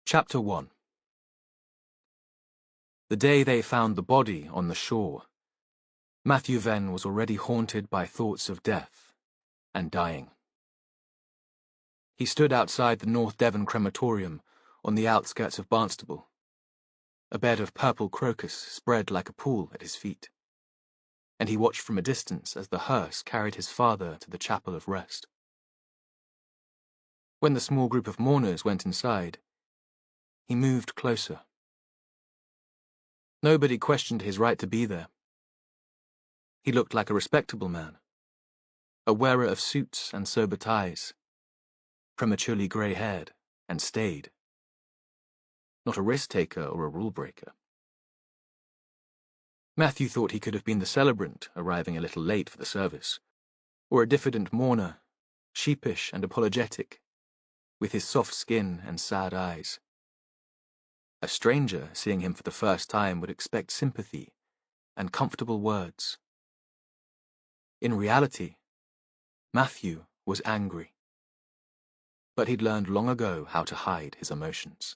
Chapter 1. The day they found the body on the shore, Matthew Venn was already haunted by thoughts of death and dying. He stood outside the North Devon crematorium on the outskirts of Barnstable, a bed of purple crocus spread like a pool at his feet, and he watched from a distance as the hearse carried his father to the chapel of rest. When the small group of mourners went inside, he moved closer. Nobody questioned his right to be there. He looked like a respectable man, a wearer of suits and sober ties, prematurely grey-haired and staid, not a risk-taker or a rule-breaker. Matthew thought he could have been the celebrant arriving a little late for the service, or a diffident mourner, sheepish and apologetic, with his soft skin and sad eyes. A stranger, seeing him for the first time, would expect sympathy and comfortable words. In reality, Matthew was angry. But he'd learned long ago how to hide his emotions.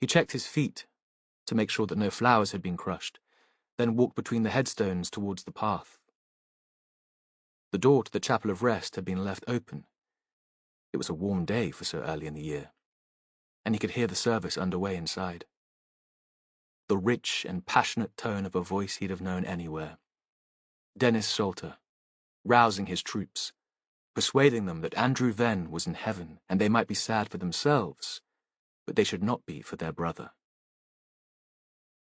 He checked his feet to make sure that no flowers had been crushed, then walked between the headstones towards the path. The door to the chapel of rest had been left open. It was a warm day for so early in the year, and he could hear the service underway inside. The rich and passionate tone of a voice he'd have known anywhere. Dennis Salter, rousing his troops, persuading them that Andrew Venn was in heaven and they might be sad for themselves, but they should not be for their brother.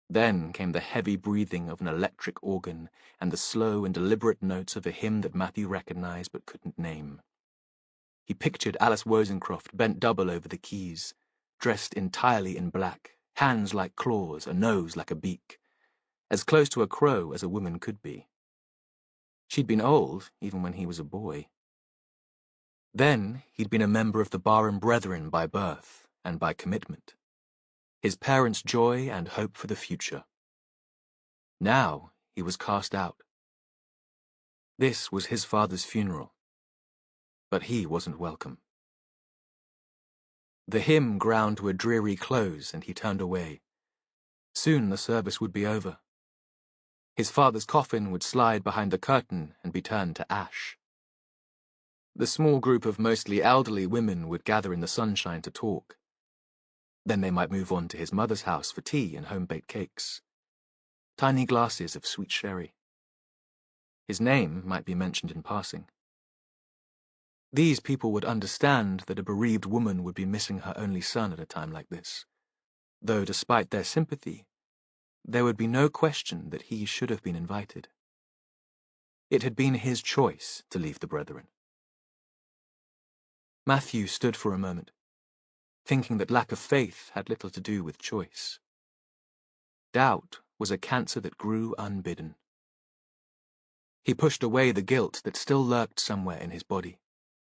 Then came the heavy breathing of an electric organ and the slow and deliberate notes of a hymn that Matthew recognized but couldn't name. He pictured Alice Wozencroft bent double over the keys, dressed entirely in black, hands like claws, a nose like a beak, as close to a crow as a woman could be. She'd been old, even when he was a boy. Then he'd been a member of the Barham Brethren by birth and by commitment, his parents' joy and hope for the future. Now he was cast out. This was his father's funeral, but he wasn't welcome. The hymn ground to a dreary close, and he turned away. Soon the service would be over. His father's coffin would slide behind the curtain and be turned to ash. The small group of mostly elderly women would gather in the sunshine to talk. Then they might move on to his mother's house for tea and home-baked cakes. Tiny glasses of sweet sherry. His name might be mentioned in passing. These people would understand that a bereaved woman would be missing her only son at a time like this, though despite their sympathy, there would be no question that he should have been invited. It had been his choice to leave the Brethren. Matthew stood for a moment, thinking that lack of faith had little to do with choice. Doubt was a cancer that grew unbidden. He pushed away the guilt that still lurked somewhere in his body,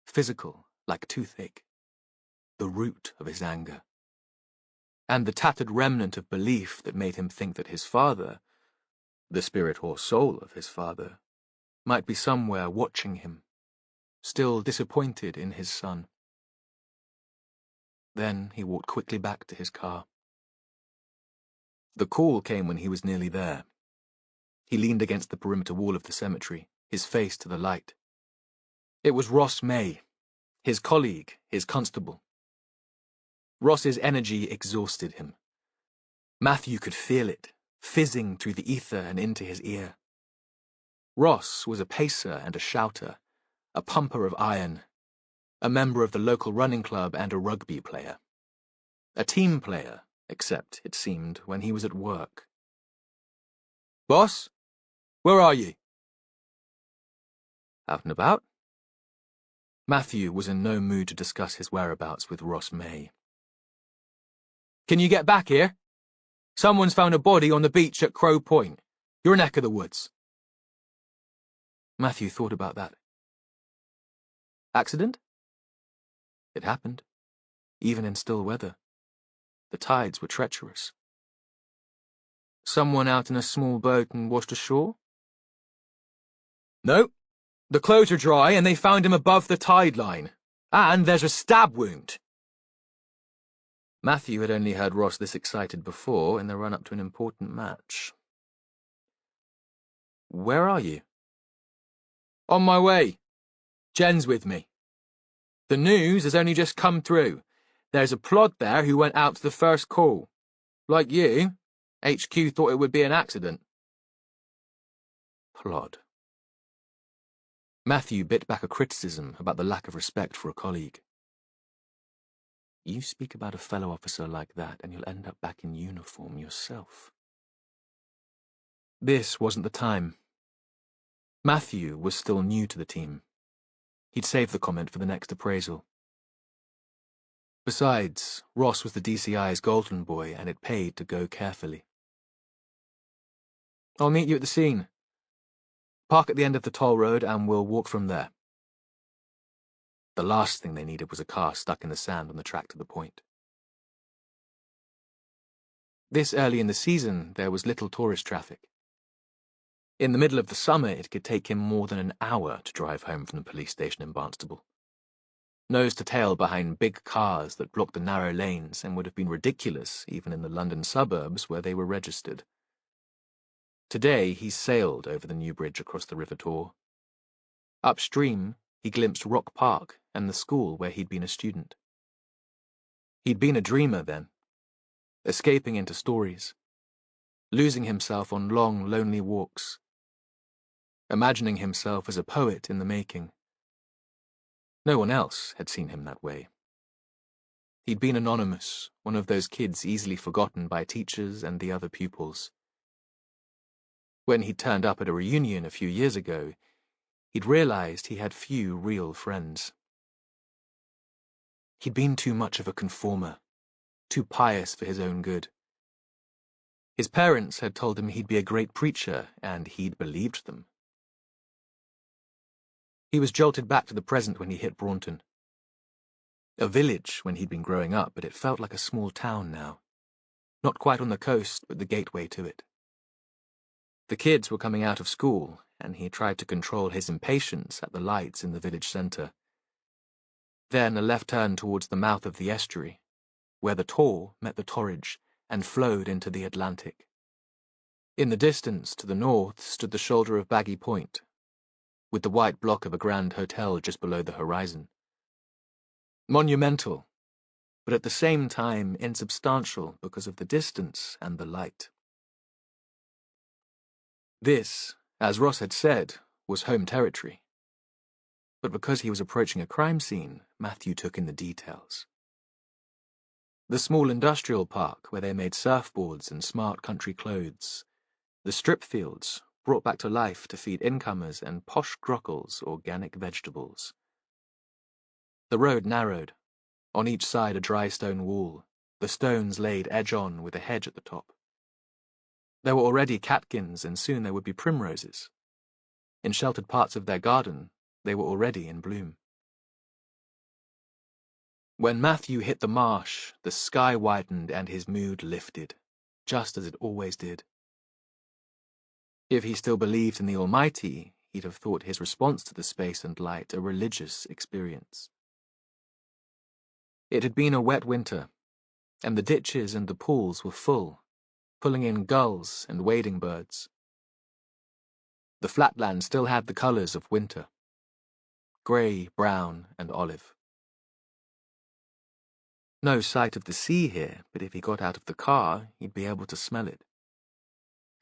physical, like toothache, the root of his anger, and the tattered remnant of belief that made him think that his father, the spirit or soul of his father, might be somewhere watching him, still disappointed in his son. Then he walked quickly back to his car. The call came when he was nearly there. He leaned against the perimeter wall of the cemetery, his face to the light. It was Ross May, his colleague, his constable. Ross's energy exhausted him. Matthew could feel it, fizzing through the ether and into his ear. Ross was a pacer and a shouter, a pumper of iron, a member of the local running club and a rugby player. A team player, except, it seemed, when he was at work. "Boss, where are you?" "Out and about." Matthew was in no mood to discuss his whereabouts with Ross May. "Can you get back here? Someone's found a body on the beach at Crow Point, your neck of the woods." Matthew thought about that. Accident? It happened, even in still weather. The tides were treacherous. Someone out in a small boat and washed ashore? No. The clothes are dry and they found him above the tide line. And there's a stab wound. Matthew had only heard Ross this excited before in the run-up to an important match. "Where are you?" "On my way. Jen's with me. The news has only just come through. There's a plod there who went out to the first call. Like you, HQ thought it would be an accident." Plod. Matthew bit back a criticism about the lack of respect for a colleague. You speak about a fellow officer like that and you'll end up back in uniform yourself. This wasn't the time. Matthew was still new to the team. He'd save the comment for the next appraisal. Besides, Ross was the DCI's golden boy and it paid to go carefully. "I'll meet you at the scene. Park at the end of the toll road and we'll walk from there." The last thing they needed was a car stuck in the sand on the track to the point. This early in the season, there was little tourist traffic. In the middle of the summer, it could take him more than an hour to drive home from the police station in Barnstable. Nose to tail behind big cars that blocked the narrow lanes and would have been ridiculous even in the London suburbs where they were registered. Today, he sailed over the new bridge across the River Tor. Upstream, he glimpsed Rock Park and the school where he'd been a student. He'd been a dreamer then, escaping into stories, losing himself on long, lonely walks, imagining himself as a poet in the making. No one else had seen him that way. He'd been anonymous, one of those kids easily forgotten by teachers and the other pupils. When he'd turned up at a reunion a few years ago, he'd realized he had few real friends. He'd been too much of a conformer, too pious for his own good. His parents had told him he'd be a great preacher, and he'd believed them. He was jolted back to the present when he hit Braunton. A village when he'd been growing up, but it felt like a small town now. Not quite on the coast, but the gateway to it. The kids were coming out of school, and he tried to control his impatience at the lights in the village centre. Then a left turn towards the mouth of the estuary, where the Tor met the Torridge and flowed into the Atlantic. In the distance, to the north, stood the shoulder of Baggy Point, with the white block of a grand hotel just below the horizon. Monumental, but at the same time insubstantial because of the distance and the light. This, as Ross had said, was home territory. But because he was approaching a crime scene, Matthew took in the details. The small industrial park where they made surfboards and smart country clothes. The strip fields, brought back to life to feed incomers and posh grockles organic vegetables. The road narrowed, on each side a dry stone wall, the stones laid edge-on with a hedge at the top. There were already catkins and soon there would be primroses. In sheltered parts of their garden, they were already in bloom. When Matthew hit the marsh, the sky widened and his mood lifted, just as it always did. If he still believed in the Almighty, he'd have thought his response to the space and light a religious experience. It had been a wet winter, and the ditches and the pools were full, pulling in gulls and wading birds. The flatland still had the colours of winter, grey, brown, and olive. No sight of the sea here, but if he got out of the car, he'd be able to smell it.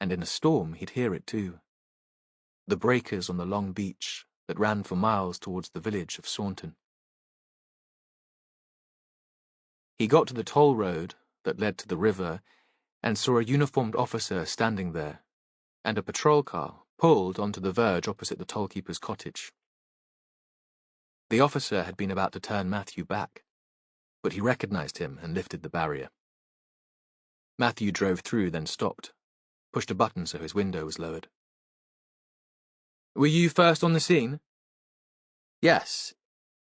And in a storm, he'd hear it too. The breakers on the long beach that ran for miles towards the village of Saunton. He got to the toll road that led to the river and saw a uniformed officer standing there, and a patrol car pulled onto the verge opposite the tollkeeper's cottage. The officer had been about to turn Matthew back, but he recognized him and lifted the barrier. Matthew drove through, then stopped, pushed a button so his window was lowered. "Were you first on the scene?" "Yes.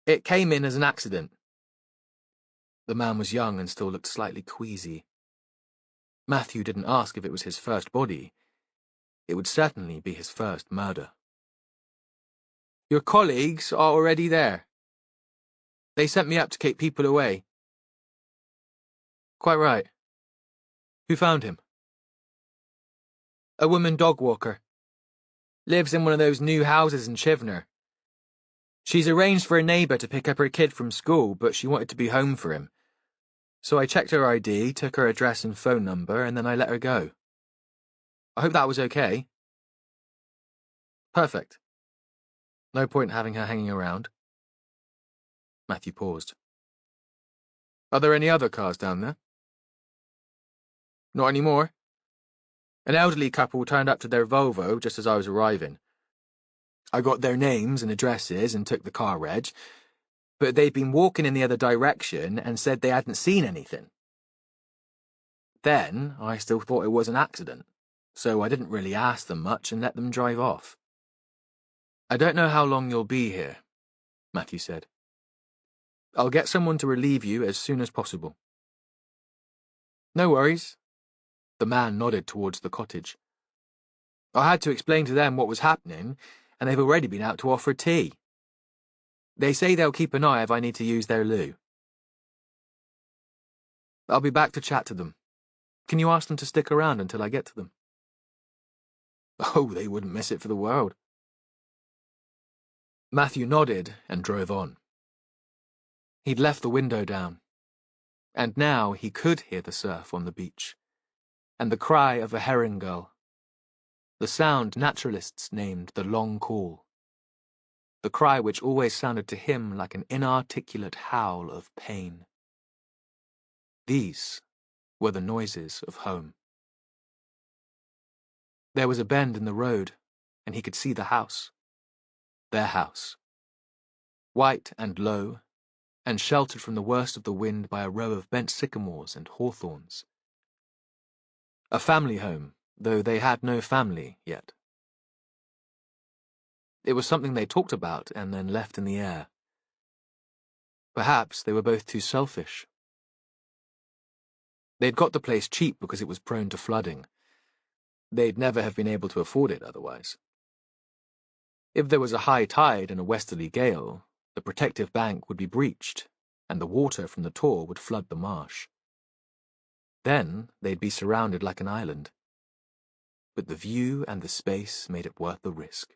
It came in as an accident." The man was young and still looked slightly queasy. Matthew didn't ask if it was his first body. It would certainly be his first murder. "Your colleagues are already there. They sent me up to keep people away." Quite right. Who found him? A woman dog walker. Lives in one of those new houses in Chivner. She's arranged for a neighbour to pick up her kid from school, but she wanted to be home for him. So I checked her ID, took her address and phone number, and then I let her go. I hope that was okay. Perfect. No point having her hanging around. Matthew paused. Are there any other cars down there? Not anymore. An elderly couple turned up to their Volvo just as I was arriving. I got their names and addresses and took the car reg, but they'd been walking in the other direction and said they hadn't seen anything. Then I still thought it was an accident, so I didn't really ask them much and let them drive off. I don't know how long you'll be here, Matthew said. I'll get someone to relieve you as soon as possible. No worries. The man nodded towards the cottage. I had to explain to them what was happening, and they've already been out to offer tea. They say they'll keep an eye if I need to use their loo. I'll be back to chat to them. Can you ask them to stick around until I get to them? Oh, they wouldn't miss it for the world. Matthew nodded and drove on. He'd left the window down, and now he could hear the surf on the beach, and the cry of a herring gull, the sound naturalists named the long call, the cry which always sounded to him like an inarticulate howl of pain. These were the noises of home. There was a bend in the road, and he could see the house. Their house. White and low, and sheltered from the worst of the wind by a row of bent sycamores and hawthorns. A family home, though they had no family yet. It was something they talked about and then left in the air. Perhaps they were both too selfish. They'd got the place cheap because it was prone to flooding. They'd never have been able to afford it otherwise. If there was a high tide and a westerly gale, the protective bank would be breached, and the water from the Tor would flood the marsh. Then they'd be surrounded like an island. But the view and the space made it worth the risk.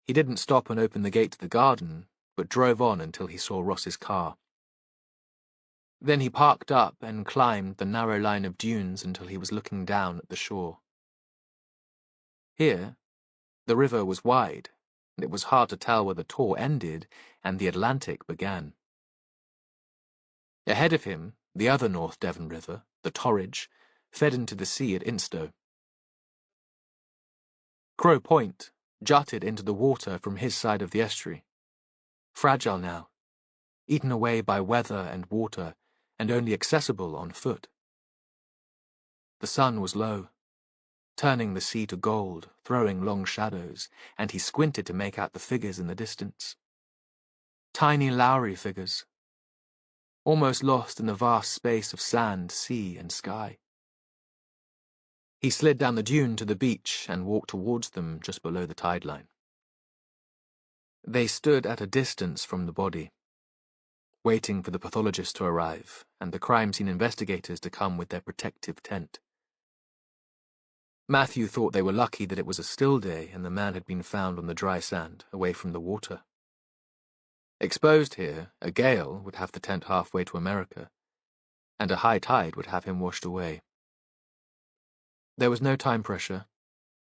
He didn't stop and open the gate to the garden, but drove on until he saw Ross's car. Then he parked up and climbed the narrow line of dunes until he was looking down at the shore. Here, the river was wide, and it was hard to tell where the Tor ended and the Atlantic began. Ahead of him, the other North Devon river, the Torridge, fed into the sea at Instow. Crow Point jutted into the water from his side of the estuary. Fragile now, eaten away by weather and water, and only accessible on foot. The sun was low, turning the sea to gold, throwing long shadows, and he squinted to make out the figures in the distance. Tiny Lowry figures, almost lost in the vast space of sand, sea, and sky. He slid down the dune to the beach and walked towards them just below the tide line. They stood at a distance from the body, waiting for the pathologist to arrive and the crime scene investigators to come with their protective tent. Matthew thought they were lucky that it was a still day and the man had been found on the dry sand, away from the water. Exposed here, a gale would have the tent halfway to America, and a high tide would have him washed away. There was no time pressure,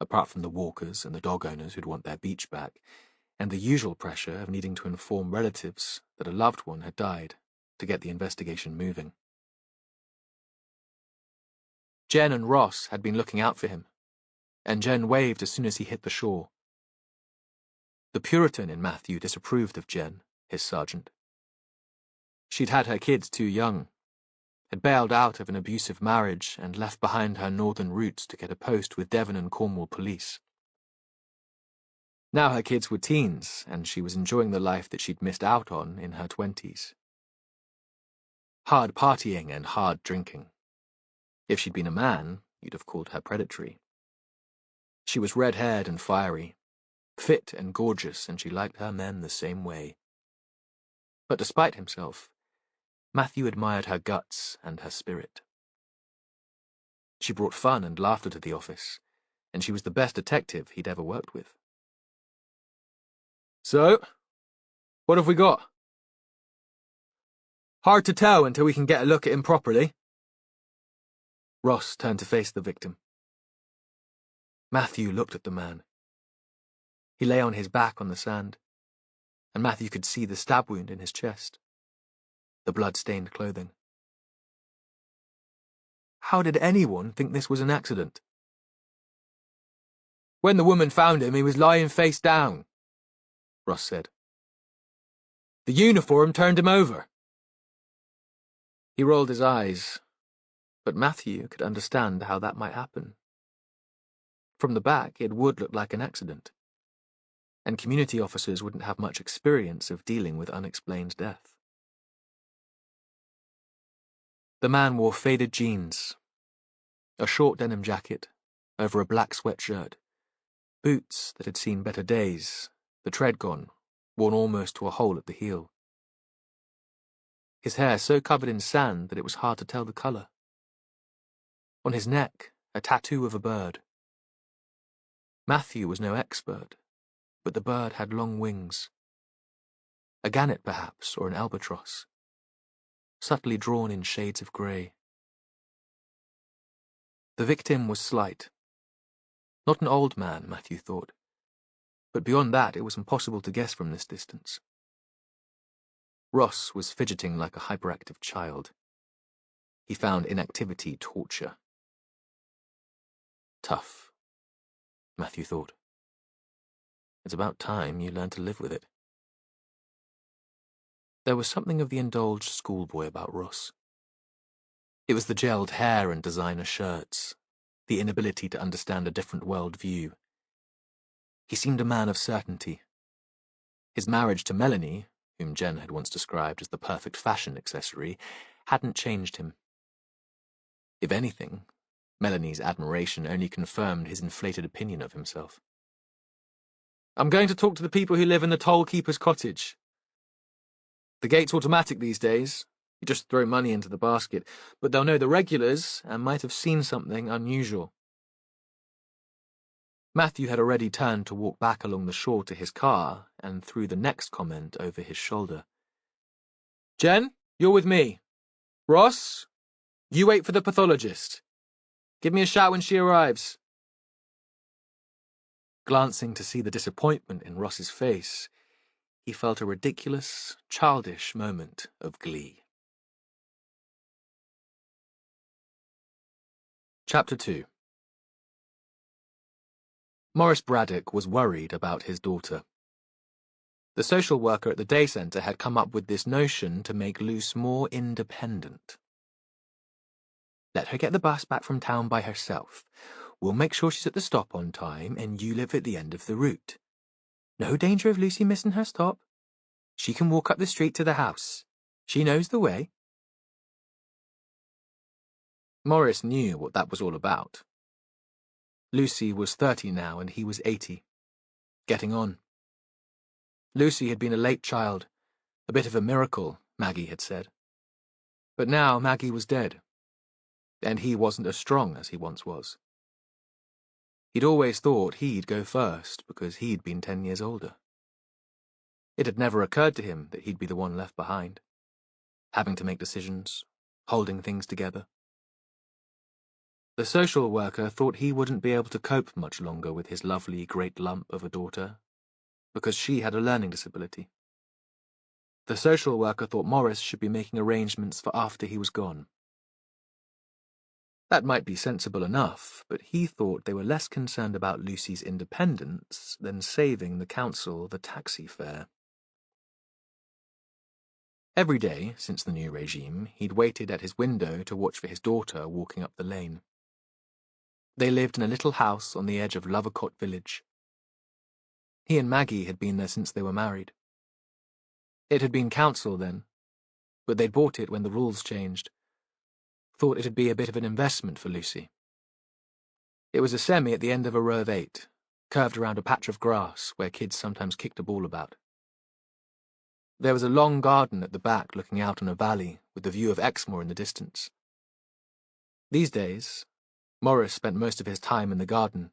apart from the walkers and the dog owners who'd want their beach back, and the usual pressure of needing to inform relatives that a loved one had died to get the investigation moving. Jen and Ross had been looking out for him, and Jen waved as soon as he hit the shore. The Puritan in Matthew disapproved of Jen, his sergeant. She'd had her kids too young, had bailed out of an abusive marriage and left behind her northern roots to get a post with Devon and Cornwall police. Now her kids were teens, and she was enjoying the life that she'd missed out on in her 20s. Hard partying and hard drinking. If she'd been a man, you'd have called her predatory. She was red-haired and fiery, fit and gorgeous, and she liked her men the same way. But despite himself, Matthew admired her guts and her spirit. She brought fun and laughter to the office, and she was the best detective he'd ever worked with. So, what have we got? Hard to tell until we can get a look at him properly. Ross turned to face the victim. Matthew looked at the man. He lay on his back on the sand, and Matthew could see the stab wound in his chest, the blood-stained clothing. How did anyone think this was an accident? When the woman found him, he was lying face down, Ross said. The uniform turned him over. He rolled his eyes, but Matthew could understand how that might happen. From the back, it would look like an accident, and community officers wouldn't have much experience of dealing with unexplained death. The man wore faded jeans, a short denim jacket over a black sweatshirt, boots that had seen better days, the tread gone, worn almost to a hole at the heel. His hair so covered in sand that it was hard to tell the colour. On his neck, a tattoo of a bird. Matthew was no expert, but the bird had long wings. A gannet, perhaps, or an albatross, subtly drawn in shades of grey. The victim was slight. Not an old man, Matthew thought, but beyond that it was impossible to guess from this distance. Ross was fidgeting like a hyperactive child. He found inactivity torture. Tough, Matthew thought. It's about time you learned to live with it. There was something of the indulged schoolboy about Ross. It was the gelled hair and designer shirts, the inability to understand a different world view. He seemed a man of certainty. His marriage to Melanie, whom Jen had once described as the perfect fashion accessory, hadn't changed him. If anything, Melanie's admiration only confirmed his inflated opinion of himself. I'm going to talk to the people who live in the toll-keeper's cottage. The gate's automatic these days. You just throw money into the basket, but they'll know the regulars and might have seen something unusual. Matthew had already turned to walk back along the shore to his car and threw the next comment over his shoulder. Jen, you're with me. Ross, you wait for the pathologist. Give me a shout when she arrives. Glancing to see the disappointment in Ross's face, he felt a ridiculous, childish moment of glee. Chapter 2. Morris Braddock was worried about his daughter. The social worker at the day centre had come up with this notion to make Luce more independent. Let her get the bus back from town by herself. We'll make sure she's at the stop on time, and you live at the end of the route. No danger of Lucy missing her stop. She can walk up the street to the house. She knows the way. Morris knew what that was all about. Lucy was 30 now, and he was 80. Getting on. Lucy had been a late child, a bit of a miracle, Maggie had said. But now Maggie was dead, and he wasn't as strong as he once was. He'd always thought he'd go first because he'd been 10 years older. It had never occurred to him that he'd be the one left behind, having to make decisions, holding things together. The social worker thought he wouldn't be able to cope much longer with his lovely great lump of a daughter, because she had a learning disability. The social worker thought Morris should be making arrangements for after he was gone. That might be sensible enough, but he thought they were less concerned about Lucy's independence than saving the council the taxi fare. Every day, since the new regime, he'd waited at his window to watch for his daughter walking up the lane. They lived in a little house on the edge of Lovercott village. He and Maggie had been there since they were married. It had been council then, but they'd bought it when the rules changed. Thought it'd be a bit of an investment for Lucy. It was a semi at the end of a row of 8, curved around a patch of grass where kids sometimes kicked a ball about. There was a long garden at the back looking out on a valley with the view of Exmoor in the distance. These days, Morris spent most of his time in the garden.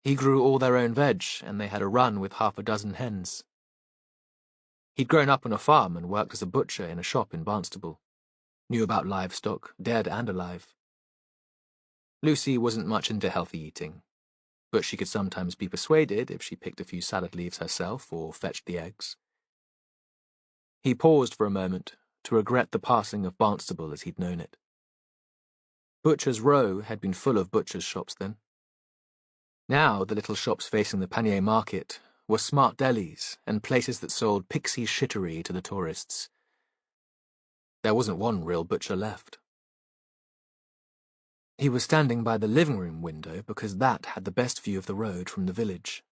He grew all their own veg, and they had a run with half a dozen hens. He'd grown up on a farm and worked as a butcher in a shop in Barnstable. Knew about livestock, dead and alive. Lucy wasn't much into healthy eating, but she could sometimes be persuaded if she picked a few salad leaves herself or fetched the eggs. He paused for a moment to regret the passing of Barnstable as he'd known it. Butcher's Row had been full of butchers' shops then. Now the little shops facing the Panier Market were smart delis and places that sold pixie shittery to the tourists. There wasn't one real butcher left. He was standing by the living room window because that had the best view of the road from the village.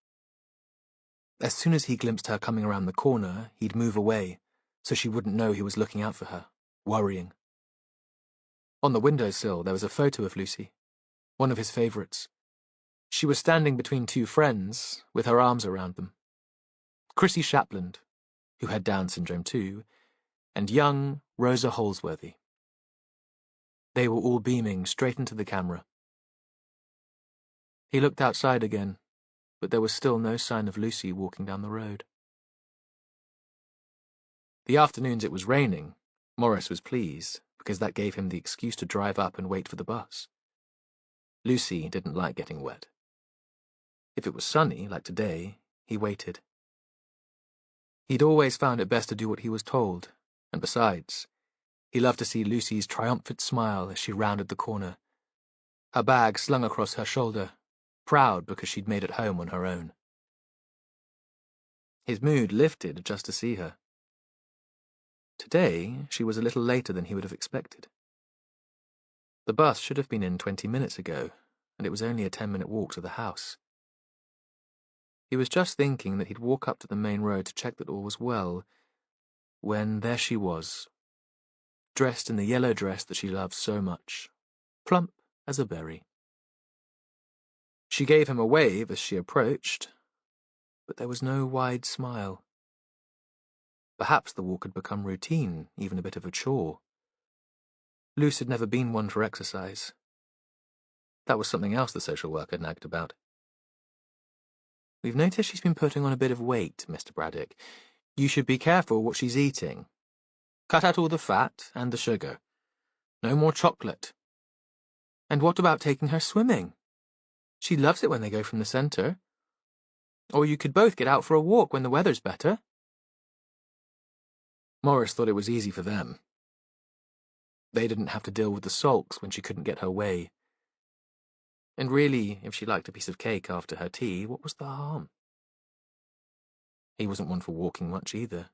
As soon as he glimpsed her coming around the corner, he'd move away so she wouldn't know he was looking out for her, worrying. On the windowsill there was a photo of Lucy, one of his favourites. She was standing between two friends, with her arms around them. Chrissy Shapland, who had Down syndrome too, and young Rosa Holsworthy. They were all beaming straight into the camera. He looked outside again, but there was still no sign of Lucy walking down the road. The afternoons it was raining, Morris was pleased, because that gave him the excuse to drive up and wait for the bus. Lucy didn't like getting wet. If it was sunny, like today, he waited. He'd always found it best to do what he was told, and besides, he loved to see Lucy's triumphant smile as she rounded the corner, her bag slung across her shoulder, proud because she'd made it home on her own. His mood lifted just to see her. Today, she was a little later than he would have expected. The bus should have been in 20 minutes ago, and it was only a 10-minute walk to the house. He was just thinking that he'd walk up to the main road to check that all was well, when there she was, dressed in the yellow dress that she loved so much, plump as a berry. She gave him a wave as she approached, but there was no wide smile. Perhaps the walk had become routine, even a bit of a chore. Luce had never been one for exercise. That was something else the social worker nagged about. "We've noticed she's been putting on a bit of weight, Mr. Braddock. You should be careful what she's eating. Cut out all the fat and the sugar. No more chocolate. And what about taking her swimming? She loves it when they go from the centre. Or you could both get out for a walk when the weather's better." Morris thought it was easy for them. They didn't have to deal with the sulks when she couldn't get her way. And really, if she liked a piece of cake after her tea, what was the harm? He wasn't one for walking much either,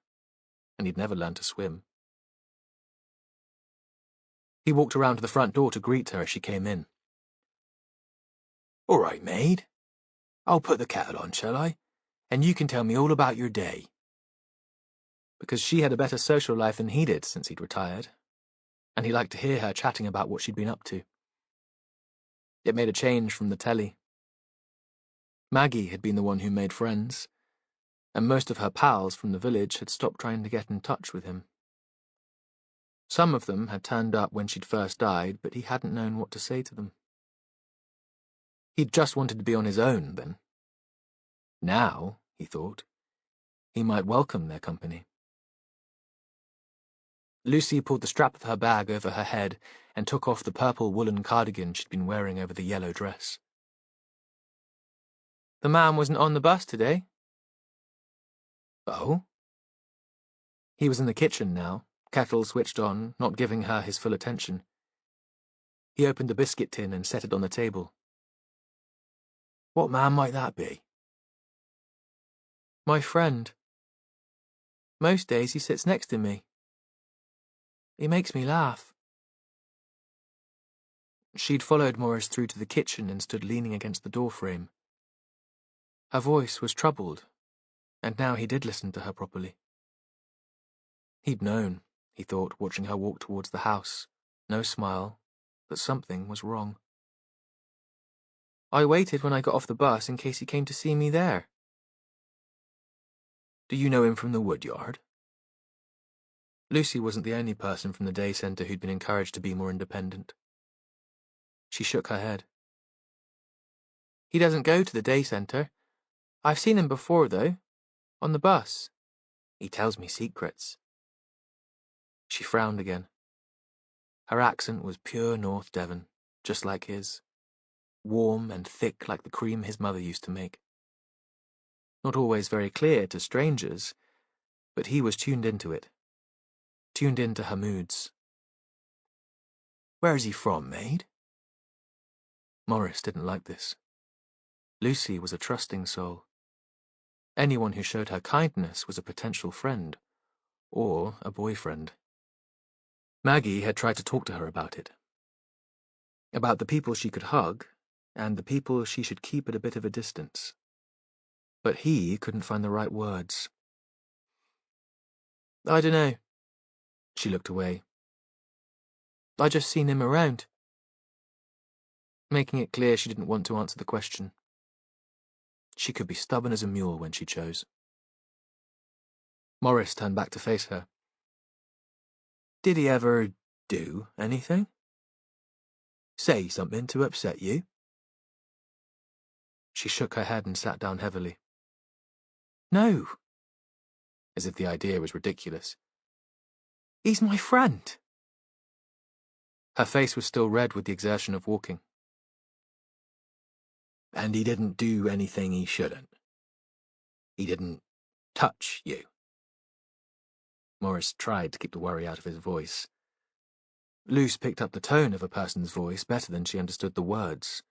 and he'd never learned to swim. He walked around to the front door to greet her as she came in. "All right, maid. I'll put the kettle on, shall I? And you can tell me all about your day." Because she had a better social life than he did since he'd retired, and he liked to hear her chatting about what she'd been up to. It made a change from the telly. Maggie had been the one who made friends, and most of her pals from the village had stopped trying to get in touch with him. Some of them had turned up when she'd first died, but he hadn't known what to say to them. He'd just wanted to be on his own, then. Now, he thought, he might welcome their company. Lucy pulled the strap of her bag over her head and took off the purple woolen cardigan she'd been wearing over the yellow dress. "The man wasn't on the bus today." "Oh?" He was in the kitchen now, kettle switched on, not giving her his full attention. He opened a biscuit tin and set it on the table. "What man might that be?" "My friend. Most days he sits next to me. He makes me laugh." She'd followed Morris through to the kitchen and stood leaning against the doorframe. Her voice was troubled, and now he did listen to her properly. He'd known, he thought, watching her walk towards the house, no smile, that something was wrong. "I waited when I got off the bus in case he came to see me there." Do you know him from the woodyard? Lucy wasn't the only person from the day centre who'd been encouraged to be more independent. She shook her head. He doesn't go to the day centre. I've seen him before, though. On the bus. He tells me secrets. She frowned again. Her accent was pure North Devon, just like his. Warm and thick like the cream his mother used to make. Not always very clear to strangers, but he was tuned into it. Tuned into her moods. Where's he from, maid? Morris didn't like this. Lucy was a trusting soul. Anyone who showed her kindness was a potential friend, or a boyfriend. Maggie had tried to talk to her about it. About the people she could hug, and the people she should keep at a bit of a distance. But he couldn't find the right words. I dunno. She looked away. I just seen him around. Making it clear she didn't want to answer the question. She could be stubborn as a mule when she chose. Morris turned back to face her. Did he ever do anything? Say something to upset you? She shook her head and sat down heavily. No. As if the idea was ridiculous. He's my friend. Her face was still red with the exertion of walking. And he didn't do anything he shouldn't. He didn't touch you. Morris tried to keep the worry out of his voice. Luce picked up the tone of a person's voice better than she understood the words.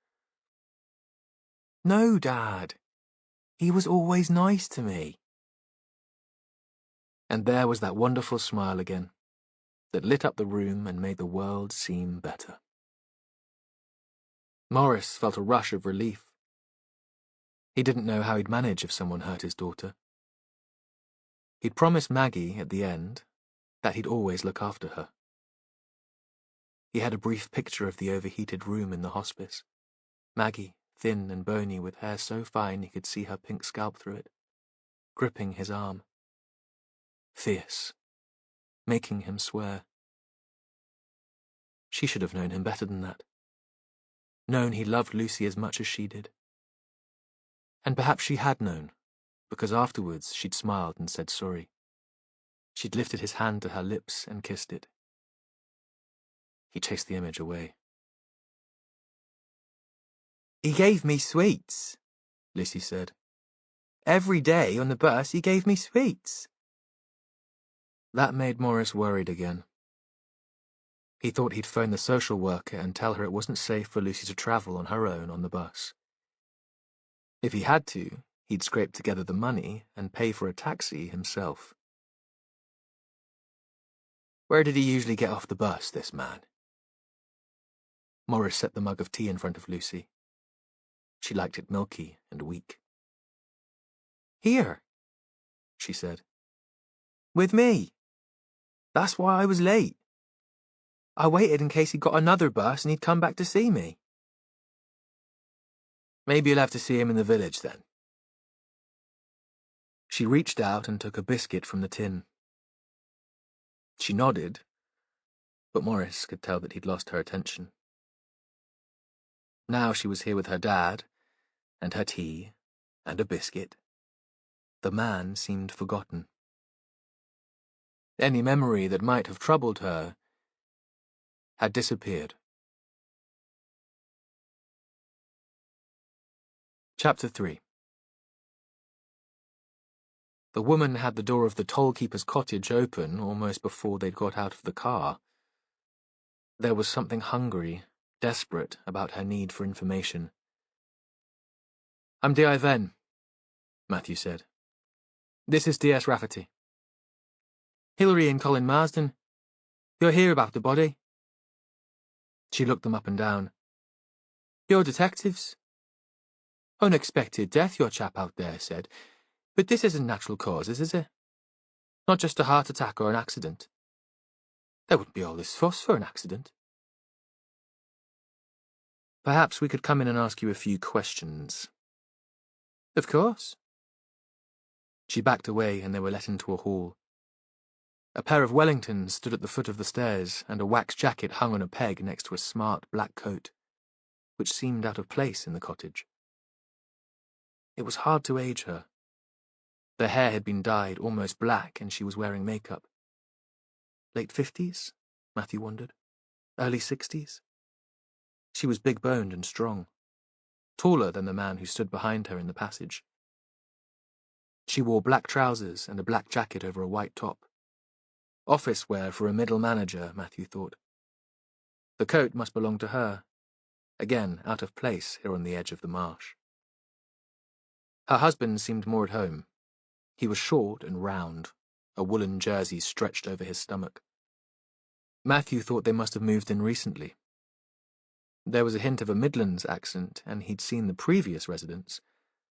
No, Dad. He was always nice to me. And there was that wonderful smile again, that lit up the room and made the world seem better. Morris felt a rush of relief. He didn't know how he'd manage if someone hurt his daughter. He'd promised Maggie, at the end, that he'd always look after her. He had a brief picture of the overheated room in the hospice. Maggie, thin and bony, with hair so fine he could see her pink scalp through it, gripping his arm. Fierce, making him swear. She should have known him better than that. Known he loved Lucy as much as she did. And perhaps she had known, because afterwards she'd smiled and said sorry. She'd lifted his hand to her lips and kissed it. He chased the image away. He gave me sweets, Lucy said. Every day on the bus he gave me sweets. That made Morris worried again. He thought he'd phone the social worker and tell her it wasn't safe for Lucy to travel on her own on the bus. If he had to, he'd scrape together the money and pay for a taxi himself. Where did he usually get off the bus, this man? Morris set the mug of tea in front of Lucy. She liked it milky and weak. Here, she said. With me. That's why I was late. I waited in case he got another bus and he'd come back to see me. Maybe you'll have to see him in the village then. She reached out and took a biscuit from the tin. She nodded, but Morris could tell that he'd lost her attention. Now she was here with her dad, and her tea, and a biscuit. The man seemed forgotten. Any memory that might have troubled her had disappeared. Chapter 3. The woman had the door of the toll-keeper's cottage open almost before they'd got out of the car. There was something hungry, desperate about her need for information. I'm D.I. Venn, Matthew said. This is D.S. Rafferty. Hilary and Colin Marsden. You're here about the body? She looked them up and down. You're detectives? Unexpected death, your chap out there said. But this isn't natural causes, is it? Not just a heart attack or an accident. There wouldn't be all this fuss for an accident. Perhaps we could come in and ask you a few questions. Of course. She backed away and they were let into a hall. A pair of Wellingtons stood at the foot of the stairs, and a wax jacket hung on a peg next to a smart black coat, which seemed out of place in the cottage. It was hard to age her. Their hair had been dyed almost black, and she was wearing makeup. Late 50s? Matthew wondered. Early 60s? She was big-boned and strong, taller than the man who stood behind her in the passage. She wore black trousers and a black jacket over a white top. Office wear for a middle manager, Matthew thought. The coat must belong to her, again out of place here on the edge of the marsh. Her husband seemed more at home. He was short and round, a woolen jersey stretched over his stomach. Matthew thought they must have moved in recently. There was a hint of a Midlands accent, and he'd seen the previous residents,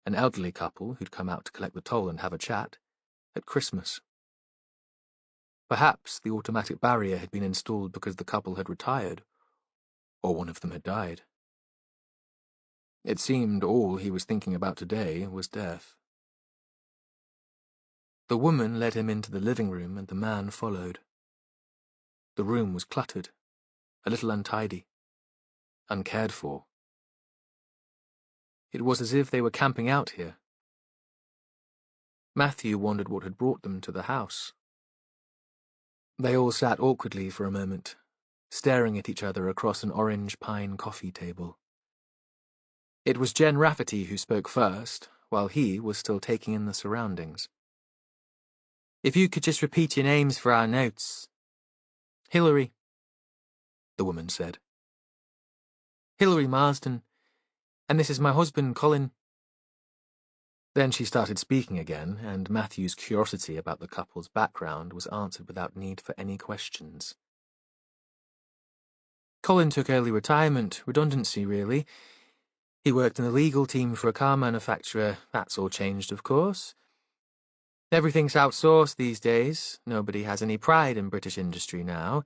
an elderly couple who'd come out to collect the toll and have a chat, at Christmas. Perhaps the automatic barrier had been installed because the couple had retired, or one of them had died. It seemed all he was thinking about today was death. The woman led him into the living room, and the man followed. The room was cluttered, a little untidy, uncared for. It was as if they were camping out here. Matthew wondered what had brought them to the house. They all sat awkwardly for a moment, staring at each other across an orange pine coffee table. It was Jen Rafferty who spoke first, while he was still taking in the surroundings. "If you could just repeat your names for our notes." "Hilary," the woman said. "Hilary Marsden. And this is my husband, Colin." Then she started speaking again, and Matthew's curiosity about the couple's background was answered without need for any questions. "Colin took early retirement, redundancy, really. He worked in the legal team for a car manufacturer. That's all changed, of course. Everything's outsourced these days. Nobody has any pride in British industry now.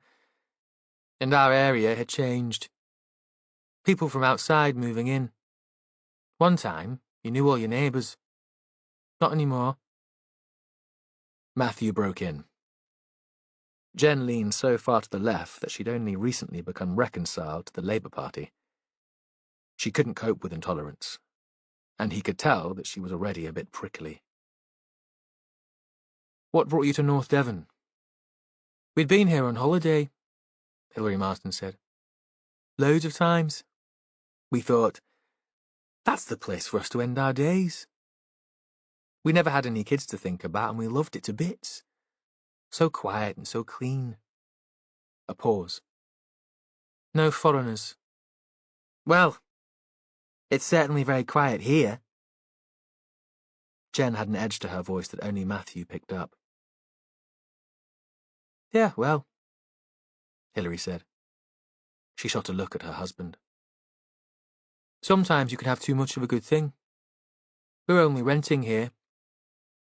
And our area had changed. People from outside moving in. One time, you knew all your neighbours. Not anymore." Matthew broke in. Jen leaned so far to the left that she'd only recently become reconciled to the Labour Party. She couldn't cope with intolerance, and he could tell that she was already a bit prickly. "What brought you to North Devon?" "We'd been here on holiday," Hilary Marsden said. "Loads of times. We thought, that's the place for us to end our days. We never had any kids to think about, and we loved it to bits. So quiet and so clean." A pause. "No foreigners." "Well, it's certainly very quiet here." Jen had an edge to her voice that only Matthew picked up. "Yeah, well," Hilary said. She shot a look at her husband. "Sometimes you can have too much of a good thing. We're only renting here.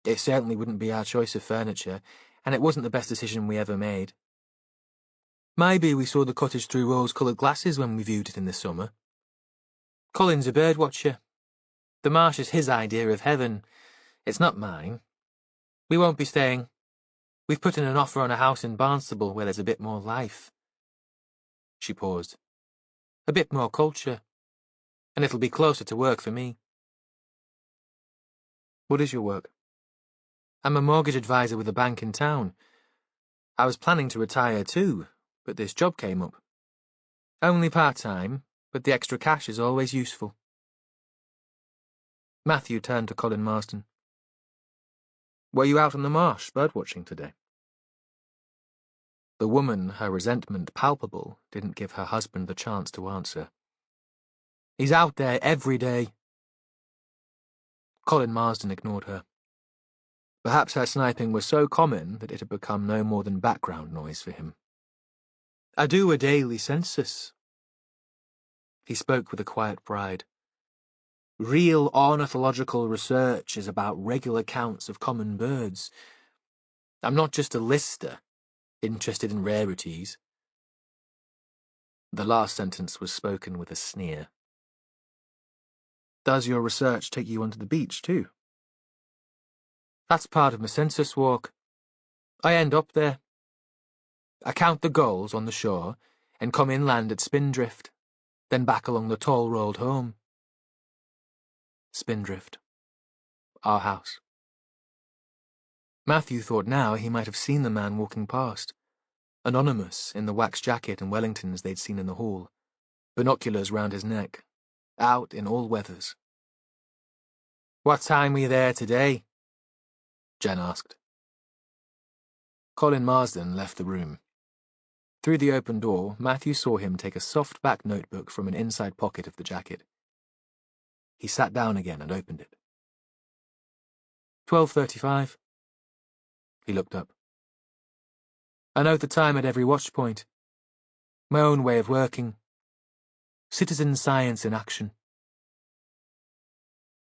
It certainly wouldn't be our choice of furniture, and it wasn't the best decision we ever made. Maybe we saw the cottage through rose-coloured glasses when we viewed it in the summer. Colin's a bird watcher. The marsh is his idea of heaven. It's not mine. We won't be staying. We've put in an offer on a house in Barnstable where there's a bit more life." She paused. "A bit more culture. And it'll be closer to work for me." "What is your work?" "I'm a mortgage advisor with a bank in town. I was planning to retire too, but this job came up. Only part-time, but the extra cash is always useful." Matthew turned to Colin Marsden. "Were you out on the marsh birdwatching today?" The woman, her resentment palpable, didn't give her husband the chance to answer. "He's out there every day." Colin Marsden ignored her. Perhaps her sniping was so common that it had become no more than background noise for him. "I do a daily census." He spoke with a quiet pride. "Real ornithological research is about regular counts of common birds. I'm not just a lister, interested in rarities." The last sentence was spoken with a sneer. "Does your research take you onto the beach, too?" That's part of my census walk. I end up there. I count the gulls on the shore and come inland at Spindrift, then back along the tall road home. Spindrift. Our house. Matthew thought now he might have seen the man walking past, anonymous in the wax jacket and Wellingtons they'd seen in the hall, binoculars round his neck, out in all weathers. "What time were you there today?" Jen asked. Colin Marsden left the room. Through the open door, Matthew saw him take a soft-back notebook from an inside pocket of the jacket. He sat down again and opened it. 12:35. He looked up. "I note the time at every watch point. My own way of working. Citizen science in action."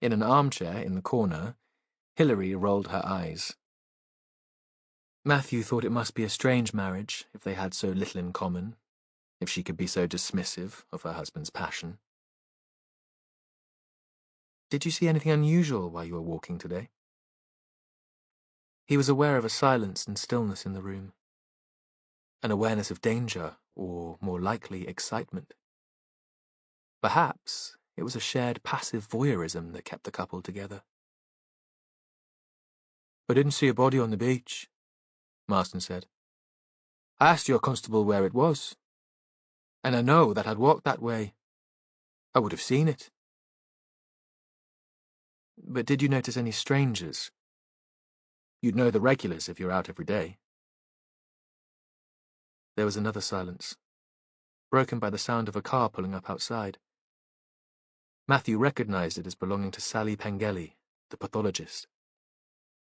In an armchair in the corner, Hilary rolled her eyes. Matthew thought it must be a strange marriage if they had so little in common, if she could be so dismissive of her husband's passion. "Did you see anything unusual while you were walking today?" He was aware of a silence and stillness in the room, an awareness of danger, or more likely excitement. Perhaps it was a shared passive voyeurism that kept the couple together. "I didn't see a body on the beach," Marston said. "I asked your constable where it was, and I know that I'd walked that way. I would have seen it." "But did you notice any strangers? You'd know the regulars if you're out every day." There was another silence, broken by the sound of a car pulling up outside. Matthew recognized it as belonging to Sally Pengelly, the pathologist.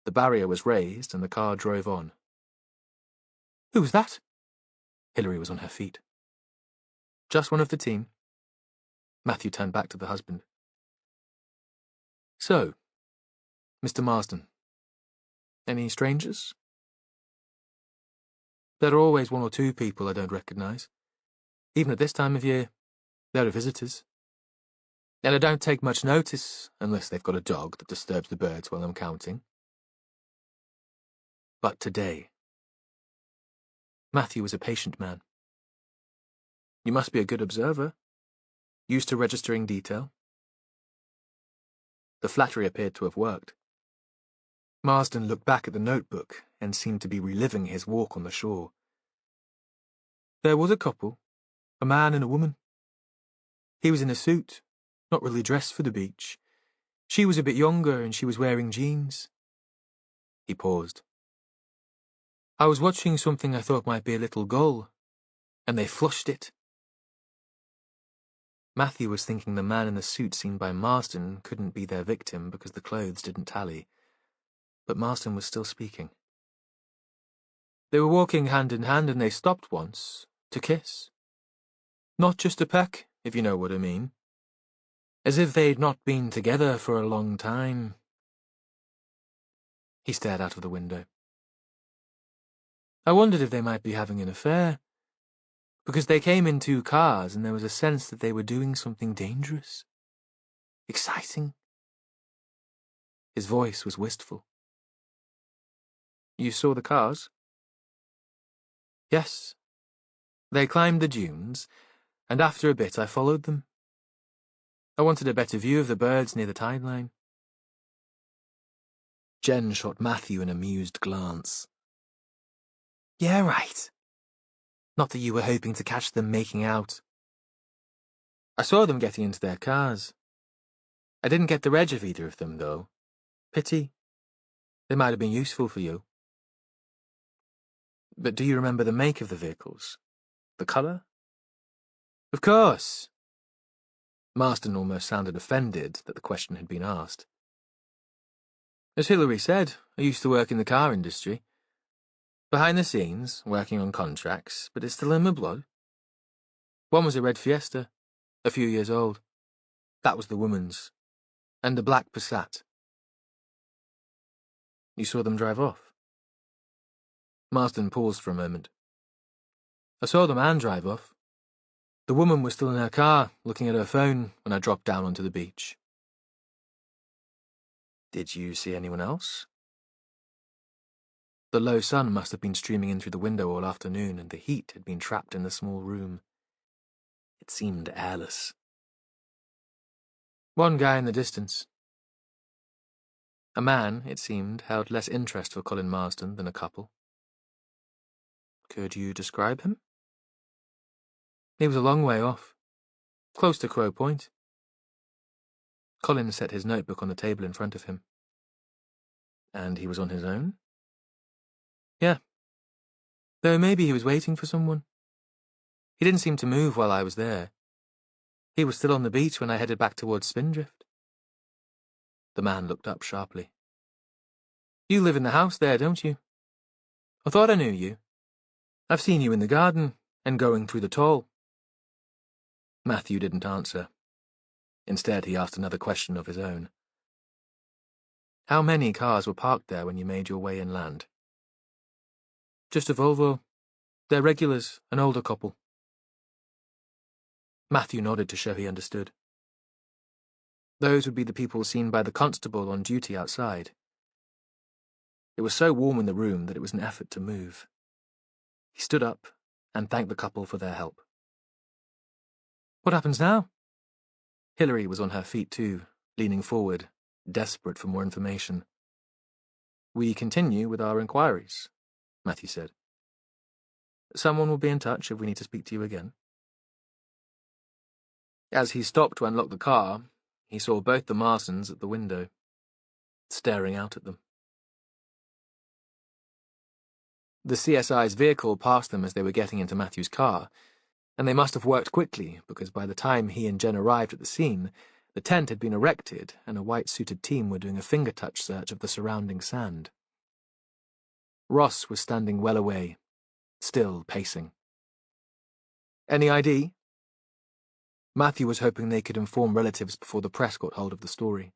The barrier was raised and the car drove on. "Who's that?" Hilary was on her feet. "Just one of the team." Matthew turned back to the husband. "So, Mr. Marsden, any strangers?" "There are always one or two people I don't recognize. Even at this time of year, there are visitors. And I don't take much notice unless they've got a dog that disturbs the birds while I'm counting. But today..." Matthew was a patient man. "You must be a good observer, used to registering detail." The flattery appeared to have worked. Marsden looked back at the notebook and seemed to be reliving his walk on the shore. "There was a couple, a man and a woman. He was in a suit, not really dressed for the beach. She was a bit younger and she was wearing jeans." He paused. "I was watching something I thought might be a little gull, and they flushed it." Matthew was thinking the man in the suit seen by Marsden couldn't be their victim because the clothes didn't tally. But Marsden was still speaking. "They were walking hand in hand and they stopped once, to kiss. Not just a peck, if you know what I mean. As if they'd not been together for a long time." He stared out of the window. "I wondered if they might be having an affair, because they came in two cars and there was a sense that they were doing something dangerous, exciting." His voice was wistful. "You saw the cars?" "Yes. They climbed the dunes, and after a bit I followed them. I wanted a better view of the birds near the tide line." Jen shot Matthew an amused glance. "Yeah, right. Not that you were hoping to catch them making out." "I saw them getting into their cars. I didn't get the reg of either of them, though. Pity. They might have been useful for you." "But do you remember the make of the vehicles? The colour?" "Of course." Marston almost sounded offended that the question had been asked. "As Hilary said, I used to work in the car industry. Behind the scenes, working on contracts, but it's still in my blood. One was a red Fiesta, a few years old. That was the woman's. And a black Passat." "You saw them drive off?" Marsden paused for a moment. "I saw the man drive off. The woman was still in her car, looking at her phone, when I dropped down onto the beach." "Did you see anyone else?" The low sun must have been streaming in through the window all afternoon, and the heat had been trapped in the small room. It seemed airless. One guy in the distance. A man, it seemed, held less interest for Colin Marsden than a couple. Could you describe him? He was a long way off, close to Crow Point. Colin set his notebook on the table in front of him. And he was on his own? Yeah. Though maybe he was waiting for someone. He didn't seem to move while I was there. He was still on the beach when I headed back towards Spindrift. The man looked up sharply. You live in the house there, don't you? I thought I knew you. I've seen you in the garden and going through the toll. Matthew didn't answer. Instead, he asked another question of his own. How many cars were parked there when you made your way inland? Just a Volvo. They're regulars, an older couple. Matthew nodded to show he understood. Those would be the people seen by the constable on duty outside. It was so warm in the room that it was an effort to move. He stood up and thanked the couple for their help. What happens now? Hilary was on her feet too, leaning forward, desperate for more information. We continue with our inquiries, Matthew said. Someone will be in touch if we need to speak to you again. As he stopped to unlock the car, he saw both the Marsdens at the window, staring out at them. The CSI's vehicle passed them as they were getting into Matthew's car, and they must have worked quickly, because by the time he and Jen arrived at the scene, the tent had been erected and a white-suited team were doing a finger-touch search of the surrounding sand. Ross was standing well away, still pacing. Any ID? Matthew was hoping they could inform relatives before the press got hold of the story.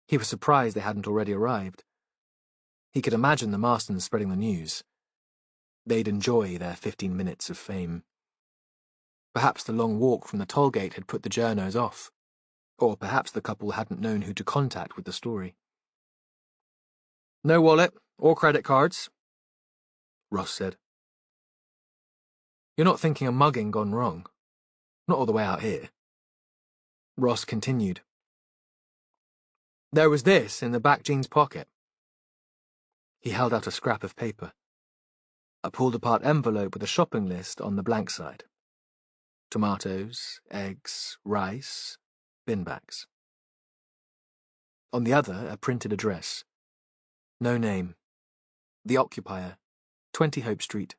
He was surprised they hadn't already arrived. He could imagine the Marstons spreading the news. They'd enjoy their 15 minutes of fame. Perhaps the long walk from the toll gate had put the journos off, or perhaps the couple hadn't known who to contact with the story. No wallet or credit cards, Ross said. You're not thinking a mugging gone wrong. Not all the way out here. Ross continued. There was this in the back jeans pocket. He held out a scrap of paper. A pulled-apart envelope with a shopping list on the blank side. Tomatoes, eggs, rice, bin bags. On the other, a printed address. No name. The occupier, 20 Hope Street,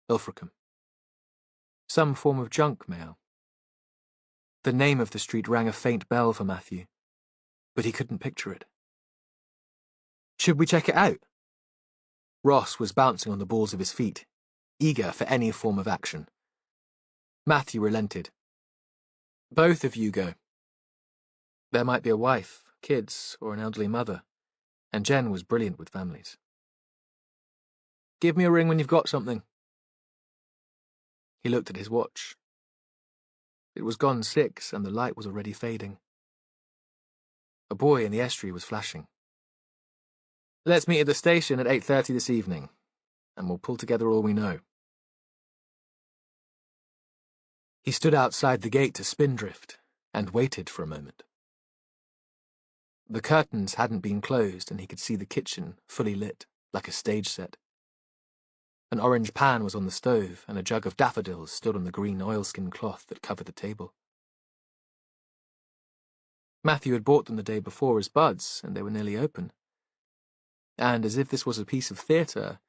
Ilfracombe. Some form of junk mail. The name of the street rang a faint bell for Matthew, but he couldn't picture it. Should we check it out? Ross was bouncing on the balls of his feet, eager for any form of action. Matthew relented. Both of you go. There might be a wife, kids, or an elderly mother, and Jen was brilliant with families. Give me a ring when you've got something. He looked at his watch. It was gone 6 and the light was already fading. A buoy in the estuary was flashing. Let's meet at the station at 8:30 this evening, and we'll pull together all we know. He stood outside the gate to Spindrift and waited for a moment. The curtains hadn't been closed and he could see the kitchen fully lit, like a stage set. An orange pan was on the stove and a jug of daffodils stood on the green oilskin cloth that covered the table. Matthew had bought them the day before as buds, and they were nearly open. And as if this was a piece of theatre,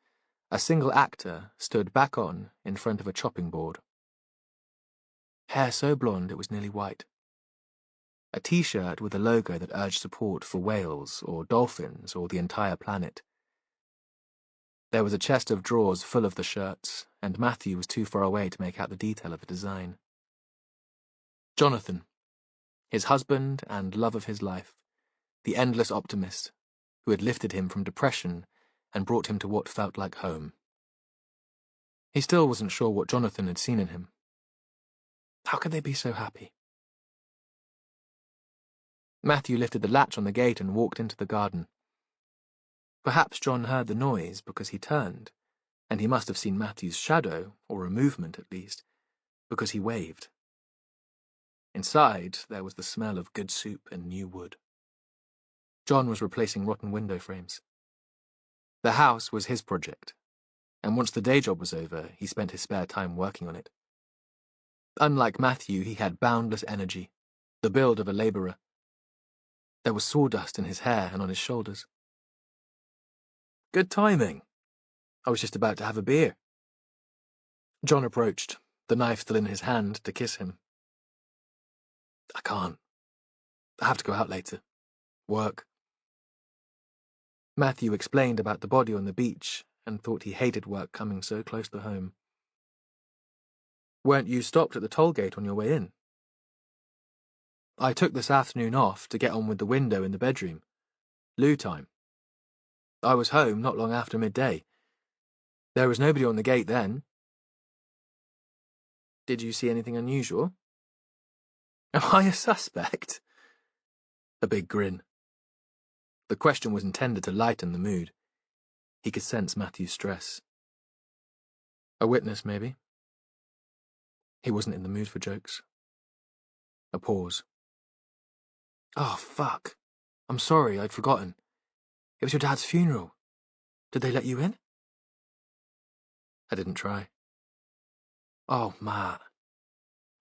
a single actor stood back on in front of a chopping board. Hair so blonde it was nearly white. A T-shirt with a logo that urged support for whales or dolphins or the entire planet. There was a chest of drawers full of the shirts, and Matthew was too far away to make out the detail of the design. Jonathan, his husband and love of his life, the endless optimist, who had lifted him from depression and brought him to what felt like home. He still wasn't sure what Jonathan had seen in him. How could they be so happy? Matthew lifted the latch on the gate and walked into the garden. Perhaps John heard the noise because he turned, and he must have seen Matthew's shadow, or a movement at least, because he waved. Inside, there was the smell of good soup and new wood. John was replacing rotten window frames. The house was his project, and once the day job was over, he spent his spare time working on it. Unlike Matthew, he had boundless energy, the build of a labourer. There was sawdust in his hair and on his shoulders. Good timing. I was just about to have a beer. John approached, the knife still in his hand, to kiss him. I can't. I have to go out later. Work. Matthew explained about the body on the beach and thought he hated work coming so close to home. Weren't you stopped at the toll gate on your way in? I took this afternoon off to get on with the window in the bedroom. Loo time. I was home not long after midday. There was nobody on the gate then. Did you see anything unusual? Am I a suspect? A big grin. The question was intended to lighten the mood. He could sense Matthew's stress. A witness, maybe? He wasn't in the mood for jokes. A pause. Oh, fuck. I'm sorry, I'd forgotten. It was your dad's funeral. Did they let you in? I didn't try. Oh, Matt.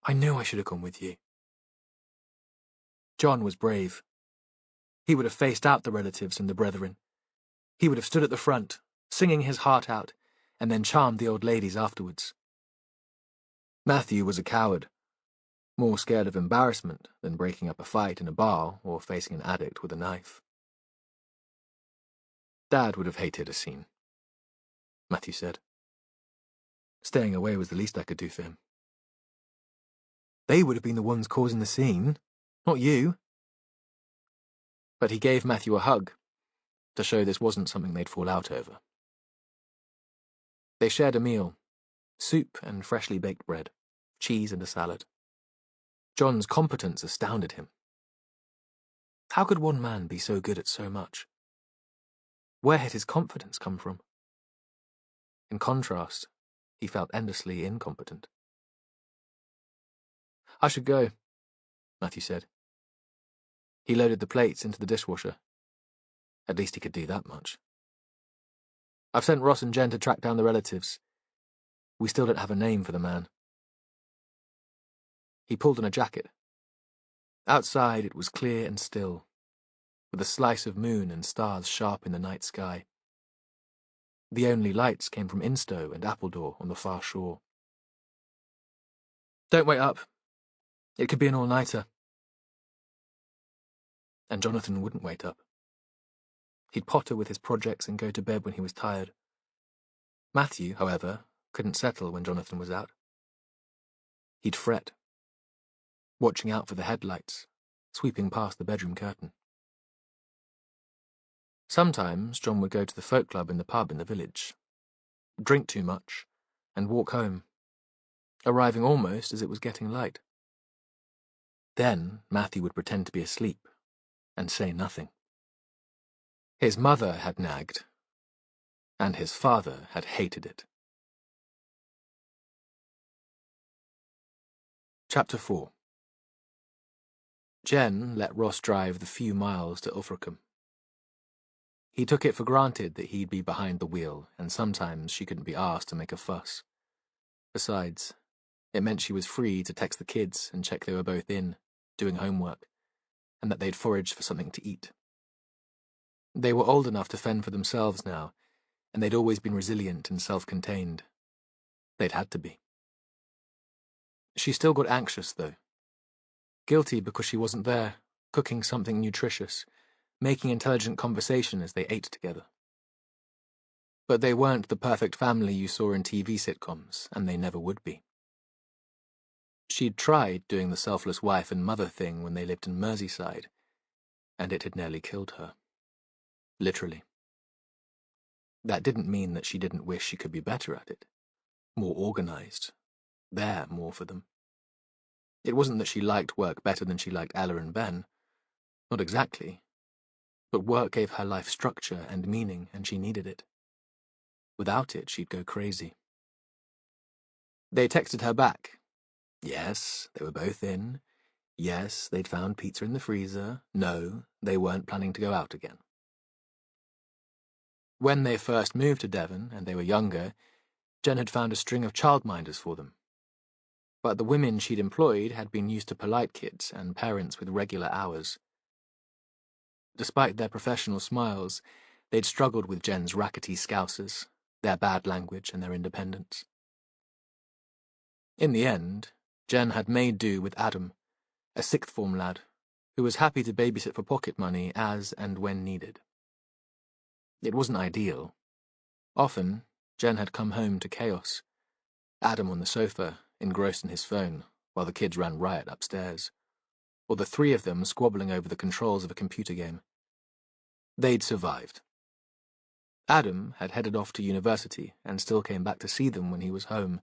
I knew I should have gone with you. John was brave. He would have faced out the relatives and the brethren. He would have stood at the front, singing his heart out, and then charmed the old ladies afterwards. Matthew was a coward, more scared of embarrassment than breaking up a fight in a bar or facing an addict with a knife. Dad would have hated a scene, Matthew said. Staying away was the least I could do for him. They would have been the ones causing the scene, not you. But he gave Matthew a hug, to show this wasn't something they'd fall out over. They shared a meal, soup and freshly baked bread, cheese and a salad. John's competence astounded him. How could one man be so good at so much? Where had his confidence come from? In contrast, he felt endlessly incompetent. I should go, Matthew said. He loaded the plates into the dishwasher. At least he could do that much. I've sent Ross and Jen to track down the relatives. We still don't have a name for the man. He pulled on a jacket. Outside it was clear and still, with a slice of moon and stars sharp in the night sky. The only lights came from Instow and Appledore on the far shore. Don't wait up. It could be an all-nighter. And Jonathan wouldn't wait up. He'd potter with his projects and go to bed when he was tired. Matthew, however, couldn't settle when Jonathan was out. He'd fret, watching out for the headlights, sweeping past the bedroom curtain. Sometimes John would go to the folk club in the pub in the village, drink too much, and walk home, arriving almost as it was getting light. Then Matthew would pretend to be asleep and say nothing. His mother had nagged, and his father had hated it. Chapter 4. Jen let Ross drive the few miles to Ilfracombe. He took it for granted that he'd be behind the wheel, and sometimes she couldn't be asked to make a fuss. Besides, it meant she was free to text the kids and check they were both in, doing homework, and that they'd foraged for something to eat. They were old enough to fend for themselves now, and they'd always been resilient and self-contained. They'd had to be. She still got anxious, though. Guilty because she wasn't there, cooking something nutritious, making intelligent conversation as they ate together. But they weren't the perfect family you saw in TV sitcoms, and they never would be. She'd tried doing the selfless wife and mother thing when they lived in Merseyside, and it had nearly killed her. Literally. That didn't mean that she didn't wish she could be better at it, more organised, there more for them. It wasn't that she liked work better than she liked Ella and Ben. Not exactly. But work gave her life structure and meaning, and she needed it. Without it, she'd go crazy. They texted her back. Yes, they were both in. Yes, they'd found pizza in the freezer. No, they weren't planning to go out again. When they first moved to Devon, and they were younger, Jen had found a string of childminders for them. But the women she'd employed had been used to polite kids and parents with regular hours. Despite their professional smiles, they'd struggled with Jen's rackety scousers, their bad language and their independence. In the end, Jen had made do with Adam, a sixth form lad, who was happy to babysit for pocket money as and when needed. It wasn't ideal. Often, Jen had come home to chaos. Adam on the sofa, engrossed in his phone, while the kids ran riot upstairs, or the three of them squabbling over the controls of a computer game. They'd survived. Adam had headed off to university and still came back to see them when he was home,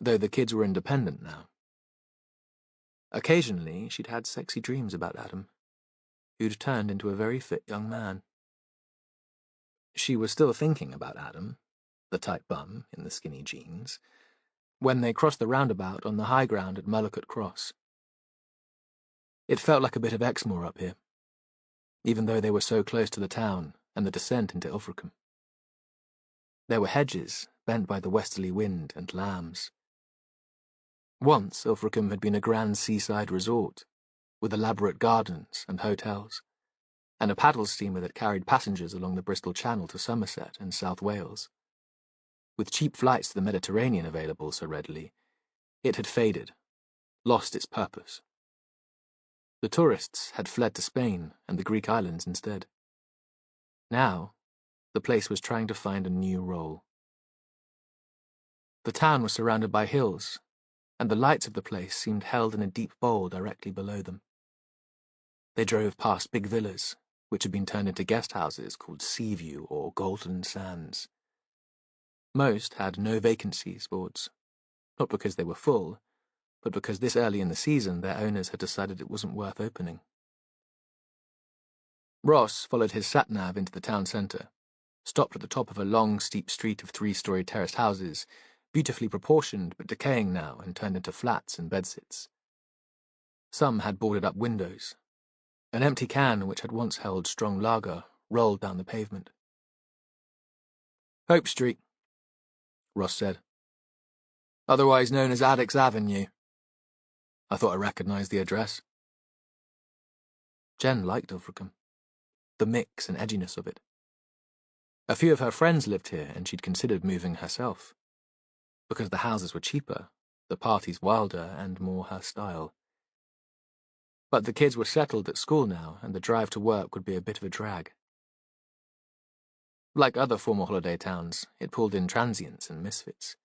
though the kids were independent now. Occasionally, she'd had sexy dreams about Adam, who'd turned into a very fit young man. She was still thinking about Adam, the tight bum in the skinny jeans, when they crossed the roundabout on the high ground at Mullicut Cross. It felt like a bit of Exmoor up here, even though they were so close to the town and the descent into Ilfracombe. There were hedges bent by the westerly wind and lambs. Once Ilfracombe had been a grand seaside resort, with elaborate gardens and hotels, and a paddle steamer that carried passengers along the Bristol Channel to Somerset and South Wales. With cheap flights to the Mediterranean available so readily, it had faded, lost its purpose. The tourists had fled to Spain and the Greek islands instead. Now, the place was trying to find a new role. The town was surrounded by hills, and the lights of the place seemed held in a deep bowl directly below them. They drove past big villas, which had been turned into guest houses called Seaview or Golden Sands. Most had no vacancies boards, not because they were full, but because this early in the season their owners had decided it wasn't worth opening. Ross followed his sat-nav into the town centre, stopped at the top of a long, steep street of three-storey terraced houses, beautifully proportioned but decaying now and turned into flats and bedsits. Some had boarded-up windows. An empty can which had once held strong lager rolled down the pavement. "Hope Street," Ross said. "Otherwise known as Addicts Avenue. I thought I recognised the address." Jen liked Ilfracombe, the mix and edginess of it. A few of her friends lived here and she'd considered moving herself. Because the houses were cheaper, the parties wilder and more her style. But the kids were settled at school now, and the drive to work would be a bit of a drag. Like other former holiday towns, it pulled in transients and misfits,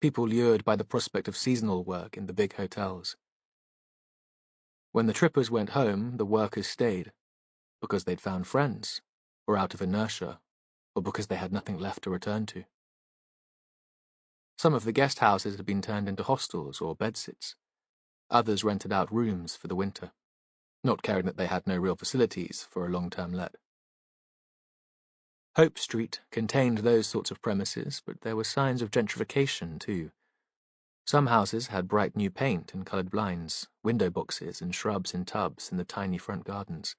people lured by the prospect of seasonal work in the big hotels. When the trippers went home, the workers stayed, because they'd found friends, or out of inertia, or because they had nothing left to return to. Some of the guest houses had been turned into hostels or bedsits. Others rented out rooms for the winter, not caring that they had no real facilities for a long-term let. Hope Street contained those sorts of premises, but there were signs of gentrification too. Some houses had bright new paint and coloured blinds, window boxes and shrubs in tubs in the tiny front gardens.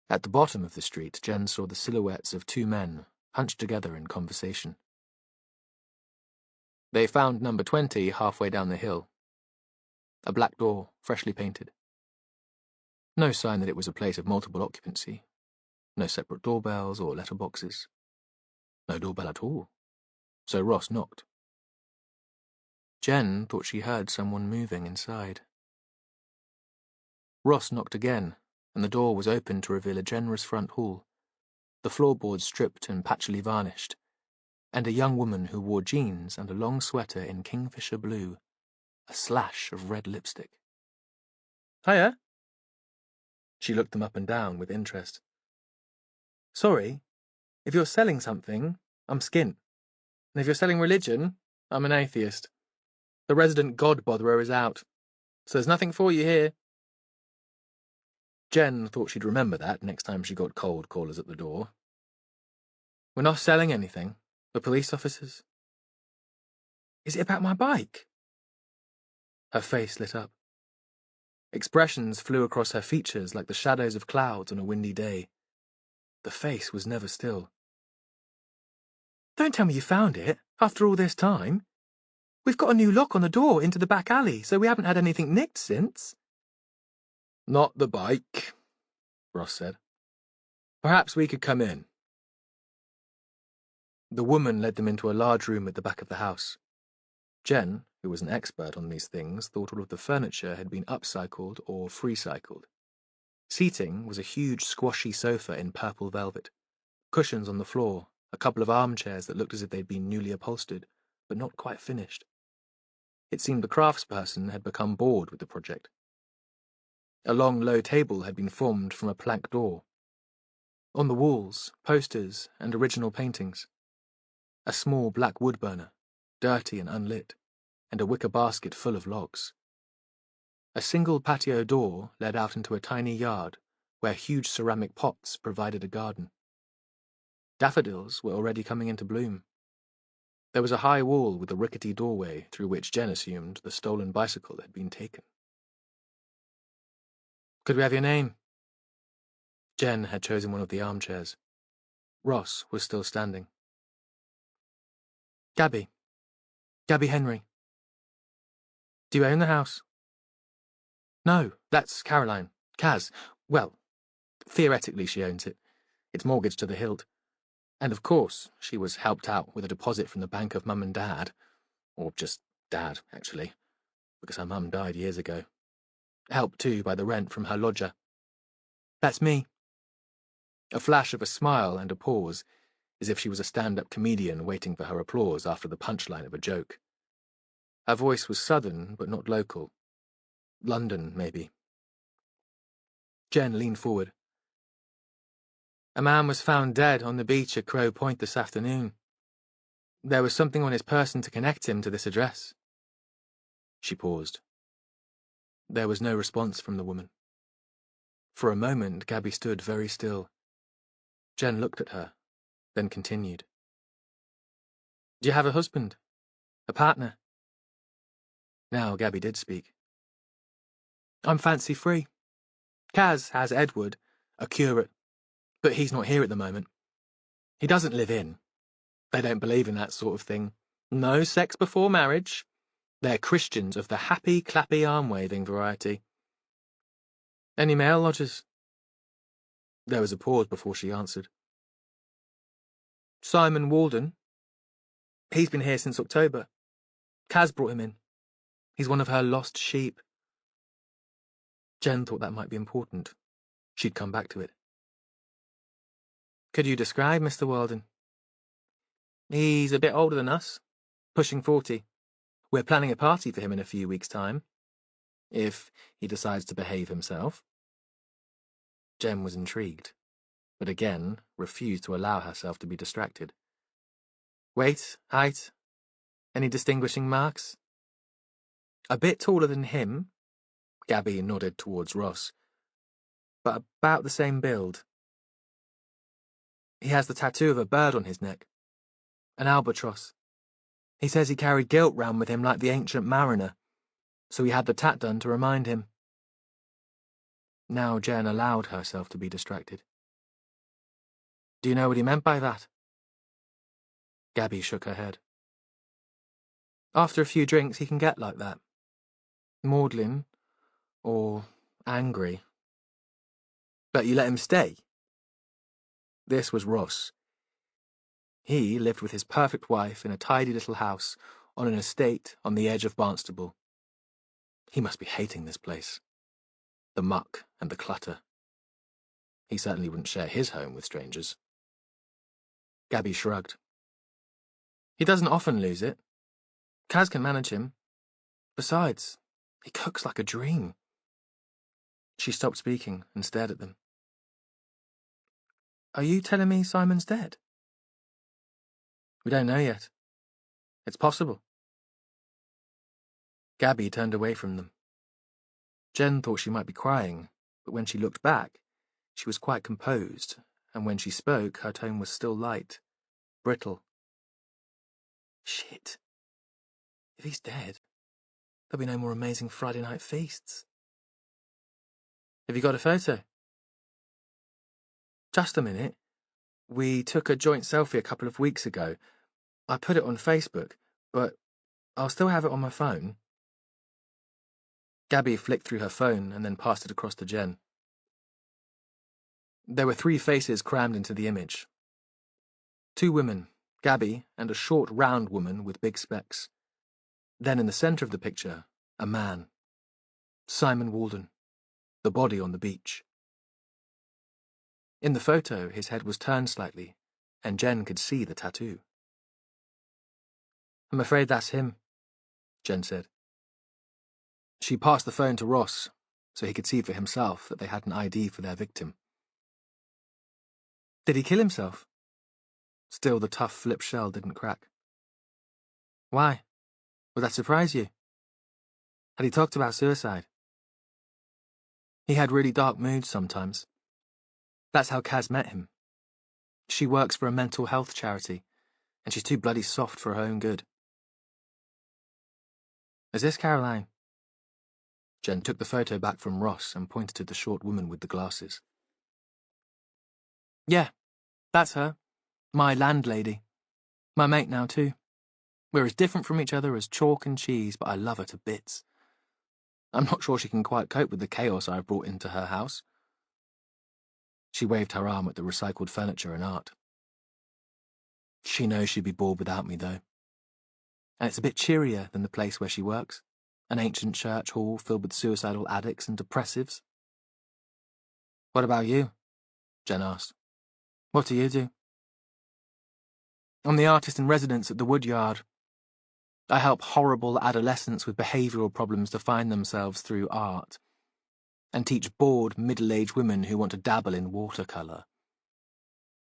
At the bottom of the street, Jen saw the silhouettes of two men, hunched together in conversation. They found number 20 halfway down the hill. A black door, freshly painted. No sign that it was a place of multiple occupancy. No separate doorbells or letterboxes. No doorbell at all. So Ross knocked. Jen thought she heard someone moving inside. Ross knocked again, and the door was opened to reveal a generous front hall, the floorboards stripped and patchily varnished, and a young woman who wore jeans and a long sweater in kingfisher blue, a slash of red lipstick. "Hiya." She looked them up and down with interest. "Sorry, if you're selling something, I'm skint. And if you're selling religion, I'm an atheist. The resident God botherer is out, so there's nothing for you here." Jen thought she'd remember that next time she got cold callers at the door. We're not selling anything. The police officers. Is it about my bike? Her face lit up. Expressions flew across her features like the shadows of clouds on a windy day. The face was never still. Don't tell me you found it, after all this time. We've got a new lock on the door into the back alley, so we haven't had anything nicked since. Not the bike, Ross said. Perhaps we could come in. The woman led them into a large room at the back of the house. Jen, who was an expert on these things, thought all of the furniture had been upcycled or freecycled. Seating was a huge squashy sofa in purple velvet, cushions on the floor, a couple of armchairs that looked as if they'd been newly upholstered, but not quite finished. It seemed the craftsperson had become bored with the project. A long, low table had been formed from a plank door. On the walls, posters and original paintings. A small black wood burner, dirty and unlit, and a wicker basket full of logs. A single patio door led out into a tiny yard where huge ceramic pots provided a garden. Daffodils were already coming into bloom. There was a high wall with a rickety doorway through which Jen assumed the stolen bicycle had been taken. Could we have your name? Jen had chosen one of the armchairs. Ross was still standing. Gabby. Gabby Henry. Do you own the house? No, that's Caroline. Kaz. Well, theoretically she owns it. It's mortgaged to the hilt. And of course, she was helped out with a deposit from the bank of Mum and Dad. Or just Dad, actually, because her mum died years ago. Helped, too, by the rent from her lodger. That's me. A flash of a smile and a pause, as if she was a stand-up comedian waiting for her applause after the punchline of a joke. Her voice was southern, but not local. London, maybe. Jen leaned forward. A man was found dead on the beach at Crow Point this afternoon. There was something on his person to connect him to this address. She paused. There was no response from the woman. For a moment, Gabby stood very still. Jen looked at her, then continued. Do you have a husband? A partner? Now Gabby did speak. I'm fancy-free. Kaz has Edward, a curate, but he's not here at the moment. He doesn't live in. They don't believe in that sort of thing. No sex before marriage. They're Christians of the happy, clappy, arm-waving variety. Any male lodgers? There was a pause before she answered. Simon Walden. He's been here since October. Kaz brought him in. He's one of her lost sheep. Jen thought that might be important. She'd come back to it. Could you describe Mr. Walden? He's a bit older than us, pushing 40. We're planning a party for him in a few weeks' time, if he decides to behave himself. Jen was intrigued, but again refused to allow herself to be distracted. Weight, height, any distinguishing marks? A bit taller than him, Gabby nodded towards Ross, but about the same build. He has the tattoo of a bird on his neck, an albatross. He says he carried guilt round with him like the ancient mariner, so he had the tat done to remind him. Now Jen allowed herself to be distracted. Do you know what he meant by that? Gabby shook her head. After a few drinks, he can get like that. Maudlin, or angry. But you let him stay? This was Ross. He lived with his perfect wife in a tidy little house on an estate on the edge of Barnstable. He must be hating this place. The muck and the clutter. He certainly wouldn't share his home with strangers. Gabby shrugged. He doesn't often lose it. Kaz can manage him. Besides, he cooks like a dream. She stopped speaking and stared at them. Are you telling me Simon's dead? We don't know yet. It's possible. Gabby turned away from them. Jen thought she might be crying, but when she looked back, she was quite composed, and when she spoke, her tone was still light, brittle. Shit. If he's dead, there'll be no more amazing Friday night feasts. Have you got a photo? Just a minute. We took a joint selfie a couple of weeks ago. I put it on Facebook, but I'll still have it on my phone. Gabby flicked through her phone and then passed it across to Jen. There were 3 faces crammed into the image. 2 women, Gabby and a short, round woman with big specs. Then in the centre of the picture, a man. Simon Walden, the body on the beach. In the photo, his head was turned slightly, and Jen could see the tattoo. I'm afraid that's him, Jen said. She passed the phone to Ross, so he could see for himself that they had an ID for their victim. Did he kill himself? Still, the tough flip shell didn't crack. Why? Would that surprise you? Had he talked about suicide? He had really dark moods sometimes. That's how Kaz met him. She works for a mental health charity, and she's too bloody soft for her own good. Is this Caroline? Jen took the photo back from Ross and pointed to the short woman with the glasses. Yeah, that's her. My landlady. My mate now, too. We're as different from each other as chalk and cheese, but I love her to bits. I'm not sure she can quite cope with the chaos I've brought into her house. She waved her arm at the recycled furniture and art. She knows she'd be bored without me, though. And it's a bit cheerier than the place where she works. An ancient church hall filled with suicidal addicts and depressives. What about you? Jen asked. What do you do? I'm the artist in residence at the Woodyard. I help horrible adolescents with behavioural problems to find themselves through art, and teach bored middle-aged women who want to dabble in watercolour.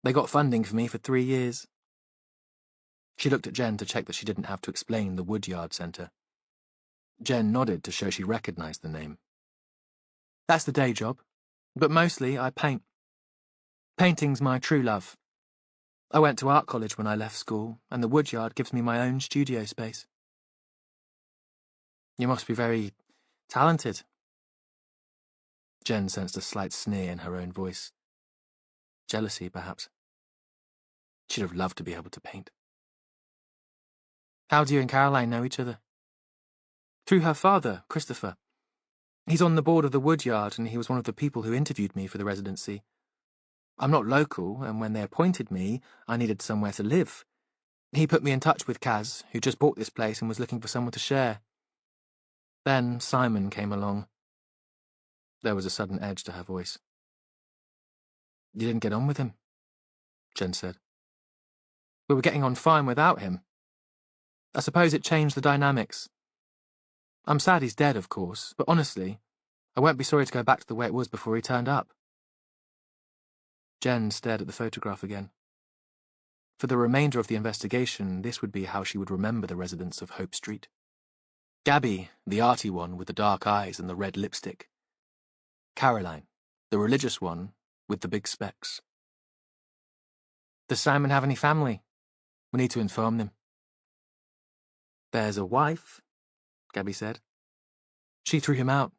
They got funding for me for 3 years. She looked at Jen to check that she didn't have to explain the Woodyard Centre. Jen nodded to show she recognised the name. That's the day job, but mostly I paint. Painting's my true love. I went to art college when I left school, and the Woodyard gives me my own studio space. You must be very talented. Jen sensed a slight sneer in her own voice. Jealousy, perhaps. She'd have loved to be able to paint. How do you and Caroline know each other? Through her father, Christopher. He's on the board of the Woodyard, and he was one of the people who interviewed me for the residency. I'm not local, and when they appointed me, I needed somewhere to live. He put me in touch with Kaz, who just bought this place and was looking for someone to share. Then Simon came along. There was a sudden edge to her voice. You didn't get on with him, Jen said. We were getting on fine without him. I suppose it changed the dynamics. I'm sad he's dead, of course, but honestly, I won't be sorry to go back to the way it was before he turned up. Jen stared at the photograph again. For the remainder of the investigation, this would be how she would remember the residents of Hope Street. Gabby, the arty one with the dark eyes and the red lipstick. Caroline, the religious one with the big specs. Does Simon have any family? We need to inform them. There's a wife, Gabby said. She threw him out.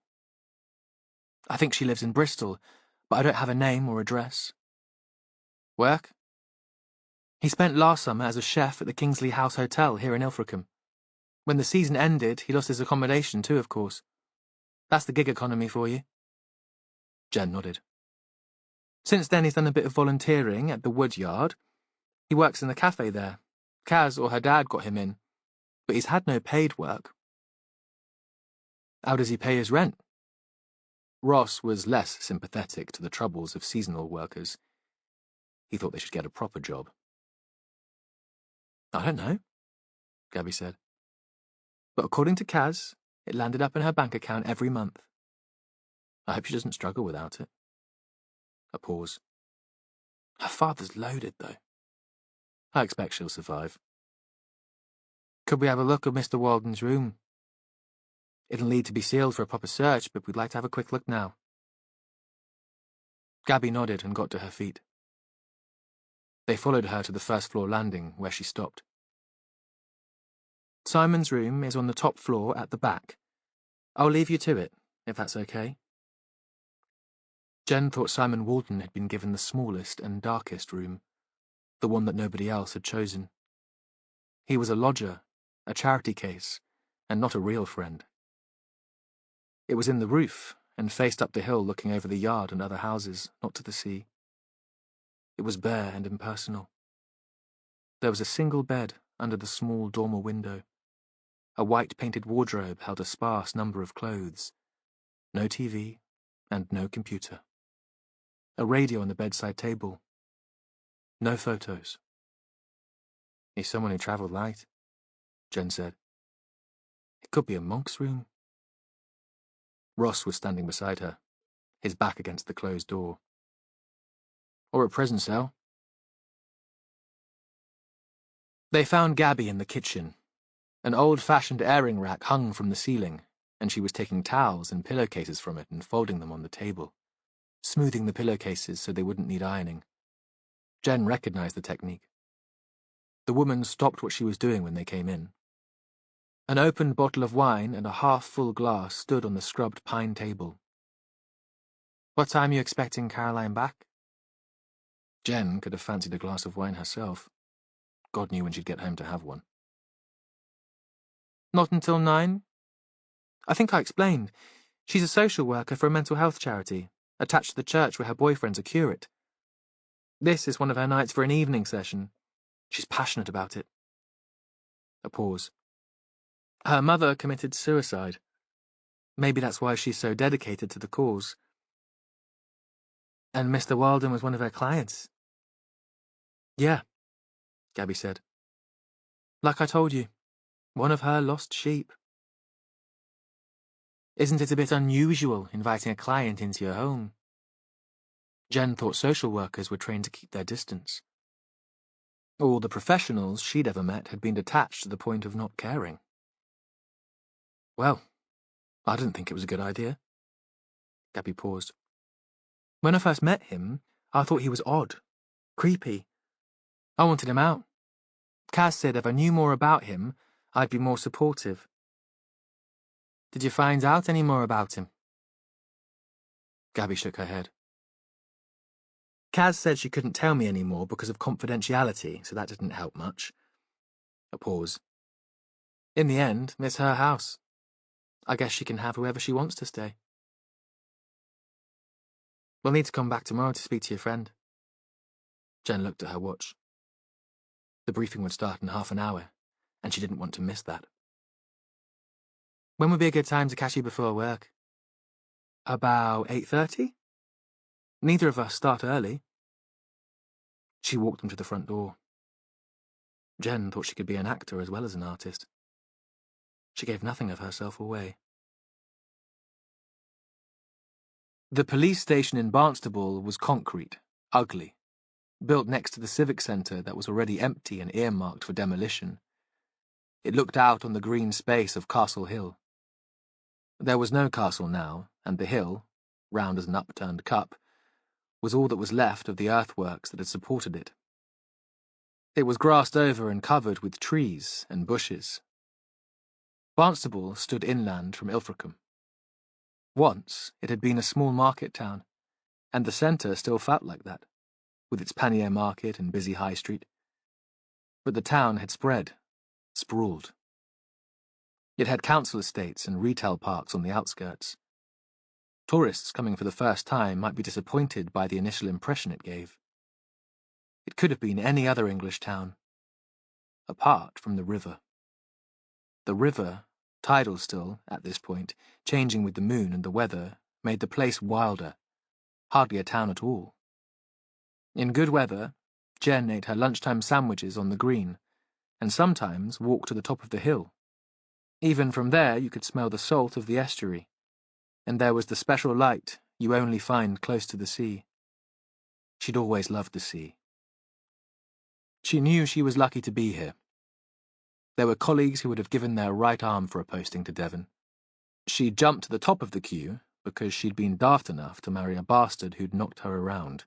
I think she lives in Bristol, but I don't have a name or address. Work? He spent last summer as a chef at the Kingsley House Hotel here in Ilfracombe. When the season ended, he lost his accommodation too, of course. That's the gig economy for you. Jen nodded. Since then, he's done a bit of volunteering at the Woodyard. He works in the cafe there. Kaz or her dad got him in, but he's had no paid work. How does he pay his rent? Ross was less sympathetic to the troubles of seasonal workers. He thought they should get a proper job. I don't know, Gabby said. But according to Kaz, it landed up in her bank account every month. I hope she doesn't struggle without it. A pause. Her father's loaded, though. I expect she'll survive. Could we have a look at Mr. Walden's room? It'll need to be sealed for a proper search, but we'd like to have a quick look now. Gabby nodded and got to her feet. They followed her to the first-floor landing, where she stopped. Simon's room is on the top floor at the back. I'll leave you to it, if that's okay. Jen thought Simon Walton had been given the smallest and darkest room, the one that nobody else had chosen. He was a lodger, a charity case, and not a real friend. It was in the roof, and faced up the hill looking over the yard and other houses, not to the sea. It was bare and impersonal. There was a single bed under the small dormer window. A white-painted wardrobe held a sparse number of clothes. No TV, and no computer. A radio on the bedside table. No photos. He's someone who travelled light, Jen said. It could be a monk's room. Ross was standing beside her, his back against the closed door. Or a prison cell. They found Gabby in the kitchen. An old-fashioned airing rack hung from the ceiling, and she was taking towels and pillowcases from it and folding them on the table, smoothing the pillowcases so they wouldn't need ironing. Jen recognized the technique. The woman stopped what she was doing when they came in. An opened bottle of wine and a half-full glass stood on the scrubbed pine table. What time are you expecting Caroline back? Jen could have fancied a glass of wine herself. God knew when she'd get home to have one. Not until 9? I think I explained. She's a social worker for a mental health charity, attached to the church where her boyfriend's a curate. This is one of her nights for an evening session. She's passionate about it. A pause. Her mother committed suicide. Maybe that's why she's so dedicated to the cause. And Mr. Walden was one of her clients. Yeah, Gabby said. Like I told you, one of her lost sheep. Isn't it a bit unusual inviting a client into your home? Jen thought social workers were trained to keep their distance. All the professionals she'd ever met had been detached to the point of not caring. Well, I didn't think it was a good idea. Gabby paused. When I first met him, I thought he was odd, creepy. I wanted him out. Kaz said if I knew more about him, I'd be more supportive. Did you find out any more about him? Gabby shook her head. Kaz said she couldn't tell me any more because of confidentiality, so that didn't help much. A pause. In the end, it's her house. I guess she can have whoever she wants to stay. We'll need to come back tomorrow to speak to your friend. Jen looked at her watch. The briefing would start in half an hour, and she didn't want to miss that. When would be a good time to catch you before work? About 8:30? Neither of us start early. She walked them to the front door. Jen thought she could be an actor as well as an artist. She gave nothing of herself away. The police station in Barnstable was concrete, ugly, built next to the civic centre that was already empty and earmarked for demolition. It looked out on the green space of Castle Hill. There was no castle now, and the hill, round as an upturned cup, was all that was left of the earthworks that had supported it. It was grassed over and covered with trees and bushes. Barnstable stood inland from Ilfracombe. Once it had been a small market town, and the centre still felt like that, with its pannier market and busy high street. But the town had spread, sprawled. It had council estates and retail parks on the outskirts. Tourists coming for the first time might be disappointed by the initial impression it gave. It could have been any other English town, apart from the river. The river, tidal still, at this point, changing with the moon and the weather, made the place wilder, hardly a town at all. In good weather, Jen ate her lunchtime sandwiches on the green, and sometimes walked to the top of the hill. Even from there you could smell the salt of the estuary, and there was the special light you only find close to the sea. She'd always loved the sea. She knew she was lucky to be here. There were colleagues who would have given their right arm for a posting to Devon. She jumped to the top of the queue, because she'd been daft enough to marry a bastard who'd knocked her around.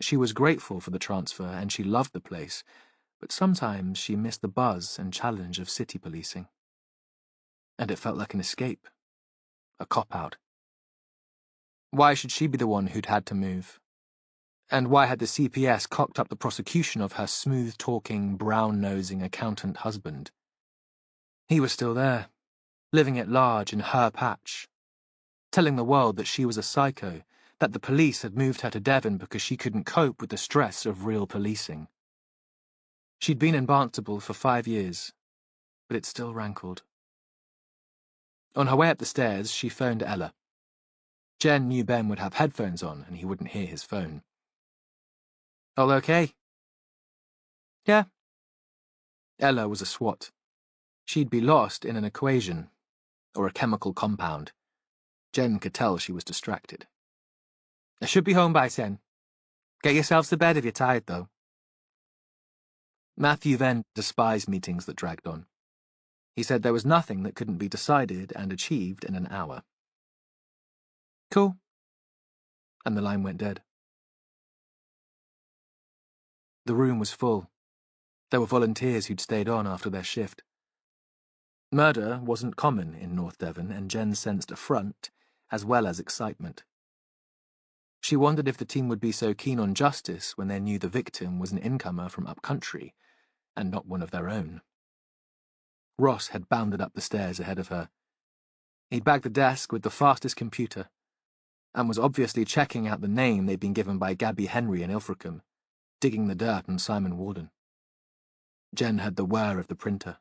She was grateful for the transfer and she loved the place, but sometimes she missed the buzz and challenge of city policing. And it felt like an escape, a cop-out. Why should she be the one who'd had to move? And why had the CPS cocked up the prosecution of her smooth-talking, brown-nosing accountant husband? He was still there, living at large in her patch, telling the world that she was a psycho, that the police had moved her to Devon because she couldn't cope with the stress of real policing. She'd been in Barnstable for 5 years, but it still rankled. On her way up the stairs, she phoned Ella. Jen knew Ben would have headphones on and he wouldn't hear his phone. All okay? Yeah. Ella was a SWAT. She'd be lost in an equation, or a chemical compound. Jen could tell she was distracted. I should be home by 10. Get yourselves to bed if you're tired, though. Matthew Venn despised meetings that dragged on. He said there was nothing that couldn't be decided and achieved in an hour. Cool. And the line went dead. The room was full. There were volunteers who'd stayed on after their shift. Murder wasn't common in North Devon, and Jen sensed affront as well as excitement. She wondered if the team would be so keen on justice when they knew the victim was an incomer from upcountry, and not one of their own. Ross had bounded up the stairs ahead of her. He'd bagged the desk with the fastest computer, and was obviously checking out the name they'd been given by Gabby Henry in Ilfracombe, digging the dirt on Simon Warden. Jen heard the whir of the printer.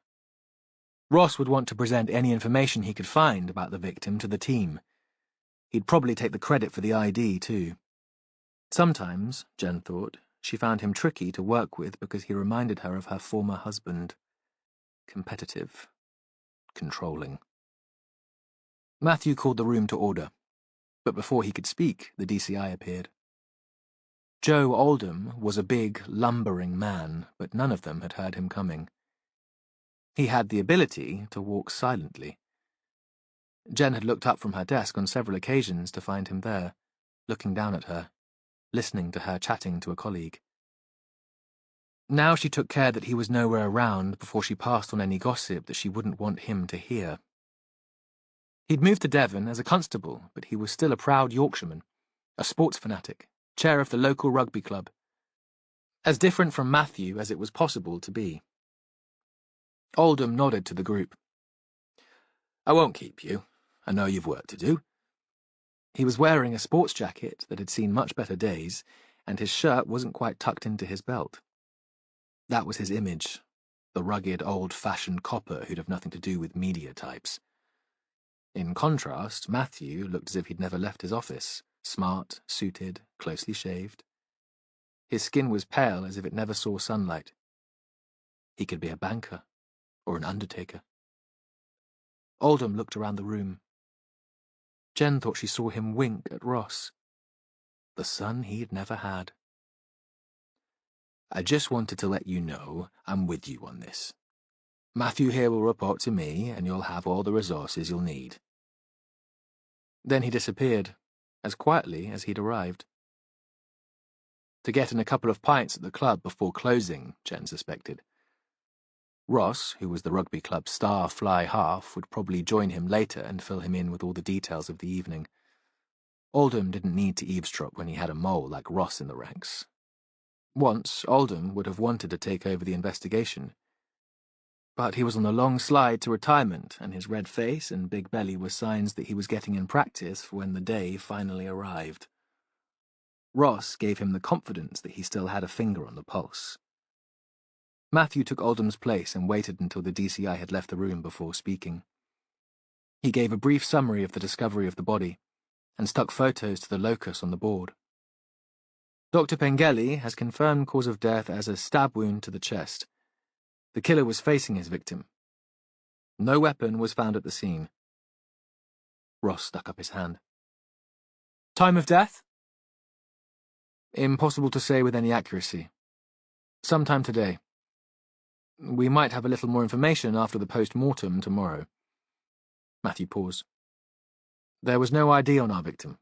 Ross would want to present any information he could find about the victim to the team. He'd probably take the credit for the ID, too. Sometimes, Jen thought, she found him tricky to work with because he reminded her of her former husband. Competitive. Controlling. Matthew called the room to order, but before he could speak, the DCI appeared. Joe Oldham was a big, lumbering man, but none of them had heard him coming. He had the ability to walk silently. Jen had looked up from her desk on several occasions to find him there, looking down at her, listening to her chatting to a colleague. Now she took care that he was nowhere around before she passed on any gossip that she wouldn't want him to hear. He'd moved to Devon as a constable, but he was still a proud Yorkshireman, a sports fanatic, chair of the local rugby club. As different from Matthew as it was possible to be. Oldham nodded to the group. I won't keep you. I know you've work to do. He was wearing a sports jacket that had seen much better days, and his shirt wasn't quite tucked into his belt. That was his image, the rugged, old-fashioned copper who'd have nothing to do with media types. In contrast, Matthew looked as if he'd never left his office, smart, suited, closely shaved. His skin was pale as if it never saw sunlight. He could be a banker, or an undertaker. Oldham looked around the room. Jen thought she saw him wink at Ross. The son he'd never had. I just wanted to let you know I'm with you on this. Matthew here will report to me, and you'll have all the resources you'll need. Then he disappeared, as quietly as he'd arrived. To get in a couple of pints at the club before closing, Jen suspected. Ross, who was the rugby club's star fly half, would probably join him later and fill him in with all the details of the evening. Oldham didn't need to eavesdrop when he had a mole like Ross in the ranks. Once, Oldham would have wanted to take over the investigation. But he was on the long slide to retirement, and his red face and big belly were signs that he was getting in practice for when the day finally arrived. Ross gave him the confidence that he still had a finger on the pulse. Matthew took Oldham's place and waited until the DCI had left the room before speaking. He gave a brief summary of the discovery of the body, and stuck photos to the locus on the board. Dr. Pengelly has confirmed cause of death as a stab wound to the chest. The killer was facing his victim. No weapon was found at the scene. Ross stuck up his hand. Time of death? Impossible to say with any accuracy. Sometime today. We might have a little more information after the post-mortem tomorrow. Matthew paused. There was no ID on our victim,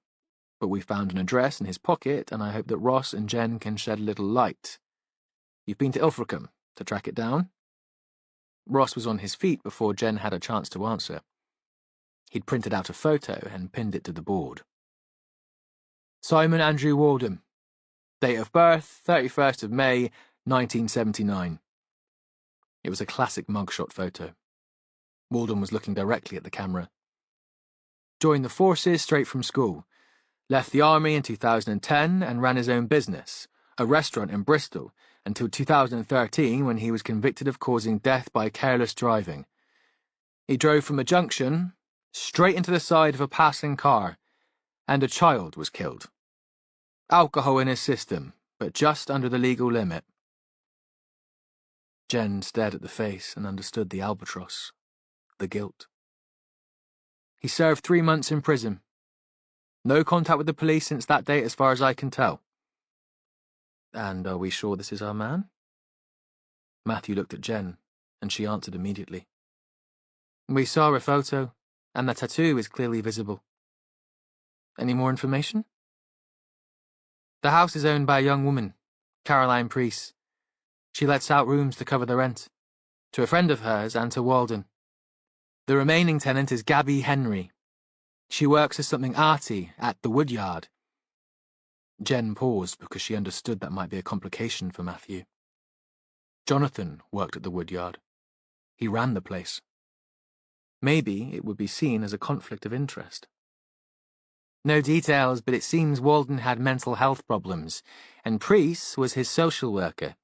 but we found an address in his pocket, and I hope that Ross and Jen can shed a little light. You've been to Ilfracombe to track it down?" Ross was on his feet before Jen had a chance to answer. He'd printed out a photo and pinned it to the board. "Simon Andrew Walden. Date of birth, 31st of May, 1979. It was a classic mugshot photo. Walden was looking directly at the camera. Joined the forces straight from school. Left the army in 2010 and ran his own business, a restaurant in Bristol, until 2013 when he was convicted of causing death by careless driving. He drove from a junction straight into the side of a passing car, and a child was killed. Alcohol in his system, but just under the legal limit." Jen stared at the face and understood the albatross, the guilt. "He served 3 months in prison. No contact with the police since that date as far as I can tell." "And are we sure this is our man?" Matthew looked at Jen, and she answered immediately. "We saw a photo, and the tattoo is clearly visible." "Any more information?" "The house is owned by a young woman, Caroline Priest. She lets out rooms to cover the rent, to a friend of hers and to Walden. The remaining tenant is Gabby Henry. She works as something arty at the Woodyard." Jen paused because she understood that might be a complication for Matthew. Jonathan worked at the Woodyard. He ran the place. Maybe it would be seen as a conflict of interest. "No details, but it seems Walden had mental health problems, and Priest was his social worker.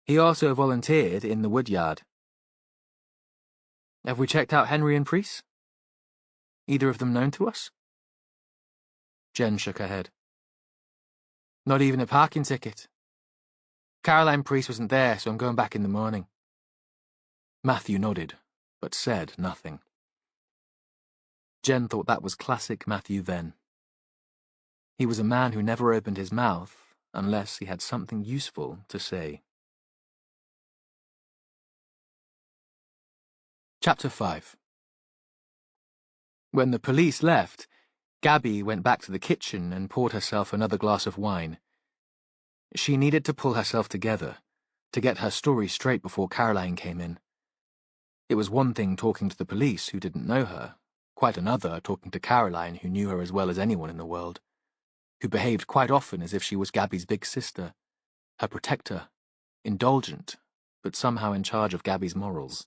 He also volunteered in the Woodyard." "Have we checked out Henry and Priest? Either of them known to us?" Jen shook her head. "Not even a parking ticket. Caroline Priest wasn't there, so I'm going back in the morning." Matthew nodded, but said nothing. Jen thought that was classic Matthew Venn. He was a man who never opened his mouth unless he had something useful to say. Chapter 5. When the police left, Gabby went back to the kitchen and poured herself another glass of wine. She needed to pull herself together, to get her story straight before Caroline came in. It was one thing talking to the police who didn't know her, quite another talking to Caroline who knew her as well as anyone in the world, who behaved quite often as if she was Gabby's big sister, her protector, indulgent, but somehow in charge of Gabby's morals.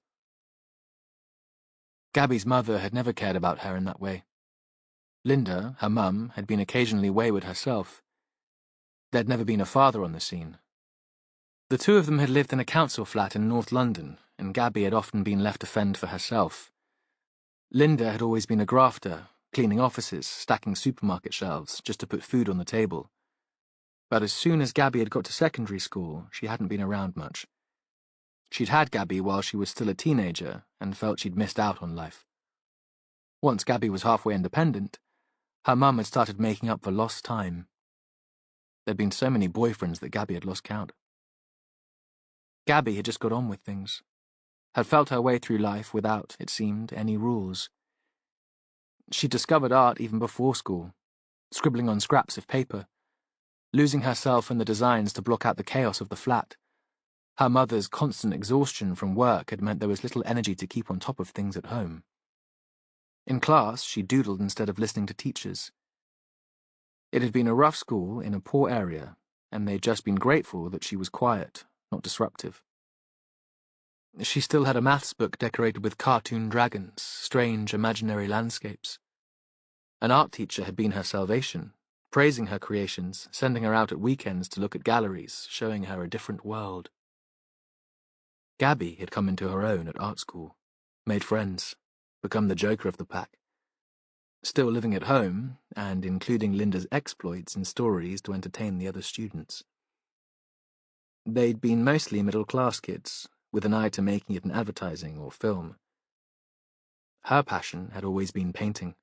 Gabby's mother had never cared about her in that way. Linda, her mum, had been occasionally wayward herself. There'd never been a father on the scene. The two of them had lived in a council flat in North London, and Gabby had often been left to fend for herself. Linda had always been a grafter, cleaning offices, stacking supermarket shelves, just to put food on the table. But as soon as Gabby had got to secondary school, she hadn't been around much. She'd had Gabby while she was still a teenager, and felt she'd missed out on life. Once Gabby was halfway independent, her mum had started making up for lost time. There'd been so many boyfriends that Gabby had lost count. Gabby had just got on with things, had felt her way through life without, it seemed, any rules. She discovered art even before school, scribbling on scraps of paper, losing herself in the designs to block out the chaos of the flat. Her mother's constant exhaustion from work had meant there was little energy to keep on top of things at home. In class, she doodled instead of listening to teachers. It had been a rough school in a poor area, and they'd just been grateful that she was quiet, not disruptive. She still had a maths book decorated with cartoon dragons, strange imaginary landscapes. An art teacher had been her salvation, praising her creations, sending her out at weekends to look at galleries, showing her a different world. Gabby had come into her own at art school, made friends, become the joker of the pack. Still living at home, and including Linda's exploits in stories to entertain the other students. They'd been mostly middle-class kids, with an eye to making it in advertising or film. Her passion had always been painting.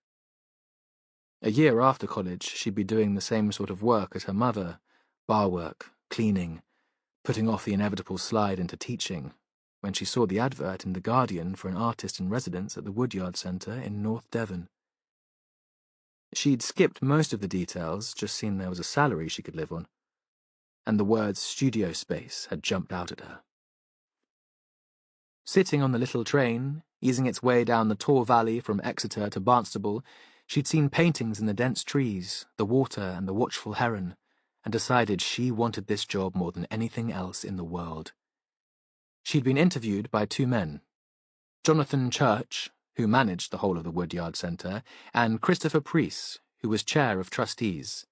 A year after college, she'd be doing the same sort of work as her mother, bar work, cleaning, putting off the inevitable slide into teaching, when she saw the advert in The Guardian for an artist in residence at the Woodyard Centre in North Devon. She'd skipped most of the details, just seen there was a salary she could live on, and the words studio space had jumped out at her. Sitting on the little train, easing its way down the tall valley from Exeter to Barnstable, she'd seen paintings in the dense trees, the water and the watchful heron, and decided she wanted this job more than anything else in the world. She'd been interviewed by two men, Jonathan Church, who managed the whole of the Woodyard Centre, and Christopher Preece, who was chair of trustees.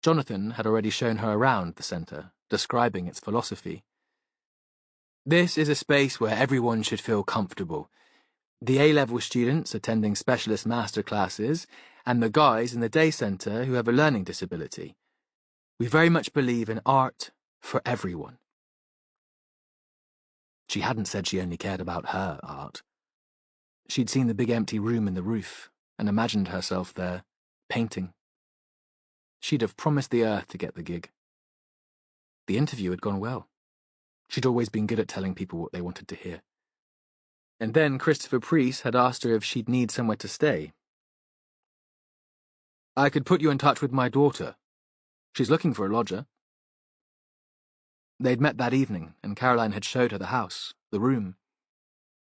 Jonathan had already shown her around the centre, describing its philosophy. This is a space where everyone should feel comfortable. The A-level students attending specialist master classes, and the guys in the day centre who have a learning disability. We very much believe in art for everyone. She hadn't said she only cared about her art. She'd seen the big empty room in the roof and imagined herself there, painting. She'd have promised the earth to get the gig. The interview had gone well. She'd always been good at telling people what they wanted to hear. And then Christopher Preece had asked her if she'd need somewhere to stay. I could put you in touch with my daughter. She's looking for a lodger. They'd met that evening, and Caroline had showed her the house, the room.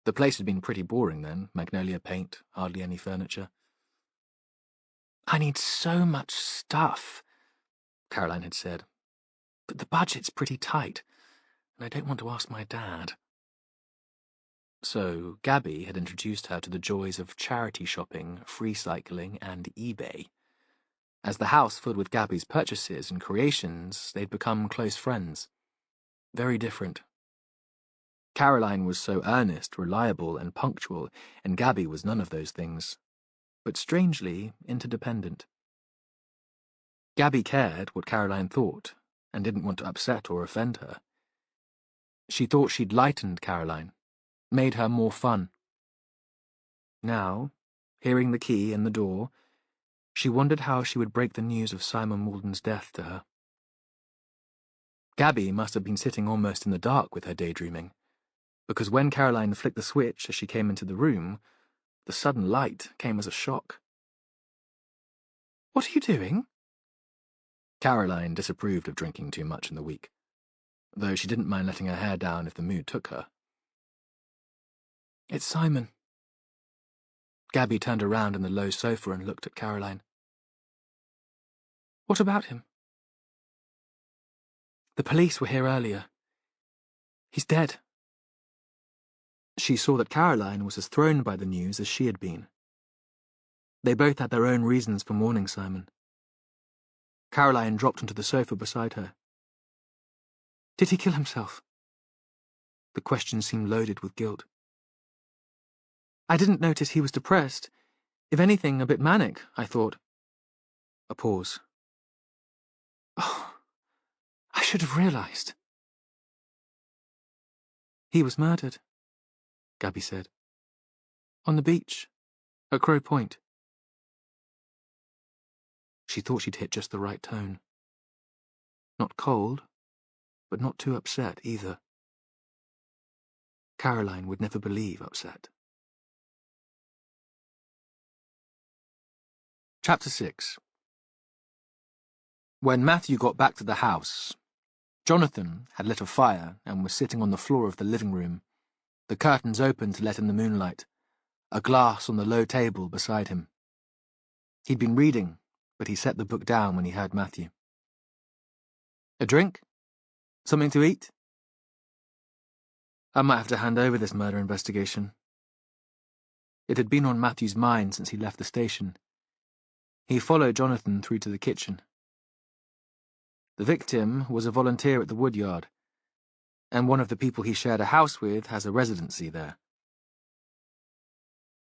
The place had been pretty boring then, magnolia paint, hardly any furniture. I need so much stuff, Caroline had said, but the budget's pretty tight, and I don't want to ask my dad. So Gabby had introduced her to the joys of charity shopping, free cycling, and eBay. As the house filled with Gabby's purchases and creations, they'd become close friends. Very different. Caroline was so earnest, reliable, and punctual, and Gabby was none of those things, but strangely interdependent. Gabby cared what Caroline thought, and didn't want to upset or offend her. She thought she'd lightened Caroline, made her more fun. Now, hearing the key in the door, she wondered how she would break the news of Simon Walden's death to her. Gabby must have been sitting almost in the dark with her daydreaming, because when Caroline flicked the switch as she came into the room, the sudden light came as a shock. What are you doing? Caroline disapproved of drinking too much in the week, though she didn't mind letting her hair down if the mood took her. It's Simon. Gabby turned around in the low sofa and looked at Caroline. What about him? The police were here earlier. He's dead. She saw that Caroline was as thrown by the news as she had been. They both had their own reasons for mourning Simon. Caroline dropped onto the sofa beside her. Did he kill himself? The question seemed loaded with guilt. I didn't notice he was depressed. If anything, a bit manic, I thought. A pause. Oh, I should have realized. He was murdered, Gabby said. On the beach, at Crow Point. She thought she'd hit just the right tone. Not cold, but not too upset either. Caroline would never believe upset. Chapter 6. When Matthew got back to the house, Jonathan had lit a fire and was sitting on the floor of the living room, the curtains open to let in the moonlight, a glass on the low table beside him. He'd been reading, but he set the book down when he heard Matthew. A drink? Something to eat? I might have to hand over this murder investigation. It had been on Matthew's mind since he left the station. He followed Jonathan through to the kitchen. The victim was a volunteer at the Woodyard, and one of the people he shared a house with has a residency there.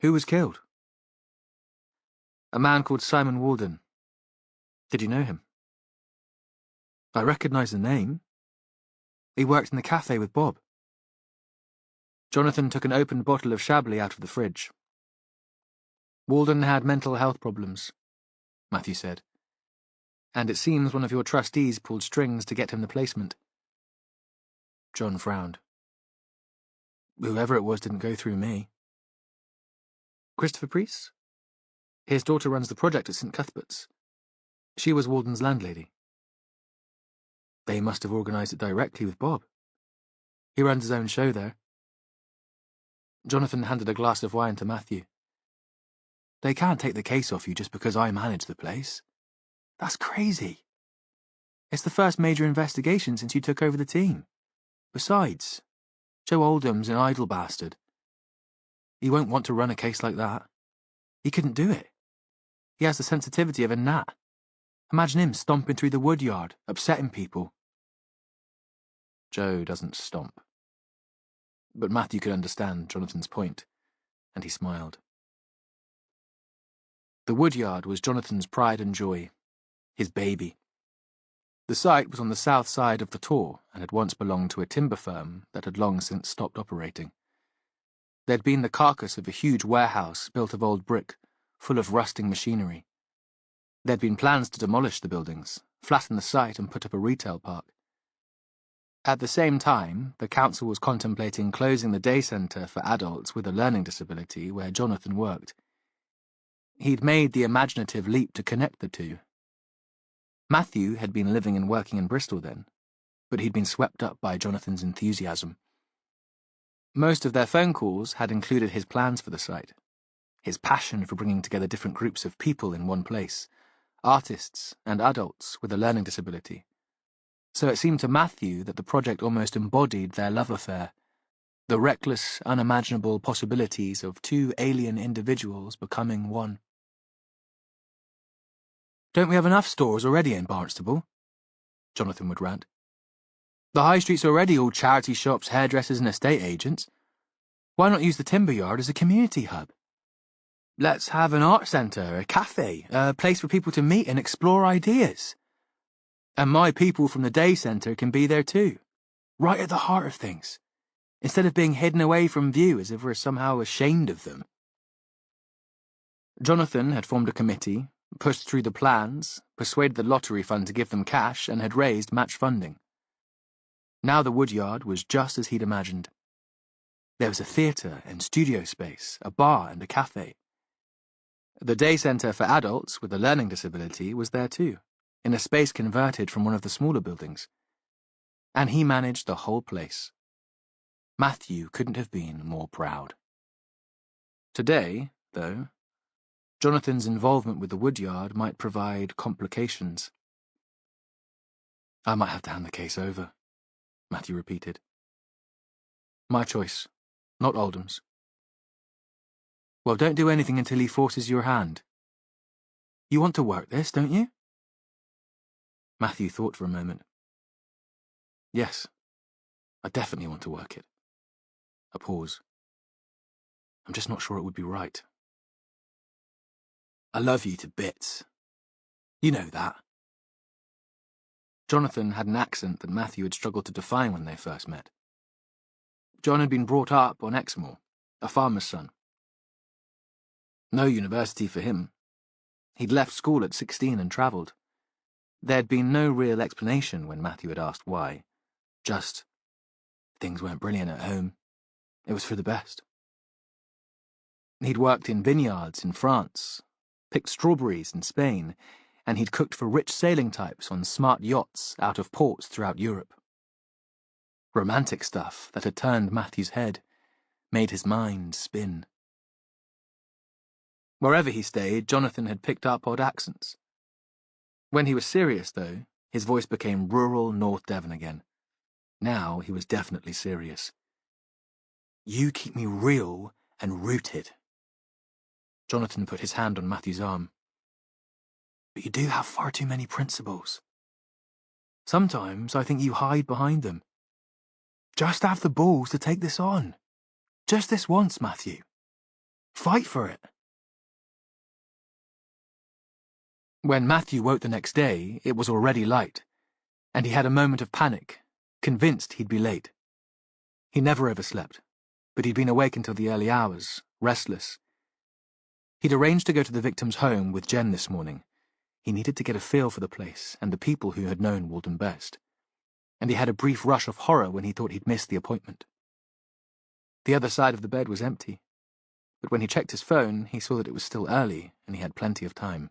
Who was killed? A man called Simon Walden. Did you know him? I recognise the name. He worked in the cafe with Bob. Jonathan took an open bottle of Chablis out of the fridge. Walden had mental health problems, Matthew said. And it seems one of your trustees pulled strings to get him the placement. John frowned. Whoever it was didn't go through me. Christopher Preece? His daughter runs the project at St. Cuthbert's. She was Walden's landlady. They must have organised it directly with Bob. He runs his own show there. Jonathan handed a glass of wine to Matthew. They can't take the case off you just because I manage the place. That's crazy. It's the first major investigation since you took over the team. Besides, Joe Oldham's an idle bastard. He won't want to run a case like that. He couldn't do it. He has the sensitivity of a gnat. Imagine him stomping through the woodyard, upsetting people. Joe doesn't stomp. But Matthew could understand Jonathan's point, and he smiled. The woodyard was Jonathan's pride and joy, his baby. The site was on the south side of the Tor and had once belonged to a timber firm that had long since stopped operating. There'd been the carcass of a huge warehouse built of old brick, full of rusting machinery. There'd been plans to demolish the buildings, flatten the site and put up a retail park. At the same time, the council was contemplating closing the day centre for adults with a learning disability where Jonathan worked. He'd made the imaginative leap to connect the two. Matthew had been living and working in Bristol then, but he'd been swept up by Jonathan's enthusiasm. Most of their phone calls had included his plans for the site, his passion for bringing together different groups of people in one place, artists and adults with a learning disability. So it seemed to Matthew that the project almost embodied their love affair, the reckless, unimaginable possibilities of two alien individuals becoming one. Don't we have enough stores already in Barnstable? Jonathan would rant. The high street's already all charity shops, hairdressers and estate agents. Why not use the timber yard as a community hub? Let's have an art centre, a cafe, a place for people to meet and explore ideas. And my people from the day centre can be there too, right at the heart of things, instead of being hidden away from view as if we're somehow ashamed of them. Jonathan had formed a committee, pushed through the plans, persuaded the lottery fund to give them cash, and had raised match funding. Now the woodyard was just as he'd imagined. There was a theatre and studio space, a bar and a cafe. The day centre for adults with a learning disability was there too, in a space converted from one of the smaller buildings. And he managed the whole place. Matthew couldn't have been more proud. Today, though, Jonathan's involvement with the woodyard might provide complications. I might have to hand the case over, Matthew repeated. My choice, not Oldham's. Well, don't do anything until he forces your hand. You want to work this, don't you? Matthew thought for a moment. Yes, I definitely want to work it. A pause. I'm just not sure it would be right. I love you to bits. You know that. Jonathan had an accent that Matthew had struggled to define when they first met. John had been brought up on Exmoor, a farmer's son. No university for him. He'd left school at 16 and travelled. There'd been no real explanation when Matthew had asked why. Just, things weren't brilliant at home. It was for the best. He'd worked in vineyards in France, picked strawberries in Spain, and he'd cooked for rich sailing types on smart yachts out of ports throughout Europe. Romantic stuff that had turned Matthew's head, made his mind spin. Wherever he stayed, Jonathan had picked up odd accents. When he was serious, though, his voice became rural North Devon again. Now he was definitely serious. You keep me real and rooted. Jonathan put his hand on Matthew's arm. But you do have far too many principles. Sometimes I think you hide behind them. Just have the balls to take this on. Just this once, Matthew. Fight for it. When Matthew woke the next day, it was already light, and he had a moment of panic, convinced he'd be late. He never overslept, but he'd been awake until the early hours, restless. He'd arranged to go to the victim's home with Jen this morning. He needed to get a feel for the place and the people who had known Walden best. And he had a brief rush of horror when he thought he'd missed the appointment. The other side of the bed was empty. but when he checked his phone, he saw that it was still early and he had plenty of time.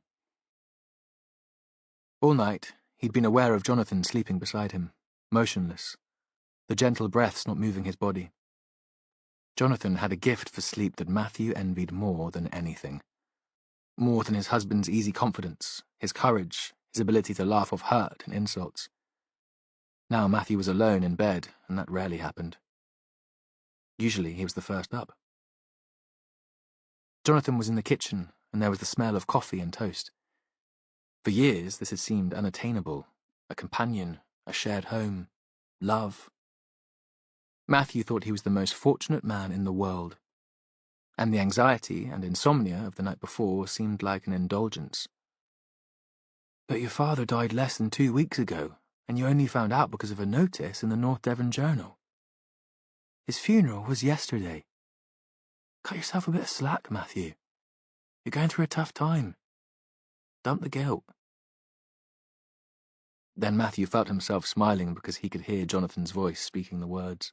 All night, he'd been aware of Jonathan sleeping beside him, motionless, the gentle breaths not moving his body. Jonathan had a gift for sleep that Matthew envied more than anything. More than his husband's easy confidence, his courage, his ability to laugh off hurt and insults. Now Matthew was alone in bed, and that rarely happened. Usually he was the first up. Jonathan was in the kitchen, and there was the smell of coffee and toast. For years this had seemed unattainable, a companion, a shared home, love. Matthew thought he was the most fortunate man in the world, and the anxiety and insomnia of the night before seemed like an indulgence. But your father died less than 2 weeks ago, and you only found out because of a notice in the North Devon Journal. His funeral was yesterday. Cut yourself a bit of slack, Matthew. You're going through a tough time. Dump the guilt. Then Matthew felt himself smiling because he could hear Jonathan's voice speaking the words.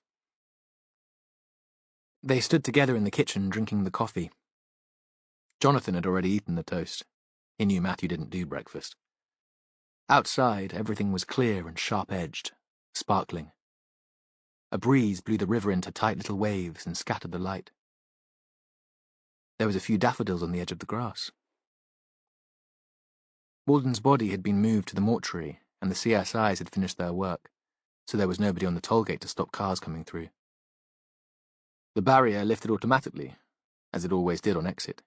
They stood together in the kitchen drinking the coffee. Jonathan had already eaten the toast. He knew Matthew didn't do breakfast. Outside, everything was clear and sharp-edged, sparkling. A breeze blew the river into tight little waves and scattered the light. There was a few daffodils on the edge of the grass. Walden's body had been moved to the mortuary, and the CSIs had finished their work, so there was nobody on the toll gate to stop cars coming through. The barrier lifted automatically, as it always did on exit.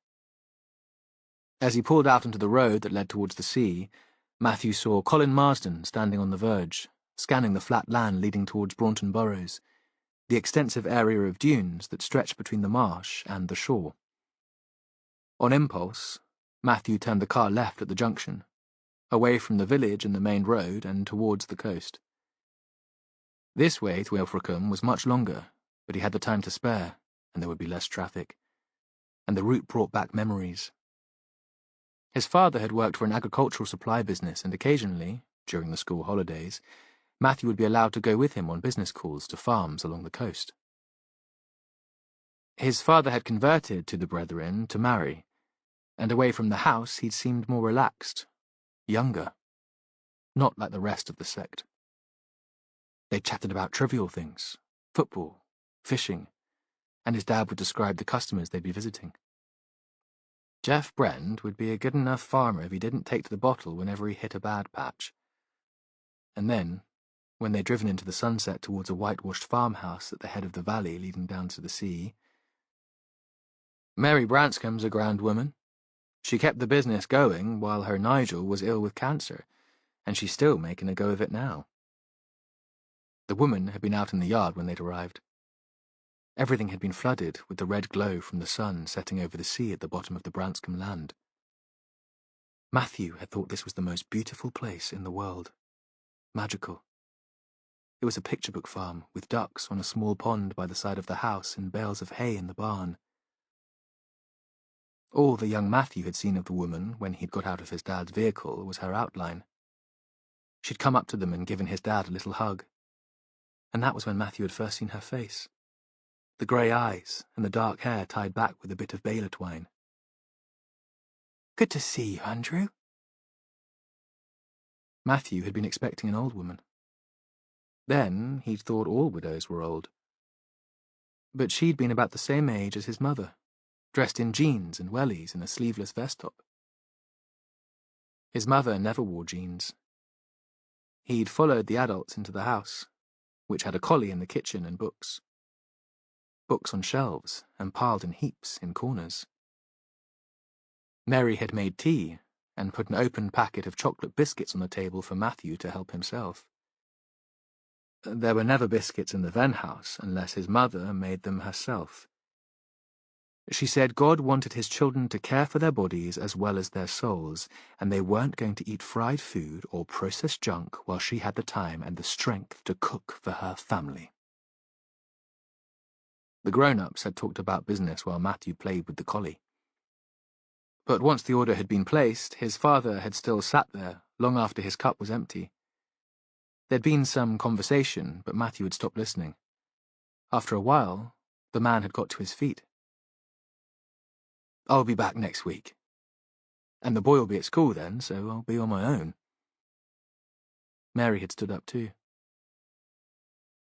As he pulled out onto the road that led towards the sea, Matthew saw Colin Marsden standing on the verge, scanning the flat land leading towards Braunton Burrows, the extensive area of dunes that stretched between the marsh and the shore. On impulse, Matthew turned the car left at the junction, away from the village and the main road and towards the coast. This way to Ilfracombe was much longer, but he had the time to spare, and there would be less traffic, and the route brought back memories. His father had worked for an agricultural supply business, and occasionally, during the school holidays, Matthew would be allowed to go with him on business calls to farms along the coast. His father had converted to the Brethren to marry, and away from the house he'd seemed more relaxed, younger, not like the rest of the sect. They chatted about trivial things, football, fishing, and his dad would describe the customers they'd be visiting. Jeff Brand would be a good enough farmer if he didn't take to the bottle whenever he hit a bad patch. And then, when they'd driven into the sunset towards a whitewashed farmhouse at the head of the valley leading down to the sea, Mary Branscombe's a grand woman. She kept the business going while her Nigel was ill with cancer, and she's still making a go of it now. The woman had been out in the yard when they'd arrived. Everything had been flooded with the red glow from the sun setting over the sea at the bottom of the Branscombe land. Matthew had thought this was the most beautiful place in the world. Magical. It was a picture book farm with ducks on a small pond by the side of the house and bales of hay in the barn. All the young Matthew had seen of the woman when he'd got out of his dad's vehicle was her outline. She'd come up to them and given his dad a little hug. And that was when Matthew had first seen her face. The grey eyes and the dark hair tied back with a bit of baler twine. Good to see you, Andrew. Matthew had been expecting an old woman. Then he'd thought all widows were old. But she'd been about the same age as his mother, dressed in jeans and wellies and a sleeveless vest top. His mother never wore jeans. He'd followed the adults into the house, which had a collie in the kitchen and books. Books on shelves and piled in heaps in corners. Mary had made tea and put an open packet of chocolate biscuits on the table for Matthew to help himself. There were never biscuits in the Venn house unless his mother made them herself. She said God wanted his children to care for their bodies as well as their souls, and they weren't going to eat fried food or processed junk while she had the time and the strength to cook for her family. The grown-ups had talked about business while Matthew played with the collie. But once the order had been placed, his father had still sat there long after his cup was empty. There'd been some conversation, but Matthew had stopped listening. After a while, the man had got to his feet. I'll be back next week. And the boy will be at school then, so I'll be on my own. Mary had stood up too.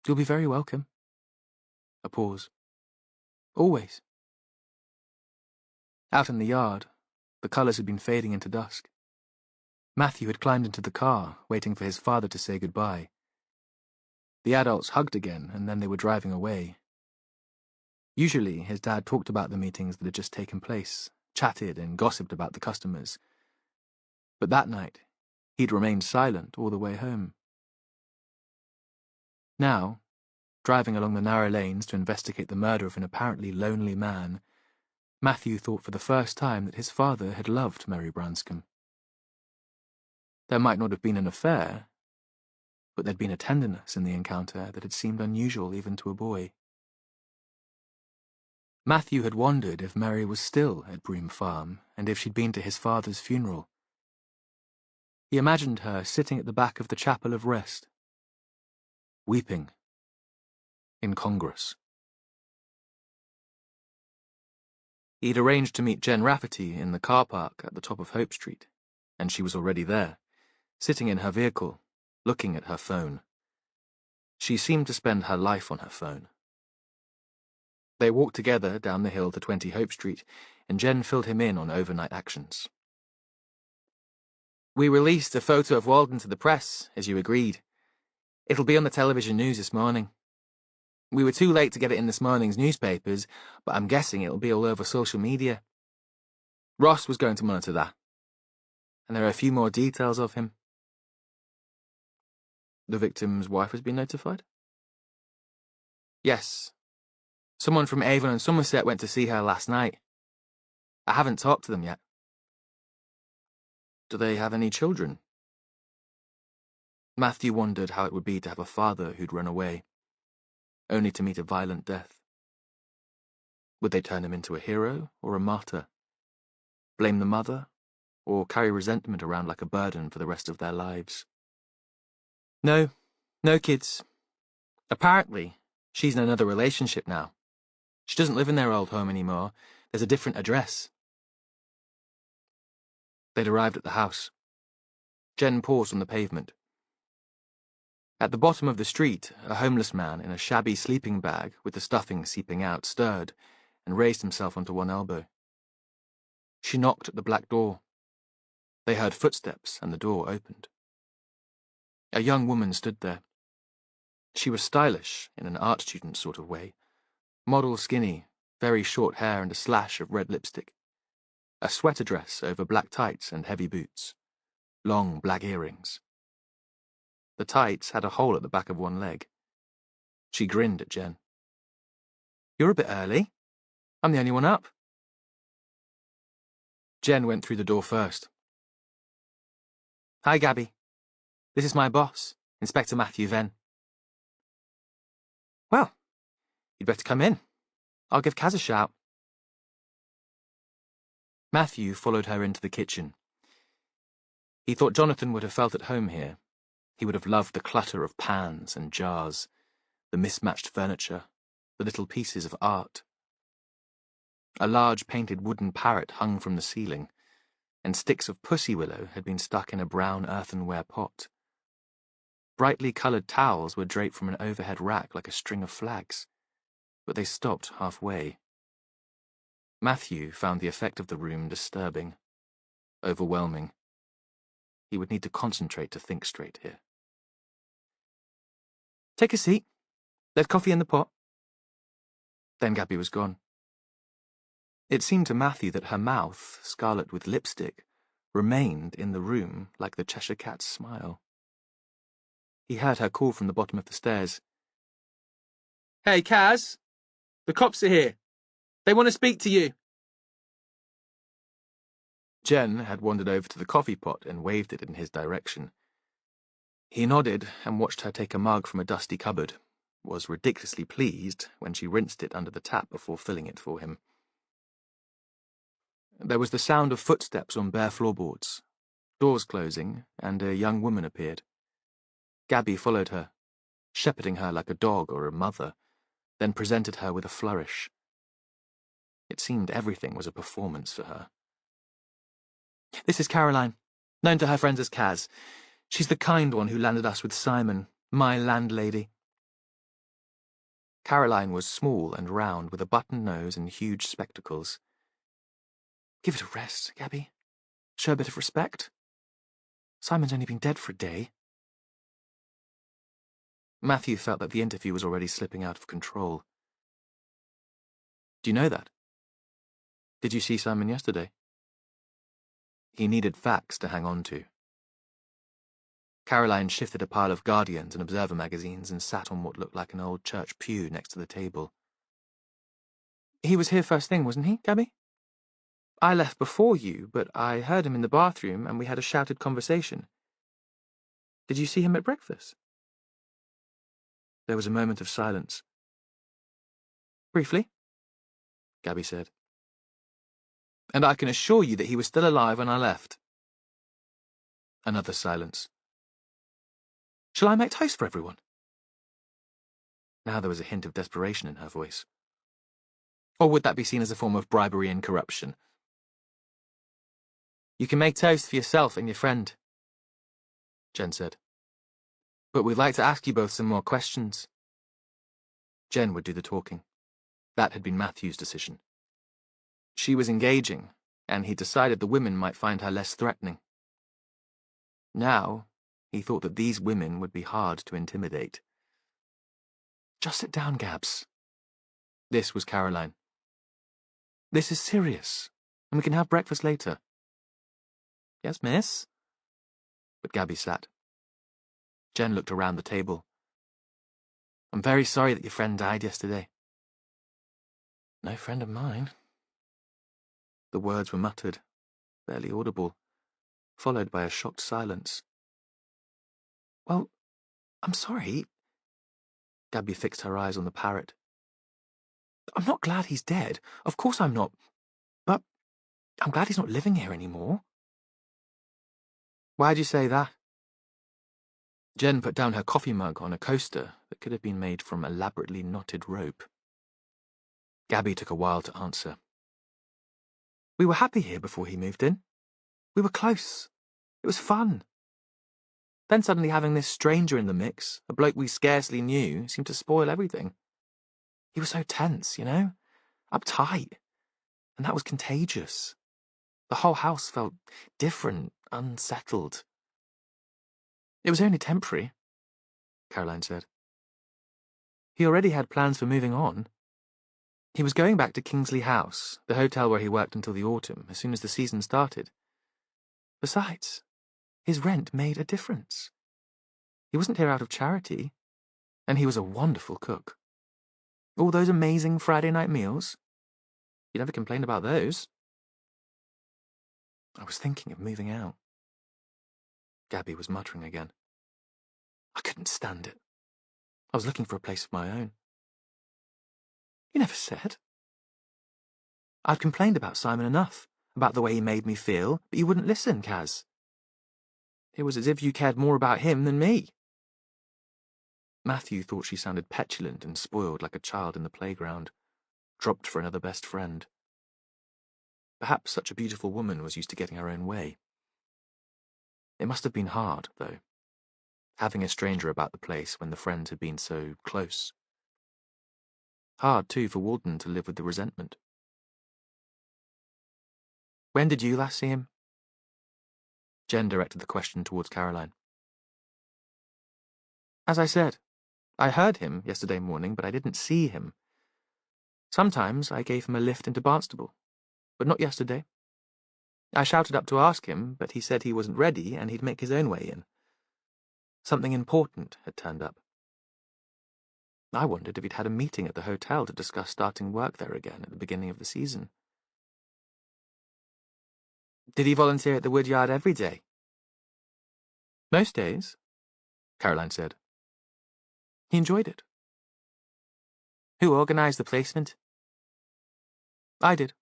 You'll be very welcome. A pause. Always. Out in the yard, the colours had been fading into dusk. Matthew had climbed into the car, waiting for his father to say goodbye. The adults hugged again, and then they were driving away. Usually, his dad talked about the meetings that had just taken place, chatted and gossiped about the customers. But that night, he'd remained silent all the way home. Now, driving along the narrow lanes to investigate the murder of an apparently lonely man, Matthew thought for the first time that his father had loved Mary Branscombe. There might not have been an affair, but there'd been a tenderness in the encounter that had seemed unusual even to a boy. Matthew had wondered if Mary was still at Broom Farm, and if she'd been to his father's funeral. He imagined her sitting at the back of the Chapel of Rest, weeping, incongruous. He'd arranged to meet Jen Rafferty in the car park at the top of Hope Street, and she was already there, sitting in her vehicle, looking at her phone. She seemed to spend her life on her phone. They walked together down the hill to 20 Hope Street, and Jen filled him in on overnight actions. We released a photo of Walden to the press, as you agreed. It'll be on the television news this morning. We were too late to get it in this morning's newspapers, but I'm guessing it'll be all over social media. Ross was going to monitor that. And there are a few more details of him. The victim's wife has been notified? Yes. Someone from Avon and Somerset went to see her last night. I haven't talked to them yet. Do they have any children? Matthew wondered how it would be to have a father who'd run away, only to meet a violent death. Would they turn him into a hero or a martyr? Blame the mother, or carry resentment around like a burden for the rest of their lives? No kids. Apparently, she's in another relationship now. She doesn't live in their old home anymore. There's a different address. They'd arrived at the house. Jen paused on the pavement. At the bottom of the street, a homeless man in a shabby sleeping bag with the stuffing seeping out stirred and raised himself onto one elbow. She knocked at the black door. They heard footsteps and the door opened. A young woman stood there. She was stylish in an art student sort of way. Model skinny, very short hair and a slash of red lipstick. A sweater dress over black tights and heavy boots. Long black earrings. The tights had a hole at the back of one leg. She grinned at Jen. You're a bit early. I'm the only one up. Jen went through the door first. Hi, Gabby. This is my boss, Inspector Matthew Venn. Well, you'd better come in. I'll give Kaz a shout. Matthew followed her into the kitchen. He thought Jonathan would have felt at home here. He would have loved the clutter of pans and jars, the mismatched furniture, the little pieces of art. A large painted wooden parrot hung from the ceiling, and sticks of pussy willow had been stuck in a brown earthenware pot. Brightly coloured towels were draped from an overhead rack like a string of flags, but they stopped halfway. Matthew found the effect of the room disturbing, overwhelming. He would need to concentrate to think straight here. Take a seat. There's coffee in the pot. Then Gabby was gone. It seemed to Matthew that her mouth, scarlet with lipstick, remained in the room like the Cheshire Cat's smile. He heard her call from the bottom of the stairs. Hey, Kaz! The cops are here. They want to speak to you. Jen had wandered over to the coffee pot and waved it in his direction. He nodded and watched her take a mug from a dusty cupboard, was ridiculously pleased when she rinsed it under the tap before filling it for him. There was the sound of footsteps on bare floorboards, doors closing, and a young woman appeared. Gabby followed her, shepherding her like a dog or a mother, then presented her with a flourish. It seemed everything was a performance for her. This is Caroline, known to her friends as Kaz. She's the kind one who landed us with Simon, my landlady. Caroline was small and round, with a button nose and huge spectacles. Give it a rest, Gabby. Show a bit of respect. Simon's only been dead for a day. Matthew felt that the interview was already slipping out of control. Do you know that? Did you see Simon yesterday? He needed facts to hang on to. Caroline shifted a pile of Guardians and Observer magazines and sat on what looked like an old church pew next to the table. He was here first thing, wasn't he, Gabby? I left before you, but I heard him in the bathroom and we had a shouted conversation. Did you see him at breakfast? There was a moment of silence. Briefly, Gabby said. And I can assure you that he was still alive when I left. Another silence. Shall I make toast for everyone? Now there was a hint of desperation in her voice. Or would that be seen as a form of bribery and corruption? You can make toast for yourself and your friend, Jen said. But we'd like to ask you both some more questions. Jen would do the talking. That had been Matthew's decision. She was engaging, and he decided the women might find her less threatening. Now, he thought that these women would be hard to intimidate. Just sit down, Gabs. This was Caroline. This is serious, and we can have breakfast later. Yes, miss? But Gabby sat. Jen looked around the table. I'm very sorry that your friend died yesterday. No friend of mine. The words were muttered, barely audible, followed by a shocked silence. Well, I'm sorry. Gabby fixed her eyes on the parrot. I'm not glad he's dead. Of course I'm not. But I'm glad he's not living here anymore. Why'd you say that? Jen put down her coffee mug on a coaster that could have been made from elaborately knotted rope. Gabby took a while to answer. We were happy here before he moved in. We were close. It was fun. Then suddenly having this stranger in the mix, a bloke we scarcely knew, seemed to spoil everything. He was so tense, you know? Uptight. And that was contagious. The whole house felt different, unsettled. It was only temporary, Caroline said. He already had plans for moving on. He was going back to Kingsley House, the hotel where he worked until the autumn, as soon as the season started. Besides, his rent made a difference. He wasn't here out of charity, and he was a wonderful cook. All those amazing Friday night meals. He never complained about those. I was thinking of moving out. Gabby was muttering again. I couldn't stand it. I was looking for a place of my own. You never said. I'd complained about Simon enough, about the way he made me feel, but you wouldn't listen, Kaz. It was as if you cared more about him than me. Matthew thought she sounded petulant and spoiled like a child in the playground, dropped for another best friend. Perhaps such a beautiful woman was used to getting her own way. It must have been hard, though, having a stranger about the place when the friends had been so close. Hard, too, for Walden to live with the resentment. When did you last see him? Jen directed the question towards Caroline. As I said, I heard him yesterday morning, but I didn't see him. Sometimes I gave him a lift into Barnstable, but not yesterday. I shouted up to ask him, but he said he wasn't ready and he'd make his own way in. Something important had turned up. I wondered if he'd had a meeting at the hotel to discuss starting work there again at the beginning of the season. Did he volunteer at the woodyard every day? Most days, Caroline said. He enjoyed it. Who organised the placement? I did.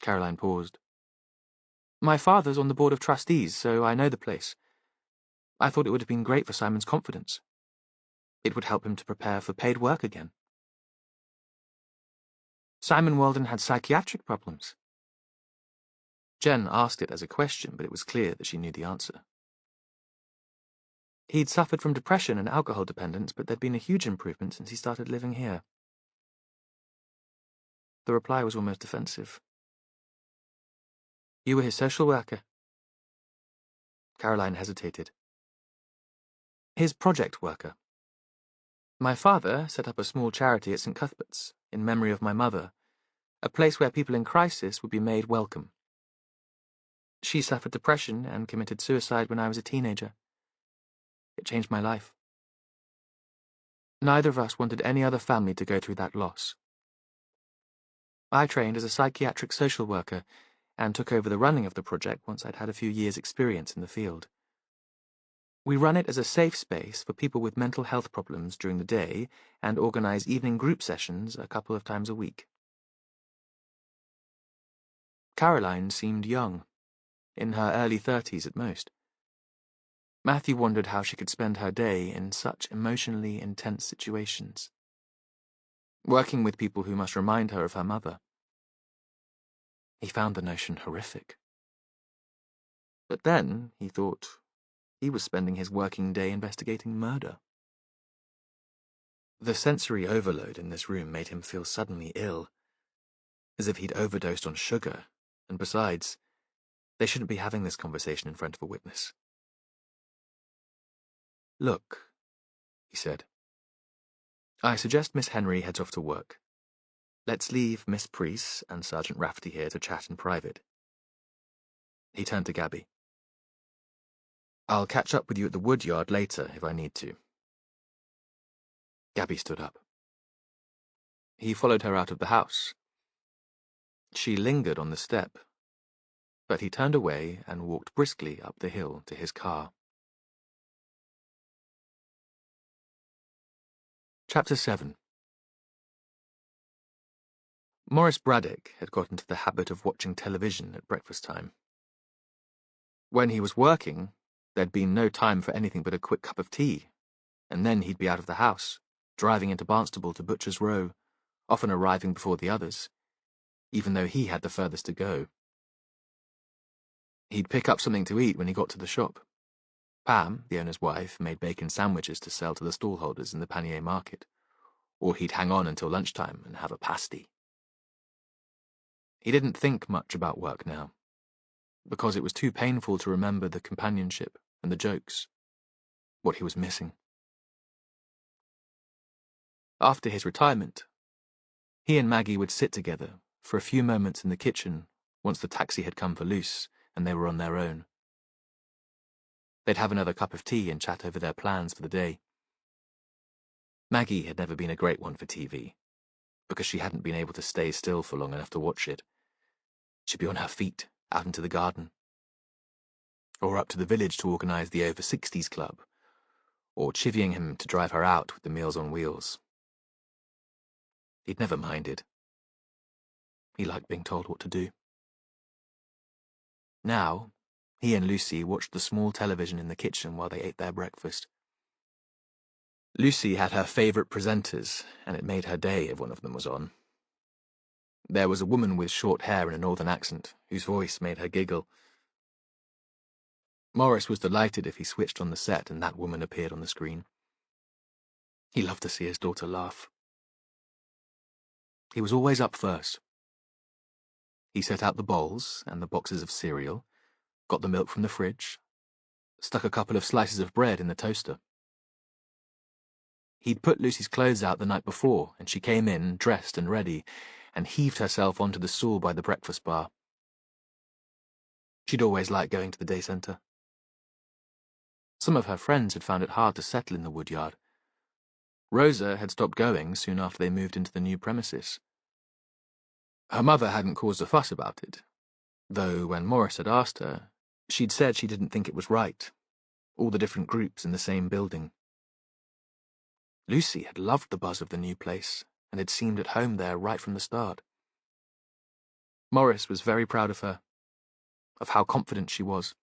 Caroline paused. My father's on the board of trustees, so I know the place. I thought it would have been great for Simon's confidence. It would help him to prepare for paid work again. Simon Walden had psychiatric problems. Jen asked it as a question, but it was clear that she knew the answer. He'd suffered from depression and alcohol dependence, but there'd been a huge improvement since he started living here. The reply was almost defensive. You were his social worker? Caroline hesitated. His project worker. My father set up a small charity at St. Cuthbert's, in memory of my mother, a place where people in crisis would be made welcome. She suffered depression and committed suicide when I was a teenager. It changed my life. Neither of us wanted any other family to go through that loss. I trained as a psychiatric social worker and took over the running of the project once I'd had a few years' experience in the field. We run it as a safe space for people with mental health problems during the day and organize evening group sessions a couple of times a week. Caroline seemed young, in her early 30s at most. Matthew wondered how she could spend her day in such emotionally intense situations, working with people who must remind her of her mother. He found the notion horrific. But then, he thought, he was spending his working day investigating murder. The sensory overload in this room made him feel suddenly ill, as if he'd overdosed on sugar, and besides, they shouldn't be having this conversation in front of a witness. Look, he said. I suggest Miss Henry heads off to work. Let's leave Miss Preece and Sergeant Rafferty here to chat in private. He turned to Gabby. I'll catch up with you at the woodyard later if I need to. Gabby stood up. He followed her out of the house. She lingered on the step, but he turned away and walked briskly up the hill to his car. Chapter 7. Morris Braddock had got into the habit of watching television at breakfast time. When he was working, there'd been no time for anything but a quick cup of tea, and then he'd be out of the house, driving into Barnstable to Butcher's Row, often arriving before the others, even though he had the furthest to go. He'd pick up something to eat when he got to the shop. Pam, the owner's wife, made bacon sandwiches to sell to the stallholders in the Panier market, or he'd hang on until lunchtime and have a pasty. He didn't think much about work now, because it was too painful to remember the companionship and the jokes, what he was missing. After his retirement, he and Maggie would sit together for a few moments in the kitchen once the taxi had come for Luce and they were on their own. They'd have another cup of tea and chat over their plans for the day. Maggie had never been a great one for TV, because she hadn't been able to stay still for long enough to watch it. She'd be on her feet, out into the garden, or up to the village to organise the over-60s club, or chivying him to drive her out with the Meals on Wheels. He'd never minded. He liked being told what to do. Now, he and Lucy watched the small television in the kitchen while they ate their breakfast. Lucy had her favourite presenters, and it made her day if one of them was on. There was a woman with short hair and a northern accent, whose voice made her giggle. Morris was delighted if he switched on the set and that woman appeared on the screen. He loved to see his daughter laugh. He was always up first. He set out the bowls and the boxes of cereal, got the milk from the fridge, stuck a couple of slices of bread in the toaster. He'd put Lucy's clothes out the night before, and she came in, dressed and ready, and heaved herself onto the stool by the breakfast bar. She'd always liked going to the day centre. Some of her friends had found it hard to settle in the woodyard. Rosa had stopped going soon after they moved into the new premises. Her mother hadn't caused a fuss about it, though when Morris had asked her, she'd said she didn't think it was right, all the different groups in the same building. Lucy had loved the buzz of the new place, and had seemed at home there right from the start. Morris was very proud of her, of how confident she was.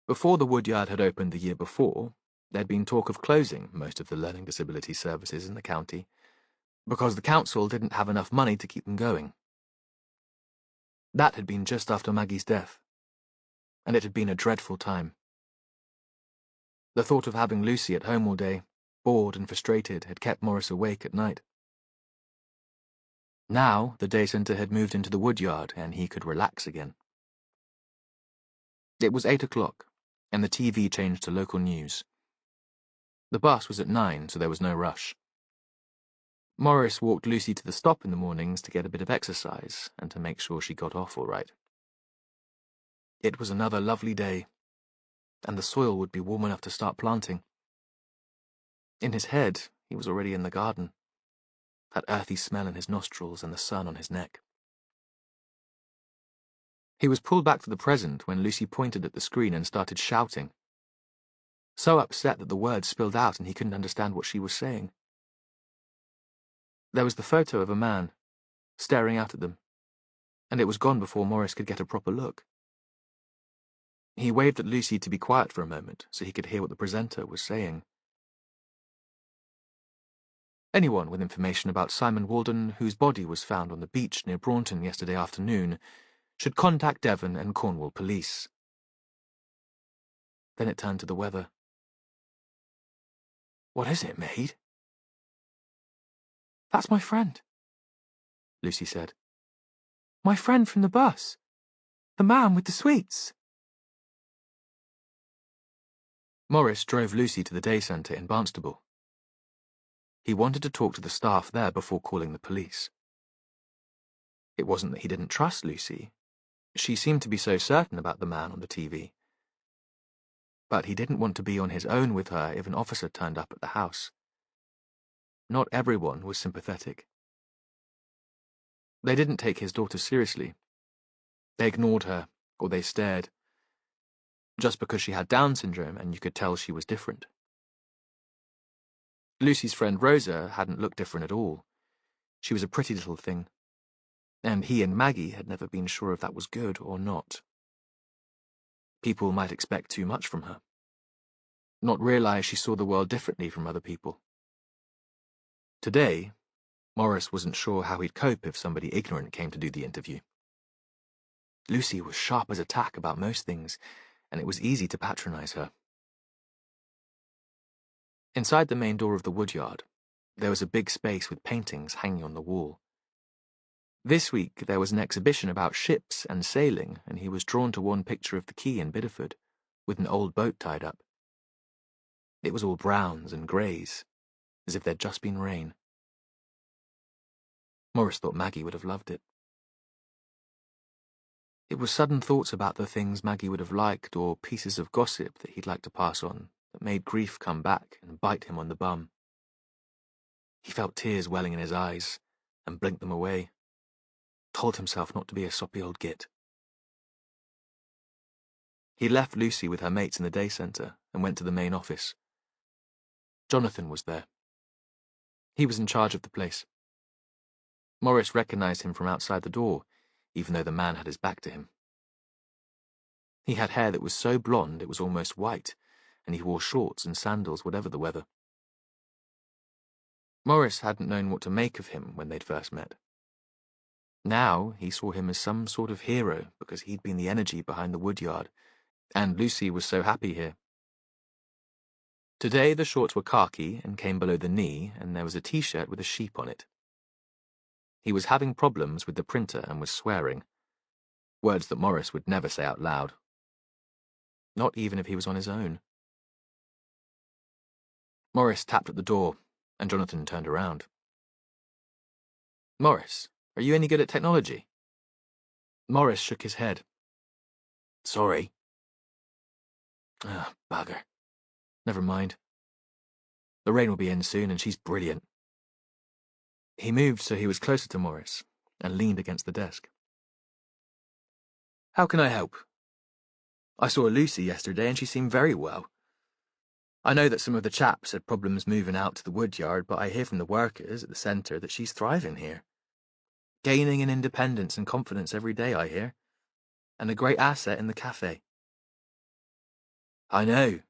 Before the woodyard had opened the year before, there'd been talk of closing most of the learning disability services in the county, because the council didn't have enough money to keep them going. That had been just after Maggie's death, and it had been a dreadful time. The thought of having Lucy at home all day, bored and frustrated, had kept Morris awake at night. Now the day centre had moved into the woodyard and he could relax again. It was 8 o'clock, and the TV changed to local news. The bus was at 9, so there was no rush. Morris walked Lucy to the stop in the mornings to get a bit of exercise and to make sure she got off all right. It was another lovely day, and the soil would be warm enough to start planting. In his head, he was already in the garden, that earthy smell in his nostrils and the sun on his neck. He was pulled back to the present when Lucy pointed at the screen and started shouting, so upset that the words spilled out and he couldn't understand what she was saying. There was the photo of a man, staring out at them, and it was gone before Morris could get a proper look. He waved at Lucy to be quiet for a moment so he could hear what the presenter was saying. Anyone with information about Simon Walden, whose body was found on the beach near Braunton yesterday afternoon, should contact Devon and Cornwall police. Then it turned to the weather. What is it, Maid? That's my friend, Lucy said. My friend from the bus. The man with the sweets. Morris drove Lucy to the day centre in Barnstable. He wanted to talk to the staff there before calling the police. It wasn't that he didn't trust Lucy. She seemed to be so certain about the man on the TV. But he didn't want to be on his own with her if an officer turned up at the house. Not everyone was sympathetic. They didn't take his daughter seriously. They ignored her, or they stared. Just because she had Down syndrome and you could tell she was different. Lucy's friend Rosa hadn't looked different at all. She was a pretty little thing. And he and Maggie had never been sure if that was good or not. People might expect too much from her. Not realize she saw the world differently from other people. Today, Morris wasn't sure how he'd cope if somebody ignorant came to do the interview. Lucy was sharp as a tack about most things, and it was easy to patronize her. Inside the main door of the woodyard, there was a big space with paintings hanging on the wall. This week there was an exhibition about ships and sailing, and he was drawn to one picture of the quay in Bideford, with an old boat tied up. It was all browns and greys, as if there'd just been rain. Morris thought Maggie would have loved it. It was sudden thoughts about the things Maggie would have liked or pieces of gossip that he'd like to pass on that made grief come back and bite him on the bum. He felt tears welling in his eyes and blinked them away, told himself not to be a soppy old git. He left Lucy with her mates in the day centre and went to the main office. Jonathan was there. He was in charge of the place. Morris recognised him from outside the door, even though the man had his back to him. He had hair that was so blonde it was almost white, and he wore shorts and sandals whatever the weather. Morris hadn't known what to make of him when they'd first met. Now he saw him as some sort of hero because he'd been the energy behind the woodyard, and Lucy was so happy here. Today the shorts were khaki and came below the knee, and there was a t-shirt with a sheep on it. He was having problems with the printer and was swearing, words that Morris would never say out loud. Not even if he was on his own. Morris tapped at the door, and Jonathan turned around. "Morris, are you any good at technology?" Morris shook his head. "Sorry." "Ah, bugger. Never mind. The rain will be in soon, and she's brilliant." He moved so he was closer to Morris, and leaned against the desk. "How can I help? I saw Lucy yesterday, and she seemed very well. I know that some of the chaps had problems moving out to the woodyard, but I hear from the workers at the centre that she's thriving here. Gaining in independence and confidence every day, I hear, and a great asset in the cafe." "I know."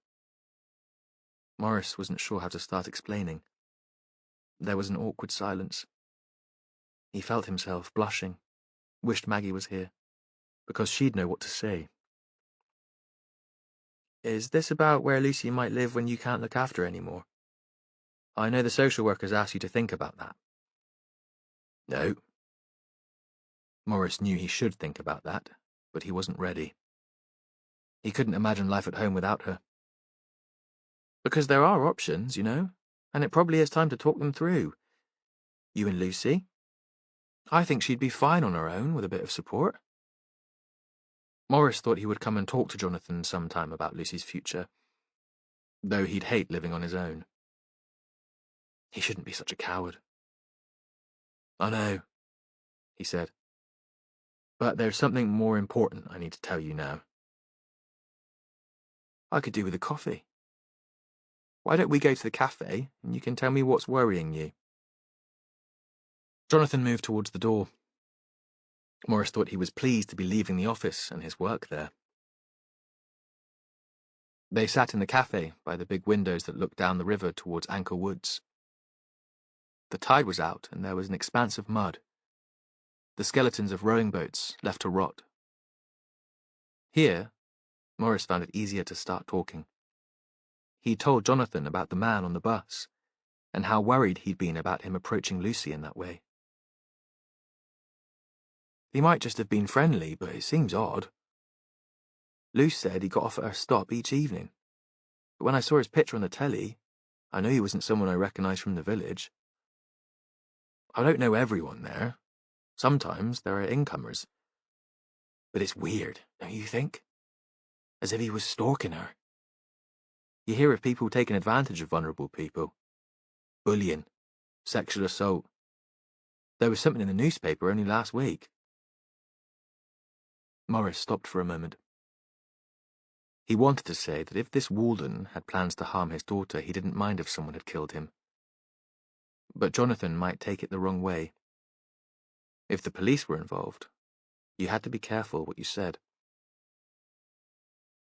Morris wasn't sure how to start explaining. There was an awkward silence. He felt himself blushing, wished Maggie was here, because she'd know what to say. Is this about where Lucy might live when you can't look after her anymore? I know the social workers asked you to think about that. No. Morris knew he should think about that, but he wasn't ready. He couldn't imagine life at home without her. Because there are options, you know, and it probably is time to talk them through. You and Lucy? I think she'd be fine on her own with a bit of support. Morris thought he would come and talk to Jonathan sometime about Lucy's future, though he'd hate living on his own. He shouldn't be such a coward. I know, he said. But there's something more important I need to tell you now. I could do with a coffee. Why don't we go to the cafe and you can tell me what's worrying you? Jonathan moved towards the door. Morris thought he was pleased to be leaving the office and his work there. They sat in the cafe by the big windows that looked down the river towards Anchor Woods. The tide was out and there was an expanse of mud. The skeletons of rowing boats left to rot. Here, Morris found it easier to start talking. He told Jonathan about the man on the bus, and how worried he'd been about him approaching Lucy in that way. He might just have been friendly, but it seems odd. Luce said he got off at her stop each evening. But when I saw his picture on the telly, I knew he wasn't someone I recognised from the village. I don't know everyone there. Sometimes there are incomers. But it's weird, don't you think? As if he was stalking her. You hear of people taking advantage of vulnerable people. Bullying. Sexual assault. There was something in the newspaper only last week. Morris stopped for a moment. He wanted to say that if this Walden had plans to harm his daughter, he didn't mind if someone had killed him. But Jonathan might take it the wrong way. If the police were involved, you had to be careful what you said.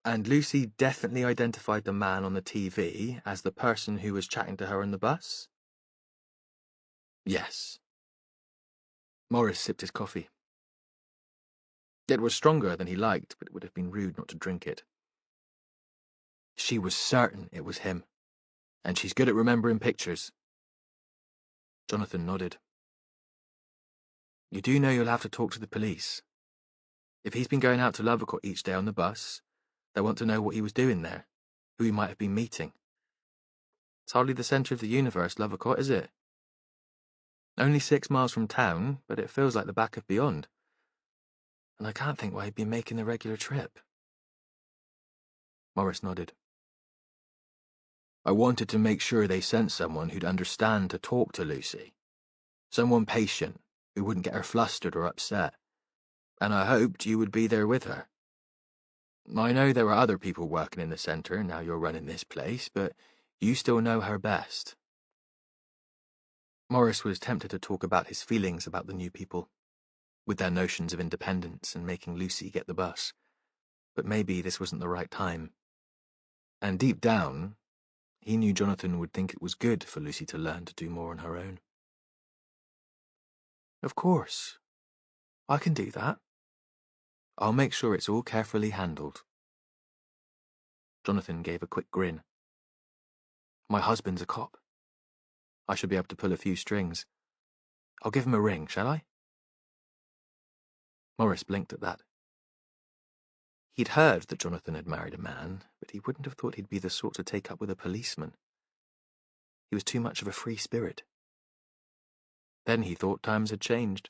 And Lucy definitely identified the man on the TV as the person who was chatting to her on the bus? Yes. Morris sipped his coffee. It was stronger than he liked, but it would have been rude not to drink it. She was certain it was him, and she's good at remembering pictures. Jonathan nodded. You do know you'll have to talk to the police. If he's been going out to Lovercourt each day on the bus, they'll want to know what he was doing there, who he might have been meeting. It's hardly the centre of the universe, Lovercourt, is it? Only 6 miles from town, but it feels like the back of beyond. And I can't think why he'd be making the regular trip. Morris nodded. I wanted to make sure they sent someone who'd understand to talk to Lucy. Someone patient, who wouldn't get her flustered or upset. And I hoped you would be there with her. I know there are other people working in the centre now you're running this place, but you still know her best. Morris was tempted to talk about his feelings about the new people, with their notions of independence and making Lucy get the bus. But maybe this wasn't the right time. And deep down, he knew Jonathan would think it was good for Lucy to learn to do more on her own. Of course. I can do that. I'll make sure it's all carefully handled. Jonathan gave a quick grin. My husband's a cop. I should be able to pull a few strings. I'll give him a ring, shall I? Morris blinked at that. He'd heard that Jonathan had married a man, but he wouldn't have thought he'd be the sort to take up with a policeman. He was too much of a free spirit. Then he thought times had changed.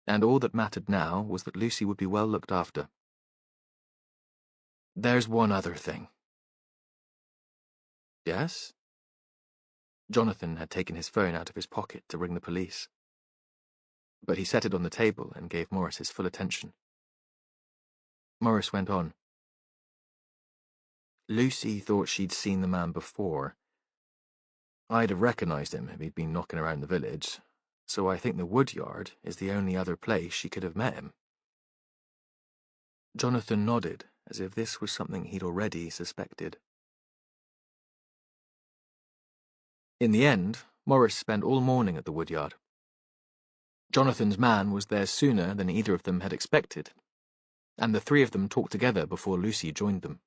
And all that mattered now was that Lucy would be well looked after. There's one other thing. Yes? Jonathan had taken his phone out of his pocket to ring the police. But he set it on the table and gave Morris his full attention. Morris went on. Lucy thought she'd seen the man before. I'd have recognised him if he'd been knocking around the village, so I think the woodyard is the only other place she could have met him. Jonathan nodded, as if this was something he'd already suspected. In the end, Morris spent all morning at the woodyard. Jonathan's man was there sooner than either of them had expected, and the three of them talked together before Lucy joined them.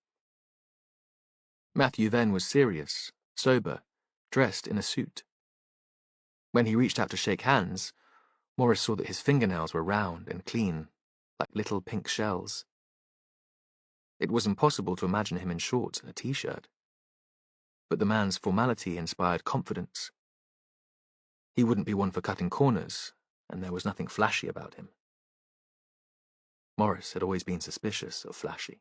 Matthew Venn was serious, sober, dressed in a suit. When he reached out to shake hands, Morris saw that his fingernails were round and clean, like little pink shells. It was impossible to imagine him in shorts and a t-shirt. But the man's formality inspired confidence. He wouldn't be one for cutting corners, and there was nothing flashy about him. Morris had always been suspicious of flashy.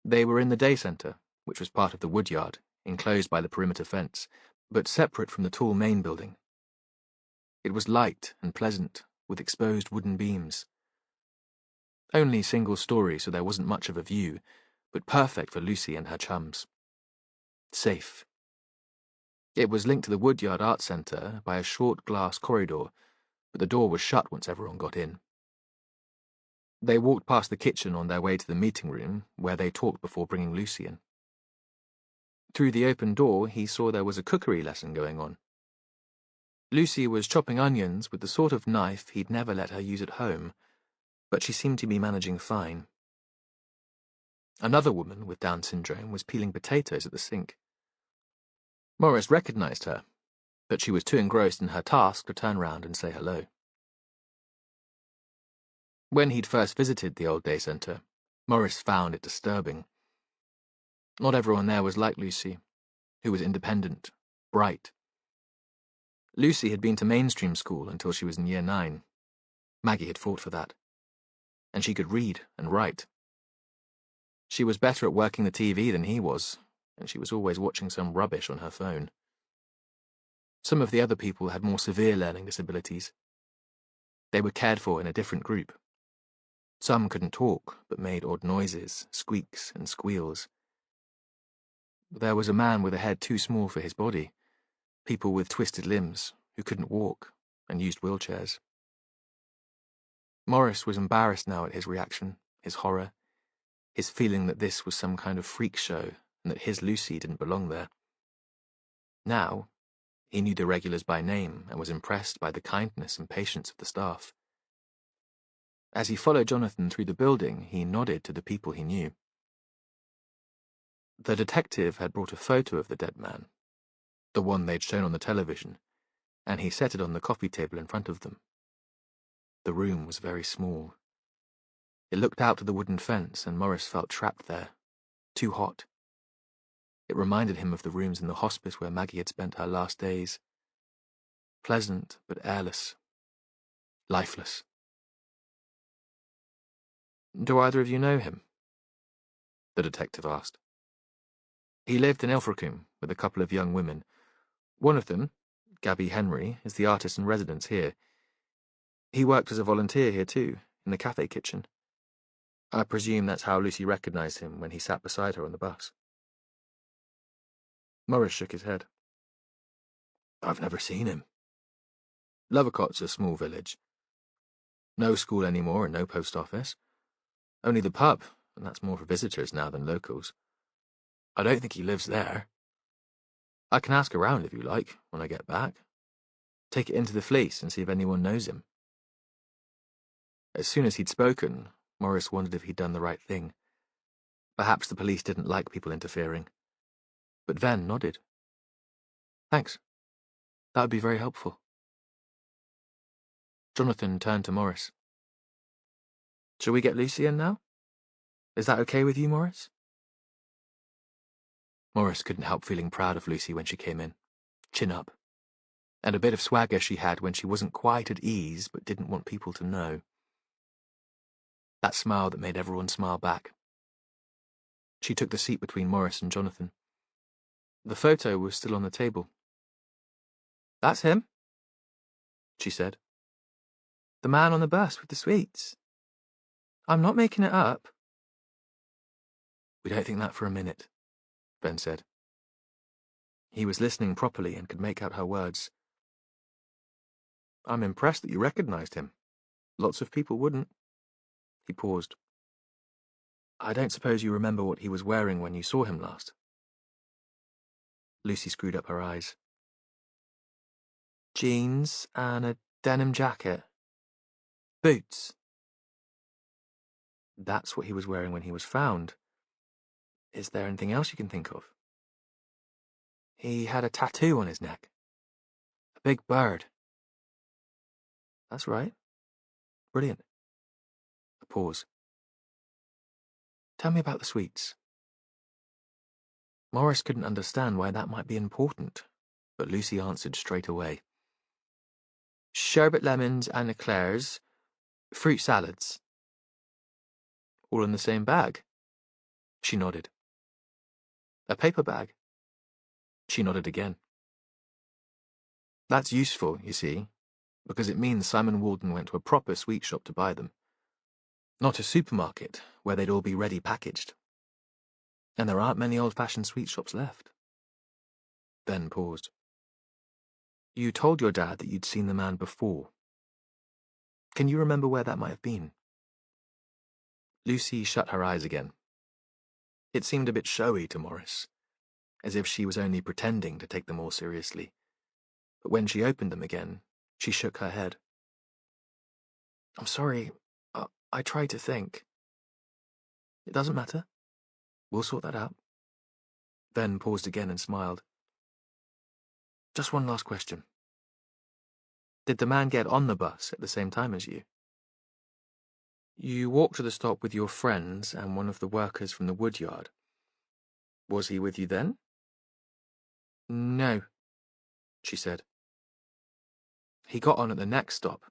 They were in the day centre, which was part of the woodyard, enclosed by the perimeter fence, but separate from the tall main building. It was light and pleasant, with exposed wooden beams. Only single story, so there wasn't much of a view, but perfect for Lucy and her chums. Safe. It was linked to the Woodyard Art Centre by a short glass corridor, but the door was shut once everyone got in. They walked past the kitchen on their way to the meeting room, where they talked before bringing Lucy in. Through the open door, he saw there was a cookery lesson going on. Lucy was chopping onions with the sort of knife he'd never let her use at home, but she seemed to be managing fine. Another woman with Down syndrome was peeling potatoes at the sink. Morris recognized her, but she was too engrossed in her task to turn round and say hello. When he'd first visited the old day centre, Morris found it disturbing. Not everyone there was like Lucy, who was independent, bright. Lucy had been to mainstream school until she was in Year 9. Maggie had fought for that. And she could read and write. She was better at working the TV than he was, and she was always watching some rubbish on her phone. Some of the other people had more severe learning disabilities. They were cared for in a different group. Some couldn't talk, but made odd noises, squeaks and squeals. There was a man with a head too small for his body, people with twisted limbs who couldn't walk and used wheelchairs. Morris was embarrassed now at his reaction, his horror, his feeling that this was some kind of freak show and that his Lucy didn't belong there. Now, he knew the regulars by name and was impressed by the kindness and patience of the staff. As he followed Jonathan through the building, he nodded to the people he knew. The detective had brought a photo of the dead man, the one they'd shown on the television, and he set it on the coffee table in front of them. The room was very small. It looked out to the wooden fence, and Morris felt trapped there, too hot. It reminded him of the rooms in the hospice where Maggie had spent her last days. Pleasant, but airless. Lifeless. "Do either of you know him?" the detective asked. He lived in Ilfracombe with a couple of young women. One of them, Gabby Henry, is the artist in residence here. He worked as a volunteer here too, in the cafe kitchen. I presume that's how Lucy recognized him when he sat beside her on the bus. Morris shook his head. "I've never seen him. Lovercott's a small village. No school anymore and no post office. Only the pub, and that's more for visitors now than locals. I don't think he lives there. I can ask around if you like, when I get back. Take it into the Fleece and see if anyone knows him." As soon as he'd spoken, Morris wondered if he'd done the right thing. Perhaps the police didn't like people interfering. But Venn nodded. "Thanks. That would be very helpful." Jonathan turned to Morris. "Shall we get Lucy in now? Is that okay with you, Morris?" Morris couldn't help feeling proud of Lucy when she came in, chin up, and a bit of swagger she had when she wasn't quite at ease but didn't want people to know. That smile that made everyone smile back. She took the seat between Morris and Jonathan. The photo was still on the table. "That's him," she said. "The man on the bus with the sweets. I'm not making it up." "We don't think that for a minute," Ben said. He was listening properly and could make out her words. "I'm impressed that you recognized him. Lots of people wouldn't." He paused. "I don't suppose you remember what he was wearing when you saw him last?" Lucy screwed up her eyes. Jeans and a denim jacket. Boots. That's what he was wearing when he was found. Is there anything else you can think of? He had a tattoo on his neck. A big bird. That's right. Brilliant. A pause. Tell me about the sweets. Morris couldn't understand why that might be important, but Lucy answered straight away. Sherbet lemons and eclairs, fruit salads. All in the same bag? She nodded. A paper bag? She nodded again. That's useful, you see, because it means Simon Walden went to a proper sweet shop to buy them. Not a supermarket, where they'd all be ready packaged. And there aren't many old-fashioned sweet shops left. Ben paused. You told your dad that you'd seen the man before. Can you remember where that might have been? Lucy shut her eyes again. It seemed a bit showy to Morris, as if she was only pretending to take them all seriously. But when she opened them again, she shook her head. I'm sorry, I tried to think. It doesn't matter. We'll sort that out. Ben paused again and smiled. Just one last question. Did the man get on the bus at the same time as you? You walked to the stop with your friends and one of the workers from the woodyard. Was he with you then? No, she said. He got on at the next stop,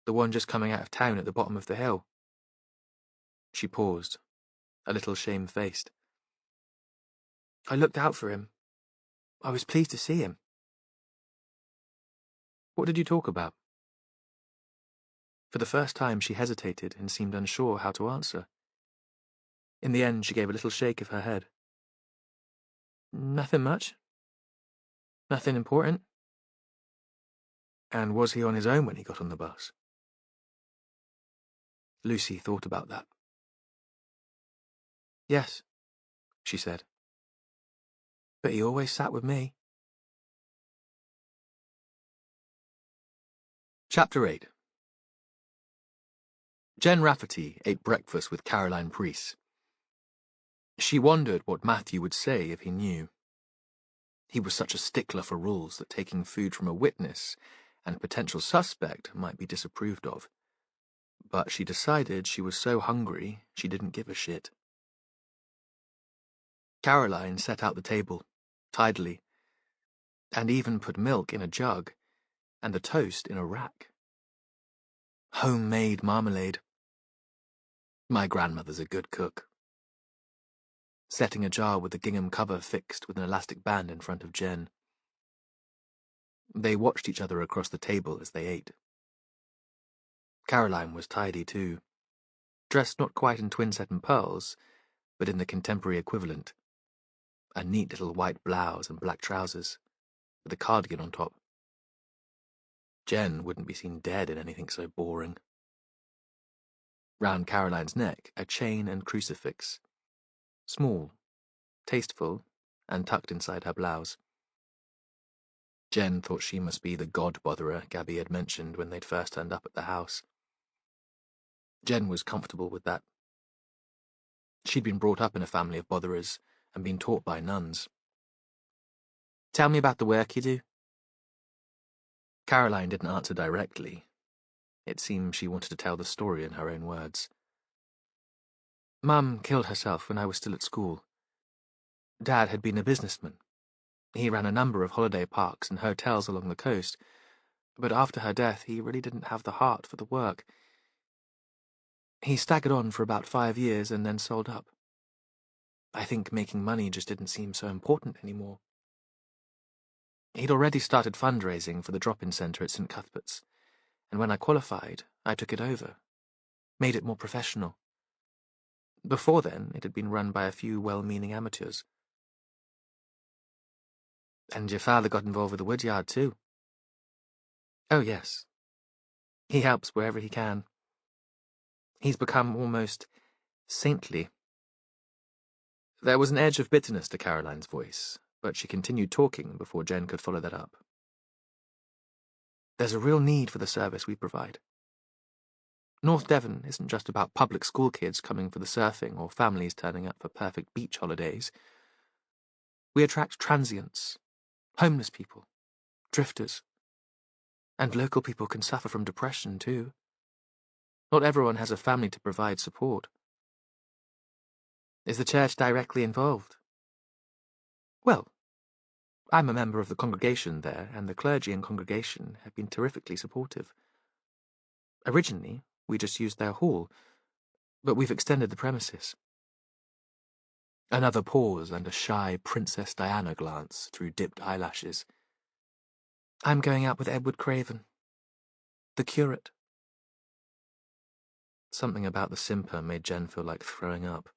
the one just coming out of town at the bottom of the hill. She paused, a little shamefaced. I looked out for him. I was pleased to see him. What did you talk about? For the first time she hesitated and seemed unsure how to answer. In the end she gave a little shake of her head. Nothing much. Nothing important. And was he on his own when he got on the bus? Lucy thought about that. Yes, she said. But he always sat with me. Chapter 8. Jen Rafferty ate breakfast with Caroline Preece. She wondered what Matthew would say if he knew. He was such a stickler for rules that taking food from a witness and potential suspect might be disapproved of. But she decided she was so hungry she didn't give a shit. Caroline set out the table, tidily, and even put milk in a jug and the toast in a rack. Homemade marmalade. My grandmother's a good cook. Setting a jar with the gingham cover fixed with an elastic band in front of Jen. They watched each other across the table as they ate. Caroline was tidy too, dressed not quite in twin satin pearls, but in the contemporary equivalent. A neat little white blouse and black trousers, with a cardigan on top. Jen wouldn't be seen dead in anything so boring. Round Caroline's neck, a chain and crucifix. Small, tasteful, and tucked inside her blouse. Jen thought she must be the god-botherer Gabby had mentioned when they'd first turned up at the house. Jen was comfortable with that. She'd been brought up in a family of botherers and been taught by nuns. Tell me about the work you do. Caroline didn't answer directly. It seemed she wanted to tell the story in her own words. Mum killed herself when I was still at school. Dad had been a businessman. He ran a number of holiday parks and hotels along the coast, but after her death he really didn't have the heart for the work. He staggered on for about 5 years and then sold up. I think making money just didn't seem so important anymore. He'd already started fundraising for the drop-in centre at St. Cuthbert's, and when I qualified, I took it over, made it more professional. Before then, it had been run by a few well-meaning amateurs. And your father got involved with the woodyard too? Oh, yes. He helps wherever he can. He's become almost saintly. There was an edge of bitterness to Caroline's voice, but she continued talking before Jen could follow that up. There's a real need for the service we provide. North Devon isn't just about public school kids coming for the surfing or families turning up for perfect beach holidays. We attract transients, homeless people, drifters, and local people can suffer from depression too. Not everyone has a family to provide support. Is the church directly involved? Well, I'm a member of the congregation there, and the clergy and congregation have been terrifically supportive. Originally, we just used their hall, but we've extended the premises. Another pause and a shy Princess Diana glance through dipped eyelashes. I'm going out with Edward Craven, the curate. Something about the simper made Jen feel like throwing up,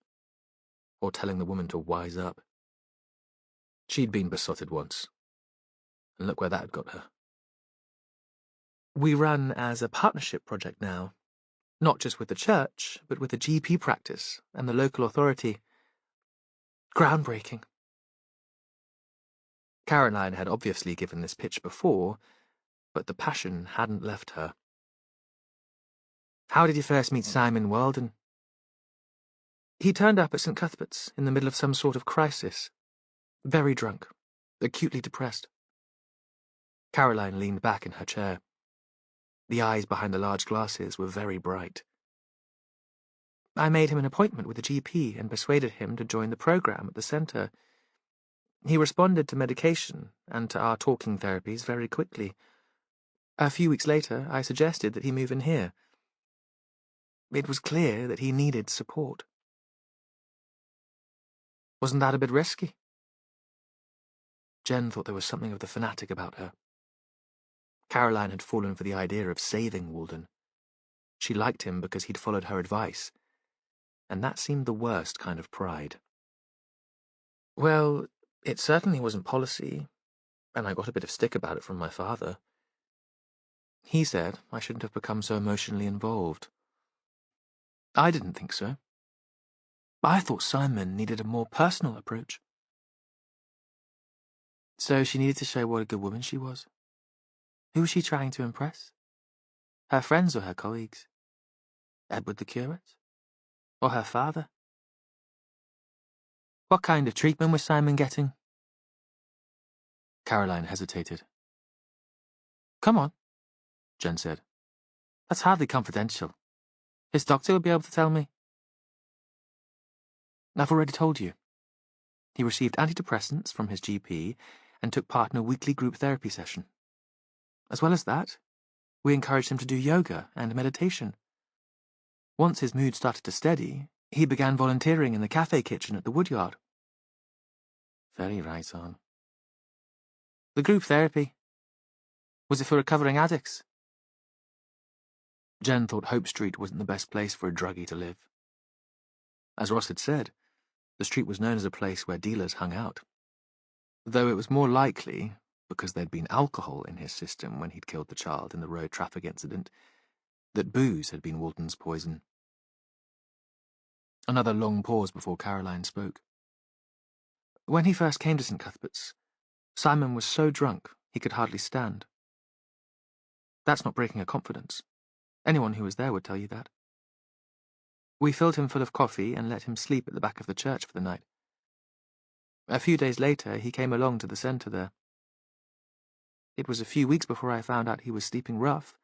or telling the woman to wise up. She'd been besotted once, and look where that had got her. We run as a partnership project now, not just with the church, but with the GP practice and the local authority. Groundbreaking. Caroline had obviously given this pitch before, but the passion hadn't left her. How did you first meet Simon Walden? He turned up at St. Cuthbert's in the middle of some sort of crisis. Very drunk, acutely depressed. Caroline leaned back in her chair. The eyes behind the large glasses were very bright. I made him an appointment with a GP and persuaded him to join the program at the centre. He responded to medication and to our talking therapies very quickly. A few weeks later, I suggested that he move in here. It was clear that he needed support. Wasn't that a bit risky? Jen thought there was something of the fanatic about her. Caroline had fallen for the idea of saving Walden. She liked him because he'd followed her advice, and that seemed the worst kind of pride. Well, it certainly wasn't policy, and I got a bit of stick about it from my father. He said I shouldn't have become so emotionally involved. I didn't think so. I thought Simon needed a more personal approach. So she needed to show what a good woman she was. Who was she trying to impress? Her friends or her colleagues? Edward the curate? Or her father? What kind of treatment was Simon getting? Caroline hesitated. Come on, Jen said. That's hardly confidential. His doctor will be able to tell me. I've already told you. He received antidepressants from his GP and took part in a weekly group therapy session. As well as that, we encouraged him to do yoga and meditation. Once his mood started to steady, he began volunteering in the cafe kitchen at the Woodyard. Very right on. The group therapy. Was it for recovering addicts? Jen thought Hope Street wasn't the best place for a druggie to live. As Ross had said, the street was known as a place where dealers hung out. Though it was more likely, because there'd been alcohol in his system when he'd killed the child in the road traffic incident, that booze had been Walden's poison. Another long pause before Caroline spoke. When he first came to St. Cuthbert's, Simon was so drunk he could hardly stand. That's not breaking a confidence. Anyone who was there would tell you that. We filled him full of coffee and let him sleep at the back of the church for the night. A few days later, he came along to the centre there. It was a few weeks before I found out he was sleeping rough.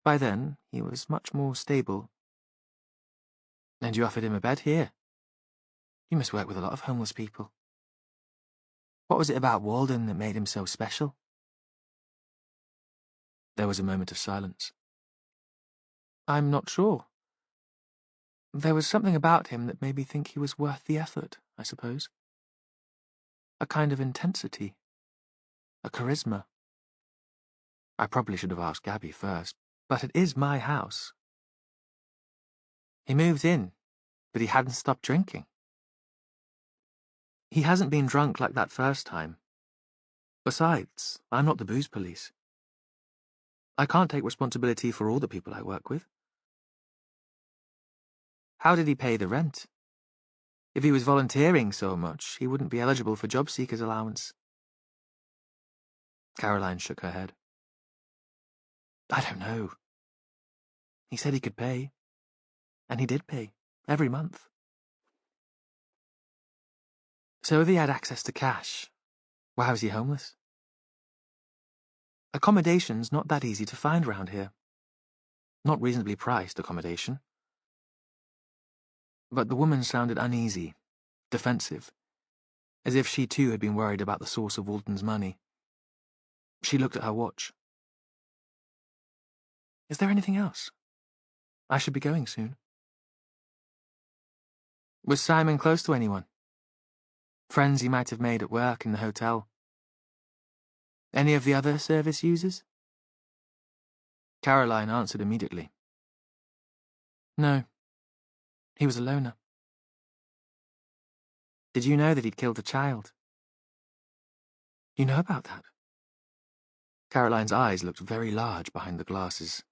By then, he was much more stable. And you offered him a bed here? You must work with a lot of homeless people. What was it about Walden that made him so special? There was a moment of silence. I'm not sure. There was something about him that made me think he was worth the effort, I suppose. A kind of intensity. A charisma. I probably should have asked Gabby first, but it is my house. He moved in, but he hadn't stopped drinking. He hasn't been drunk like that first time. Besides, I'm not the booze police. I can't take responsibility for all the people I work with. How did he pay the rent? If he was volunteering so much, he wouldn't be eligible for job seekers' allowance. Caroline shook her head. I don't know. He said he could pay. And he did pay, every month. So if he had access to cash, why was he homeless? Accommodation's not that easy to find round here. Not reasonably priced accommodation. But the woman sounded uneasy, defensive, as if she too had been worried about the source of Walton's money. She looked at her watch. Is there anything else? I should be going soon. Was Simon close to anyone? Friends he might have made at work, in the hotel? Any of the other service users? Caroline answered immediately. No. He was a loner. Did you know that he'd killed a child? You know about that? Caroline's eyes looked very large behind the glasses.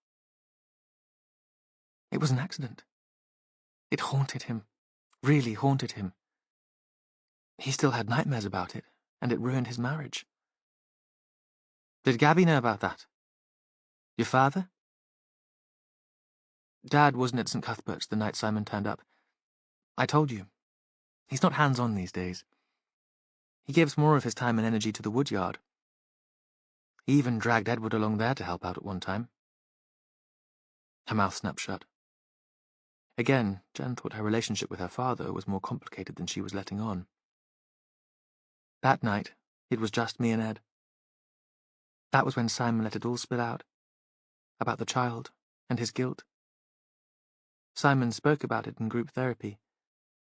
It was an accident. It haunted him. Really haunted him. He still had nightmares about it, and it ruined his marriage. Did Gabby know about that? Your father? Dad wasn't at St. Cuthbert's the night Simon turned up. I told you. He's not hands-on these days. He gives more of his time and energy to the woodyard. He even dragged Edward along there to help out at one time. Her mouth snapped shut. Again, Jen thought her relationship with her father was more complicated than she was letting on. That night, it was just me and Ed. That was when Simon let it all spill out. About the child and his guilt. Simon spoke about it in group therapy,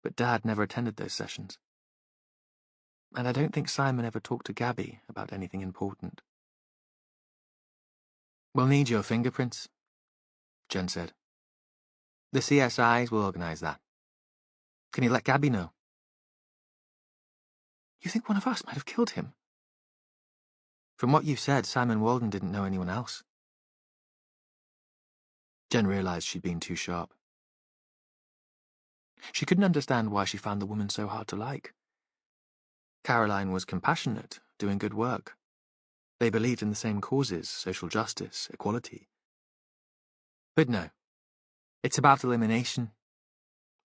but Dad never attended those sessions. And I don't think Simon ever talked to Gabby about anything important. We'll need your fingerprints, Jen said. The CSIs will organise that. Can you let Gabby know? You think one of us might have killed him? From what you said, Simon Walden didn't know anyone else. Jen realised she'd been too sharp. She couldn't understand why she found the woman so hard to like. Caroline was compassionate, doing good work. They believed in the same causes, social justice, equality. But no. It's about elimination.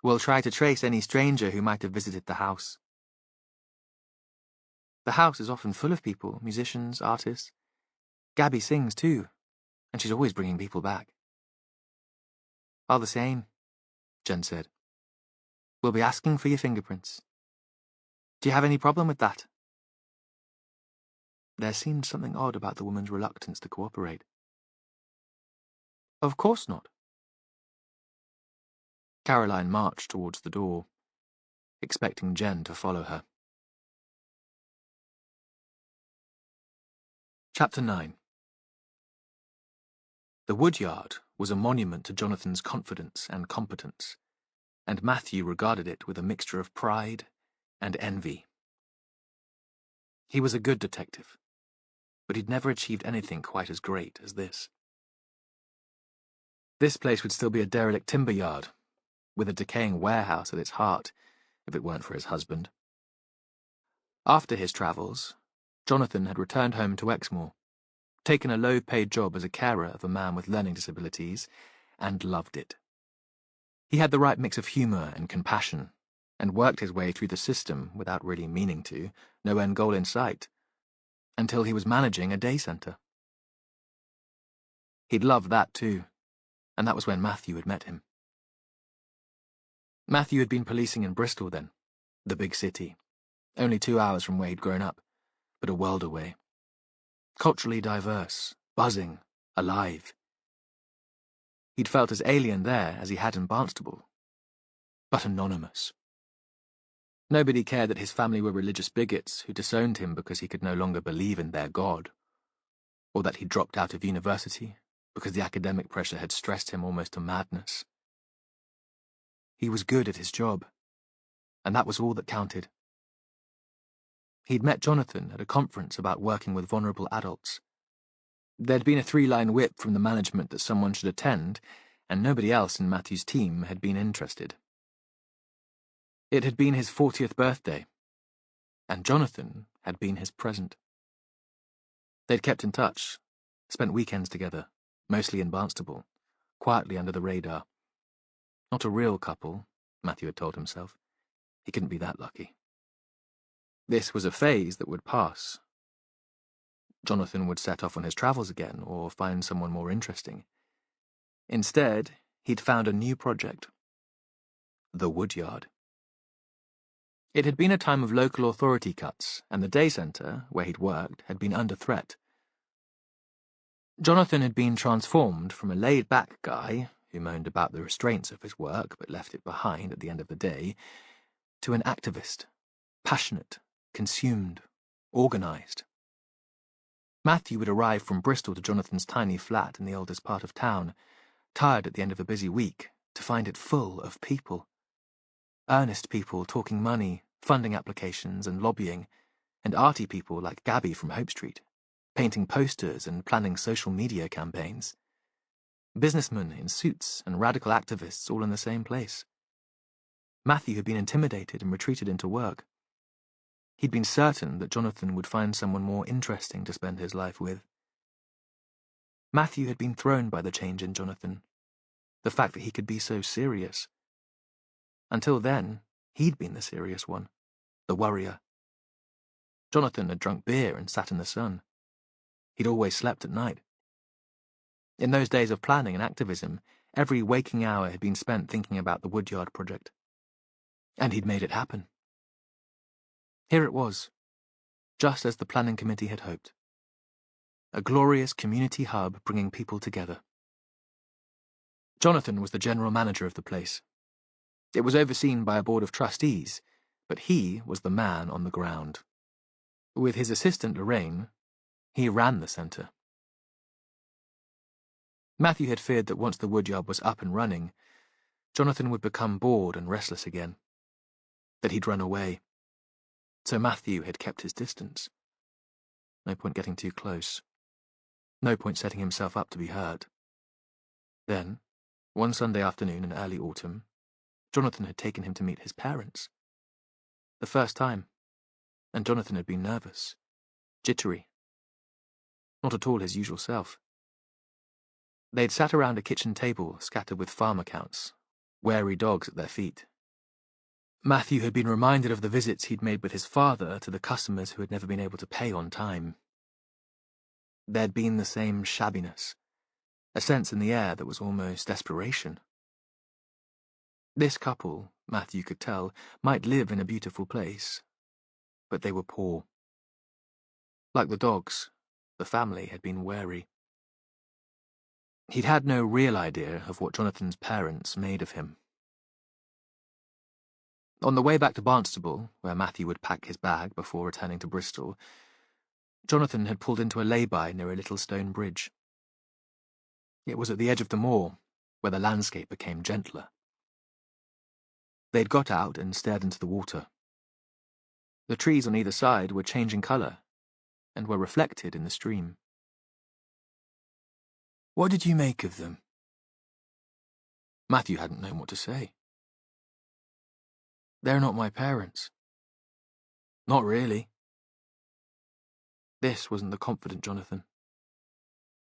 We'll try to trace any stranger who might have visited the house. The house is often full of people, musicians, artists. Gabby sings too, and she's always bringing people back. All the same, Jen said. We'll be asking for your fingerprints. Do you have any problem with that? There seemed something odd about the woman's reluctance to cooperate. Of course not. Caroline marched towards the door, expecting Jen to follow her. Chapter 9. The woodyard was a monument to Jonathan's confidence and competence, and Matthew regarded it with a mixture of pride and envy. He was a good detective, but he'd never achieved anything quite as great as this. This place would still be a derelict timber yard, with a decaying warehouse at its heart, if it weren't for his husband. After his travels, Jonathan had returned home to Exmoor, taken a low-paid job as a carer of a man with learning disabilities, and loved it. He had the right mix of humour and compassion, and worked his way through the system without really meaning to, no end goal in sight, until he was managing a day centre. He'd loved that too, and that was when Matthew had met him. Matthew had been policing in Bristol then, the big city, only 2 hours from where he'd grown up, but a world away. Culturally diverse, buzzing, alive. He'd felt as alien there as he had in Barnstable, but anonymous. Nobody cared that his family were religious bigots who disowned him because he could no longer believe in their God, or that he dropped out of university because the academic pressure had stressed him almost to madness. He was good at his job, and that was all that counted. He'd met Jonathan at a conference about working with vulnerable adults. There'd been a 3-line whip from the management that someone should attend, and nobody else in Matthew's team had been interested. It had been his 40th birthday, and Jonathan had been his present. They'd kept in touch, spent weekends together, mostly in Barnstable, quietly under the radar. Not a real couple, Matthew had told himself. He couldn't be that lucky. This was a phase that would pass. Jonathan would set off on his travels again, or find someone more interesting. Instead, he'd found a new project. The Woodyard. It had been a time of local authority cuts, and the day centre, where he'd worked, had been under threat. Jonathan had been transformed from a laid-back guy, who moaned about the restraints of his work but left it behind at the end of the day, to an activist, passionate, consumed, organised. Matthew would arrive from Bristol to Jonathan's tiny flat in the oldest part of town, tired at the end of a busy week, to find it full of people. Earnest people talking money, funding applications and lobbying, and arty people like Gabby from Hope Street, painting posters and planning social media campaigns. Businessmen in suits and radical activists all in the same place. Matthew had been intimidated and retreated into work. He'd been certain that Jonathan would find someone more interesting to spend his life with. Matthew had been thrown by the change in Jonathan, the fact that he could be so serious. Until then, he'd been the serious one, the worrier. Jonathan had drunk beer and sat in the sun. He'd always slept at night. In those days of planning and activism, every waking hour had been spent thinking about the Woodyard project. And he'd made it happen. Here it was, just as the planning committee had hoped. A glorious community hub bringing people together. Jonathan was the general manager of the place. It was overseen by a board of trustees, but he was the man on the ground. With his assistant Lorraine, he ran the centre. Matthew had feared that once the Woodyard was up and running, Jonathan would become bored and restless again, that he'd run away. So Matthew had kept his distance. No point getting too close. No point setting himself up to be hurt. Then, one Sunday afternoon in early autumn, Jonathan had taken him to meet his parents. The first time, and Jonathan had been nervous, jittery. Not at all his usual self. They'd sat around a kitchen table scattered with farm accounts, wary dogs at their feet. Matthew had been reminded of the visits he'd made with his father to the customers who had never been able to pay on time. There'd been the same shabbiness, a sense in the air that was almost desperation. This couple, Matthew could tell, might live in a beautiful place, but they were poor. Like the dogs, the family had been wary. He'd had no real idea of what Jonathan's parents made of him. On the way back to Barnstable, where Matthew would pack his bag before returning to Bristol, Jonathan had pulled into a lay-by near a little stone bridge. It was at the edge of the moor, where the landscape became gentler. They'd got out and stared into the water. The trees on either side were changing colour, and were reflected in the stream. "What did you make of them?" Matthew hadn't known what to say. "They're not my parents." "Not really." This wasn't the confident Jonathan.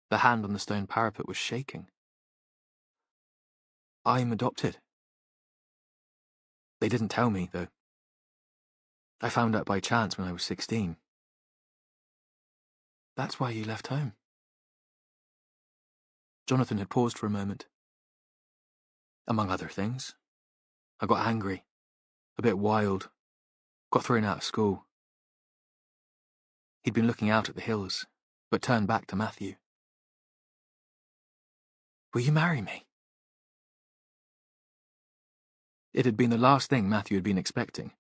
The hand on the stone parapet was shaking. "I'm adopted." "They didn't tell me, though. I found out by chance when I was 16. "That's why you left home." Jonathan had paused for a moment. "Among other things. I got angry, a bit wild, got thrown out of school." He'd been looking out at the hills, but turned back to Matthew. "Will you marry me?" It had been the last thing Matthew had been expecting,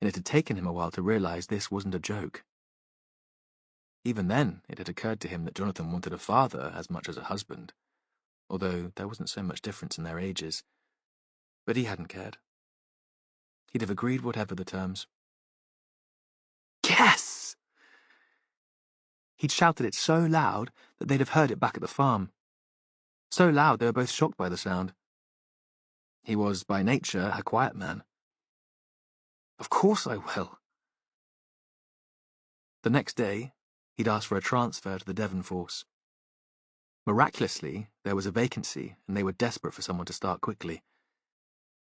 and it had taken him a while to realise this wasn't a joke. Even then, it had occurred to him that Jonathan wanted a father as much as a husband, although there wasn't so much difference in their ages. But he hadn't cared. He'd have agreed whatever the terms. "Yes!" He'd shouted it so loud that they'd have heard it back at the farm. So loud they were both shocked by the sound. He was, by nature, a quiet man, Of course I will. The next day, he'd asked for a transfer to the Devon force. Miraculously, there was a vacancy, and they were desperate for someone to start quickly.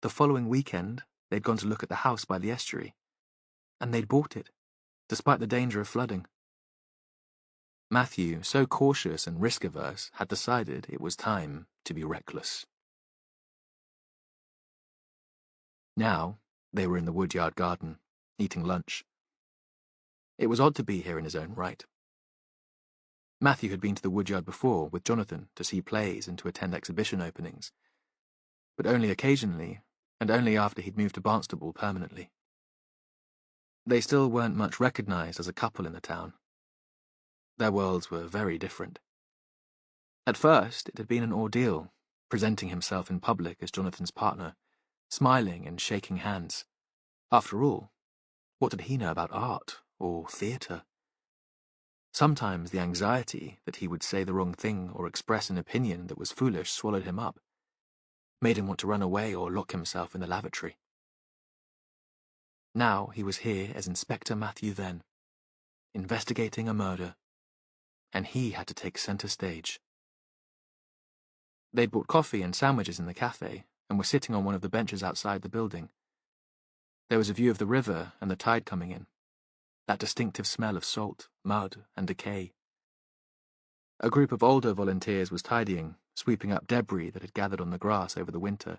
The following weekend, they'd gone to look at the house by the estuary, and they'd bought it, despite the danger of flooding. Matthew, so cautious and risk-averse, had decided it was time to be reckless. Now, they were in the woodyard garden, eating lunch. It was odd to be here in his own right. Matthew had been to the woodyard before with Jonathan to see plays and to attend exhibition openings, but only occasionally, and only after he'd moved to Barnstable permanently. They still weren't much recognised as a couple in the town. Their worlds were very different. At first, it had been an ordeal, presenting himself in public as Jonathan's partner, smiling and shaking hands. After all, what did he know about art or theatre? Sometimes the anxiety that he would say the wrong thing or express an opinion that was foolish swallowed him up, made him want to run away or lock himself in the lavatory. Now he was here as Inspector Matthew Venn, investigating a murder, and he had to take centre stage. They'd bought coffee and sandwiches in the cafe and were sitting on one of the benches outside the building. There was a view of the river and the tide coming in, that distinctive smell of salt, mud, and decay. A group of older volunteers was tidying, sweeping up debris that had gathered on the grass over the winter,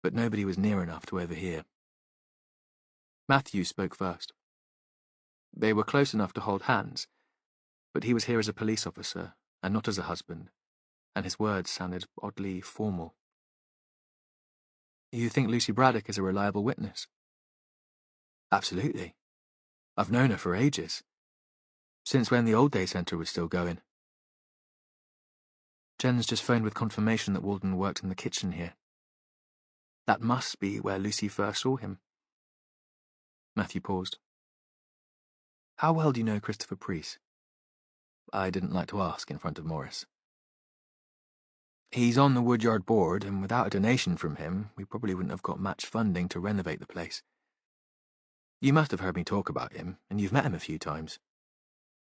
but nobody was near enough to overhear. Matthew spoke first. They were close enough to hold hands, but he was here as a police officer and not as a husband, and his words sounded oddly formal. You think Lucy Braddock is a reliable witness? Absolutely. I've known her for ages. Since when the Old Day Centre was still going. Jen's just phoned with confirmation that Walden worked in the kitchen here. That must be where Lucy first saw him. Matthew paused. How well do you know Christopher Priest? I didn't like to ask in front of Morris. He's on the woodyard board, and without a donation from him, we probably wouldn't have got much funding to renovate the place. You must have heard me talk about him, and you've met him a few times.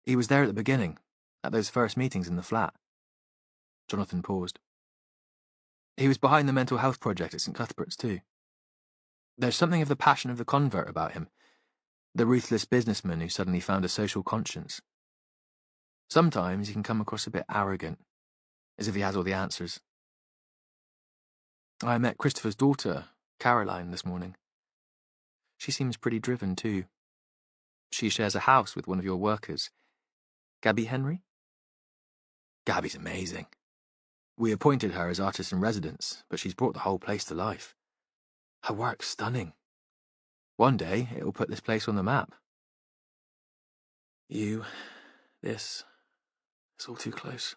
He was there at the beginning, at those first meetings in the flat. Jonathan paused. He was behind the mental health project at St. Cuthbert's too. There's something of the passion of the convert about him, the ruthless businessman who suddenly found a social conscience. Sometimes he can come across a bit arrogant, as if he has all the answers. I met Christopher's daughter, Caroline, this morning. She seems pretty driven too. She shares a house with one of your workers, Gabby Henry? Gabby's amazing. We appointed her as artist in residence, but she's brought the whole place to life. Her work's stunning. One day, it'll put this place on the map. It's all too close.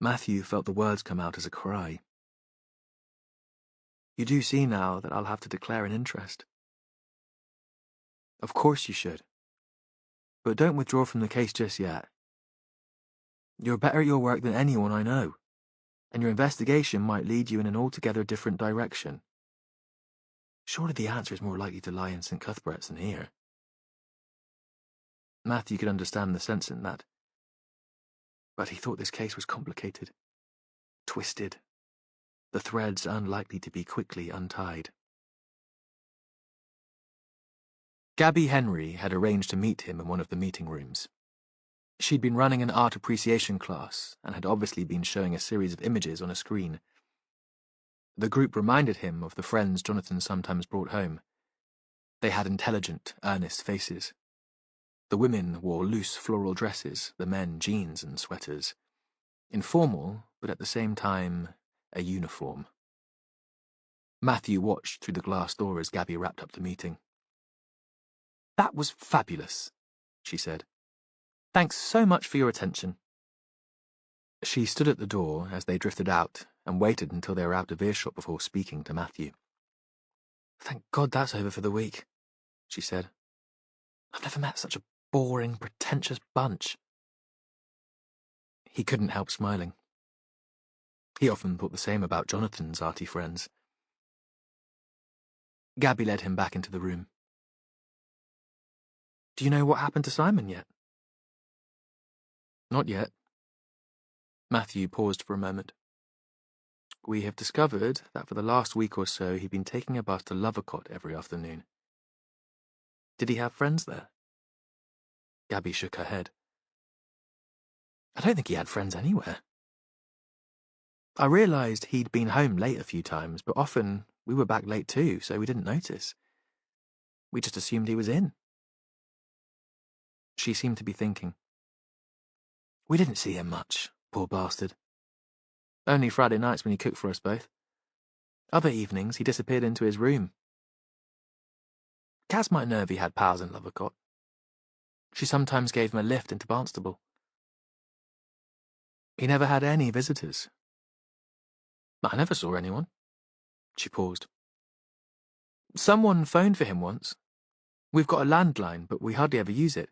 Matthew felt the words come out as a cry. You do see now that I'll have to declare an interest. Of course you should. But don't withdraw from the case just yet. You're better at your work than anyone I know, and your investigation might lead you in an altogether different direction. Surely the answer is more likely to lie in St. Cuthbert's than here. Matthew could understand the sense in that. But he thought this case was complicated, twisted, the threads unlikely to be quickly untied. Gabby Henry had arranged to meet him in one of the meeting rooms. She'd been running an art appreciation class and had obviously been showing a series of images on a screen. The group reminded him of the friends Jonathan sometimes brought home. They had intelligent, earnest faces. The women wore loose floral dresses, the men jeans and sweaters. Informal, but at the same time, a uniform. Matthew watched through the glass door as Gabby wrapped up the meeting. That was fabulous, she said. Thanks so much for your attention. She stood at the door as they drifted out and waited until they were out of earshot before speaking to Matthew. Thank God that's over for the week, she said. I've never met such a boring, pretentious bunch. He couldn't help smiling. He often thought the same about Jonathan's arty friends. Gabby led him back into the room. Do you know what happened to Simon yet? Not yet. Matthew paused for a moment. We have discovered that for the last week or so he'd been taking a bus to Lovercott every afternoon. Did he have friends there? Gabby shook her head. I don't think he had friends anywhere. I realised he'd been home late a few times, but often we were back late too, so we didn't notice. We just assumed he was in. She seemed to be thinking. We didn't see him much, poor bastard. Only Friday nights when he cooked for us both. Other evenings he disappeared into his room. Kaz might know if he had pals in Lovercott. She sometimes gave him a lift into Barnstable. He never had any visitors. I never saw anyone. She paused. Someone phoned for him once. We've got a landline, but we hardly ever use it.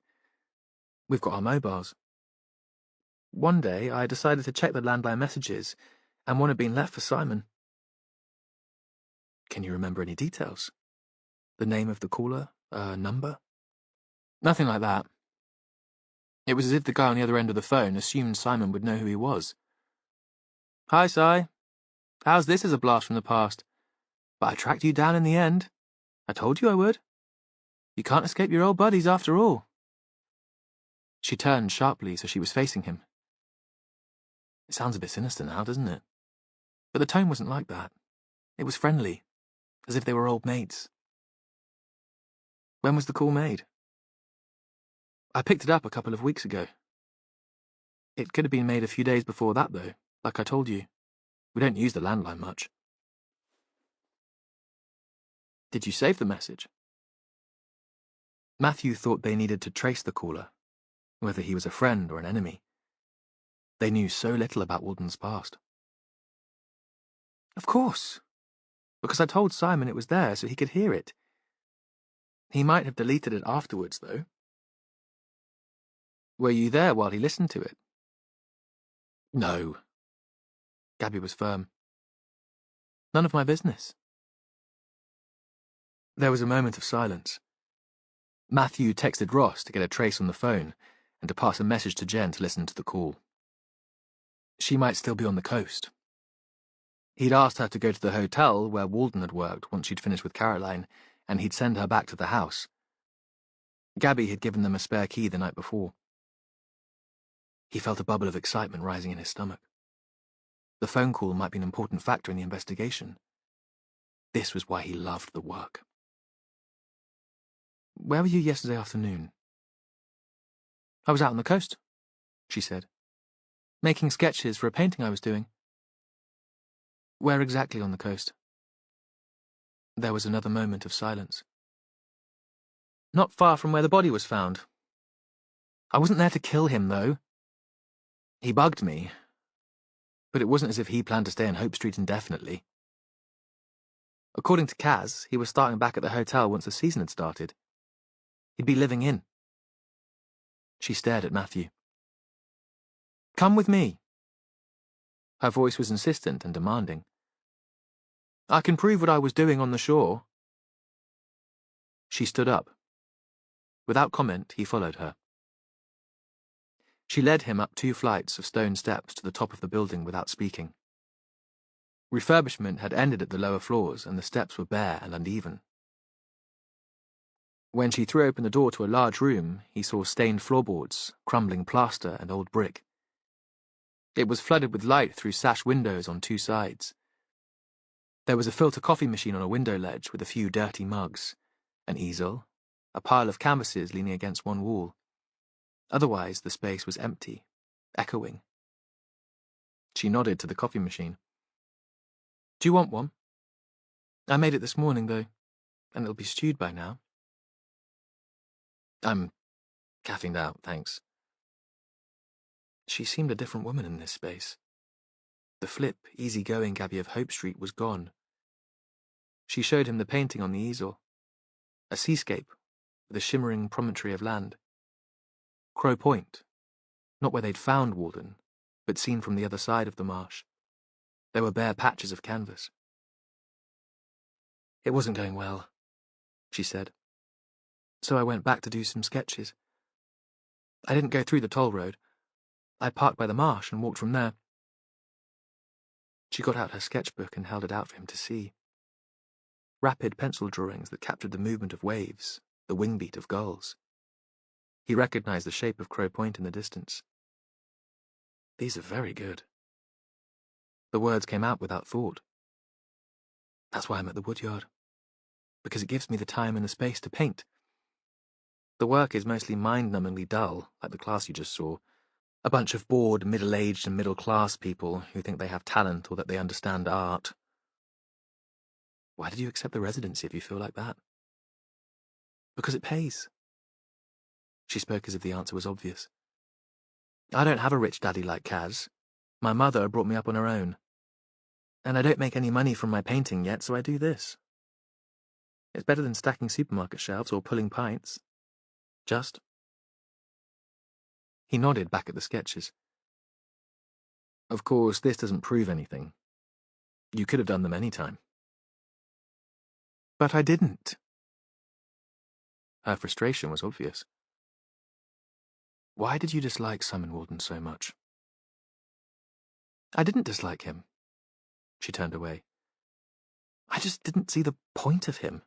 We've got our mobiles. One day, I decided to check the landline messages, and one had been left for Simon. Can you remember any details? The name of the caller? A number? Nothing like that. It was as if the guy on the other end of the phone assumed Simon would know who he was. Hi, Si. How's this as a blast from the past? But I tracked you down in the end. I told you I would. You can't escape your old buddies after all. She turned sharply so she was facing him. It sounds a bit sinister now, doesn't it? But the tone wasn't like that. It was friendly, as if they were old mates. When was the call made? I picked it up a couple of weeks ago. It could have been made a few days before that, though, like I told you. We don't use the landline much. Did you save the message? Matthew thought they needed to trace the caller, whether he was a friend or an enemy. They knew so little about Walden's past. Of course, because I told Simon it was there so he could hear it. He might have deleted it afterwards, though. Were you there while he listened to it? No. Gabby was firm. None of my business. There was a moment of silence. Matthew texted Ross to get a trace on the phone and to pass a message to Jen to listen to the call. She might still be on the coast. He'd asked her to go to the hotel where Walden had worked once she'd finished with Caroline, and he'd send her back to the house. Gabby had given them a spare key the night before. He felt a bubble of excitement rising in his stomach. The phone call might be an important factor in the investigation. This was why he loved the work. Where were you yesterday afternoon? I was out on the coast, she said, making sketches for a painting I was doing. Where exactly on the coast? There was another moment of silence. Not far from where the body was found. I wasn't there to kill him, though. He bugged me, but it wasn't as if he planned to stay in Hope Street indefinitely. According to Kaz, he was starting back at the hotel once the season had started. He'd be living in. She stared at Matthew. Come with me. Her voice was insistent and demanding. I can prove what I was doing on the shore. She stood up. Without comment, he followed her. She led him up 2 flights of stone steps to the top of the building without speaking. Refurbishment had ended at the lower floors, and the steps were bare and uneven. When she threw open the door to a large room, he saw stained floorboards, crumbling plaster, and old brick. It was flooded with light through sash windows on 2 sides. There was a filter coffee machine on a window ledge with a few dirty mugs, an easel, a pile of canvases leaning against one wall. Otherwise, the space was empty, echoing. She nodded to the coffee machine. Do you want one? I made it this morning, though, and it'll be stewed by now. I'm caffeined out, thanks. She seemed a different woman in this space. The flip, easy-going Gabby of Hope Street was gone. She showed him the painting on the easel. A seascape with a shimmering promontory of land. Crow Point, not where they'd found Walden, but seen from the other side of the marsh. There were bare patches of canvas. It wasn't going well, she said. So I went back to do some sketches. I didn't go through the toll road. I parked by the marsh and walked from there. She got out her sketchbook and held it out for him to see. Rapid pencil drawings that captured the movement of waves, the wing-beat of gulls. He recognized the shape of Crow Point in the distance. These are very good. The words came out without thought. That's why I'm at the woodyard. Because it gives me the time and the space to paint. The work is mostly mind-numbingly dull, like the class you just saw. A bunch of bored, middle-aged and middle-class people who think they have talent or that they understand art. Why did you accept the residency if you feel like that? Because it pays. She spoke as if the answer was obvious. I don't have a rich daddy like Kaz. My mother brought me up on her own. And I don't make any money from my painting yet, so I do this. It's better than stacking supermarket shelves or pulling pints. Just. He nodded back at the sketches. Of course, this doesn't prove anything. You could have done them any time. But I didn't. Her frustration was obvious. Why did you dislike Simon Walden so much? I didn't dislike him. She turned away. I just didn't see the point of him.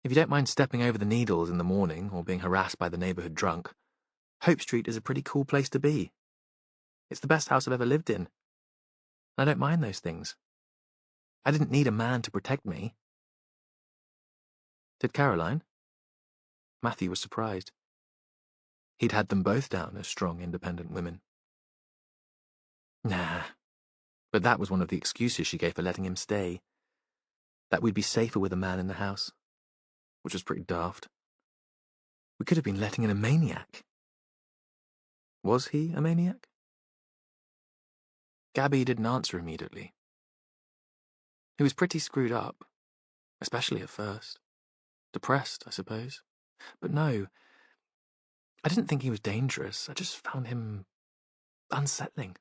If you don't mind stepping over the needles in the morning or being harassed by the neighborhood drunk, Hope Street is a pretty cool place to be. It's the best house I've ever lived in. I don't mind those things. I didn't need a man to protect me. Did Caroline? Matthew was surprised. He'd had them both down as strong, independent women. Nah. But that was one of the excuses she gave for letting him stay. That we'd be safer with a man in the house. Which was pretty daft. We could have been letting in a maniac. Was he a maniac? Gabby didn't answer immediately. He was pretty screwed up, especially at first. Depressed, I suppose. But no, I didn't think he was dangerous. I just found him unsettling.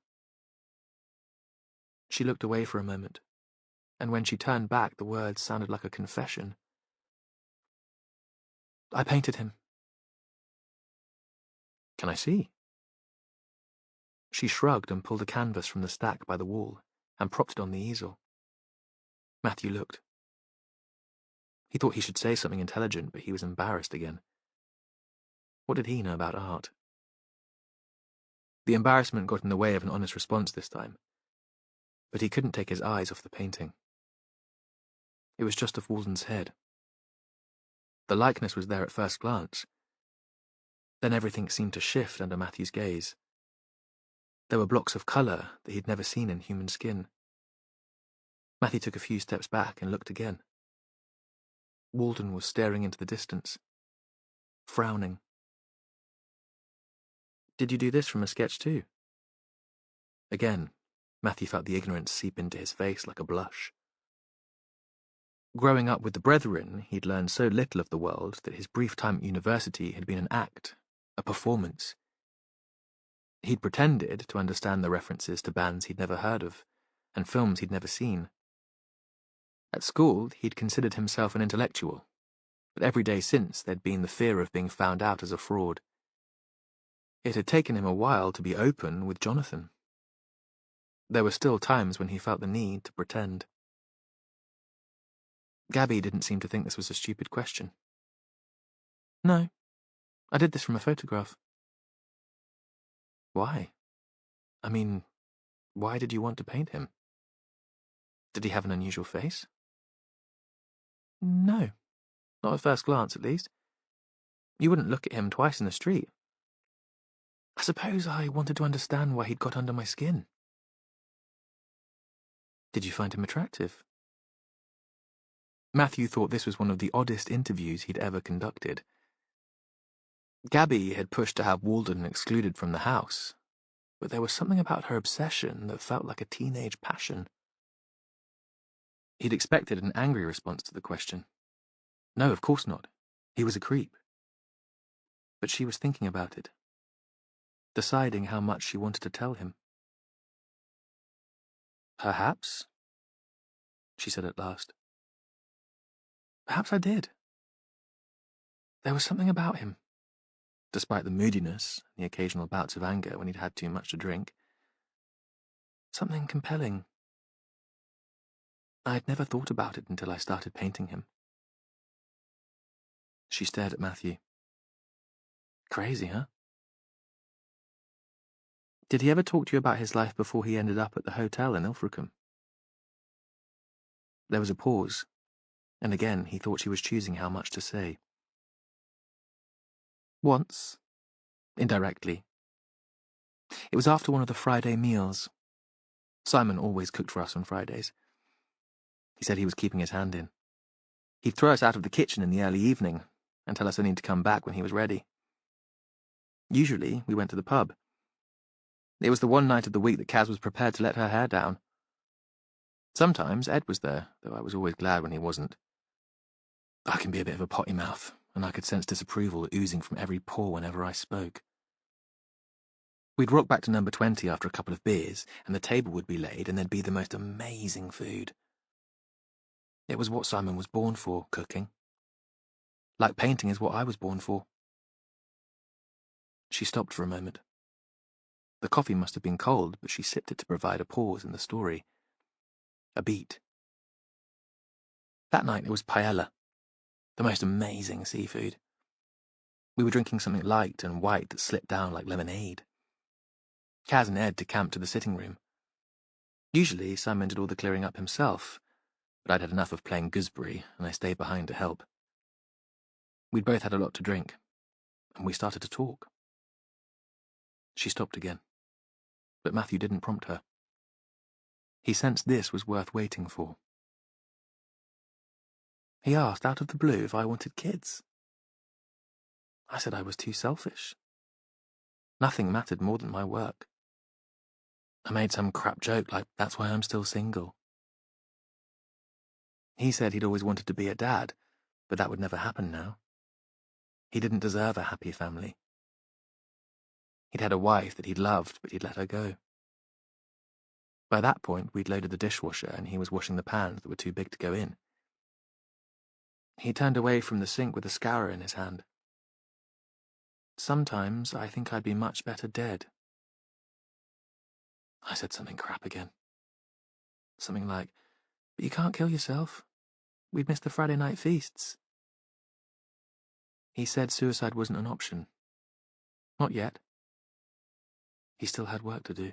She looked away for a moment, and when she turned back, the words sounded like a confession. I painted him. Can I see? She shrugged and pulled a canvas from the stack by the wall and propped it on the easel. Matthew looked. He thought he should say something intelligent, but he was embarrassed again. What did he know about art? The embarrassment got in the way of an honest response this time, but he couldn't take his eyes off the painting. It was just of Walden's head. The likeness was there at first glance. Then everything seemed to shift under Matthew's gaze. There were blocks of colour that he'd never seen in human skin. Matthew took a few steps back and looked again. Walden was staring into the distance, frowning. Did you do this from a sketch too? Again, Matthew felt the ignorance seep into his face like a blush. Growing up with the brethren, he'd learned so little of the world that his brief time at university had been an act, a performance. He'd pretended to understand the references to bands he'd never heard of, and films he'd never seen. At school, he'd considered himself an intellectual, but every day since there'd been the fear of being found out as a fraud. It had taken him a while to be open with Jonathan. There were still times when he felt the need to pretend. Gabby didn't seem to think this was a stupid question. No, I did this from a photograph. Why? I mean, why did you want to paint him? Did he have an unusual face? No, not at first glance, at least. You wouldn't look at him twice in the street. I suppose I wanted to understand why he'd got under my skin. Did you find him attractive? Matthew thought this was one of the oddest interviews he'd ever conducted. Gabby had pushed to have Walden excluded from the house, but there was something about her obsession that felt like a teenage passion. He'd expected an angry response to the question. No, of course not. He was a creep. But she was thinking about it, deciding how much she wanted to tell him. Perhaps, she said at last. Perhaps I did. There was something about him, despite the moodiness and the occasional bouts of anger when he'd had too much to drink. Something compelling. I had never thought about it until I started painting him. She stared at Matthew. Crazy, huh? Did he ever talk to you about his life before he ended up at the hotel in Ilfracombe? There was a pause, and again he thought she was choosing how much to say. Once, indirectly. It was after one of the Friday meals. Simon always cooked for us on Fridays. He said he was keeping his hand in. He'd throw us out of the kitchen in the early evening and tell us only to come back when he was ready. Usually, we went to the pub. It was the one night of the week that Kaz was prepared to let her hair down. Sometimes Ed was there, though I was always glad when he wasn't. I can be a bit of a potty mouth, and I could sense disapproval oozing from every pore whenever I spoke. We'd rock back to number 20 after a couple of beers, and the table would be laid, and there'd be the most amazing food. It was what Simon was born for, cooking. Like painting is what I was born for. She stopped for a moment. The coffee must have been cold, but she sipped it to provide a pause in the story. A beat. That night it was paella, the most amazing seafood. We were drinking something light and white that slipped down like lemonade. Kaz and Ed decamped to the sitting room. Usually Simon did all the clearing up himself, but I'd had enough of playing gooseberry, and I stayed behind to help. We'd both had a lot to drink, and we started to talk. She stopped again, but Matthew didn't prompt her. He sensed this was worth waiting for. He asked out of the blue if I wanted kids. I said I was too selfish. Nothing mattered more than my work. I made some crap joke like that's why I'm still single. He said he'd always wanted to be a dad, but that would never happen now. He didn't deserve a happy family. He'd had a wife that he'd loved, but he'd let her go. By that point, we'd loaded the dishwasher and he was washing the pans that were too big to go in. He turned away from the sink with a scourer in his hand. Sometimes I think I'd be much better dead. I said something crap again. Something like, but you can't kill yourself. We'd missed the Friday night feasts. He said suicide wasn't an option. Not yet. He still had work to do.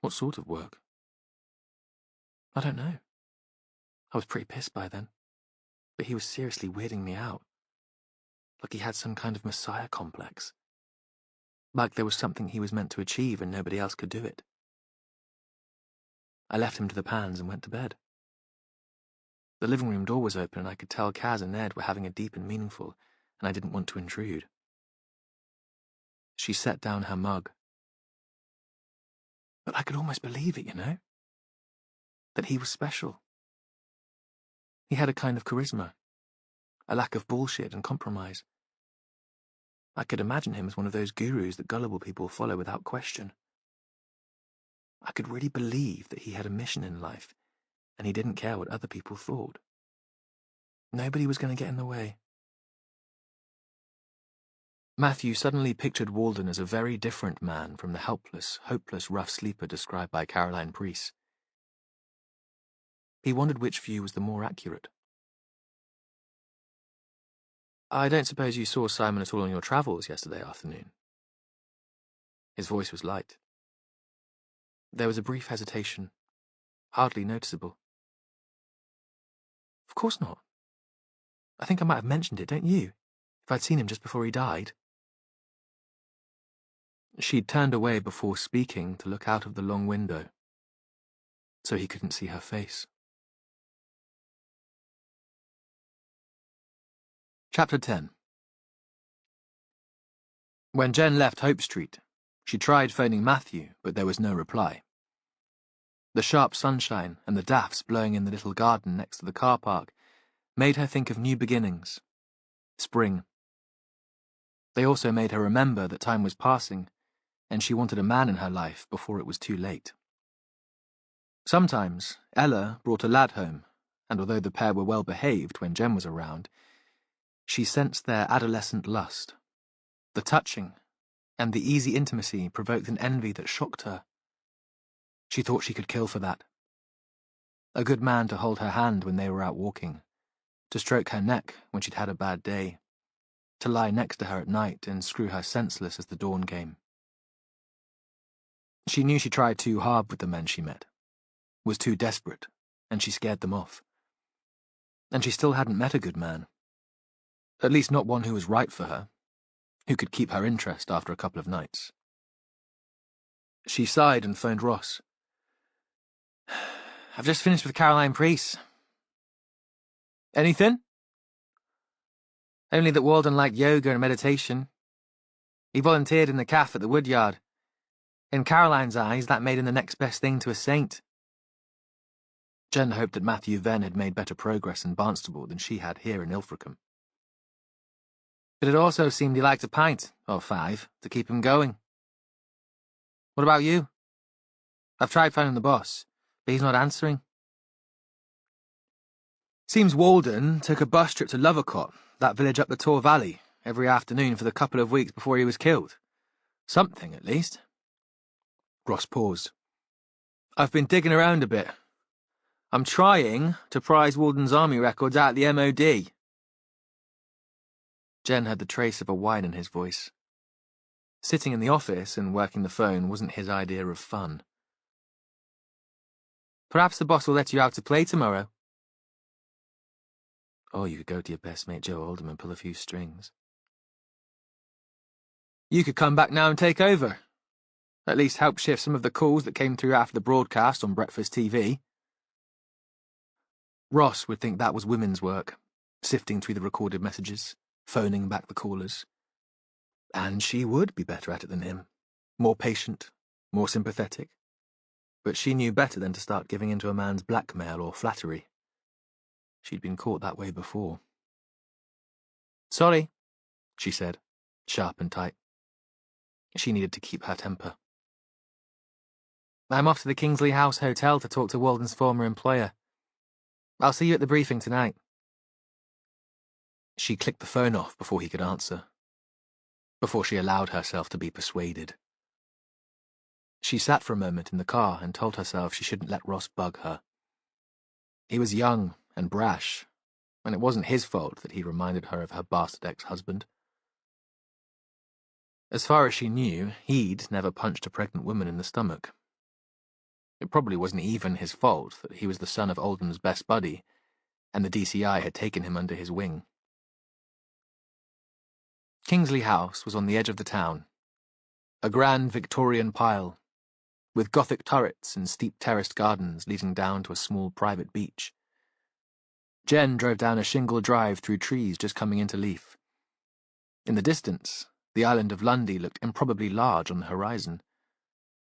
What sort of work? I don't know. I was pretty pissed by then, but he was seriously weirding me out. Like he had some kind of messiah complex. Like there was something he was meant to achieve and nobody else could do it. I left him to the pans and went to bed. The living room door was open and I could tell Kaz and Ned were having a deep and meaningful, and I didn't want to intrude. She set down her mug. But I could almost believe it, you know? That he was special. He had a kind of charisma, a lack of bullshit and compromise. I could imagine him as one of those gurus that gullible people follow without question. I could really believe that he had a mission in life, and he didn't care what other people thought. Nobody was going to get in the way. Matthew suddenly pictured Walden as a very different man from the helpless, hopeless rough sleeper described by Caroline Preece. He wondered which view was the more accurate. I don't suppose you saw Simon at all on your travels yesterday afternoon? His voice was light. There was a brief hesitation, hardly noticeable. Of course not. I think I might have mentioned it, don't you? If I'd seen him just before he died. She'd turned away before speaking to look out of the long window, so he couldn't see her face. Chapter 10. When Jen left Hope Street, she tried phoning Matthew, but there was no reply. The sharp sunshine and the daffs blowing in the little garden next to the car park made her think of new beginnings. Spring. They also made her remember that time was passing, and she wanted a man in her life before it was too late. Sometimes Ella brought a lad home, and although the pair were well behaved when Jen was around, she sensed their adolescent lust. The touching and the easy intimacy provoked an envy that shocked her. She thought she could kill for that. A good man to hold her hand when they were out walking, to stroke her neck when she'd had a bad day, to lie next to her at night and screw her senseless as the dawn came. She knew she tried too hard with the men she met, was too desperate, and she scared them off. And she still hadn't met a good man. At least not one who was right for her, who could keep her interest after a couple of nights. She sighed and phoned Ross. "I've just finished with Caroline Priest." "Anything?" "Only that Walden liked yoga and meditation. He volunteered in the cafe at the Woodyard. In Caroline's eyes, that made him the next best thing to a saint." Jen hoped that Matthew Venn had made better progress in Barnstable than she had here in Ilfracombe. But it also seemed he liked a pint, or 5, to keep him going. "What about you?" "I've tried phoning the boss, but he's not answering." "Seems Walden took a bus trip to Lovercott, that village up the Tor Valley, every afternoon for the couple of weeks before he was killed. Something, at least." Ross paused. "I've been digging around a bit. I'm trying to prise Walden's army records out of the MOD. Jen had the trace of a whine in his voice. Sitting in the office and working the phone wasn't his idea of fun. "Perhaps the boss will let you out to play tomorrow." Or you could go to your best mate Joe Oldham and pull a few strings. "You could come back now and take over. At least help shift some of the calls that came through after the broadcast on breakfast TV. Ross would think that was women's work, sifting through the recorded messages, phoning back the callers. And she would be better at it than him, more patient, more sympathetic. But she knew better than to start giving in to a man's blackmail or flattery. She'd been caught that way before. "Sorry," she said, sharp and tight. She needed to keep her temper. "I'm off to the Kingsley House Hotel to talk to Walden's former employer. I'll see you at the briefing tonight." She clicked the phone off before he could answer, before she allowed herself to be persuaded. She sat for a moment in the car and told herself she shouldn't let Ross bug her. He was young and brash, and it wasn't his fault that he reminded her of her bastard ex-husband. As far as she knew, he'd never punched a pregnant woman in the stomach. It probably wasn't even his fault that he was the son of Oldham's best buddy, and the DCI had taken him under his wing. Kingsley House was on the edge of the town, a grand Victorian pile, with Gothic turrets and steep terraced gardens leading down to a small private beach. Jen drove down a shingle drive through trees just coming into leaf. In the distance, the island of Lundy looked improbably large on the horizon.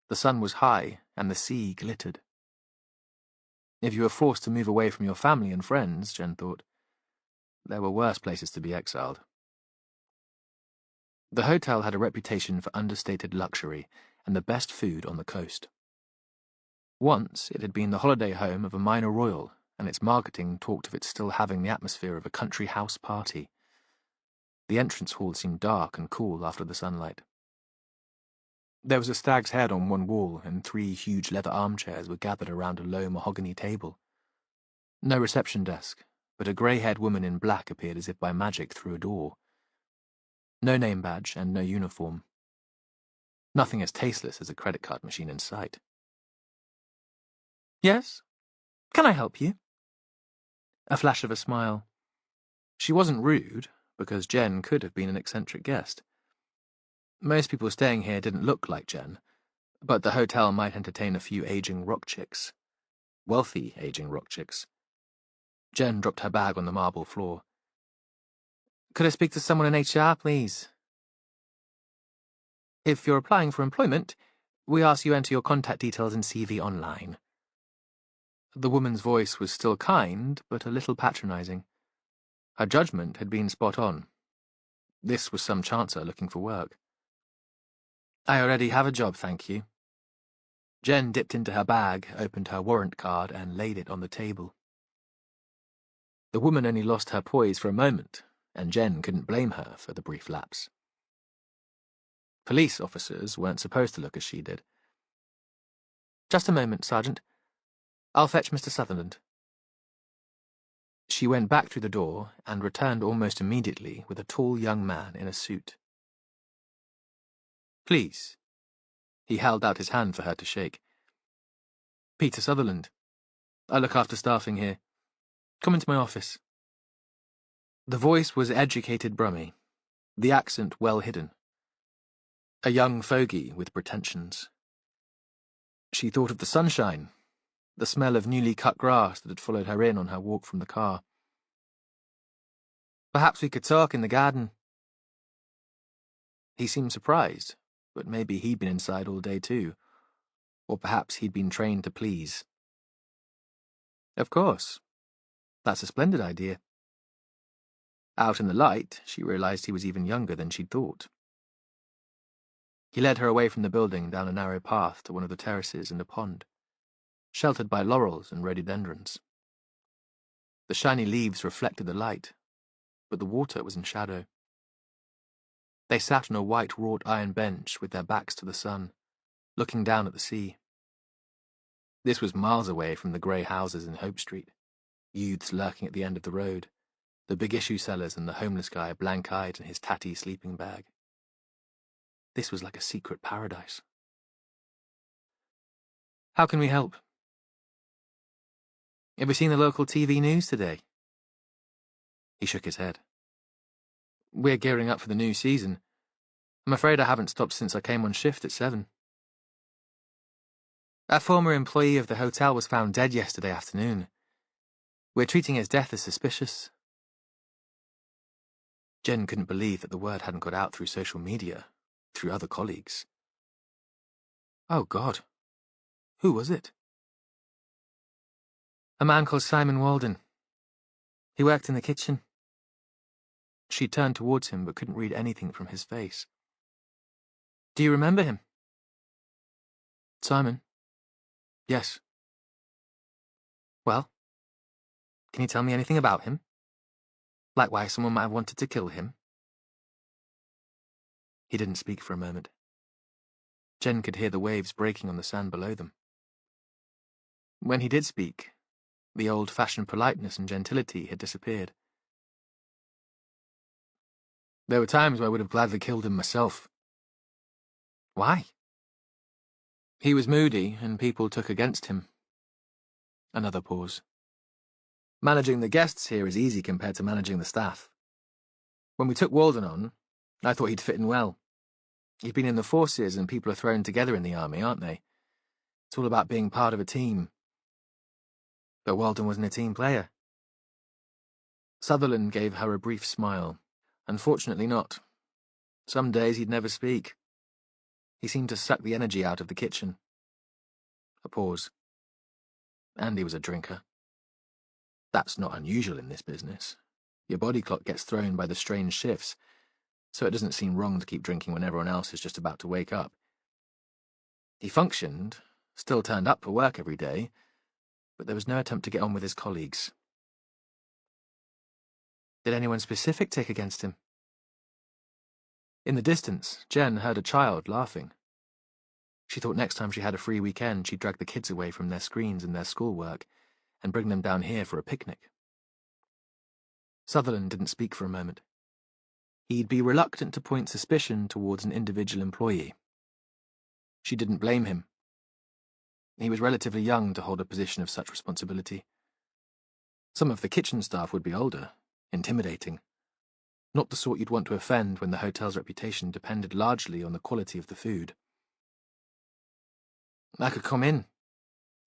The sun was high, and the sea glittered. If you were forced to move away from your family and friends, Jen thought, there were worse places to be exiled. The hotel had a reputation for understated luxury and the best food on the coast. Once it had been the holiday home of a minor royal, and its marketing talked of it still having the atmosphere of a country house party. The entrance hall seemed dark and cool after the sunlight. There was a stag's head on one wall, and 3 huge leather armchairs were gathered around a low mahogany table. No reception desk, but a grey-haired woman in black appeared as if by magic through a door. No name badge and no uniform. Nothing as tasteless as a credit card machine in sight. "Yes? Can I help you?" A flash of a smile. She wasn't rude, because Jen could have been an eccentric guest. Most people staying here didn't look like Jen, but the hotel might entertain a few aging rock chicks. Wealthy aging rock chicks. Jen dropped her bag on the marble floor. "Could I speak to someone in HR, please?" "If you're applying for employment, we ask you enter your contact details and CV online." The woman's voice was still kind, but a little patronizing. Her judgment had been spot on. This was some chancer looking for work. "I already have a job, thank you." Jen dipped into her bag, opened her warrant card, and laid it on the table. The woman only lost her poise for a moment, and Jen couldn't blame her for the brief lapse. Police officers weren't supposed to look as she did. Just a moment, Sergeant. I'll fetch Mr. Sutherland. She went back through the door and returned almost immediately with a tall young man in a suit. Please. He held out his hand for her to shake. Peter Sutherland. I look after staffing here. Come into my office. The voice was educated Brummie, the accent well hidden. A young fogey with pretensions. She thought of the sunshine, the smell of newly cut grass that had followed her in on her walk from the car. Perhaps we could talk in the garden. He seemed surprised, but maybe he'd been inside all day too. Or perhaps he'd been trained to please. Of course. That's a splendid idea. Out in the light, she realized he was even younger than she'd thought. He led her away from the building down a narrow path to one of the terraces and a pond, sheltered by laurels and rhododendrons. The shiny leaves reflected the light, but the water was in shadow. They sat on a white wrought iron bench with their backs to the sun, looking down at the sea. This was miles away from the grey houses in Hope Street, youths lurking at the end of the road, the big issue sellers and the homeless guy blank-eyed in his tatty sleeping bag. This was like a secret paradise. How can we help? Have you seen the local TV news today? He shook his head. We're gearing up for the new season. I'm afraid I haven't stopped since I came on shift at 7. A former employee of the hotel was found dead yesterday afternoon. We're treating his death as suspicious. Jen couldn't believe that the word hadn't got out through social media, through other colleagues. Oh, God. Who was it? A man called Simon Walden. He worked in the kitchen. She turned towards him but couldn't read anything from his face. Do you remember him? Simon? Yes. Well, can you tell me anything about him? Like why someone might have wanted to kill him? He didn't speak for a moment. Jen could hear the waves breaking on the sand below them. When he did speak, the old-fashioned politeness and gentility had disappeared. There were times where I would have gladly killed him myself. Why? He was moody, and people took against him. Another pause. Managing the guests here is easy compared to managing the staff. When we took Walden on, I thought he'd fit in well. He'd been in the forces, and people are thrown together in the army, aren't they? It's all about being part of a team. But Walden wasn't a team player. Sutherland gave her a brief smile. Unfortunately not. Some days he'd never speak. He seemed to suck the energy out of the kitchen. A pause. Andy was a drinker. That's not unusual in this business. Your body clock gets thrown by the strange shifts, so it doesn't seem wrong to keep drinking when everyone else is just about to wake up. He functioned, still turned up for work every day, but there was no attempt to get on with his colleagues. Did anyone specific take against him? In the distance, Jen heard a child laughing. She thought next time she had a free weekend, she'd drag the kids away from their screens and their schoolwork and bring them down here for a picnic. Sutherland didn't speak for a moment. He'd be reluctant to point suspicion towards an individual employee. She didn't blame him. He was relatively young to hold a position of such responsibility. Some of the kitchen staff would be older, intimidating. Not the sort you'd want to offend when the hotel's reputation depended largely on the quality of the food. I could come in.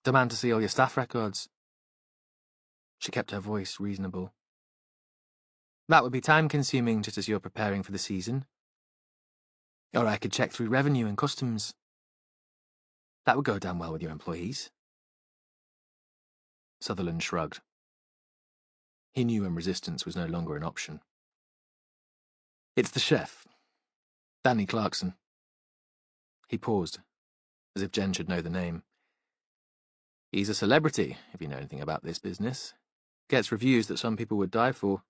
Demand to see all your staff records. She kept her voice reasonable. That would be time-consuming just as you're preparing for the season. Or I could check through revenue and customs. That would go down well with your employees. Sutherland shrugged. He knew when resistance was no longer an option. It's the chef, Danny Clarkson. He paused, as if Jen should know the name. He's a celebrity, if you know anything about this business. Gets reviews that some people would die for.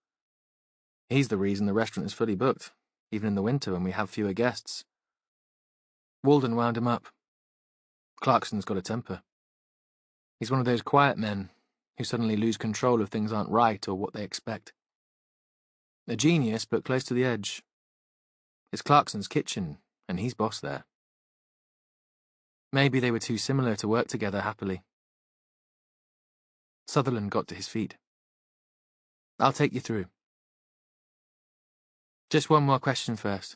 He's the reason the restaurant is fully booked, even in the winter when we have fewer guests. Walden wound him up. Clarkson's got a temper. He's one of those quiet men who suddenly lose control if things aren't right or what they expect. A genius, but close to the edge. It's Clarkson's kitchen, and he's boss there. Maybe they were too similar to work together happily. Sutherland got to his feet. I'll take you through. Just one more question first.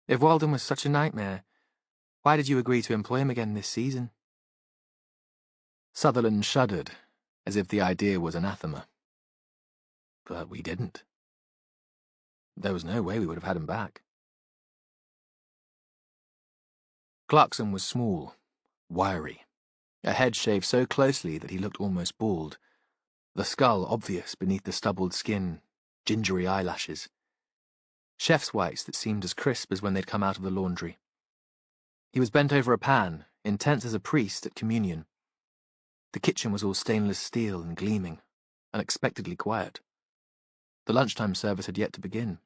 If Walden was such a nightmare, why did you agree to employ him again this season? Sutherland shuddered, as if the idea was anathema. But we didn't. There was no way we would have had him back. Clarkson was small, wiry, a head shaved so closely that he looked almost bald, the skull obvious beneath the stubbled skin, gingery eyelashes. Chef's whites that seemed as crisp as when they'd come out of the laundry. He was bent over a pan, intense as a priest at communion. The kitchen was all stainless steel and gleaming, unexpectedly quiet. The lunchtime service had yet to begin.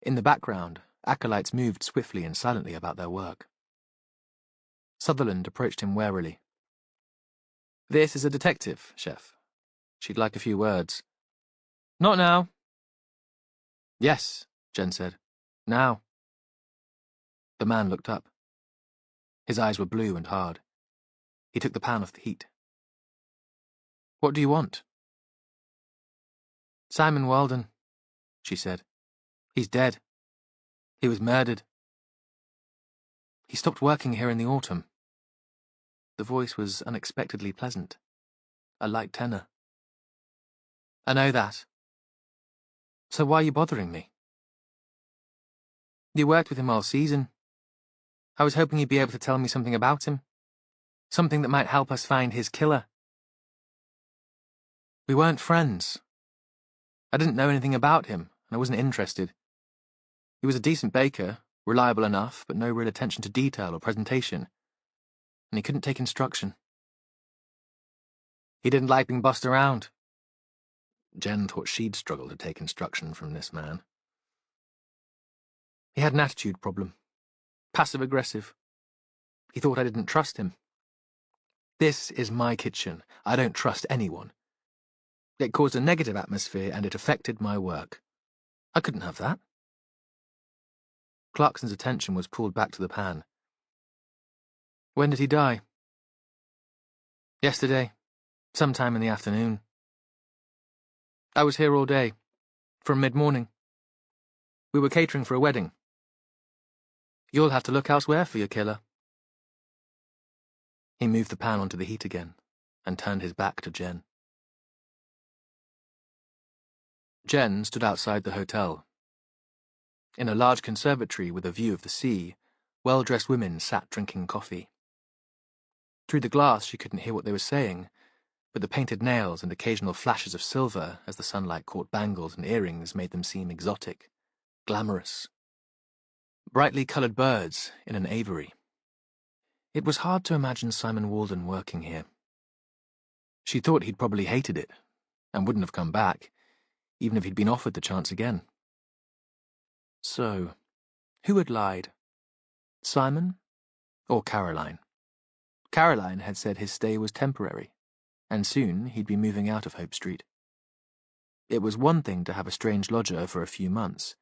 In the background, acolytes moved swiftly and silently about their work. Sutherland approached him warily. This is a detective, Chef. She'd like a few words. Not now. Yes, Jen said. Now. The man looked up. His eyes were blue and hard. He took the pan off the heat. What do you want? Simon Walden, she said. He's dead. He was murdered. He stopped working here in the autumn. The voice was unexpectedly pleasant. A light tenor. I know that. So why are you bothering me? You worked with him all season. I was hoping you'd be able to tell me something about him. Something that might help us find his killer. We weren't friends. I didn't know anything about him, and I wasn't interested. He was a decent baker, reliable enough, but no real attention to detail or presentation. And he couldn't take instruction. He didn't like being bossed around. Jen thought she'd struggle to take instruction from this man. He had an attitude problem. Passive-aggressive. He thought I didn't trust him. This is my kitchen. I don't trust anyone. It caused a negative atmosphere and it affected my work. I couldn't have that. Clarkson's attention was pulled back to the pan. When did he die? Yesterday, sometime in the afternoon. I was here all day, from mid-morning. We were catering for a wedding. You'll have to look elsewhere for your killer. He moved the pan onto the heat again and turned his back to Jen. Jen stood outside the hotel. In a large conservatory with a view of the sea, well-dressed women sat drinking coffee. Through the glass she couldn't hear what they were saying, but the painted nails and occasional flashes of silver as the sunlight caught bangles and earrings made them seem exotic, glamorous. Brightly coloured birds in an aviary. It was hard to imagine Simon Walden working here. She thought he'd probably hated it, and wouldn't have come back, even if he'd been offered the chance again. So, who had lied? Simon or Caroline? Caroline had said his stay was temporary, and soon he'd be moving out of Hope Street. It was one thing to have a strange lodger for a few months,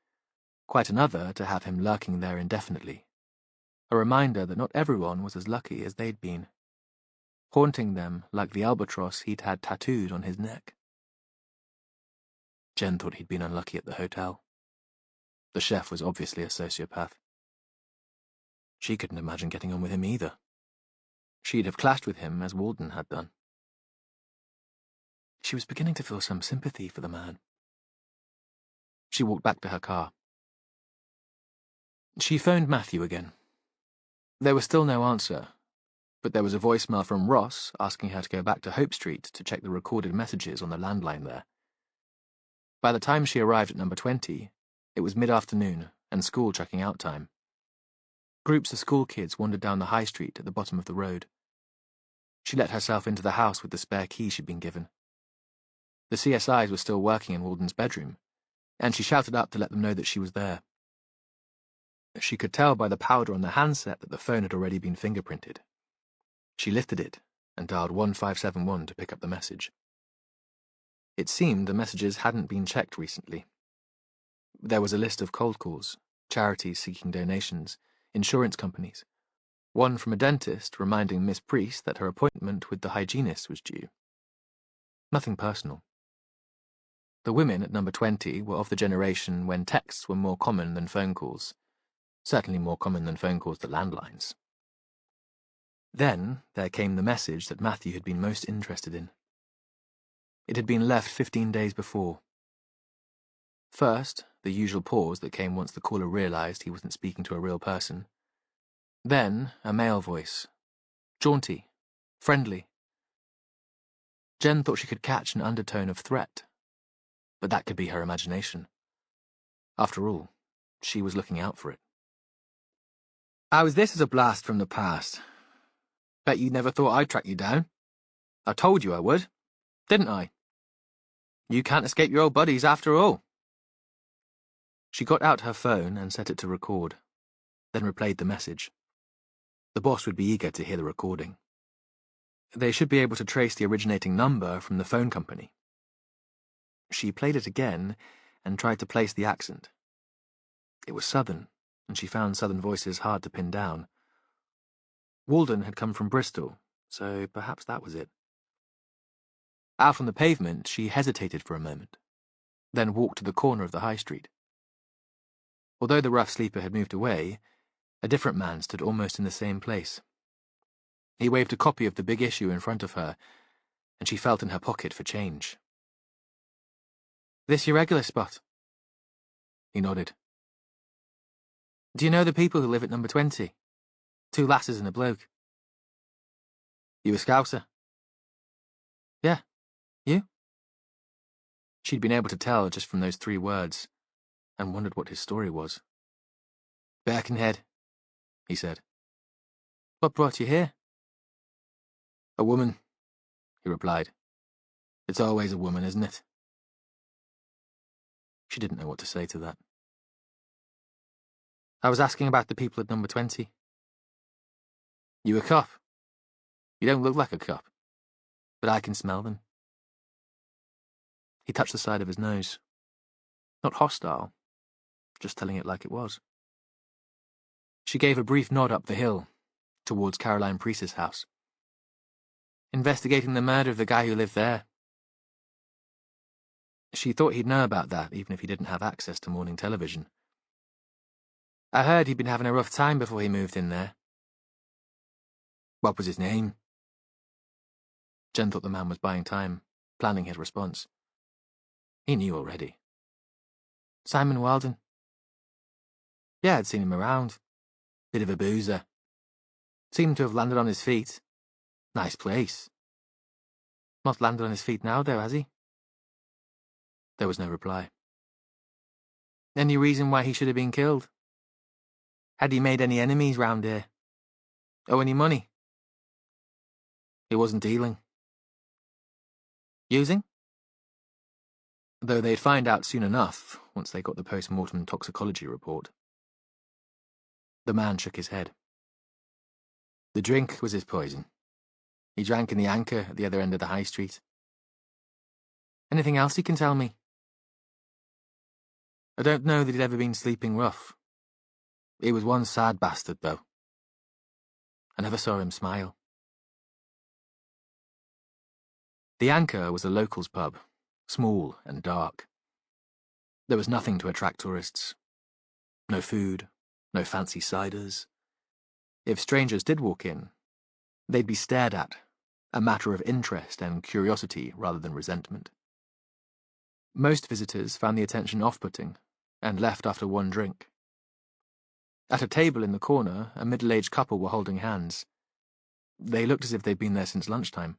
quite another to have him lurking there indefinitely. A reminder that not everyone was as lucky as they'd been, haunting them like the albatross he'd had tattooed on his neck. Jen thought he'd been unlucky at the hotel. The chef was obviously a sociopath. She couldn't imagine getting on with him either. She'd have clashed with him as Walden had done. She was beginning to feel some sympathy for the man. She walked back to her car. She phoned Matthew again. There was still no answer, but there was a voicemail from Ross asking her to go back to Hope Street to check the recorded messages on the landline there. By the time she arrived at number 20, it was mid-afternoon and school checking out time. Groups of school kids wandered down the high street at the bottom of the road. She let herself into the house with the spare key she'd been given. The CSIs were still working in Walden's bedroom, and she shouted up to let them know that she was there. She could tell by the powder on the handset that the phone had already been fingerprinted. She lifted it and dialed 1571 to pick up the message. It seemed the messages hadn't been checked recently. There was a list of cold calls, charities seeking donations, insurance companies. One from a dentist reminding Miss Priest that her appointment with the hygienist was due. Nothing personal. The women at number 20 were of the generation when texts were more common than phone calls. Certainly more common than phone calls to landlines. Then there came the message that Matthew had been most interested in. It had been left 15 days before. First, the usual pause that came once the caller realized he wasn't speaking to a real person. Then, a male voice. Jaunty. Friendly. Jen thought she could catch an undertone of threat. But that could be her imagination. After all, she was looking out for it. How's this as a blast from the past? Bet you never thought I'd track you down. I told you I would, didn't I? You can't escape your old buddies after all. She got out her phone and set it to record, then replayed the message. The boss would be eager to hear the recording. They should be able to trace the originating number from the phone company. She played it again and tried to place the accent. It was Southern, and she found Southern voices hard to pin down. Walden had come from Bristol, so perhaps that was it. Out on the pavement, she hesitated for a moment, then walked to the corner of the high street. Although the rough sleeper had moved away, a different man stood almost in the same place. He waved a copy of the big issue in front of her, and she felt in her pocket for change. This your regular spot? He nodded. Do you know the people who live at number 20? 2 lasses and a bloke. You a Scouser? Yeah. You? She'd been able to tell just from those 3 words, and wondered what his story was. Birkenhead, he said. What brought you here? A woman, he replied. It's always a woman, isn't it? She didn't know what to say to that. I was asking about the people at number 20. You a cop? You don't look like a cop, but I can smell them. He touched the side of his nose. Not hostile, just telling it like it was. She gave a brief nod up the hill, towards Caroline Priest's house. Investigating the murder of the guy who lived there. She thought he'd know about that, even if he didn't have access to morning television. I heard he'd been having a rough time before he moved in there. What was his name? Jen thought the man was buying time, planning his response. He knew already. Simon Walden. Yeah, I'd seen him around. Bit of a boozer. Seemed to have landed on his feet. Nice place. Not landed on his feet now, though, has he? There was no reply. Any reason why he should have been killed? Had he made any enemies round here? Owe any money? He wasn't dealing. Using? Though they'd find out soon enough, once they got the post-mortem toxicology report. The man shook his head. The drink was his poison. He drank in the Anchor at the other end of the high street. Anything else you can tell me? I don't know that he'd ever been sleeping rough. He was one sad bastard, though. I never saw him smile. The Anchor was a locals' pub, small and dark. There was nothing to attract tourists. No food, no fancy ciders. If strangers did walk in, they'd be stared at, a matter of interest and curiosity rather than resentment. Most visitors found the attention off-putting and left after one drink. At a table in the corner, a middle-aged couple were holding hands. They looked as if they'd been there since lunchtime.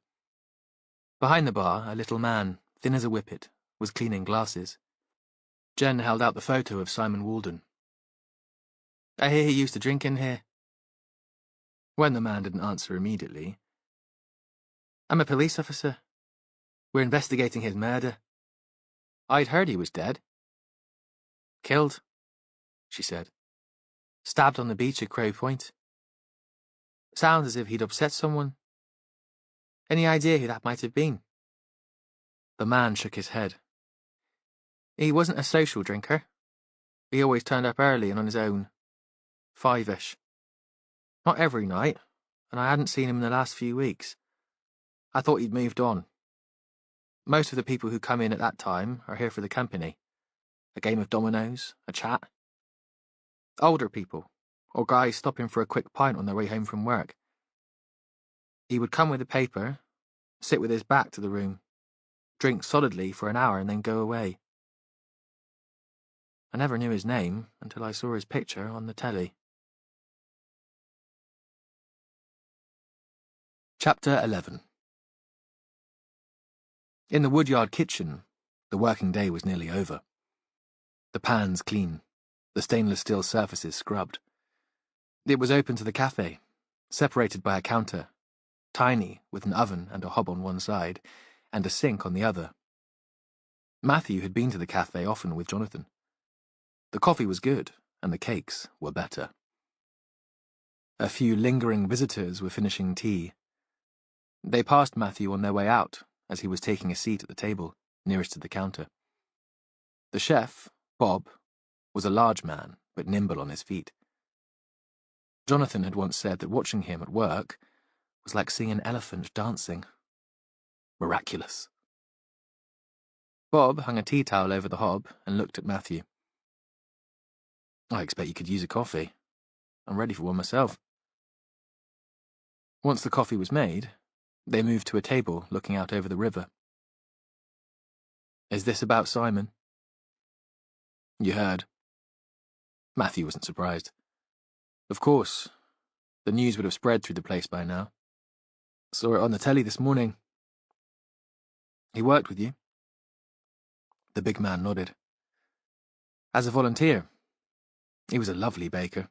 Behind the bar, a little man, thin as a whippet, was cleaning glasses. Jen held out the photo of Simon Walden. I hear he used to drink in here. When the man didn't answer immediately, I'm a police officer. We're investigating his murder. I'd heard he was dead. Killed, she said. Stabbed on the beach at Crow Point. Sounds as if he'd upset someone. Any idea who that might have been? The man shook his head. He wasn't a social drinker. He always turned up early and on his own. 5-ish. Not every night, and I hadn't seen him in the last few weeks. I thought he'd moved on. Most of the people who come in at that time are here for the company. A game of dominoes, a chat. Older people, or guys stopping for a quick pint on their way home from work. He would come with a paper, sit with his back to the room, drink solidly for an hour and then go away. I never knew his name until I saw his picture on the telly. Chapter 11. In the woodyard kitchen, the working day was nearly over. The pans clean, the stainless steel surfaces scrubbed. It was open to the cafe, separated by a counter, tiny with an oven and a hob on one side, and a sink on the other. Matthew had been to the cafe often with Jonathan. The coffee was good, and the cakes were better. A few lingering visitors were finishing tea. They passed Matthew on their way out, as he was taking a seat at the table, nearest to the counter. The chef, Bob, was a large man, but nimble on his feet. Jonathan had once said that watching him at work was like seeing an elephant dancing. Miraculous. Bob hung a tea towel over the hob and looked at Matthew. I expect you could use a coffee. I'm ready for one myself. Once the coffee was made, they moved to a table looking out over the river. Is this about Simon? You heard. Matthew wasn't surprised. Of course. The news would have spread through the place by now. Saw it on the telly this morning. He worked with you? The big man nodded. As a volunteer. He was a lovely baker.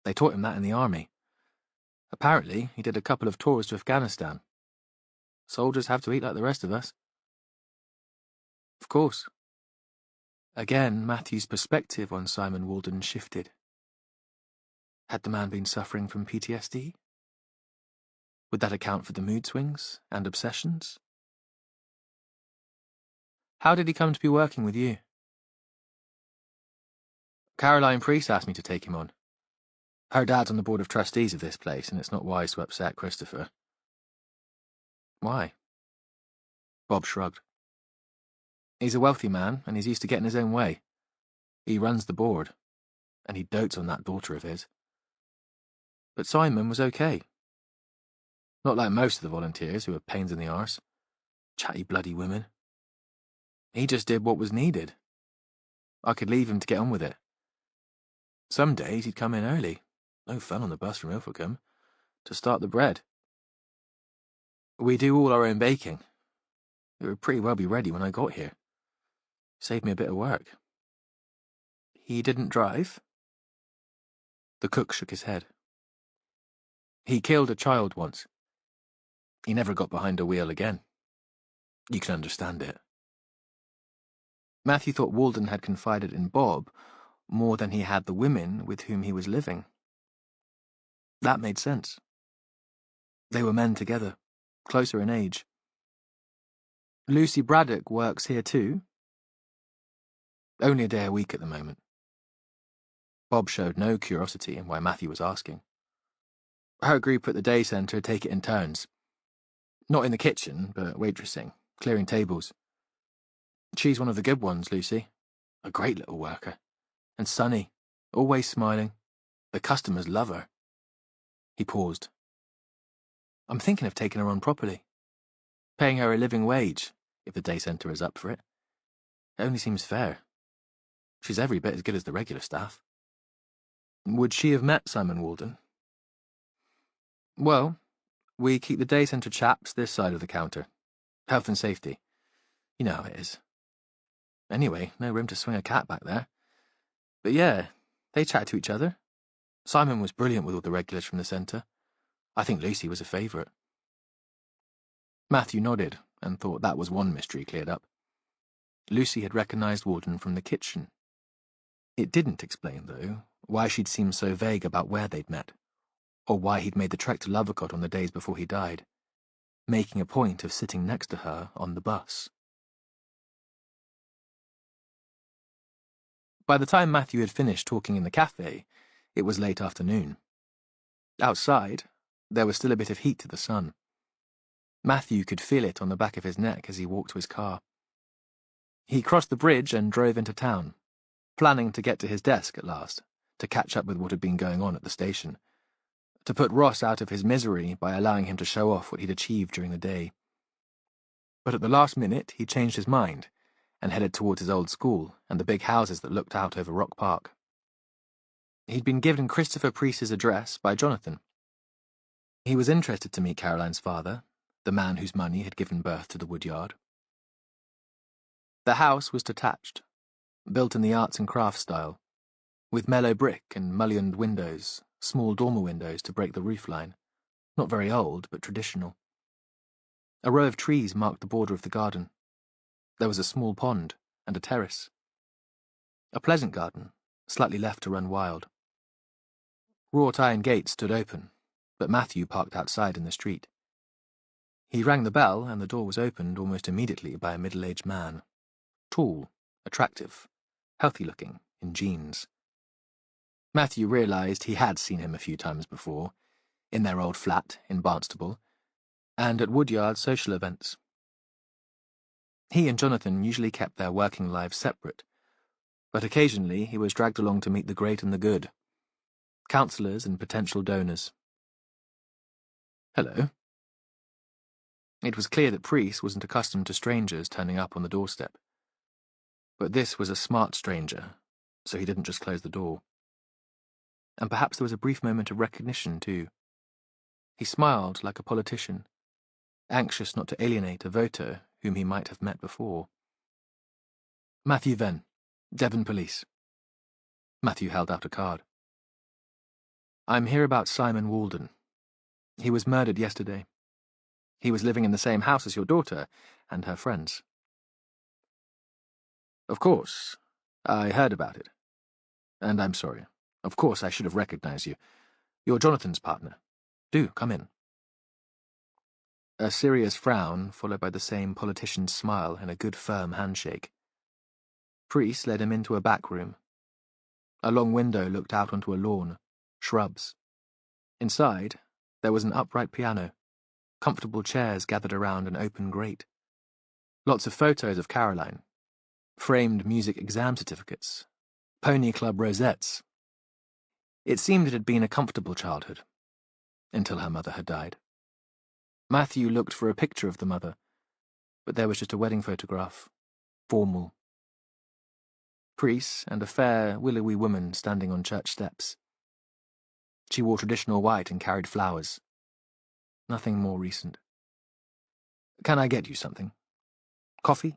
They taught him that in the army. Apparently, he did a couple of tours to Afghanistan. Soldiers have to eat like the rest of us. Of course. Again, Matthew's perspective on Simon Walden shifted. Had the man been suffering from PTSD? Would that account for the mood swings and obsessions? How did he come to be working with you? Caroline Priest asked me to take him on. Her dad's on the board of trustees of this place, and it's not wise to upset Christopher. Why? Bob shrugged. He's a wealthy man, and he's used to getting his own way. He runs the board, and he dotes on that daughter of his. But Simon was okay. Not like most of the volunteers who are pains in the arse. Chatty bloody women. He just did what was needed. I could leave him to get on with it. Some days he'd come in early, no fun on the bus from Ilfracombe, to start the bread. We do all our own baking. It would pretty well be ready when I got here. Saved me a bit of work. He didn't drive? The cook shook his head. He killed a child once. He never got behind a wheel again. You can understand it. Matthew thought Walden had confided in Bob more than he had the women with whom he was living. That made sense. They were men together, closer in age. Lucy Braddock works here too? Only a day a week at the moment. Bob showed no curiosity in why Matthew was asking. Her group at the day centre take it in turns. Not in the kitchen, but waitressing, clearing tables. She's one of the good ones, Lucy. A great little worker. And sunny, always smiling. The customers love her. He paused. I'm thinking of taking her on properly. Paying her a living wage, if the day centre is up for it. It only seems fair. She's every bit as good as the regular staff. Would she have met Simon Walden? Well, we keep the day centre chaps this side of the counter. Health and safety. You know how it is. Anyway, no room to swing a cat back there. But yeah, they chat to each other. Simon was brilliant with all the regulars from the centre. I think Lucy was a favourite. Matthew nodded and thought that was one mystery cleared up. Lucy had recognized Walden from the kitchen. It didn't explain, though, why she'd seemed so vague about where they'd met, or why he'd made the trek to Lovercott on the days before he died, making a point of sitting next to her on the bus. By the time Matthew had finished talking in the cafe, it was late afternoon. Outside, there was still a bit of heat to the sun. Matthew could feel it on the back of his neck as he walked to his car. He crossed the bridge and drove into town, planning to get to his desk at last, to catch up with what had been going on at the station, to put Ross out of his misery by allowing him to show off what he'd achieved during the day. But at the last minute, he changed his mind and headed towards his old school and the big houses that looked out over Rock Park. He'd been given Christopher Priest's address by Jonathan. He was interested to meet Caroline's father, the man whose money had given birth to the woodyard. The house was detached, built in the arts and crafts style, with mellow brick and mullioned windows, small dormer windows to break the roofline, not very old, but traditional. A row of trees marked the border of the garden. There was a small pond and a terrace. A pleasant garden, slightly left to run wild. Wrought iron gates stood open, but Matthew parked outside in the street. He rang the bell, and the door was opened almost immediately by a middle-aged man. Tall, attractive, healthy-looking, in jeans. Matthew realised he had seen him a few times before, in their old flat in Barnstable, and at Woodyard social events. He and Jonathan usually kept their working lives separate, but occasionally he was dragged along to meet the great and the good, counsellors and potential donors. Hello. It was clear that Priest wasn't accustomed to strangers turning up on the doorstep. But this was a smart stranger, so he didn't just close the door. And perhaps there was a brief moment of recognition, too. He smiled like a politician, anxious not to alienate a voter whom he might have met before. Matthew Venn, Devon Police. Matthew held out a card. I'm here about Simon Walden. He was murdered yesterday. He was living in the same house as your daughter and her friends. Of course. I heard about it. And I'm sorry. Of course I should have recognized you. You're Jonathan's partner. Do, come in. A serious frown, followed by the same politician's smile and a good firm handshake. Priest led him into a back room. A long window looked out onto a lawn, shrubs. Inside, there was an upright piano, comfortable chairs gathered around an open grate. Lots of photos of Caroline, framed music exam certificates, pony club rosettes. It seemed it had been a comfortable childhood, until her mother had died. Matthew looked for a picture of the mother, but there was just a wedding photograph, formal. Priest and a fair, willowy woman standing on church steps. She wore traditional white and carried flowers. Nothing more recent. Can I get you something? Coffee?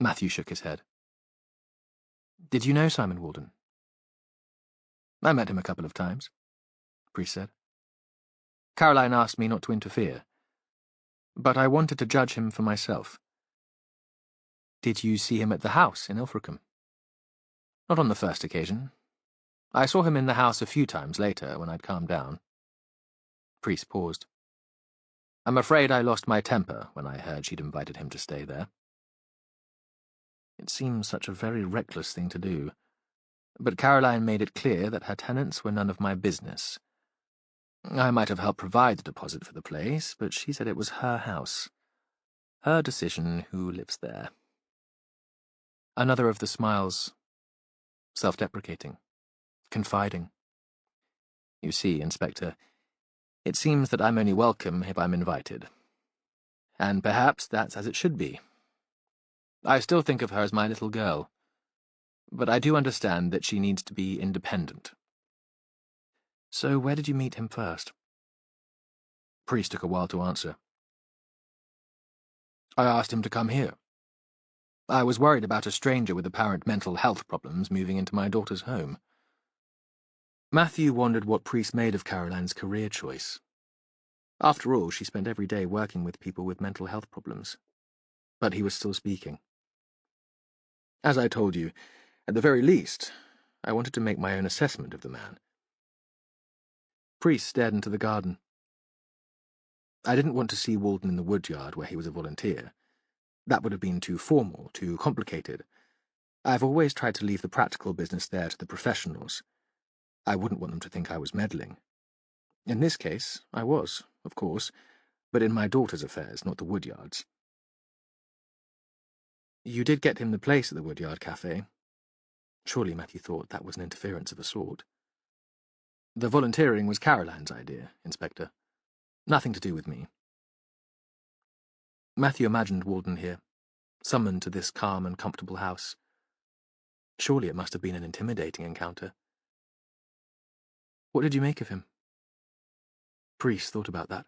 Matthew shook his head. Did you know Simon Walden? I met him a couple of times, Priest said. Caroline asked me not to interfere, but I wanted to judge him for myself. Did you see him at the house in Ilfracombe? Not on the first occasion. I saw him in the house a few times later when I'd calmed down. Priest paused. I'm afraid I lost my temper when I heard she'd invited him to stay there. It seems such a very reckless thing to do, but Caroline made it clear that her tenants were none of my business. I might have helped provide the deposit for the place, but she said it was her house. Her decision who lives there. Another of the smiles. Self-deprecating. Confiding. You see, Inspector, it seems that I'm only welcome if I'm invited. And perhaps that's as it should be. I still think of her as my little girl, but I do understand that she needs to be independent. So where did you meet him first? Priest took a while to answer. I asked him to come here. I was worried about a stranger with apparent mental health problems moving into my daughter's home. Matthew wondered what Priest made of Caroline's career choice. After all, she spent every day working with people with mental health problems. But he was still speaking. As I told you, at the very least, I wanted to make my own assessment of the man. Priest stared into the garden. I didn't want to see Walden in the woodyard where he was a volunteer. That would have been too formal, too complicated. I've always tried to leave the practical business there to the professionals. I wouldn't want them to think I was meddling. In this case, I was, of course, but in my daughter's affairs, not the woodyard's. You did get him the place at the Woodyard Cafe. Surely Matthew thought that was an interference of a sort. The volunteering was Caroline's idea, Inspector. Nothing to do with me. Matthew imagined Walden here, summoned to this calm and comfortable house. Surely it must have been an intimidating encounter. What did you make of him? Priest thought about that.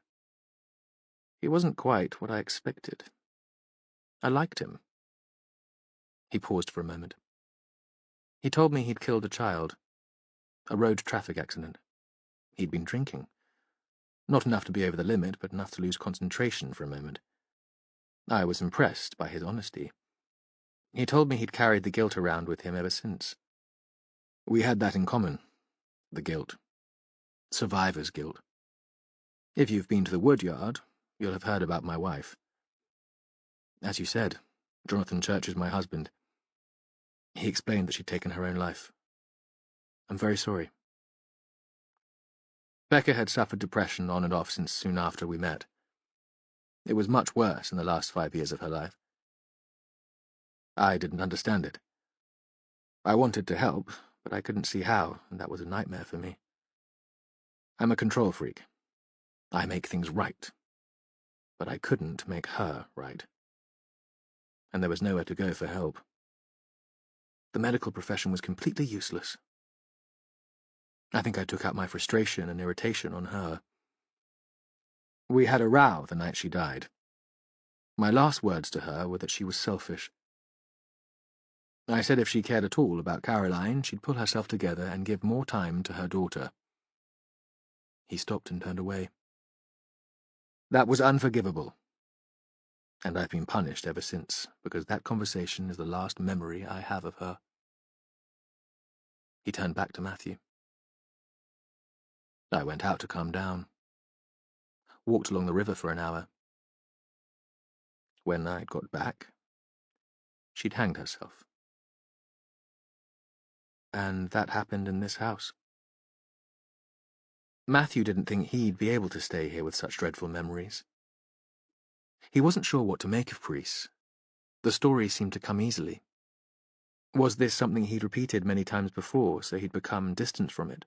He wasn't quite what I expected. I liked him. He paused for a moment. He told me he'd killed a child. A road traffic accident. He'd been drinking. Not enough to be over the limit, but enough to lose concentration for a moment. I was impressed by his honesty. He told me he'd carried the guilt around with him ever since. We had that in common. The guilt. Survivor's guilt. If you've been to the woodyard, you'll have heard about my wife. As you said, Jonathan Church is my husband. He explained that she'd taken her own life. I'm very sorry. Becca had suffered depression on and off since soon after we met. It was much worse in the last 5 years of her life. I didn't understand it. I wanted to help, but I couldn't see how, and that was a nightmare for me. I'm a control freak. I make things right. But I couldn't make her right. And there was nowhere to go for help. The medical profession was completely useless. I think I took out my frustration and irritation on her. We had a row the night she died. My last words to her were that she was selfish. I said if she cared at all about Caroline, she'd pull herself together and give more time to her daughter. He stopped and turned away. That was unforgivable. And I've been punished ever since, because that conversation is the last memory I have of her. He turned back to Matthew. I went out to calm down. Walked along the river for an hour. When I got back, she'd hanged herself. And that happened in this house. Matthew didn't think he'd be able to stay here with such dreadful memories. He wasn't sure what to make of Priest. The story seemed to come easily. Was this something he'd repeated many times before, so he'd become distant from it?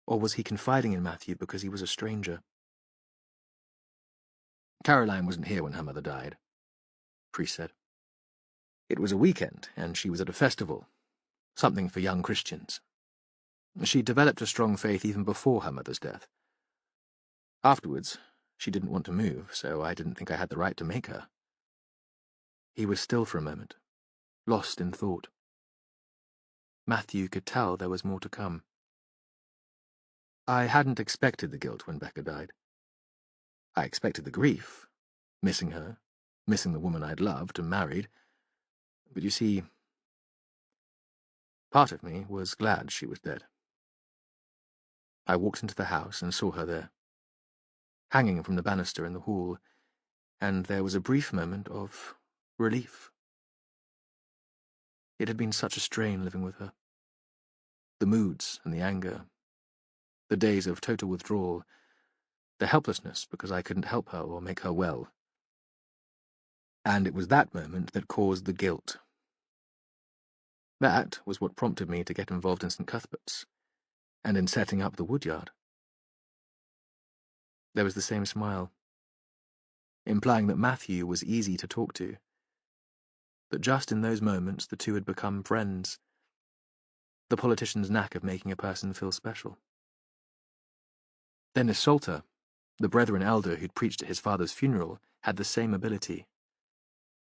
Or was he confiding in Matthew because he was a stranger? Caroline wasn't here when her mother died, Priest said. It was a weekend, and she was at a festival, something for young Christians. She developed a strong faith even before her mother's death. Afterwards, she didn't want to move, so I didn't think I had the right to make her. He was still for a moment, lost in thought. Matthew could tell there was more to come. I hadn't expected the guilt when Becca died. I expected the grief, missing her, missing the woman I'd loved and married. But you see, part of me was glad she was dead. I walked into the house and saw her there, hanging from the banister in the hall, and there was a brief moment of relief. It had been such a strain living with her. The moods and the anger, the days of total withdrawal, the helplessness because I couldn't help her or make her well. And it was that moment that caused the guilt. That was what prompted me to get involved in St. Cuthbert's, and in setting up the woodyard. There was the same smile, implying that Matthew was easy to talk to, that just in those moments the two had become friends, the politician's knack of making a person feel special. Dennis Salter, the Brethren elder who'd preached at his father's funeral, had the same ability,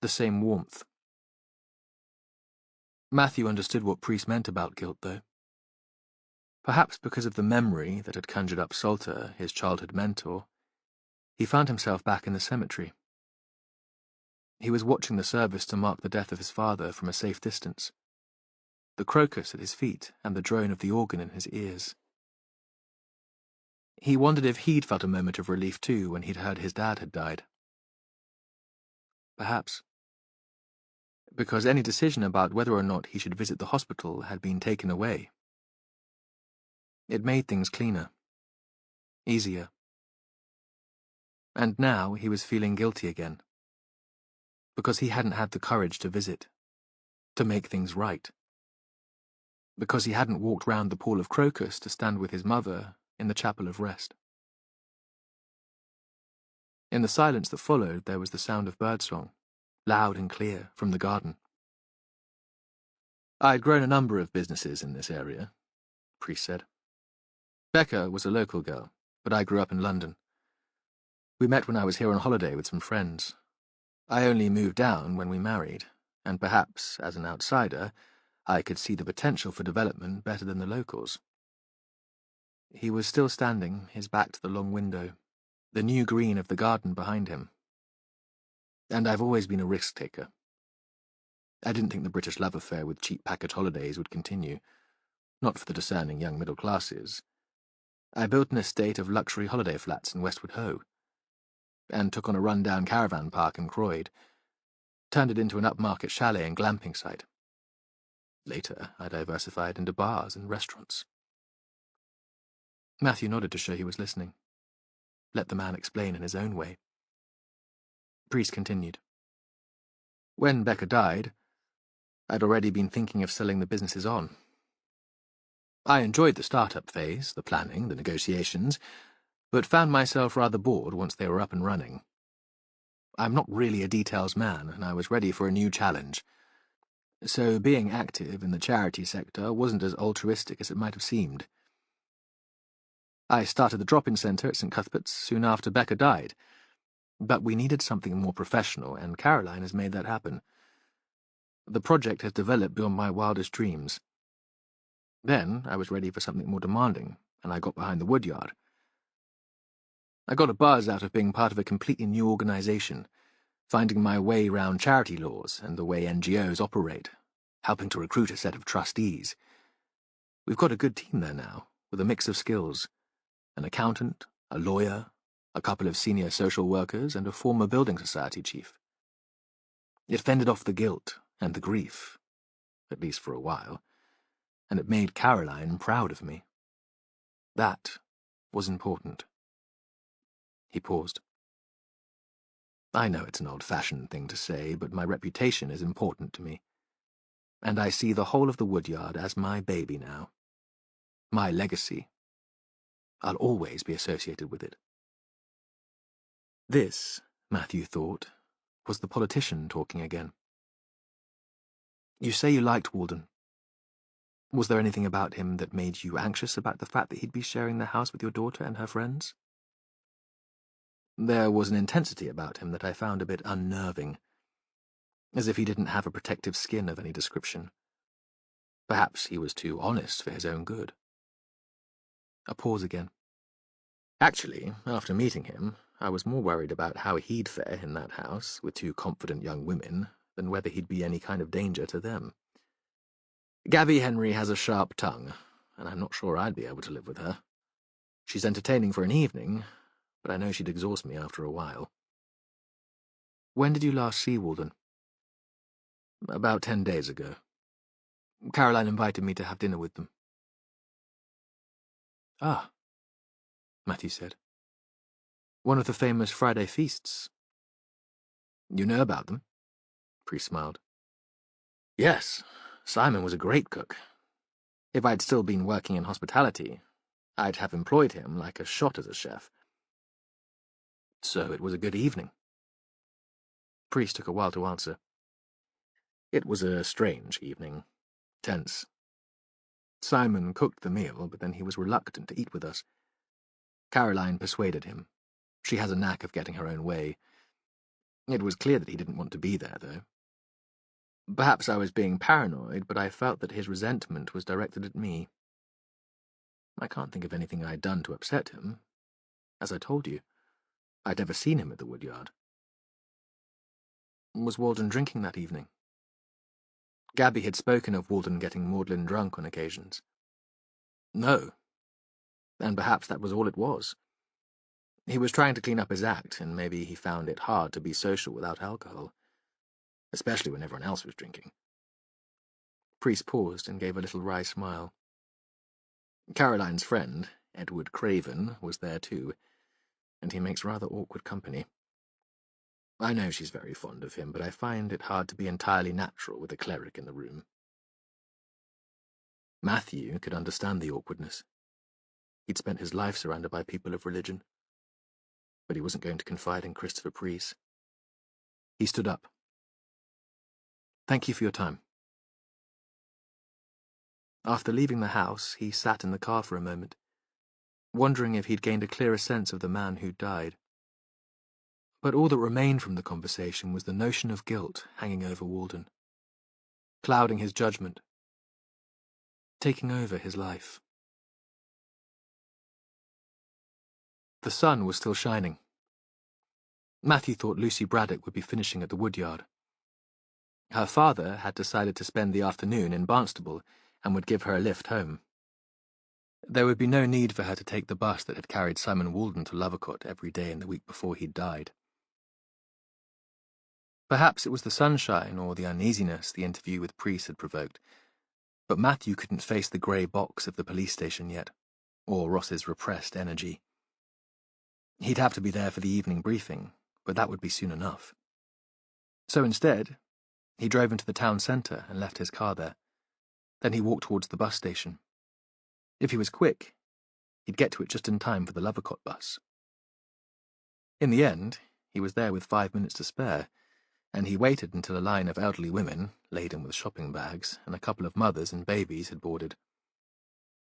the same warmth. Matthew understood what Priest meant about guilt, though. Perhaps because of the memory that had conjured up Salter, his childhood mentor, he found himself back in the cemetery. He was watching the service to mark the death of his father from a safe distance, the crocus at his feet and the drone of the organ in his ears. He wondered if he'd felt a moment of relief too when he'd heard his dad had died. Perhaps. Because any decision about whether or not he should visit the hospital had been taken away. It made things cleaner, easier. And now he was feeling guilty again, because he hadn't had the courage to visit, to make things right. Because he hadn't walked round the pool of crocus to stand with his mother in the chapel of rest. In the silence that followed, there was the sound of birdsong, loud and clear, from the garden. I'd grown a number of businesses in this area, Priest said. Becca was a local girl, but I grew up in London. We met when I was here on holiday with some friends. I only moved down when we married, and perhaps, as an outsider, I could see the potential for development better than the locals. He was still standing, his back to the long window, the new green of the garden behind him. And I've always been a risk-taker. I didn't think the British love affair with cheap packet holidays would continue, not for the discerning young middle classes. I built an estate of luxury holiday flats in Westwood Ho, and took on a run-down caravan park in Croyd, turned it into an upmarket chalet and glamping site. Later, I diversified into bars and restaurants. Matthew nodded to show he was listening. Let the man explain in his own way. Priest continued. When Becca died, I'd already been thinking of selling the businesses on. I enjoyed the startup phase, the planning, the negotiations, but found myself rather bored once they were up and running. I'm not really a details man, and I was ready for a new challenge. So being active in the charity sector wasn't as altruistic as it might have seemed. I started the drop-in centre at St. Cuthbert's soon after Becca died, but we needed something more professional, and Caroline has made that happen. The project has developed beyond my wildest dreams. Then I was ready for something more demanding, and I got behind the woodyard. I got a buzz out of being part of a completely new organisation, finding my way round charity laws and the way NGOs operate, helping to recruit a set of trustees. We've got a good team there now, with a mix of skills. An accountant, a lawyer, a couple of senior social workers, and a former building society chief. It fended off the guilt and the grief, at least for a while, and it made Caroline proud of me. That was important. He paused. I know it's an old-fashioned thing to say, but my reputation is important to me. And I see the whole of the woodyard as my baby now. My legacy. I'll always be associated with it. This, Matthew thought, was the politician talking again. You say you liked Walden. Was there anything about him that made you anxious about the fact that he'd be sharing the house with your daughter and her friends? There was an intensity about him that I found a bit unnerving, as if he didn't have a protective skin of any description. Perhaps he was too honest for his own good. A pause again. Actually, after meeting him, I was more worried about how he'd fare in that house with two confident young women than whether he'd be any kind of danger to them. Gabby Henry has a sharp tongue, and I'm not sure I'd be able to live with her. She's entertaining for an evening, but I know she'd exhaust me after a while. When did you last see Walden? About 10 days ago. Caroline invited me to have dinner with them. Ah, Matthew said. One of the famous Friday feasts. You know about them? Priest smiled. Yes, Simon was a great cook. If I'd still been working in hospitality, I'd have employed him like a shot as a chef. So it was a good evening. Priest took a while to answer. It was a strange evening. Tense. Simon cooked the meal, but then he was reluctant to eat with us. Caroline persuaded him. She has a knack of getting her own way. It was clear that he didn't want to be there, though. Perhaps I was being paranoid, but I felt that his resentment was directed at me. I can't think of anything I'd done to upset him. As I told you, I'd never seen him at the woodyard. Was Walden drinking that evening? Gabby had spoken of Walden getting maudlin drunk on occasions. No. And perhaps that was all it was. He was trying to clean up his act, and maybe he found it hard to be social without alcohol, especially when everyone else was drinking. Priest paused and gave a little wry smile. Caroline's friend, Edward Craven, was there too, and he makes rather awkward company. I know she's very fond of him, but I find it hard to be entirely natural with a cleric in the room. Matthew could understand the awkwardness. He'd spent his life surrounded by people of religion, but he wasn't going to confide in Christopher Priest. He stood up. Thank you for your time. After leaving the house, he sat in the car for a moment, wondering if he'd gained a clearer sense of the man who'd died. But all that remained from the conversation was the notion of guilt hanging over Walden, clouding his judgment, taking over his life. The sun was still shining. Matthew thought Lucy Braddock would be finishing at the woodyard. Her father had decided to spend the afternoon in Barnstable and would give her a lift home. There would be no need for her to take the bus that had carried Simon Walden to Lovercote every day in the week before he'd died. Perhaps it was the sunshine or the uneasiness the interview with Priest had provoked, but Matthew couldn't face the grey box of the police station yet, or Ross's repressed energy. He'd have to be there for the evening briefing, but that would be soon enough. So instead, he drove into the town centre and left his car there. Then he walked towards the bus station. If he was quick, he'd get to it just in time for the Lovercote bus. In the end, he was there with 5 minutes to spare, and he waited until a line of elderly women, laden with shopping bags, and a couple of mothers and babies had boarded.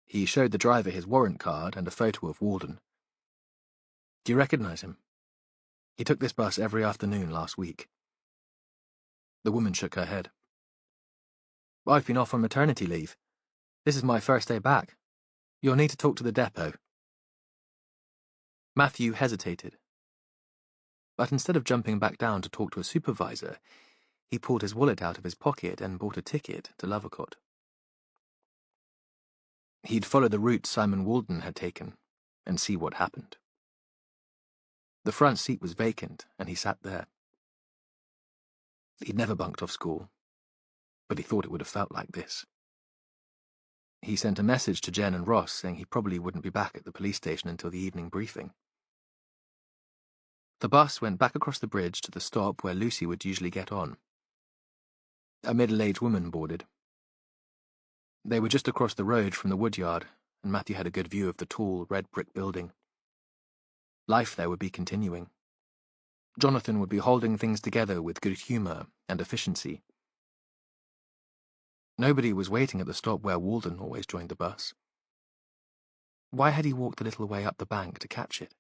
He showed the driver his warrant card and a photo of Walden. Do you recognise him? He took this bus every afternoon last week. The woman shook her head. I've been off on maternity leave. This is my first day back. You'll need to talk to the depot. Matthew hesitated. But instead of jumping back down to talk to a supervisor, he pulled his wallet out of his pocket and bought a ticket to Lovercote. He'd follow the route Simon Walden had taken and see what happened. The front seat was vacant, and he sat there. He'd never bunked off school, but he thought it would have felt like this. He sent a message to Jen and Ross saying he probably wouldn't be back at the police station until the evening briefing. The bus went back across the bridge to the stop where Lucy would usually get on. A middle-aged woman boarded. They were just across the road from the woodyard, and Matthew had a good view of the tall, red-brick building. Life there would be continuing. Jonathan would be holding things together with good humour and efficiency. Nobody was waiting at the stop where Walden always joined the bus. Why had he walked a little way up the bank to catch it?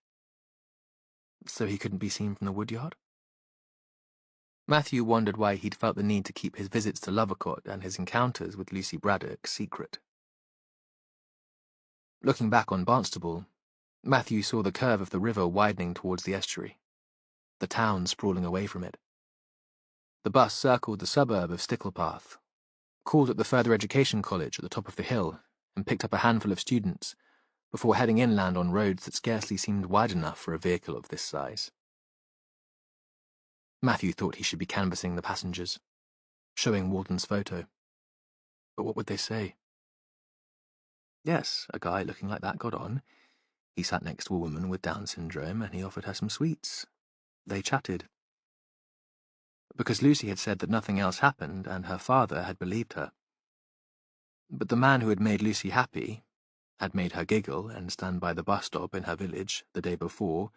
So he couldn't be seen from the woodyard? Matthew wondered why he'd felt the need to keep his visits to Lovercote and his encounters with Lucy Braddock secret. Looking back on Barnstable, Matthew saw the curve of the river widening towards the estuary, the town sprawling away from it. The bus circled the suburb of Sticklepath, called at the Further Education College at the top of the hill, and picked up a handful of students, before heading inland on roads that scarcely seemed wide enough for a vehicle of this size. Matthew thought he should be canvassing the passengers, showing Walden's photo. But what would they say? Yes, a guy looking like that got on. He sat next to a woman with Down syndrome and he offered her some sweets. They chatted. Because Lucy had said that nothing else happened and her father had believed her. But the man who had made Lucy happy, had made her giggle and stand by the bus stop in her village the day before,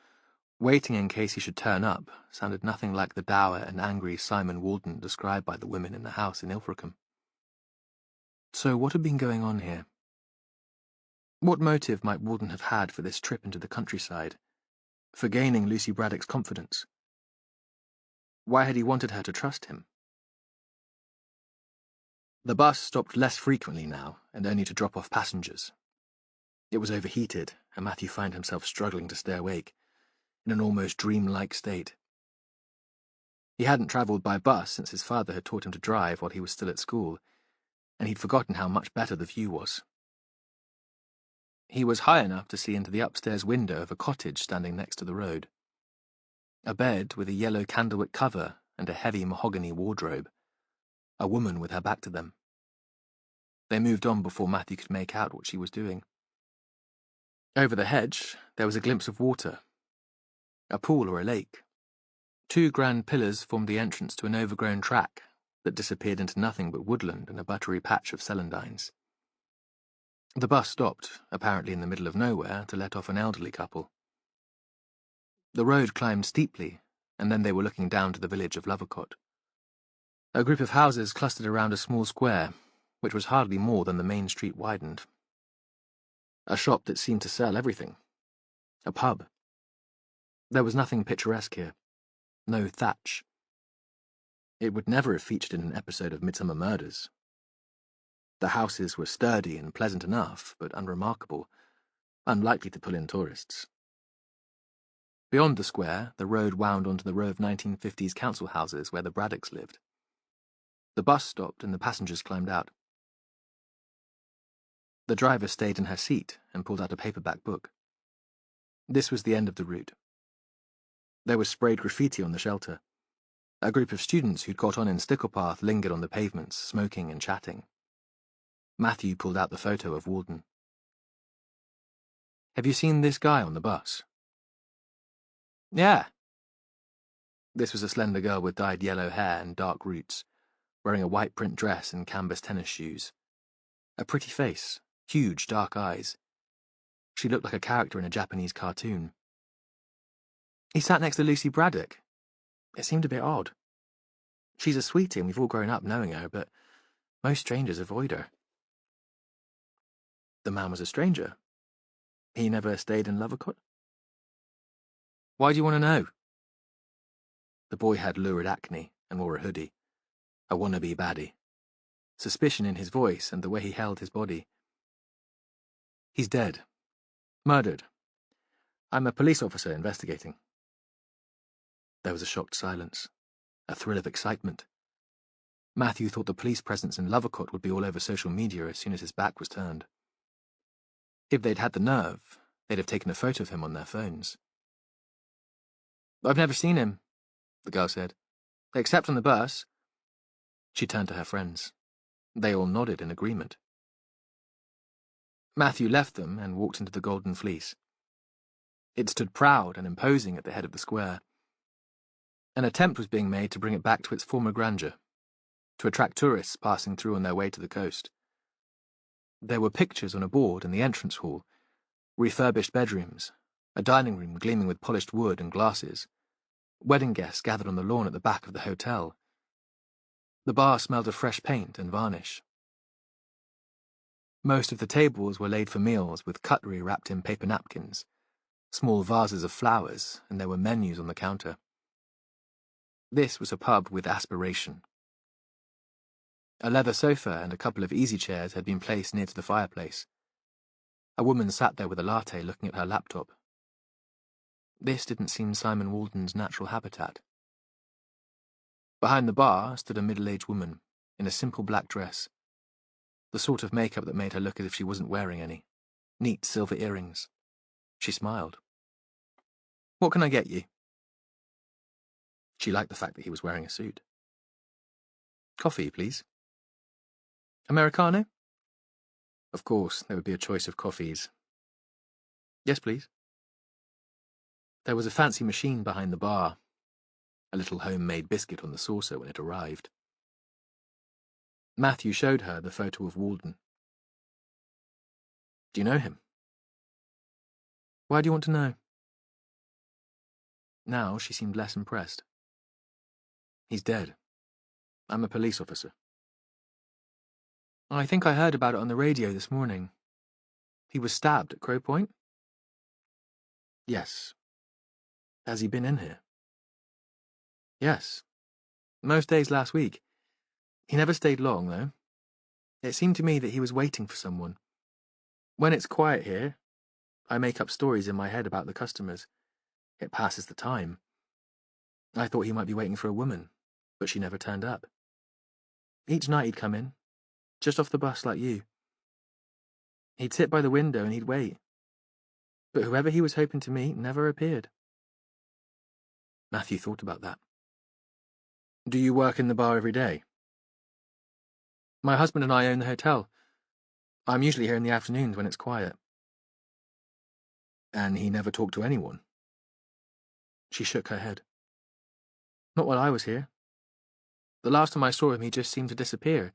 waiting in case he should turn up, sounded nothing like the dour and angry Simon Walden described by the women in the house in Ilfracombe. So what had been going on here? What motive might Walden have had for this trip into the countryside, for gaining Lucy Braddock's confidence? Why had he wanted her to trust him? The bus stopped less frequently now, and only to drop off passengers. It was overheated, and Matthew found himself struggling to stay awake, in an almost dreamlike state. He hadn't travelled by bus since his father had taught him to drive while he was still at school, and he'd forgotten how much better the view was. He was high enough to see into the upstairs window of a cottage standing next to the road. A bed with a yellow candlewick cover and a heavy mahogany wardrobe. A woman with her back to them. They moved on before Matthew could make out what she was doing. Over the hedge, there was a glimpse of water. A pool or a lake. 2 grand pillars formed the entrance to an overgrown track that disappeared into nothing but woodland and a buttery patch of celandines. The bus stopped, apparently in the middle of nowhere, to let off an elderly couple. The road climbed steeply, and then they were looking down to the village of Lovacott. A group of houses clustered around a small square, which was hardly more than the main street widened. A shop that seemed to sell everything. A pub. There was nothing picturesque here. No thatch. It would never have featured in an episode of Midsummer Murders. The houses were sturdy and pleasant enough, but unremarkable, unlikely to pull in tourists. Beyond the square, the road wound onto the row of 1950s council houses where the Braddocks lived. The bus stopped and the passengers climbed out. The driver stayed in her seat and pulled out a paperback book. This was the end of the route. There was sprayed graffiti on the shelter. A group of students who'd got on in Sticklepath lingered on the pavements, smoking and chatting. Matthew pulled out the photo of Walden. "Have you seen this guy on the bus?" "Yeah." This was a slender girl with dyed yellow hair and dark roots, wearing a white print dress and canvas tennis shoes. A pretty face, huge dark eyes. She looked like a character in a Japanese cartoon. "He sat next to Lucy Braddock. It seemed a bit odd. She's a sweetie and we've all grown up knowing her, but most strangers avoid her." The man was a stranger. He never stayed in Lovacott? "Why do you want to know?" The boy had lurid acne and wore a hoodie. A wannabe baddie. Suspicion in his voice and the way he held his body. "He's dead. Murdered. I'm a police officer investigating." There was a shocked silence. A thrill of excitement. Matthew thought the police presence in Lovacott would be all over social media as soon as his back was turned. If they'd had the nerve, they'd have taken a photo of him on their phones. "I've never seen him," the girl said. "Except on the bus." She turned to her friends. They all nodded in agreement. Matthew left them and walked into the Golden Fleece. It stood proud and imposing at the head of the square. An attempt was being made to bring it back to its former grandeur, to attract tourists passing through on their way to the coast. There were pictures on a board in the entrance hall, refurbished bedrooms, a dining room gleaming with polished wood and glasses, wedding guests gathered on the lawn at the back of the hotel. The bar smelled of fresh paint and varnish. Most of the tables were laid for meals with cutlery wrapped in paper napkins, small vases of flowers, and there were menus on the counter. This was a pub with aspiration. A leather sofa and a couple of easy chairs had been placed near to the fireplace. A woman sat there with a latte looking at her laptop. This didn't seem Simon Walden's natural habitat. Behind the bar stood a middle-aged woman in a simple black dress, the sort of makeup that made her look as if she wasn't wearing any. Neat silver earrings. She smiled. "What can I get you?" She liked the fact that he was wearing a suit. "Coffee, please." "Americano?" Of course, there would be a choice of coffees. "Yes, please." There was a fancy machine behind the bar, a little homemade biscuit on the saucer when it arrived. Matthew showed her the photo of Walden. "Do you know him?" "Why do you want to know?" Now she seemed less impressed. "He's dead. I'm a police officer." "I think I heard about it on the radio this morning. He was stabbed at Crow Point?" "Yes." "Has he been in here?" "Yes. Most days last week. He never stayed long, though. It seemed to me that he was waiting for someone. When it's quiet here, I make up stories in my head about the customers. It passes the time. I thought he might be waiting for a woman, but she never turned up. Each night he'd come in, just off the bus like you. He'd sit by the window and he'd wait. But whoever he was hoping to meet never appeared. Matthew thought about that. Do you work in the bar every day? My husband and I own the hotel. I'm usually here in the afternoons when it's quiet. And he never talked to anyone? She shook her head. Not while I was here. The last time I saw him, he just seemed to disappear.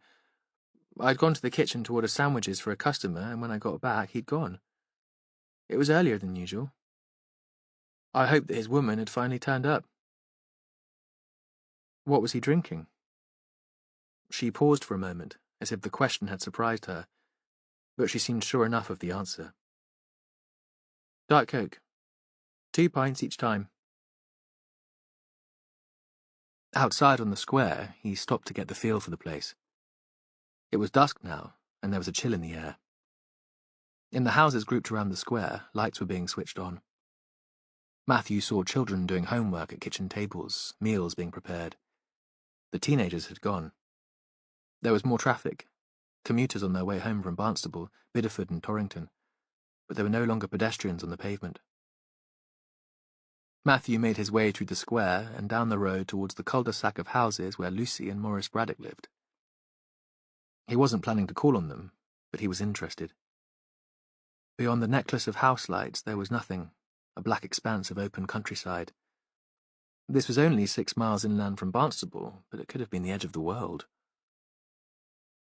I'd gone to the kitchen to order sandwiches for a customer, and when I got back, he'd gone. It was earlier than usual. I hoped that his woman had finally turned up. What was he drinking? She paused for a moment, as if the question had surprised her, but she seemed sure enough of the answer. Diet Coke. 2 pints each time. Outside on the square, he stopped to get the feel for the place. It was dusk now, and there was a chill in the air. In the houses grouped around the square, lights were being switched on. Matthew saw children doing homework at kitchen tables, meals being prepared. The teenagers had gone. There was more traffic, commuters on their way home from Barnstable, Bideford and Torrington, but there were no longer pedestrians on the pavement. Matthew made his way through the square and down the road towards the cul-de-sac of houses where Lucy and Maurice Braddock lived. He wasn't planning to call on them, but he was interested. Beyond the necklace of house lights there was nothing, a black expanse of open countryside. This was only 6 miles inland from Barnstable, but it could have been the edge of the world.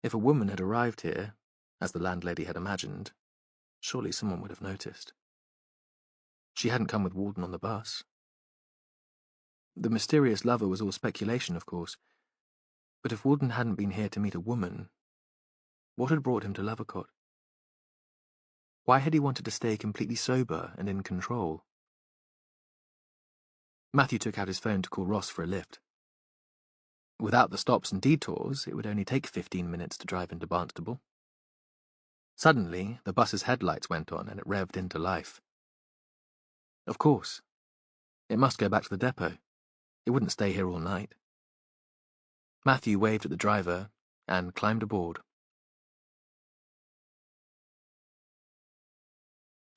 If a woman had arrived here, as the landlady had imagined, surely someone would have noticed. She hadn't come with Walden on the bus. The mysterious lover was all speculation, of course, but if Walden hadn't been here to meet a woman, what had brought him to Lovercott? Why had he wanted to stay completely sober and in control? Matthew took out his phone to call Ross for a lift. Without the stops and detours, it would only take 15 minutes to drive into Barnstable. Suddenly, the bus's headlights went on and it revved into life. Of course. It must go back to the depot. It wouldn't stay here all night. Matthew waved at the driver and climbed aboard.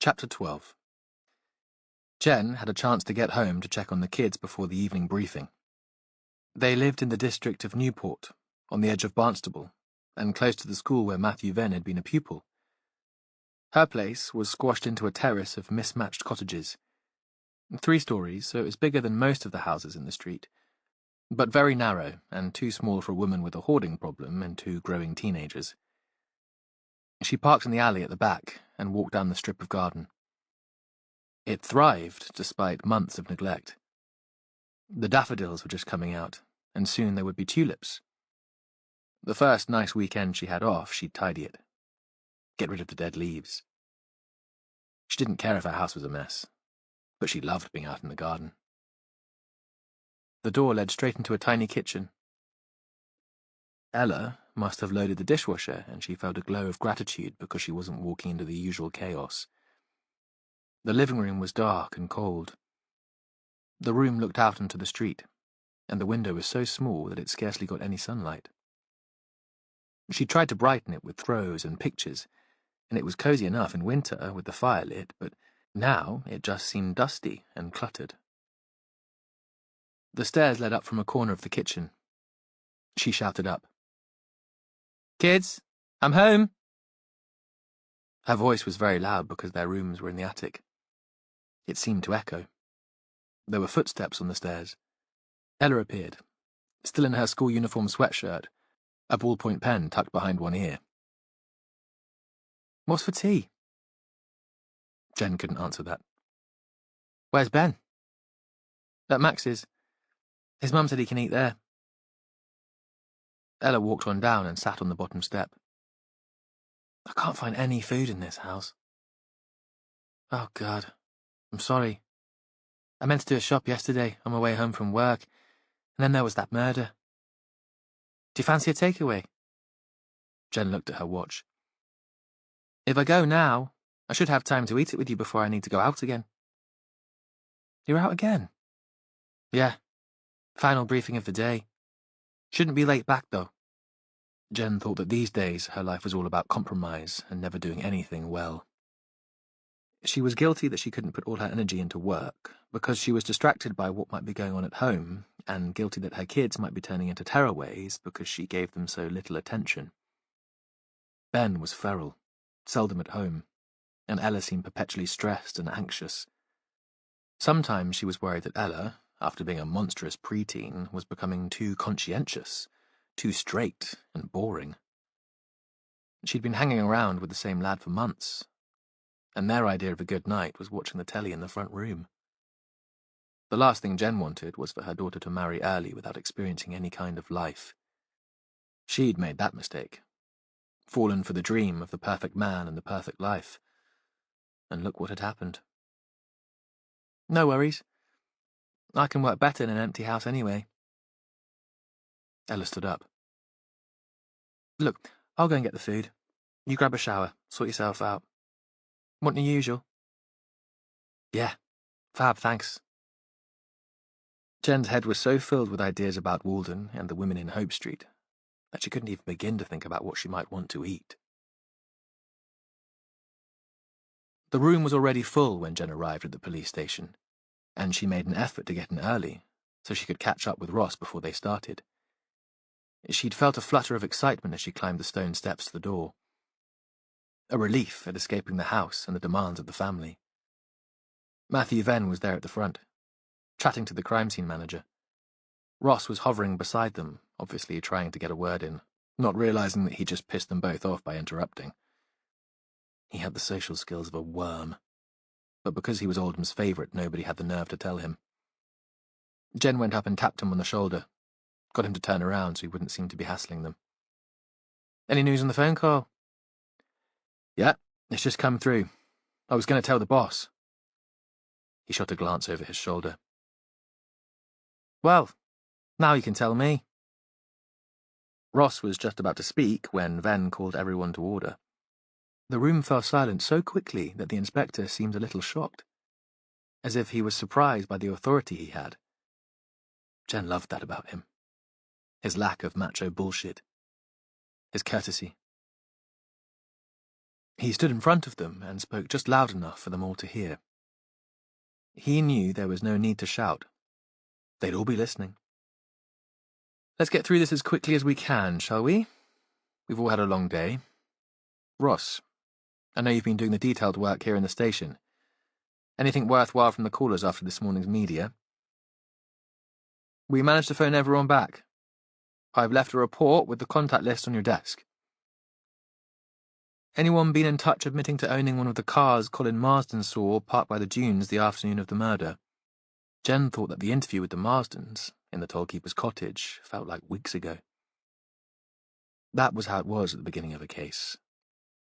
Chapter 12. Jen had a chance to get home to check on the kids before the evening briefing. They lived in the district of Newport, on the edge of Barnstable, and close to the school where Matthew Venn had been a pupil. Her place was squashed into a terrace of mismatched cottages. 3 stories, so it was bigger than most of the houses in the street, but very narrow and too small for a woman with a hoarding problem and 2 growing teenagers. She parked in the alley at the back and walked down the strip of garden. It thrived despite months of neglect. The daffodils were just coming out, and soon there would be tulips. The first nice weekend she had off, she'd tidy it. Get rid of the dead leaves. She didn't care if her house was a mess, but she loved being out in the garden. The door led straight into a tiny kitchen. Ella must have loaded the dishwasher, and she felt a glow of gratitude because she wasn't walking into the usual chaos. The living room was dark and cold. The room looked out onto the street, and the window was so small that it scarcely got any sunlight. She tried to brighten it with throws and pictures, and it was cosy enough in winter with the fire lit, but now it just seemed dusty and cluttered. The stairs led up from a corner of the kitchen. She shouted up, "Kids, I'm home!" Her voice was very loud because their rooms were in the attic. It seemed to echo. There were footsteps on the stairs. Ella appeared, still in her school uniform sweatshirt, a ballpoint pen tucked behind one ear. "What's for tea?" Jen couldn't answer that. "Where's Ben?" "At Max's. His mum said he can eat there." Ella walked on down and sat on the bottom step. "I can't find any food in this house." "Oh, God. I'm sorry. I meant to do a shop yesterday on my way home from work, and then there was that murder. Do you fancy a takeaway?" Jen looked at her watch. "If I go now, I should have time to eat it with you before I need to go out again." "You're out again?" "Yeah. Final briefing of the day. Shouldn't be late back, though. Jen thought that these days her life was all about compromise and never doing anything well. She was guilty that she couldn't put all her energy into work because she was distracted by what might be going on at home, and guilty that her kids might be turning into tearaways because she gave them so little attention. Ben was feral, seldom at home, and Ella seemed perpetually stressed and anxious. Sometimes she was worried that Ella, after being a monstrous preteen, was becoming too conscientious, too straight and boring. She'd been hanging around with the same lad for months, and their idea of a good night was watching the telly in the front room. The last thing Jen wanted was for her daughter to marry early without experiencing any kind of life. She'd made that mistake, fallen for the dream of the perfect man and the perfect life, and look what had happened. No worries. I can work better in an empty house anyway. Ella stood up. Look, I'll go and get the food. You grab a shower, sort yourself out. Want the usual? Yeah, fab, thanks. Jen's head was so filled with ideas about Walden and the women in Hope Street that she couldn't even begin to think about what she might want to eat. The room was already full when Jen arrived at the police station, and she made an effort to get in early so she could catch up with Ross before they started. She'd felt a flutter of excitement as she climbed the stone steps to the door. A relief at escaping the house and the demands of the family. Matthew Venn was there at the front, chatting to the crime scene manager. Ross was hovering beside them, obviously trying to get a word in, not realizing that he just pissed them both off by interrupting. He had the social skills of a worm, but because he was Oldham's favourite, nobody had the nerve to tell him. Jen went up and tapped him on the shoulder, got him to turn around so he wouldn't seem to be hassling them. Any news on the phone call? Yeah, it's just come through. I was going to tell the boss. He shot a glance over his shoulder. Well, now you can tell me. Ross was just about to speak when Venn called everyone to order. The room fell silent so quickly that the inspector seemed a little shocked, as if he was surprised by the authority he had. Jen loved that about him. His lack of macho bullshit. His courtesy. He stood in front of them and spoke just loud enough for them all to hear. He knew there was no need to shout. They'd all be listening. Let's get through this as quickly as we can, shall we? We've all had a long day. Ross, I know you've been doing the detailed work here in the station. Anything worthwhile from the callers after this morning's media? We managed to phone everyone back. I've left a report with the contact list on your desk. Anyone been in touch admitting to owning one of the cars Colin Marsden saw parked by the dunes the afternoon of the murder? Jen thought that the interview with the Marsdens, in the tollkeeper's cottage, felt like weeks ago. That was how it was at the beginning of a case.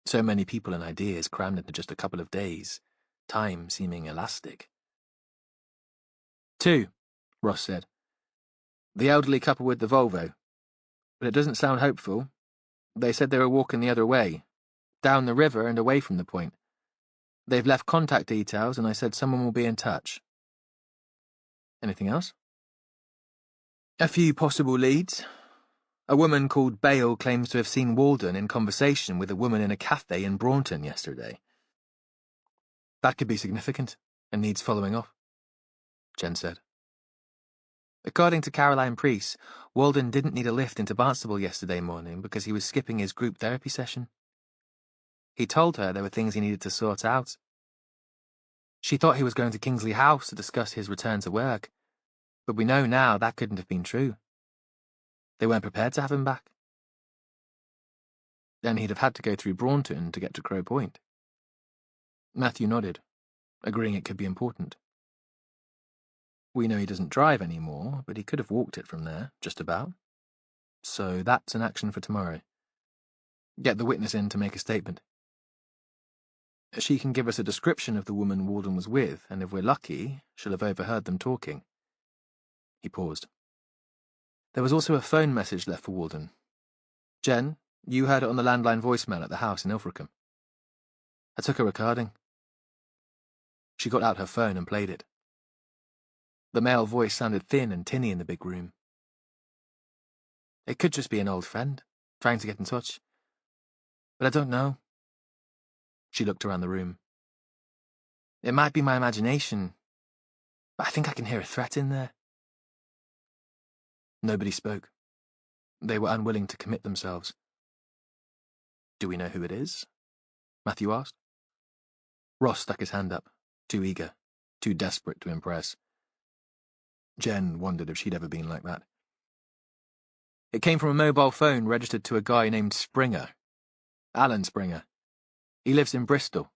So many people and ideas crammed into just a couple of days, time seeming elastic. 2, Ross said. The elderly couple with the Volvo. But it doesn't sound hopeful. They said they were walking the other way, down the river and away from the point. They've left contact details, and I said someone will be in touch. Anything else? A few possible leads. A woman called Bale claims to have seen Walden in conversation with a woman in a cafe in Braunton yesterday. That could be significant, and needs following up, Jen said. According to Caroline Preece, Walden didn't need a lift into Barnstable yesterday morning because he was skipping his group therapy session. He told her there were things he needed to sort out. She thought he was going to Kingsley House to discuss his return to work, but we know now that couldn't have been true. They weren't prepared to have him back. Then he'd have had to go through Braunton to get to Crow Point. Matthew nodded, agreeing it could be important. We know he doesn't drive anymore, but he could have walked it from there, just about. So that's an action for tomorrow. Get the witness in to make a statement. She can give us a description of the woman Walden was with, and if we're lucky, she'll have overheard them talking. He paused. There was also a phone message left for Walden. Jen, you heard it on the landline voicemail at the house in Ilfracombe. I took a recording. She got out her phone and played it. The male voice sounded thin and tinny in the big room. It could just be an old friend, trying to get in touch. But I don't know. She looked around the room. It might be my imagination, but I think I can hear a threat in there. Nobody spoke. They were unwilling to commit themselves. Do we know who it is? Matthew asked. Ross stuck his hand up, too eager, too desperate to impress. Jen wondered if she'd ever been like that. It came from a mobile phone registered to a guy named Springer. Alan Springer. He lives in Bristol.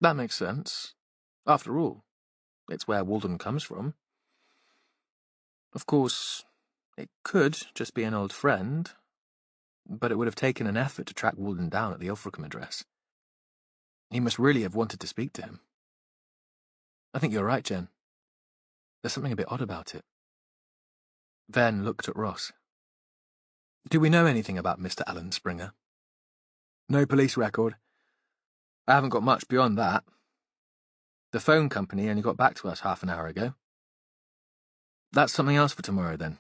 That makes sense. After all, it's where Walden comes from. Of course, it could just be an old friend, but it would have taken an effort to track Walden down at the Ilfracombe address. He must really have wanted to speak to him. I think you're right, Jen. There's something a bit odd about it. Venn looked at Ross. Do we know anything about Mr. Alan Springer? No police record. I haven't got much beyond that. The phone company only got back to us half an hour ago. That's something else for tomorrow, then.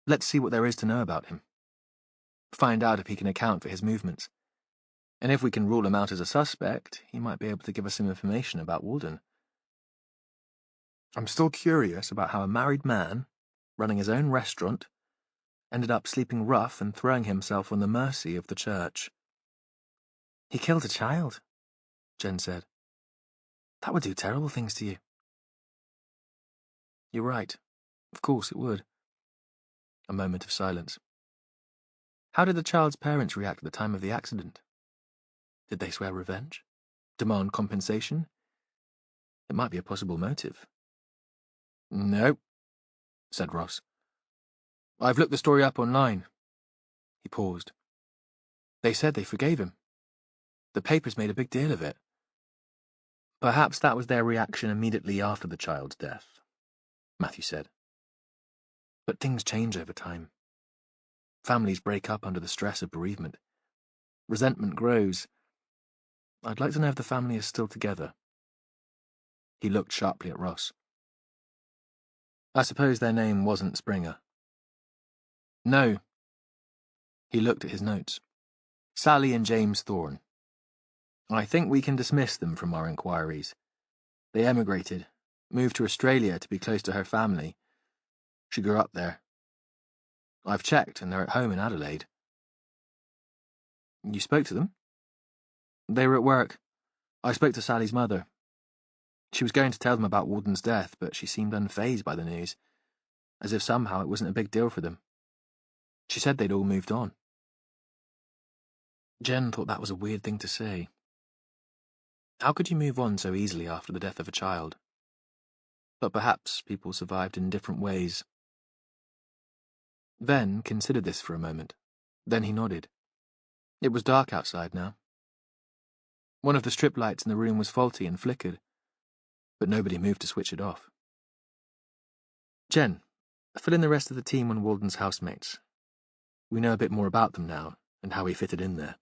Let's see what there is to know about him. Find out if he can account for his movements. And if we can rule him out as a suspect, he might be able to give us some information about Walden. I'm still curious about how a married man, running his own restaurant, ended up sleeping rough and throwing himself on the mercy of the church. He killed a child, Jen said. That would do terrible things to you. You're right. Of course it would. A moment of silence. How did the child's parents react at the time of the accident? Did they swear revenge? Demand compensation? It might be a possible motive. No, said Ross. I've looked the story up online. He paused. They said they forgave him. The papers made a big deal of it. Perhaps that was their reaction immediately after the child's death, Matthew said. But things change over time. Families break up under the stress of bereavement. Resentment grows. I'd like to know if the family is still together. He looked sharply at Ross. I suppose their name wasn't Springer. No. He looked at his notes. Sally and James Thorne. I think we can dismiss them from our inquiries. They emigrated, moved to Australia to be close to her family. She grew up there. I've checked, and they're at home in Adelaide. You spoke to them? They were at work. I spoke to Sally's mother. She was going to tell them about Walden's death, but she seemed unfazed by the news, as if somehow it wasn't a big deal for them. She said they'd all moved on. Jen thought that was a weird thing to say. How could you move on so easily after the death of a child? But perhaps people survived in different ways. Venn considered this for a moment. Then he nodded. It was dark outside now. One of the strip lights in the room was faulty and flickered, but nobody moved to switch it off. Jen, fill in the rest of the team on Walden's housemates. We know a bit more about them now, and how he fitted in there.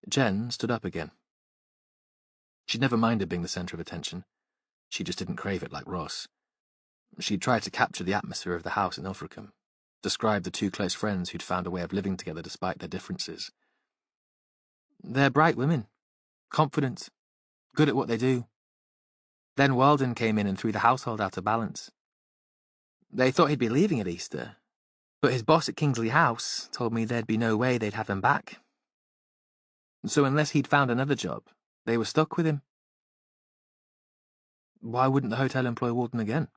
Jen stood up again. She'd never minded being the centre of attention. She just didn't crave it like Ross. She'd tried to capture the atmosphere of the house in Ilfracombe, describe the two close friends who'd found a way of living together despite their differences. They're bright women, confident, good at what they do. Then Walden came in and threw the household out of balance. They thought he'd be leaving at Easter, but his boss at Kingsley House told me there'd be no way they'd have him back. So unless he'd found another job, they were stuck with him. Why wouldn't the hotel employ Walden again?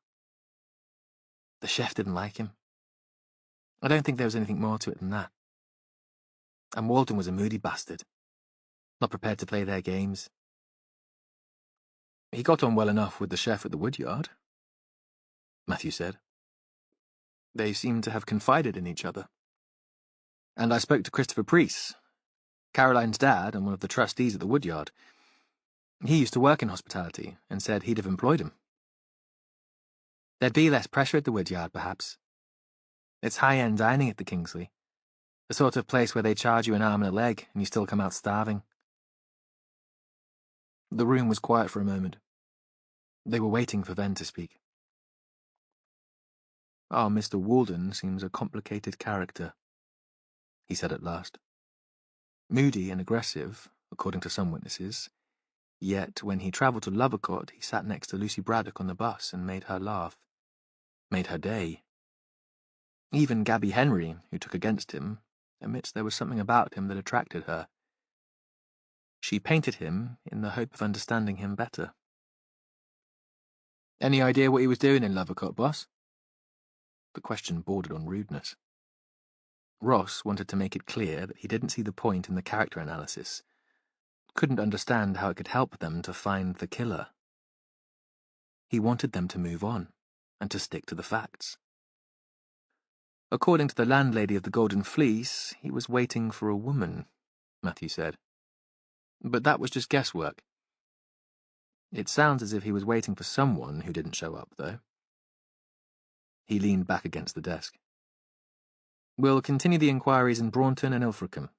The chef didn't like him. I don't think there was anything more to it than that. And Walden was a moody bastard, not prepared to play their games. He got on well enough with the chef at the woodyard, Matthew said. They seemed to have confided in each other. And I spoke to Christopher Preece, Caroline's dad and one of the trustees at the woodyard. He used to work in hospitality and said he'd have employed him. There'd be less pressure at the woodyard, perhaps. It's high-end dining at the Kingsley, the sort of place where they charge you an arm and a leg and you still come out starving. The room was quiet for a moment. They were waiting for Venn to speak. "Our Mr. Walden seems a complicated character," he said at last. "Moody and aggressive, according to some witnesses, yet when he travelled to Lovercott he sat next to Lucy Braddock on the bus and made her laugh. Made her day. Even Gabby Henry, who took against him, admits there was something about him that attracted her. She painted him in the hope of understanding him better." "Any idea what he was doing in Lovercott, boss?" The question bordered on rudeness. Ross wanted to make it clear that he didn't see the point in the character analysis, couldn't understand how it could help them to find the killer. He wanted them to move on, and to stick to the facts. "According to the landlady of the Golden Fleece, he was waiting for a woman," Matthew said. "But that was just guesswork. It sounds as if he was waiting for someone who didn't show up, though." He leaned back against the desk. "We'll continue the inquiries in Braunton and Ilfracombe.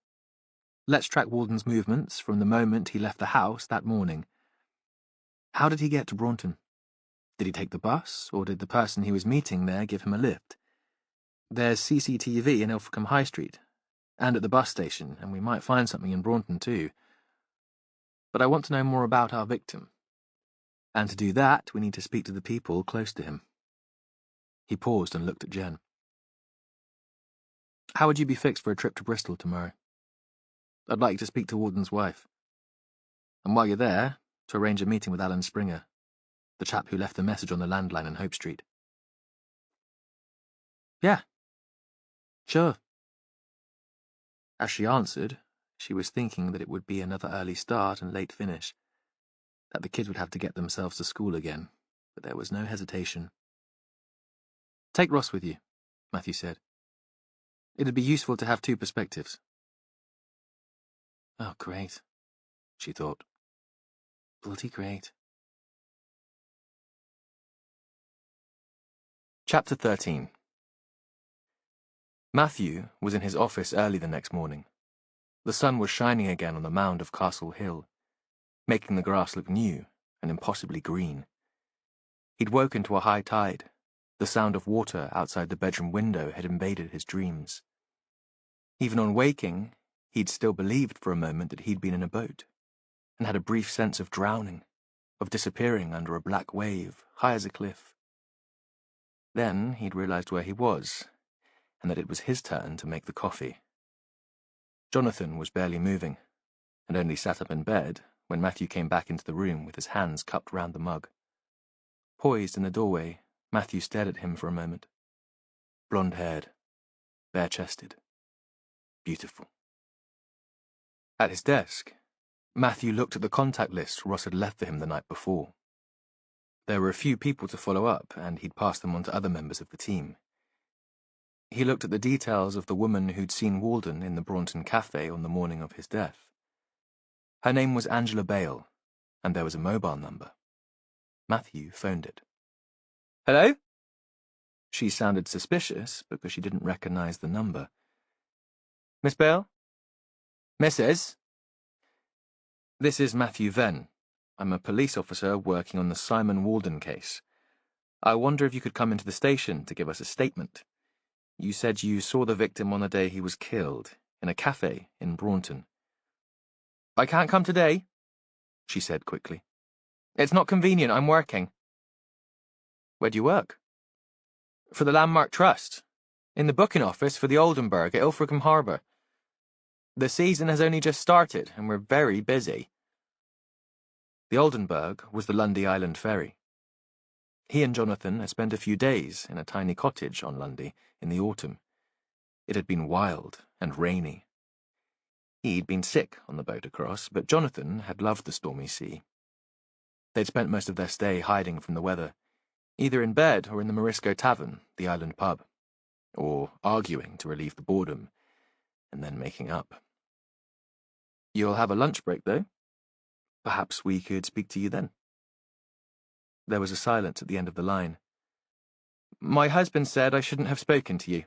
Let's track Walden's movements from the moment he left the house that morning. How did he get to Braunton? Did he take the bus, or did the person he was meeting there give him a lift? There's CCTV in Ilfracombe High Street, and at the bus station, and we might find something in Braunton too. But I want to know more about our victim. And to do that, we need to speak to the people close to him." He paused and looked at Jen. "How would you be fixed for a trip to Bristol tomorrow? I'd like to speak to Walden's wife. And while you're there, to arrange a meeting with Alan Springer, the chap who left the message on the landline in Hope Street." "Yeah. Sure." As she answered, she was thinking that it would be another early start and late finish, that the kids would have to get themselves to school again, but there was no hesitation. "Take Ross with you," Matthew said. "It'd be useful to have two perspectives." "Oh, great," she thought. "Bloody great." Chapter 13. Matthew was in his office early the next morning. The sun was shining again on the mound of Castle Hill, making the grass look new and impossibly green. He'd woken to a high tide. The sound of water outside the bedroom window had invaded his dreams. Even on waking, he'd still believed for a moment that he'd been in a boat, and had a brief sense of drowning, of disappearing under a black wave, high as a cliff. Then he'd realized where he was, and that it was his turn to make the coffee. Jonathan was barely moving, and only sat up in bed when Matthew came back into the room with his hands cupped round the mug. Poised in the doorway, Matthew stared at him for a moment. Blonde-haired, bare-chested, beautiful. At his desk, Matthew looked at the contact list Ross had left for him the night before. There were a few people to follow up, and he'd passed them on to other members of the team. He looked at the details of the woman who'd seen Walden in the Braunton Cafe on the morning of his death. Her name was Angela Bale, and there was a mobile number. Matthew phoned it. "Hello?" She sounded suspicious because she didn't recognize the number. "Miss Bale?" "Mrs.?" "This is Matthew Venn. I'm a police officer working on the Simon Walden case. I wonder if you could come into the station to give us a statement. You said you saw the victim on the day he was killed, in a cafe in Braunton." "I can't come today," she said quickly. "It's not convenient, I'm working." "Where do you work?" "For the Landmark Trust, in the booking office for the Oldenburg at Ilfracombe Harbour. The season has only just started, and we're very busy." The Oldenburg was the Lundy Island ferry. He and Jonathan had spent a few days in a tiny cottage on Lundy in the autumn. It had been wild and rainy. He'd been sick on the boat across, but Jonathan had loved the stormy sea. They'd spent most of their stay hiding from the weather, either in bed or in the Morisco Tavern, the island pub, or arguing to relieve the boredom, and then making up. "You'll have a lunch break, though. Perhaps we could speak to you then." There was a silence at the end of the line. "My husband said I shouldn't have spoken to you,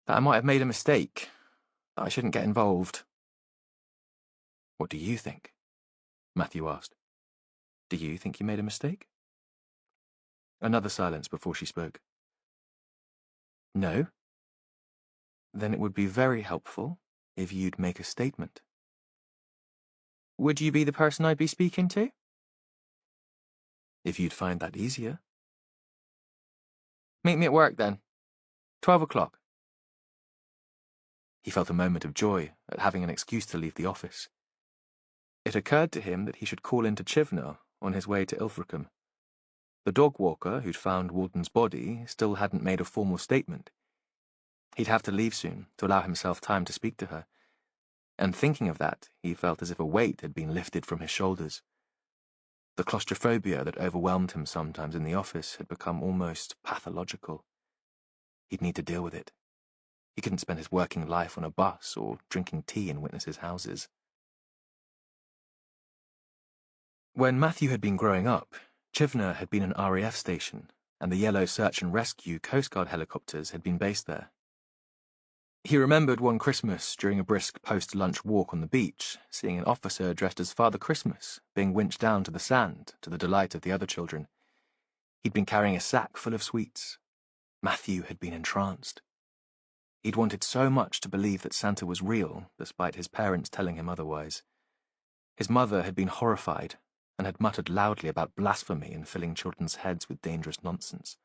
that I might have made a mistake, that I shouldn't get involved." "What do you think?" Matthew asked. "Do you think you made a mistake?" Another silence before she spoke. No? Then it would be very helpful if you'd make a statement. Would you be the person I'd be speaking to? If you'd find that easier. Meet me at work, then. 12 o'clock. He felt a moment of joy at having an excuse to leave the office. It occurred to him that he should call into Chivenor on his way to Ilfracombe. The dog walker who'd found Walden's body still hadn't made a formal statement. He'd have to leave soon to allow himself time to speak to her, and thinking of that, he felt as if a weight had been lifted from his shoulders. The claustrophobia that overwhelmed him sometimes in the office had become almost pathological. He'd need to deal with it. He couldn't spend his working life on a bus or drinking tea in witnesses' houses. When Matthew had been growing up, Chivenor had been an RAF station, and the yellow search and rescue Coast Guard helicopters had been based there. He remembered one Christmas during a brisk post-lunch walk on the beach, seeing an officer dressed as Father Christmas being winched down to the sand to the delight of the other children. He'd been carrying a sack full of sweets. Matthew had been entranced. He'd wanted so much to believe that Santa was real, despite his parents telling him otherwise. His mother had been horrified and had muttered loudly about blasphemy and filling children's heads with dangerous nonsense,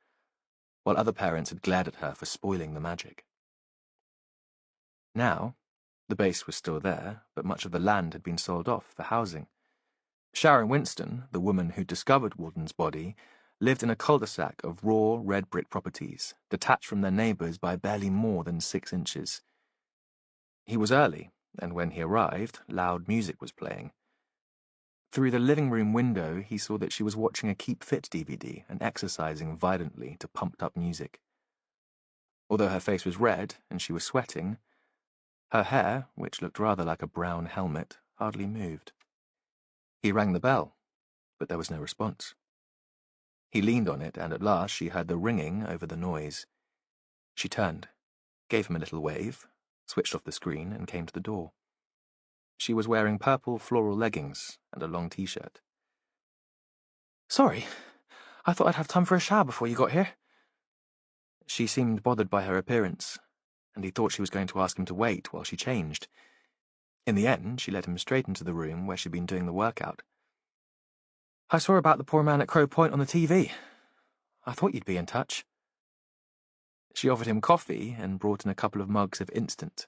while other parents had glared at her for spoiling the magic. Now, the base was still there, but much of the land had been sold off for housing. Sharon Winston, the woman who discovered Walden's body, lived in a cul-de-sac of raw, red brick properties, detached from their neighbours by barely more than 6 inches. He was early, and when he arrived, loud music was playing. Through the living room window, he saw that she was watching a Keep Fit DVD and exercising violently to pumped-up music. Although her face was red and she was sweating, her hair, which looked rather like a brown helmet, hardly moved. He rang the bell, but there was no response. He leaned on it, and at last she heard the ringing over the noise. She turned, gave him a little wave, switched off the screen, and came to the door. She was wearing purple floral leggings and a long t-shirt. Sorry, I thought I'd have time for a shower before you got here. She seemed bothered by her appearance, and he thought she was going to ask him to wait while she changed. In the end, she led him straight into the room where she'd been doing the workout. I saw about the poor man at Crow Point on the TV. I thought you'd be in touch. She offered him coffee and brought in a couple of mugs of instant,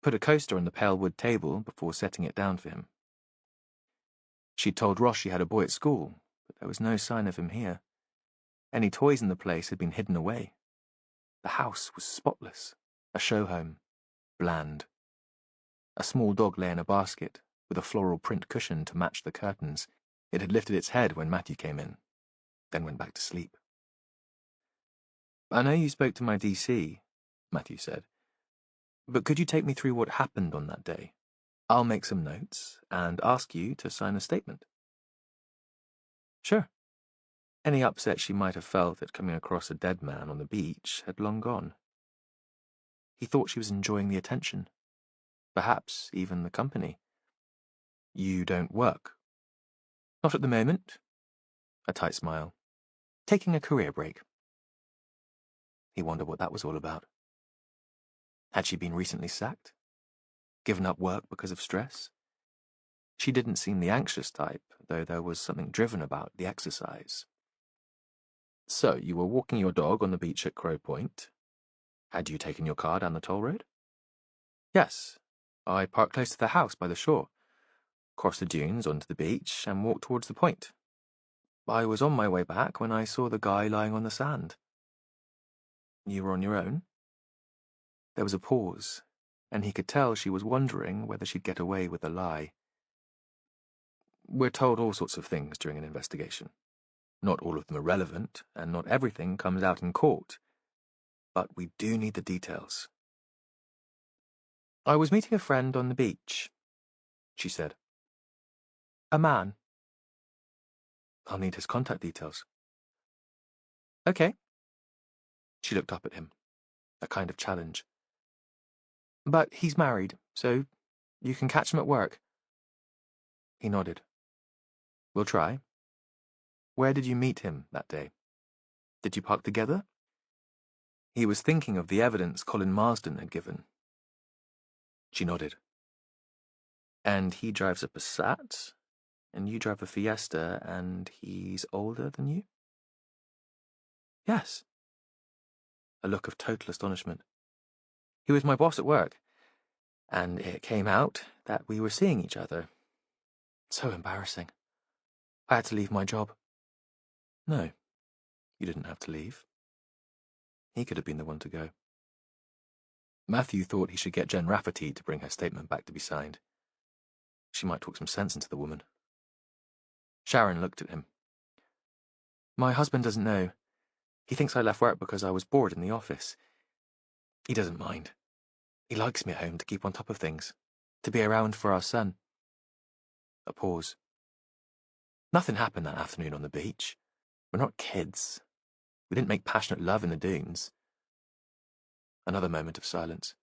put a coaster on the pale wood table before setting it down for him. She'd told Ross she had a boy at school, but there was no sign of him here. Any toys in the place had been hidden away. The house was spotless, a show home, bland. A small dog lay in a basket, with a floral print cushion to match the curtains. It had lifted its head when Matthew came in, then went back to sleep. I know you spoke to my DC, Matthew said, but could you take me through what happened on that day? I'll make some notes and ask you to sign a statement. Sure. Any upset she might have felt at coming across a dead man on the beach had long gone. He thought she was enjoying the attention, perhaps even the company. You don't work? Not at the moment. A tight smile. Taking a career break. He wondered what that was all about. Had she been recently sacked? Given up work because of stress? She didn't seem the anxious type, though there was something driven about the exercise. So, you were walking your dog on the beach at Crow Point. Had you taken your car down the toll road? Yes. I parked close to the house by the shore, crossed the dunes onto the beach, and walked towards the point. I was on my way back when I saw the guy lying on the sand. You were on your own? There was a pause, and he could tell she was wondering whether she'd get away with a lie. We're told all sorts of things during an investigation. Not all of them are relevant, and not everything comes out in court. But we do need the details. I was meeting a friend on the beach, she said. A man. I'll need his contact details. Okay. She looked up at him, a kind of challenge. But he's married, so you can catch him at work. He nodded. We'll try. Where did you meet him that day? Did you park together? He was thinking of the evidence Colin Marsden had given. She nodded. And he drives a Passat, and you drive a Fiesta, and he's older than you? Yes. A look of total astonishment. He was my boss at work, and it came out that we were seeing each other. So embarrassing. I had to leave my job. No, you didn't have to leave. He could have been the one to go. Matthew thought he should get Jen Rafferty to bring her statement back to be signed. She might talk some sense into the woman. Sharon looked at him. My husband doesn't know. He thinks I left work because I was bored in the office. He doesn't mind. He likes me at home to keep on top of things, to be around for our son. A pause. Nothing happened that afternoon on the beach. We're not kids. We didn't make passionate love in the dunes. Another moment of silence.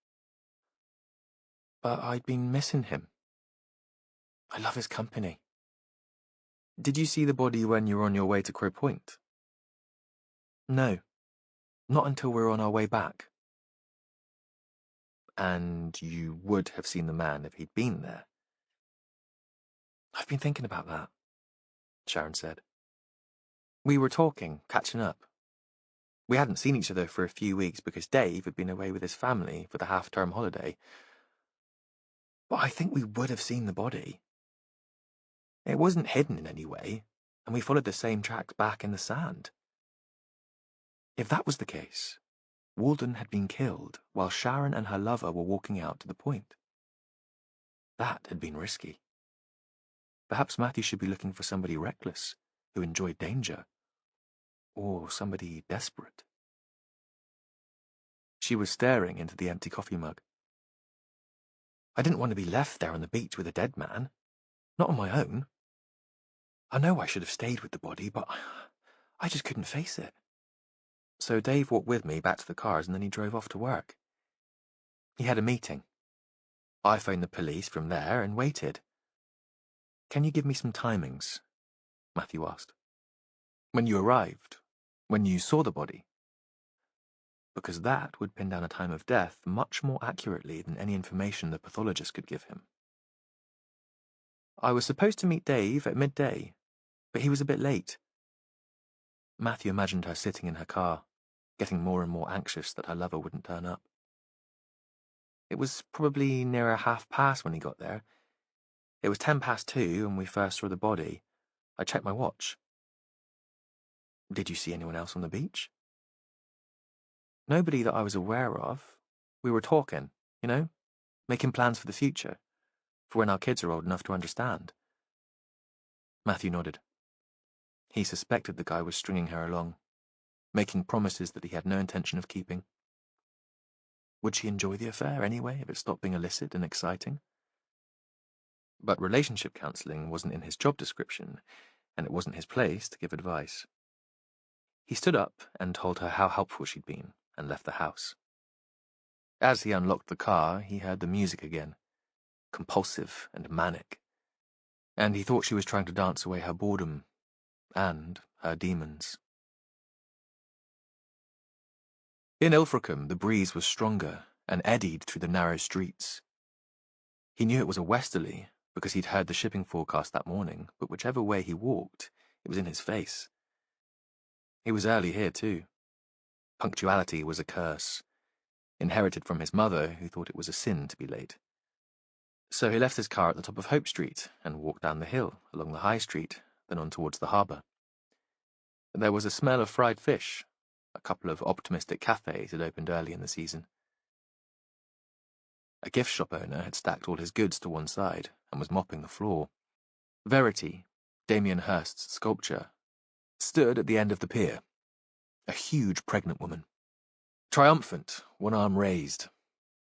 But I'd been missing him. I love his company. Did you see the body when you were on your way to Crow Point? No. Not until we were on our way back. And you would have seen the man if he'd been there? I've been thinking about that, Sharon said. We were talking, catching up. We hadn't seen each other for a few weeks because Dave had been away with his family for the half-term holiday. But I think we would have seen the body. It wasn't hidden in any way, and we followed the same tracks back in the sand. If that was the case, Walden had been killed while Sharon and her lover were walking out to the point. That had been risky. Perhaps Matthew should be looking for somebody reckless, who enjoyed danger. Or somebody desperate. She was staring into the empty coffee mug. I didn't want to be left there on the beach with a dead man. Not on my own. I know I should have stayed with the body, but I just couldn't face it. So Dave walked with me back to the cars and then he drove off to work. He had a meeting. I phoned the police from there and waited. Can you give me some timings? Matthew asked. When you arrived? When you saw the body? Because that would pin down a time of death much more accurately than any information the pathologist could give him. I was supposed to meet Dave at midday, but he was a bit late. Matthew imagined her sitting in her car, getting more and more anxious that her lover wouldn't turn up. It was probably nearer 2:30 when he got there. It was 2:10 when we first saw the body. I checked my watch. Did you see anyone else on the beach? Nobody that I was aware of. We were talking, making plans for the future, for when our kids are old enough to understand. Matthew nodded. He suspected the guy was stringing her along, making promises that he had no intention of keeping. Would she enjoy the affair anyway if it stopped being illicit and exciting? But relationship counselling wasn't in his job description, and it wasn't his place to give advice. He stood up and told her how helpful she'd been, and left the house. As he unlocked the car, he heard the music again, compulsive and manic, and he thought she was trying to dance away her boredom and her demons. In Ilfracombe, the breeze was stronger and eddied through the narrow streets. He knew it was a westerly because he'd heard the shipping forecast that morning, but whichever way he walked, it was in his face. He was early here, too. Punctuality was a curse, inherited from his mother, who thought it was a sin to be late. So he left his car at the top of Hope Street and walked down the hill, along the High Street, then on towards the harbour. There was a smell of fried fish. A couple of optimistic cafes had opened early in the season. A gift shop owner had stacked all his goods to one side and was mopping the floor. Verity, Damien Hirst's sculpture, stood at the end of the pier. A huge pregnant woman. Triumphant, one arm raised.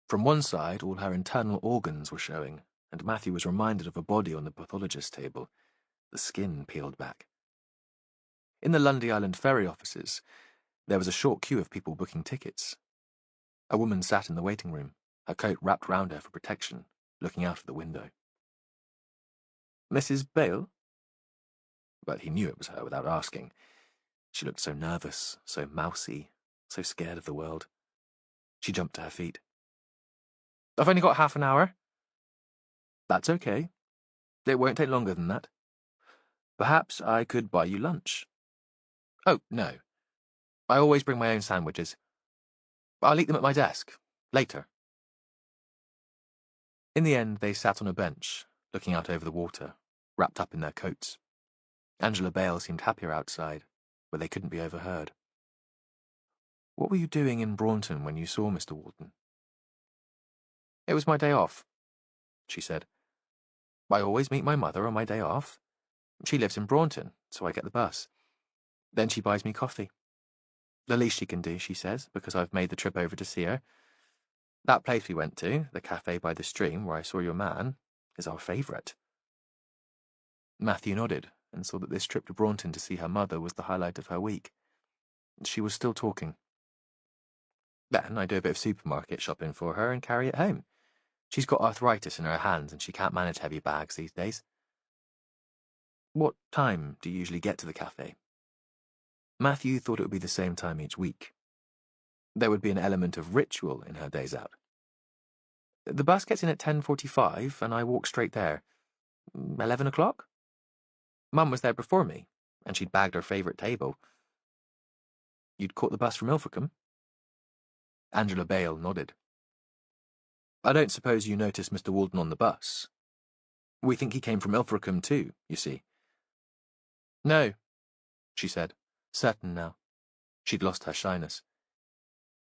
From one side, all her internal organs were showing, and Matthew was reminded of a body on the pathologist's table, the skin peeled back. In the Lundy Island ferry offices, there was a short queue of people booking tickets. A woman sat in the waiting room, her coat wrapped round her for protection, looking out of the window. Mrs. Bale? But he knew it was her without asking. She looked so nervous, so mousy, so scared of the world. She jumped to her feet. I've only got half an hour. That's okay. It won't take longer than that. Perhaps I could buy you lunch. Oh, no. I always bring my own sandwiches. I'll eat them at my desk. Later. In the end, they sat on a bench, looking out over the water, wrapped up in their coats. Angela Bale seemed happier outside, where they couldn't be overheard. What were you doing in Braunton when you saw Mr. Walton? It was my day off, she said. I always meet my mother on my day off. She lives in Braunton, so I get the bus. Then she buys me coffee. The least she can do, she says, because I've made the trip over to see her. That place we went to, the cafe by the stream where I saw your man, is our favourite. Matthew nodded and saw that this trip to Braunton to see her mother was the highlight of her week. She was still talking. Then I do a bit of supermarket shopping for her and carry it home. She's got arthritis in her hands and she can't manage heavy bags these days. What time do you usually get to the cafe? Matthew thought it would be the same time each week. There would be an element of ritual in her days out. The bus gets in at 10:45 and I walk straight there. 11 o'clock? Mum was there before me, and she'd bagged her favourite table. You'd caught the bus from Ilfracombe? Angela Bale nodded. I don't suppose you noticed Mr. Walton on the bus. We think he came from Ilfracombe too, you see. No, she said, certain now. She'd lost her shyness.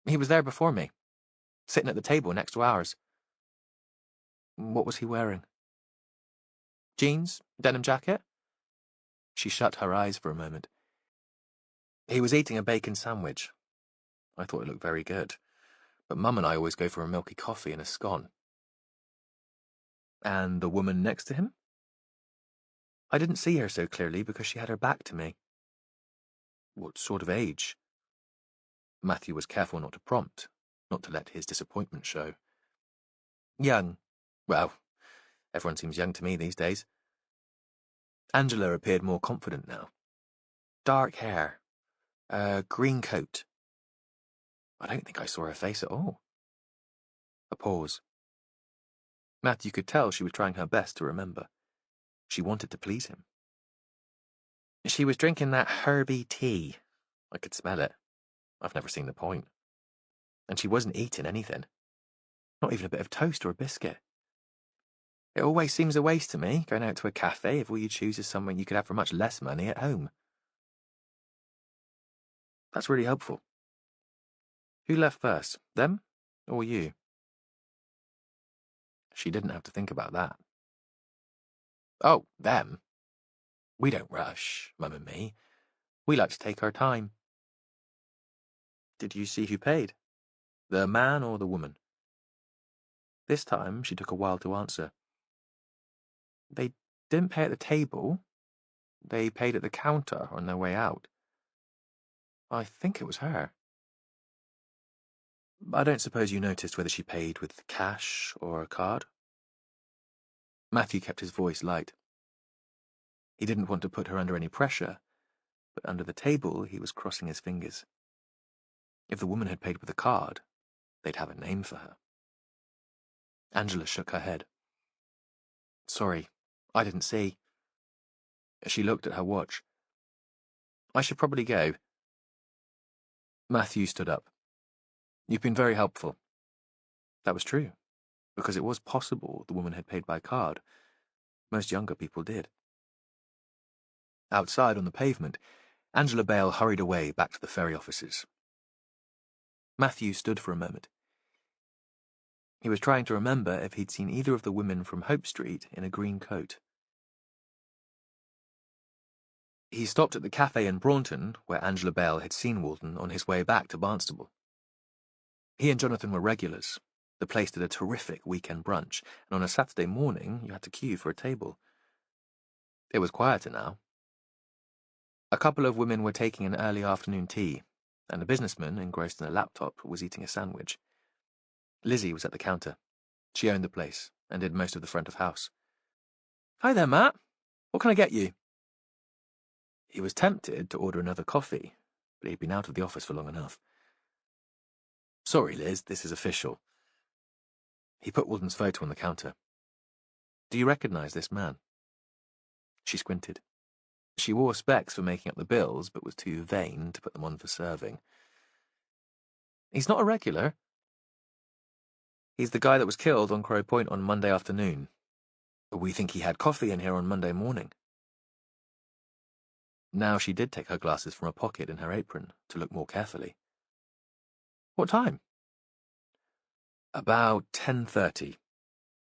He was there before me, sitting at the table next to ours. What was he wearing? Jeans, denim jacket? She shut her eyes for a moment. He was eating a bacon sandwich. I thought it looked very good, but Mum and I always go for a milky coffee and a scone. And the woman next to him? I didn't see her so clearly because she had her back to me. What sort of age? Matthew was careful not to prompt, not to let his disappointment show. Young. Well, everyone seems young to me these days. Angela appeared more confident now. Dark hair. A green coat. I don't think I saw her face at all. A pause. Matthew could tell she was trying her best to remember. She wanted to please him. She was drinking that herby tea. I could smell it. I've never seen the point. And she wasn't eating anything. Not even a bit of toast or a biscuit. It always seems a waste to me, going out to a cafe if all you choose is somewhere you could have for much less money at home. That's really helpful. Who left first, them or you? She didn't have to think about that. Oh, them. We don't rush, Mum and me. We like to take our time. Did you see who paid? The man or the woman? This time she took a while to answer. They didn't pay at the table. They paid at the counter on their way out. I think it was her. I don't suppose you noticed whether she paid with cash or a card? Matthew kept his voice light. He didn't want to put her under any pressure, but under the table he was crossing his fingers. If the woman had paid with a card, they'd have a name for her. Angela shook her head. Sorry, I didn't see. She looked at her watch. I should probably go. Matthew stood up. You've been very helpful. That was true, because it was possible the woman had paid by card. Most younger people did. Outside on the pavement, Angela Bale hurried away back to the ferry offices. Matthew stood for a moment. He was trying to remember if he'd seen either of the women from Hope Street in a green coat. He stopped at the cafe in Braunton, where Angela Bale had seen Walton on his way back to Barnstable. He and Jonathan were regulars. The place did a terrific weekend brunch, and on a Saturday morning you had to queue for a table. It was quieter now. A couple of women were taking an early afternoon tea, and a businessman, engrossed in a laptop, was eating a sandwich. Lizzie was at the counter. She owned the place, and did most of the front of house. Hi there, Matt. What can I get you? He was tempted to order another coffee, but he'd been out of the office for long enough. "Sorry, Liz, this is official." He put Walden's photo on the counter. "Do you recognize this man?" She squinted. She wore specs for making up the bills, but was too vain to put them on for serving. "He's not a regular." "He's the guy that was killed on Crow Point on Monday afternoon. We think he had coffee in here on Monday morning." Now she did take her glasses from a pocket in her apron to look more carefully. "What time?" "About 10:30.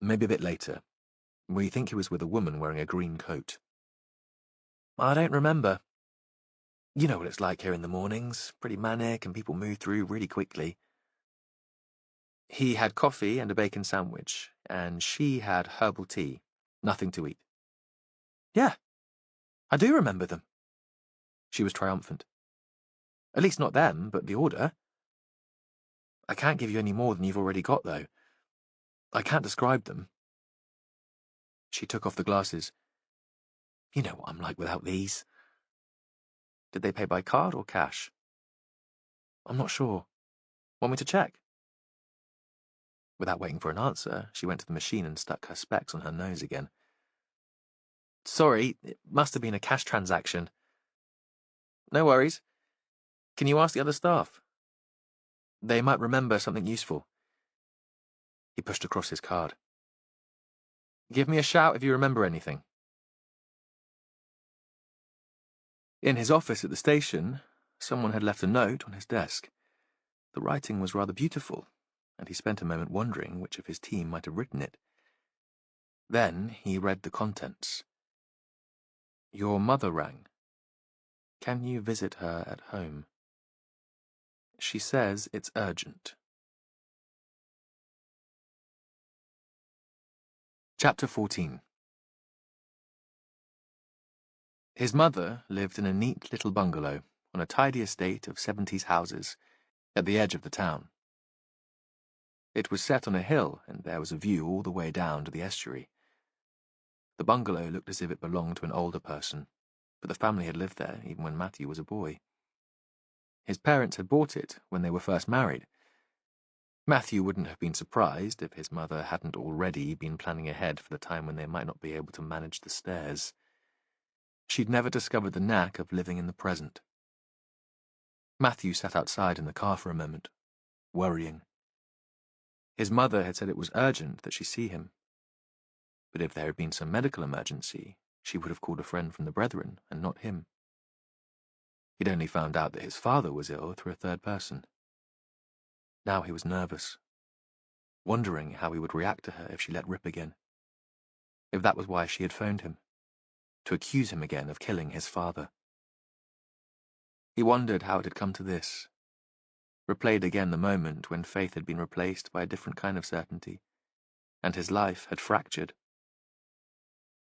Maybe a bit later. We think he was with a woman wearing a green coat." "I don't remember. You know what it's like here in the mornings. Pretty manic and people move through really quickly." "He had coffee and a bacon sandwich, and she had herbal tea. Nothing to eat." "Yeah, I do remember them." She was triumphant. "At least not them, but the order. I can't give you any more than you've already got, though. I can't describe them." She took off the glasses. "You know what I'm like without these." "Did they pay by card or cash?" "I'm not sure. Want me to check?" Without waiting for an answer, she went to the machine and stuck her specs on her nose again. "Sorry, it must have been a cash transaction." "No worries. Can you ask the other staff? They might remember something useful." He pushed across his card. "Give me a shout if you remember anything." In his office at the station, someone had left a note on his desk. The writing was rather beautiful, and he spent a moment wondering which of his team might have written it. Then he read the contents. "Your mother rang. Can you visit her at home? She says it's urgent." Chapter 14. His mother lived in a neat little bungalow on a tidy estate of 70s houses at the edge of the town. It was set on a hill, and there was a view all the way down to the estuary. The bungalow looked as if it belonged to an older person, but the family had lived there even when Matthew was a boy. His parents had bought it when they were first married. Matthew wouldn't have been surprised if his mother hadn't already been planning ahead for the time when they might not be able to manage the stairs. She'd never discovered the knack of living in the present. Matthew sat outside in the car for a moment, worrying. His mother had said it was urgent that she see him. But if there had been some medical emergency, she would have called a friend from the Brethren, and not him. He'd only found out that his father was ill through a third person. Now he was nervous, wondering how he would react to her if she let rip again. If that was why she had phoned him, to accuse him again of killing his father. He wondered how it had come to this. Replayed again the moment when faith had been replaced by a different kind of certainty, and his life had fractured.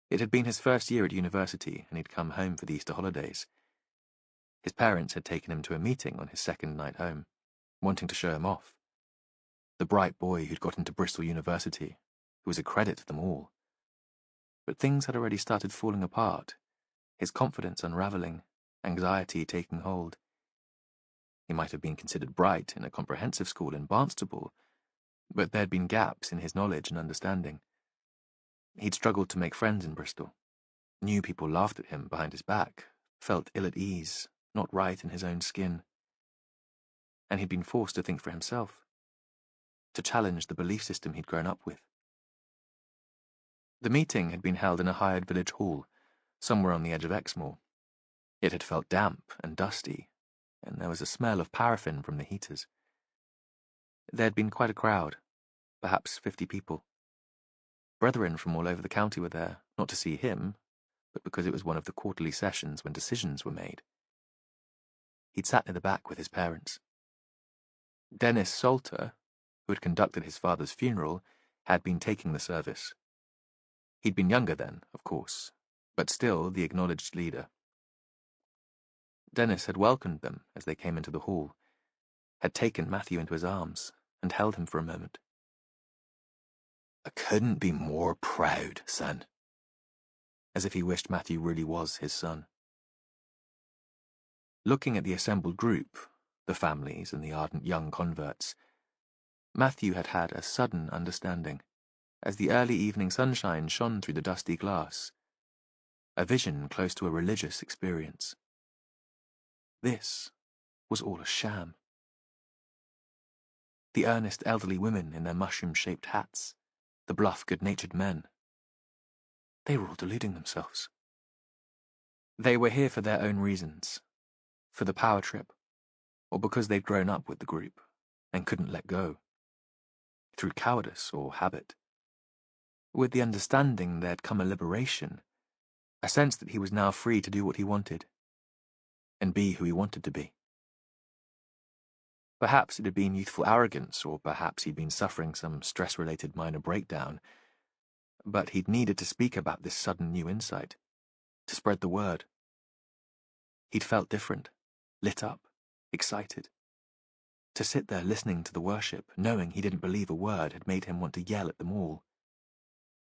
It had been his first year at university, and he'd come home for the Easter holidays. His parents had taken him to a meeting on his second night home, wanting to show him off. The bright boy who'd got into Bristol University, who was a credit to them all. But things had already started falling apart, his confidence unravelling, anxiety taking hold. He might have been considered bright in a comprehensive school in Barnstable, but there'd been gaps in his knowledge and understanding. He'd struggled to make friends in Bristol. New people laughed at him behind his back, felt ill at ease, not right in his own skin. And he'd been forced to think for himself, to challenge the belief system he'd grown up with. The meeting had been held in a hired village hall, somewhere on the edge of Exmoor. It had felt damp and dusty, and there was a smell of paraffin from the heaters. There had been quite a crowd, perhaps 50 people. Brethren from all over the county were there, not to see him, but because it was one of the quarterly sessions when decisions were made. He'd sat near the back with his parents. Dennis Salter, who had conducted his father's funeral, had been taking the service. He'd been younger then, of course, but still the acknowledged leader. Dennis had welcomed them as they came into the hall, had taken Matthew into his arms, and held him for a moment. "I couldn't be more proud, son," as if he wished Matthew really was his son. Looking at the assembled group, the families and the ardent young converts, Matthew had had a sudden understanding, as the early evening sunshine shone through the dusty glass, a vision close to a religious experience. This was all a sham. The earnest elderly women in their mushroom-shaped hats, the bluff good-natured men, they were all deluding themselves. They were here for their own reasons, for the power trip, or because they'd grown up with the group and couldn't let go, through cowardice or habit. With the understanding there'd come a liberation, a sense that he was now free to do what he wanted, and be who he wanted to be. Perhaps it had been youthful arrogance, or perhaps he'd been suffering some stress-related minor breakdown, but he'd needed to speak about this sudden new insight, to spread the word. He'd felt different, lit up, excited. To sit there listening to the worship, knowing he didn't believe a word, had made him want to yell at them all.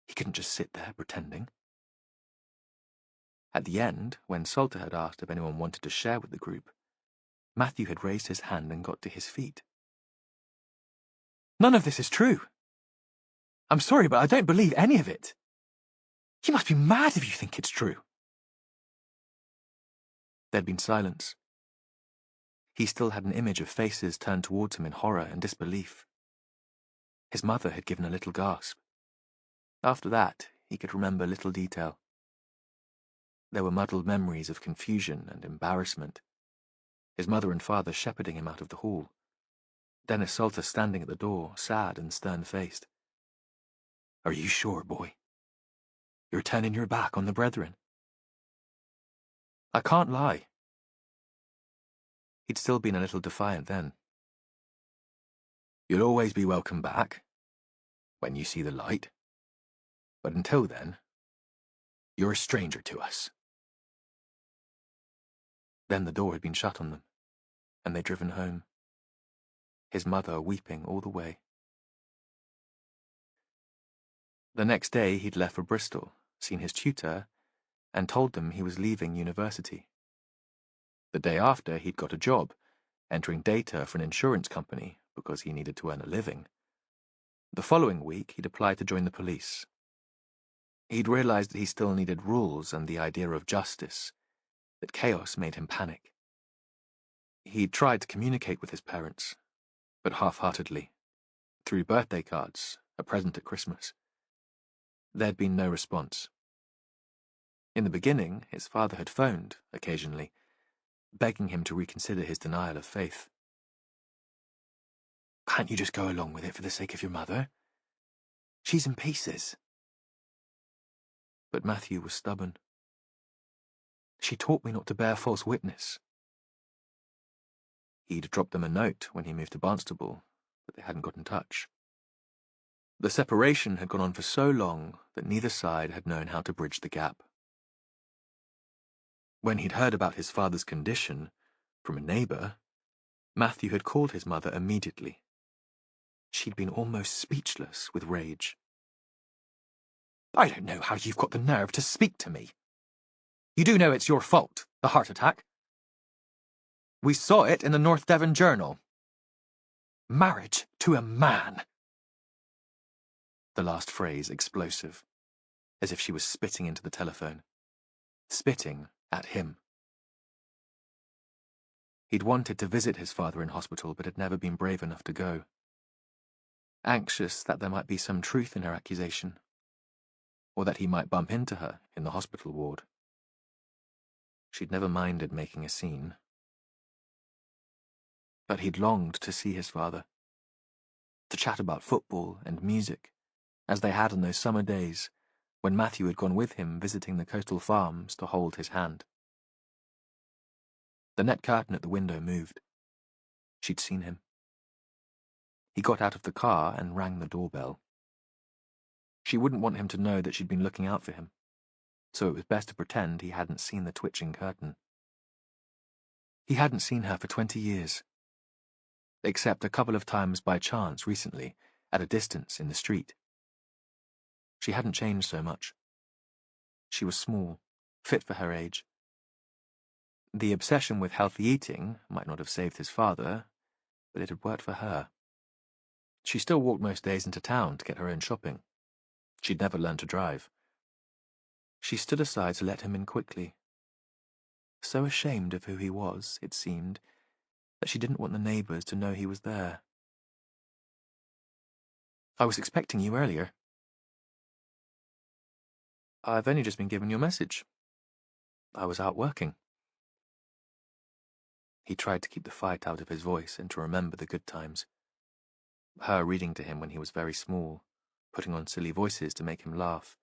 He couldn't just sit there pretending. At the end, when Salter had asked if anyone wanted to share with the group, Matthew had raised his hand and got to his feet. "None of this is true. I'm sorry, but I don't believe any of it. You must be mad if you think it's true." There'd been silence. He still had an image of faces turned towards him in horror and disbelief. His mother had given a little gasp. After that, he could remember little detail. There were muddled memories of confusion and embarrassment. His mother and father shepherding him out of the hall. Dennis Salter standing at the door, sad and stern-faced. "Are you sure, boy? You're turning your back on the brethren?" "I can't lie." He'd still been a little defiant then. "You'll always be welcome back, when you see the light. But until then, you're a stranger to us." Then the door had been shut on them, and they'd driven home, his mother weeping all the way. The next day he'd left for Bristol, seen his tutor, and told them he was leaving university. The day after, he'd got a job, entering data for an insurance company because he needed to earn a living. The following week, he'd applied to join the police. He'd realized that he still needed rules and the idea of justice, that chaos made him panic. He'd tried to communicate with his parents, but half-heartedly, through birthday cards, a present at Christmas. There'd been no response. In the beginning, his father had phoned, occasionally, begging him to reconsider his denial of faith. "Can't you just go along with it for the sake of your mother? She's in pieces." But Matthew was stubborn. "She taught me not to bear false witness." He'd dropped them a note when he moved to Barnstable, but they hadn't got in touch. The separation had gone on for so long that neither side had known how to bridge the gap. When he'd heard about his father's condition, from a neighbour, Matthew had called his mother immediately. She'd been almost speechless with rage. "I don't know how you've got the nerve to speak to me. You do know it's your fault, the heart attack. We saw it in the North Devon Journal. Marriage to a man." The last phrase explosive, as if she was spitting into the telephone. Spitting at him. He'd wanted to visit his father in hospital, but had never been brave enough to go. Anxious that there might be some truth in her accusation, or that he might bump into her in the hospital ward. She'd never minded making a scene. But he'd longed to see his father, to chat about football and music, as they had on those summer days when Matthew had gone with him visiting the coastal farms to hold his hand. The net curtain at the window moved. She'd seen him. He got out of the car and rang the doorbell. She wouldn't want him to know that she'd been looking out for him, so it was best to pretend he hadn't seen the twitching curtain. He hadn't seen her for 20 years, except a couple of times by chance recently, at a distance in the street. She hadn't changed so much. She was small, fit for her age. The obsession with healthy eating might not have saved his father, but it had worked for her. She still walked most days into town to get her own shopping. She'd never learned to drive. She stood aside to let him in quickly. So ashamed of who he was, it seemed, that she didn't want the neighbours to know he was there. "I was expecting you earlier." "I've only just been given your message. I was out working." He tried to keep the fight out of his voice and to remember the good times. Her reading to him when he was very small, putting on silly voices to make him laugh.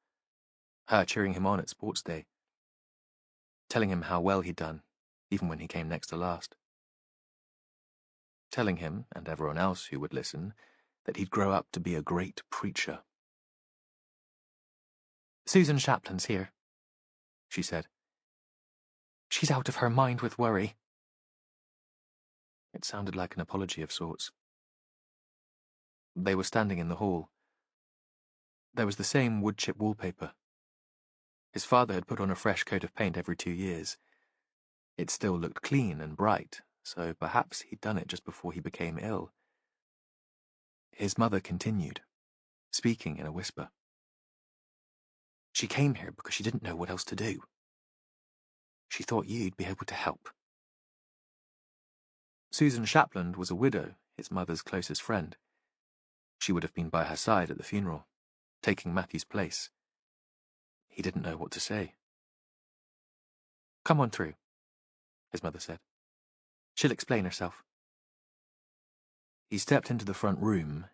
Her cheering him on at sports day. Telling him how well he'd done, even when he came next to last. Telling him, and everyone else who would listen, that he'd grow up to be a great preacher. "Susan Shapland's here," she said. "She's out of her mind with worry." It sounded like an apology of sorts. They were standing in the hall. There was the same wood-chip wallpaper. His father had put on a fresh coat of paint every 2 years. It still looked clean and bright, so perhaps he'd done it just before he became ill. His mother continued, speaking in a whisper. "She came here because she didn't know what else to do. She thought you'd be able to help." Susan Shapland was a widow, his mother's closest friend. She would have been by her side at the funeral, taking Matthew's place. He didn't know what to say. "Come on through," his mother said. "She'll explain herself." He stepped into the front room,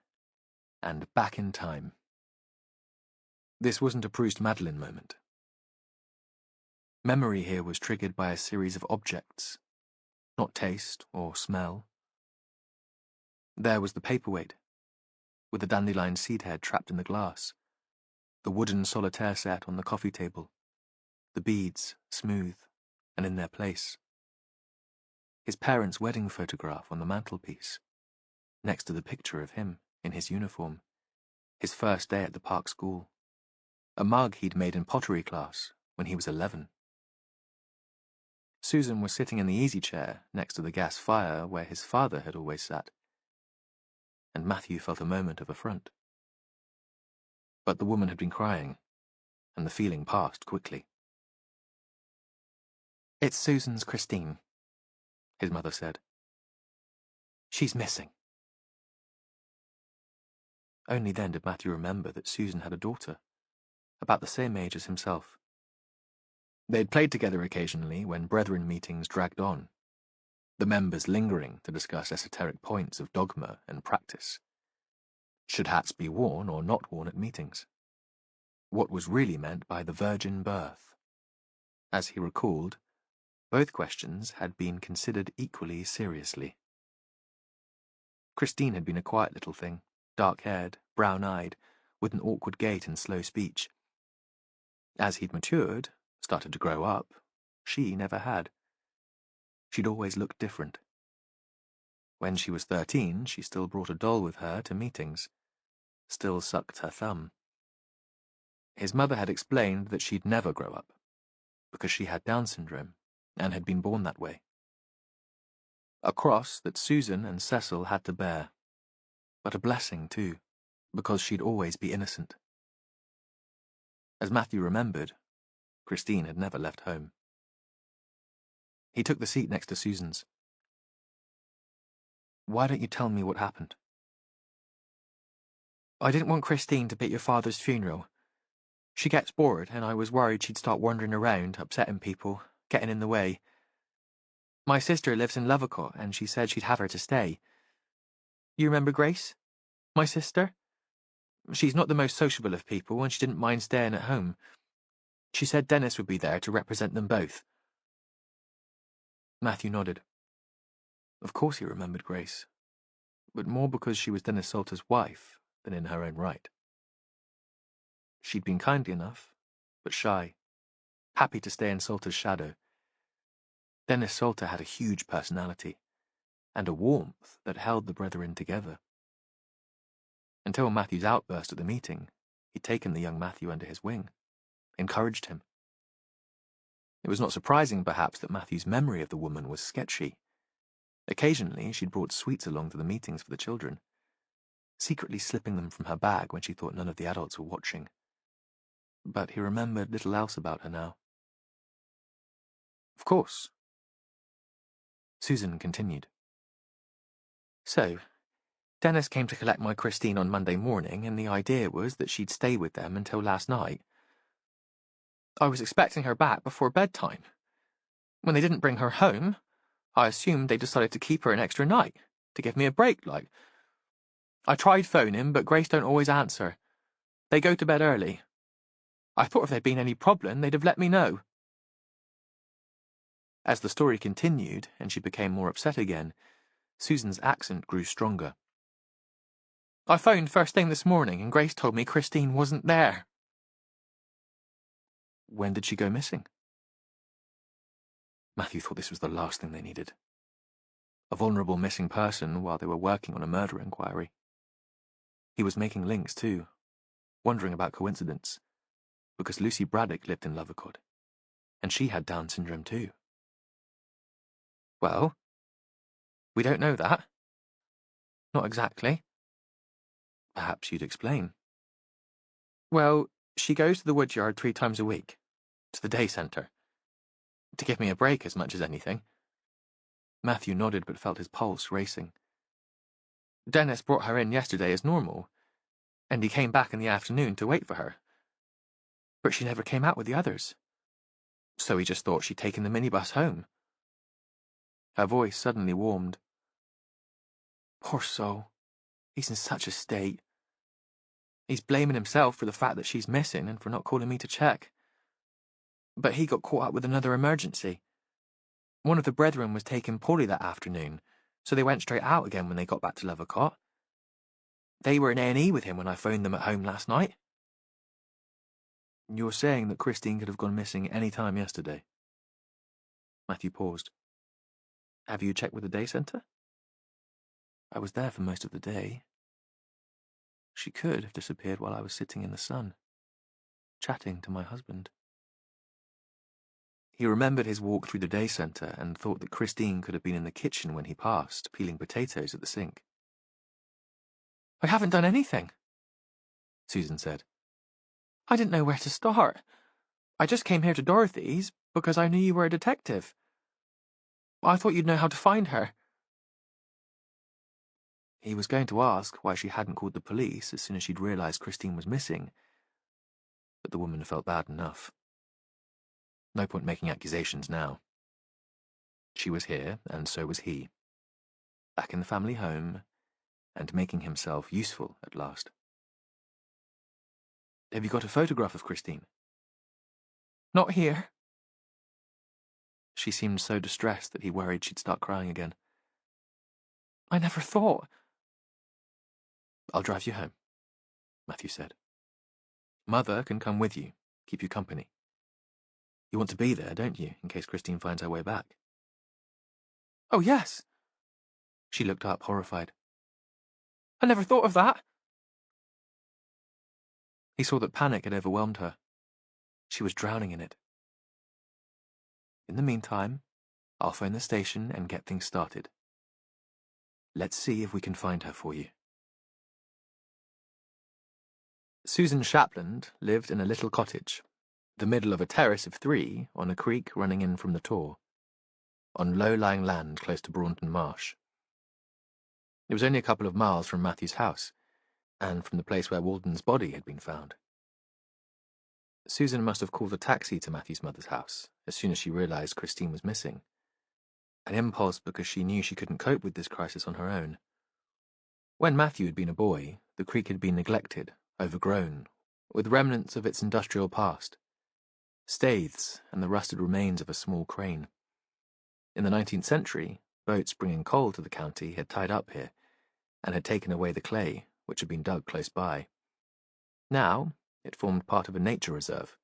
and back in time. This wasn't a Proust-Madeleine moment. Memory here was triggered by a series of objects, not taste or smell. There was the paperweight, with the dandelion seed head trapped in the glass, the wooden solitaire set on the coffee table, the beads, smooth and in their place. His parents' wedding photograph on the mantelpiece, next to the picture of him in his uniform, his first day at the park school, a mug he'd made in pottery class when he was 11. Susan was sitting in the easy chair next to the gas fire where his father had always sat, and Matthew felt a moment of affront. But the woman had been crying, and the feeling passed quickly. "It's Susan's Christine," his mother said. "She's missing." Only then did Matthew remember that Susan had a daughter, about the same age as himself. They'd played together occasionally when brethren meetings dragged on, the members lingering to discuss esoteric points of dogma and practice. Should hats be worn or not worn at meetings? What was really meant by the virgin birth? As he recalled, both questions had been considered equally seriously. Christine had been a quiet little thing, dark-haired, brown-eyed, with an awkward gait and slow speech. As he'd matured, started to grow up, she never had. She'd always looked different. When she was 13, she still brought a doll with her to meetings, still sucked her thumb. His mother had explained that she'd never grow up, because she had Down syndrome, and had been born that way. A cross that Susan and Cecil had to bear, but a blessing too, because she'd always be innocent. As Matthew remembered, Christine had never left home. He took the seat next to Susan's. "Why don't you tell me what happened?" "I didn't want Christine to be at your father's funeral. She gets bored, and I was worried she'd start wandering around, upsetting people, getting in the way. My sister lives in Lovacott, and she said she'd have her to stay. You remember Grace? My sister? She's not the most sociable of people, and she didn't mind staying at home. She said Dennis would be there to represent them both." Matthew nodded. Of course he remembered Grace, but more because she was Dennis Salter's wife than in her own right. She'd been kindly enough, but shy, happy to stay in Salter's shadow. Dennis Salter had a huge personality, and a warmth that held the brethren together. Until Matthew's outburst at the meeting, he'd taken the young Matthew under his wing, encouraged him. It was not surprising, perhaps, that Matthew's memory of the woman was sketchy. Occasionally, she'd brought sweets along to the meetings for the children, secretly slipping them from her bag when she thought none of the adults were watching. But he remembered little else about her now. Of course. Susan continued. So, Dennis came to collect my Christine on Monday morning, and the idea was that she'd stay with them until last night. I was expecting her back before bedtime. When they didn't bring her home, I assumed they decided to keep her an extra night, to give me a break, like. I tried phoning, but Grace don't always answer. They go to bed early. I thought if there'd been any problem, they'd have let me know. As the story continued, and she became more upset again, Susan's accent grew stronger. I phoned first thing this morning, and Grace told me Christine wasn't there. When did she go missing? Matthew thought this was the last thing they needed. A vulnerable missing person while they were working on a murder inquiry. He was making links, too, wondering about coincidence, because Lucy Braddock lived in Lovercott, and she had Down syndrome, too. Well, we don't know that. Not exactly. Perhaps you'd explain. Well, she goes to the woodyard 3 times a week, to the day centre, to give me a break as much as anything. Matthew nodded but felt his pulse racing. Dennis brought her in yesterday as normal, and he came back in the afternoon to wait for her. But she never came out with the others. So he just thought she'd taken the minibus home. Her voice suddenly warmed. Poor soul. He's in such a state. He's blaming himself for the fact that she's missing and for not calling me to check. But he got caught up with another emergency. One of the brethren was taken poorly that afternoon, so they went straight out again when they got back to Lovercott. They were in A&E with him when I phoned them at home last night. You're saying that Christine could have gone missing any time yesterday? Matthew paused. Have you checked with the day centre? I was there for most of the day. She could have disappeared while I was sitting in the sun, chatting to my husband. He remembered his walk through the day centre and thought that Christine could have been in the kitchen when he passed, peeling potatoes at the sink. I haven't done anything, Susan said. I didn't know where to start. I just came here to Dorothy's because I knew you were a detective. I thought you'd know how to find her. He was going to ask why she hadn't called the police as soon as she'd realised Christine was missing, but the woman felt bad enough. No point making accusations now. She was here, and so was he. Back in the family home, and making himself useful at last. Have you got a photograph of Christine? Not here. She seemed so distressed that he worried she'd start crying again. I never thought. I'll drive you home, Matthew said. Mother can come with you, keep you company. You want to be there, don't you, in case Christine finds her way back? Oh, yes. She looked up, horrified. I never thought of that. He saw that panic had overwhelmed her. She was drowning in it. In the meantime, I'll phone the station and get things started. Let's see if we can find her for you. Susan Shapland lived in a little cottage, the middle of a terrace of 3 on a creek running in from the Tor, on low-lying land close to Braunton Marsh. It was only a couple of miles from Matthew's house, and from the place where Walden's body had been found. Susan must have called a taxi to Matthew's mother's house as soon as she realised Christine was missing. An impulse because she knew she couldn't cope with this crisis on her own. When Matthew had been a boy, the creek had been neglected, overgrown, with remnants of its industrial past, staithes and the rusted remains of a small crane. In the 19th century, boats bringing coal to the county had tied up here, and had taken away the clay, which had been dug close by. Now, it formed part of a nature reserve.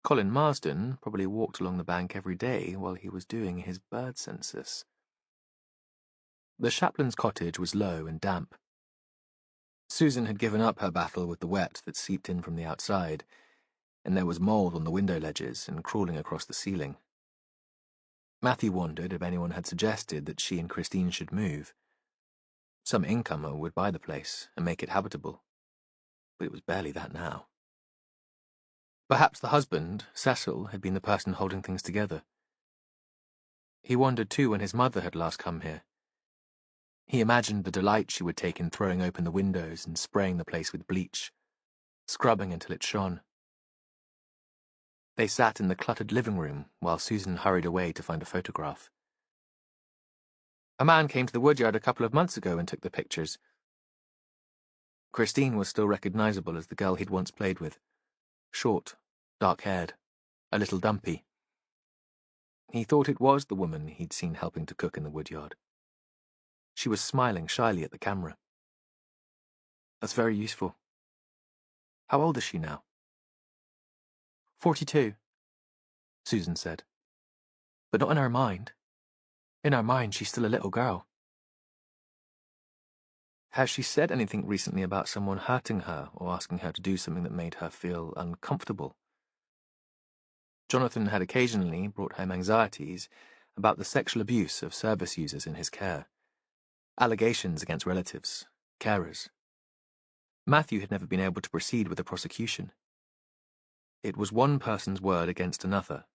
Colin Marsden probably walked along the bank every day while he was doing his bird census. The Shapland's cottage was low and damp. Susan had given up her battle with the wet that seeped in from the outside, and there was mould on the window ledges and crawling across the ceiling. Matthew wondered if anyone had suggested that she and Christine should move. Some incomer would buy the place and make it habitable, but it was barely that now. Perhaps the husband, Cecil, had been the person holding things together. He wondered too when his mother had last come here. He imagined the delight she would take in throwing open the windows and spraying the place with bleach, scrubbing until it shone. They sat in the cluttered living room while Susan hurried away to find a photograph. A man came to the woodyard a couple of months ago and took the pictures. Christine was still recognizable as the girl he'd once played with. Short, dark-haired, a little dumpy. He thought it was the woman he'd seen helping to cook in the woodyard. She was smiling shyly at the camera. That's very useful. How old is she now? 42, Susan said. But not in her mind. In her mind, she's still a little girl. Has she said anything recently about someone hurting her or asking her to do something that made her feel uncomfortable? Jonathan had occasionally brought home anxieties about the sexual abuse of service users in his care, allegations against relatives, carers. Matthew had never been able to proceed with a prosecution. It was one person's word against another,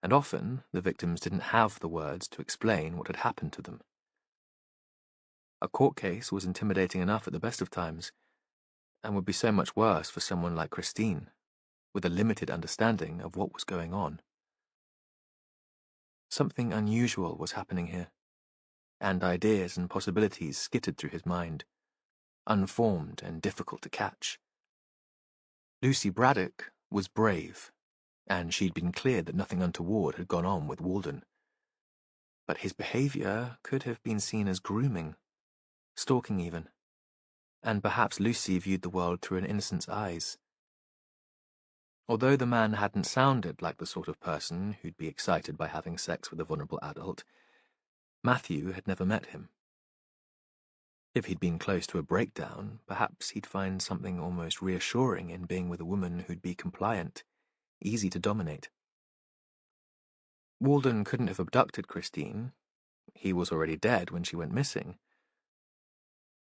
and often the victims didn't have the words to explain what had happened to them. A court case was intimidating enough at the best of times, and would be so much worse for someone like Christine, with a limited understanding of what was going on. Something unusual was happening here, and ideas and possibilities skittered through his mind, unformed and difficult to catch. Lucy Braddock was brave, and she'd been cleared that nothing untoward had gone on with Walden. But his behaviour could have been seen as grooming, stalking even, and perhaps Lucy viewed the world through an innocent's eyes. Although the man hadn't sounded like the sort of person who'd be excited by having sex with a vulnerable adult, Matthew had never met him. If he'd been close to a breakdown, perhaps he'd find something almost reassuring in being with a woman who'd be compliant, easy to dominate. Walden couldn't have abducted Christine. He was already dead when she went missing.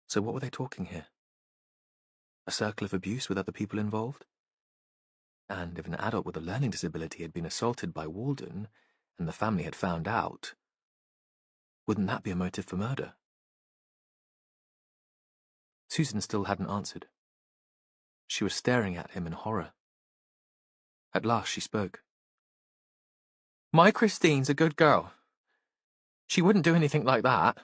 So what were they talking here? A circle of abuse with other people involved? And if an adult with a learning disability had been assaulted by Walden, and the family had found out, wouldn't that be a motive for murder? Susan still hadn't answered. She was staring at him in horror. At last she spoke. My Christine's a good girl. She wouldn't do anything like that.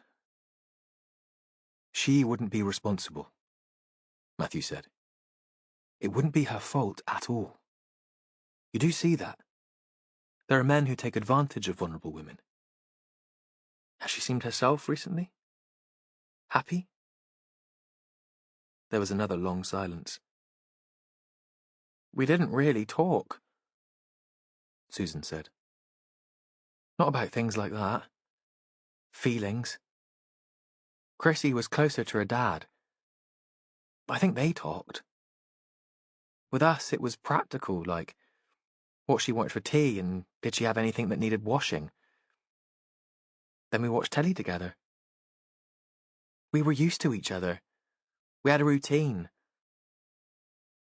She wouldn't be responsible, Matthew said. It wouldn't be her fault at all. You do see that. There are men who take advantage of vulnerable women. Has she seemed herself recently? Happy? There was another long silence. We didn't really talk, Susan said. Not about things like that. Feelings. Chrissy was closer to her dad. I think they talked. With us, it was practical, like what she wanted for tea and did she have anything that needed washing. Then we watched telly together. We were used to each other. We had a routine.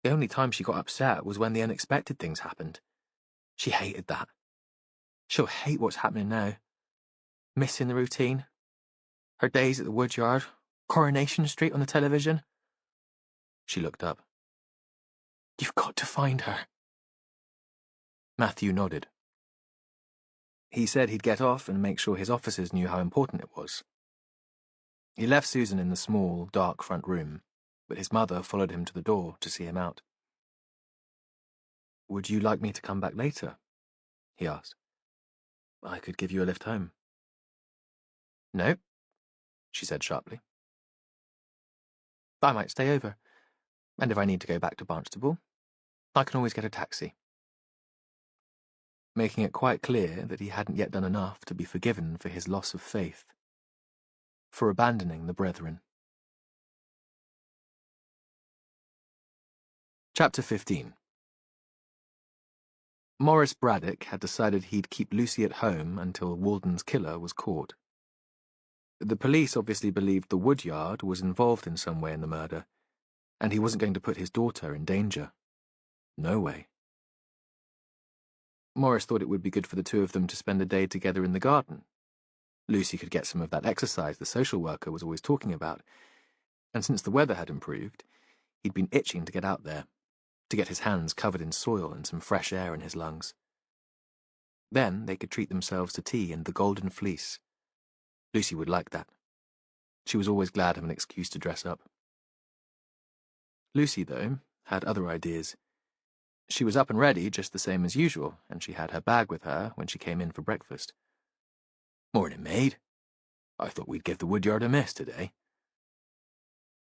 The only time she got upset was when the unexpected things happened. She hated that. She'll hate what's happening now. Missing the routine. Her days at the woodyard. Coronation Street on the television. She looked up. You've got to find her. Matthew nodded. He said he'd get off and make sure his officers knew how important it was. He left Susan in the small, dark front room, but his mother followed him to the door to see him out. Would you like me to come back later? He asked. I could give you a lift home. No, she said sharply. I might stay over, and if I need to go back to Barnstable, I can always get a taxi. Making it quite clear that he hadn't yet done enough to be forgiven for his loss of faith, for abandoning the brethren. Chapter 15. Morris Braddock had decided he'd keep Lucy at home until Walden's killer was caught. The police obviously believed the woodyard was involved in some way in the murder, and he wasn't going to put his daughter in danger. No way. Morris thought it would be good for the two of them to spend a day together in the garden. Lucy could get some of that exercise the social worker was always talking about, and since the weather had improved, he'd been itching to get out there, to get his hands covered in soil and some fresh air in his lungs. Then they could treat themselves to tea and the Golden Fleece. Lucy would like that. She was always glad of an excuse to dress up. Lucy, though, had other ideas. She was up and ready just the same as usual, and she had her bag with her when she came in for breakfast. "Morning, maid. I thought we'd give the woodyard a miss today."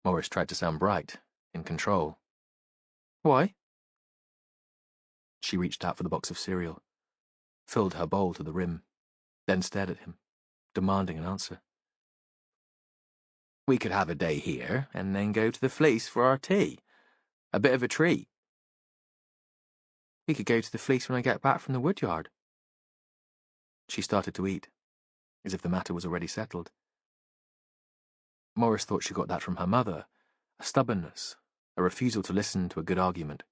Morris tried to sound bright, in control. "Why?" She reached out for the box of cereal, filled her bowl to the rim, then stared at him, demanding an answer. "We could have a day here, and then go to the Fleece for our tea. A bit of a treat." "We could go to the Fleece when I get back from the woodyard." She started to eat, as if the matter was already settled. Morris thought she got that from her mother, a stubbornness, a refusal to listen to a good argument.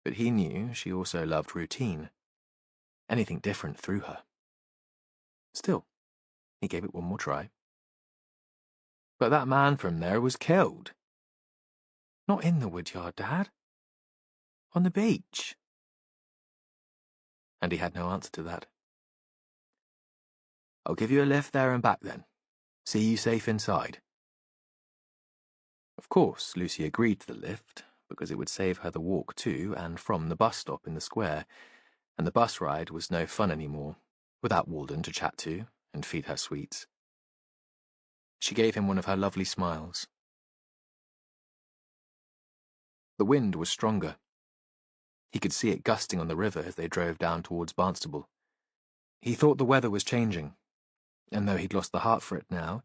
But he knew she also loved routine. Anything different threw her. Still, he gave it one more try. "But that man from there was killed." "Not in the woodyard, Dad. On the beach." And he had no answer to that. "I'll give you a lift there and back then. See you safe inside." Of course, Lucy agreed to the lift, because it would save her the walk to and from the bus stop in the square, and the bus ride was no fun anymore, without Walden to chat to and feed her sweets. She gave him one of her lovely smiles. The wind was stronger. He could see it gusting on the river as they drove down towards Barnstable. He thought the weather was changing, and though he'd lost the heart for it now,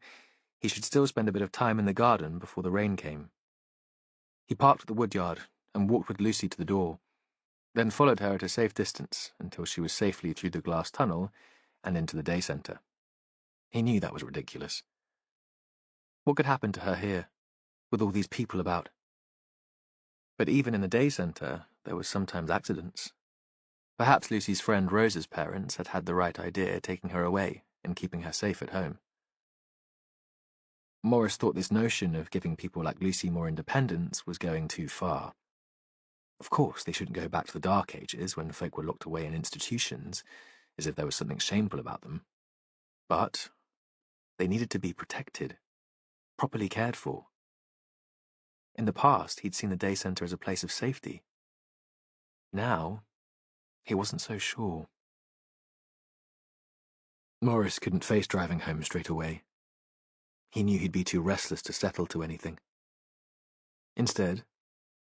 he should still spend a bit of time in the garden before the rain came. He parked at the woodyard and walked with Lucy to the door, then followed her at a safe distance until she was safely through the glass tunnel and into the day centre. He knew that was ridiculous. What could happen to her here, with all these people about? But even in the day centre, there was sometimes accidents. Perhaps Lucy's friend Rose's parents had had the right idea taking her away and keeping her safe at home. Morris thought this notion of giving people like Lucy more independence was going too far. Of course, they shouldn't go back to the Dark Ages when folk were locked away in institutions, as if there was something shameful about them. But they needed to be protected, properly cared for. In the past, he'd seen the day centre as a place of safety. Now, he wasn't so sure. Morris couldn't face driving home straight away. He knew he'd be too restless to settle to anything. Instead,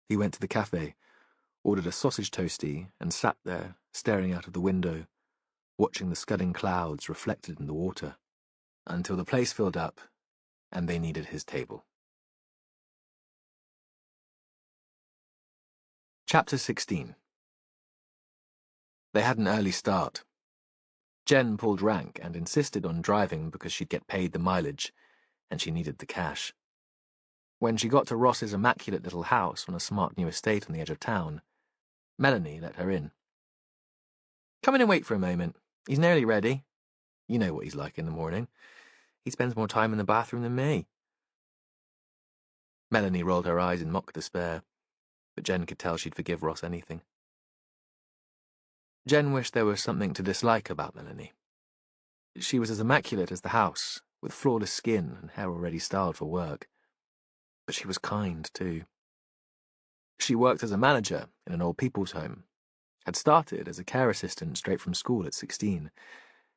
he went to the cafe, ordered a sausage toastie, and sat there, staring out of the window, watching the scudding clouds reflected in the water, until the place filled up and they needed his table. Chapter 16. They had an early start. Jen pulled rank and insisted on driving because she'd get paid the mileage, and she needed the cash. When she got to Ross's immaculate little house on a smart new estate on the edge of town, Melanie let her in. "Come in and wait for a moment. He's nearly ready. You know what he's like in the morning. He spends more time in the bathroom than me." Melanie rolled her eyes in mock despair, but Jen could tell she'd forgive Ross anything. Jen wished there was something to dislike about Melanie. She was as immaculate as the house, with flawless skin and hair already styled for work. But she was kind, too. She worked as a manager in an old people's home, had started as a care assistant straight from school at 16,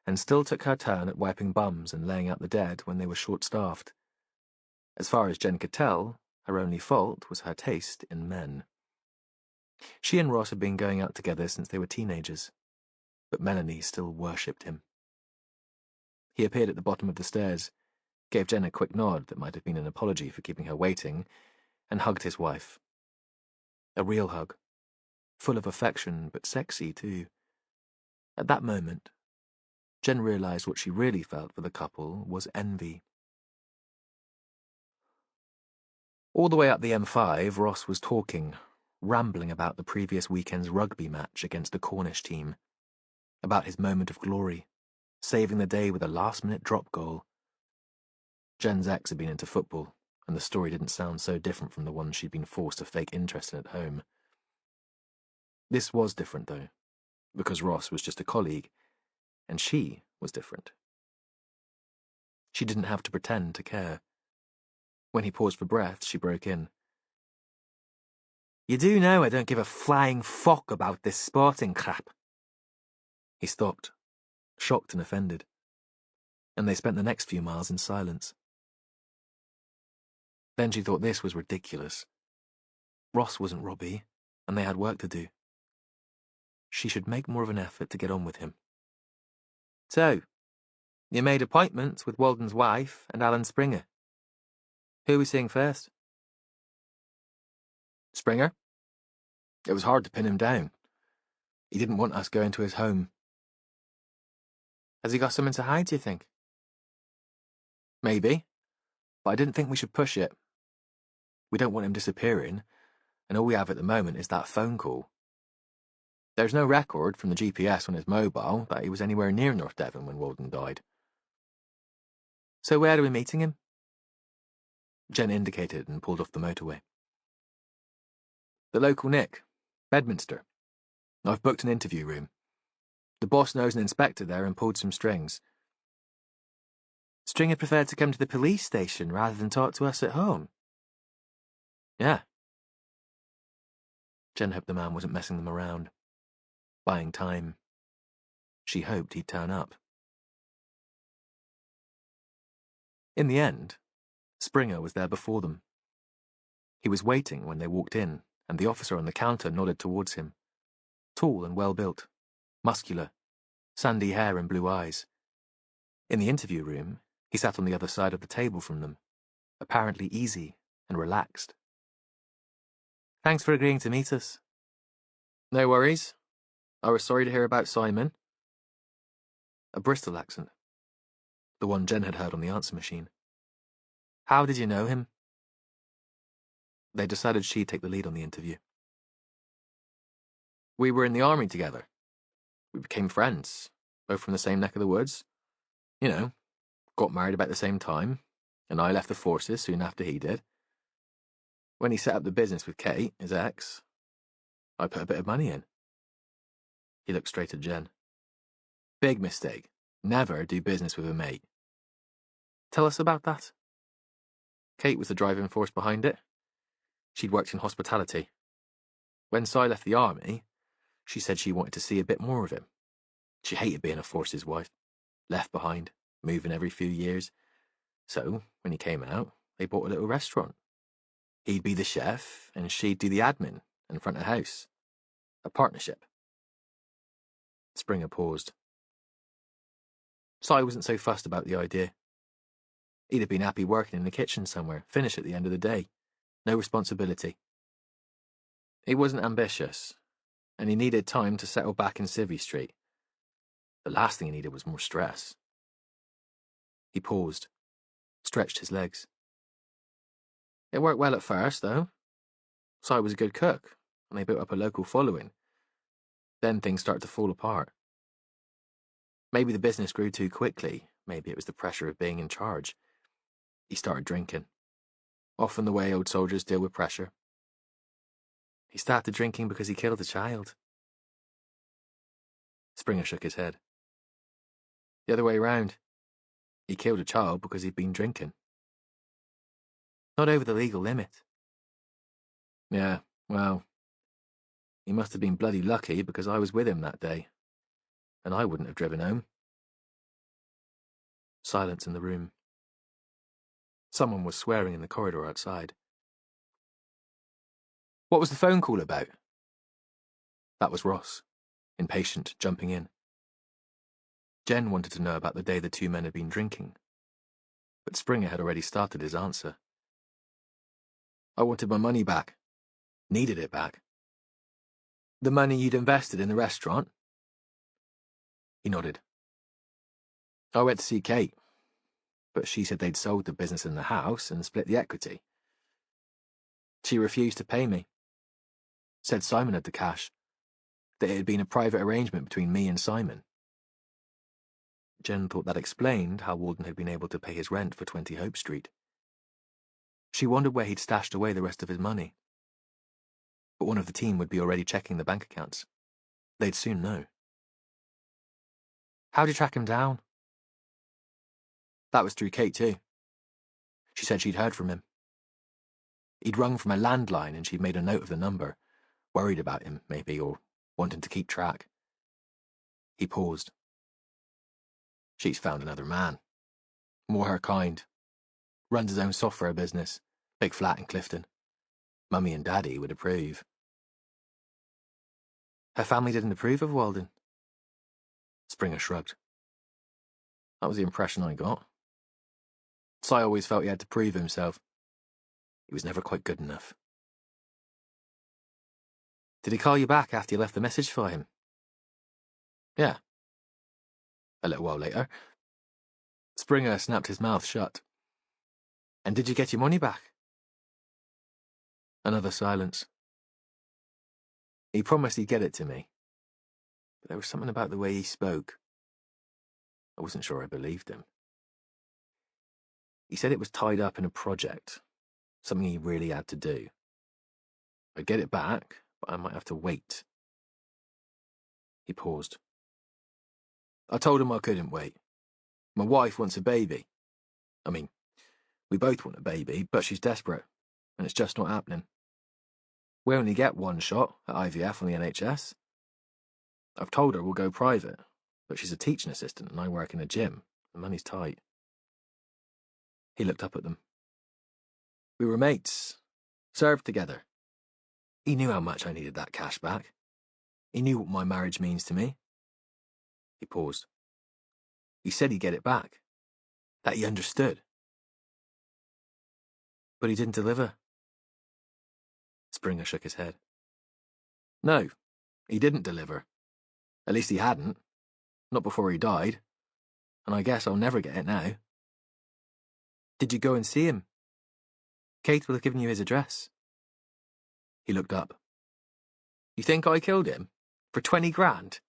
and still took her turn at wiping bums and laying out the dead when they were short-staffed. As far as Jen could tell, her only fault was her taste in men. She and Ross had been going out together since they were teenagers, but Melanie still worshipped him. He appeared at the bottom of the stairs, gave Jen a quick nod that might have been an apology for keeping her waiting, and hugged his wife. A real hug, full of affection but sexy too. At that moment, Jen realised what she really felt for the couple was envy. All the way up the M5, Ross was talking, rambling about the previous weekend's rugby match against the Cornish team, about his moment of glory, saving the day with a last-minute drop goal. Jen's ex had been into football, and the story didn't sound so different from the one she'd been forced to fake interest in at home. This was different, though, because Ross was just a colleague, and she was different. She didn't have to pretend to care. When he paused for breath, she broke in. "You do know I don't give a flying fuck about this sporting crap." He stopped, shocked and offended, and they spent the next few miles in silence. Then she thought this was ridiculous. Ross wasn't Robbie, and they had work to do. She should make more of an effort to get on with him. "So, you made appointments with Walden's wife and Alan Springer. Who are we seeing first?" "Springer? It was hard to pin him down. He didn't want us going to his home." "Has he got something to hide, do you think?" "Maybe, but I didn't think we should push it. We don't want him disappearing, and all we have at the moment is that phone call. There's no record from the GPS on his mobile that he was anywhere near North Devon when Walden died." "So where are we meeting him?" Jen indicated and pulled off the motorway. "The local Nick, Bedminster. I've booked an interview room. The boss knows an inspector there and pulled some strings." "Stringer preferred to come to the police station rather than talk to us at home?" "Yeah." Jen hoped the man wasn't messing them around, buying time. She hoped he'd turn up. In the end, Springer was there before them. He was waiting when they walked in, and the officer on the counter nodded towards him. Tall and well-built, muscular, sandy hair and blue eyes. In the interview room, he sat on the other side of the table from them, apparently easy and relaxed. "Thanks for agreeing to meet us." "No worries. I was sorry to hear about Simon." A Bristol accent. The one Jen had heard on the answer machine. "How did you know him?" They decided she'd take the lead on the interview. "We were in the army together. We became friends, both from the same neck of the woods. You know, got married about the same time, and I left the forces soon after he did. When he set up the business with Kate, his ex, I put a bit of money in." He looked straight at Jen. "Big mistake. Never do business with a mate." "Tell us about that." Kate was the driving force behind it. She'd worked in hospitality. When Si left the army, she said she wanted to see a bit more of him. She hated being a forces wife, left behind, moving every few years. So, when he came out, they bought a little restaurant. He'd be the chef, and she'd do the admin and front of house. A partnership. Springer paused. Si wasn't so fussed about the idea. He'd have been happy working in the kitchen somewhere, finish at the end of the day. No responsibility. He wasn't ambitious, and he needed time to settle back in Civvy Street. The last thing he needed was more stress. He paused, stretched his legs. It worked well at first, though. Si was a good cook, and they built up a local following. Then things started to fall apart. Maybe the business grew too quickly. Maybe it was the pressure of being in charge. He started drinking. Often the way old soldiers deal with pressure. "He started drinking because he killed a child." Springer shook his head. "The other way round. He killed a child because he'd been drinking." "Not over the legal limit." "Yeah, well, he must have been bloody lucky because I was with him that day, and I wouldn't have driven home." Silence in the room. Someone was swearing in the corridor outside. "What was the phone call about?" That was Ross, impatient, jumping in. Jen wanted to know about the day the two men had been drinking, but Springer had already started his answer. "I wanted my money back. Needed it back." The money you'd invested in the restaurant? He nodded. I went to see Kate, but she said they'd sold the business and the house and split the equity. She refused to pay me. Said Simon had the cash, that it had been a private arrangement between me and Simon. Jen thought that explained how Walden had been able to pay his rent for 20 Hope Street. She wondered where he'd stashed away the rest of his money. But one of the team would be already checking the bank accounts. They'd soon know. How'd you track him down? That was through Kate too. She said she'd heard from him. He'd rung from a landline and she'd made a note of the number, worried about him, maybe, or wanting to keep track. He paused. She's found another man. More her kind. Runs his own software business. Big flat in Clifton. Mummy and Daddy would approve. Her family didn't approve of Walden. Springer shrugged. That was the impression I got. So I always felt he had to prove himself. He was never quite good enough. Did he call you back after you left the message for him? Yeah. A little while later. Springer snapped his mouth shut. And did you get your money back? Another silence. He promised he'd get it to me. But there was something about the way he spoke. I wasn't sure I believed him. He said it was tied up in a project, something he really had to do. I'd get it back, but I might have to wait. He paused. I told him I couldn't wait. My wife wants a baby. I mean, we both want a baby, but she's desperate, and it's just not happening. We only get one shot at IVF on the NHS. I've told her we'll go private, but she's a teaching assistant and I work in a gym. The money's tight. He looked up at them. We were mates, served together. He knew how much I needed that cash back. He knew what my marriage means to me. He paused. He said he'd get it back, that he understood. But he didn't deliver. Springer shook his head. No, he didn't deliver. At least he hadn't. Not before he died. And I guess I'll never get it now. Did you go and see him? Kate will have given you his address. He looked up. You think I killed him? For 20 grand?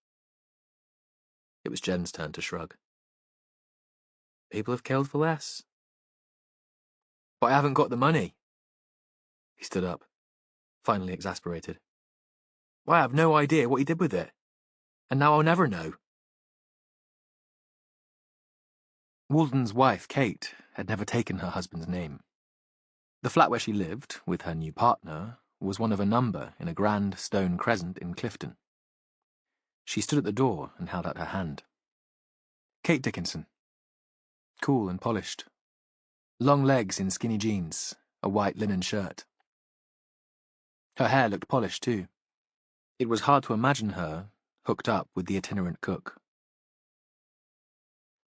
It was Jen's turn to shrug. People have killed for less. But I haven't got the money. He stood up, finally exasperated. I have no idea what he did with it. And now I'll never know. Walden's wife, Kate, had never taken her husband's name. The flat where she lived, with her new partner, was one of a number in a grand stone crescent in Clifton. She stood at the door and held out her hand. Kate Dickinson. Cool and polished. Long legs in skinny jeans, a white linen shirt. Her hair looked polished too. It was hard to imagine her hooked up with the itinerant cook.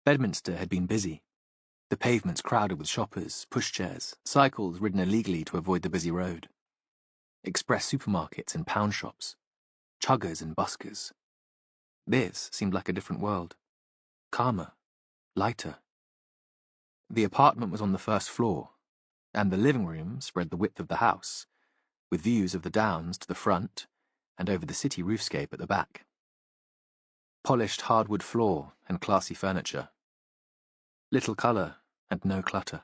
Bedminster had been busy. The pavements crowded with shoppers, pushchairs, cycles ridden illegally to avoid the busy road. Express supermarkets and pound shops. Chuggers and buskers. This seemed like a different world. Calmer. Lighter. The apartment was on the first floor, and the living room spread the width of the house, with views of the downs to the front and over the city roofscape at the back. Polished hardwood floor and classy furniture. Little colour and no clutter.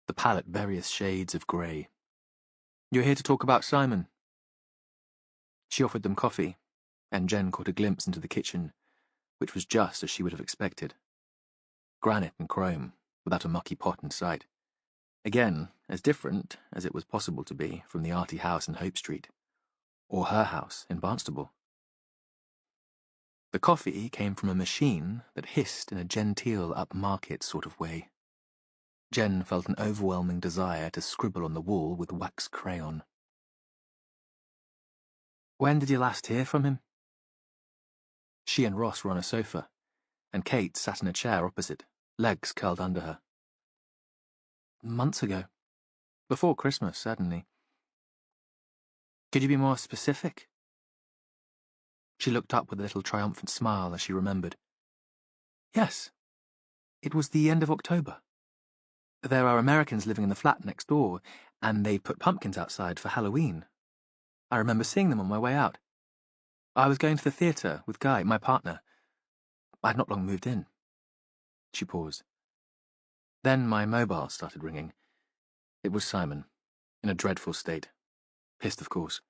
The palette various shades of grey. You're here to talk about Simon. She offered them coffee, and Jen caught a glimpse into the kitchen, which was just as she would have expected. Granite and chrome, without a mucky pot in sight. Again, as different as it was possible to be from the arty house in Hope Street, or her house in Barnstable. The coffee came from a machine that hissed in a genteel upmarket sort of way. Jen felt an overwhelming desire to scribble on the wall with wax crayon. When did you last hear from him? She and Ross were on a sofa, and Kate sat in a chair opposite, legs curled under her. Months ago. Before Christmas, certainly. Could you be more specific? She looked up with a little triumphant smile as she remembered. Yes, it was the end of October. There are Americans living in the flat next door, and they put pumpkins outside for Halloween. I remember seeing them on my way out. I was going to the theatre with Guy, my partner. I'd not long moved in. She paused. Then my mobile started ringing. It was Simon, in a dreadful state. Pissed, of course.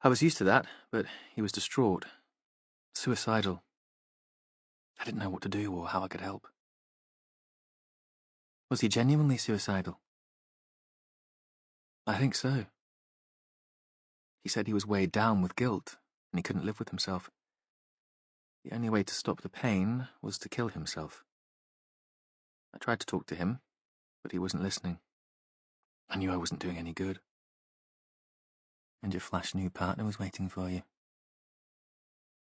I was used to that, but he was distraught. Suicidal. I didn't know what to do or how I could help. Was he genuinely suicidal? I think so. He said he was weighed down with guilt, and he couldn't live with himself. The only way to stop the pain was to kill himself. I tried to talk to him, but he wasn't listening. I knew I wasn't doing any good. And your flash new partner was waiting for you.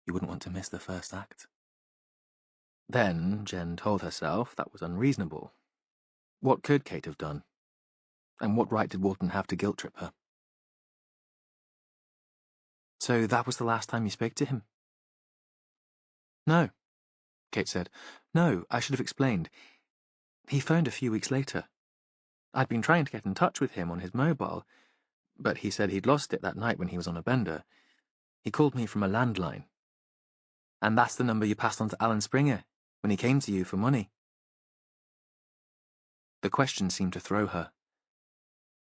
You wouldn't want to miss the first act. Then Jen told herself that was unreasonable. What could Kate have done? And what right did Walton have to guilt-trip her? So that was the last time you spoke to him? No, Kate said. No, I should have explained. He phoned a few weeks later. I'd been trying to get in touch with him on his mobile, but he said he'd lost it that night when he was on a bender. He called me from a landline. And that's the number you passed on to Alan Springer when he came to you for money. The question seemed to throw her.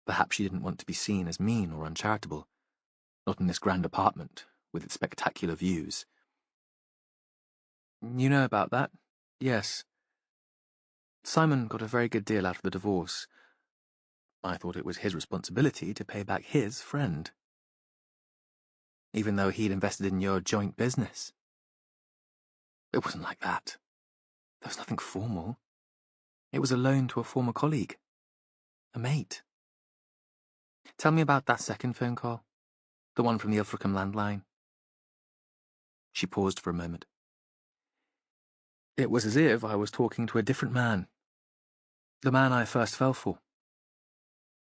Perhaps she didn't want to be seen as mean or uncharitable, not in this grand apartment with its spectacular views. You know about that? Yes. Simon got a very good deal out of the divorce. I thought it was his responsibility to pay back his friend. Even though he'd invested in your joint business. It wasn't like that. There was nothing formal. It was a loan to a former colleague. A mate. Tell me about that second phone call. The one from the Ilfracombe landline. She paused for a moment. It was as if I was talking to a different man. The man I first fell for.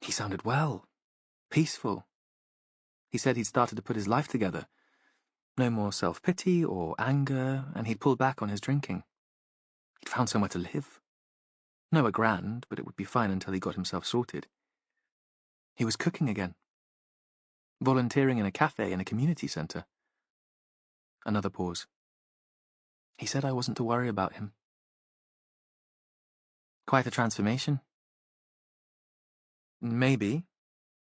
He sounded well. Peaceful. He said he'd started to put his life together. No more self-pity or anger, and he'd pulled back on his drinking. He'd found somewhere to live. Nowhere grand, but it would be fine until he got himself sorted. He was cooking again. Volunteering in a cafe in a community centre. Another pause. He said I wasn't to worry about him. Quite a transformation. Maybe.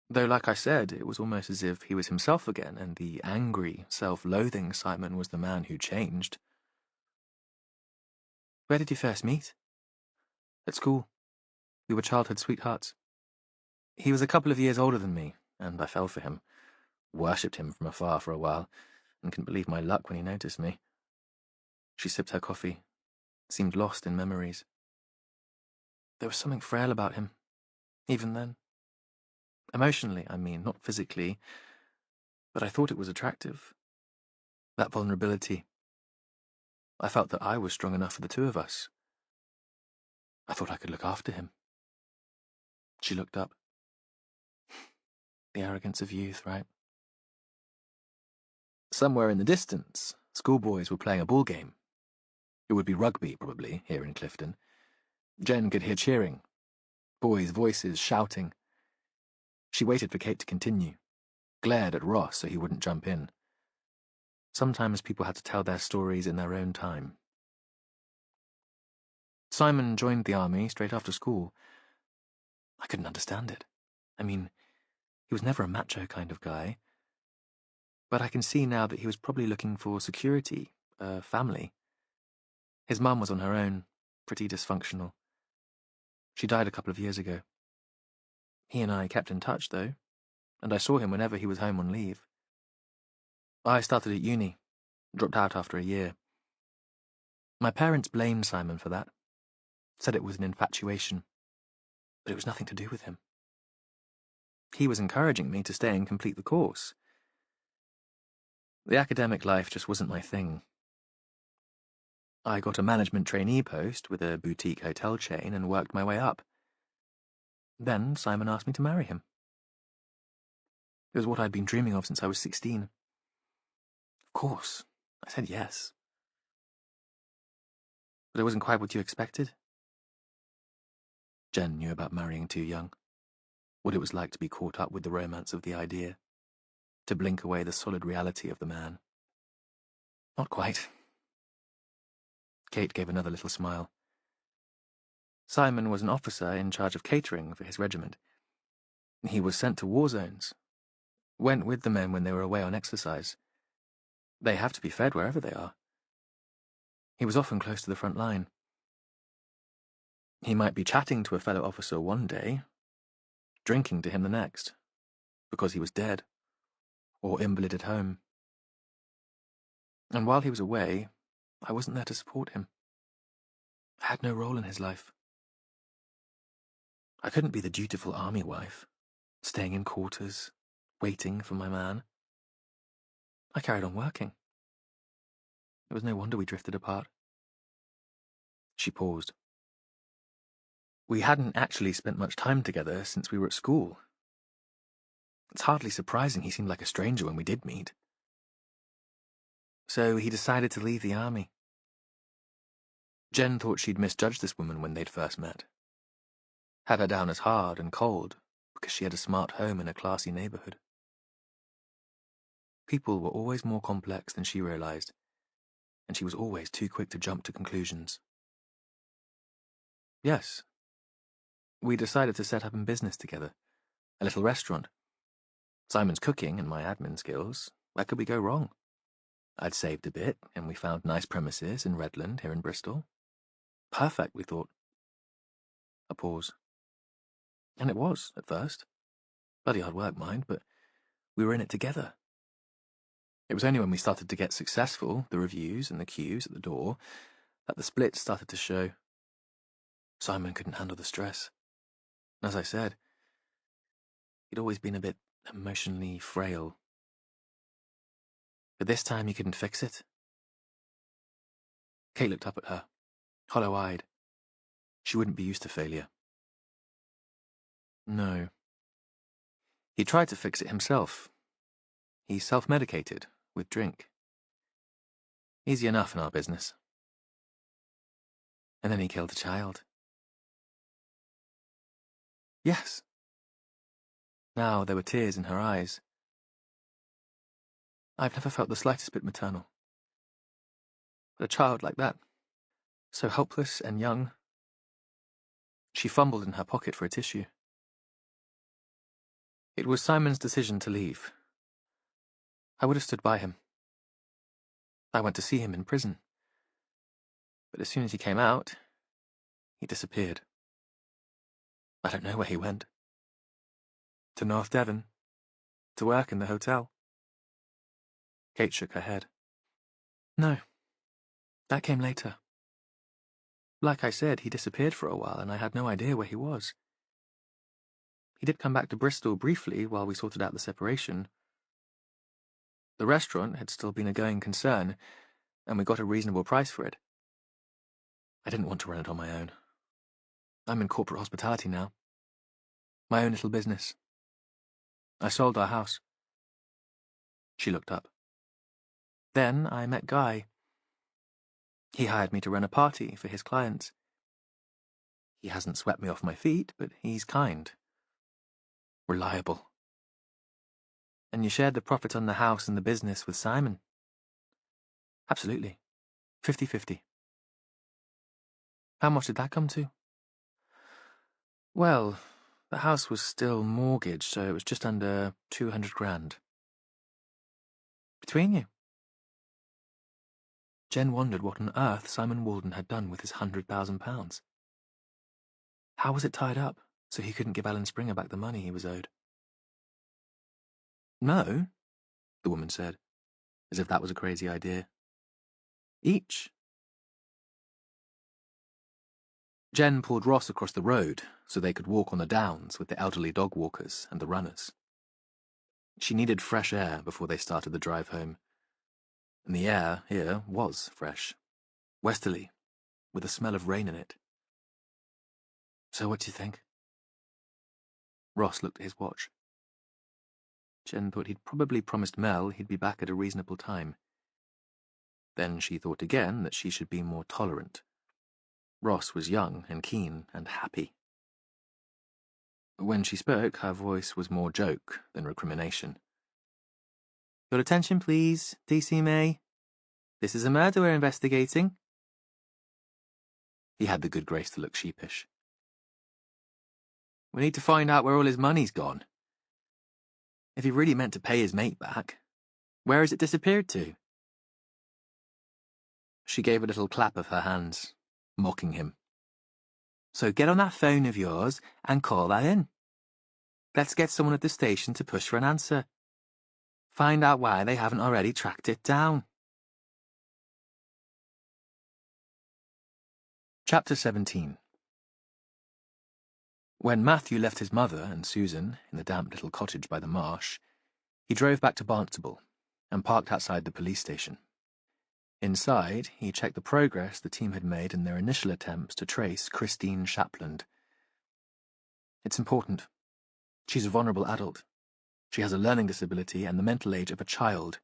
Though, like I said, it was almost as if he was himself again, and the angry, self-loathing Simon was the man who changed. Where did you first meet? At school. We were childhood sweethearts. He was a couple of years older than me, and I fell for him. Worshipped him from afar for a while, and couldn't believe my luck when he noticed me. She sipped her coffee, seemed lost in memories. There was something frail about him, even then. Emotionally, I mean, not physically, but I thought it was attractive. That vulnerability. I felt that I was strong enough for the two of us. I thought I could look after him. She looked up. The arrogance of youth, right? Somewhere in the distance, schoolboys were playing a ball game. It would be rugby, probably, here in Clifton. Jen could hear cheering. Boys' voices shouting. She waited for Kate to continue, glared at Ross so he wouldn't jump in. Sometimes people had to tell their stories in their own time. Simon joined the army straight after school. I couldn't understand it. I mean, he was never a macho kind of guy. But I can see now that he was probably looking for security, a family. His mum was on her own, pretty dysfunctional. She died a couple of years ago. He and I kept in touch, though, and I saw him whenever he was home on leave. I started at uni, dropped out after a year. My parents blamed Simon for that, said it was an infatuation, but it was nothing to do with him. He was encouraging me to stay and complete the course. The academic life just wasn't my thing. I got a management trainee post with a boutique hotel chain and worked my way up. Then Simon asked me to marry him. It was what I'd been dreaming of since I was 16. Of course. I said yes. But it wasn't quite what you expected? Jen knew about marrying too young, what it was like to be caught up with the romance of the idea, to blink away the solid reality of the man. Not quite. Kate gave another little smile. Simon was an officer in charge of catering for his regiment. He was sent to war zones, went with the men when they were away on exercise. They have to be fed wherever they are. He was often close to the front line. He might be chatting to a fellow officer one day, drinking to him the next, because he was dead, or invalid at home. And while he was away, I wasn't there to support him. I had no role in his life. I couldn't be the dutiful army wife, staying in quarters, waiting for my man. I carried on working. It was no wonder we drifted apart. She paused. We hadn't actually spent much time together since we were at school. It's hardly surprising he seemed like a stranger when we did meet. So he decided to leave the army. Jen thought she'd misjudged this woman when they'd first met. Had her down as hard and cold because she had a smart home in a classy neighborhood. People were always more complex than she realized, and she was always too quick to jump to conclusions. Yes. We decided to set up in business together, a little restaurant. Simon's cooking and my admin skills, where could we go wrong? I'd saved a bit, and we found nice premises in Redland, here in Bristol. Perfect, we thought. A pause. And it was, at first. Bloody hard work, mind, but we were in it together. It was only when we started to get successful, the reviews and the queues at the door, that the splits started to show. Simon couldn't handle the stress. As I said, he'd always been a bit emotionally frail. But this time he couldn't fix it. Kate looked up at her, hollow-eyed. She wouldn't be used to failure. No. He tried to fix it himself. He self-medicated with drink. Easy enough in our business. And then he killed a child. Yes. Now there were tears in her eyes. I've never felt the slightest bit maternal. But a child like that, so helpless and young. She fumbled in her pocket for a tissue. It was Simon's decision to leave. I would have stood by him. I went to see him in prison. But as soon as he came out, he disappeared. I don't know where he went. To North Devon. To work in the hotel. Kate shook her head. No. That came later. Like I said, he disappeared for a while, and I had no idea where he was. He did come back to Bristol briefly while we sorted out the separation. The restaurant had still been a going concern, and we got a reasonable price for it. I didn't want to run it on my own. I'm in corporate hospitality now. My own little business. I sold our house. She looked up. Then I met Guy. He hired me to run a party for his clients. He hasn't swept me off my feet, but he's kind. Reliable. And you shared the profit on the house and the business with Simon? Absolutely. 50-50. How much did that come to? Well, the house was still mortgaged, so it was just under 200 grand. Between you? Jen wondered what on earth Simon Walden had done with his £100,000. How was it tied up, so he couldn't give Alan Springer back the money he was owed? No, the woman said, as if that was a crazy idea. Each. Jen pulled Ross across the road so they could walk on the downs with the elderly dog walkers and the runners. She needed fresh air before they started the drive home. And the air here was fresh, westerly, with a smell of rain in it. So what do you think? Ross looked at his watch. Jen thought he'd probably promised Mel he'd be back at a reasonable time. Then she thought again that she should be more tolerant. Ross was young and keen and happy. When she spoke, her voice was more joke than recrimination. Your attention, please, DC May. This is a murder we're investigating. He had the good grace to look sheepish. We need to find out where all his money's gone. If he really meant to pay his mate back, where has it disappeared to? She gave a little clap of her hands, mocking him. So get on that phone of yours and call that in. Let's get someone at the station to push for an answer. Find out why they haven't already tracked it down. Chapter 17. When Matthew left his mother and Susan in the damp little cottage by the marsh, he drove back to Barnstable and parked outside the police station. Inside, he checked the progress the team had made in their initial attempts to trace Christine Shapland. It's important. She's a vulnerable adult. She has a learning disability and the mental age of a child.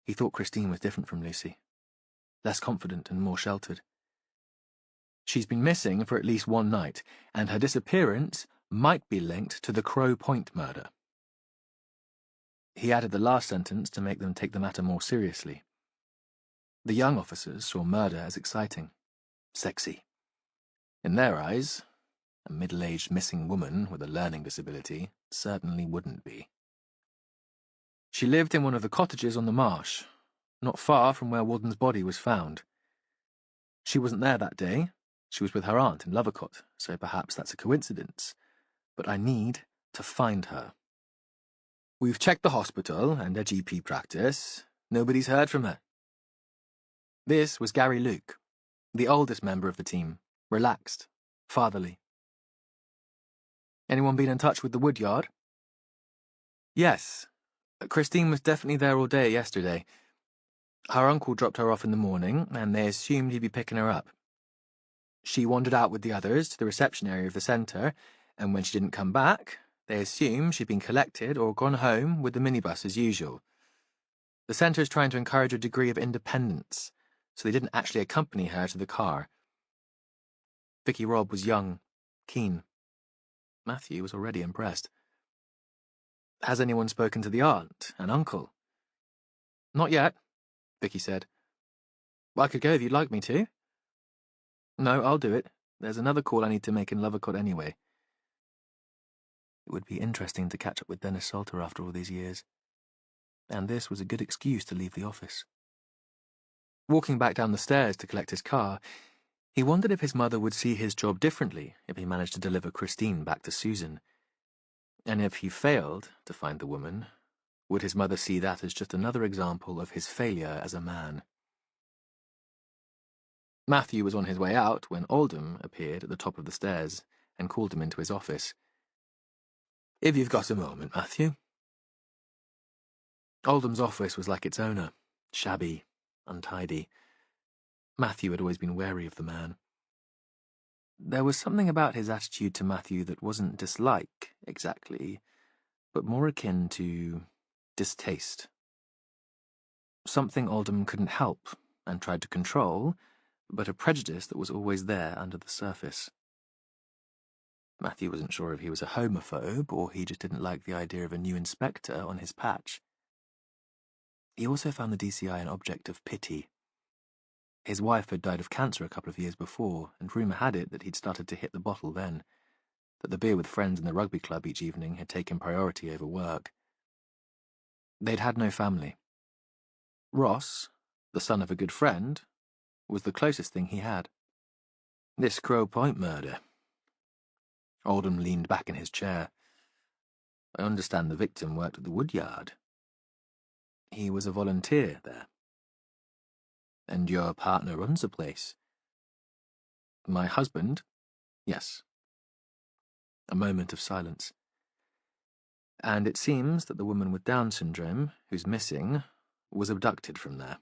He thought Christine was different from Lucy, less confident and more sheltered. She's been missing for at least one night, and her disappearance might be linked to the Crow Point murder. He added the last sentence to make them take the matter more seriously. The young officers saw murder as exciting, sexy. In their eyes, a middle-aged missing woman with a learning disability certainly wouldn't be. She lived in one of the cottages on the marsh, not far from where Walden's body was found. She wasn't there that day. She was with her aunt in Lovercott, so perhaps that's a coincidence. But I need to find her. We've checked the hospital and their GP practice. Nobody's heard from her. This was Gary Luke, the oldest member of the team, relaxed, fatherly. Anyone been in touch with the woodyard? Yes. Christine was definitely there all day yesterday. Her uncle dropped her off in the morning, and they assumed he'd be picking her up. She wandered out with the others to the reception area of the centre, and when she didn't come back, they assumed she'd been collected or gone home with the minibus as usual. The centre is trying to encourage a degree of independence, so they didn't actually accompany her to the car. Vicky Robb was young, keen. Matthew was already impressed. Has anyone spoken to the aunt and uncle? Not yet, Vicky said. I could go if you'd like me to. No, I'll do it. There's another call I need to make in Lovercott anyway. It would be interesting to catch up with Dennis Salter after all these years. And this was a good excuse to leave the office. Walking back down the stairs to collect his car, he wondered if his mother would see his job differently if he managed to deliver Christine back to Susan. And if he failed to find the woman, would his mother see that as just another example of his failure as a man? Matthew was on his way out when Oldham appeared at the top of the stairs and called him into his office. If you've got a moment, Matthew. Oldham's office was like its owner, shabby, untidy. Matthew had always been wary of the man. There was something about his attitude to Matthew that wasn't dislike, exactly, but more akin to distaste. Something Oldham couldn't help and tried to control, but a prejudice that was always there under the surface. Matthew wasn't sure if he was a homophobe or he just didn't like the idea of a new inspector on his patch. He also found the DCI an object of pity. His wife had died of cancer a couple of years before, and rumour had it that he'd started to hit the bottle then, that the beer with friends in the rugby club each evening had taken priority over work. They'd had no family. Ross, the son of a good friend, was the closest thing he had. This Crow Point murder. Oldham leaned back in his chair. I understand the victim worked at the woodyard. He was a volunteer there. And your partner runs the place? My husband? Yes. A moment of silence. And it seems that the woman with Down syndrome, who's missing, was abducted from there.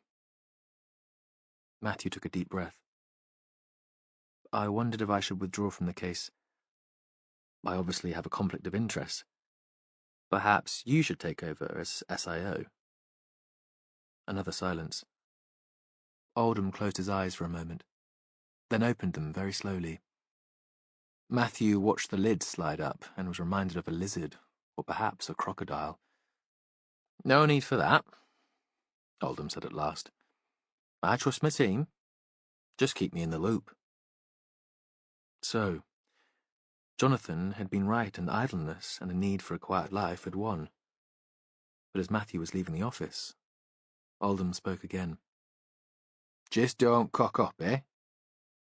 Matthew took a deep breath. I wondered if I should withdraw from the case. I obviously have a conflict of interest. Perhaps you should take over as SIO. Another silence. Oldham closed his eyes for a moment, then opened them very slowly. Matthew watched the lid slide up and was reminded of a lizard, or perhaps a crocodile. "No need for that," Oldham said at last. "I trust my team. Just keep me in the loop." So, Jonathan had been right, and idleness and a need for a quiet life had won. But as Matthew was leaving the office, Oldham spoke again. "Just don't cock up, eh?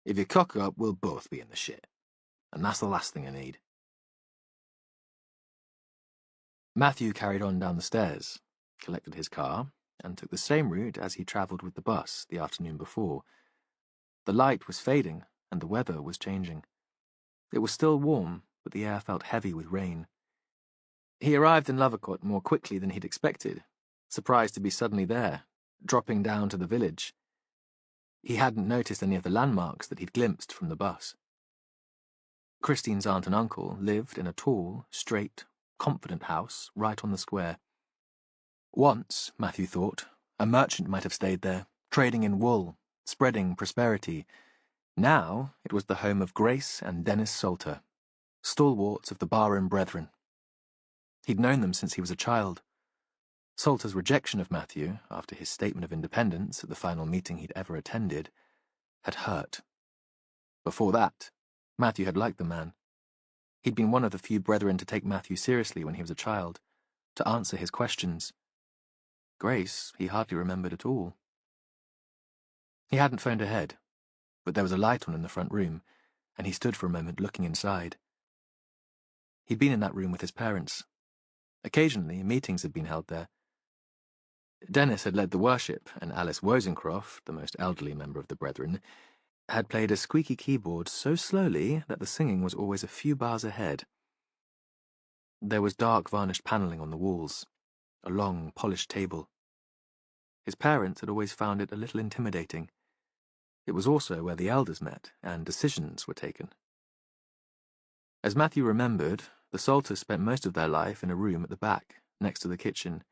If you cock up, we'll both be in the shit. And that's the last thing I need." Matthew carried on down the stairs, collected his car, and took the same route as he travelled with the bus the afternoon before. The light was fading, and the weather was changing. It was still warm, but the air felt heavy with rain. He arrived in Lavacote more quickly than he'd expected, surprised to be suddenly there, dropping down to the village. He hadn't noticed any of the landmarks that he'd glimpsed from the bus. Christine's aunt and uncle lived in a tall, straight, confident house right on the square. Once, Matthew thought, a merchant might have stayed there, trading in wool, spreading prosperity. Now it was the home of Grace and Dennis Salter, stalwarts of the Barham Brethren. He'd known them since he was a child. Salter's rejection of Matthew, after his statement of independence at the final meeting he'd ever attended, had hurt. Before that, Matthew had liked the man. He'd been one of the few brethren to take Matthew seriously when he was a child, to answer his questions. Grace he hardly remembered at all. He hadn't phoned ahead, but there was a light on in the front room, and he stood for a moment looking inside. He'd been in that room with his parents. Occasionally, meetings had been held there. Dennis had led the worship, and Alice Wozencroft, the most elderly member of the Brethren, had played a squeaky keyboard so slowly that the singing was always a few bars ahead. There was dark varnished panelling on the walls, a long, polished table. His parents had always found it a little intimidating. It was also where the elders met and decisions were taken. As Matthew remembered, the Salters spent most of their life in a room at the back, next to the kitchen,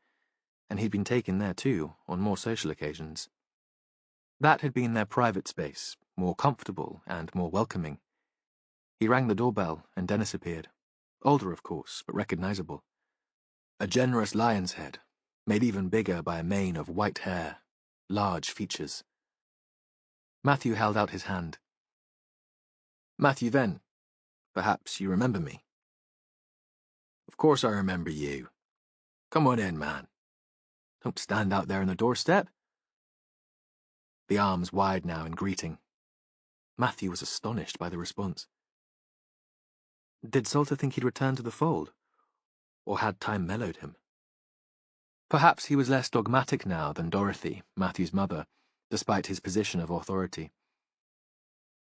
and he'd been taken there too, on more social occasions. That had been their private space, more comfortable and more welcoming. He rang the doorbell, and Dennis appeared. Older, of course, but recognizable. A generous lion's head, made even bigger by a mane of white hair, large features. Matthew held out his hand. "Matthew Venn. Perhaps you remember me." "Of course I remember you. Come on in, man. Don't stand out there on the doorstep." The arms wide now in greeting. Matthew was astonished by the response. Did Salter think he'd returned to the fold? Or had time mellowed him? Perhaps he was less dogmatic now than Dorothy, Matthew's mother, despite his position of authority.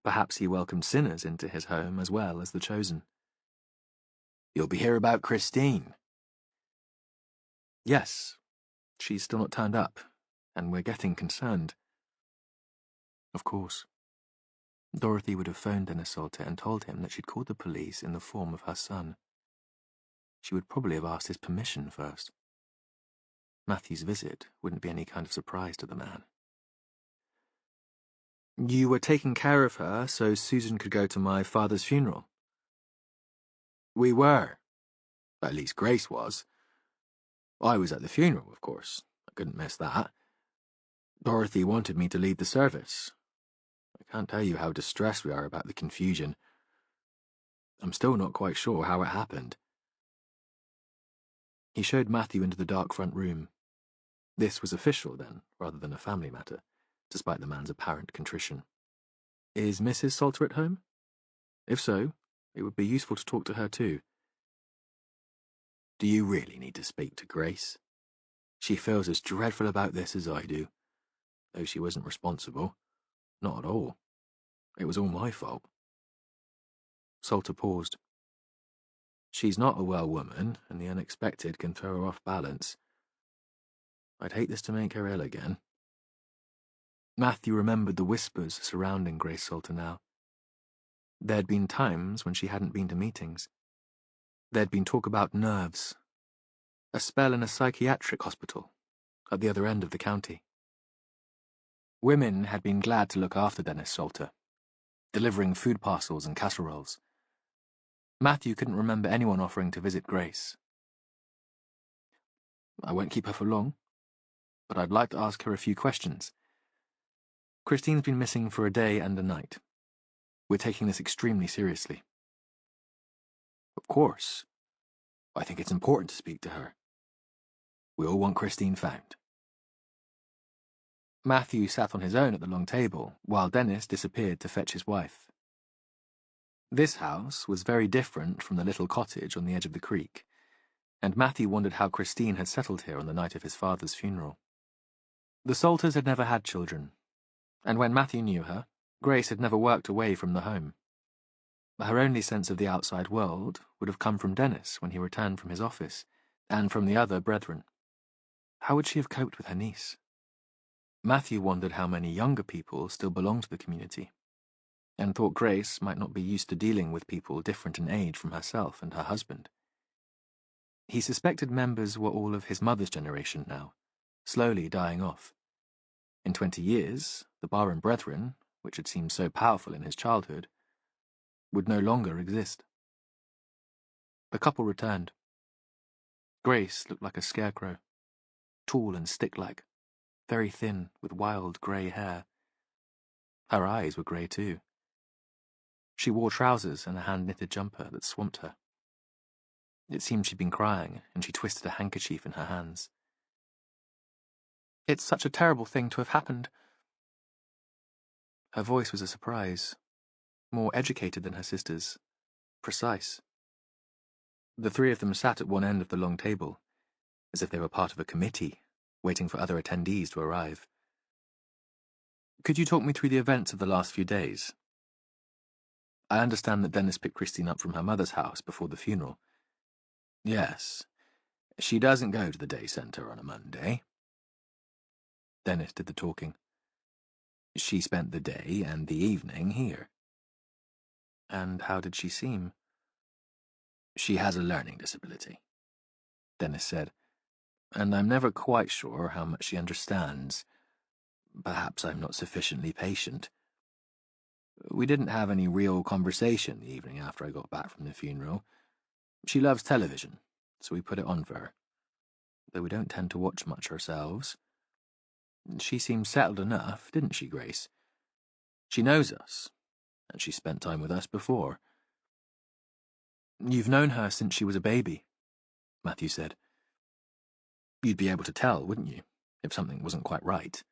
Perhaps he welcomed sinners into his home as well as the chosen. "You'll be here about Christine." "Yes. She's still not turned up, and we're getting concerned." Of course. Dorothy would have phoned Dennis Salter and told him that she'd called the police in the form of her son. She would probably have asked his permission first. Matthew's visit wouldn't be any kind of surprise to the man. "You were taking care of her so Susan could go to my father's funeral?" "We were. At least Grace was. I was at the funeral, of course. I couldn't miss that. Dorothy wanted me to lead the service. I can't tell you how distressed we are about the confusion. I'm still not quite sure how it happened." He showed Matthew into the dark front room. This was official, then, rather than a family matter, despite the man's apparent contrition. "Is Mrs. Salter at home? If so, it would be useful to talk to her too." "Do you really need to speak to Grace? She feels as dreadful about this as I do, though she wasn't responsible. Not at all. It was all my fault." Salter paused. "She's not a well woman, and the unexpected can throw her off balance. I'd hate this to make her ill again." Matthew remembered the whispers surrounding Grace Salter now. There'd been times when she hadn't been to meetings. There'd been talk about nerves. A spell in a psychiatric hospital, at the other end of the county. Women had been glad to look after Dennis Salter, delivering food parcels and casseroles. Matthew couldn't remember anyone offering to visit Grace. I won't keep her for long, but I'd like to ask her a few questions. Christine's been missing for a day and a night. We're taking this extremely seriously. Of course. I think it's important to speak to her. We all want Christine found. Matthew sat on his own at the long table, while Dennis disappeared to fetch his wife. This house was very different from the little cottage on the edge of the creek, and Matthew wondered how Christine had settled here on the night of his father's funeral. The Salters had never had children, and when Matthew knew her, Grace had never worked away from the home. Her only sense of the outside world would have come from Dennis when he returned from his office, and from the other brethren. How would she have coped with her niece? Matthew wondered how many younger people still belonged to the community, and thought Grace might not be used to dealing with people different in age from herself and her husband. He suspected members were all of his mother's generation now, slowly dying off. In 20 years, the Barham Brethren, which had seemed so powerful in his childhood, would no longer exist. The couple returned. Grace looked like a scarecrow, tall and stick-like, very thin, with wild grey hair. Her eyes were grey too. She wore trousers and a hand-knitted jumper that swamped her. It seemed she'd been crying, and she twisted a handkerchief in her hands. It's such a terrible thing to have happened. Her voice was a surprise, more educated than her sister's, precise. The three of them sat at one end of the long table, as if they were part of a committee, waiting for other attendees to arrive. Could you talk me through the events of the last few days? I understand that Dennis picked Christine up from her mother's house before the funeral. Yes. She doesn't go to the day centre on a Monday. Dennis did the talking. She spent the day and the evening here. And how did she seem? She has a learning disability, Dennis said, and I'm never quite sure how much she understands. Perhaps I'm not sufficiently patient. We didn't have any real conversation the evening after I got back from the funeral. She loves television, so we put it on for her, though we don't tend to watch much ourselves. She seemed settled enough, didn't she, Grace? She knows us, and she spent time with us before. You've known her since she was a baby, Matthew said. You'd be able to tell, wouldn't you, if something wasn't quite right?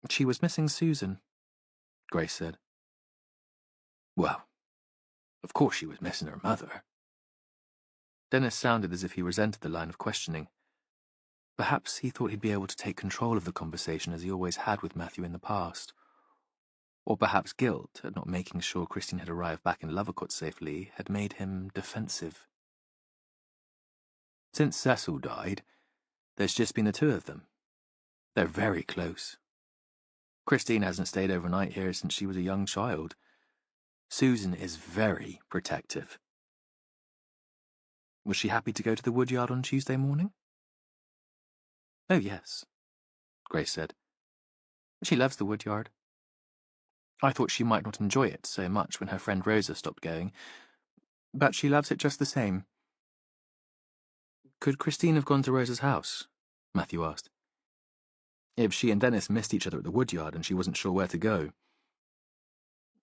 She was missing Susan, Grace said. Well, of course she was missing her mother. Dennis sounded as if he resented the line of questioning. Perhaps he thought he'd be able to take control of the conversation as he always had with Matthew in the past. Or perhaps guilt at not making sure Christine had arrived back in Lovercourt safely had made him defensive. Since Cecil died, there's just been the two of them. They're very close. Christine hasn't stayed overnight here since she was a young child. Susan is very protective. Was she happy to go to the woodyard on Tuesday morning? Oh, yes, Grace said. She loves the woodyard. I thought she might not enjoy it so much when her friend Rosa stopped going, but she loves it just the same. Could Christine have gone to Rosa's house? Matthew asked. If she and Dennis missed each other at the woodyard and she wasn't sure where to go.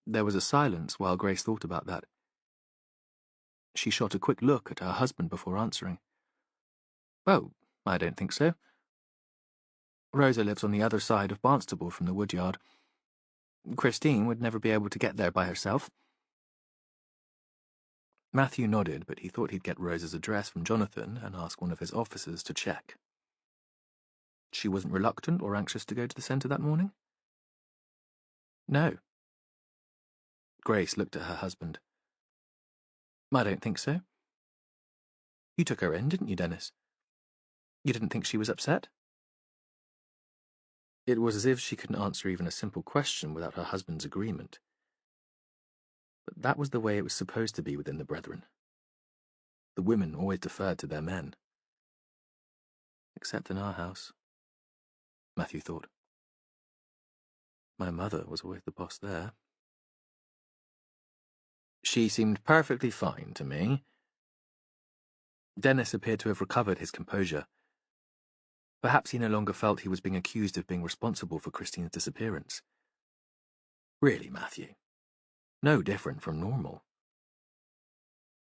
There was a silence while Grace thought about that. She shot a quick look at her husband before answering. Oh, I don't think so. Rosa lives on the other side of Barnstable from the woodyard. Christine would never be able to get there by herself. Matthew nodded, but he thought he'd get Rosa's address from Jonathan and ask one of his officers to check. She wasn't reluctant or anxious to go to the centre that morning? No. Grace looked at her husband. I don't think so. You took her in, didn't you, Dennis? You didn't think she was upset? It was as if she couldn't answer even a simple question without her husband's agreement. But that was the way it was supposed to be within the Brethren. The women always deferred to their men. Except in our house. Matthew thought. My mother was always the boss there. She seemed perfectly fine to me. Dennis appeared to have recovered his composure. Perhaps he no longer felt he was being accused of being responsible for Christine's disappearance. Really, Matthew. No different from normal.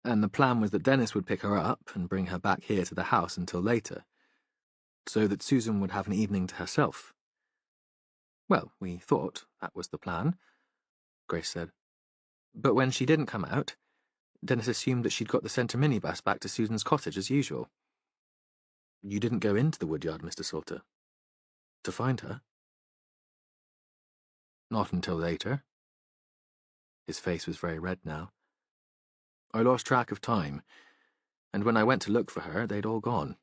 And the plan was that Dennis would pick her up and bring her back here to the house until later, so that Susan would have an evening to herself. Well, we thought that was the plan, Grace said. But when she didn't come out, Dennis assumed that she'd got the centre minibus back to Susan's cottage as usual. You didn't go into the woodyard, Mr. Salter? To find her? Not until later. His face was very red now. I lost track of time, and when I went to look for her, they'd all gone.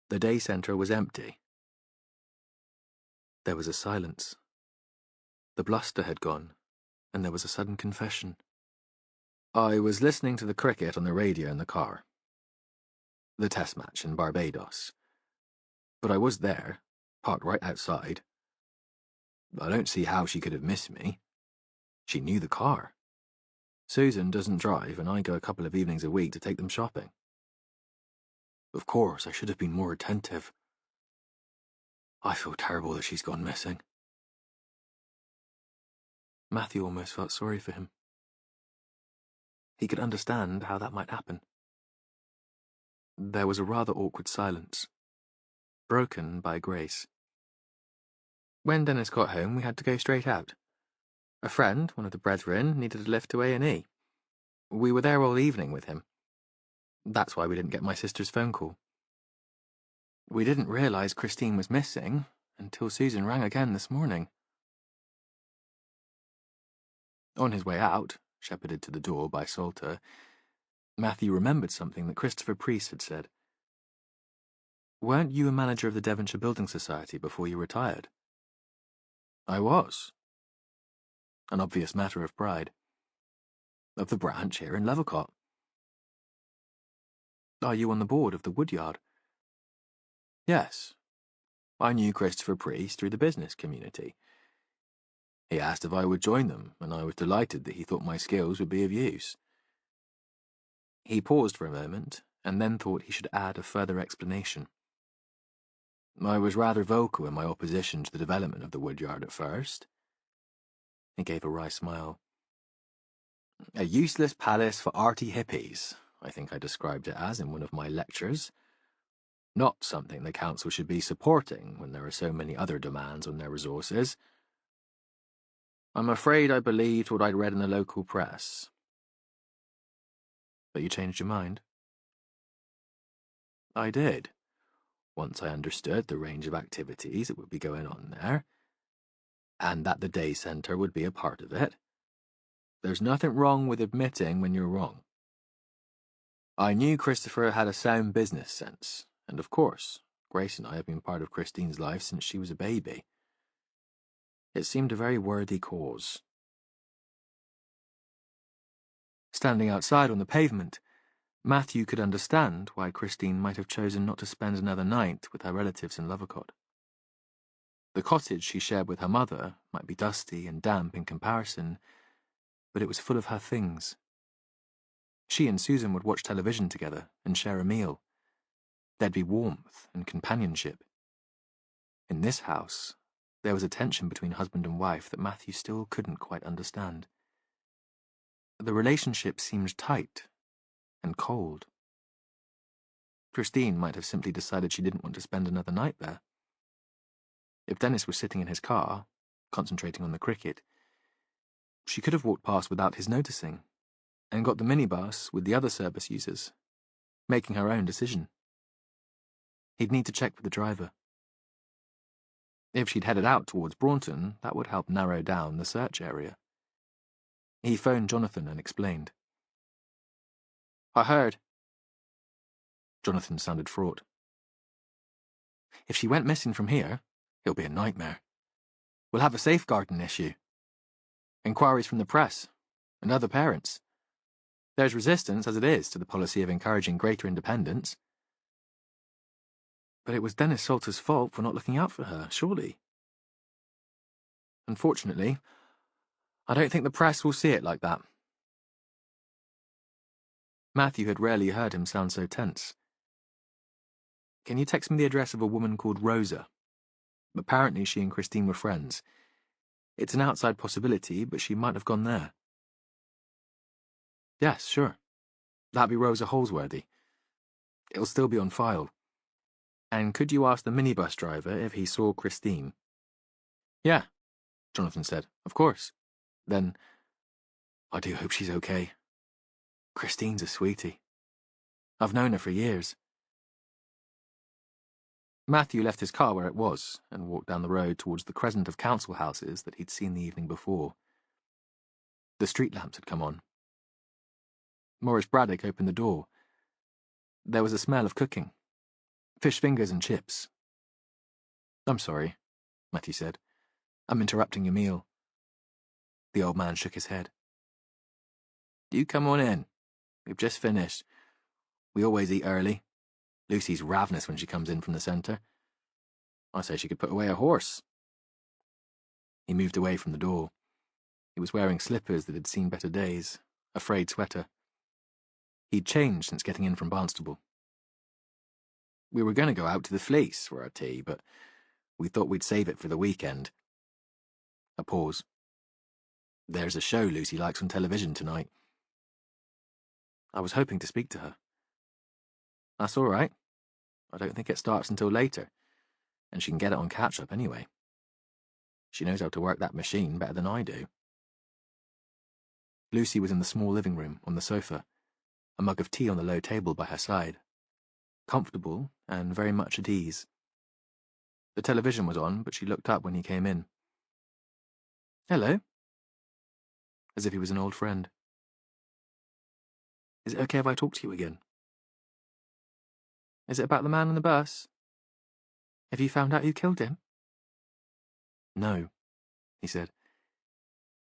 The day centre was empty. There was a silence. The bluster had gone, and there was a sudden confession. I was listening to the cricket on the radio in the car. The test match in Barbados. But I was there, parked right outside. I don't see how she could have missed me. She knew the car. Susan doesn't drive, and I go a couple of evenings a week to take them shopping. Of course, I should have been more attentive. I feel terrible that she's gone missing. Matthew almost felt sorry for him. He could understand how that might happen. There was a rather awkward silence, broken by Grace. When Dennis got home, we had to go straight out. A friend, one of the brethren, needed a lift to A&E. We were there all evening with him. That's why we didn't get my sister's phone call. We didn't realise Christine was missing until Susan rang again this morning. On his way out, shepherded to the door by Salter, Matthew remembered something that Christopher Priest had said. Weren't you a manager of the Devonshire Building Society before you retired? I was. An obvious matter of pride. Of the branch here in Levercott. Are you on the board of the Woodyard? Yes. I knew Christopher Priest through the business community. He asked if I would join them, and I was delighted that he thought my skills would be of use. He paused for a moment, and then thought he should add a further explanation. I was rather vocal in my opposition to the development of the Woodyard at first. He gave a wry smile. A useless palace for arty hippies, I think I described it as in one of my lectures. Not something the council should be supporting when there are so many other demands on their resources. I'm afraid I believed what I'd read in the local press. But you changed your mind? I did, once I understood the range of activities that would be going on there, and that the day centre would be a part of it. There's nothing wrong with admitting when you're wrong. I knew Christopher had a sound business sense, and of course, Grace and I have been part of Christine's life since she was a baby. It seemed a very worthy cause. Standing outside on the pavement, Matthew could understand why Christine might have chosen not to spend another night with her relatives in Levercott. The cottage she shared with her mother might be dusty and damp in comparison, but it was full of her things. She and Susan would watch television together and share a meal. There'd be warmth and companionship. In this house, there was a tension between husband and wife that Matthew still couldn't quite understand. The relationship seemed tight and cold. Christine might have simply decided she didn't want to spend another night there. If Dennis was sitting in his car, concentrating on the cricket, she could have walked past without his noticing, and got the minibus with the other service users, making her own decision. He'd need to check with the driver. If she'd headed out towards Braunton, that would help narrow down the search area. He phoned Jonathan and explained. I heard. Jonathan sounded fraught. If she went missing from here, it'll be a nightmare. We'll have a safeguarding issue. Inquiries from the press and other parents. There's resistance, as it is, to the policy of encouraging greater independence. But it was Dennis Salter's fault for not looking out for her, surely. Unfortunately, I don't think the press will see it like that. Matthew had rarely heard him sound so tense. Can you text me the address of a woman called Rosa? Apparently she and Christine were friends. It's an outside possibility, but she might have gone there. Yes, sure. That'd be Rosa Holsworthy. It'll still be on file. And could you ask the minibus driver if he saw Christine? Yeah, Jonathan said. Of course. Then, I do hope she's okay. Christine's a sweetie. I've known her for years. Matthew left his car where it was and walked down the road towards the crescent of council houses that he'd seen the evening before. The street lamps had come on. Maurice Braddock opened the door. There was a smell of cooking. Fish fingers and chips. I'm sorry, Matthew said. I'm interrupting your meal. The old man shook his head. You come on in. We've just finished. We always eat early. Lucy's ravenous when she comes in from the centre. I say she could put away a horse. He moved away from the door. He was wearing slippers that had seen better days, a frayed sweater. He'd changed since getting in from Barnstable. We were going to go out to the Fleece for our tea, but we thought we'd save it for the weekend. A pause. There's a show Lucy likes on television tonight. I was hoping to speak to her. That's all right. I don't think it starts until later, and she can get it on catch-up anyway. She knows how to work that machine better than I do. Lucy was in the small living room, on the sofa, a mug of tea on the low table by her side, comfortable and very much at ease. The television was on, but she looked up when he came in. Hello. As if he was an old friend. Is it okay if I talk to you again? Is it about the man on the bus? Have you found out who killed him? No, he said.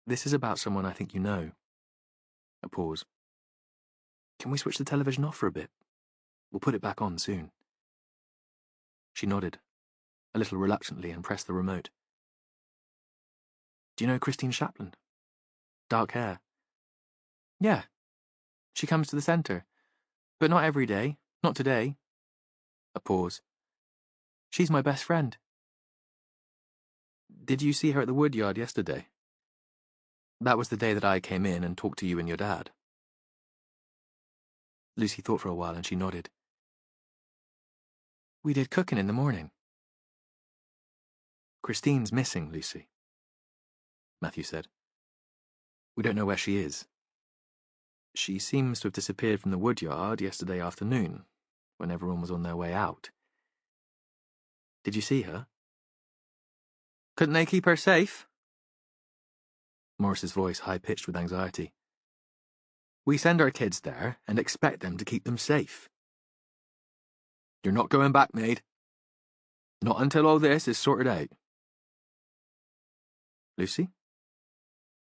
This is about someone I think you know. A pause. Can we switch the television off for a bit? We'll put it back on soon. She nodded, a little reluctantly, and pressed the remote. Do you know Christine Shapland? Dark hair. Yeah. She comes to the centre. But not every day. Not today. A pause. She's my best friend. Did you see her at the woodyard yesterday? That was the day that I came in and talked to you and your dad. Lucy thought for a while and she nodded. We did cooking in the morning. Christine's missing, Lucy, Matthew said. We don't know where she is. She seems to have disappeared from the woodyard yesterday afternoon, when everyone was on their way out. Did you see her? Couldn't they keep her safe? Morris's voice high-pitched with anxiety. We send our kids there and expect them to keep them safe. You're not going back, maid. Not until all this is sorted out. Lucy?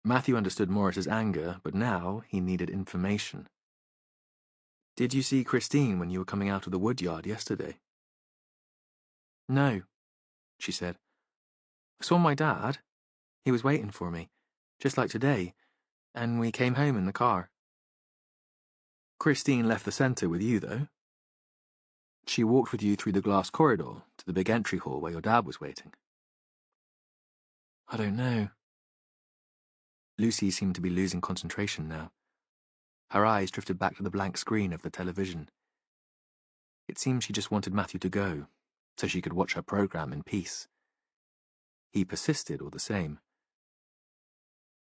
Matthew understood Morris's anger, but now he needed information. Did you see Christine when you were coming out of the woodyard yesterday? No, she said. I saw my dad. He was waiting for me, just like today, and we came home in the car. Christine left the centre with you, though. She walked with you through the glass corridor to the big entry hall where your dad was waiting. I don't know. Lucy seemed to be losing concentration now. Her eyes drifted back to the blank screen of the television. It seemed she just wanted Matthew to go, so she could watch her programme in peace. He persisted all the same.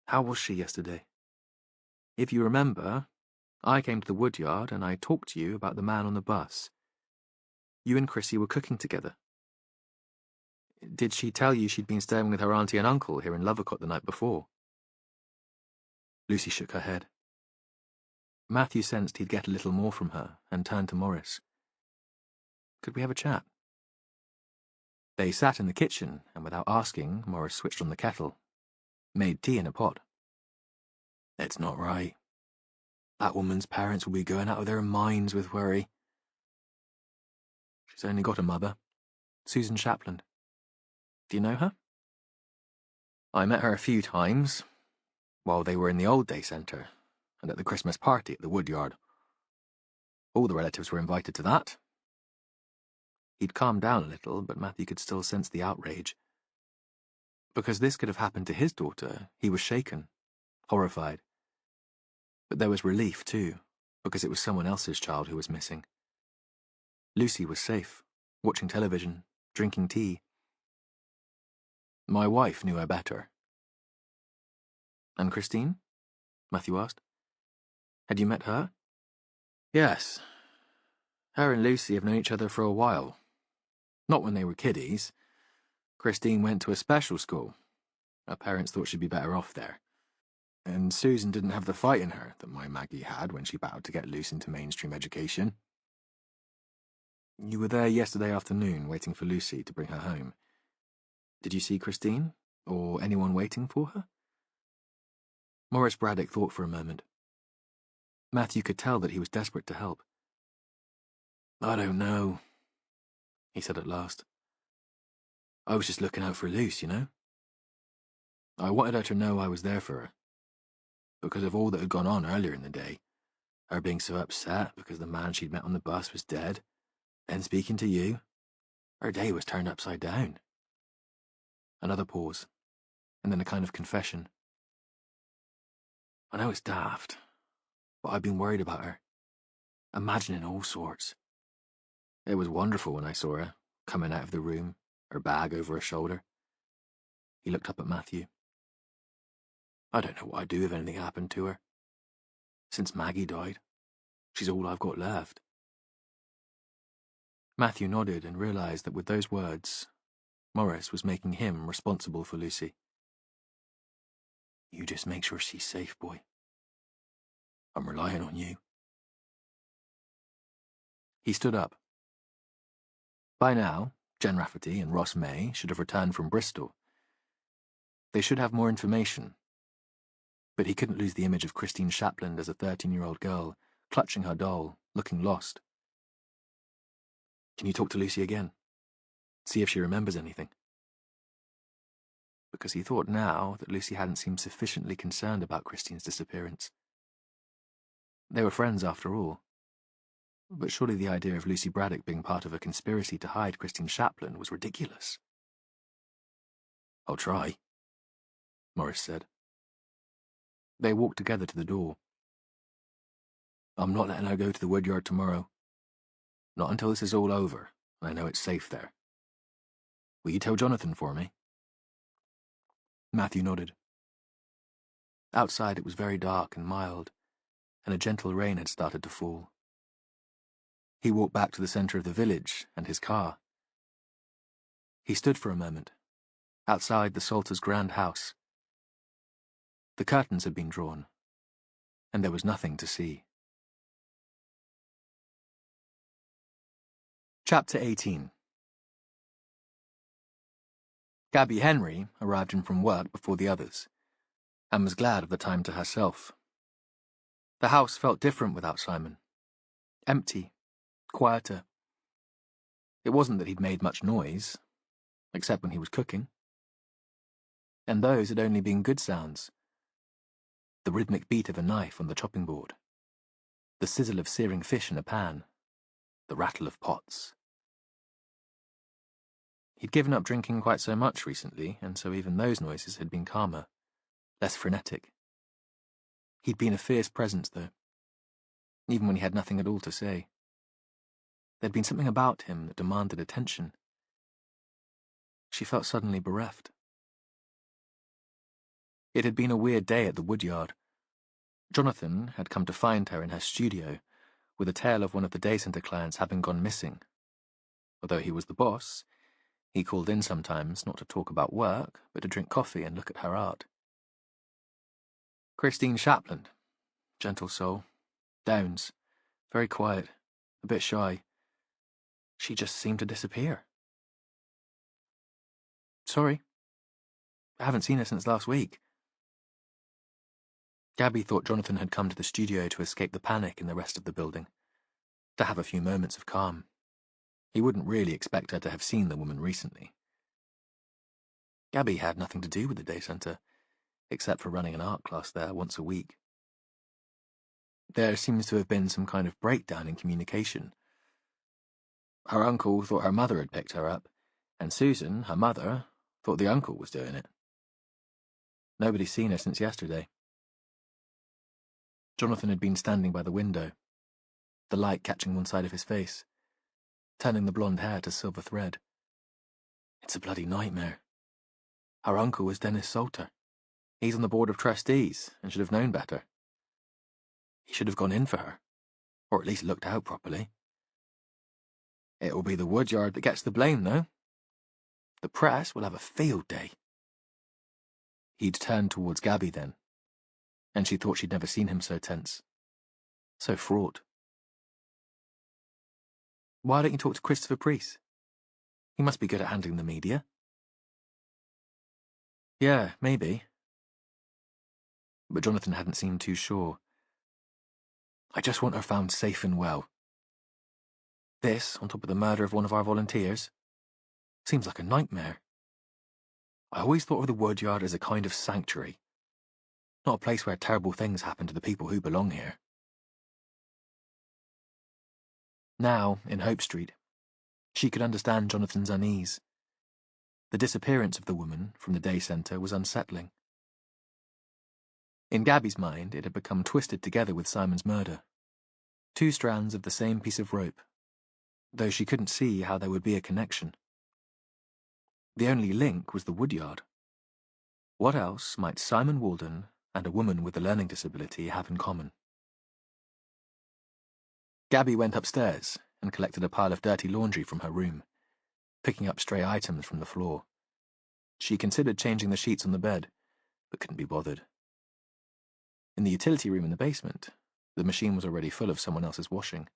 How was she yesterday? If you remember, I came to the woodyard and I talked to you about the man on the bus. You and Chrissy were cooking together. Did she tell you she'd been staying with her auntie and uncle here in Lovercott the night before? Lucy shook her head. Matthew sensed he'd get a little more from her and turned to Morris. Could we have a chat? They sat in the kitchen, and without asking, Morris switched on the kettle, made tea in a pot. It's not right. That woman's parents will be going out of their minds with worry. She's only got a mother, Susan Shapland. Do you know her? I met her a few times, while they were in the Old Day Centre, and at the Christmas party at the Woodyard. All the relatives were invited to that. He'd calmed down a little, but Matthew could still sense the outrage. Because this could have happened to his daughter, he was shaken, horrified. But there was relief, too, because it was someone else's child who was missing. Lucy was safe, watching television, drinking tea. My wife knew her better. And Christine? Matthew asked. Had you met her? Yes. Her and Lucy have known each other for a while. Not when they were kiddies. Christine went to a special school. Her parents thought she'd be better off there. And Susan didn't have the fight in her that my Maggie had when she battled to get Lucy into mainstream education. You were there yesterday afternoon waiting for Lucy to bring her home. Did you see Christine? Or anyone waiting for her? Maurice Braddock thought for a moment. Matthew could tell that he was desperate to help. I don't know, he said at last. I was just looking out for Luce, you know? I wanted her to know I was there for her. Because of all that had gone on earlier in the day. Her being so upset because the man she'd met on the bus was dead. Then speaking to you. Her day was turned upside down. Another pause, and then a kind of confession. I know it's daft, but I've been worried about her. Imagining all sorts. It was wonderful when I saw her, coming out of the room, her bag over her shoulder. He looked up at Matthew. I don't know what I'd do if anything happened to her. Since Maggie died, she's all I've got left. Matthew nodded and realised that with those words, Maurice was making him responsible for Lucy. You just make sure she's safe, boy. I'm relying on you. He stood up. By now, Jen Rafferty and Ross May should have returned from Bristol. They should have more information. But he couldn't lose the image of Christine Shapland as a 13-year-old girl, clutching her doll, looking lost. Can you talk to Lucy again? See if she remembers anything? Because he thought now that Lucy hadn't seemed sufficiently concerned about Christine's disappearance. They were friends after all. But surely the idea of Lucy Braddock being part of a conspiracy to hide Christine Shapland was ridiculous. I'll try, Maurice said. They walked together to the door. I'm not letting her go to the Woodyard tomorrow. Not until this is all over, and I know it's safe there. Will you tell Jonathan for me? Matthew nodded. Outside it was very dark and mild, and a gentle rain had started to fall. He walked back to the centre of the village and his car. He stood for a moment, outside the Salters' grand house. The curtains had been drawn, and there was nothing to see. Chapter 18. Gabby Henry arrived in from work before the others, and was glad of the time to herself. The house felt different without Simon. Empty, quieter. It wasn't that he'd made much noise, except when he was cooking. And those had only been good sounds. The rhythmic beat of a knife on the chopping board, the sizzle of searing fish in a pan, the rattle of pots. He'd given up drinking quite so much recently, and so even those noises had been calmer, less frenetic. He'd been a fierce presence, though, even when he had nothing at all to say. There'd been something about him that demanded attention. She felt suddenly bereft. It had been a weird day at the Woodyard. Jonathan had come to find her in her studio, with a tale of one of the day centre clients having gone missing. Although he was the boss, he called in sometimes not to talk about work, but to drink coffee and look at her art. Christine Shapland, gentle soul, Downs, very quiet, a bit shy. She just seemed to disappear. Sorry. I haven't seen her since last week. Gabby thought Jonathan had come to the studio to escape the panic in the rest of the building, to have a few moments of calm. He wouldn't really expect her to have seen the woman recently. Gabby had nothing to do with the day centre, except for running an art class there once a week. There seems to have been some kind of breakdown in communication. Her uncle thought her mother had picked her up, and Susan, her mother, thought the uncle was doing it. Nobody's seen her since yesterday. Jonathan had been standing by the window, the light catching one side of his face, turning the blonde hair to silver thread. It's a bloody nightmare. Her uncle was Dennis Salter. He's on the board of trustees and should have known better. He should have gone in for her, or at least looked out properly. It'll be the woodyard that gets the blame, though. The press will have a field day. He'd turned towards Gabby then, and she thought she'd never seen him so tense, so fraught. Why don't you talk to Christopher Priest? He must be good at handling the media. Yeah, maybe. But Jonathan hadn't seemed too sure. I just want her found safe and well. This, on top of the murder of one of our volunteers, seems like a nightmare. I always thought of the woodyard as a kind of sanctuary, not a place where terrible things happen to the people who belong here. Now, in Hope Street, she could understand Jonathan's unease. The disappearance of the woman from the day centre was unsettling. In Gabby's mind, it had become twisted together with Simon's murder. Two strands of the same piece of rope, though she couldn't see how there would be a connection. The only link was the woodyard. What else might Simon Walden and a woman with a learning disability have in common? Gabby went upstairs and collected a pile of dirty laundry from her room, picking up stray items from the floor. She considered changing the sheets on the bed, but couldn't be bothered. In the utility room in the basement, the machine was already full of someone else's washing.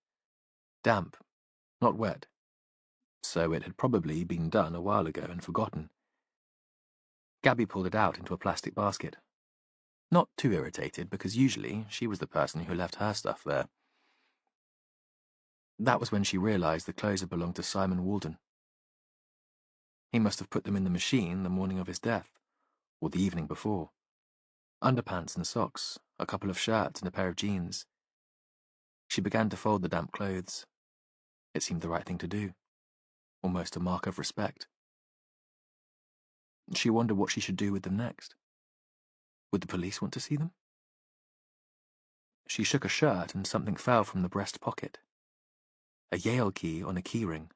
Damp, not wet, so it had probably been done a while ago and forgotten. Gabby pulled it out into a plastic basket. Not too irritated, because usually she was the person who left her stuff there. That was when she realised the clothes had belonged to Simon Walden. He must have put them in the machine the morning of his death, or the evening before. Underpants and socks, a couple of shirts and a pair of jeans. She began to fold the damp clothes. It seemed the right thing to do, almost a mark of respect. She wondered what she should do with them next. Would the police want to see them? She shook a shirt and something fell from the breast pocket. A Yale key on a keyring,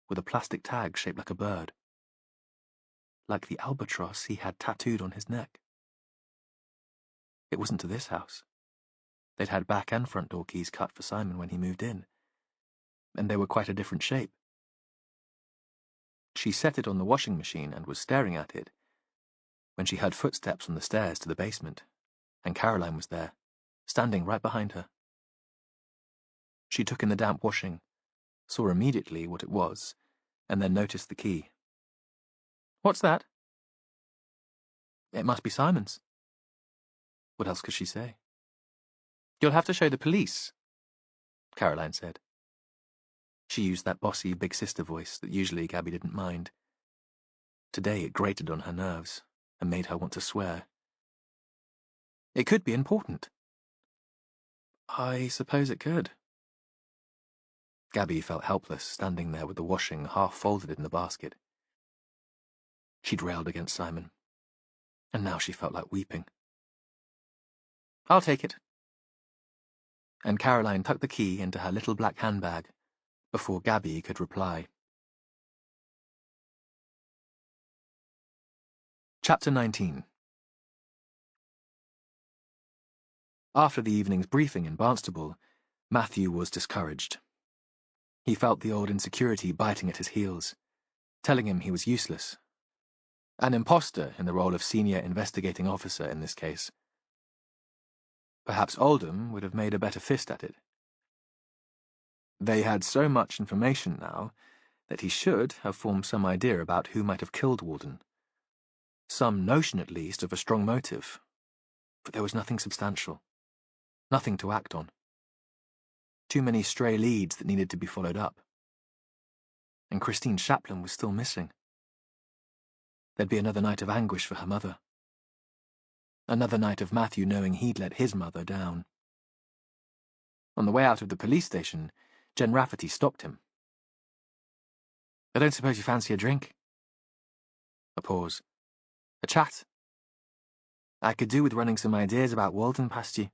with a plastic tag shaped like a bird. Like the albatross he had tattooed on his neck. It wasn't to this house. They'd had back and front door keys cut for Simon when he moved in, and they were quite a different shape. She set it on the washing machine and was staring at it when she heard footsteps on the stairs to the basement, and Caroline was there, standing right behind her. She took in the damp washing, saw immediately what it was, and then noticed the key. What's that? It must be Simon's. What else could she say? You'll have to show the police, Caroline said. She used that bossy big sister voice that usually Gabby didn't mind. Today it grated on her nerves and made her want to swear. It could be important. I suppose it could. Gabby felt helpless, standing there with the washing half folded in the basket. She'd railed against Simon, and now she felt like weeping. I'll take it. And Caroline tucked the key into her little black handbag before Gabby could reply. Chapter 19. After the evening's briefing in Barnstable, Matthew was discouraged. He felt the old insecurity biting at his heels, telling him he was useless. An imposter in the role of senior investigating officer in this case. Perhaps Oldham would have made a better fist at it. They had so much information now that he should have formed some idea about who might have killed Walden. Some notion, at least, of a strong motive. But there was nothing substantial. Nothing to act on. Too many stray leads that needed to be followed up. and Christine Chaplin was still missing. There'd be another night of anguish for her mother. Another night of Matthew knowing he'd let his mother down. On the way out of the police station, Jen Rafferty stopped him. "I don't suppose you fancy a drink?" A pause. "A chat? I could do with running some ideas about Walden past you.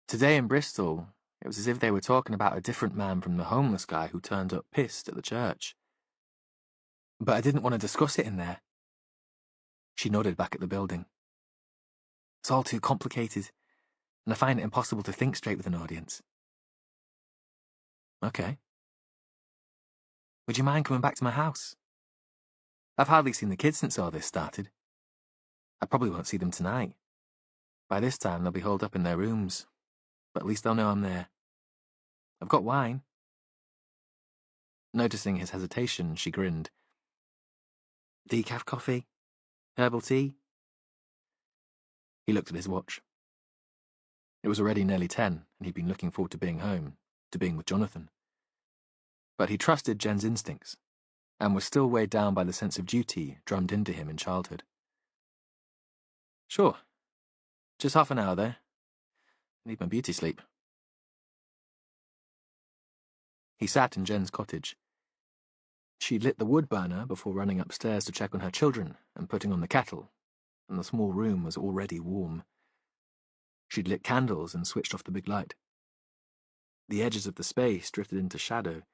Today in Bristol, it was as if they were talking about a different man from the homeless guy who turned up pissed at the church. But I didn't want to discuss it in there." She nodded back at the building. "It's all too complicated, and I find it impossible to think straight with an audience." "Okay. Would you mind coming back to my house? I've hardly seen the kids since all this started. I probably won't see them tonight. By this time, they'll be holed up in their rooms, but at least they'll know I'm there. I've got wine." Noticing his hesitation, she grinned. "Decaf coffee? Herbal tea?" He looked at his watch. It was already nearly 10, and he'd been looking forward to being home, to being with Jonathan. But he trusted Jen's instincts, and was still weighed down by the sense of duty drummed into him in childhood. "Sure. Just half an hour there. I need my beauty sleep." He sat in Jen's cottage. She'd lit the wood burner before running upstairs to check on her children and putting on the kettle, and the small room was already warm. She'd lit candles and switched off the big light. The edges of the space drifted into shadow.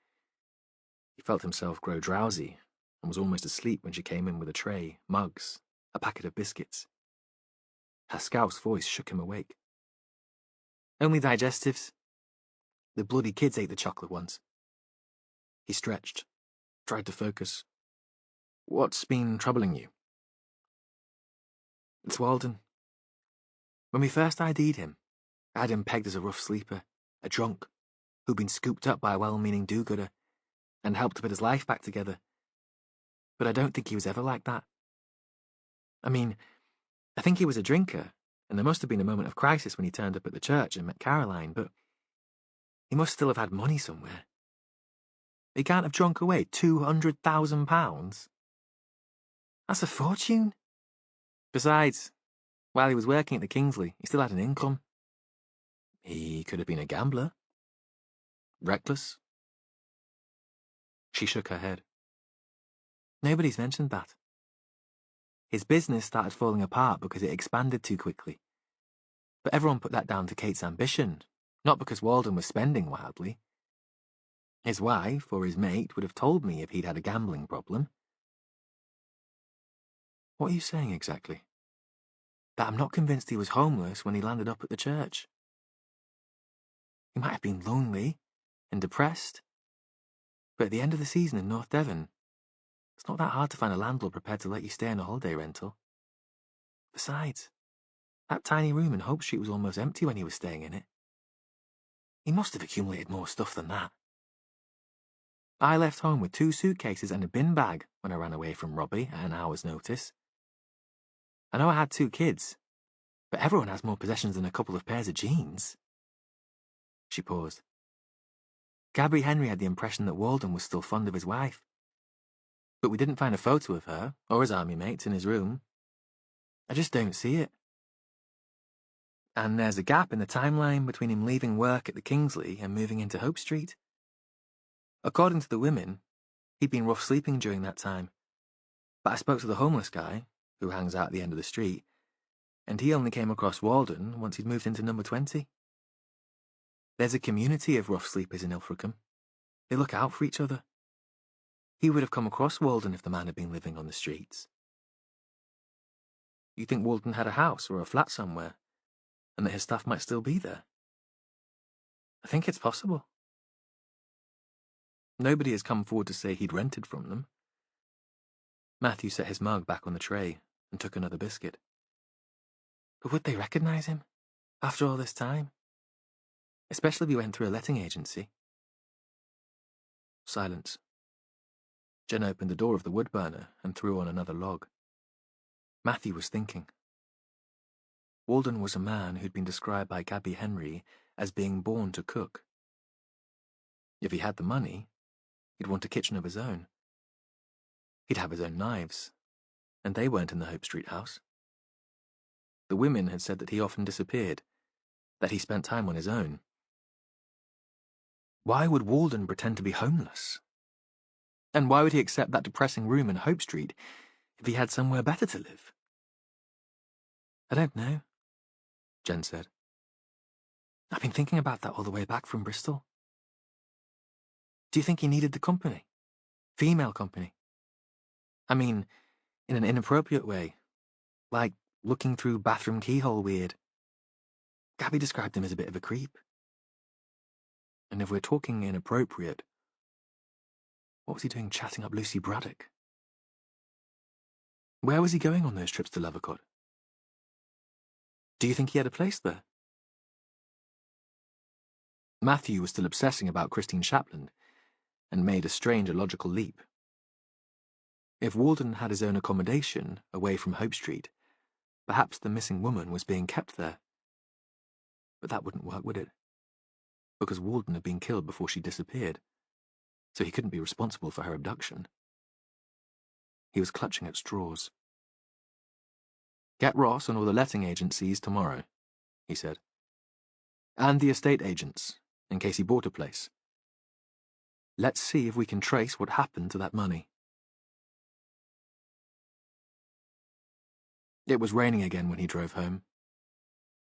He felt himself grow drowsy and was almost asleep when she came in with a tray, mugs, a packet of biscuits. Her scouse voice shook him awake. "Only digestives. The bloody kids ate the chocolate once." He stretched, tried to focus. "What's been troubling you?" "It's Walden. When we first ID'd him, I had him pegged as a rough sleeper, a drunk, who'd been scooped up by a well-meaning do-gooder and helped to put his life back together. But I don't think he was ever like that. I mean, I think he was a drinker, and there must have been a moment of crisis when he turned up at the church and met Caroline, but he must still have had money somewhere. He can't have drunk away £200,000. That's a fortune. Besides, while he was working at the Kingsley, he still had an income. He could have been a gambler. Reckless." She shook her head. "Nobody's mentioned that. His business started falling apart because it expanded too quickly. But everyone put that down to Kate's ambition, not because Walden was spending wildly. His wife or his mate would have told me if he'd had a gambling problem." "What are you saying exactly?" "That I'm not convinced he was homeless when he landed up at the church. He might have been lonely and depressed, but at the end of the season in North Devon, it's not that hard to find a landlord prepared to let you stay in a holiday rental. Besides, that tiny room in Hope Street was almost empty when he was staying in it. He must have accumulated more stuff than that. I left home with 2 suitcases and a bin bag when I ran away from Robbie at an hour's notice. I know I had 2 kids, but everyone has more possessions than a couple of pairs of jeans." She paused. "Gabby Henry had the impression that Walden was still fond of his wife. But we didn't find a photo of her, or his army mates, in his room. I just don't see it. And there's a gap in the timeline between him leaving work at the Kingsley and moving into Hope Street. According to the women, he'd been rough sleeping during that time. But I spoke to the homeless guy, who hangs out at the end of the street, and he only came across Walden once he'd moved into number 20. There's a community of rough sleepers in Ilfracombe. They look out for each other. He would have come across Walden if the man had been living on the streets." "You think Walden had a house or a flat somewhere, and that his staff might still be there?" "I think it's possible. Nobody has come forward to say he'd rented from them." Matthew set his mug back on the tray and took another biscuit. "But would they recognise him, after all this time? Especially if he went through a letting agency." Silence. Jen opened the door of the wood burner and threw on another log. Matthew was thinking. Walden was a man who'd been described by Gabby Henry as being born to cook. If he had the money, He'd want a kitchen of his own. He'd have his own knives, and they weren't in the Hope Street house. The women had said that he often disappeared, that he spent time on his own. Why would Walden pretend to be homeless? And why would he accept that depressing room in Hope Street if he had somewhere better to live? I don't know, Jen said. I've been thinking about that all the way back from Bristol. Do you think he needed the company? Female company? I mean, in an inappropriate way. Like looking through bathroom keyhole weird. Gabby described him as a bit of a creep. And if we're talking inappropriate, what was he doing chatting up Lucy Braddock? Where was he going on those trips to Levacott? Do you think he had a place there? Matthew was still obsessing about Christine Shapland, and made a strange illogical leap. If Walden had his own accommodation away from Hope Street, perhaps the missing woman was being kept there. But that wouldn't work, would it? Because Walden had been killed before she disappeared, so he couldn't be responsible for her abduction. He was clutching at straws. Get Ross and all the letting agencies tomorrow, he said. And the estate agents, in case he bought a place. Let's see if we can trace what happened to that money. It was raining again when he drove home.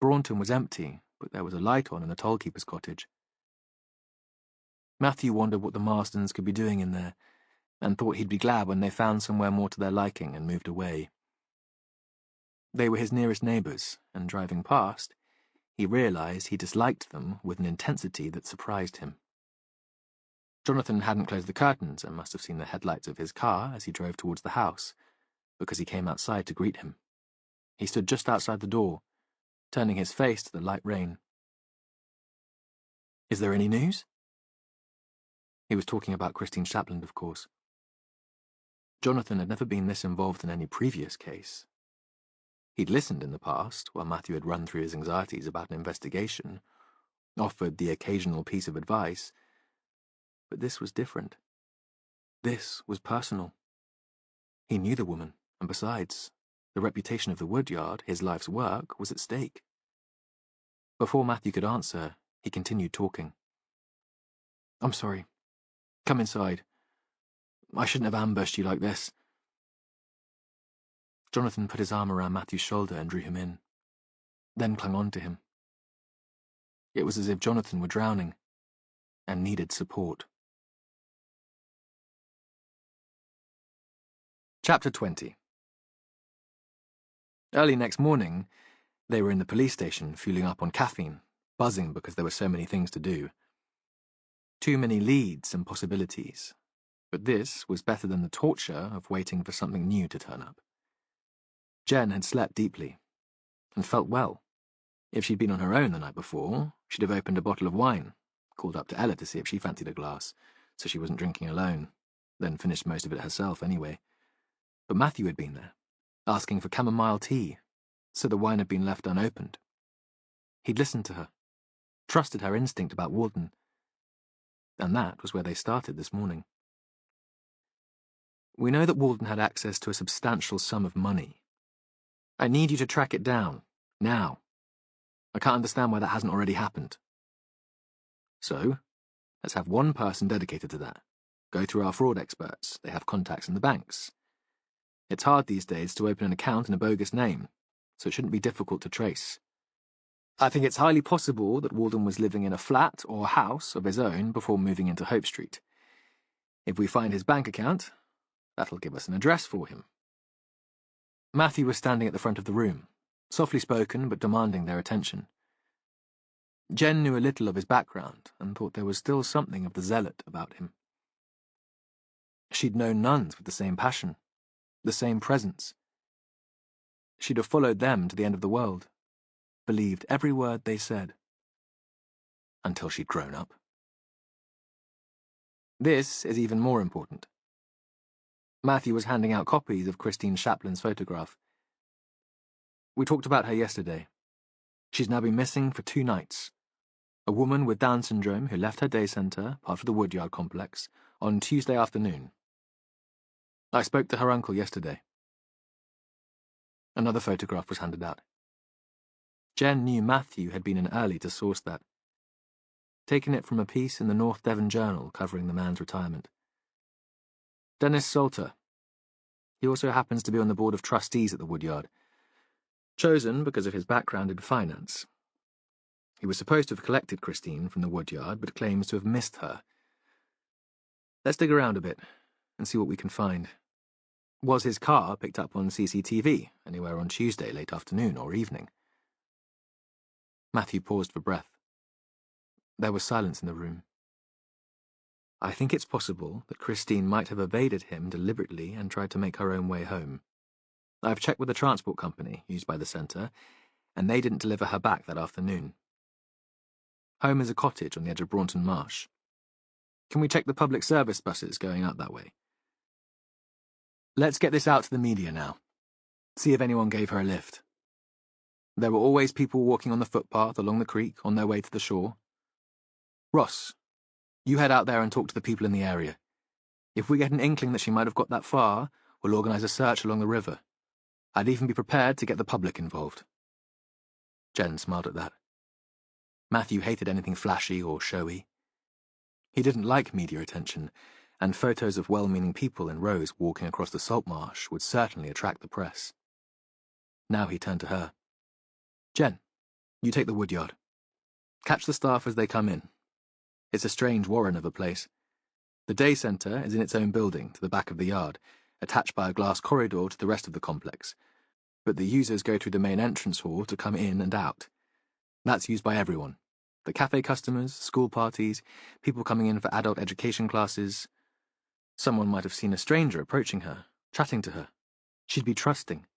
Braunton was empty, but there was a light on in the tollkeeper's cottage. Matthew wondered what the Marstons could be doing in there, and thought he'd be glad when they found somewhere more to their liking and moved away. They were his nearest neighbours, and driving past, he realised he disliked them with an intensity that surprised him. Jonathan hadn't closed the curtains and must have seen the headlights of his car as he drove towards the house, because he came outside to greet him. He stood just outside the door, turning his face to the light rain. Is there any news? He was talking about Christine Shapland, of course. Jonathan had never been this involved in any previous case. He'd listened in the past, while Matthew had run through his anxieties about an investigation, offered the occasional piece of advice, but this was different. This was personal. He knew the woman, and besides, the reputation of the woodyard, his life's work, was at stake. Before Matthew could answer, he continued talking. I'm sorry. Come inside. I shouldn't have ambushed you like this. Jonathan put his arm around Matthew's shoulder and drew him in, then clung on to him. It was as if Jonathan were drowning and needed support. Chapter 20. Early next morning, they were in the police station, fueling up on caffeine, buzzing because there were so many things to do. Too many leads and possibilities, but this was better than the torture of waiting for something new to turn up. Jen had slept deeply, and felt well. If she'd been on her own the night before, she'd have opened a bottle of wine, called up to Ella to see if she fancied a glass, so she wasn't drinking alone, then finished most of it herself anyway. But Matthew had been there, asking for chamomile tea, so the wine had been left unopened. He'd listened to her, trusted her instinct about Walden, and that was where they started this morning. We know that Walden had access to a substantial sum of money. I need you to track it down, now. I can't understand why that hasn't already happened. So, let's have one person dedicated to that. Go through our fraud experts. They have contacts in the banks. It's hard these days to open an account in a bogus name, so it shouldn't be difficult to trace. I think it's highly possible that Walden was living in a flat or house of his own before moving into Hope Street. If we find his bank account, that'll give us an address for him. Matthew was standing at the front of the room, softly spoken but demanding their attention. Jen knew a little of his background and thought there was still something of the zealot about him. She'd known nuns with the same passion, the same presence. She'd have followed them to the end of the world, believed every word they said, until she'd grown up. This is even more important. Matthew was handing out copies of Christine Shapland's photograph. We talked about her yesterday. She's now been missing for 2 nights. A woman with Down syndrome who left her day centre, part of the Woodyard complex, on Tuesday afternoon. I spoke to her uncle yesterday." Another photograph was handed out. Jen knew Matthew had been in early to source that, taking it from a piece in the North Devon Journal covering the man's retirement. Dennis Salter. He also happens to be on the board of trustees at the Woodyard, chosen because of his background in finance. He was supposed to have collected Christine from the Woodyard, but claims to have missed her. Let's dig around a bit and see what we can find. Was his car picked up on CCTV anywhere on Tuesday late afternoon or evening? Matthew paused for breath. There was silence in the room. "I think it's possible that Christine might have evaded him deliberately and tried to make her own way home. I've checked with the transport company used by the centre, and they didn't deliver her back that afternoon. Home is a cottage on the edge of Braunton Marsh. Can we check the public service buses going out that way? Let's get this out to the media now. See if anyone gave her a lift. There were always people walking on the footpath along the creek on their way to the shore. Ross, you head out there and talk to the people in the area. If we get an inkling that she might have got that far, we'll organise a search along the river. I'd even be prepared to get the public involved." Jen smiled at that. Matthew hated anything flashy or showy. He didn't like media attention, and photos of well-meaning people in rows walking across the salt marsh would certainly attract the press. Now he turned to her. "Jen, you take the Woodyard. Catch the staff as they come in. It's a strange warren of a place. The day centre is in its own building to the back of the yard, attached by a glass corridor to the rest of the complex, but the users go through the main entrance hall to come in and out. That's used by everyone. The cafe customers, school parties, people coming in for adult education classes. Someone might have seen a stranger approaching her, chatting to her. She'd be trusting.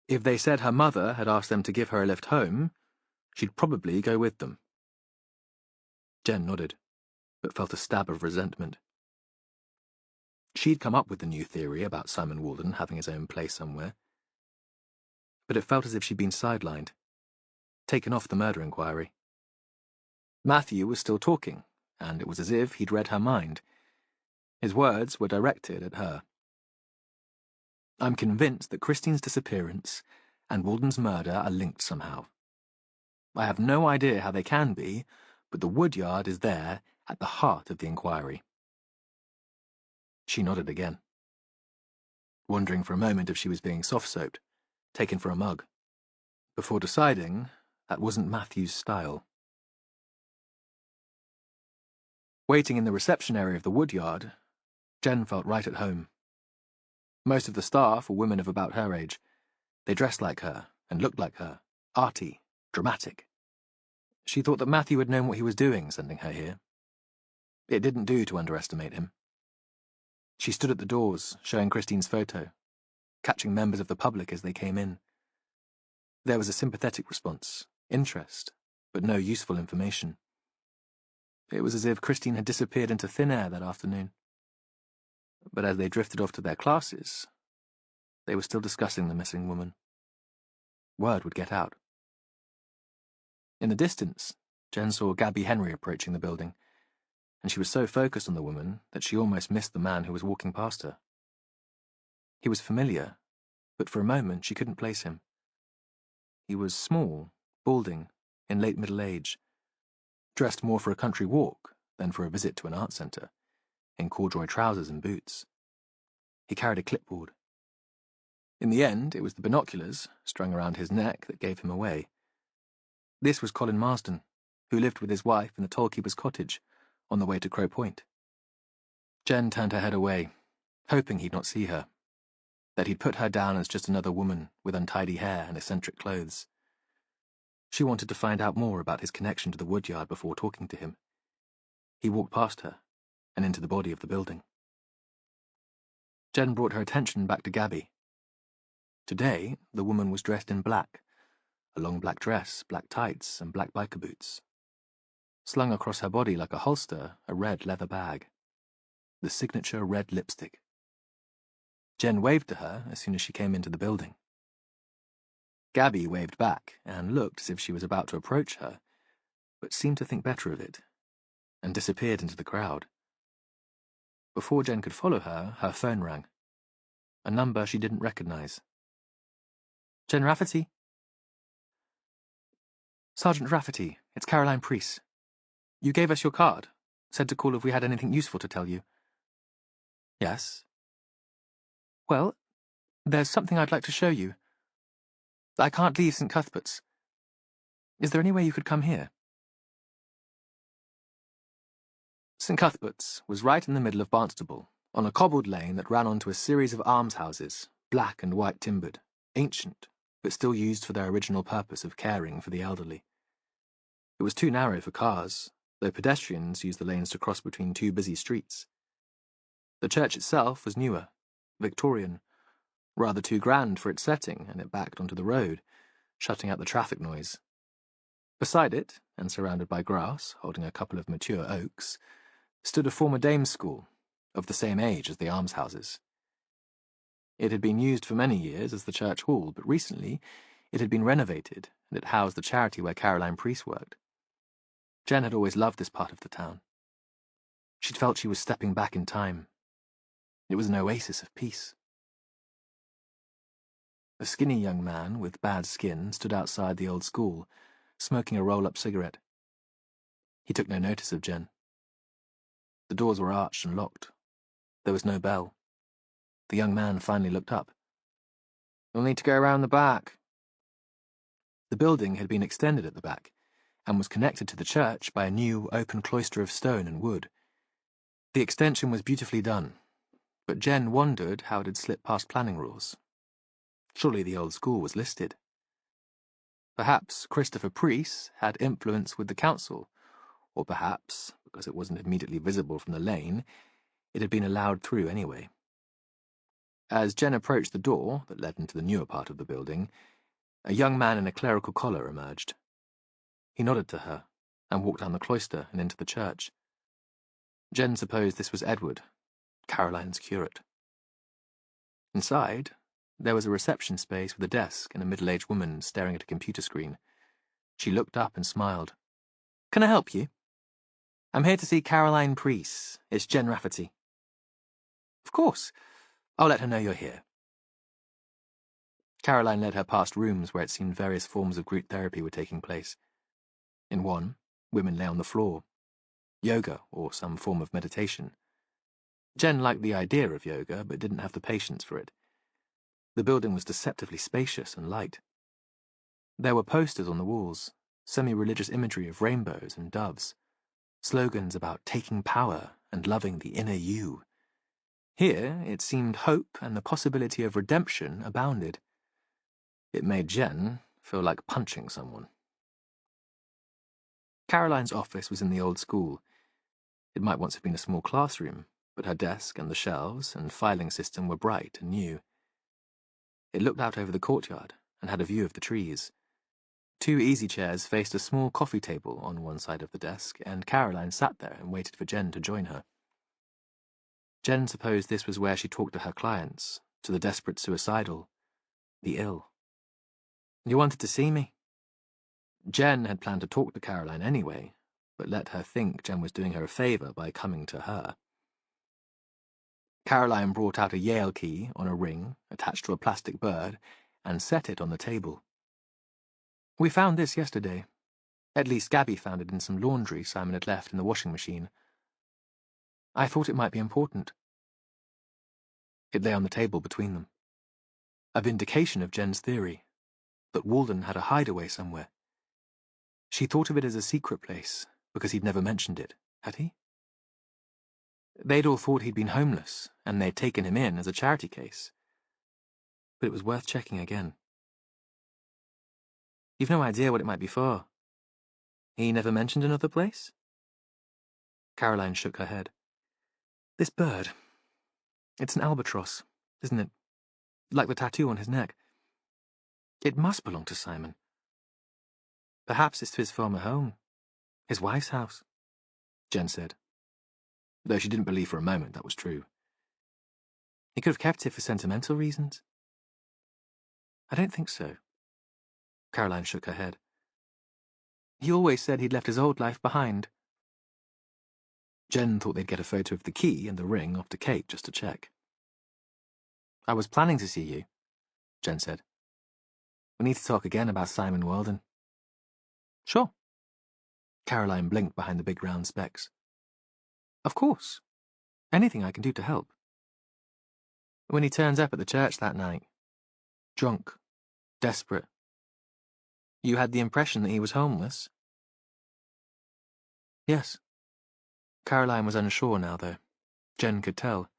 If they said her mother had asked them to give her a lift home, she'd probably go with them." Jen nodded, but felt a stab of resentment. She'd come up with the new theory about Simon Walden having his own place somewhere. But it felt as if she'd been sidelined, taken off the murder inquiry. Matthew was still talking, and it was as if he'd read her mind. His words were directed at her. "I'm convinced that Christine's disappearance and Walden's murder are linked somehow. I have no idea how they can be, but the Woodyard is there at the heart of the inquiry." She nodded again, wondering for a moment if she was being soft-soaped, taken for a mug, before deciding that wasn't Matthew's style. Waiting in the reception area of the Woodyard, Jen felt right at home. Most of the staff were women of about her age. They dressed like her and looked like her, arty, dramatic. She thought that Matthew had known what he was doing sending her here. It didn't do to underestimate him. She stood at the doors, showing Christine's photo, catching members of the public as they came in. There was a sympathetic response, interest, but no useful information. It was as if Christine had disappeared into thin air that afternoon. But as they drifted off to their classes, they were still discussing the missing woman. Word would get out. In the distance, Jen saw Gabby Henry approaching the building, and she was so focused on the woman that she almost missed the man who was walking past her. He was familiar, but for a moment she couldn't place him. He was small, balding, in late middle age, dressed more for a country walk than for a visit to an art centre, in corduroy trousers and boots. He carried a clipboard. In the end, it was the binoculars strung around his neck that gave him away. This was Colin Marsden, who lived with his wife in the tollkeeper's cottage on the way to Crow Point. Jen turned her head away, hoping he'd not see her, that he'd put her down as just another woman with untidy hair and eccentric clothes. She wanted to find out more about his connection to the Woodyard before talking to him. He walked past her and into the body of the building. Jen brought her attention back to Gabby. Today, the woman was dressed in black, a long black dress, black tights, and black biker boots. Slung across her body like a holster, a red leather bag. The signature red lipstick. Jen waved to her as soon as she came into the building. Gabby waved back and looked as if she was about to approach her, but seemed to think better of it, and disappeared into the crowd. Before Jen could follow her, her phone rang. A number she didn't recognize. Jen Rafferty? Sergeant Rafferty, it's Caroline Preece. You gave us your card, said to call if we had anything useful to tell you. Yes? Well, there's something I'd like to show you. I can't leave St. Cuthbert's. Is there any way you could come here? St. Cuthbert's was right in the middle of Barnstable, on a cobbled lane that ran onto a series of almshouses, black and white timbered, ancient, but still used for their original purpose of caring for the elderly. It was too narrow for cars, though pedestrians used the lanes to cross between two busy streets. The church itself was newer, Victorian, rather too grand for its setting, and it backed onto the road, shutting out the traffic noise. Beside it, and surrounded by grass, holding a couple of mature oaks, stood a former dame's school, of the same age as the almshouses. It had been used for many years as the church hall, but recently it had been renovated, and it housed the charity where Caroline Preece worked. Jen had always loved this part of the town. She'd felt she was stepping back in time. It was an oasis of peace. A skinny young man with bad skin stood outside the old school, smoking a roll-up cigarette. He took no notice of Jen. The doors were arched and locked. There was no bell. The young man finally looked up. "You'll need to go around the back." The building had been extended at the back, and was connected to the church by a new open cloister of stone and wood. The extension was beautifully done, but Jen wondered how it had slipped past planning rules. Surely the old school was listed. Perhaps Christopher Preece had influence with the council, or perhaps, because it wasn't immediately visible from the lane, it had been allowed through anyway. As Jen approached the door that led into the newer part of the building, a young man in a clerical collar emerged. He nodded to her, and walked down the cloister and into the church. Jen supposed this was Edward, Caroline's curate. Inside, there was a reception space with a desk and a middle-aged woman staring at a computer screen. She looked up and smiled. "Can I help you?" "I'm here to see Caroline Preece. It's Jen Rafferty." "Of course. I'll let her know you're here." Caroline led her past rooms where it seemed various forms of group therapy were taking place. In one, women lay on the floor. Yoga, or some form of meditation. Jen liked the idea of yoga, but didn't have the patience for it. The building was deceptively spacious and light. There were posters on the walls, semi-religious imagery of rainbows and doves, slogans about taking power and loving the inner you. Here, it seemed hope and the possibility of redemption abounded. It made Jen feel like punching someone. Caroline's office was in the old school. It might once have been a small classroom, but her desk and the shelves and filing system were bright and new. It looked out over the courtyard and had a view of the trees. 2 easy chairs faced a small coffee table on one side of the desk, and Caroline sat there and waited for Jen to join her. Jen supposed this was where she talked to her clients, to the desperate suicidal, the ill. "You wanted to see me?" Jen had planned to talk to Caroline anyway, but let her think Jen was doing her a favour by coming to her. Caroline brought out a Yale key on a ring attached to a plastic bird and set it on the table. "We found this yesterday. At least Gabby found it in some laundry Simon had left in the washing machine. I thought it might be important." It lay on the table between them. A vindication of Jen's theory, that Walden had a hideaway somewhere. She thought of it as a secret place, because he'd never mentioned it, had he? They'd all thought he'd been homeless, and they'd taken him in as a charity case. But it was worth checking again. "You've no idea what it might be for." "He never mentioned another place?" Caroline shook her head. "This bird. It's an albatross, isn't it? Like the tattoo on his neck. It must belong to Simon. Perhaps it's his former home. His wife's house," Jen said, though she didn't believe for a moment that was true. "He could have kept it for sentimental reasons." "I don't think so." Caroline shook her head. "He always said he'd left his old life behind." Jen thought they'd get a photo of the key and the ring off to Kate just to check. "I was planning to see you," Jen said. "We need to talk again about Simon Walden." "Sure." Caroline blinked behind the big round specs. "Of course. Anything I can do to help." "When he turns up at the church that night, drunk, desperate, you had the impression that he was homeless?" "Yes." Caroline was unsure now, though. Jen could tell.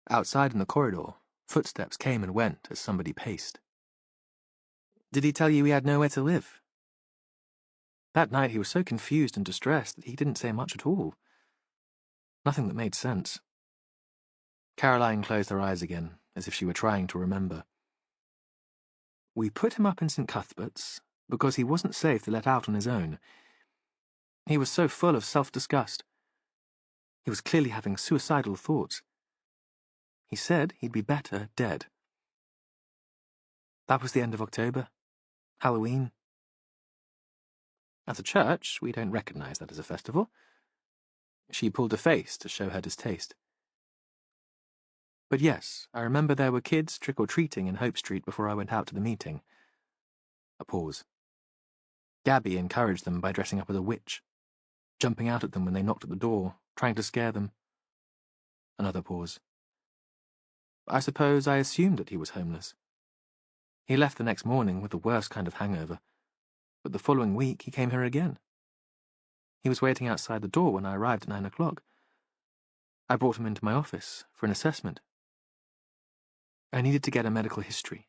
Outside in the corridor, footsteps came and went as somebody paced. "Did he tell you he had nowhere to live?" "That night he was so confused and distressed that he didn't say much at all. Nothing that made sense." Caroline closed her eyes again, as if she were trying to remember. "We put him up in St. Cuthbert's because he wasn't safe to let out on his own. He was so full of self-disgust. He was clearly having suicidal thoughts. He said he'd be better dead. That was the end of October. Halloween. At a church, we don't recognize that as a festival." She pulled a face to show her distaste. "But yes, I remember there were kids trick-or-treating in Hope Street before I went out to the meeting." A pause. "Gabby encouraged them by dressing up as a witch, jumping out at them when they knocked at the door, trying to scare them." Another pause. "I suppose I assumed that he was homeless. He left the next morning with the worst kind of hangover, but the following week he came here again. He was waiting outside the door when I arrived at 9 o'clock. I brought him into my office for an assessment. I needed to get a medical history.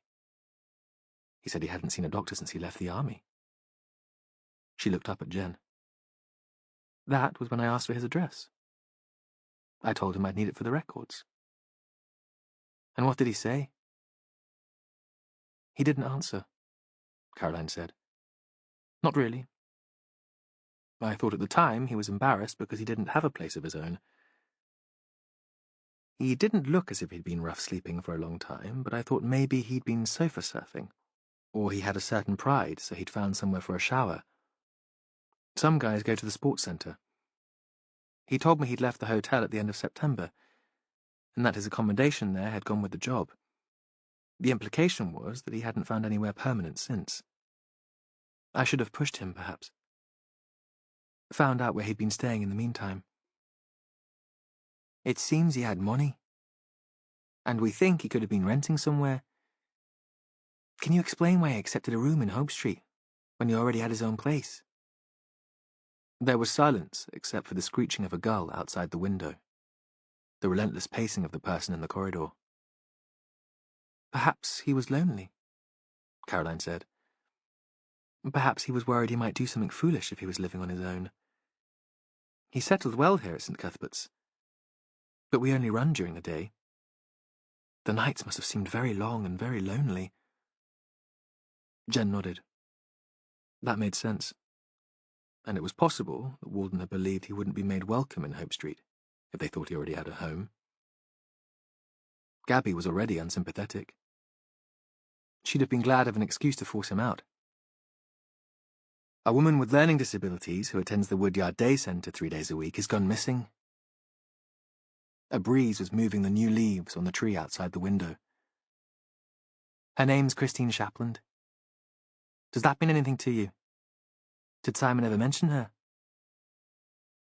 He said he hadn't seen a doctor since he left the army." She looked up at Jen. "That was when I asked for his address. I told him I'd need it for the records." "And what did he say?" "He didn't answer," Caroline said. "Not really. I thought at the time he was embarrassed because he didn't have a place of his own. He didn't look as if he'd been rough sleeping for a long time, but I thought maybe he'd been sofa surfing, or he had a certain pride, so he'd found somewhere for a shower. Some guys go to the sports centre. He told me he'd left the hotel at the end of September, and that his accommodation there had gone with the job. The implication was that he hadn't found anywhere permanent since. I should have pushed him, perhaps. Found out where he'd been staying in the meantime. It seems he had money, and we think he could have been renting somewhere. Can you explain why he accepted a room in Hope Street, when he already had his own place?" There was silence except for the screeching of a gull outside the window, the relentless pacing of the person in the corridor. "Perhaps he was lonely," Caroline said. "Perhaps he was worried he might do something foolish if he was living on his own. He settled well here at St. Cuthbert's, but we only run during the day. The nights must have seemed very long and very lonely." Jen nodded. That made sense. And it was possible that Walden had believed he wouldn't be made welcome in Hope Street if they thought he already had a home. Gabby was already unsympathetic. She'd have been glad of an excuse to force him out. "A woman with learning disabilities who attends the Woodyard Day Centre 3 days a week has gone missing." A breeze was moving the new leaves on the tree outside the window. "Her name's Christine Shapland. Does that mean anything to you? Did Simon ever mention her?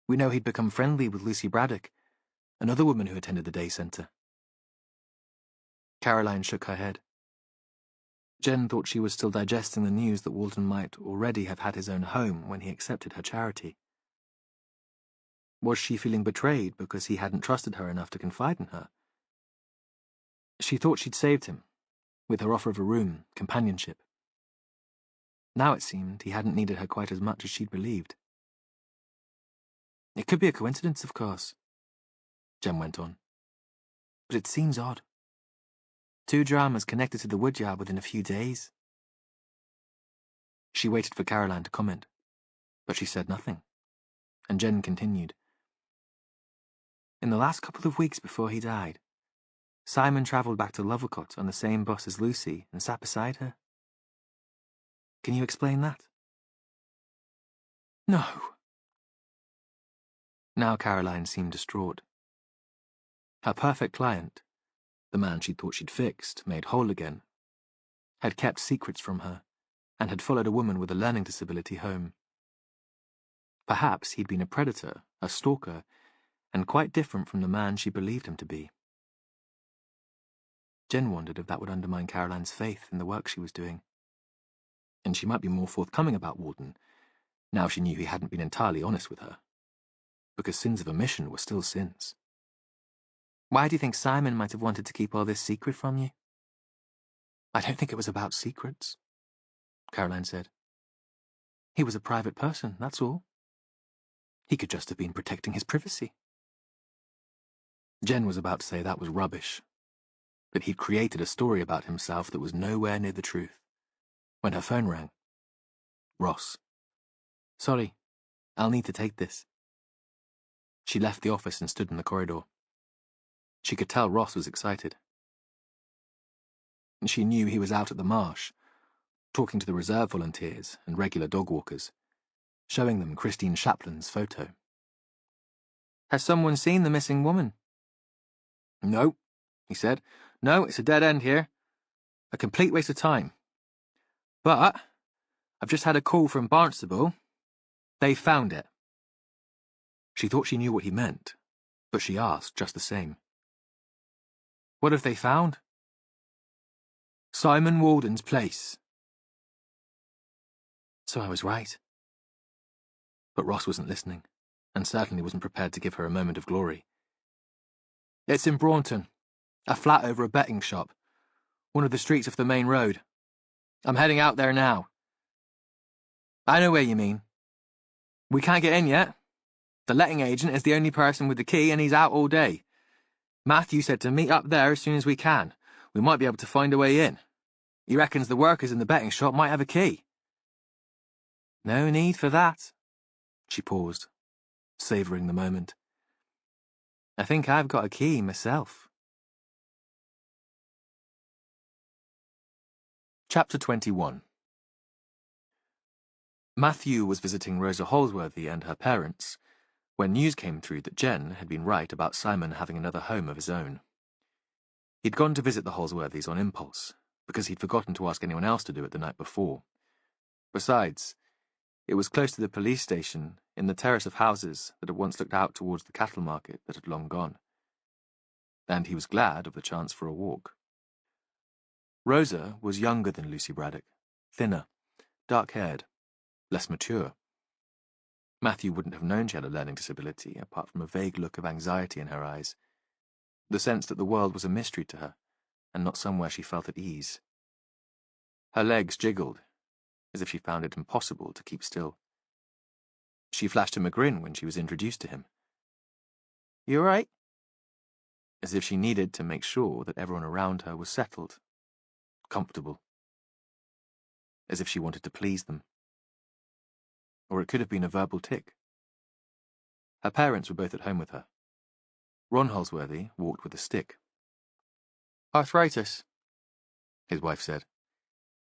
We know he'd become friendly with Lucy Braddock, another woman who attended the day centre." Caroline shook her head. Jen thought she was still digesting the news that Walden might already have had his own home when he accepted her charity. Was she feeling betrayed because he hadn't trusted her enough to confide in her? She thought she'd saved him, with her offer of a room, companionship. Now it seemed he hadn't needed her quite as much as she'd believed. "It could be a coincidence, of course," Jen went on. "But it seems odd. 2 dramas connected to the Woodyard within a few days." She waited for Caroline to comment, but she said nothing, and Jen continued. "In the last couple of weeks before he died, Simon travelled back to Lovercott on the same bus as Lucy and sat beside her. Can you explain that?" "No." Now Caroline seemed distraught. Her perfect client, the man she thought she'd fixed, made whole again, had kept secrets from her, and had followed a woman with a learning disability home. Perhaps he'd been a predator, a stalker, and quite different from the man she believed him to be. Jen wondered if that would undermine Caroline's faith in the work she was doing. And she might be more forthcoming about Walden, now she knew he hadn't been entirely honest with her. Because sins of omission were still sins. Why do you think Simon might have wanted to keep all this secret from you? I don't think it was about secrets, Caroline said. He was a private person, that's all. He could just have been protecting his privacy. Jen was about to say that was rubbish, that he'd created a story about himself that was nowhere near the truth, when her phone rang. Ross. Sorry, I'll need to take this. She left the office and stood in the corridor. She could tell Ross was excited. She knew he was out at the marsh, talking to the reserve volunteers and regular dog walkers, showing them Christine Chaplin's photo. Has someone seen the missing woman? No, he said. No, it's a dead end here. A complete waste of time. But I've just had a call from Barnstable. They found it. She thought she knew what he meant, but she asked just the same. What have they found? Simon Walden's place. So I was right. But Ross wasn't listening, and certainly wasn't prepared to give her a moment of glory. It's in Braunton, a flat over a betting shop, one of the streets off the main road. I'm heading out there now. I know where you mean. We can't get in yet. The letting agent is the only person with the key, and he's out all day. Matthew said to meet up there as soon as we can. We might be able to find a way in. He reckons the workers in the betting shop might have a key. No need for that. She paused, savouring the moment. I think I've got a key myself. Chapter 21. Matthew was visiting Rosa Holsworthy and her parents when news came through that Jen had been right about Simon having another home of his own. He'd gone to visit the Holsworthys on impulse, because he'd forgotten to ask anyone else to do it the night before. Besides, it was close to the police station, in the terrace of houses that had once looked out towards the cattle market that had long gone. And he was glad of the chance for a walk. Rosa was younger than Lucy Braddock, thinner, dark-haired, less mature. Matthew wouldn't have known she had a learning disability, apart from a vague look of anxiety in her eyes, the sense that the world was a mystery to her, and not somewhere she felt at ease. Her legs jiggled, as if she found it impossible to keep still. She flashed him a grin when she was introduced to him. You all right? As if she needed to make sure that everyone around her was settled, comfortable. As if she wanted to please them. Or it could have been a verbal tic. Her parents were both at home with her. Ron Holsworthy walked with a stick. Arthritis, his wife said.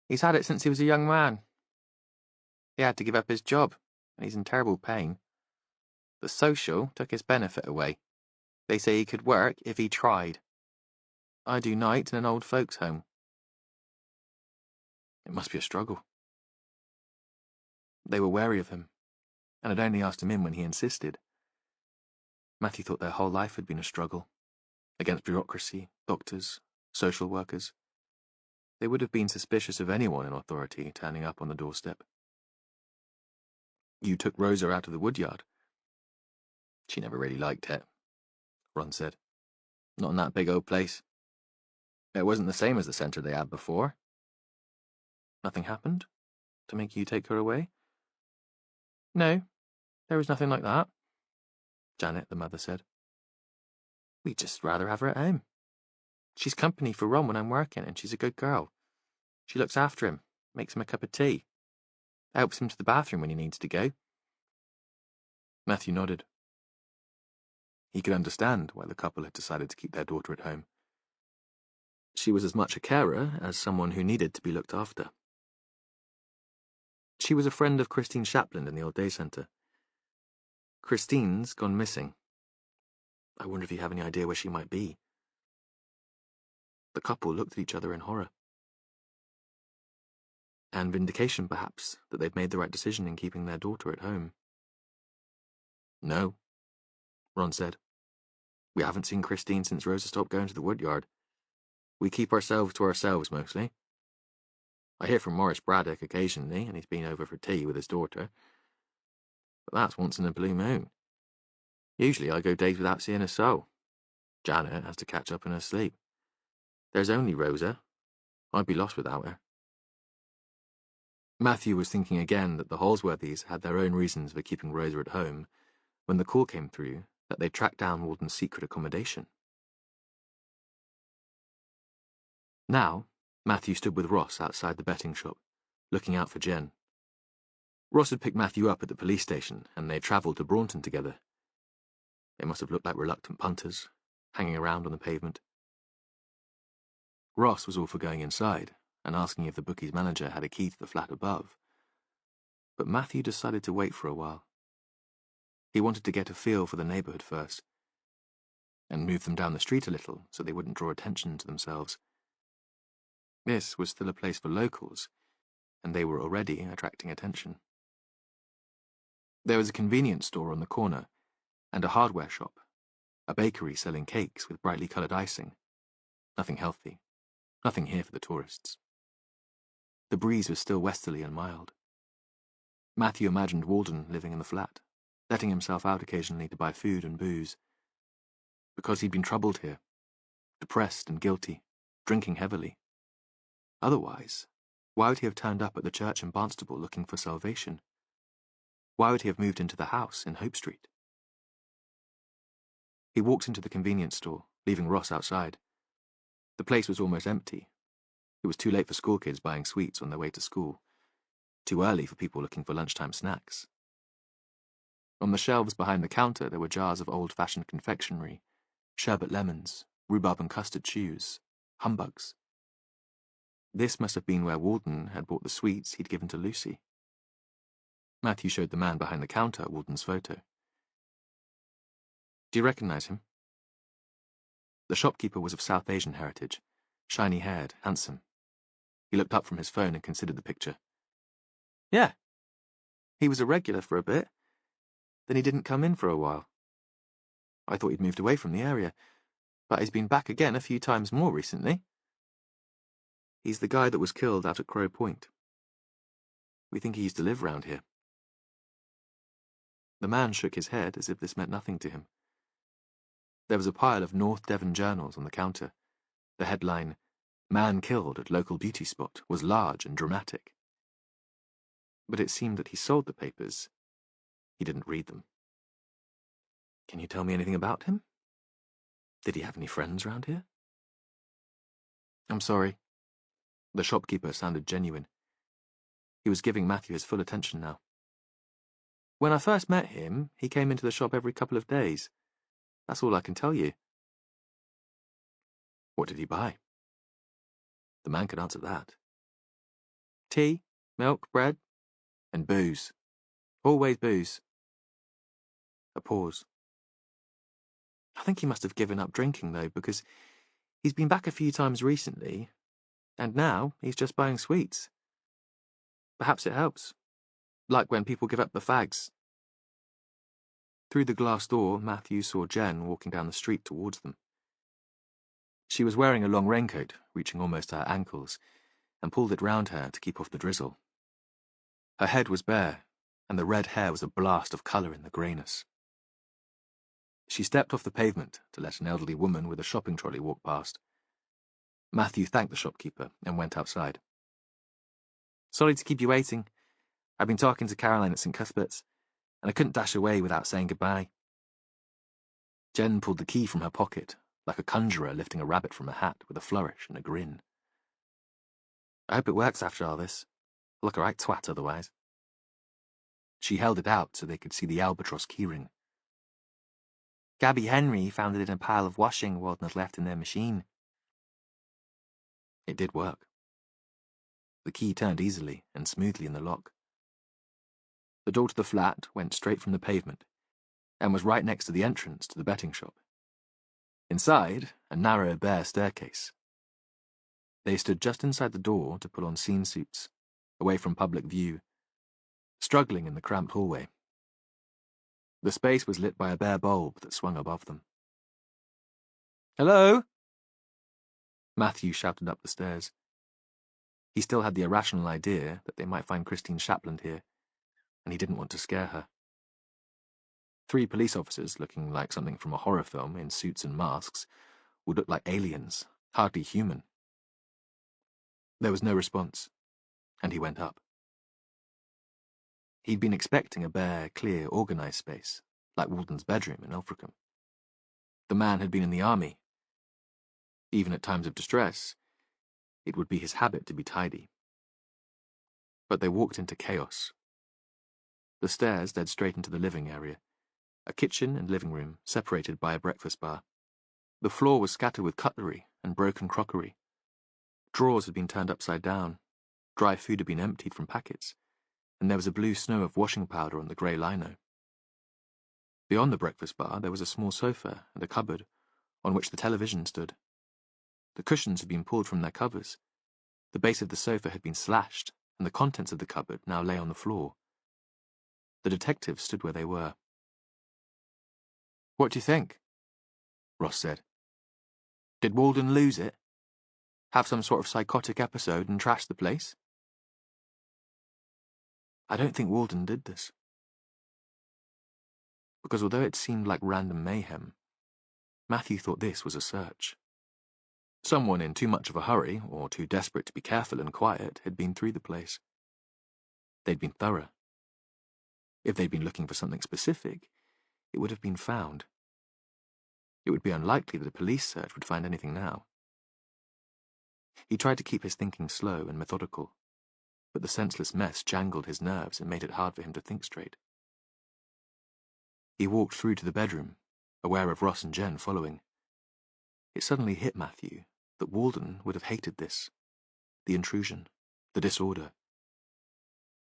He's had it since he was a young man. He had to give up his job, and he's in terrible pain. The social took his benefit away. They say he could work if he tried. I do nights in an old folks' home. It must be a struggle. They were wary of him, and had only asked him in when he insisted. Matthew thought their whole life had been a struggle, against bureaucracy, doctors, social workers. They would have been suspicious of anyone in authority turning up on the doorstep. You took Rosa out of the woodyard. She never really liked it, Ron said. Not in that big old place. It wasn't the same as the centre they had before. Nothing happened to make you take her away? No, there was nothing like that, Janet, the mother, said. We'd just rather have her at home. She's company for Ron when I'm working, and she's a good girl. She looks after him, makes him a cup of tea, helps him to the bathroom when he needs to go. Matthew nodded. He could understand why the couple had decided to keep their daughter at home. She was as much a carer as someone who needed to be looked after. She was a friend of Christine Chaplin in the old day centre. Christine's gone missing. I wonder if you have any idea where she might be. The couple looked at each other in horror. And vindication, perhaps, that they'd made the right decision in keeping their daughter at home. No, Ron said. We haven't seen Christine since Rosa stopped going to the woodyard. We keep ourselves to ourselves, mostly. I hear from Morris Braddock occasionally, and he's been over for tea with his daughter. But that's once in a blue moon. Usually I go days without seeing a soul. Janet has to catch up in her sleep. There's only Rosa. I'd be lost without her. Matthew was thinking again that the Halsworthys had their own reasons for keeping Rosa at home when the call came through that they'd tracked down Walden's secret accommodation. Now, Matthew stood with Ross outside the betting shop, looking out for Jen. Ross had picked Matthew up at the police station, and they'd travelled to Braunton together. They must have looked like reluctant punters, hanging around on the pavement. Ross was all for going inside and asking if the bookie's manager had a key to the flat above. But Matthew decided to wait for a while. He wanted to get a feel for the neighbourhood first, and move them down the street a little so they wouldn't draw attention to themselves. This was still a place for locals, and they were already attracting attention. There was a convenience store on the corner, and a hardware shop, a bakery selling cakes with brightly coloured icing. Nothing healthy, nothing here for the tourists. The breeze was still westerly and mild. Matthew imagined Walden living in the flat, letting himself out occasionally to buy food and booze. Because he'd been troubled here, depressed and guilty, drinking heavily. Otherwise, why would he have turned up at the church in Barnstable looking for salvation? Why would he have moved into the house in Hope Street? He walked into the convenience store, leaving Ross outside. The place was almost empty. It was too late for school kids buying sweets on their way to school. Too early for people looking for lunchtime snacks. On the shelves behind the counter there were jars of old-fashioned confectionery, sherbet lemons, rhubarb and custard chews, humbugs. This must have been where Walden had bought the sweets he'd given to Lucy. Matthew showed the man behind the counter Walden's photo. Do you recognize him? The shopkeeper was of South Asian heritage, shiny-haired, handsome. He looked up from his phone and considered the picture. Yeah. He was a regular for a bit. Then he didn't come in for a while. I thought he'd moved away from the area, but he's been back again a few times more recently. He's the guy that was killed out at Crow Point. We think he used to live round here. The man shook his head as if this meant nothing to him. There was a pile of North Devon journals on the counter. The headline, "Man Killed at Local Beauty Spot," was large and dramatic. But it seemed that he sold the papers. He didn't read them. Can you tell me anything about him? Did he have any friends round here? I'm sorry. The shopkeeper sounded genuine. He was giving Matthew his full attention now. When I first met him, he came into the shop every couple of days. That's all I can tell you. What did he buy? The man could answer that. Tea, milk, bread, and booze. Always booze. A pause. I think he must have given up drinking, though, because he's been back a few times recently, and now he's just buying sweets. Perhaps it helps. Like when people give up the fags. Through the glass door, Matthew saw Jen walking down the street towards them. She was wearing a long raincoat, reaching almost to her ankles, and pulled it round her to keep off the drizzle. Her head was bare, and the red hair was a blast of colour in the greyness. She stepped off the pavement to let an elderly woman with a shopping trolley walk past. Matthew thanked the shopkeeper and went outside. Sorry to keep you waiting. I've been talking to Caroline at St. Cuthbert's, and I couldn't dash away without saying goodbye. Jen pulled the key from her pocket, like a conjurer lifting a rabbit from a hat with a flourish and a grin. I hope it works after all this. I'll look a right twat otherwise. She held it out so they could see the albatross keyring. Gabby Henry found it in a pile of washing Walden had left in their machine. It did work. The key turned easily and smoothly in the lock. The door to the flat went straight from the pavement, and was right next to the entrance to the betting shop. Inside, a narrow, bare staircase. They stood just inside the door to put on scene suits, away from public view, struggling in the cramped hallway. The space was lit by a bare bulb that swung above them. "Hello?" Matthew shouted up the stairs. He still had the irrational idea that they might find Christine Shapland here, and he didn't want to scare her. 3 police officers, looking like something from a horror film in suits and masks, would look like aliens, hardly human. There was no response, and he went up. He'd been expecting a bare, clear, organised space, like Walden's bedroom in Ilfracombe. The man had been in the army. Even at times of distress, it would be his habit to be tidy. But they walked into chaos. The stairs led straight into the living area, a kitchen and living room separated by a breakfast bar. The floor was scattered with cutlery and broken crockery. Drawers had been turned upside down, dry food had been emptied from packets, and there was a blue snow of washing powder on the grey lino. Beyond the breakfast bar there was a small sofa and a cupboard, on which the television stood. The cushions had been pulled from their covers. The base of the sofa had been slashed, and the contents of the cupboard now lay on the floor. The detectives stood where they were. "What do you think?" Ross said. "Did Walden lose it? Have some sort of psychotic episode and trash the place?" "I don't think Walden did this." Because although it seemed like random mayhem, Matthew thought this was a search. Someone in too much of a hurry, or too desperate to be careful and quiet, had been through the place. They'd been thorough. If they'd been looking for something specific, it would have been found. It would be unlikely that a police search would find anything now. He tried to keep his thinking slow and methodical, but the senseless mess jangled his nerves and made it hard for him to think straight. He walked through to the bedroom, aware of Ross and Jen following. It suddenly hit Matthew that Walden would have hated this, the intrusion, the disorder.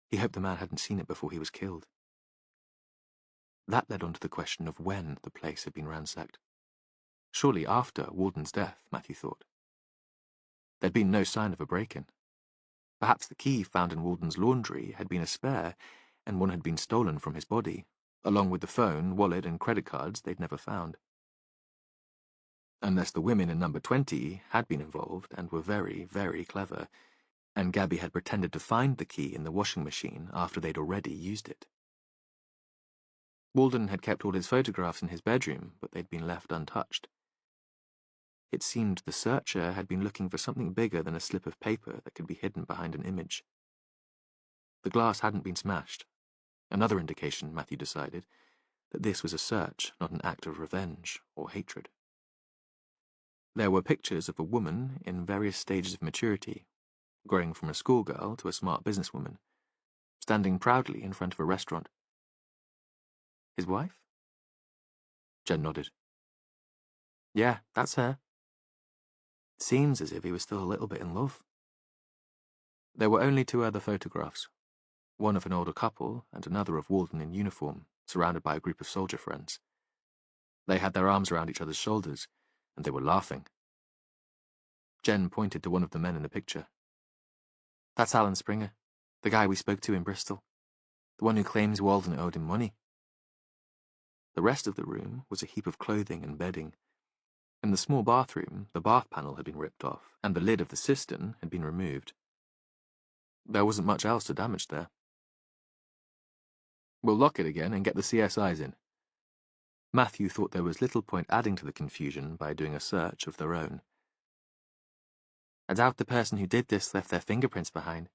He hoped the man hadn't seen it before he was killed. That led on to the question of when the place had been ransacked. Surely after Walden's death, Matthew thought. There'd been no sign of a break-in. Perhaps the key found in Walden's laundry had been a spare, and one had been stolen from his body, along with the phone, wallet, and credit cards they'd never found. Unless the women in number 20 had been involved and were very, very clever, and Gabby had pretended to find the key in the washing machine after they'd already used it. Walden had kept all his photographs in his bedroom, but they'd been left untouched. It seemed the searcher had been looking for something bigger than a slip of paper that could be hidden behind an image. The glass hadn't been smashed. Another indication, Matthew decided, that this was a search, not an act of revenge or hatred. There were pictures of a woman in various stages of maturity, growing from a schoolgirl to a smart businesswoman, standing proudly in front of a restaurant. His wife? Jen nodded. "Yeah, that's her. Seems as if he was still a little bit in love." There were only 2 other photographs, one of an older couple and another of Walden in uniform, surrounded by a group of soldier friends. They had their arms around each other's shoulders, and they were laughing. Jen pointed to one of the men in the picture. "That's Alan Springer, the guy we spoke to in Bristol, the one who claims Walden owed him money." The rest of the room was a heap of clothing and bedding. In the small bathroom, the bath panel had been ripped off, and the lid of the cistern had been removed. There wasn't much else to damage there. "We'll lock it again and get the CSIs in." Matthew thought there was little point adding to the confusion by doing a search of their own. "I doubt the person who did this left their fingerprints behind,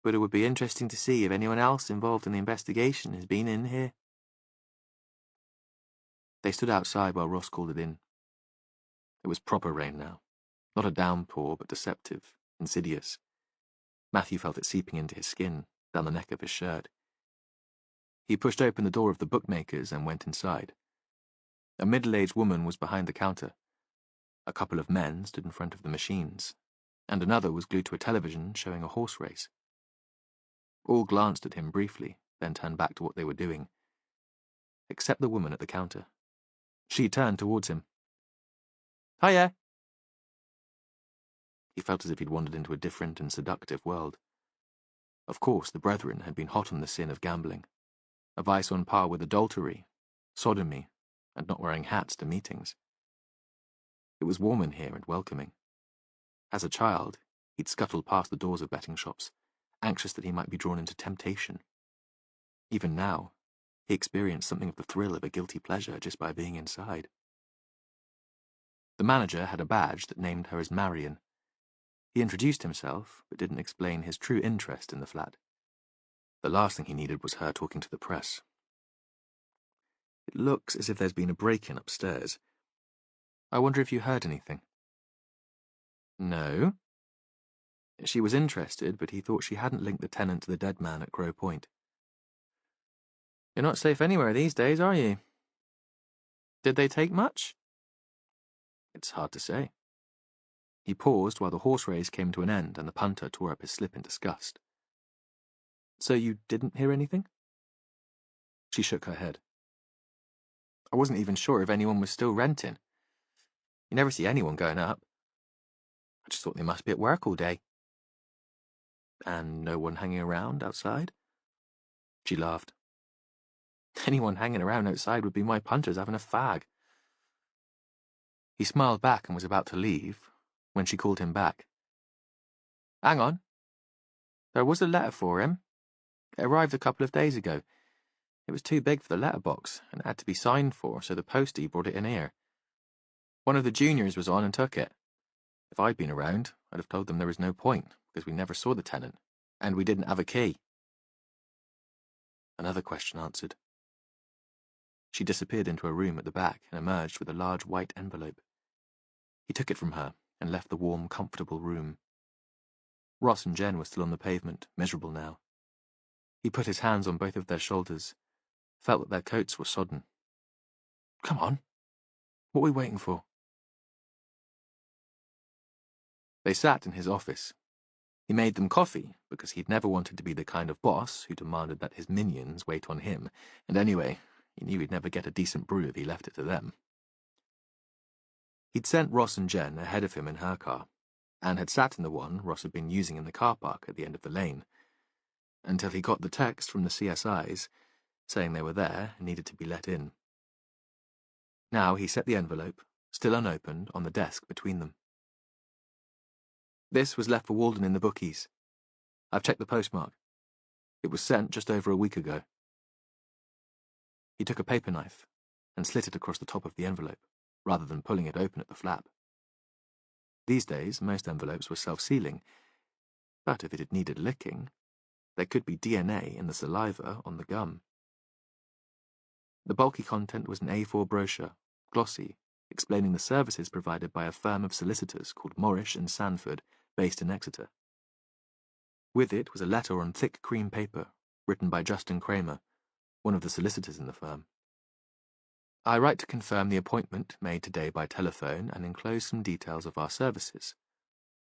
but it would be interesting to see if anyone else involved in the investigation has been in here." They stood outside while Ross called it in. It was proper rain now. Not a downpour, but deceptive, insidious. Matthew felt it seeping into his skin, down the neck of his shirt. He pushed open the door of the bookmakers and went inside. A middle-aged woman was behind the counter. A couple of men stood in front of the machines, and another was glued to a television showing a horse race. All glanced at him briefly, then turned back to what they were doing. except the woman at the counter. She turned towards him. "Hiya." He felt as if he'd wandered into a different and seductive world. Of course, the brethren had been hot on the sin of gambling, a vice on par with adultery, sodomy, and not wearing hats to meetings. It was warm in here and welcoming. As a child, he'd scuttled past the doors of betting shops, anxious that he might be drawn into temptation. Even now, he experienced something of the thrill of a guilty pleasure just by being inside. The manager had a badge that named her as Marion. He introduced himself, but didn't explain his true interest in the flat. The last thing he needed was her talking to the press. "It looks as if there's been a break-in upstairs. I wonder if you heard anything." "No." She was interested, but he thought she hadn't linked the tenant to the dead man at Crow Point. "You're not safe anywhere these days, are you? Did they take much?" "It's hard to say." He paused while the horse race came to an end and the punter tore up his slip in disgust. "So you didn't hear anything?" She shook her head. "I wasn't even sure if anyone was still renting. You never see anyone going up. I just thought they must be at work all day." "And no one hanging around outside?" She laughed. "Anyone hanging around outside would be my punters having a fag." He smiled back and was about to leave when she called him back. "Hang on. There was a letter for him. It arrived a couple of days ago. It was too big for the letterbox and it had to be signed for, so the postie brought it in here. One of the juniors was on and took it. If I'd been around, I'd have told them there was no point, because we never saw the tenant, and we didn't have a key." Another question answered. She disappeared into a room at the back and emerged with a large white envelope. He took it from her and left the warm, comfortable room. Ross and Jen were still on the pavement, miserable now. He put his hands on both of their shoulders, felt that their coats were sodden. "Come on. What are we waiting for?" They sat in his office. He made them coffee, because he'd never wanted to be the kind of boss who demanded that his minions wait on him, and anyway, he knew he'd never get a decent brew if he left it to them. He'd sent Ross and Jen ahead of him in her car, and had sat in the one Ross had been using in the car park at the end of the lane, until he got the text from the CSIs saying they were there and needed to be let in. Now he set the envelope, still unopened, on the desk between them. "This was left for Walden in the bookies. I've checked the postmark. It was sent just over a week ago." He took a paper knife and slit it across the top of the envelope, rather than pulling it open at the flap. These days, most envelopes were self-sealing, but if it had needed licking, there could be DNA in the saliva on the gum. The bulky content was an A4 brochure, glossy, explaining the services provided by a firm of solicitors called Morrish and Sanford, based in Exeter. With it was a letter on thick cream paper, written by Justin Kramer, one of the solicitors in the firm. "I write to confirm the appointment made today by telephone and enclose some details of our services.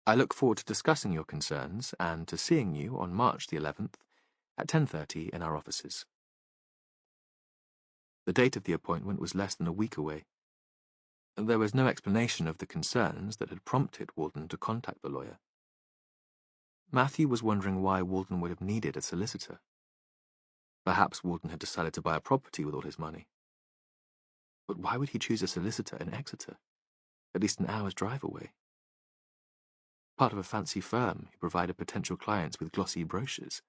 I look forward to discussing your concerns and to seeing you on March the 11th at 10:30 in our offices." The date of the appointment was less than a week away. There was no explanation of the concerns that had prompted Walden to contact the lawyer. Matthew was wondering why Walden would have needed a solicitor. Perhaps Walden had decided to buy a property with all his money. But why would he choose a solicitor in Exeter, at least an hour's drive away? Part of a fancy firm who provided potential clients with glossy brochures.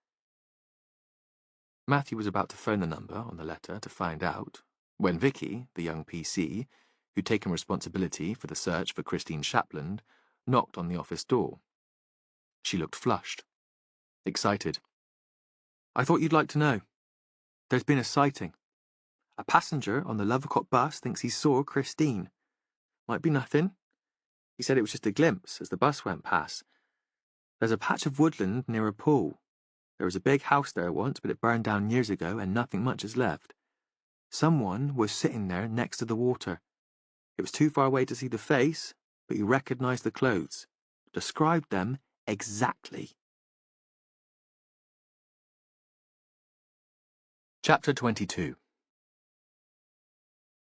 Matthew was about to phone the number on the letter to find out, when Vicky, the young PC, who'd taken responsibility for the search for Christine Shapland, knocked on the office door. She looked flushed, excited. "I thought you'd like to know. There's been a sighting. A passenger on the Lovercott bus thinks he saw Christine. Might be nothing. He said it was just a glimpse as the bus went past. There's a patch of woodland near a pool. There was a big house there once, but it burned down years ago and nothing much is left. Someone was sitting there next to the water. It was too far away to see the face, but he recognized the clothes. Described them exactly." Chapter 22.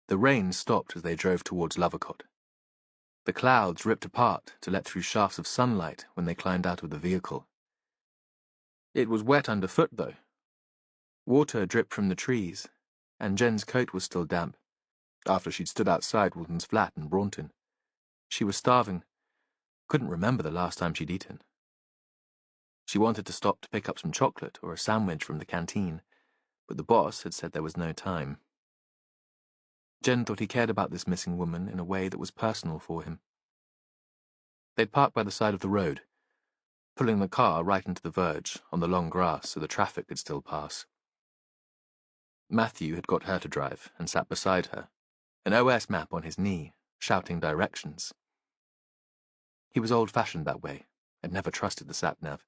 The rain stopped as they drove towards Lovacott. The clouds ripped apart to let through shafts of sunlight when they climbed out of the vehicle. It was wet underfoot, though. Water dripped from the trees, and Jen's coat was still damp, after she'd stood outside Walton's flat in Braunton. She was starving, couldn't remember the last time she'd eaten. She wanted to stop to pick up some chocolate or a sandwich from the canteen, but the boss had said there was no time. Jen thought he cared about this missing woman in a way that was personal for him. They'd parked by the side of the road, pulling the car right into the verge on the long grass so the traffic could still pass. Matthew had got her to drive and sat beside her, an OS map on his knee, shouting directions. He was old-fashioned that way, had never trusted the sat-nav.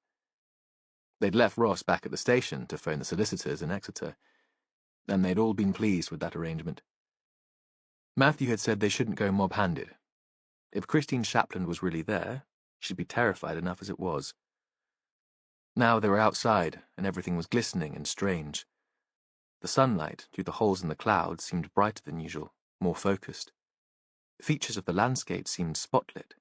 They'd left Ross back at the station to phone the solicitors in Exeter, and they'd all been pleased with that arrangement. Matthew had said they shouldn't go mob-handed. If Christine Shapland was really there, she'd be terrified enough as it was. Now they were outside, and everything was glistening and strange. The sunlight, through the holes in the clouds, seemed brighter than usual, more focused. Features of the landscape seemed spotlit.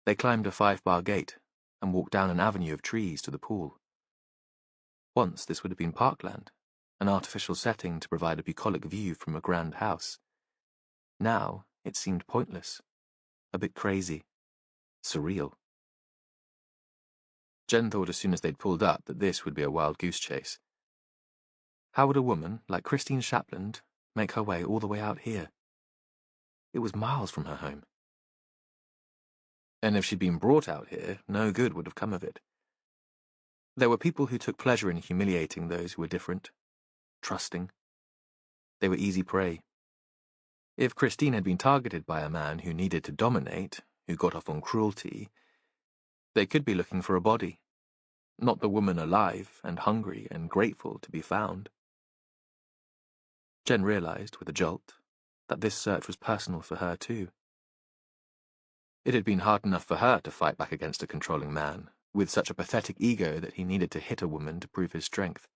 They climbed a 5-bar gate and walked down an avenue of trees to the pool. Once this would have been parkland, an artificial setting to provide a bucolic view from a grand house. Now it seemed pointless, a bit crazy, surreal. Jen thought as soon as they'd pulled up that this would be a wild goose chase. How would a woman like Christine Shapland make her way all the way out here? It was miles from her home. And if she'd been brought out here, no good would have come of it. There were people who took pleasure in humiliating those who were different, trusting. They were easy prey. If Christine had been targeted by a man who needed to dominate, who got off on cruelty, they could be looking for a body, not the woman alive and hungry and grateful to be found. Jen realized, with a jolt, that this search was personal for her too. It had been hard enough for her to fight back against a controlling man, with such a pathetic ego that he needed to hit a woman to prove his strength.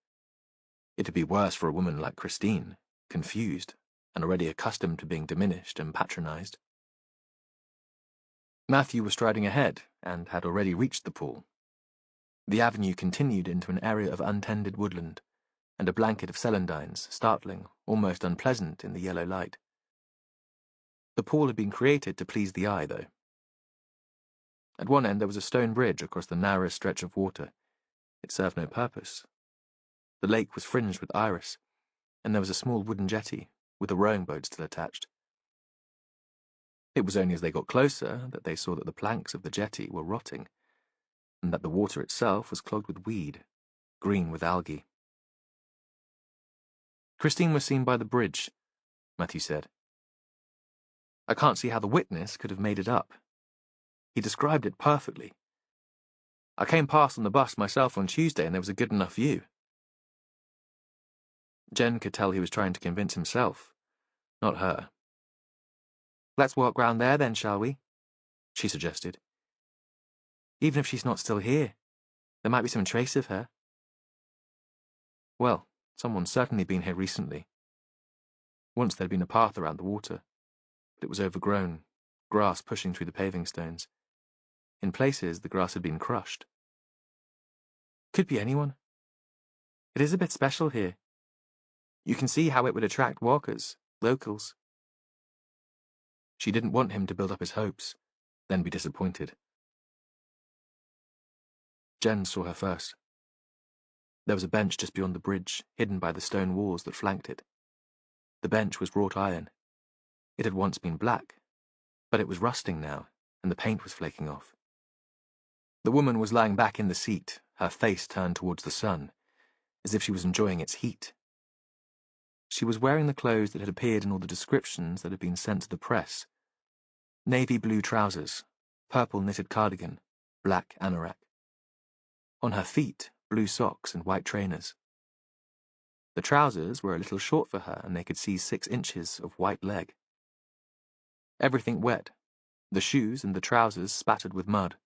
It'd be worse for a woman like Christine, confused, and already accustomed to being diminished and patronized. Matthew was striding ahead, and had already reached the pool. The avenue continued into an area of untended woodland, and a blanket of celandines, startling, almost unpleasant in the yellow light. The pool had been created to please the eye, though. At one end there was a stone bridge across the narrowest stretch of water. It served no purpose. The lake was fringed with iris, and there was a small wooden jetty, with a rowing boat still attached. It was only as they got closer that they saw that the planks of the jetty were rotting, and that the water itself was clogged with weed, green with algae. Christine was seen by the bridge, Matthew said. I can't see how the witness could have made it up. He described it perfectly. I came past on the bus myself on Tuesday and there was a good enough view. Jen could tell he was trying to convince himself, not her. Let's walk round there then, shall we? She suggested. Even if she's not still here, there might be some trace of her. Well, someone's certainly been here recently. Once there'd been a path around the water, but it was overgrown, grass pushing through the paving stones. In places, the grass had been crushed. Could be anyone. It is a bit special here. You can see how it would attract walkers, locals. She didn't want him to build up his hopes, then be disappointed. Jen saw her first. There was a bench just beyond the bridge, hidden by the stone walls that flanked it. The bench was wrought iron. It had once been black, but it was rusting now, and the paint was flaking off. The woman was lying back in the seat, her face turned towards the sun, as if she was enjoying its heat. She was wearing the clothes that had appeared in all the descriptions that had been sent to the press. Navy blue trousers, purple knitted cardigan, black anorak. On her feet, blue socks and white trainers. The trousers were a little short for her, and they could see 6 inches of white leg. Everything wet, the shoes and the trousers spattered with mud.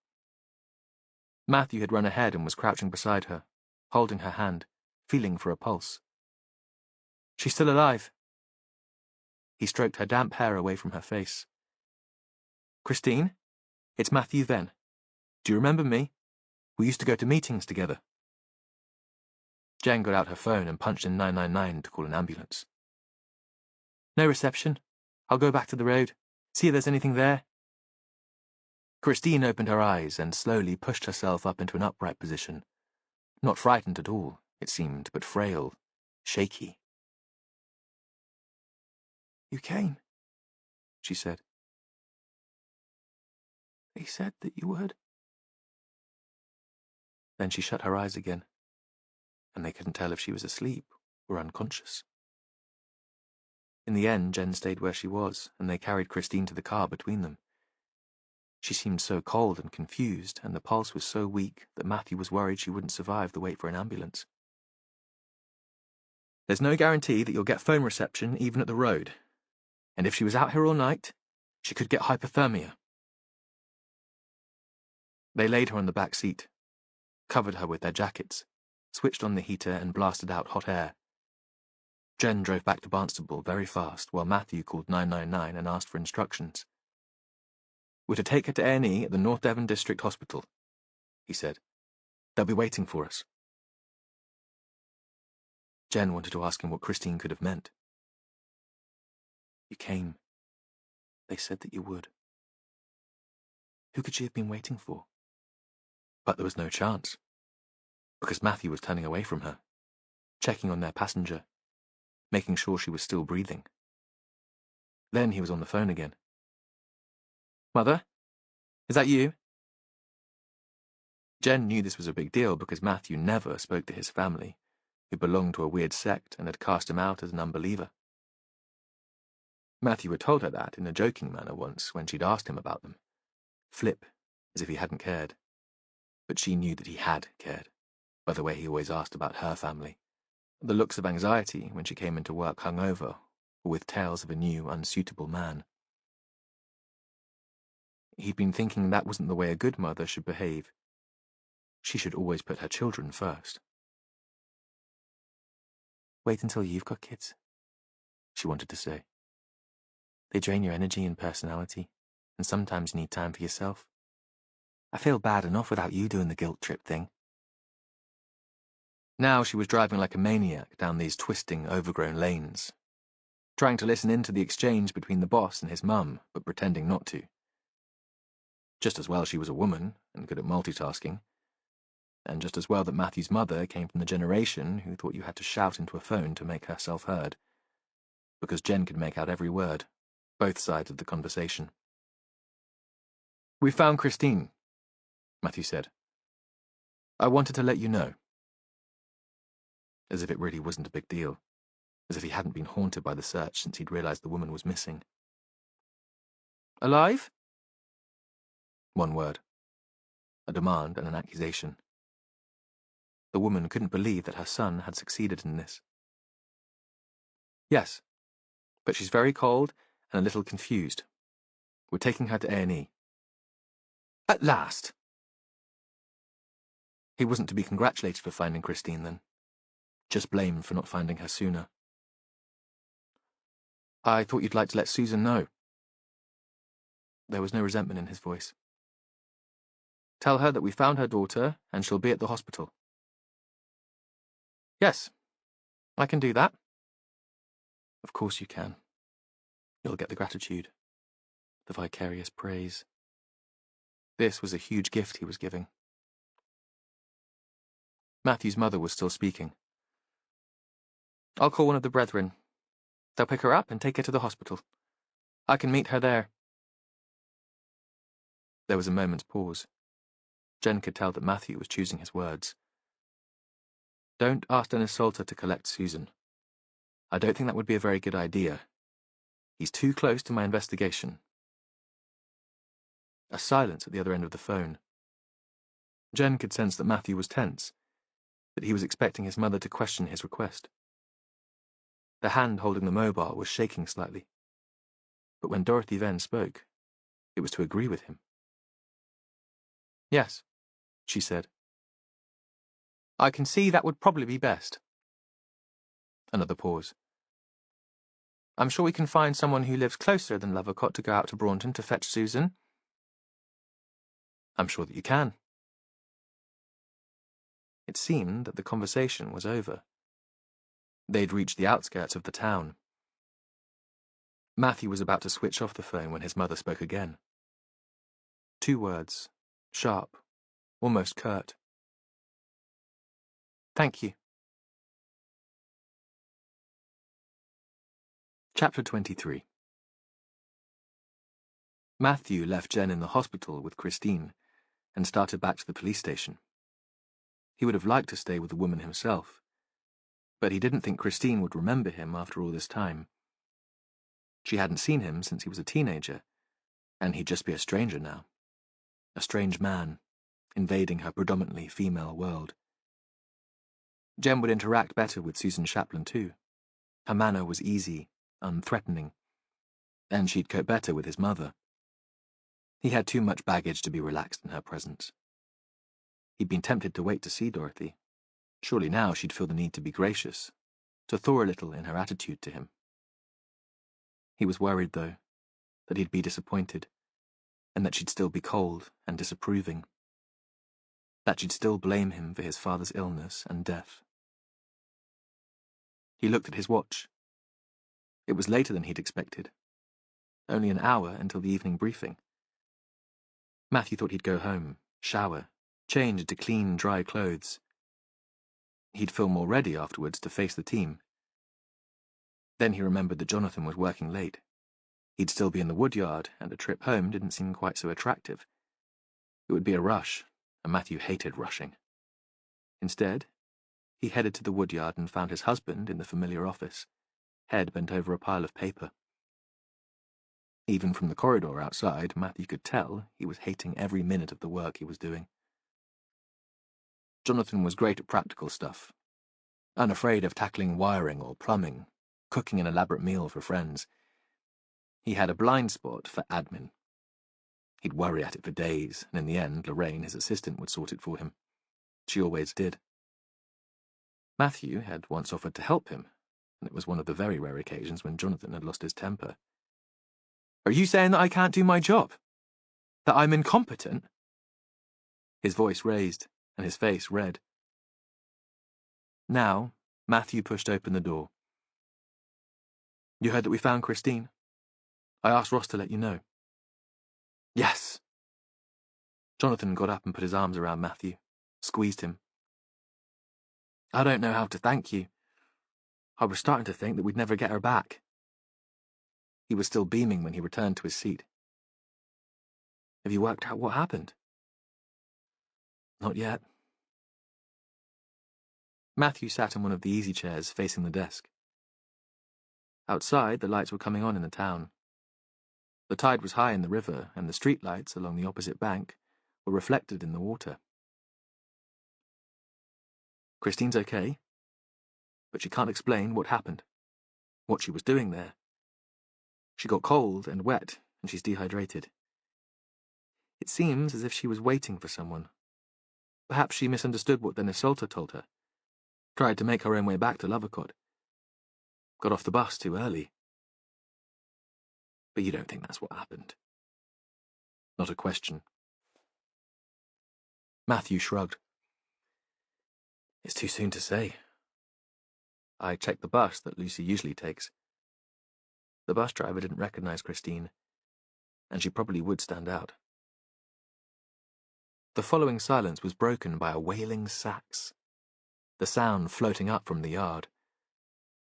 Matthew had run ahead and was crouching beside her, holding her hand, feeling for a pulse. She's still alive. He stroked her damp hair away from her face. "Christine, it's Matthew Venn. Do you remember me? We used to go to meetings together." Jen got out her phone and punched in 999 to call an ambulance. "No reception. I'll go back to the road. See if there's anything there." Christine opened her eyes and slowly pushed herself up into an upright position. Not frightened at all, it seemed, but frail, shaky. "You came," she said. "They said that you would." Then she shut her eyes again, and they couldn't tell if she was asleep or unconscious. In the end, Jen stayed where she was, and they carried Christine to the car between them. She seemed so cold and confused, and the pulse was so weak that Matthew was worried she wouldn't survive the wait for an ambulance. "There's no guarantee that you'll get phone reception even at the road. And if she was out here all night, she could get hypothermia." They laid her on the back seat, covered her with their jackets, switched on the heater and blasted out hot air. Jen drove back to Barnstable very fast while Matthew called 999 and asked for instructions. "We're to take her to A&E at the North Devon District Hospital," he said. "They'll be waiting for us." Jen wanted to ask him what Christine could have meant. "You came. They said that you would." Who could she have been waiting for? But there was no chance, because Matthew was turning away from her, checking on their passenger, making sure she was still breathing. Then he was on the phone again. "Mother? Is that you?" Jen knew this was a big deal because Matthew never spoke to his family, who belonged to a weird sect and had cast him out as an unbeliever. Matthew had told her that in a joking manner once when she'd asked him about them. Flip, as if he hadn't cared. But she knew that he had cared, by the way he always asked about her family. The looks of anxiety when she came into work hungover, or with tales of a new, unsuitable man. He'd been thinking that wasn't the way a good mother should behave. She should always put her children first. "Wait until you've got kids," she wanted to say. "They drain your energy and personality, and sometimes you need time for yourself. I feel bad enough without you doing the guilt trip thing." Now she was driving like a maniac down these twisting, overgrown lanes, trying to listen in to the exchange between the boss and his mum, but pretending not to. Just as well she was a woman, and good at multitasking, and just as well that Matthew's mother came from the generation who thought you had to shout into a phone to make herself heard, because Jen could make out every word, both sides of the conversation. "We found Christine," Matthew said. "I wanted to let you know." As if it really wasn't a big deal. As if he hadn't been haunted by the search since he'd realized the woman was missing. "Alive?" One word. A demand and an accusation. The woman couldn't believe that her son had succeeded in this. "Yes, but she's very cold and a little confused. We're taking her to A&E." "At last!" He wasn't to be congratulated for finding Christine, then. Just blamed for not finding her sooner. "I thought you'd like to let Susan know." There was no resentment in his voice. "Tell her that we found her daughter, and she'll be at the hospital." "Yes, I can do that." "Of course you can. You'll get the gratitude, the vicarious praise." This was a huge gift he was giving. Matthew's mother was still speaking. "I'll call one of the brethren. They'll pick her up and take her to the hospital. I can meet her there." There was a moment's pause. Jen could tell that Matthew was choosing his words. "Don't ask Dennis Salter to collect Susan. I don't think that would be a very good idea. He's too close to my investigation." A silence at the other end of the phone. Jen could sense that Matthew was tense, that he was expecting his mother to question his request. The hand holding the mobile was shaking slightly. But when Dorothy Venn spoke, it was to agree with him. "Yes," she said. "I can see that would probably be best." Another pause. I'm sure we can find someone who lives closer than Lovercott to go out to Braunton to fetch Susan. I'm sure that you can. It seemed that the conversation was over. They'd reached the outskirts of the town. Matthew was about to switch off the phone when his mother spoke again. 2 words, sharp, almost curt. Thank you. Chapter 23. Matthew left Jen in the hospital with Christine and started back to the police station. He would have liked to stay with the woman himself, but he didn't think Christine would remember him after all this time. She hadn't seen him since he was a teenager, and he'd just be a stranger now. A strange man, invading her predominantly female world. Jen would interact better with Susan Chaplin too. Her manner was easy, unthreatening, and she'd cope better with his mother. He had too much baggage to be relaxed in her presence. He'd been tempted to wait to see Dorothy. Surely now she'd feel the need to be gracious, to thaw a little in her attitude to him. He was worried, though, that he'd be disappointed, and that she'd still be cold and disapproving. That she'd still blame him for his father's illness and death. He looked at his watch. It was later than he'd expected. Only an hour until the evening briefing. Matthew thought he'd go home, shower, change into clean, dry clothes. He'd feel more ready afterwards to face the team. Then he remembered that Jonathan was working late. He'd still be in the woodyard, and a trip home didn't seem quite so attractive. It would be a rush, and Matthew hated rushing. Instead, he headed to the woodyard and found his husband in the familiar office, head bent over a pile of paper. Even from the corridor outside, Matthew could tell he was hating every minute of the work he was doing. Jonathan was great at practical stuff, unafraid of tackling wiring or plumbing, cooking an elaborate meal for friends. He had a blind spot for admin. He'd worry at it for days, and in the end, Lorraine, his assistant, would sort it for him. She always did. Matthew had once offered to help him, and it was one of the very rare occasions when Jonathan had lost his temper. Are you saying that I can't do my job? That I'm incompetent? His voice raised, and his face red. Now, Matthew pushed open the door. You heard that we found Christine? I asked Ross to let you know. Yes. Jonathan got up and put his arms around Matthew, squeezed him. I don't know how to thank you. I was starting to think that we'd never get her back. He was still beaming when he returned to his seat. Have you worked out what happened? Not yet. Matthew sat in one of the easy chairs facing the desk. Outside, the lights were coming on in the town. The tide was high in the river, and the street lights along the opposite bank were reflected in the water. Christine's okay, but she can't explain what happened, what she was doing there. She got cold and wet, and she's dehydrated. It seems as if she was waiting for someone. Perhaps she misunderstood what the assaulter told her, tried to make her own way back to Lovercott. Got off the bus too early. But you don't think that's what happened? Not a question. Matthew shrugged. It's too soon to say. I checked the bus that Lucy usually takes. The bus driver didn't recognize Christine, and she probably would stand out. The following silence was broken by a wailing sax, the sound floating up from the yard.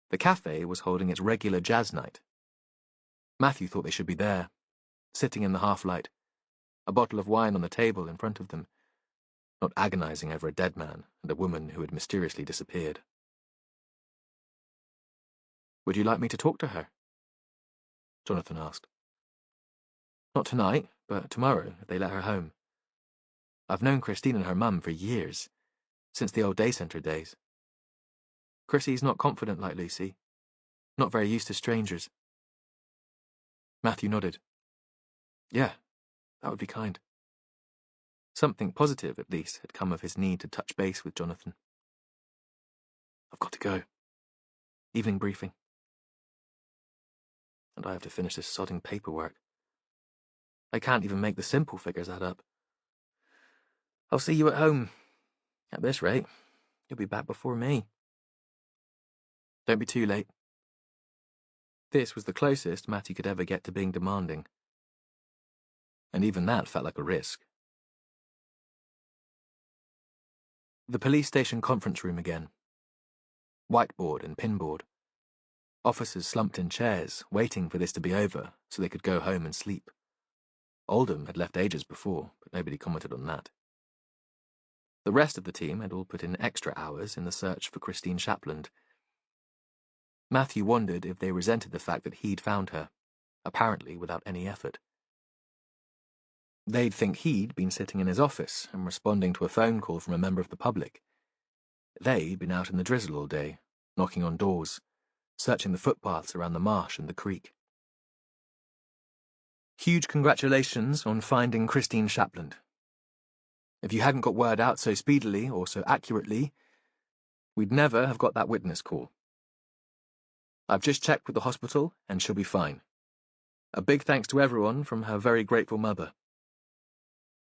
The cafe was holding its regular jazz night. Matthew thought they should be there, sitting in the half-light, a bottle of wine on the table in front of them, not agonizing over a dead man and a woman who had mysteriously disappeared. Would you like me to talk to her? Jonathan asked. Not tonight, but tomorrow, if they let her home. I've known Christine and her mum for years, since the old day centre days. Chrissy's not confident like Lucy, not very used to strangers. Matthew nodded. Yeah, that would be kind. Something positive, at least, had come of his need to touch base with Jonathan. I've got to go. Evening briefing. and I have to finish this sodding paperwork. I can't even make the simple figures add up. I'll see you at home. At this rate, you'll be back before me. Don't be too late. This was the closest Matthew could ever get to being demanding. And even that felt like a risk. The police station conference room again. Whiteboard and pinboard. Officers slumped in chairs, waiting for this to be over so they could go home and sleep. Oldham had left ages before, but nobody commented on that. The rest of the team had all put in extra hours in the search for Christine Shapland. Matthew wondered if they resented the fact that he'd found her, apparently without any effort. They'd think he'd been sitting in his office and responding to a phone call from a member of the public. They'd been out in the drizzle all day, knocking on doors, searching the footpaths around the marsh and the creek. Huge congratulations on finding Christine Shapland. If you hadn't got word out so speedily or so accurately, we'd never have got that witness call. I've just checked with the hospital and she'll be fine. A big thanks to everyone from her very grateful mother.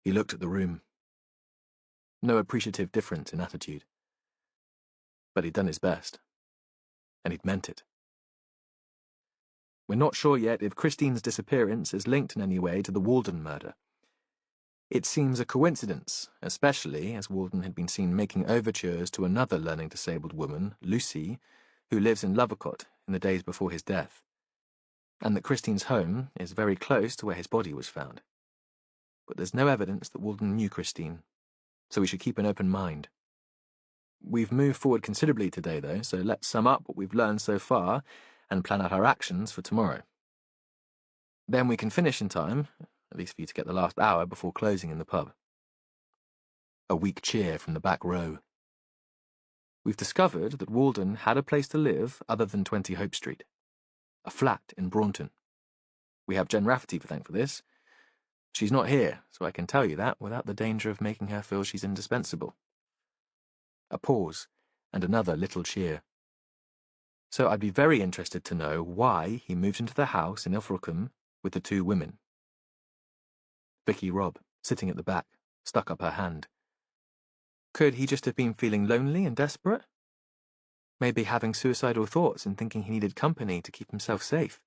He looked at the room. No appreciative difference in attitude. But he'd done his best. And he'd meant it. We're not sure yet if Christine's disappearance is linked in any way to the Walden murder. It seems a coincidence, especially as Walden had been seen making overtures to another learning-disabled woman, Lucy, who lives in Lovercott in the days before his death, and that Christine's home is very close to where his body was found. But there's no evidence that Walden knew Christine, so we should keep an open mind. We've moved forward considerably today, though, so let's sum up what we've learned so far and plan out our actions for tomorrow. Then we can finish in time, at least for you to get the last hour before closing in the pub. A weak cheer from the back row. We've discovered that Walden had a place to live other than 20 Hope Street. A flat in Braunton. We have Jen Rafferty to thank for this. She's not here, so I can tell you that without the danger of making her feel she's indispensable. A pause, and another little cheer. So I'd be very interested to know why he moved into the house in Ilfracombe with the two women. Vicky Robb, sitting at the back, stuck up her hand. Could he just have been feeling lonely and desperate? Maybe having suicidal thoughts and thinking he needed company to keep himself safe?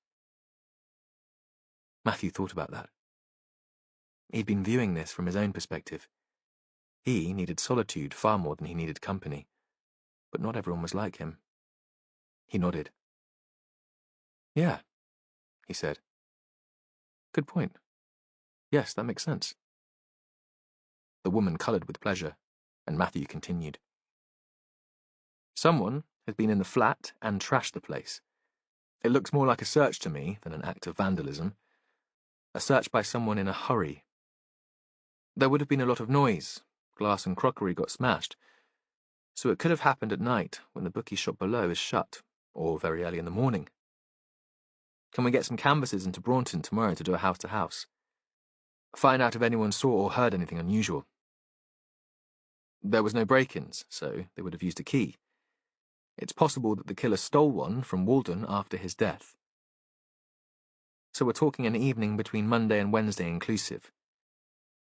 Matthew thought about that. He'd been viewing this from his own perspective. He needed solitude far more than he needed company, but not everyone was like him. He nodded. Yeah, he said. Good point. Yes, that makes sense. The woman coloured with pleasure, and Matthew continued. Someone has been in the flat and trashed the place. It looks more like a search to me than an act of vandalism. A search by someone in a hurry. There would have been a lot of noise. Glass and crockery got smashed. So it could have happened at night when the bookie shop below is shut, or very early in the morning. Can we get some canvases into Braunton tomorrow to do a house-to-house? Find out if anyone saw or heard anything unusual. There was no break-ins, so they would have used a key. It's possible that the killer stole one from Walden after his death. So we're talking an evening between Monday and Wednesday inclusive.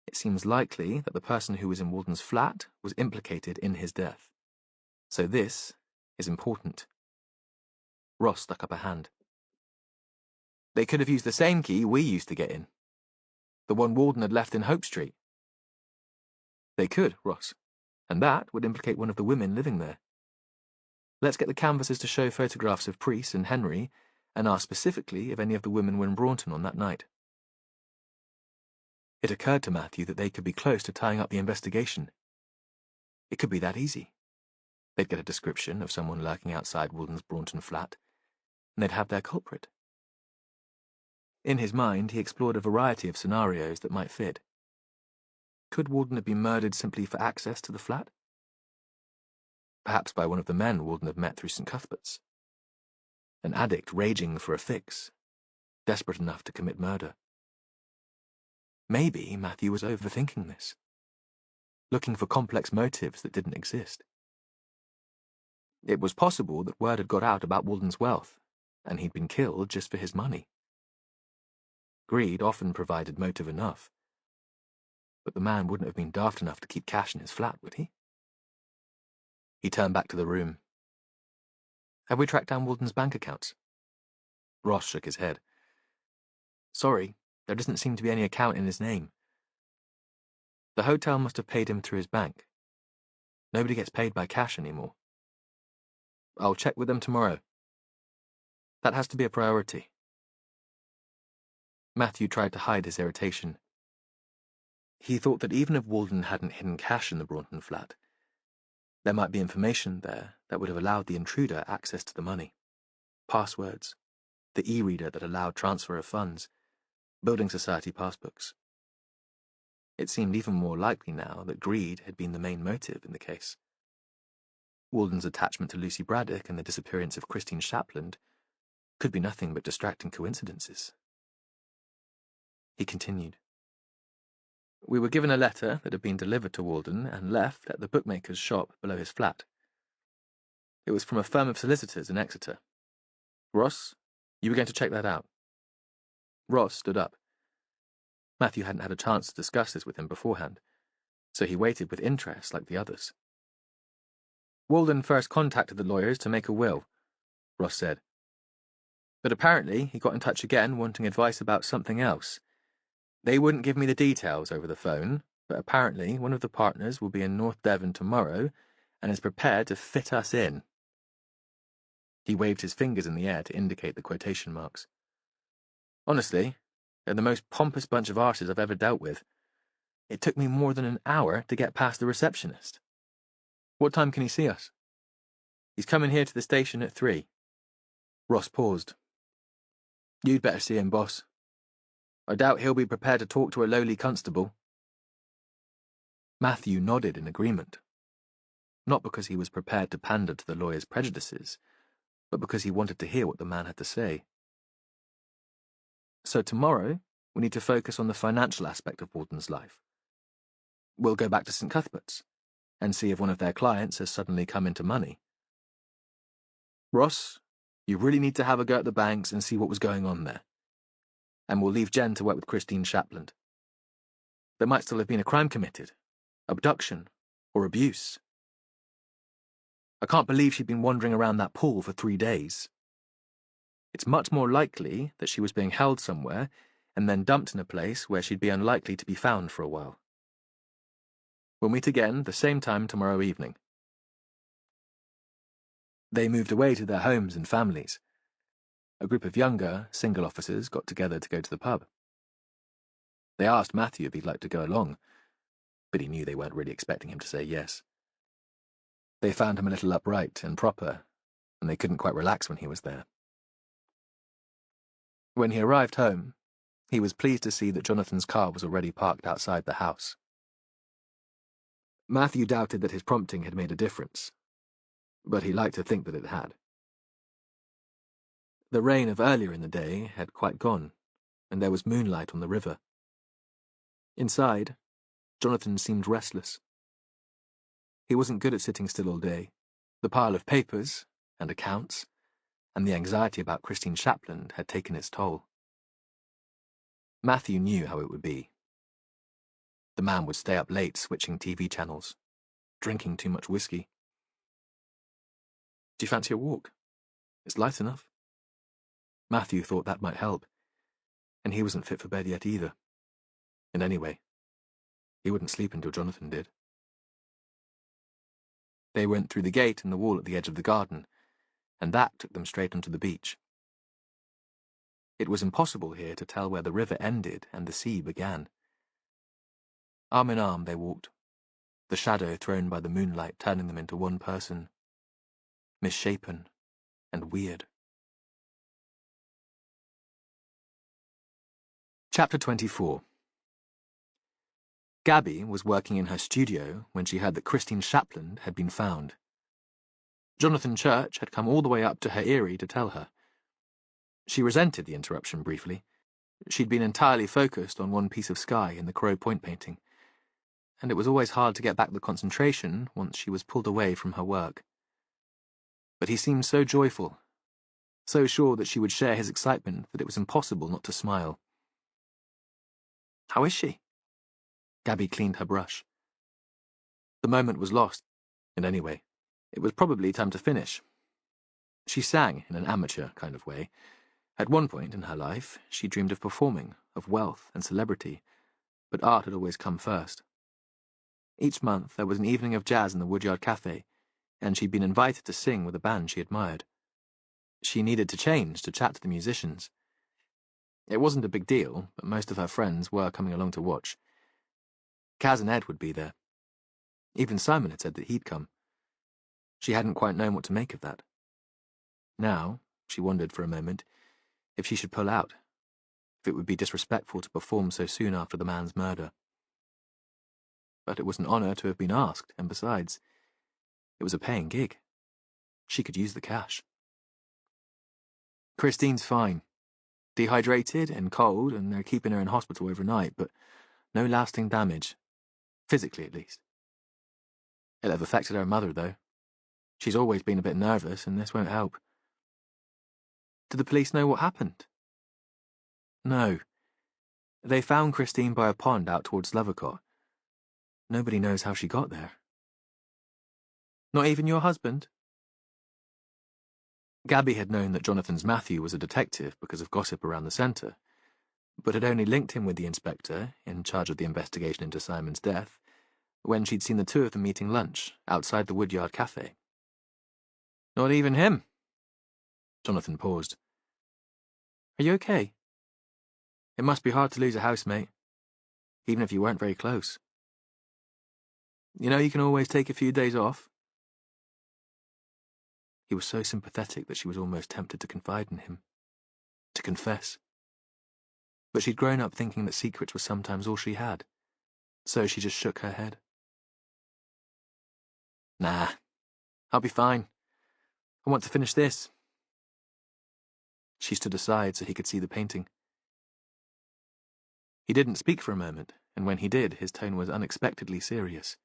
It seems likely that the person who was in Walden's flat was implicated in his death. So this is important. Ross stuck up a hand. They could have used the same key we used to get in. The one Walden had left in Hope Street. They could, Ross, and that would implicate one of the women living there. Let's get the canvases to show photographs of Priest and Henry, and ask specifically if any of the women were in Braunton on that night. It occurred to Matthew that they could be close to tying up the investigation. It could be that easy. They'd get a description of someone lurking outside Walden's Braunton flat, and they'd have their culprit. In his mind, he explored a variety of scenarios that might fit. Could Walden have been murdered simply for access to the flat? Perhaps by one of the men Walden had met through St. Cuthbert's. An addict raging for a fix, desperate enough to commit murder. Maybe Matthew was overthinking this, looking for complex motives that didn't exist. It was possible that word had got out about Walden's wealth, and he'd been killed just for his money. Greed often provided motive enough. But the man wouldn't have been daft enough to keep cash in his flat, would he? He turned back to the room. Have we tracked down Walden's bank accounts? Ross shook his head. Sorry, there doesn't seem to be any account in his name. The hotel must have paid him through his bank. Nobody gets paid by cash anymore. I'll check with them tomorrow. That has to be a priority. Matthew tried to hide his irritation. He thought that even if Walden hadn't hidden cash in the Braunton flat, there might be information there that would have allowed the intruder access to the money. Passwords, the e-reader that allowed transfer of funds, building society passbooks. It seemed even more likely now that greed had been the main motive in the case. Walden's attachment to Lucy Braddock and the disappearance of Christine Shapland could be nothing but distracting coincidences. He continued. We were given a letter that had been delivered to Walden and left at the bookmaker's shop below his flat. It was from a firm of solicitors in Exeter. Ross, you were going to check that out. Ross stood up. Matthew hadn't had a chance to discuss this with him beforehand, so he waited with interest like the others. Walden first contacted the lawyers to make a will, Ross said. But apparently he got in touch again wanting advice about something else. They wouldn't give me the details over the phone, but apparently one of the partners will be in North Devon tomorrow and is prepared to fit us in. He waved his fingers in the air to indicate the quotation marks. Honestly, they're the most pompous bunch of arses I've ever dealt with. It took me more than an hour to get past the receptionist. What time can he see us? He's coming here to the station at 3. Ross paused. You'd better see him, boss. I doubt he'll be prepared to talk to a lowly constable. Matthew nodded in agreement. Not because he was prepared to pander to the lawyer's prejudices, but because he wanted to hear what the man had to say. So tomorrow, we need to focus on the financial aspect of Walden's life. We'll go back to St. Cuthbert's and see if one of their clients has suddenly come into money. Ross, you really need to have a go at the banks and see what was going on there. And we'll leave Jen to work with Christine Shapland. There might still have been a crime committed, abduction, or abuse. I can't believe she'd been wandering around that pool for 3 days. It's much more likely that she was being held somewhere and then dumped in a place where she'd be unlikely to be found for a while. We'll meet again the same time tomorrow evening. They moved away to their homes and families. A group of younger, single officers got together to go to the pub. They asked Matthew if he'd like to go along, but he knew they weren't really expecting him to say yes. They found him a little upright and proper, and they couldn't quite relax when he was there. When he arrived home, he was pleased to see that Jonathan's car was already parked outside the house. Matthew doubted that his prompting had made a difference, but he liked to think that it had. The rain of earlier in the day had quite gone, and there was moonlight on the river. Inside, Jonathan seemed restless. He wasn't good at sitting still all day. The pile of papers and accounts and the anxiety about Christine Shapland had taken its toll. Matthew knew how it would be. The man would stay up late switching TV channels, drinking too much whiskey. Do you fancy a walk? It's light enough. Matthew thought that might help, and he wasn't fit for bed yet either. And anyway, he wouldn't sleep until Jonathan did. They went through the gate in the wall at the edge of the garden, and that took them straight onto the beach. It was impossible here to tell where the river ended and the sea began. Arm in arm they walked, the shadow thrown by the moonlight turning them into one person, misshapen and weird. Chapter 24. Gabby was working in her studio when she heard that Christine Shapland had been found. Jonathan Church had come all the way up to her eyrie to tell her. She resented the interruption briefly. She'd been entirely focused on one piece of sky in the Crow Point painting, and it was always hard to get back the concentration once she was pulled away from her work. But he seemed so joyful, so sure that she would share his excitement that it was impossible not to smile. How is she? Gabby cleaned her brush. The moment was lost, and anyway, it was probably time to finish. She sang in an amateur kind of way. At one point in her life, she dreamed of performing, of wealth and celebrity, but art had always come first. Each month there was an evening of jazz in the Woodyard Cafe, and she'd been invited to sing with a band she admired. She needed to change to chat to the musicians. It wasn't a big deal, but most of her friends were coming along to watch. Kaz and Ed would be there. Even Simon had said that he'd come. She hadn't quite known what to make of that. Now, she wondered for a moment, if she should pull out, if it would be disrespectful to perform so soon after the man's murder. But it was an honour to have been asked, and besides, it was a paying gig. She could use the cash. Christine's fine. Dehydrated and cold, and they're keeping her in hospital overnight, but no lasting damage. Physically, at least. It'll have affected her mother, though. She's always been a bit nervous, and this won't help. Did the police know what happened? No. They found Christine by a pond out towards Lovercott. Nobody knows how she got there. Not even your husband? Gabby had known that Jonathan's Matthew was a detective because of gossip around the centre, but had only linked him with the inspector, in charge of the investigation into Simon's death, when she'd seen the two of them eating lunch outside the Woodyard Cafe. Not even him. Jonathan paused. Are you okay? It must be hard to lose a housemate, even if you weren't very close. You know you can always take a few days off. He was so sympathetic that she was almost tempted to confide in him, to confess. But she'd grown up thinking that secrets were sometimes all she had, so she just shook her head. Nah, I'll be fine. I want to finish this. She stood aside so he could see the painting. He didn't speak for a moment, and when he did, his tone was unexpectedly serious.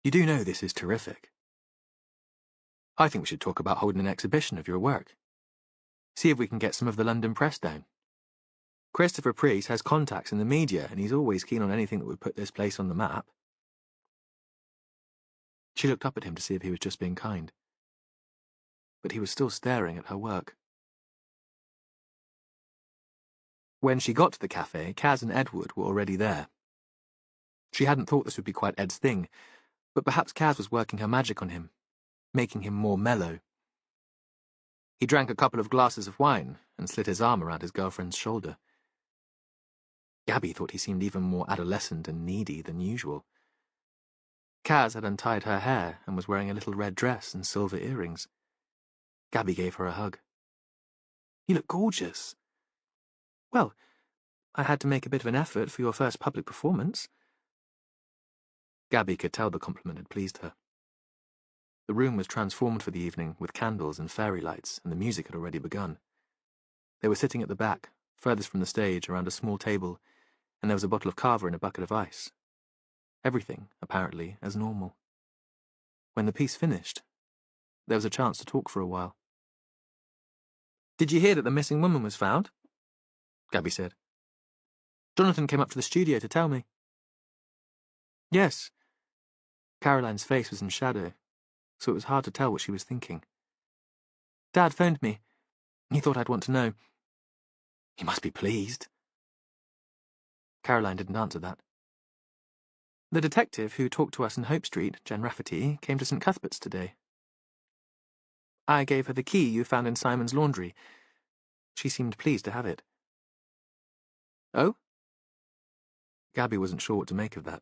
You do know this is terrific. I think we should talk about holding an exhibition of your work. See if we can get some of the London press down. Christopher Priest has contacts in the media, and he's always keen on anything that would put this place on the map. She looked up at him to see if he was just being kind. But he was still staring at her work. When she got to the cafe, Kaz and Edward were already there. She hadn't thought this would be quite Ed's thing, but perhaps Kaz was working her magic on him, making him more mellow. He drank a couple of glasses of wine and slid his arm around his girlfriend's shoulder. Gabby thought he seemed even more adolescent and needy than usual. Kaz had untied her hair and was wearing a little red dress and silver earrings. Gabby gave her a hug. You look gorgeous. Well, I had to make a bit of an effort for your first public performance. Gabby could tell the compliment had pleased her. The room was transformed for the evening with candles and fairy lights, and the music had already begun. They were sitting at the back, furthest from the stage, around a small table, and there was a bottle of cava and a bucket of ice. Everything, apparently, as normal. When the piece finished, there was a chance to talk for a while. Did you hear that the missing woman was found? Gabby said. Jonathan came up to the studio to tell me. Yes. Caroline's face was in shadow, so it was hard to tell what she was thinking. Dad phoned me. He thought I'd want to know. He must be pleased. Caroline didn't answer that. The detective who talked to us in Hope Street, Jen Rafferty, came to St. Cuthbert's today. I gave her the key you found in Simon's laundry. She seemed pleased to have it. Oh? Gabby wasn't sure what to make of that.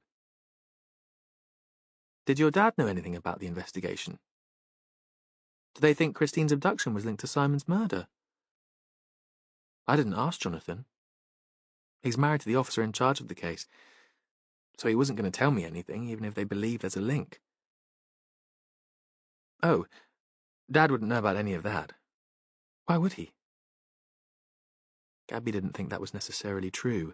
Did your dad know anything about the investigation? Do they think Christine's abduction was linked to Simon's murder? I didn't ask Jonathan. He's married to the officer in charge of the case, so he wasn't going to tell me anything, even if they believe there's a link. Oh, Dad wouldn't know about any of that. Why would he? Gabby didn't think that was necessarily true.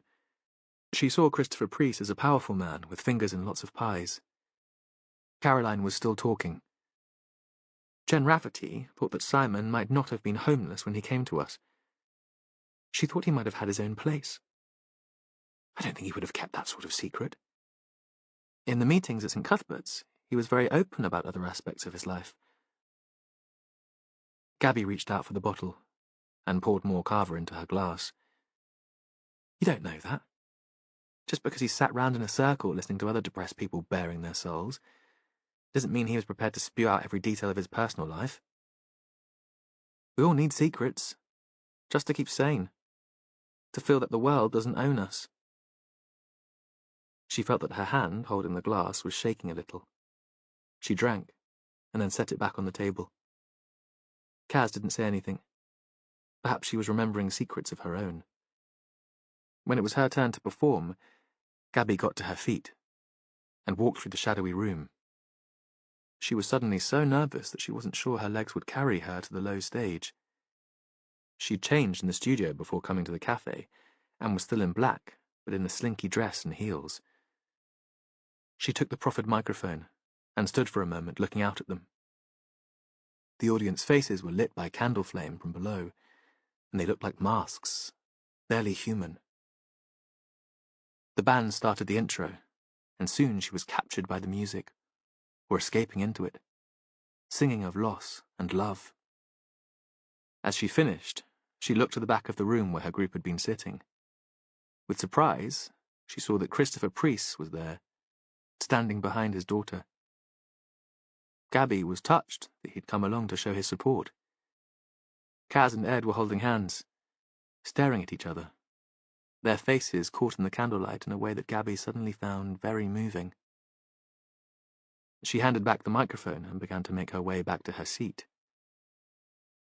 She saw Christopher Priest as a powerful man with fingers in lots of pies. Caroline was still talking. Jen Rafferty thought that Simon might not have been homeless when he came to us. She thought he might have had his own place. I don't think he would have kept that sort of secret. In the meetings at St. Cuthbert's, he was very open about other aspects of his life. Gabby reached out for the bottle and poured more Carver into her glass. You don't know that. Just because he sat round in a circle listening to other depressed people bearing their souls doesn't mean he was prepared to spew out every detail of his personal life. We all need secrets, just to keep sane, to feel that the world doesn't own us. She felt that her hand, holding the glass, was shaking a little. She drank, and then set it back on the table. Kaz didn't say anything. Perhaps she was remembering secrets of her own. When it was her turn to perform, Gabby got to her feet and walked through the shadowy room. She was suddenly so nervous that she wasn't sure her legs would carry her to the low stage. She'd changed in the studio before coming to the cafe, and was still in black, but in a slinky dress and heels. She took the proffered microphone and stood for a moment looking out at them. The audience faces were lit by candle flame from below, and they looked like masks, barely human. The band started the intro, and soon she was captured by the music, or escaping into it, singing of loss and love. As she finished, she looked to the back of the room where her group had been sitting. With surprise, she saw that Christopher Priest was there, standing behind his daughter. Gabby was touched that he'd come along to show his support. Kaz and Ed were holding hands, staring at each other, their faces caught in the candlelight in a way that Gabby suddenly found very moving. She handed back the microphone and began to make her way back to her seat.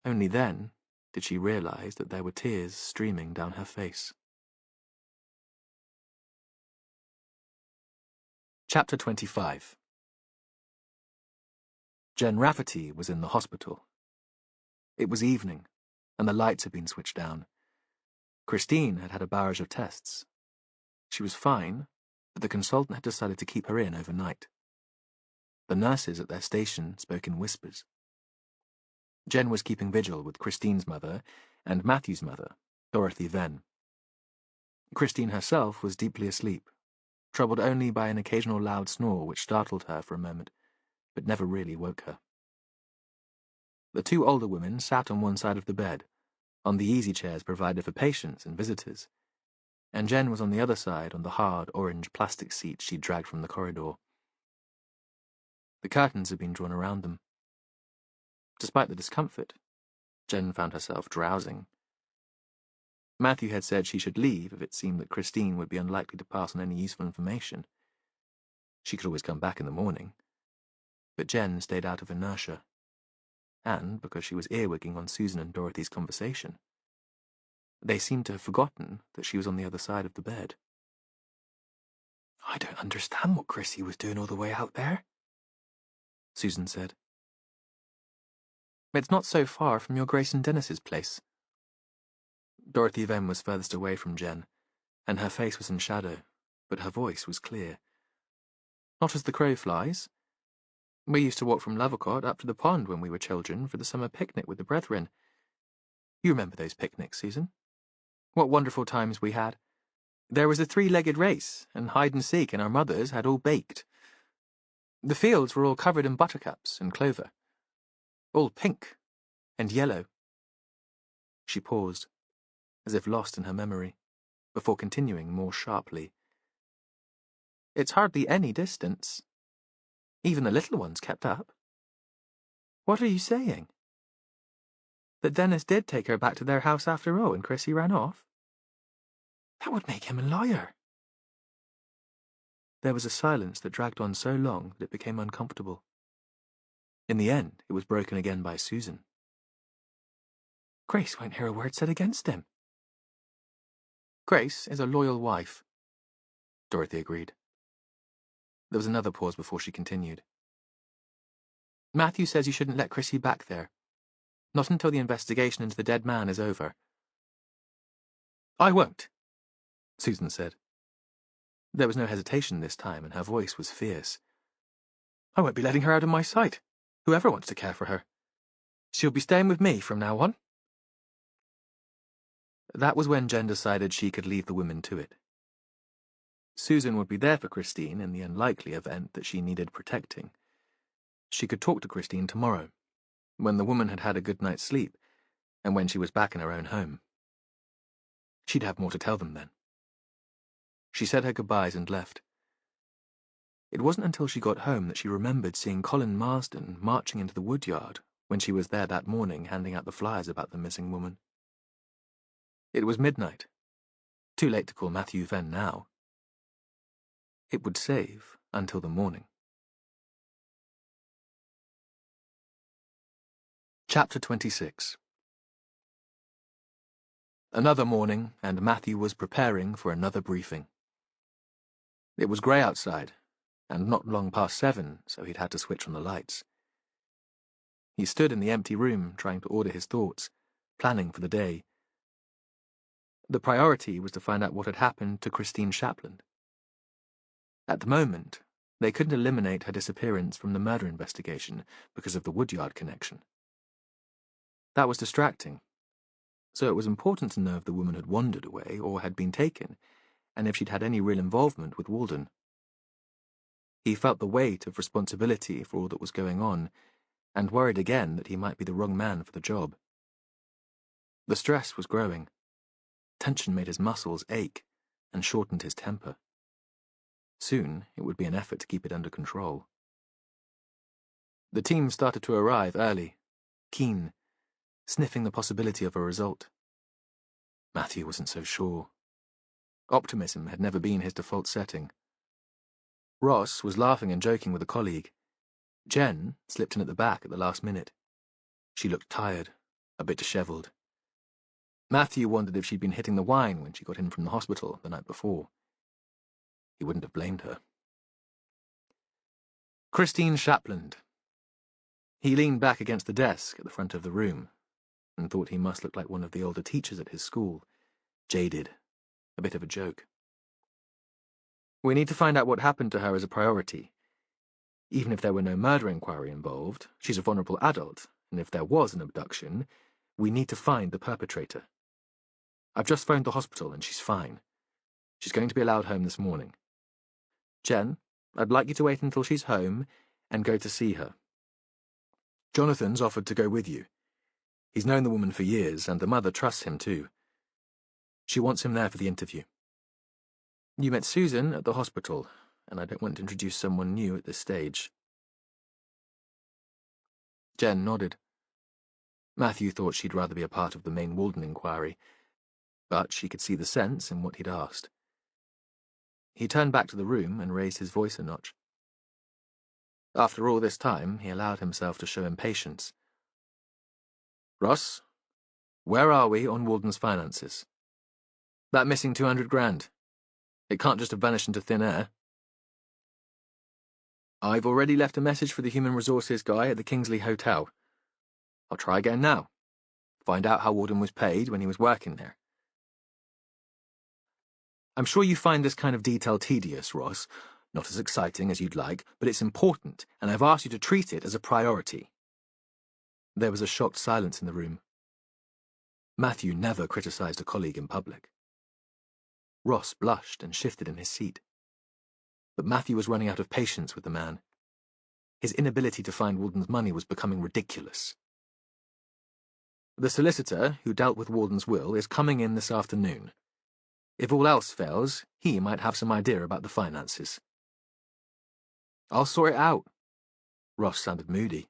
Only then did she realize that there were tears streaming down her face. Chapter 25. Jen Rafferty was in the hospital. It was evening, and the lights had been switched down. Christine had had a barrage of tests. She was fine, but the consultant had decided to keep her in overnight. The nurses at their station spoke in whispers. Jen was keeping vigil with Christine's mother and Matthew's mother, Dorothy Venn. Christine herself was deeply asleep, troubled only by an occasional loud snore which startled her for a moment, but never really woke her. The two older women sat on one side of the bed, on the easy chairs provided for patients and visitors, and Jen was on the other side on the hard orange plastic seat she'd dragged from the corridor. The curtains had been drawn around them. Despite the discomfort, Jen found herself drowsing. Matthew had said she should leave if it seemed that Christine would be unlikely to pass on any useful information. She could always come back in the morning. But Jen stayed out of inertia, and because she was earwigging on Susan and Dorothy's conversation. They seemed to have forgotten that she was on the other side of the bed. "I don't understand what Chrissy was doing all the way out there," Susan said. "It's not so far from your Grace and Dennis's place." Dorothy Venn was furthest away from Jen, and her face was in shadow, but her voice was clear. "Not as the crow flies. We used to walk from Lovercott up to the pond when we were children for the summer picnic with the brethren. You remember those picnics, Susan? What wonderful times we had. There was a three-legged race, and hide-and-seek, and our mothers had all baked. The fields were all covered in buttercups and clover. All pink and yellow." She paused, as if lost in her memory, before continuing more sharply. "It's hardly any distance. Even the little ones kept up." "What are you saying? That Dennis did take her back to their house after all and Chrissy ran off? That would make him a liar." There was a silence that dragged on so long that it became uncomfortable. In the end, it was broken again by Susan. "Grace won't hear a word said against him." "Grace is a loyal wife," Dorothy agreed. There was another pause before she continued. "Matthew says you shouldn't let Chrissy back there. Not until the investigation into the dead man is over." "I won't," Susan said. There was no hesitation this time, and her voice was fierce. "I won't be letting her out of my sight, whoever wants to care for her. She'll be staying with me from now on." That was when Jen decided she could leave the women to it. Susan would be there for Christine in the unlikely event that she needed protecting. She could talk to Christine tomorrow, when the woman had had a good night's sleep, and when she was back in her own home. She'd have more to tell them then. She said her goodbyes and left. It wasn't until she got home that she remembered seeing Colin Marsden marching into the woodyard when she was there that morning handing out the flyers about the missing woman. It was midnight. Too late to call Matthew Venn now. It would save until the morning. Chapter 26. Another morning, and Matthew was preparing for another briefing. It was grey outside, and not long past 7, so he'd had to switch on the lights. He stood in the empty room, trying to order his thoughts, planning for the day. The priority was to find out what had happened to Christine Shapland. At the moment, they couldn't eliminate her disappearance from the murder investigation because of the woodyard connection. That was distracting, so it was important to know if the woman had wandered away or had been taken, and if she'd had any real involvement with Walden. He felt the weight of responsibility for all that was going on, and worried again that he might be the wrong man for the job. The stress was growing. Tension made his muscles ache and shortened his temper. Soon, it would be an effort to keep it under control. The team started to arrive early, keen, sniffing the possibility of a result. Matthew wasn't so sure. Optimism had never been his default setting. Ross was laughing and joking with a colleague. Jen slipped in at the back at the last minute. She looked tired, a bit dishevelled. Matthew wondered if she'd been hitting the wine when she got in from the hospital the night before. He wouldn't have blamed her. Christine Shapland. He leaned back against the desk at the front of the room and thought he must look like one of the older teachers at his school, jaded, a bit of a joke. We need to find out what happened to her as a priority. Even if there were no murder inquiry involved, she's a vulnerable adult, and if there was an abduction, we need to find the perpetrator. I've just phoned the hospital and she's fine. She's going to be allowed home this morning. Jen, I'd like you to wait until she's home and go to see her. Jonathan's offered to go with you. He's known the woman for years, and the mother trusts him too. She wants him there for the interview. You met Susan at the hospital, and I don't want to introduce someone new at this stage. Jen nodded. Matthew thought she'd rather be a part of the main Walden inquiry, but she could see the sense in what he'd asked. He turned back to the room and raised his voice a notch. After all this time, he allowed himself to show impatience. Ross, where are we on Walden's finances? That missing 200 grand. It can't just have vanished into thin air. I've already left a message for the human resources guy at the Kingsley Hotel. I'll try again now. Find out how Walden was paid when he was working there. I'm sure you find this kind of detail tedious, Ross. Not as exciting as you'd like, but it's important, and I've asked you to treat it as a priority. There was a shocked silence in the room. Matthew never criticized a colleague in public. Ross blushed and shifted in his seat. But Matthew was running out of patience with the man. His inability to find Walden's money was becoming ridiculous. The solicitor who dealt with Walden's will is coming in this afternoon. If all else fails, he might have some idea about the finances. I'll sort it out. Ross sounded moody,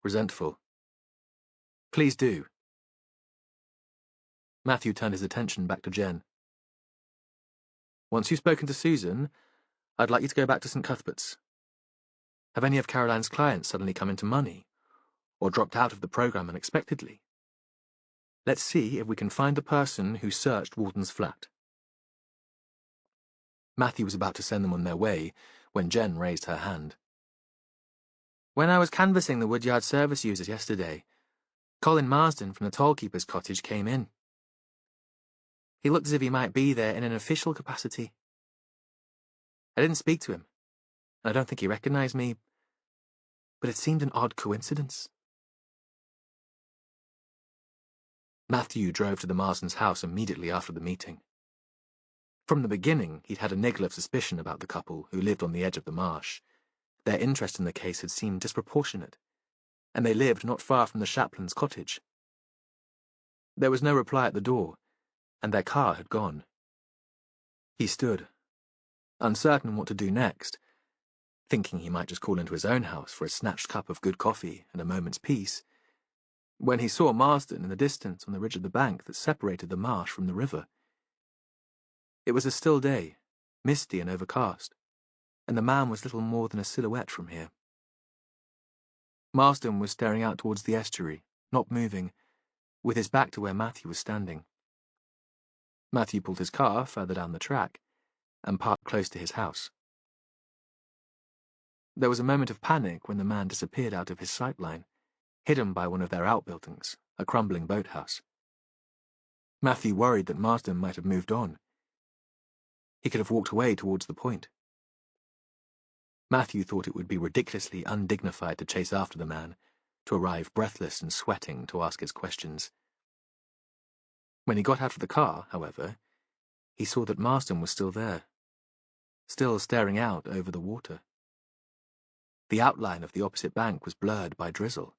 resentful. Please do. Matthew turned his attention back to Jen. Once you've spoken to Susan, I'd like you to go back to St. Cuthbert's. Have any of Caroline's clients suddenly come into money, or dropped out of the program unexpectedly? Let's see if we can find the person who searched Walden's flat. Matthew was about to send them on their way when Jen raised her hand. When I was canvassing the woodyard service users yesterday, Colin Marsden from the tollkeeper's cottage came in. He looked as if he might be there in an official capacity. I didn't speak to him, and I don't think he recognized me, but it seemed an odd coincidence. Matthew drove to the Marsdens' house immediately after the meeting. From the beginning, he'd had a niggle of suspicion about the couple who lived on the edge of the marsh. Their interest in the case had seemed disproportionate, and they lived not far from the chaplain's cottage. There was no reply at the door, and their car had gone. He stood, uncertain what to do next, thinking he might just call into his own house for a snatched cup of good coffee and a moment's peace, when he saw Marsden in the distance on the ridge of the bank that separated the marsh from the river. It was a still day, misty and overcast, and the man was little more than a silhouette from here. Marsden was staring out towards the estuary, not moving, with his back to where Matthew was standing. Matthew pulled his car further down the track and parked close to his house. There was a moment of panic when the man disappeared out of his sightline, hidden by one of their outbuildings, a crumbling boathouse. Matthew worried that Marsden might have moved on. He could have walked away towards the point. Matthew thought it would be ridiculously undignified to chase after the man, to arrive breathless and sweating to ask his questions. When he got out of the car, however, he saw that Marsden was still there, still staring out over the water. The outline of the opposite bank was blurred by drizzle.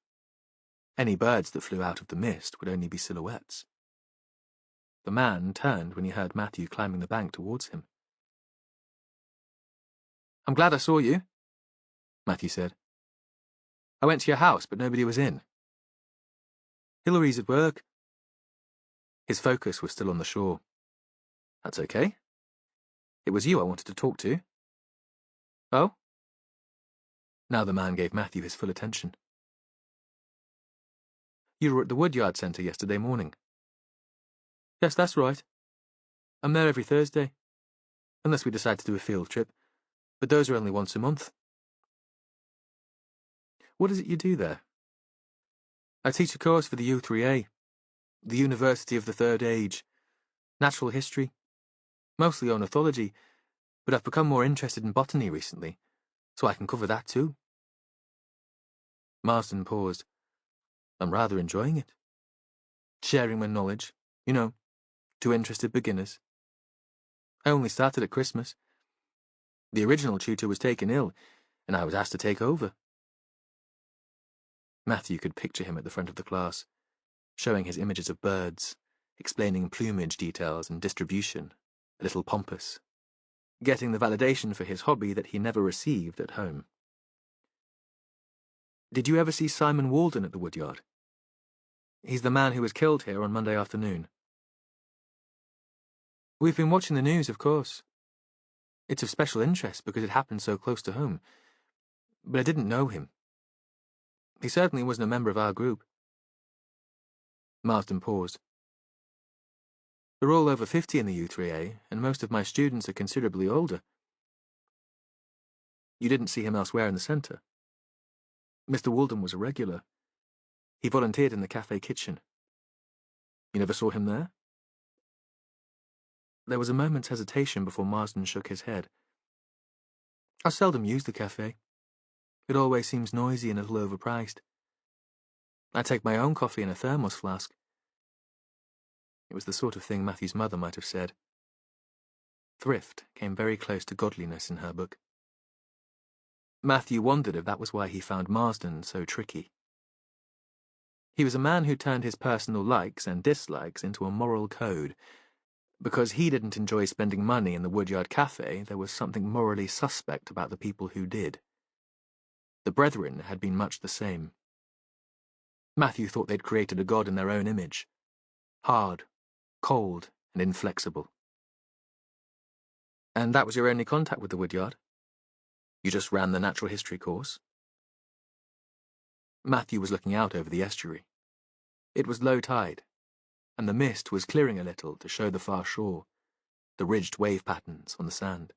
Any birds that flew out of the mist would only be silhouettes. The man turned when he heard Matthew climbing the bank towards him. "I'm glad I saw you," Matthew said. "I went to your house, but nobody was in." "Hilary's at work." His focus was still on the shore. "That's okay. It was you I wanted to talk to." "Oh?" Now the man gave Matthew his full attention. "You were at the Woodyard Centre yesterday morning." "Yes, that's right. I'm there every Thursday, unless we decide to do a field trip, but those are only once a month." "What is it you do there?" "I teach a course for the U3A, the University of the Third Age, natural history, mostly ornithology, but I've become more interested in botany recently, so I can cover that too." Marsden paused. "I'm rather enjoying it. Sharing my knowledge, to interested beginners. I only started at Christmas. The original tutor was taken ill, and I was asked to take over." Matthew could picture him at the front of the class, showing his images of birds, explaining plumage details and distribution, a little pompous, getting the validation for his hobby that he never received at home. "Did you ever see Simon Walden at the Woodyard? He's the man who was killed here on Monday afternoon." "We've been watching the news, of course. It's of special interest because it happened so close to home. But I didn't know him. He certainly wasn't a member of our group." Marsden paused. "We're all over 50 in the U3A, and most of my students are considerably older." "You didn't see him elsewhere in the centre?" "Mr. Walden was a regular. He volunteered in the cafe kitchen." "You never saw him there?" There was a moment's hesitation before Marsden shook his head. "I seldom use the cafe. It always seems noisy and a little overpriced. I take my own coffee in a thermos flask." It was the sort of thing Matthew's mother might have said. Thrift came very close to godliness in her book. Matthew wondered if that was why he found Marsden so tricky. He was a man who turned his personal likes and dislikes into a moral code. Because he didn't enjoy spending money in the Woodyard Cafe, there was something morally suspect about the people who did. The brethren had been much the same. Matthew thought they'd created a god in their own image, hard, cold, and inflexible. "And that was your only contact with the Woodyard? You just ran the natural history course?" Matthew was looking out over the estuary. It was low tide, and the mist was clearing a little to show the far shore, the ridged wave patterns on the sand.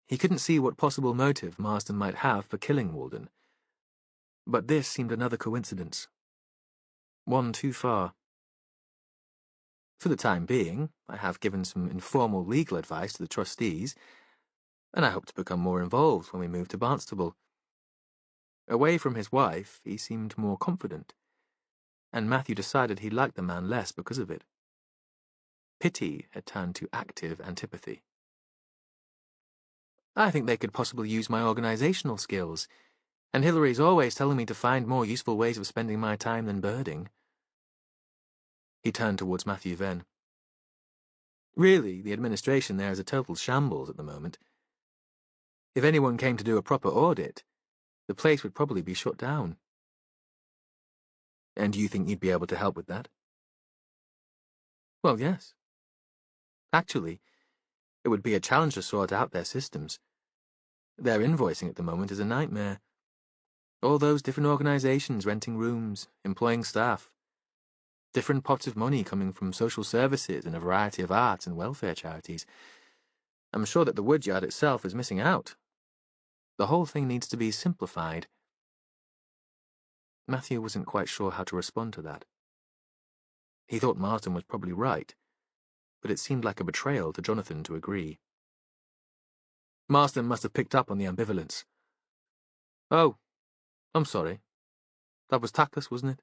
He couldn't see what possible motive Marsden might have for killing Walden, but this seemed another coincidence. One too far. "For the time being, I have given some informal legal advice to the trustees, and I hope to become more involved when we move to Barnstable." Away from his wife, he seemed more confident, and Matthew decided he liked the man less because of it. pity had turned to active antipathy. I think they could possibly use my organisational skills, and Hillary's always telling me to find more useful ways of spending my time than birding. He turned towards Matthew Venn. Really, the administration there is a total shambles at the moment. If anyone came to do a proper audit, the place would probably be shut down. And you think you'd be able to help with that? Well, yes. Actually, it would be a challenge to sort out their systems. Their invoicing at the moment is a nightmare. All those different organisations renting rooms, employing staff. Different pots of money coming from social services and a variety of arts and welfare charities. I'm sure that the woodyard itself is missing out. The whole thing needs to be simplified. Matthew wasn't quite sure how to respond to that. He thought Marsden was probably right, but it seemed like a betrayal to Jonathan to agree. Marsden must have picked up on the ambivalence. Oh, I'm sorry. That was tactless, wasn't it?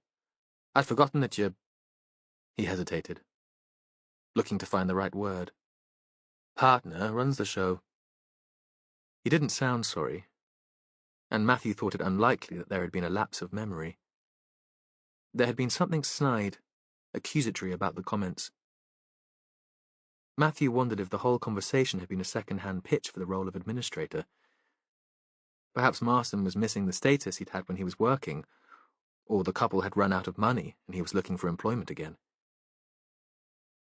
I'd forgotten that you... He hesitated, looking to find the right word. Partner runs the show. He didn't sound sorry, and Matthew thought it unlikely that there had been a lapse of memory. There had been something snide, accusatory about the comments. Matthew wondered if the whole conversation had been a second-hand pitch for the role of administrator. Perhaps Marsden was missing the status he'd had when he was working, or the couple had run out of money and he was looking for employment again.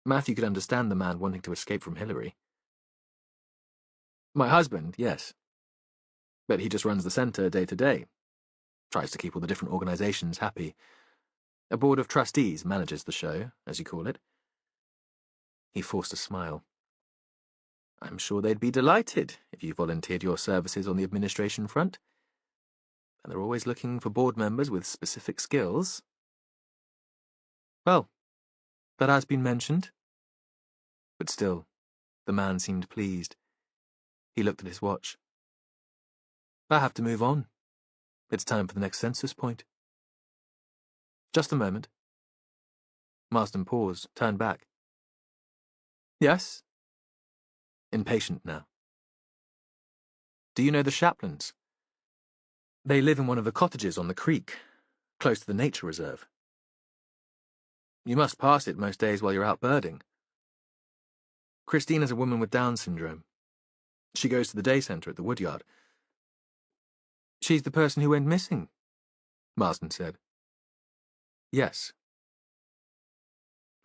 Matthew could understand the man wanting to escape from Hillary. My husband, yes. But he just runs the centre day to day. Tries to keep all the different organisations happy. A board of trustees manages the show, as you call it. He forced a smile. I'm sure they'd be delighted if you volunteered your services on the administration front. And they're always looking for board members with specific skills. Well, that has been mentioned. But still, the man seemed pleased. He looked at his watch. I have to move on. It's time for the next census point. Just a moment. Marsden paused, turned back. Yes? Impatient now. Do you know the Chaplins? They live in one of the cottages on the creek, close to the nature reserve. You must pass it most days while you're out birding. Christine is a woman with Down syndrome. She goes to the day centre at the woodyard. She's the person who went missing, Marsden said. Yes.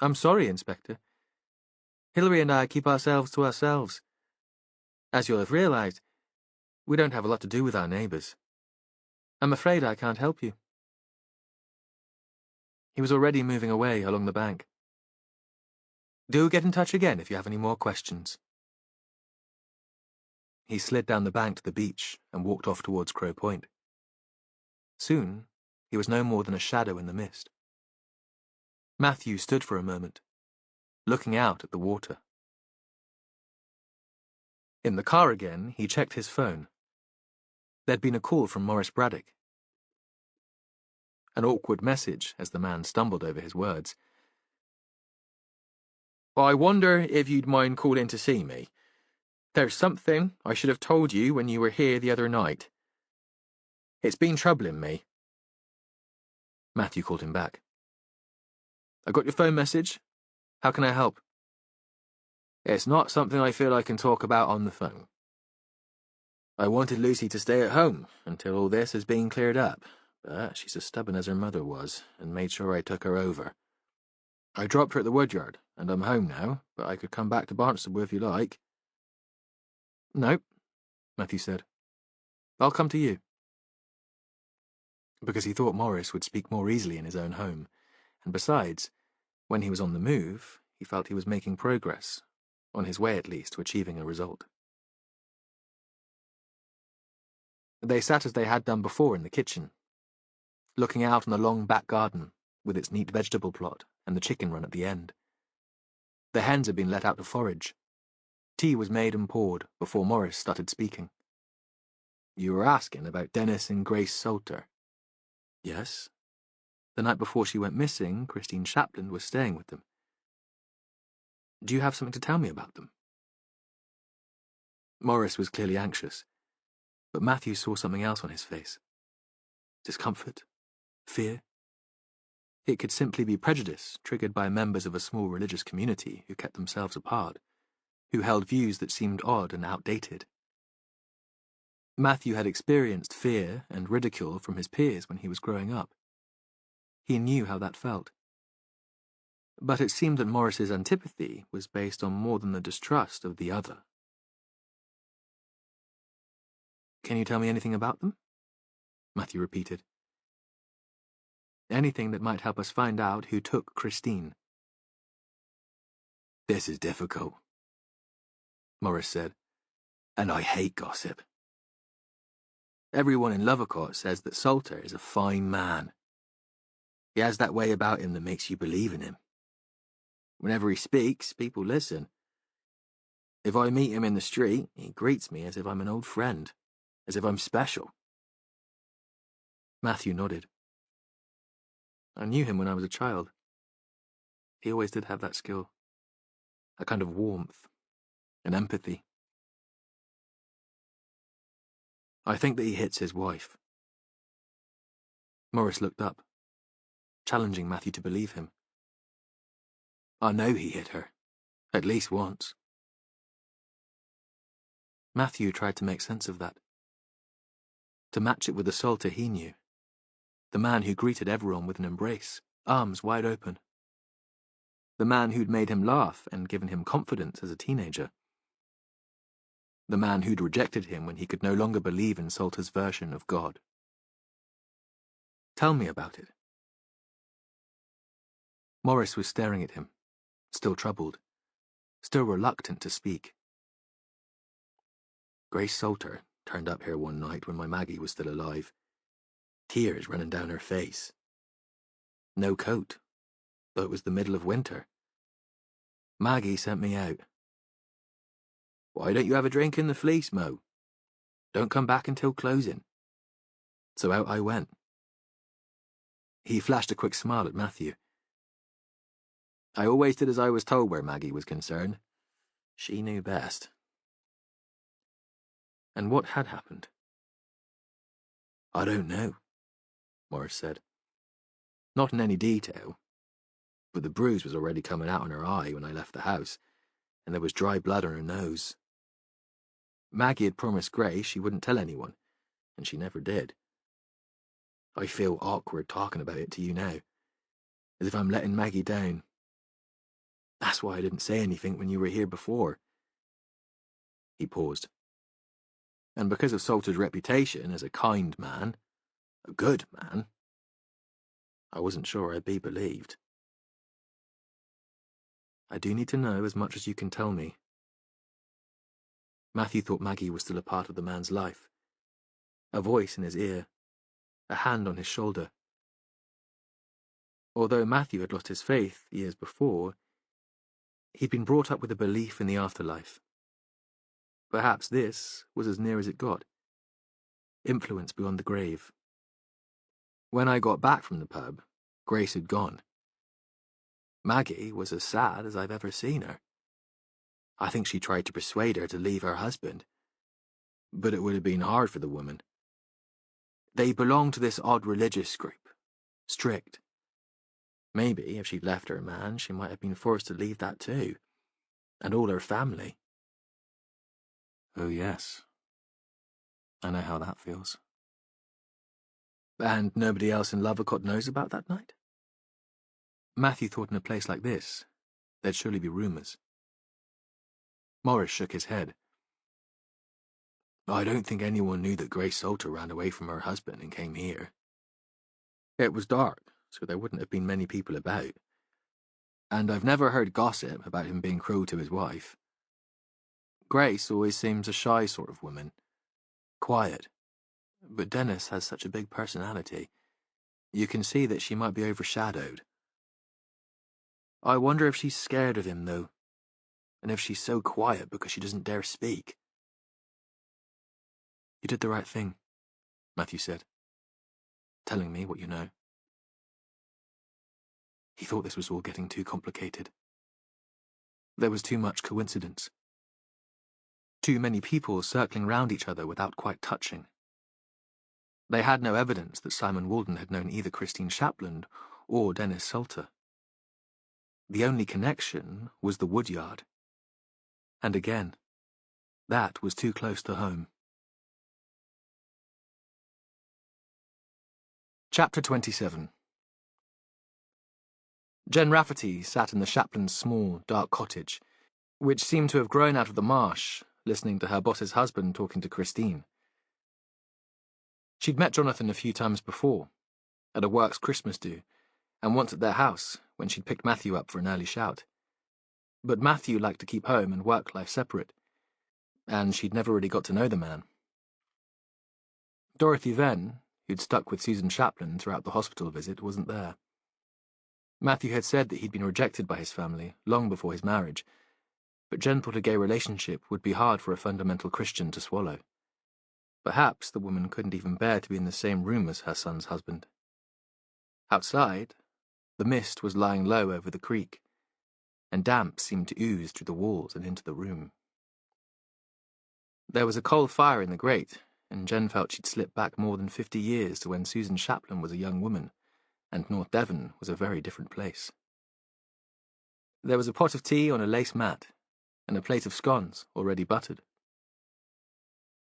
I'm sorry, Inspector. Hillary and I keep ourselves to ourselves. As you'll have realised, we don't have a lot to do with our neighbours. I'm afraid I can't help you. He was already moving away along the bank. Do get in touch again if you have any more questions. He slid down the bank to the beach and walked off towards Crow Point. Soon, he was no more than a shadow in the mist. Matthew stood for a moment, looking out at the water. In the car again, he checked his phone. There'd been a call from Maurice Braddock. An awkward message as the man stumbled over his words. I wonder if you'd mind calling to see me. There's something I should have told you when you were here the other night. It's been troubling me. Matthew called him back. I got your phone message. How can I help? It's not something I feel I can talk about on the phone. I wanted Lucy to stay at home until all this has been cleared up, but she's as stubborn as her mother was and made sure I took her over. I dropped her at the woodyard, and I'm home now, but I could come back to Barnstable if you like. No, Matthew said. I'll come to you. Because he thought Maurice would speak more easily in his own home, and besides, when he was on the move, he felt he was making progress, on his way at least to achieving a result. They sat as they had done before in the kitchen, looking out on the long back garden with its neat vegetable plot and the chicken run at the end. The hens had been let out to forage. Tea was made and poured before Maurice started speaking. You were asking about Dennis and Grace Salter. Yes. The night before she went missing, Christine Chaplin was staying with them. Do you have something to tell me about them? Morris was clearly anxious, but Matthew saw something else on his face. Discomfort? Fear? It could simply be prejudice triggered by members of a small religious community who kept themselves apart, who held views that seemed odd and outdated. Matthew had experienced fear and ridicule from his peers when he was growing up. He knew how that felt. But it seemed that Morris's antipathy was based on more than the distrust of the other. Can you tell me anything about them? Matthew repeated. Anything that might help us find out who took Christine. This is difficult, Morris said, and I hate gossip. Everyone in Lovercourt says that Salter is a fine man. He has that way about him that makes you believe in him. Whenever he speaks, people listen. If I meet him in the street, he greets me as if I'm an old friend, as if I'm special. Matthew nodded. I knew him when I was a child. He always did have that skill. A kind of warmth, and empathy. I think that he hits his wife. Morris looked up, challenging Matthew to believe him. I know he hit her, at least once. Matthew tried to make sense of that. To match it with the Salter he knew. The man who greeted everyone with an embrace, arms wide open. The man who'd made him laugh and given him confidence as a teenager. The man who'd rejected him when he could no longer believe in Salter's version of God. Tell me about it. Morris was staring at him, still troubled, still reluctant to speak. Grace Salter turned up here one night when my Maggie was still alive. Tears running down her face. No coat, though it was the middle of winter. Maggie sent me out. Why don't you have a drink in the Fleece, Mo? Don't come back until closing. So out I went. He flashed a quick smile at Matthew. I always did as I was told where Maggie was concerned. She knew best. And what had happened? I don't know, Morris said. Not in any detail, but the bruise was already coming out on her eye when I left the house, and there was dry blood on her nose. Maggie had promised Grace she wouldn't tell anyone, and she never did. I feel awkward talking about it to you now, as if I'm letting Maggie down. That's why I didn't say anything when you were here before. He paused. And because of Salter's reputation as a kind man, a good man, I wasn't sure I'd be believed. I do need to know as much as you can tell me. Matthew thought Maggie was still a part of the man's life. A voice in his ear, a hand on his shoulder. Although Matthew had lost his faith years before, he'd been brought up with a belief in the afterlife. Perhaps this was as near as it got. Influence beyond the grave. When I got back from the pub, Grace had gone. Maggie was as sad as I've ever seen her. I think she tried to persuade her to leave her husband, but it would have been hard for the woman. They belonged to this odd religious group, strict. Maybe if she'd left her man, she might have been forced to leave that too, and all her family. Oh yes, I know how that feels. And nobody else in Lovercourt knows about that night? Matthew thought in a place like this, there'd surely be rumours. Morris shook his head. I don't think anyone knew that Grace Salter ran away from her husband and came here. It was dark, so there wouldn't have been many people about. And I've never heard gossip about him being cruel to his wife. Grace always seems a shy sort of woman. Quiet. But Dennis has such a big personality. You can see that she might be overshadowed. I wonder if she's scared of him, though, and if she's so quiet because she doesn't dare speak. You did the right thing, Matthew said, telling me what you know. He thought this was all getting too complicated. There was too much coincidence. Too many people circling round each other without quite touching. They had no evidence that Simon Walden had known either Christine Shapland or Dennis Salter. The only connection was the woodyard. And again, that was too close to home. Chapter 27. Jen Rafferty sat in the Shaplands' small, dark cottage, which seemed to have grown out of the marsh, listening to her boss's husband talking to Christine. She'd met Jonathan a few times before, at a works Christmas do, and once at their house, when she'd picked Matthew up for an early shout. But Matthew liked to keep home and work life separate, and she'd never really got to know the man. Dorothy Venn, who'd stuck with Susan Shapland throughout the hospital visit, wasn't there. Matthew had said that he'd been rejected by his family long before his marriage, but Jen thought a gay relationship would be hard for a fundamental Christian to swallow. Perhaps the woman couldn't even bear to be in the same room as her son's husband. Outside, the mist was lying low over the creek, and damp seemed to ooze through the walls and into the room. There was a coal fire in the grate, and Jen felt she'd slipped back more than 50 years to when Susan Shapland was a young woman, and North Devon was a very different place. There was a pot of tea on a lace mat, and a plate of scones already buttered.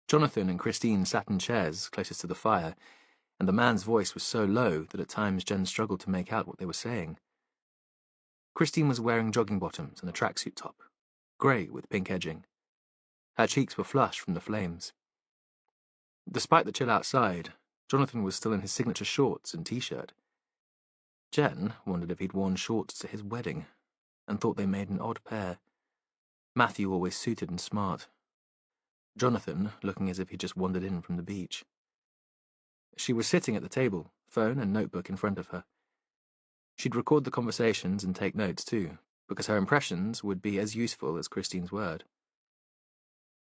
Jonathan and Christine sat in chairs closest to the fire, and the man's voice was so low that at times Jen struggled to make out what they were saying. Christine was wearing jogging bottoms and a tracksuit top, grey with pink edging. Her cheeks were flushed from the flames. Despite the chill outside, Jonathan was still in his signature shorts and t-shirt. Jen wondered if he'd worn shorts to his wedding, and thought they made an odd pair. Matthew always suited and smart. Jonathan looking as if he'd just wandered in from the beach. She was sitting at the table, phone and notebook in front of her. She'd record the conversations and take notes too, because her impressions would be as useful as Christine's word.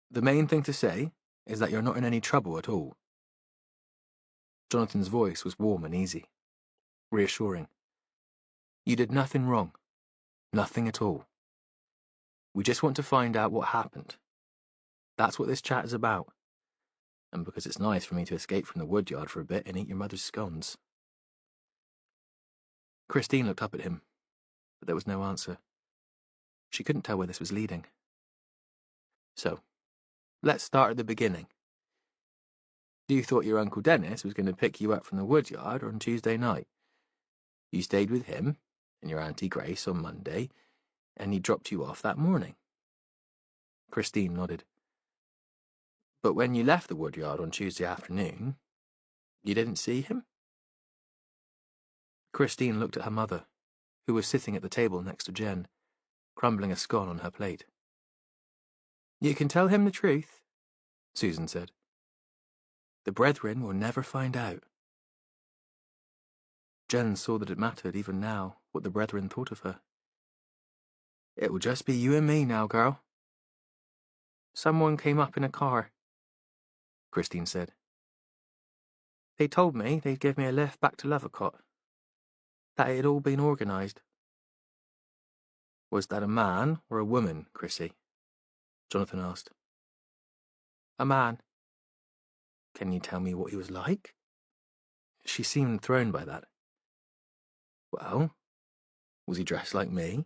The main thing to say is that you're not in any trouble at all. Jonathan's voice was warm and easy, reassuring. You did nothing wrong. Nothing at all. We just want to find out what happened. That's what this chat is about. And because it's nice for me to escape from the woodyard for a bit and eat your mother's scones. Christine looked up at him, but there was no answer. She couldn't tell where this was leading. So, let's start at the beginning. You thought your Uncle Dennis was going to pick you up from the woodyard on Tuesday night. You stayed with him and your Auntie Grace on Monday, and he dropped you off that morning. Christine nodded. But when you left the woodyard on Tuesday afternoon, you didn't see him? Christine looked at her mother, who was sitting at the table next to Jen, crumbling a scone on her plate. You can tell him the truth, Susan said. The brethren will never find out. Jen saw that it mattered even now what the brethren thought of her. It will just be you and me now, girl. Someone came up in a car, Christine said. They told me they'd give me a lift back to Lothercott, that it had all been organised. Was that a man or a woman, Chrissy? Jonathan asked. A man. Can you tell me what he was like? She seemed thrown by that. Well, was he dressed like me?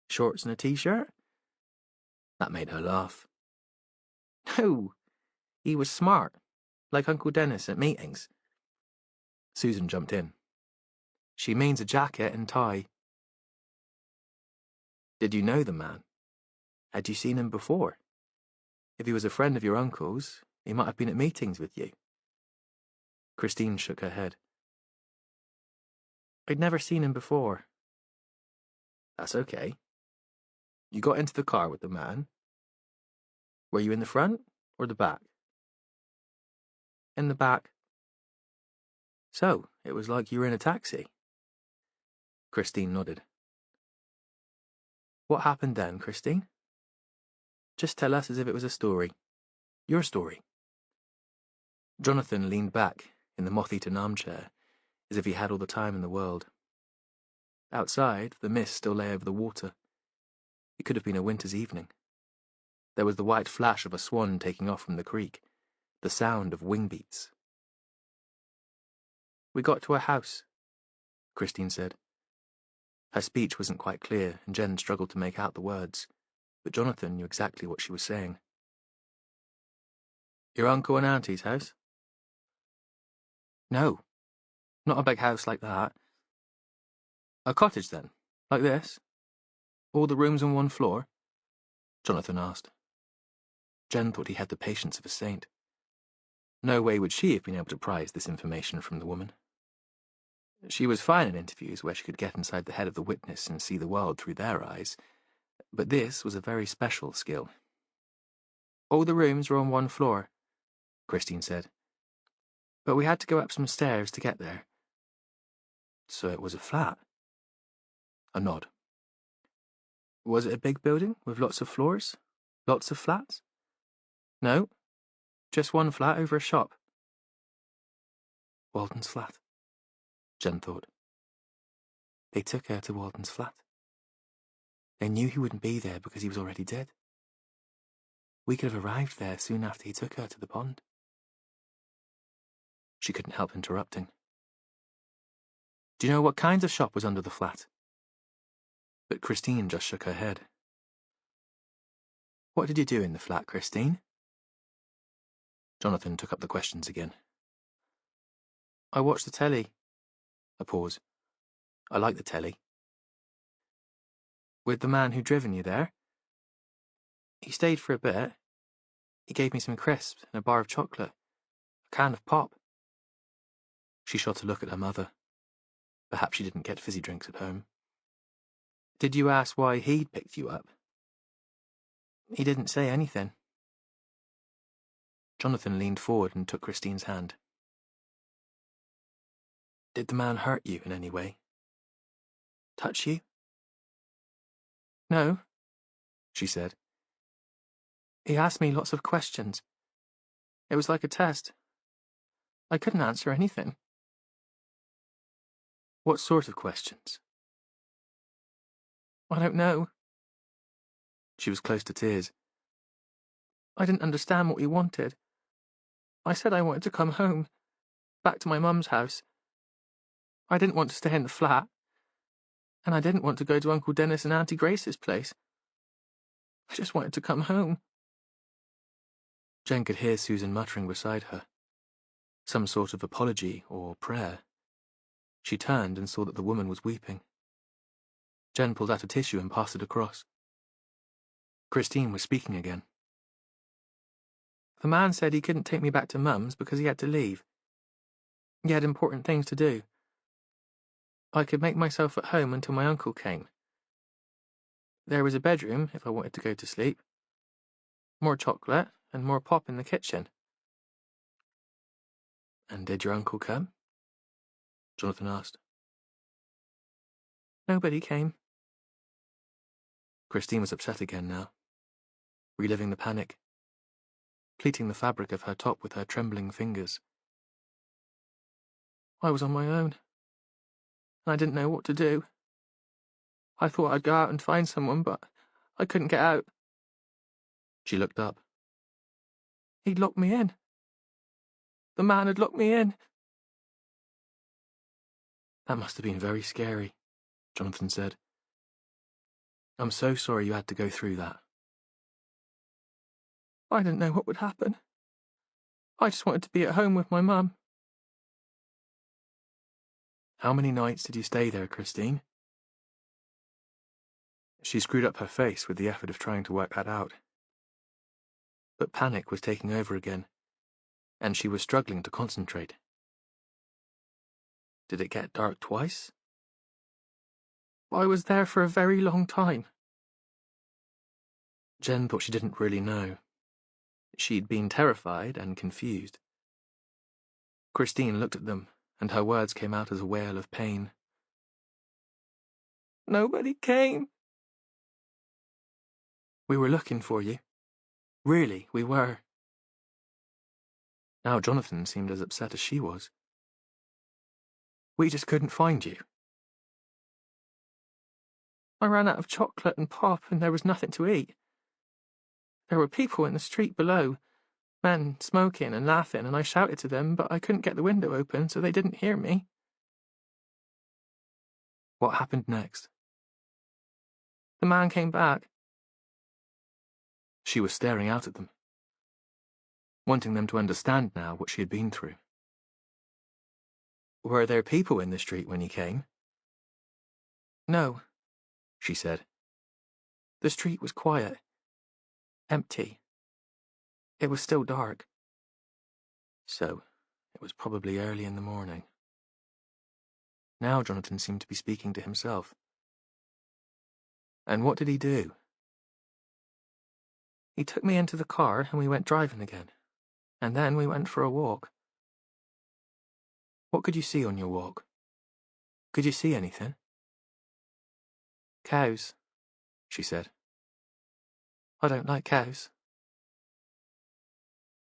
Shorts and a t-shirt? That made her laugh. No, he was smart, like Uncle Dennis at meetings. Susan jumped in. She means a jacket and tie. Did you know the man? Had you seen him before? If he was a friend of your uncle's, he might have been at meetings with you. Christine shook her head. I'd never seen him before. That's okay. You got into the car with the man. Were you in the front or the back? In the back. So, it was like you were in a taxi. Christine nodded. What happened then, Christine? Just tell us as if it was a story. Your story. Jonathan leaned back in the moth-eaten armchair, as if he had all the time in the world. Outside, the mist still lay over the water. It could have been a winter's evening. There was the white flash of a swan taking off from the creek, the sound of wing beats. "We got to a house," Christine said. Her speech wasn't quite clear, and Jen struggled to make out the words, but Jonathan knew exactly what she was saying. "Your uncle and auntie's house?" "No, not a big house like that." "A cottage, then? Like this? All the rooms on one floor?" Jonathan asked. Jen thought he had the patience of a saint. No way would she have been able to prize this information from the woman. She was fine in interviews where she could get inside the head of the witness and see the world through their eyes, but this was a very special skill. "All the rooms were on one floor," Christine said, "but we had to go up some stairs to get there." "So it was a flat?" A nod. "Was it a big building with lots of floors? Lots of flats?" "No, just one flat over a shop." Walden's flat, Jen thought. They took her to Walden's flat. They knew he wouldn't be there because he was already dead. We could have arrived there soon after he took her to the pond. She couldn't help interrupting. "Do you know what kind of shop was under the flat?" But Christine just shook her head. "What did you do in the flat, Christine?" Jonathan took up the questions again. "I watched the telly." A pause. "I like the telly." "With the man who'd driven you there?" "He stayed for a bit. He gave me some crisps and a bar of chocolate, a can of pop." She shot a look at her mother. Perhaps she didn't get fizzy drinks at home. "Did you ask why he'd picked you up?" "He didn't say anything." Jonathan leaned forward and took Christine's hand. "Did the man hurt you in any way? Touch you?" "No," she said. "He asked me lots of questions. It was like a test. I couldn't answer anything." "What sort of questions?" "I don't know." She was close to tears. "I didn't understand what he wanted. I said I wanted to come home, back to my mum's house. I didn't want to stay in the flat, and I didn't want to go to Uncle Dennis and Auntie Grace's place. I just wanted to come home." Jen could hear Susan muttering beside her. Some sort of apology or prayer. She turned and saw that the woman was weeping. Jen pulled out a tissue and passed it across. Christine was speaking again. "The man said he couldn't take me back to Mum's because he had to leave. He had important things to do. I could make myself at home until my uncle came. There was a bedroom if I wanted to go to sleep. More chocolate and more pop in the kitchen." "And did your uncle come?" Jonathan asked. "Nobody came." Christine was upset again now, reliving the panic, pleating the fabric of her top with her trembling fingers. "I was on my own, and I didn't know what to do. I thought I'd go out and find someone, but I couldn't get out." She looked up. "He'd locked me in. The man had locked me in." "That must have been very scary," Jonathan said. "I'm so sorry you had to go through that." "I didn't know what would happen. I just wanted to be at home with my mum." "How many nights did you stay there, Christine?" She screwed up her face with the effort of trying to work that out. But panic was taking over again, and she was struggling to concentrate. "Did it get dark twice?" "I was there for a very long time." Jen thought she didn't really know. She'd been terrified and confused. Christine looked at them, and her words came out as a wail of pain. "Nobody came." "We were looking for you. Really, we were." Now Jonathan seemed as upset as she was. "We just couldn't find you." I ran out of chocolate and pop and there was nothing to eat. There were people in the street below, men smoking and laughing, and I shouted to them, but I couldn't get the window open, so they didn't hear me. What happened next? The man came back. She was staring out at them, wanting them to understand now what she had been through. Were there people in the street when he came? No, she said. the street was quiet, empty. It was still dark. So, it was probably early in the morning. Now Jonathan seemed to be speaking to himself. And what did he do? He took me into the car and we went driving again. And then we went for a walk. What could you see on your walk? Could you see anything? Cows, she said. I don't like cows.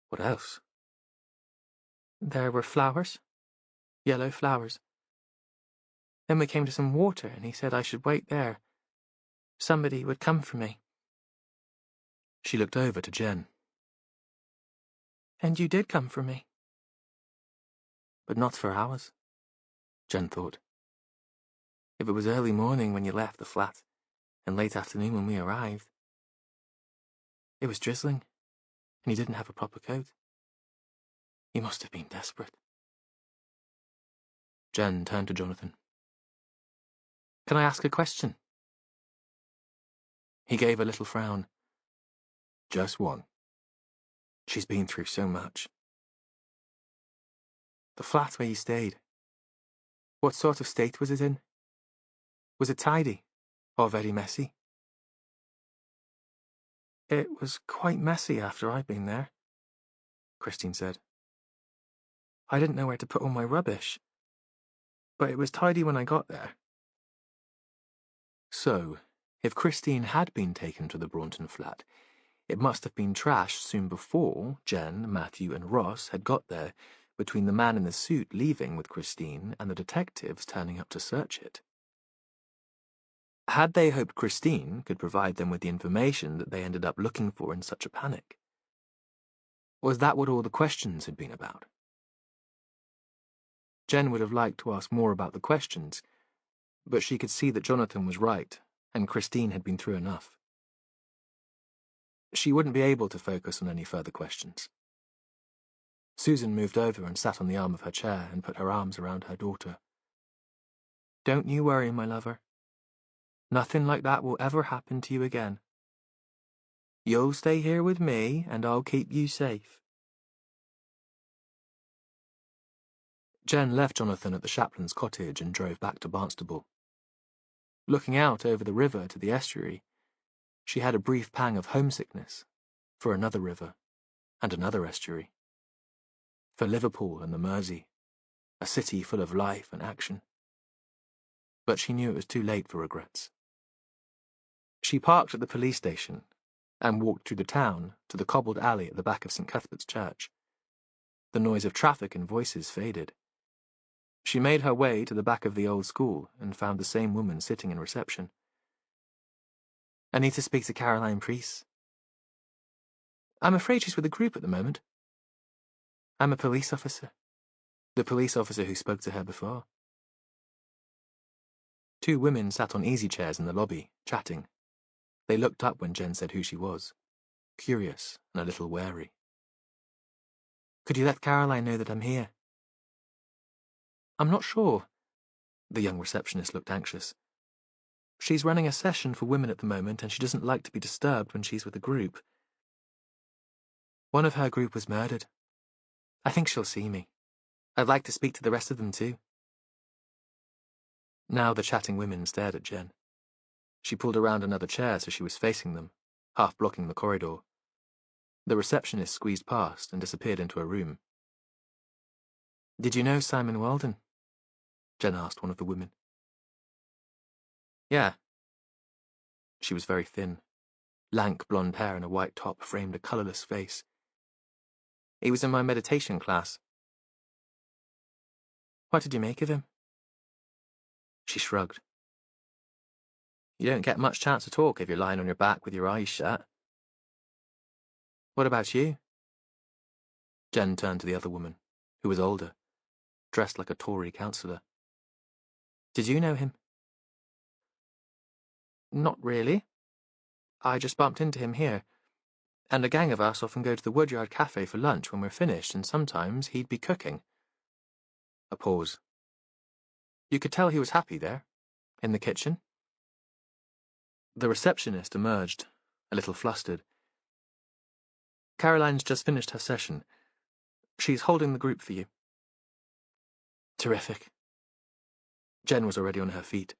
What else? There were flowers, yellow flowers. Then we came to some water and he said I should wait there. Somebody would come for me. She looked over to Jen. And you did come for me. But not for hours, Jen thought. If it was early morning when you left the flat, and late afternoon when we arrived. It was drizzling, and you didn't have a proper coat. You must have been desperate. Jen turned to Jonathan. Can I ask a question? He gave a little frown. Just one. She's been through so much. The flat where you stayed. What sort of state was it in? Was it tidy, or very messy? It was quite messy after I'd been there, Christine said. I didn't know where to put all my rubbish, but it was tidy when I got there. So, if Christine had been taken to the Braunton flat, it must have been trashed soon before Jen, Matthew, and Ross had got there, between the man in the suit leaving with Christine and the detectives turning up to search it. Had they hoped Christine could provide them with the information that they ended up looking for in such a panic? Was that what all the questions had been about? Jen would have liked to ask more about the questions, but she could see that Jonathan was right, and Christine had been through enough. She wouldn't be able to focus on any further questions. Susan moved over and sat on the arm of her chair and put her arms around her daughter. Don't you worry, my lover. Nothing like that will ever happen to you again. You'll stay here with me, and I'll keep you safe. Jen left Jonathan at the chaplain's cottage and drove back to Barnstable. Looking out over the river to the estuary, she had a brief pang of homesickness for another river and another estuary. For Liverpool and the Mersey, a city full of life and action. But she knew it was too late for regrets. She parked at the police station and walked through the town to the cobbled alley at the back of St. Cuthbert's Church. The noise of traffic and voices faded. She made her way to the back of the old school and found the same woman sitting in reception. I need to speak to Caroline Priest. I'm afraid she's with a group at the moment. I'm a police officer. The police officer who spoke to her before. Two women sat on easy chairs in the lobby, chatting. They looked up when Jen said who she was, curious and a little wary. Could you let Caroline know that I'm here? I'm not sure. The young receptionist looked anxious. She's running a session for women at the moment, and she doesn't like to be disturbed when she's with a group. One of her group was murdered. I think she'll see me. I'd like to speak to the rest of them too. Now the chatting women stared at Jen. She pulled around another chair so she was facing them, half blocking the corridor. The receptionist squeezed past and disappeared into a room. Did you know Simon Walden? Jen asked one of the women. Yeah. She was very thin. Lank blonde hair and a white top framed a colourless face. He was in my meditation class. What did you make of him? She shrugged. You don't get much chance to talk if you're lying on your back with your eyes shut. What about you? Jen turned to the other woman, who was older, dressed like a Tory councillor. Did you know him? Not really. I just bumped into him here, and a gang of us often go to the Woodyard Cafe for lunch when we're finished, and sometimes he'd be cooking. A pause. You could tell he was happy there, in the kitchen. The receptionist emerged, a little flustered. Caroline's just finished her session. She's holding the group for you. Terrific. Jen was already on her feet.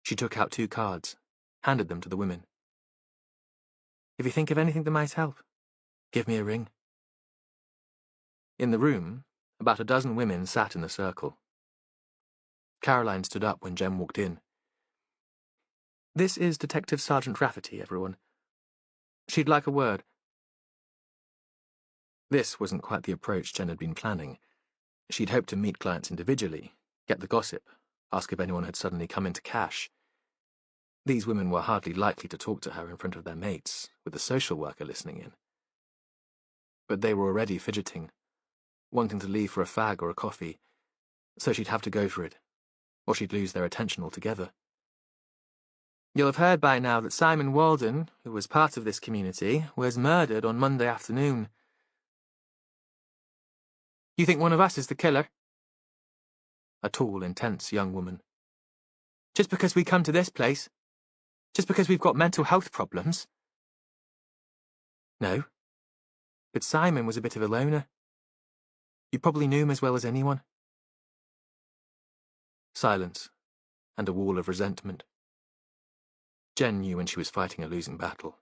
She took out 2 cards, handed them to the women. If you think of anything that might help, give me a ring. In the room, about a dozen women sat in a circle. Caroline stood up when Jen walked in. This is Detective Sergeant Rafferty, everyone. She'd like a word. This wasn't quite the approach Jen had been planning. She'd hoped to meet clients individually, get the gossip, ask if anyone had suddenly come into cash. These women were hardly likely to talk to her in front of their mates, with the social worker listening in. But they were already fidgeting, wanting to leave for a fag or a coffee, so she'd have to go for it, or she'd lose their attention altogether. You'll have heard by now that Simon Walden, who was part of this community, was murdered on Monday afternoon. You think one of us is the killer? A tall, intense young woman. Just because we come to this place? Just because we've got mental health problems? No. But Simon was a bit of a loner. You probably knew him as well as anyone. Silence, and a wall of resentment. Jen knew when she was fighting a losing battle.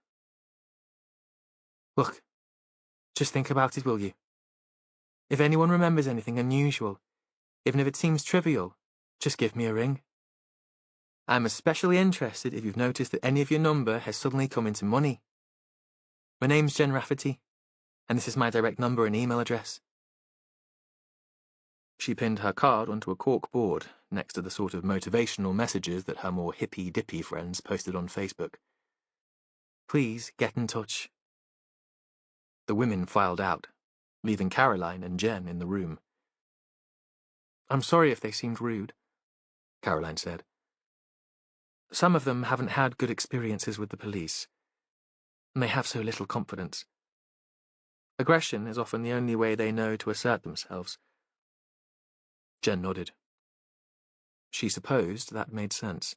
Look, just think about it, will you? If anyone remembers anything unusual, even if it seems trivial, just give me a ring. I'm especially interested if you've noticed that any of your number has suddenly come into money. My name's Jen Rafferty, and this is my direct number and email address. She pinned her card onto a cork board next to the sort of motivational messages that her more hippy-dippy friends posted on Facebook. Please get in touch. The women filed out, leaving Caroline and Jen in the room. I'm sorry if they seemed rude, Caroline said. Some of them haven't had good experiences with the police, and they have so little confidence. Aggression is often the only way they know to assert themselves. Jen nodded. She supposed that made sense.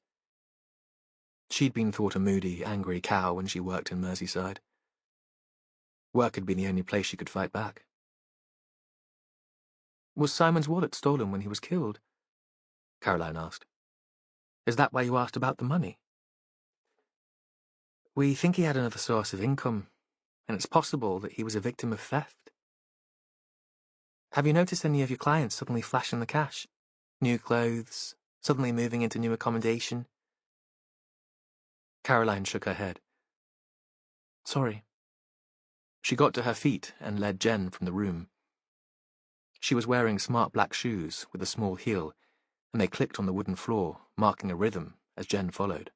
She'd been thought a moody, angry cow when she worked in Merseyside. Work had been the only place she could fight back. Was Simon's wallet stolen when he was killed? Caroline asked. Is that why you asked about the money? We think he had another source of income, and it's possible that he was a victim of theft. Have you noticed any of your clients suddenly flashing the cash? New clothes, suddenly moving into new accommodation? Caroline shook her head. Sorry. She got to her feet and led Jen from the room. She was wearing smart black shoes with a small heel, and they clicked on the wooden floor, marking a rhythm as Jen followed.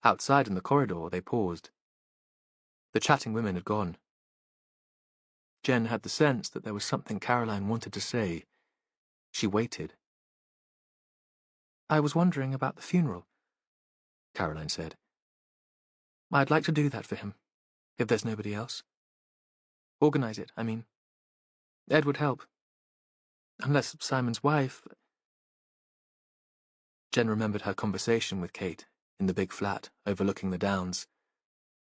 Outside in the corridor, they paused. The chatting women had gone. Jen had the sense that there was something Caroline wanted to say. She waited. I was wondering about the funeral, Caroline said. I'd like to do that for him, if there's nobody else. Organize it, I mean. Ed would help. Unless Simon's wife... Jen remembered her conversation with Kate in the big flat overlooking the downs,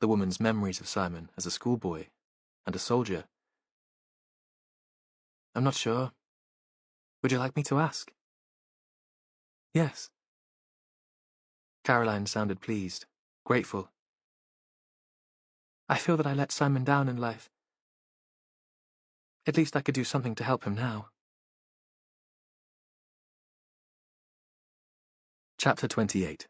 the woman's memories of Simon as a schoolboy and a soldier. I'm not sure. Would you like me to ask? Yes. Caroline sounded pleased, grateful. I feel that I let Simon down in life. At least I could do something to help him now. Chapter 28.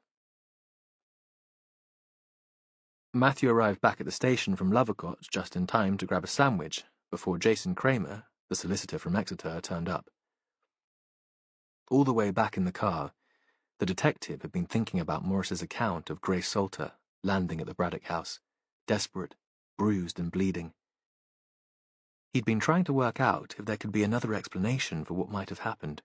Matthew arrived back at the station from Lovercott just in time to grab a sandwich before Jason Kramer, the solicitor from Exeter, turned up. All the way back in the car, The detective had been thinking about Morris's account of Grace Salter landing at the Braddock house, desperate, bruised and bleeding. He'd been trying to work out if there could be another explanation for what might have happened.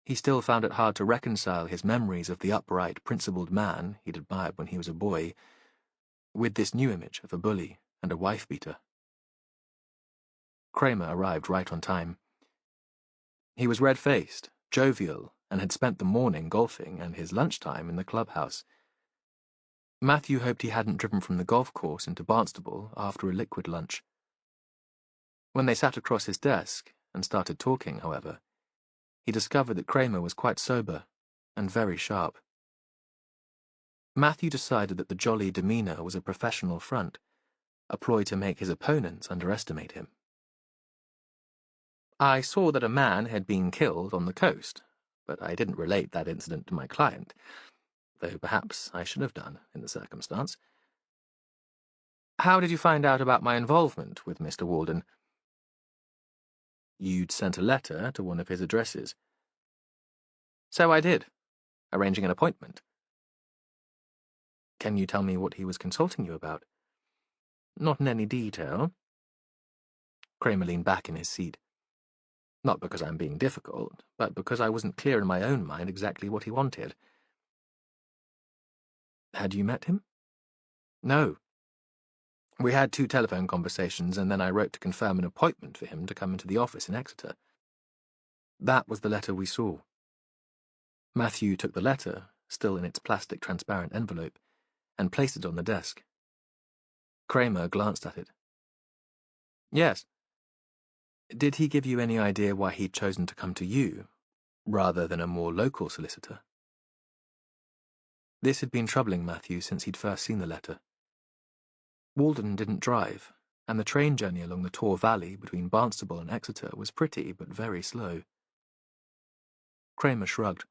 He still found it hard to reconcile his memories of the upright, principled man he'd admired when he was a boy with this new image of a bully and a wife-beater. Kramer arrived right on time. He was red-faced, jovial, and had spent the morning golfing and his lunchtime in the clubhouse. Matthew hoped he hadn't driven from the golf course into Barnstable after a liquid lunch. When they sat across his desk and started talking, however, he discovered that Kramer was quite sober and very sharp. Matthew decided that the jolly demeanour was a professional front, a ploy to make his opponents underestimate him. I saw that a man had been killed on the coast, but I didn't relate that incident to my client, though perhaps I should have done in the circumstance. How did you find out about my involvement with Mr. Walden? You'd sent a letter to one of his addresses. So I did, arranging an appointment. Can you tell me what he was consulting you about? Not in any detail. Kramer leaned back in his seat. Not because I'm being difficult, but because I wasn't clear in my own mind exactly what he wanted. Had you met him? No. We had 2 telephone conversations, and then I wrote to confirm an appointment for him to come into the office in Exeter. That was the letter we saw. Matthew took the letter, still in its plastic transparent envelope, and placed it on the desk. Kramer glanced at it. Yes. Did he give you any idea why he'd chosen to come to you, rather than a more local solicitor? This had been troubling Matthew since he'd first seen the letter. Walden didn't drive, and the train journey along the Tor Valley between Barnstable and Exeter was pretty but very slow. Kramer shrugged.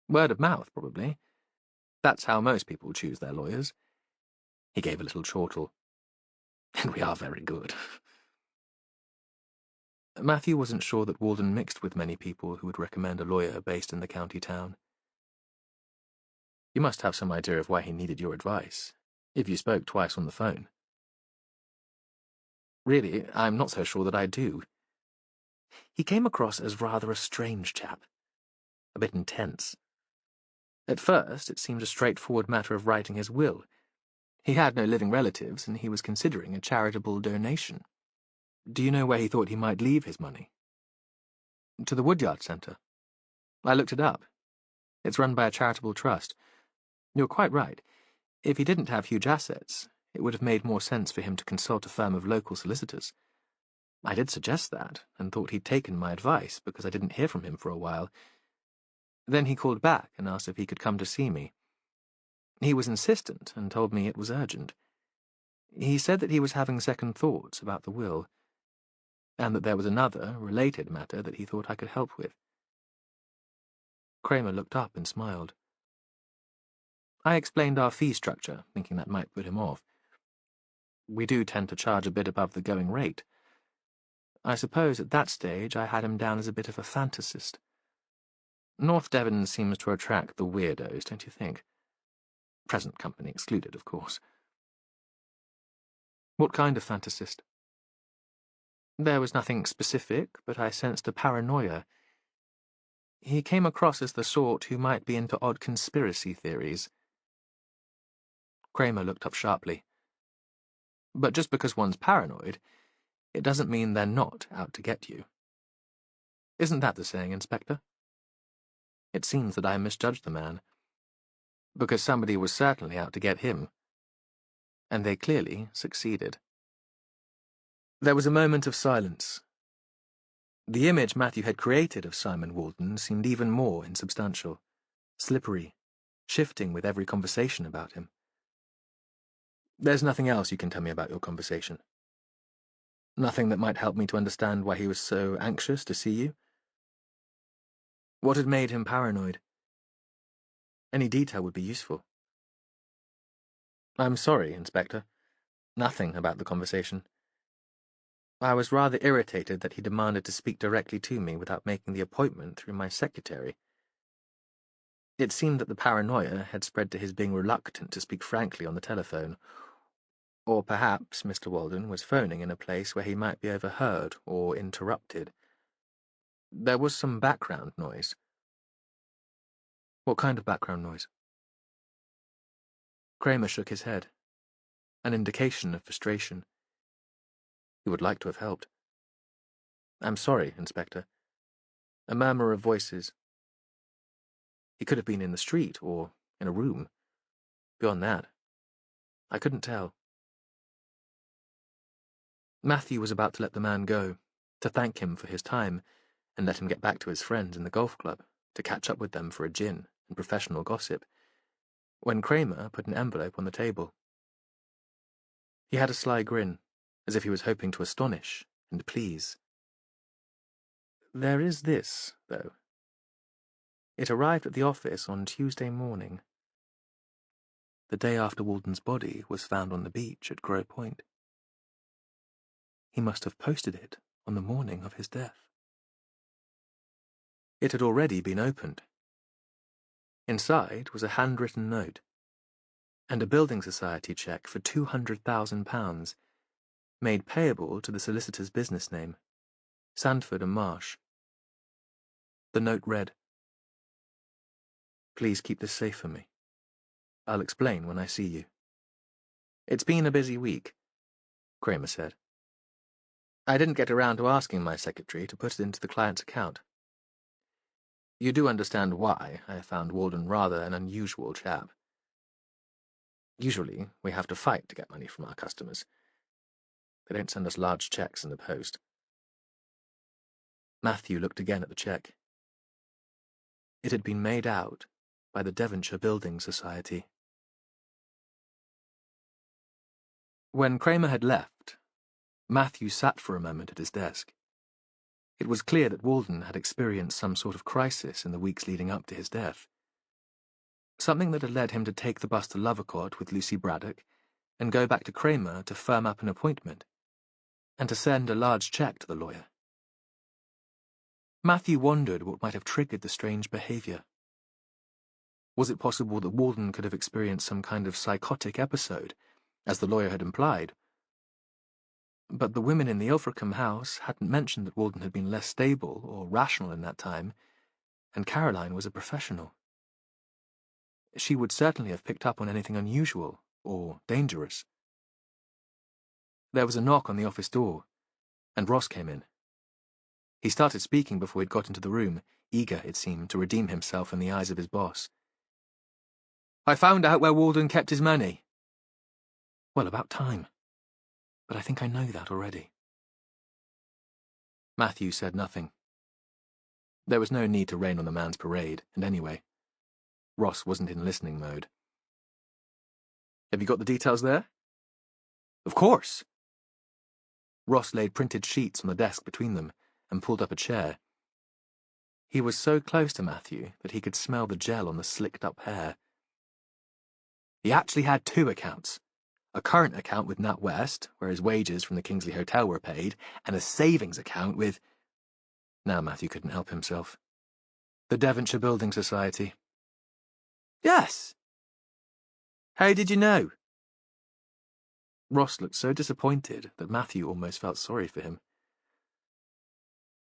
Word of mouth, probably. That's how most people choose their lawyers. He gave a little chortle. And we are very good. Matthew wasn't sure that Walden mixed with many people who would recommend a lawyer based in the county town. You must have some idea of why he needed your advice, if you spoke twice on the phone. Really, I'm not so sure that I do. He came across as rather a strange chap, a bit intense. At first, it seemed a straightforward matter of writing his will. He had no living relatives, and he was considering a charitable donation. Do you know where he thought he might leave his money? To the Woodyard Centre. I looked it up. It's run by a charitable trust. You're quite right. If he didn't have huge assets, it would have made more sense for him to consult a firm of local solicitors. I did suggest that, and thought he'd taken my advice because I didn't hear from him for a while. Then he called back and asked if he could come to see me. He was insistent and told me it was urgent. He said that he was having second thoughts about the will, and that there was another, related matter that he thought I could help with. Kramer looked up and smiled. I explained our fee structure, thinking that might put him off. We do tend to charge a bit above the going rate. I suppose at that stage I had him down as a bit of a fantasist. North Devon seems to attract the weirdos, don't you think? Present company excluded, of course. What kind of fantasist? There was nothing specific, but I sensed a paranoia. He came across as the sort who might be into odd conspiracy theories. Kramer looked up sharply. But just because one's paranoid, it doesn't mean they're not out to get you. Isn't that the saying, Inspector? It seems that I misjudged the man, because somebody was certainly out to get him, and they clearly succeeded. There was a moment of silence. The image Matthew had created of Simon Walden seemed even more insubstantial, slippery, shifting with every conversation about him. There's nothing else you can tell me about your conversation? Nothing that might help me to understand why he was so anxious to see you? What had made him paranoid? Any detail would be useful. I'm sorry, Inspector. Nothing about the conversation. I was rather irritated that he demanded to speak directly to me without making the appointment through my secretary. It seemed that the paranoia had spread to his being reluctant to speak frankly on the telephone. Or perhaps Mr. Walden was phoning in a place where he might be overheard or interrupted. There was some background noise. What kind of background noise? Kramer shook his head, an indication of frustration. He would like to have helped. I'm sorry, Inspector. A murmur of voices. He could have been in the street or in a room. Beyond that, I couldn't tell. Matthew was about to let the man go, to thank him for his time, and let him get back to his friends in the golf club, to catch up with them for a gin and professional gossip, when Kramer put an envelope on the table. He had a sly grin, as if he was hoping to astonish and please. There is this, though. It arrived at the office on Tuesday morning, the day after Walden's body was found on the beach at Grow Point. He must have posted it on the morning of his death. It had already been opened. Inside was a handwritten note, and a building society cheque for £200,000, made payable to the solicitor's business name, Sandford and Marsh. The note read, "Please keep this safe for me. I'll explain when I see you." "It's been a busy week," Kramer said. "I didn't get around to asking my secretary to put it into the client's account. You do understand why I found Walden rather an unusual chap. Usually, we have to fight to get money from our customers. They don't send us large cheques in the post." Matthew looked again at the cheque. It had been made out by the Devonshire Building Society. When Kramer had left, Matthew sat for a moment at his desk. It was clear that Walden had experienced some sort of crisis in the weeks leading up to his death. Something that had led him to take the bus to Lovercourt with Lucy Braddock and go back to Kramer to firm up an appointment, and to send a large cheque to the lawyer. Matthew wondered what might have triggered the strange behaviour. Was it possible that Walden could have experienced some kind of psychotic episode, as the lawyer had implied? But the women in the Ilfracombe house hadn't mentioned that Walden had been less stable or rational in that time, and Caroline was a professional. She would certainly have picked up on anything unusual or dangerous. There was a knock on the office door, and Ross came in. He started speaking before he'd got into the room, eager, it seemed, to redeem himself in the eyes of his boss. "I found out where Walden kept his money." "Well, about time. But I think I know that already." Matthew said nothing. There was no need to rain on the man's parade, and anyway, Ross wasn't in listening mode. "Have you got the details there?" "Of course." Ross laid printed sheets on the desk between them and pulled up a chair. He was so close to Matthew that he could smell the gel on the slicked-up hair. "He actually had two accounts. A current account with NatWest, where his wages from the Kingsley Hotel were paid, and a savings account with—" Now Matthew couldn't help himself. "The Devonshire Building Society." "Yes." "How did you know?" Ross looked so disappointed that Matthew almost felt sorry for him.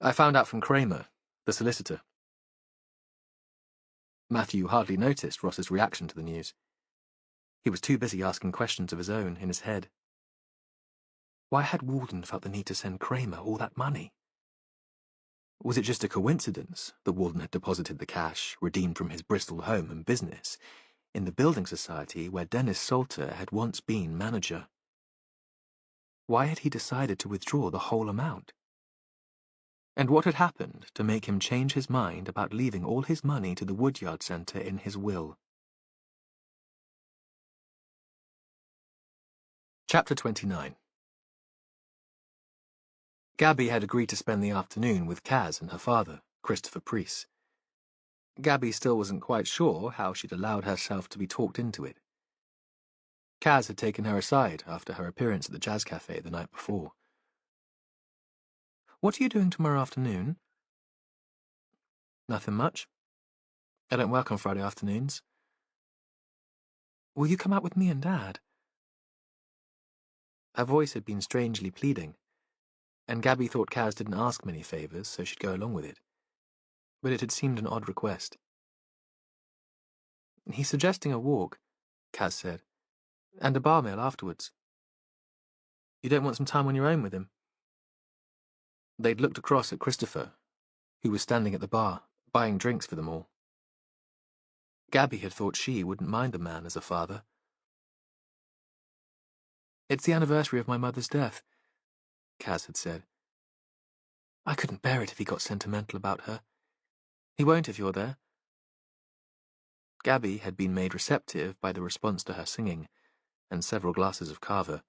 "I found out from Kramer, the solicitor." Matthew hardly noticed Ross's reaction to the news. He was too busy asking questions of his own in his head. Why had Walden felt the need to send Kramer all that money? Was it just a coincidence that Walden had deposited the cash, redeemed from his Bristol home and business, in the building society where Dennis Salter had once been manager? Why had he decided to withdraw the whole amount? And what had happened to make him change his mind about leaving all his money to the Woodyard Centre in his will? Chapter 29. Gabby had agreed to spend the afternoon with Kaz and her father, Christopher Preece. Gabby still wasn't quite sure how she'd allowed herself to be talked into it. Kaz had taken her aside after her appearance at the jazz cafe the night before. "What are you doing tomorrow afternoon?" "Nothing much. I don't work on Friday afternoons. Will you come out with me and Dad? Her voice had been strangely pleading, and Gabby thought Kaz didn't ask many favours, so she'd go along with it. But it had seemed an odd request. He's suggesting a walk, Kaz said, and a bar meal afterwards. You don't want some time on your own with him? They'd looked across at Christopher, who was standing at the bar, buying drinks for them all. Gabby had thought she wouldn't mind the man as a father. It's the anniversary of my mother's death, Kaz had said. I couldn't bear it if he got sentimental about her. He won't if you're there. Gabby had been made receptive by the response to her singing, and several glasses of kava.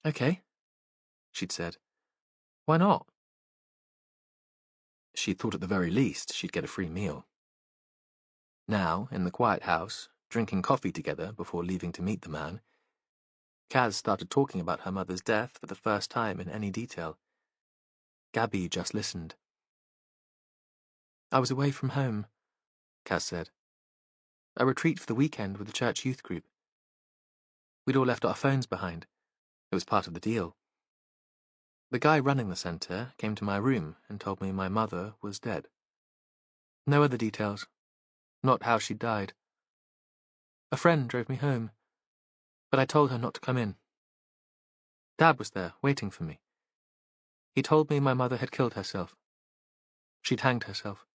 Okay, she'd said. Why not? She'd thought at the very least she'd get a free meal. Now, in the quiet house, drinking coffee together before leaving to meet the man, Kaz started talking about her mother's death for the first time in any detail. Gabby just listened. I was away from home, Kaz said. A retreat for the weekend with the church youth group. We'd all left our phones behind. It was part of the deal. The guy running the centre came to my room and told me my mother was dead. No other details. Not how she died. A friend drove me home, but I told her not to come in. Dad was there, waiting for me. He told me my mother had killed herself. She'd hanged herself.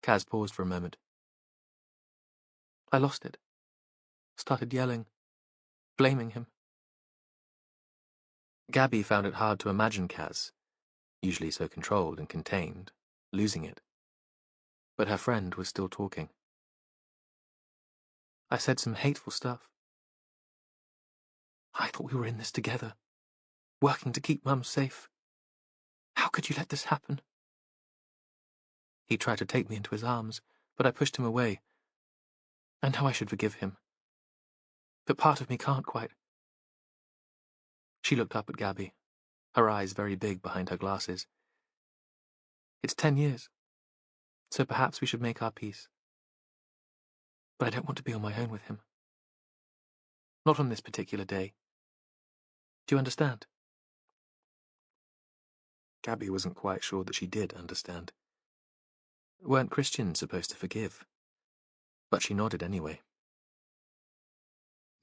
Kaz paused for a moment. I lost it. Started yelling, blaming him. Gabby found it hard to imagine Kaz, usually so controlled and contained, losing it. But her friend was still talking. I said some hateful stuff. I thought we were in this together, working to keep Mum safe. How could you let this happen? He tried to take me into his arms, but I pushed him away. I know I should forgive him, but part of me can't quite. She looked up at Gabby, her eyes very big behind her glasses. It's 10 years, so perhaps we should make our peace. But I don't want to be on my own with him. Not on this particular day. Do you understand? Gabby wasn't quite sure that she did understand. Weren't Christians supposed to forgive? But she nodded anyway.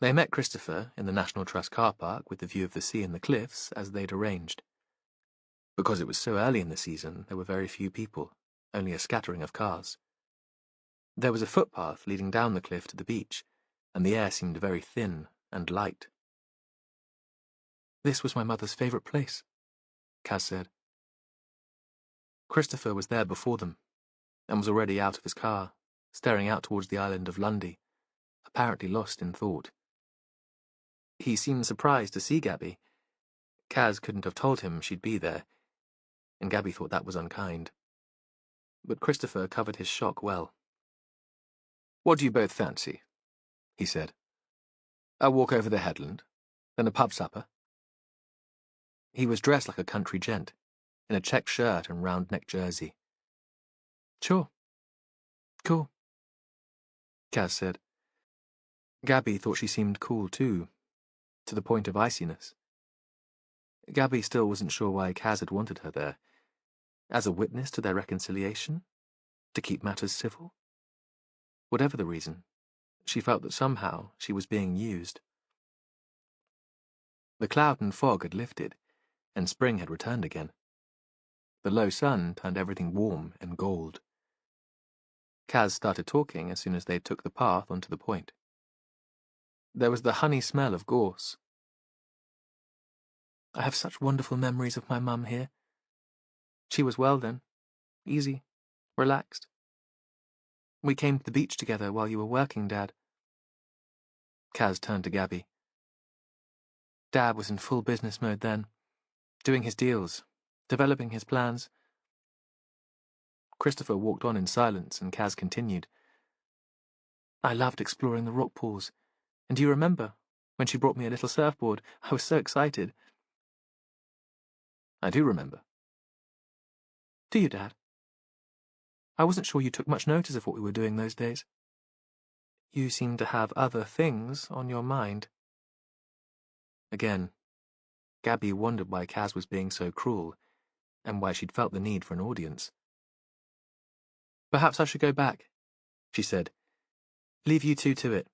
They met Christopher in the National Trust car park with the view of the sea and the cliffs as they'd arranged. Because it was so early in the season, there were very few people, only a scattering of cars. There was a footpath leading down the cliff to the beach, and the air seemed very thin and light. This was my mother's favourite place, Kaz said. Christopher was there before them, and was already out of his car, staring out towards the island of Lundy, apparently lost in thought. He seemed surprised to see Gabby. Kaz couldn't have told him she'd be there, and Gabby thought that was unkind. But Christopher covered his shock well. What do you both fancy? He said. A walk over the headland, then a pub supper. He was dressed like a country gent, in a check shirt and round-neck jersey. Sure. Cool, Kaz said. Gabby thought she seemed cool too, to the point of iciness. Gabby still wasn't sure why Kaz had wanted her there. As a witness to their reconciliation? To keep matters civil? Whatever the reason, she felt that somehow she was being used. The cloud and fog had lifted, and spring had returned again. The low sun turned everything warm and gold. Kaz started talking as soon as they took the path onto the point. There was the honey smell of gorse. I have such wonderful memories of my mum here. She was well then, easy, relaxed. We came to the beach together while you were working, Dad. Kaz turned to Gabby. Dad was in full business mode then, doing his deals, developing his plans. Christopher walked on in silence, and Kaz continued. I loved exploring the rock pools, and do you remember, when she brought me a little surfboard, I was so excited. I do remember. Do you, Dad? I wasn't sure you took much notice of what we were doing those days. You seem to have other things on your mind. Again, Gabby wondered why Kaz was being so cruel, and why she'd felt the need for an audience. Perhaps I should go back, she said. Leave you two to it.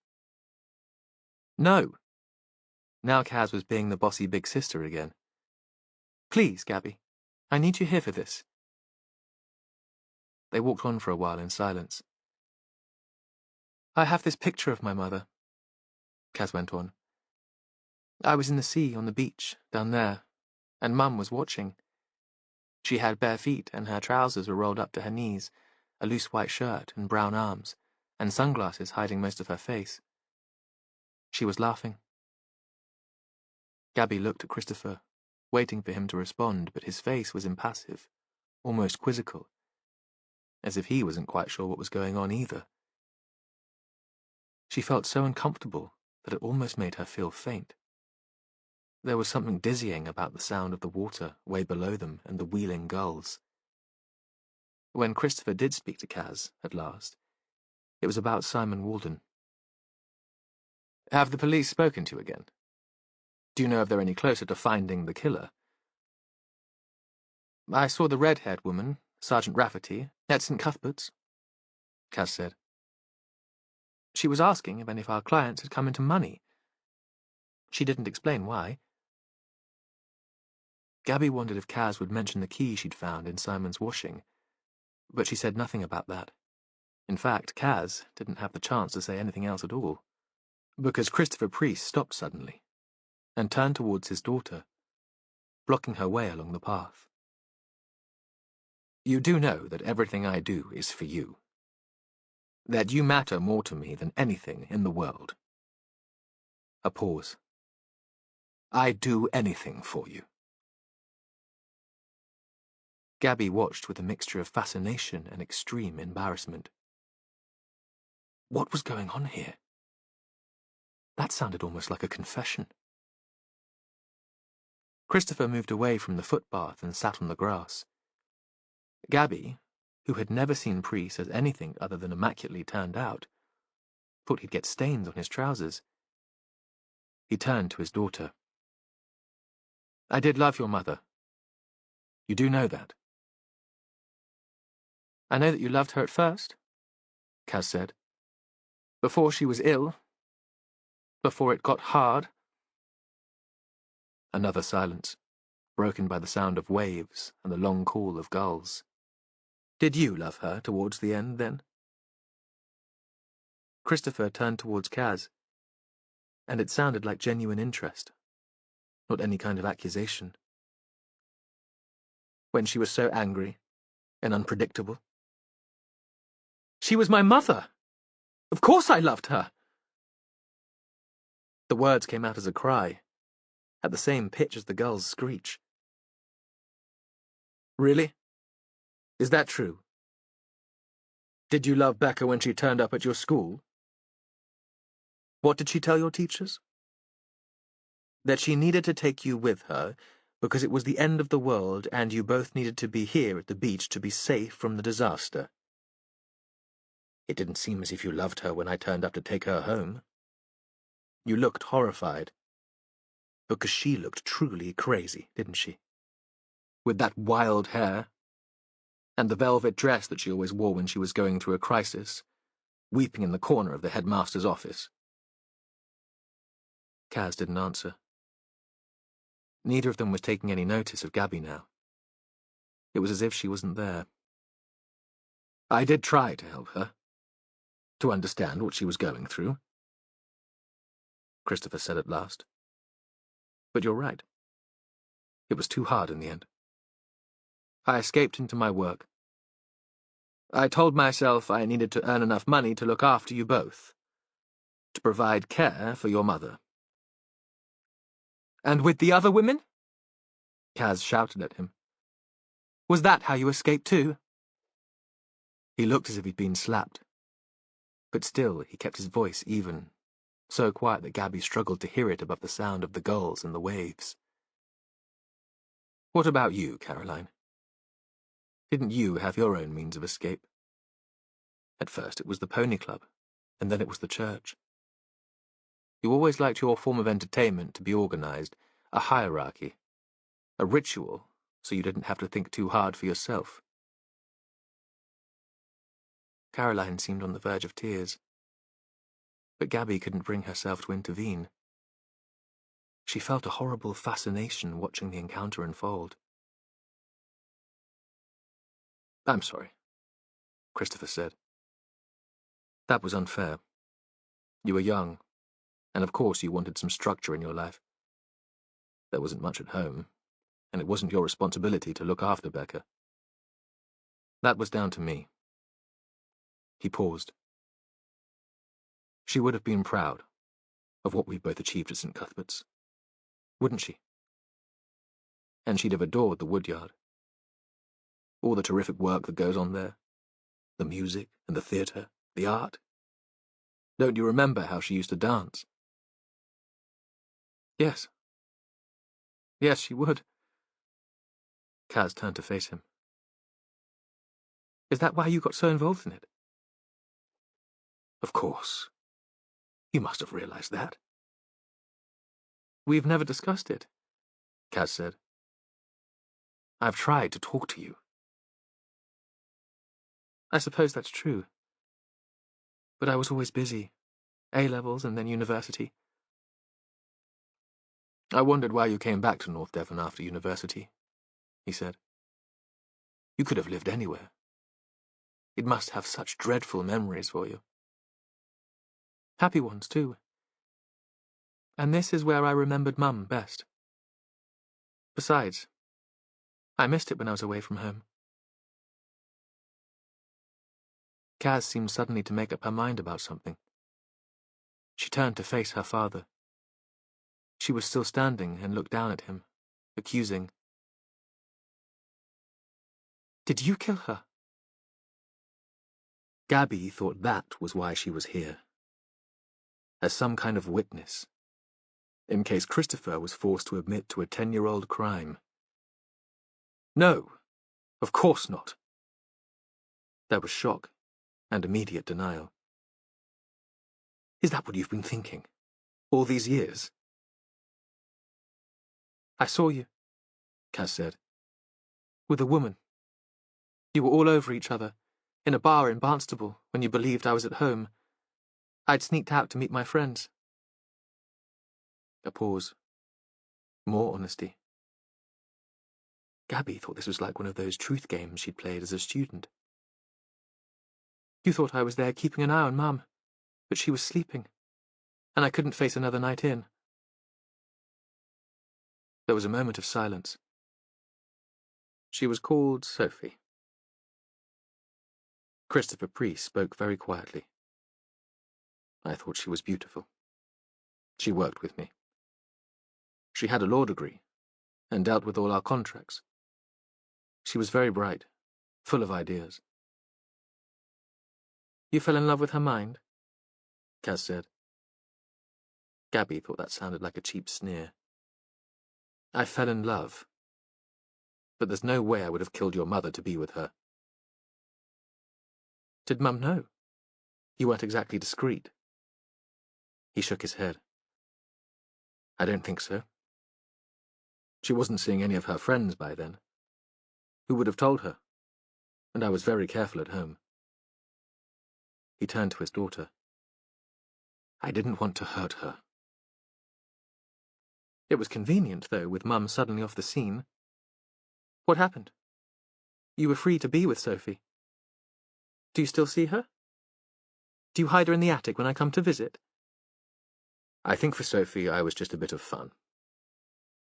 No. Now Kaz was being the bossy big sister again. Please, Gabby, I need you here for this. They walked on for a while in silence. I have this picture of my mother, Kaz went on. I was in the sea on the beach, down there, and Mum was watching. She had bare feet and her trousers were rolled up to her knees, a loose white shirt and brown arms, and sunglasses hiding most of her face. She was laughing. Gabby looked at Christopher, waiting for him to respond, but his face was impassive, almost quizzical, as if he wasn't quite sure what was going on either. She felt so uncomfortable that it almost made her feel faint. There was something dizzying about the sound of the water way below them and the wheeling gulls. When Christopher did speak to Kaz, at last, it was about Simon Walden. Have the police spoken to you again? Do you know if they're any closer to finding the killer? I saw the red-haired woman, Sergeant Rafferty, at St. Cuthbert's, Kaz said. She was asking if any of our clients had come into money. She didn't explain why. Gabby wondered if Kaz would mention the key she'd found in Simon's washing, but she said nothing about that. In fact, Kaz didn't have the chance to say anything else at all, because Christopher Priest stopped suddenly and turned towards his daughter, blocking her way along the path. You do know that everything I do is for you. That you matter more to me than anything in the world. A pause. I'd do anything for you. Gabby watched with a mixture of fascination and extreme embarrassment. What was going on here? That sounded almost like a confession. Christopher moved away from the footpath and sat on the grass. Gabby, who had never seen Priest as anything other than immaculately turned out, thought he'd get stains on his trousers. He turned to his daughter. I did love your mother. You do know that. I know that you loved her at first, Kaz said. Before she was ill. Before it got hard. Another silence, broken by the sound of waves and the long call of gulls. Did you love her towards the end, then? Christopher turned towards Kaz, and it sounded like genuine interest, not any kind of accusation. When she was so angry and unpredictable. She was my mother! Of course I loved her! The words came out as a cry, at the same pitch as the gull's screech. Really? Is that true? Did you love Becca when she turned up at your school? What did she tell your teachers? That she needed to take you with her because it was the end of the world and you both needed to be here at the beach to be safe from the disaster. It didn't seem as if you loved her when I turned up to take her home. You looked horrified. Because she looked truly crazy, didn't she? With that wild hair, and the velvet dress that she always wore when she was going through a crisis, weeping in the corner of the headmaster's office. Kaz didn't answer. Neither of them was taking any notice of Gabby now. It was as if she wasn't there. I did try to help her, to understand what she was going through, Christopher said at last. But you're right. It was too hard in the end. I escaped into my work. I told myself I needed to earn enough money to look after you both, to provide care for your mother. And with the other women? Kaz shouted at him. Was that how you escaped too? He looked as if he'd been slapped. But still he kept his voice even, so quiet that Gabby struggled to hear it above the sound of the gulls and the waves. What about you, Caroline? Didn't you have your own means of escape? At first it was the pony club, and then it was the church. You always liked your form of entertainment to be organized, a hierarchy, a ritual, so you didn't have to think too hard for yourself. Caroline seemed on the verge of tears, but Gabby couldn't bring herself to intervene. She felt a horrible fascination watching the encounter unfold. "I'm sorry," Christopher said. "That was unfair. You were young, and of course you wanted some structure in your life. There wasn't much at home, and it wasn't your responsibility to look after Becca. That was down to me." He paused. "She would have been proud of what we've both achieved at St. Cuthbert's, wouldn't she? And she'd have adored the Woodyard. All the terrific work that goes on there. The music and the theatre, the art. Don't you remember how she used to dance?" "Yes. Yes, she would." Kaz turned to face him. "Is that why you got so involved in it?" "Of course. You must have realized that." "We've never discussed it," Kaz said. "I've tried to talk to you." "I suppose that's true. But I was always busy. A-levels and then university." "I wondered why you came back to North Devon after university," he said. "You could have lived anywhere. It must have such dreadful memories for you." "Happy ones, too. And this is where I remembered Mum best. Besides, I missed it when I was away from home." Kaz seemed suddenly to make up her mind about something. She turned to face her father. She was still standing and looked down at him, accusing. "Did you kill her?" Gabby thought that was why she was here. As some kind of witness, in case Christopher was forced to admit to a 10-year-old crime. "No, of course not." There was shock and immediate denial. "Is that what you've been thinking? All these years?" "I saw you," Kaz said. "With a woman. You were all over each other, in a bar in Barnstable, when you believed I was at home. I'd sneaked out to meet my friends." A pause. More honesty. Gabby thought this was like one of those truth games she'd played as a student. "You thought I was there keeping an eye on Mum, but she was sleeping, and I couldn't face another night in." There was a moment of silence. "She was called Sophie." Christopher Priest spoke very quietly. "I thought she was beautiful. She worked with me. She had a law degree, and dealt with all our contracts. She was very bright, full of ideas." "You fell in love with her mind?" Kaz said. Gabby thought that sounded like a cheap sneer. "I fell in love. But there's no way I would have killed your mother to be with her." "Did Mum know? You weren't exactly discreet." He shook his head. "I don't think so. She wasn't seeing any of her friends by then. Who would have told her? And I was very careful at home." He turned to his daughter. "I didn't want to hurt her." "It was convenient, though, with Mum suddenly off the scene. What happened? You were free to be with Sophie. Do you still see her? Do you hide her in the attic when I come to visit?" "I think for Sophie I was just a bit of fun.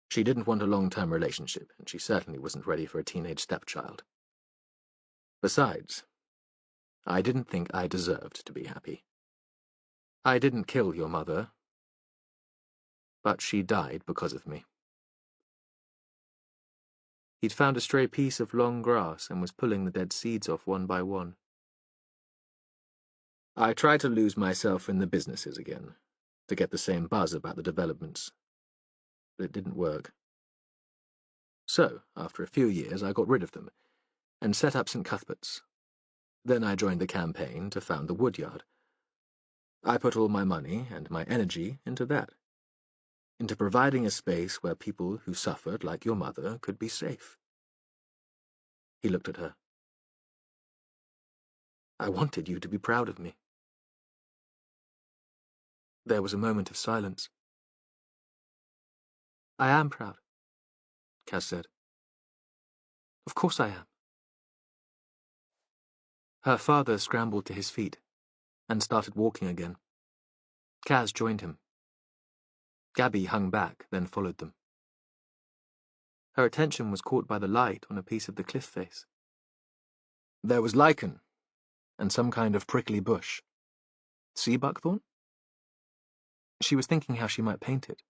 She didn't want a long-term relationship, and she certainly wasn't ready for a teenage stepchild. Besides, I didn't think I deserved to be happy. I didn't kill your mother, but she died because of me." He'd found a stray piece of long grass and was pulling the dead seeds off one by one. "I tried to lose myself in the businesses again, to get the same buzz about the developments. But it didn't work. So, after a few years, I got rid of them, and set up St. Cuthbert's. Then I joined the campaign to found the woodyard. I put all my money and my energy into that, into providing a space where people who suffered like your mother could be safe. He looked at her. I wanted you to be proud of me. There was a moment of silence. I am proud, Kaz said. Of course I am. Her father scrambled to his feet and started walking again. Kaz joined him. Gabby hung back, then followed them. Her attention was caught by the light on a piece of the cliff face. There was lichen, and some kind of prickly bush. Sea buckthorn? She was thinking how she might paint it.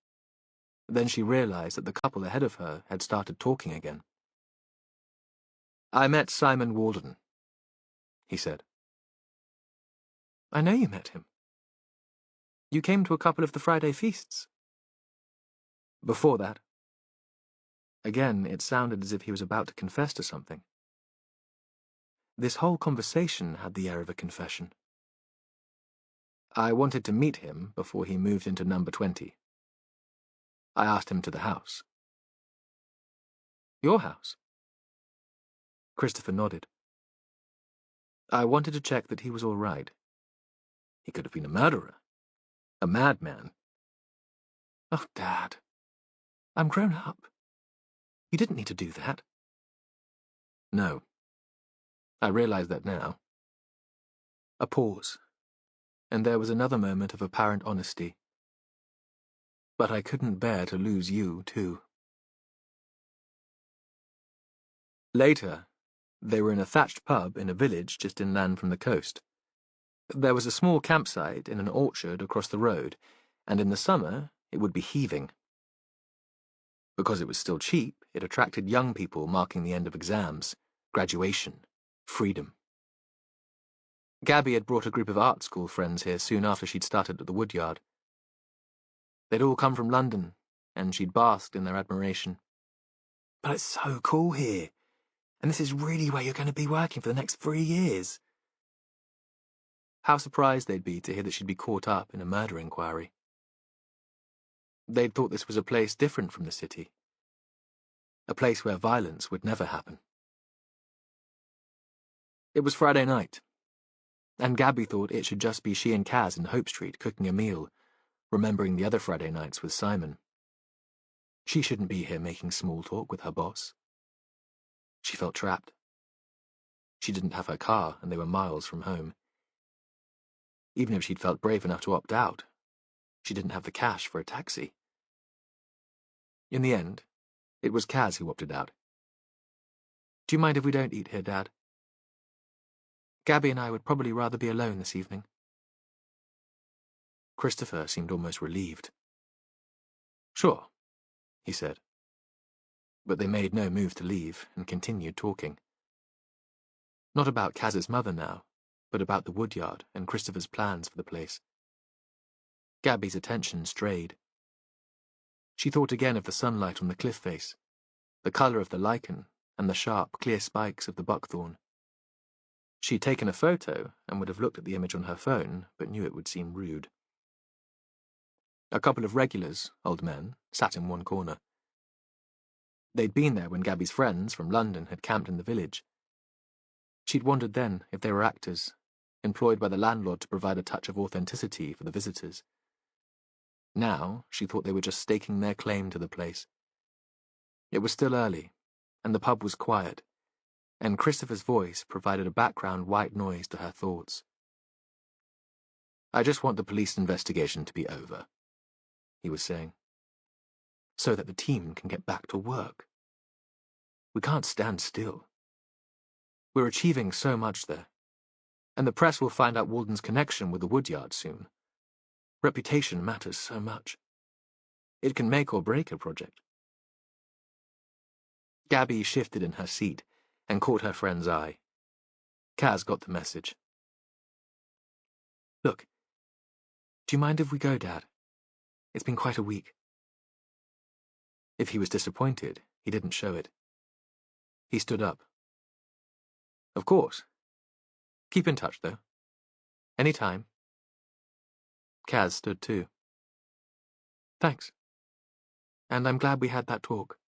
Then she realized that the couple ahead of her had started talking again. I met Simon Walden, he said. I know you met him. You came to a couple of the Friday feasts. Before that. Again, it sounded as if he was about to confess to something. This whole conversation had the air of a confession. I wanted to meet him before he moved into number 20. I asked him to the house. Your house? Christopher nodded. I wanted to check that he was all right. He could have been a murderer. A madman. Oh, Dad. I'm grown up. You didn't need to do that. No. I realize that now. A pause, and there was another moment of apparent honesty. But I couldn't bear to lose you, too. Later, they were in a thatched pub in a village just inland from the coast. There was a small campsite in an orchard across the road, and in the summer it would be heaving. Because it was still cheap, it attracted young people marking the end of exams, graduation, freedom. Gabby had brought a group of art school friends here soon after she'd started at the woodyard. They'd all come from London, and she'd basked in their admiration. But it's so cool here, and this is really where you're going to be working for the next 3 years. How surprised they'd be to hear that she'd be caught up in a murder inquiry. They'd thought this was a place different from the city. A place where violence would never happen. It was Friday night, and Gabby thought it should just be she and Kaz in Hope Street cooking a meal, remembering the other Friday nights with Simon. She shouldn't be here making small talk with her boss. She felt trapped. She didn't have her car, and they were miles from home. Even if she'd felt brave enough to opt out, she didn't have the cash for a taxi. In the end, it was Kaz who opted out. Do you mind if we don't eat here, Dad? Gabby and I would probably rather be alone this evening. Christopher seemed almost relieved. Sure, he said. But they made no move to leave and continued talking. Not about Kaz's mother now, but about the woodyard and Christopher's plans for the place. Gabby's attention strayed. She thought again of the sunlight on the cliff face, the colour of the lichen, and the sharp, clear spikes of the buckthorn. She'd taken a photo and would have looked at the image on her phone, but knew it would seem rude. A couple of regulars, old men, sat in one corner. They'd been there when Gabby's friends from London had camped in the village. She'd wondered then if they were actors, employed by the landlord to provide a touch of authenticity for the visitors. Now, she thought they were just staking their claim to the place. It was still early, and the pub was quiet, and Christopher's voice provided a background white noise to her thoughts. I just want the police investigation to be over, he was saying, so that the team can get back to work. We can't stand still. We're achieving so much there, and the press will find out Walden's connection with the woodyard soon. Reputation matters so much. It can make or break a project. Gabby shifted in her seat and caught her friend's eye. Kaz got the message. Look, do you mind if we go, Dad? It's been quite a week. If he was disappointed, he didn't show it. He stood up. Of course. Keep in touch, though. Any time. Kaz stood too. Thanks. And I'm glad we had that talk.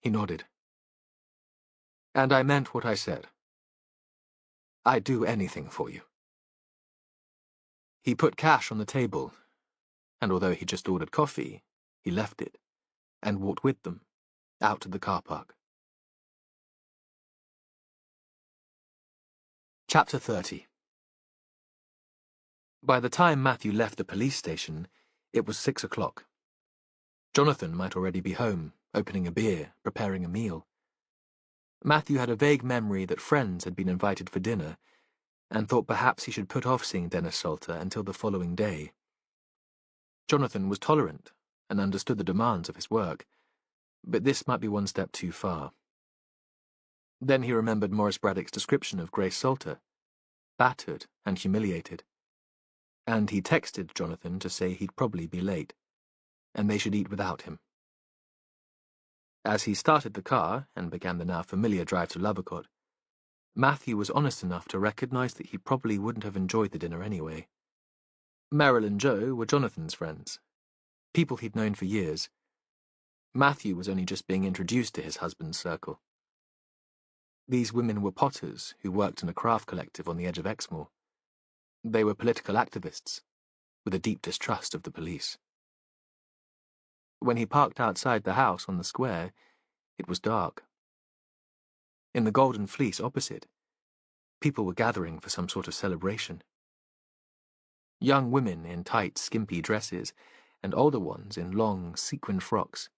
He nodded. And I meant what I said. I'd do anything for you. He put cash on the table, and although he just ordered coffee, he left it, and walked with them, out to the car park. Chapter 30. By the time Matthew left the police station, it was 6 o'clock. Jonathan might already be home, opening a beer, preparing a meal. Matthew had a vague memory that friends had been invited for dinner, and thought perhaps he should put off seeing Dennis Salter until the following day. Jonathan was tolerant and understood the demands of his work, but this might be one step too far. Then he remembered Morris Braddock's description of Grace Salter, battered and humiliated, and he texted Jonathan to say he'd probably be late, and they should eat without him. As he started the car and began the now familiar drive to Lubbock, Matthew was honest enough to recognize that he probably wouldn't have enjoyed the dinner anyway. Merrill and Joe were Jonathan's friends, people he'd known for years. Matthew was only just being introduced to his husband's circle. These women were potters who worked in a craft collective on the edge of Exmoor. They were political activists, with a deep distrust of the police. When he parked outside the house on the square, it was dark. In the Golden Fleece opposite, people were gathering for some sort of celebration. Young women in tight, skimpy dresses, and older ones in long, sequined frocks.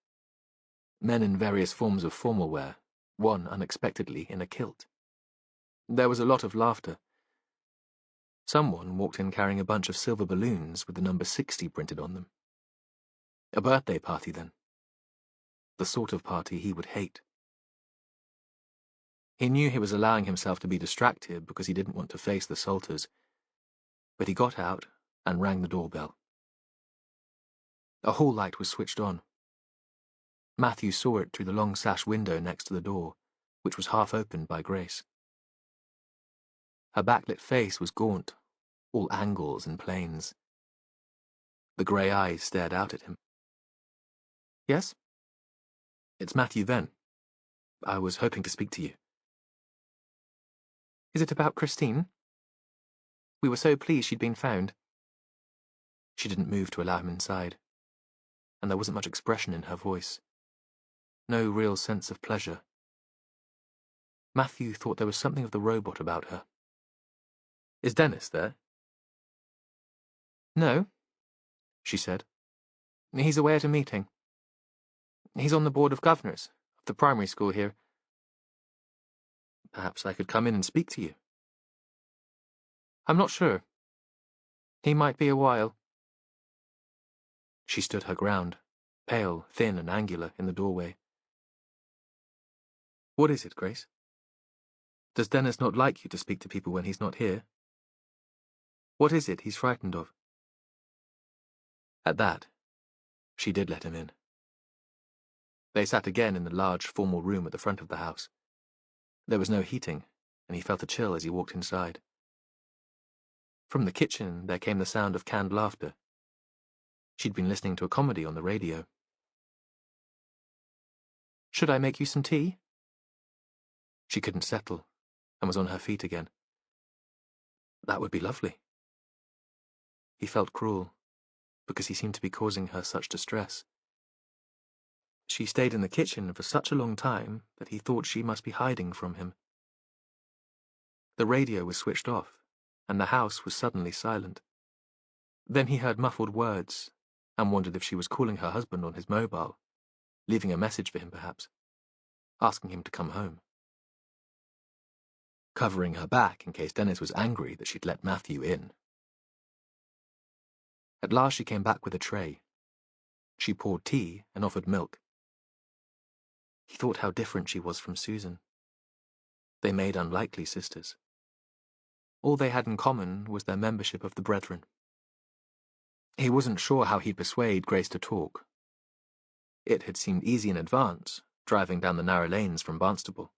Men in various forms of formal wear, one unexpectedly in a kilt. There was a lot of laughter. Someone walked in carrying a bunch of silver balloons with the number 60 printed on them. A birthday party, then. The sort of party he would hate. He knew he was allowing himself to be distracted because he didn't want to face the Salters, but he got out and rang the doorbell. A hall light was switched on. Matthew saw it through the long sash window next to the door, which was half opened by Grace. Her backlit face was gaunt, all angles and planes. The grey eyes stared out at him. Yes? It's Matthew Venn. I was hoping to speak to you. Is it about Christine? We were so pleased she'd been found. She didn't move to allow him inside, and there wasn't much expression in her voice. No real sense of pleasure. Matthew thought there was something of the robot about her. Is Dennis there? No, she said. He's away at a meeting. He's on the board of governors of the primary school here. Perhaps I could come in and speak to you. I'm not sure. He might be a while. She stood her ground, pale, thin and angular, in the doorway. What is it, Grace? Does Dennis not like you to speak to people when he's not here? What is it he's frightened of? At that, she did let him in. They sat again in the large, formal room at the front of the house. There was no heating, and he felt a chill as he walked inside. From the kitchen there came the sound of canned laughter. She'd been listening to a comedy on the radio. Should I make you some tea? She couldn't settle, and was on her feet again. That would be lovely. He felt cruel, because he seemed to be causing her such distress. She stayed in the kitchen for such a long time that he thought she must be hiding from him. The radio was switched off, and the house was suddenly silent. Then he heard muffled words, and wondered if she was calling her husband on his mobile, leaving a message for him perhaps, asking him to come home. Covering her back in case Dennis was angry that she'd let Matthew in. At last she came back with a tray. She poured tea and offered milk. He thought how different she was from Susan. They made unlikely sisters. All they had in common was their membership of the Brethren. He wasn't sure how he'd persuade Grace to talk. It had seemed easy in advance, driving down the narrow lanes from Barnstable.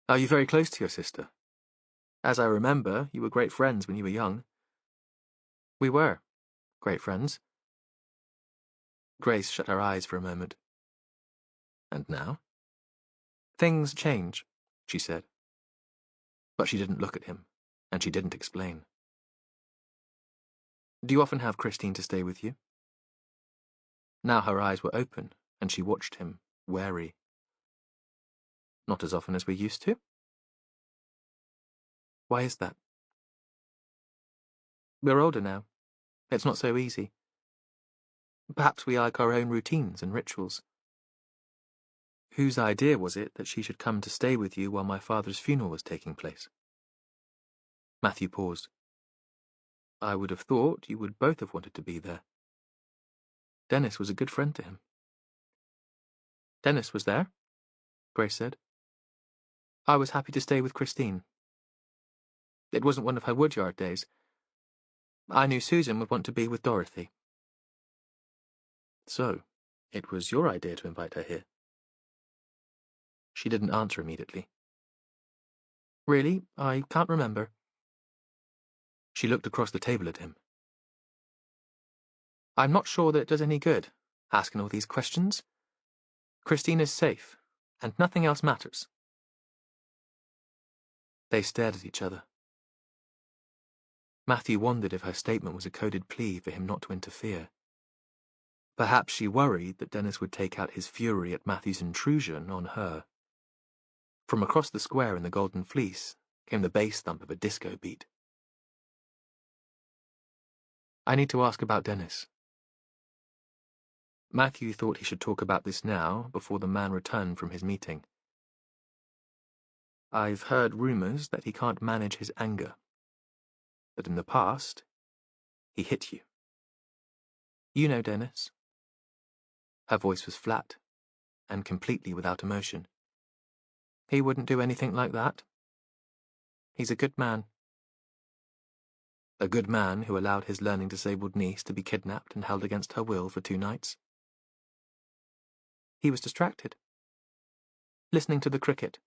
Are you very close to your sister? As I remember, you were great friends when you were young. We were great friends. Grace shut her eyes for a moment. And now? Things change, she said. But she didn't look at him, and she didn't explain. Do you often have Christine to stay with you? Now her eyes were open, and she watched him, wary. Not as often as we used to? Why is that? We're older now. It's not so easy. Perhaps we like our own routines and rituals. Whose idea was it that she should come to stay with you while my father's funeral was taking place? Matthew paused. I would have thought you would both have wanted to be there. Dennis was a good friend to him. Dennis was there, Grace said. I was happy to stay with Christine. It wasn't one of her woodyard days. I knew Susan would want to be with Dorothy. So, it was your idea to invite her here? She didn't answer immediately. Really? I can't remember. She looked across the table at him. I'm not sure that it does any good, asking all these questions. Christine is safe, and nothing else matters. They stared at each other. Matthew wondered if her statement was a coded plea for him not to interfere. Perhaps she worried that Dennis would take out his fury at Matthew's intrusion on her. From across the square in the Golden Fleece came the bass thump of a disco beat. I need to ask about Dennis. Matthew thought he should talk about this now, before the man returned from his meeting. I've heard rumors that he can't manage his anger. That in the past, he hit you. You know Dennis. Her voice was flat, and completely without emotion. He wouldn't do anything like that. He's a good man. A good man who allowed his learning disabled niece to be kidnapped and held against her will for 2 nights. He was distracted, listening to the cricket.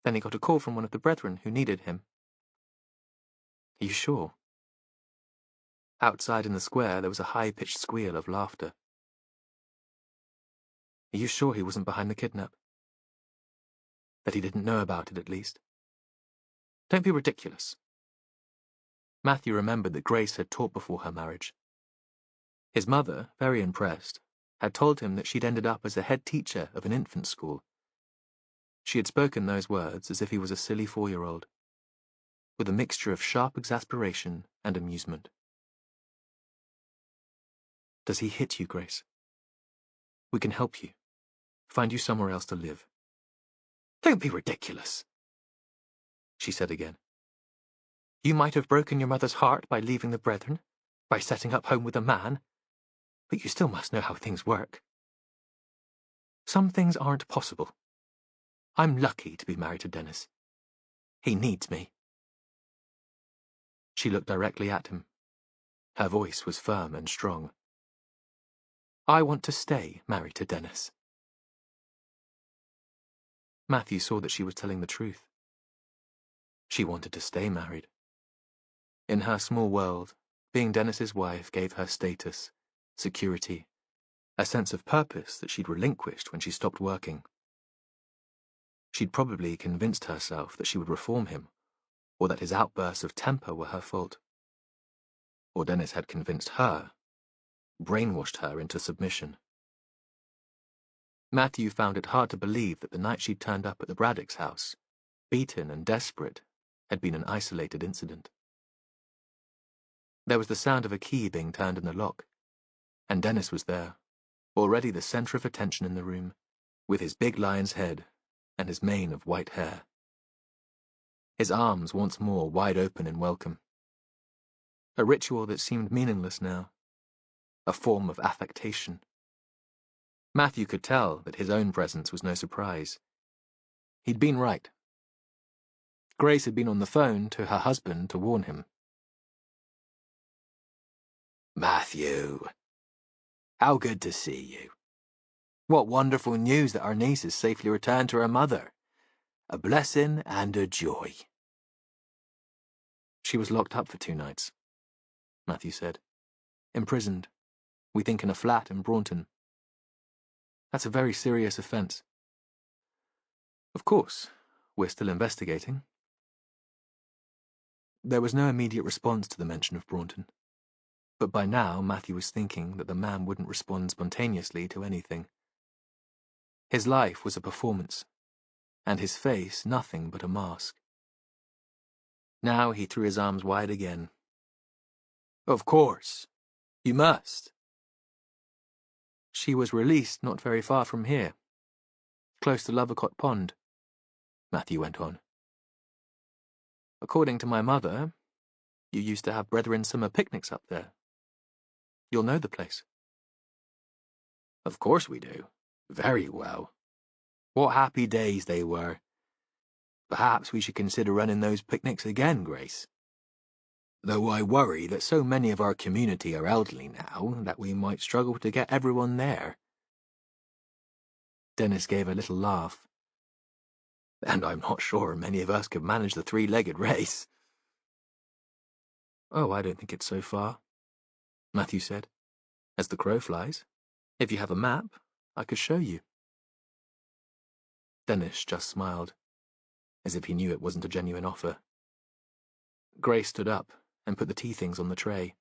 Then he got a call from one of the brethren who needed him. Are you sure? Outside in the square there was a high-pitched squeal of laughter. Are you sure he wasn't behind the kidnap? That he didn't know about it, at least? Don't be ridiculous. Matthew remembered that Grace had taught before her marriage. His mother, very impressed, had told him that she'd ended up as a head teacher of an infant school. She had spoken those words as if he was a silly 4-year-old, with a mixture of sharp exasperation and amusement. Does he hit you, Grace? We can help you. Find you somewhere else to live. Don't be ridiculous, she said again. You might have broken your mother's heart by leaving the brethren, by setting up home with a man, but you still must know how things work. Some things aren't possible. I'm lucky to be married to Dennis. He needs me. She looked directly at him. Her voice was firm and strong. I want to stay married to Dennis. Matthew saw that she was telling the truth. She wanted to stay married. In her small world, being Dennis's wife gave her status, security, a sense of purpose that she'd relinquished when she stopped working. She'd probably convinced herself that she would reform him, or that his outbursts of temper were her fault. Or Dennis had convinced her, brainwashed her into submission. Matthew found it hard to believe that the night she'd turned up at the Braddock's house, beaten and desperate, had been an isolated incident. There was the sound of a key being turned in the lock, and Dennis was there, already the centre of attention in the room, with his big lion's head and his mane of white hair. His arms once more wide open in welcome. A ritual that seemed meaningless now, a form of affectation. Matthew could tell that his own presence was no surprise. He'd been right. Grace had been on the phone to her husband to warn him. Matthew, how good to see you. What wonderful news that our niece has safely returned to her mother. A blessing and a joy. She was locked up for 2 nights, Matthew said. Imprisoned. We think in a flat in Braunton. That's a very serious offence. Of course, we're still investigating. There was no immediate response to the mention of Braunton, but by now Matthew was thinking that the man wouldn't respond spontaneously to anything. His life was a performance, and his face nothing but a mask. Now he threw his arms wide again. Of course. You must. She was released not very far from here, close to Lovercott Pond, Matthew went on. According to my mother, you used to have Brethren summer picnics up there. You'll know the place. Of course we do. Very well. What happy days they were. Perhaps we should consider running those picnics again, Grace. Though I worry that so many of our community are elderly now that we might struggle to get everyone there. Dennis gave a little laugh. And I'm not sure many of us could manage the 3-legged race. Oh, I don't think it's so far, Matthew said. As the crow flies. If you have a map, I could show you. Dennis just smiled, as if he knew it wasn't a genuine offer. Grace stood up and put the tea things on the tray.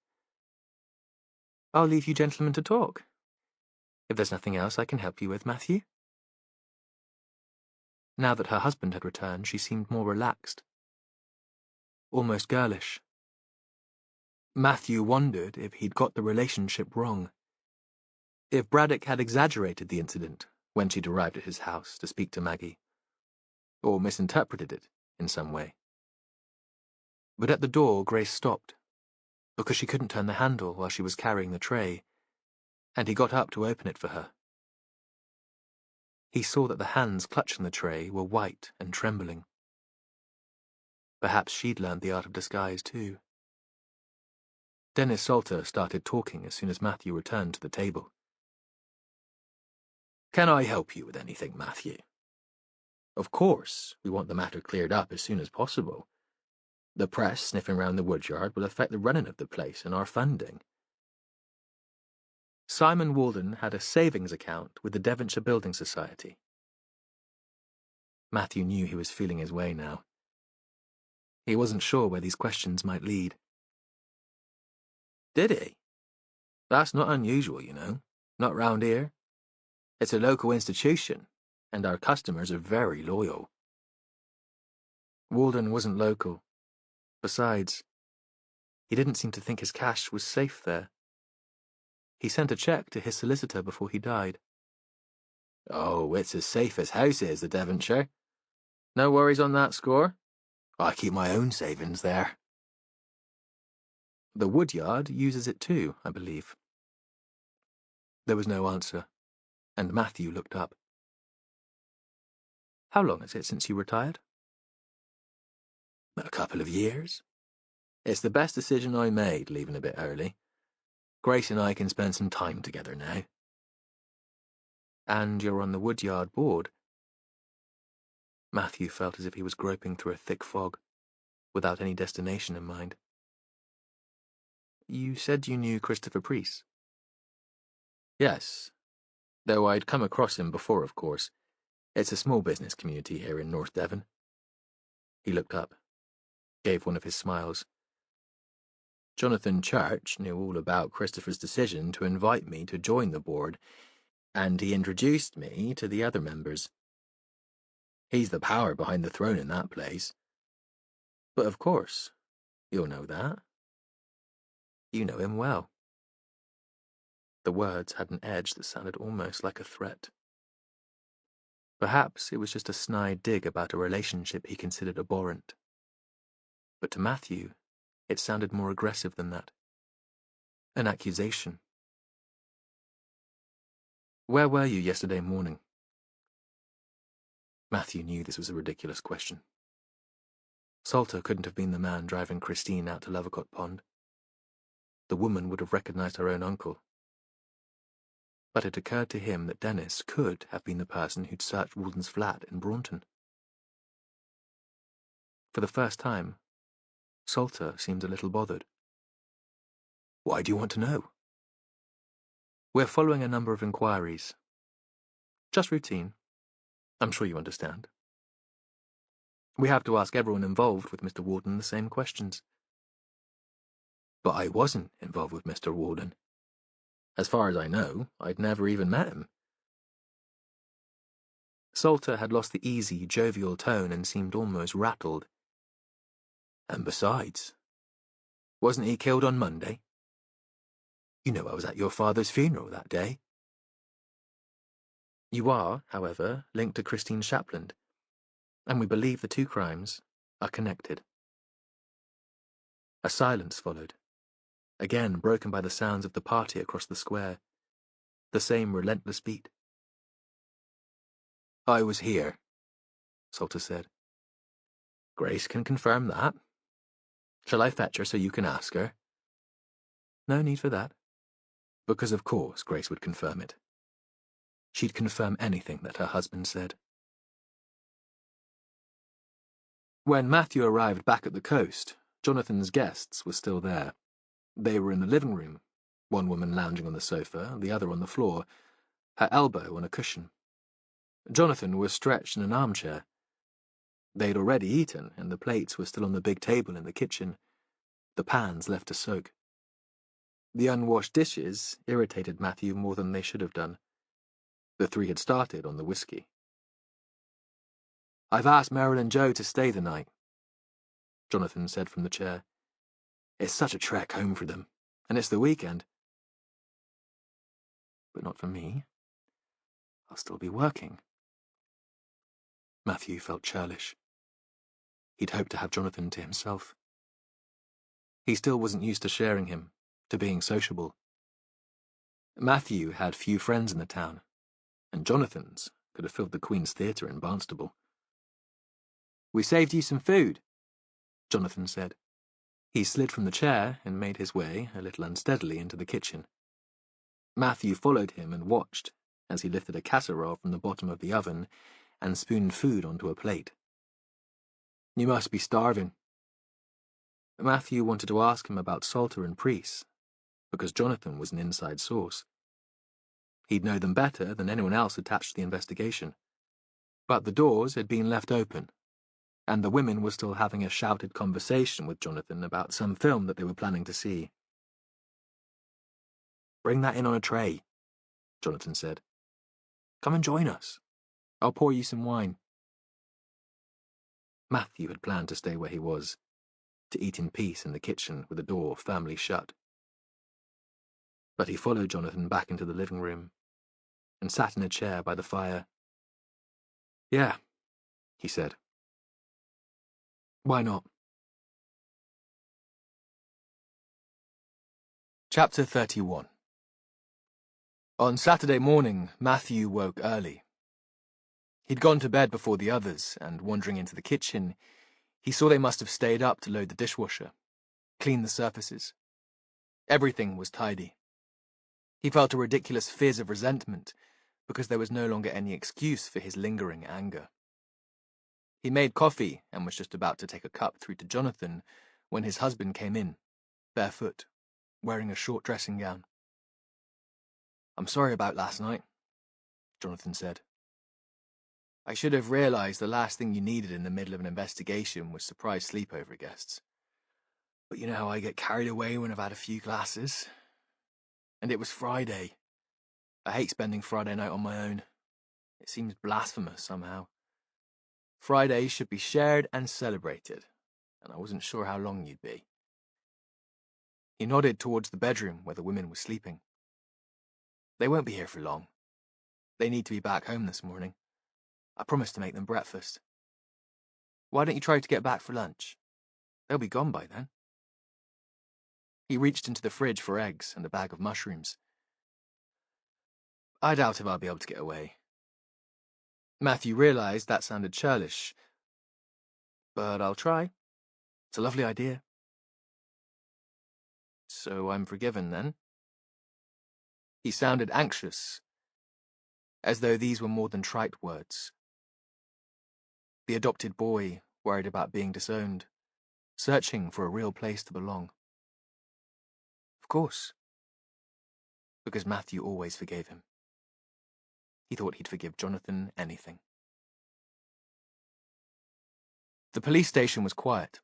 I'll leave you gentlemen to talk. If there's nothing else I can help you with, Matthew. Now that her husband had returned, she seemed more relaxed. Almost girlish. Matthew wondered if he'd got the relationship wrong. If Braddock had exaggerated the incident when she'd arrived at his house to speak to Maggie, or misinterpreted it in some way. But at the door, Grace stopped, because she couldn't turn the handle while she was carrying the tray, and he got up to open it for her. He saw that the hands clutching the tray were white and trembling. Perhaps she'd learned the art of disguise too. Dennis Salter started talking as soon as Matthew returned to the table. Can I help you with anything, Matthew? Of course, we want the matter cleared up as soon as possible. The press sniffing round the woodyard will affect the running of the place and our funding. Simon Walden had a savings account with the Devonshire Building Society. Matthew knew he was feeling his way now. He wasn't sure where these questions might lead. Did he? That's not unusual, you know. Not round here. It's a local institution, and our customers are very loyal. Walden wasn't local. Besides, he didn't seem to think his cash was safe there. He sent a cheque to his solicitor before he died. Oh, it's as safe as houses, the Devonshire. No worries on that score. I keep my own savings there. The woodyard uses it too, I believe. There was no answer, and Matthew looked up. How long is it since you retired? A couple of years. It's the best decision I made, leaving a bit early. Grace and I can spend some time together now. And you're on the woodyard board? Matthew felt as if he was groping through a thick fog, without any destination in mind. You said you knew Christopher Priest? Yes, though I'd come across him before, of course. It's a small business community here in North Devon. He looked up, gave one of his smiles. Jonathan Church knew all about Christopher's decision to invite me to join the board, and he introduced me to the other members. He's the power behind the throne in that place. But of course, you'll know that. You know him well. The words had an edge that sounded almost like a threat. Perhaps it was just a snide dig about a relationship he considered abhorrent. But to Matthew, it sounded more aggressive than that. An accusation. Where were you yesterday morning? Matthew knew this was a ridiculous question. Salter couldn't have been the man driving Christine out to Lovercott Pond. The woman would have recognized her own uncle. But it occurred to him that Dennis could have been the person who'd searched Walden's flat in Braunton. For the first time, Salter seemed a little bothered. Why do you want to know? We're following a number of inquiries. Just routine. I'm sure you understand. We have to ask everyone involved with Mr. Warden the same questions. But I wasn't involved with Mr. Warden. As far as I know, I'd never even met him. Salter had lost the easy, jovial tone and seemed almost rattled. And besides, wasn't he killed on Monday? You know I was at your father's funeral that day. You are, however, linked to Christine Shapland, and we believe the two crimes are connected. A silence followed, again broken by the sounds of the party across the square, the same relentless beat. I was here, Salter said. Grace can confirm that. Shall I fetch her so you can ask her? No need for that. Because of course Grace would confirm it. She'd confirm anything that her husband said. When Matthew arrived back at the coast, Jonathan's guests were still there. They were in the living room, one woman lounging on the sofa, the other on the floor, her elbow on a cushion. Jonathan was stretched in an armchair. They'd already eaten, and the plates were still on the big table in the kitchen, the pans left to soak. The unwashed dishes irritated Matthew more than they should have done. The three had started on the whiskey. I've asked Merrill and Joe to stay the night, Jonathan said from the chair. It's such a trek home for them, and it's the weekend. But not for me. I'll still be working. Matthew felt churlish. He'd hoped to have Jonathan to himself. He still wasn't used to sharing him, to being sociable. Matthew had few friends in the town, and Jonathan's could have filled the Queen's Theatre in Barnstable. We saved you some food, Jonathan said. He slid from the chair and made his way, a little unsteadily, into the kitchen. Matthew followed him and watched as he lifted a casserole from the bottom of the oven and spooned food onto a plate. You must be starving. Matthew wanted to ask him about Salter and Priest, because Jonathan was an inside source. He'd know them better than anyone else attached to the investigation. But the doors had been left open, and the women were still having a shouted conversation with Jonathan about some film that they were planning to see. Bring that in on a tray, Jonathan said. Come and join us. I'll pour you some wine. Matthew had planned to stay where he was, to eat in peace in the kitchen with the door firmly shut. But he followed Jonathan back into the living room and sat in a chair by the fire. Yeah, he said. Why not? Chapter 31. On Saturday morning, Matthew woke early. He'd gone to bed before the others, and wandering into the kitchen, he saw they must have stayed up to load the dishwasher, clean the surfaces. Everything was tidy. He felt a ridiculous fizz of resentment, because there was no longer any excuse for his lingering anger. He made coffee and was just about to take a cup through to Jonathan when his husband came in, barefoot, wearing a short dressing gown. I'm sorry about last night, Jonathan said. I should have realized the last thing you needed in the middle of an investigation was surprise sleepover guests. But you know how I get carried away when I've had a few glasses. And it was Friday. I hate spending Friday night on my own. It seems blasphemous somehow. Friday should be shared and celebrated, and I wasn't sure how long you'd be. He nodded towards the bedroom where the women were sleeping. They won't be here for long. They need to be back home this morning. I promised to make them breakfast. Why don't you try to get back for lunch? They'll be gone by then. He reached into the fridge for eggs and a bag of mushrooms. I doubt if I'll be able to get away. Matthew realized that sounded churlish. But I'll try. It's a lovely idea. So I'm forgiven, then? He sounded anxious, as though these were more than trite words. The adopted boy worried about being disowned. searching for a real place to belong. Of course. Because Matthew always forgave him. He thought he'd forgive Jonathan anything. The police station was quiet.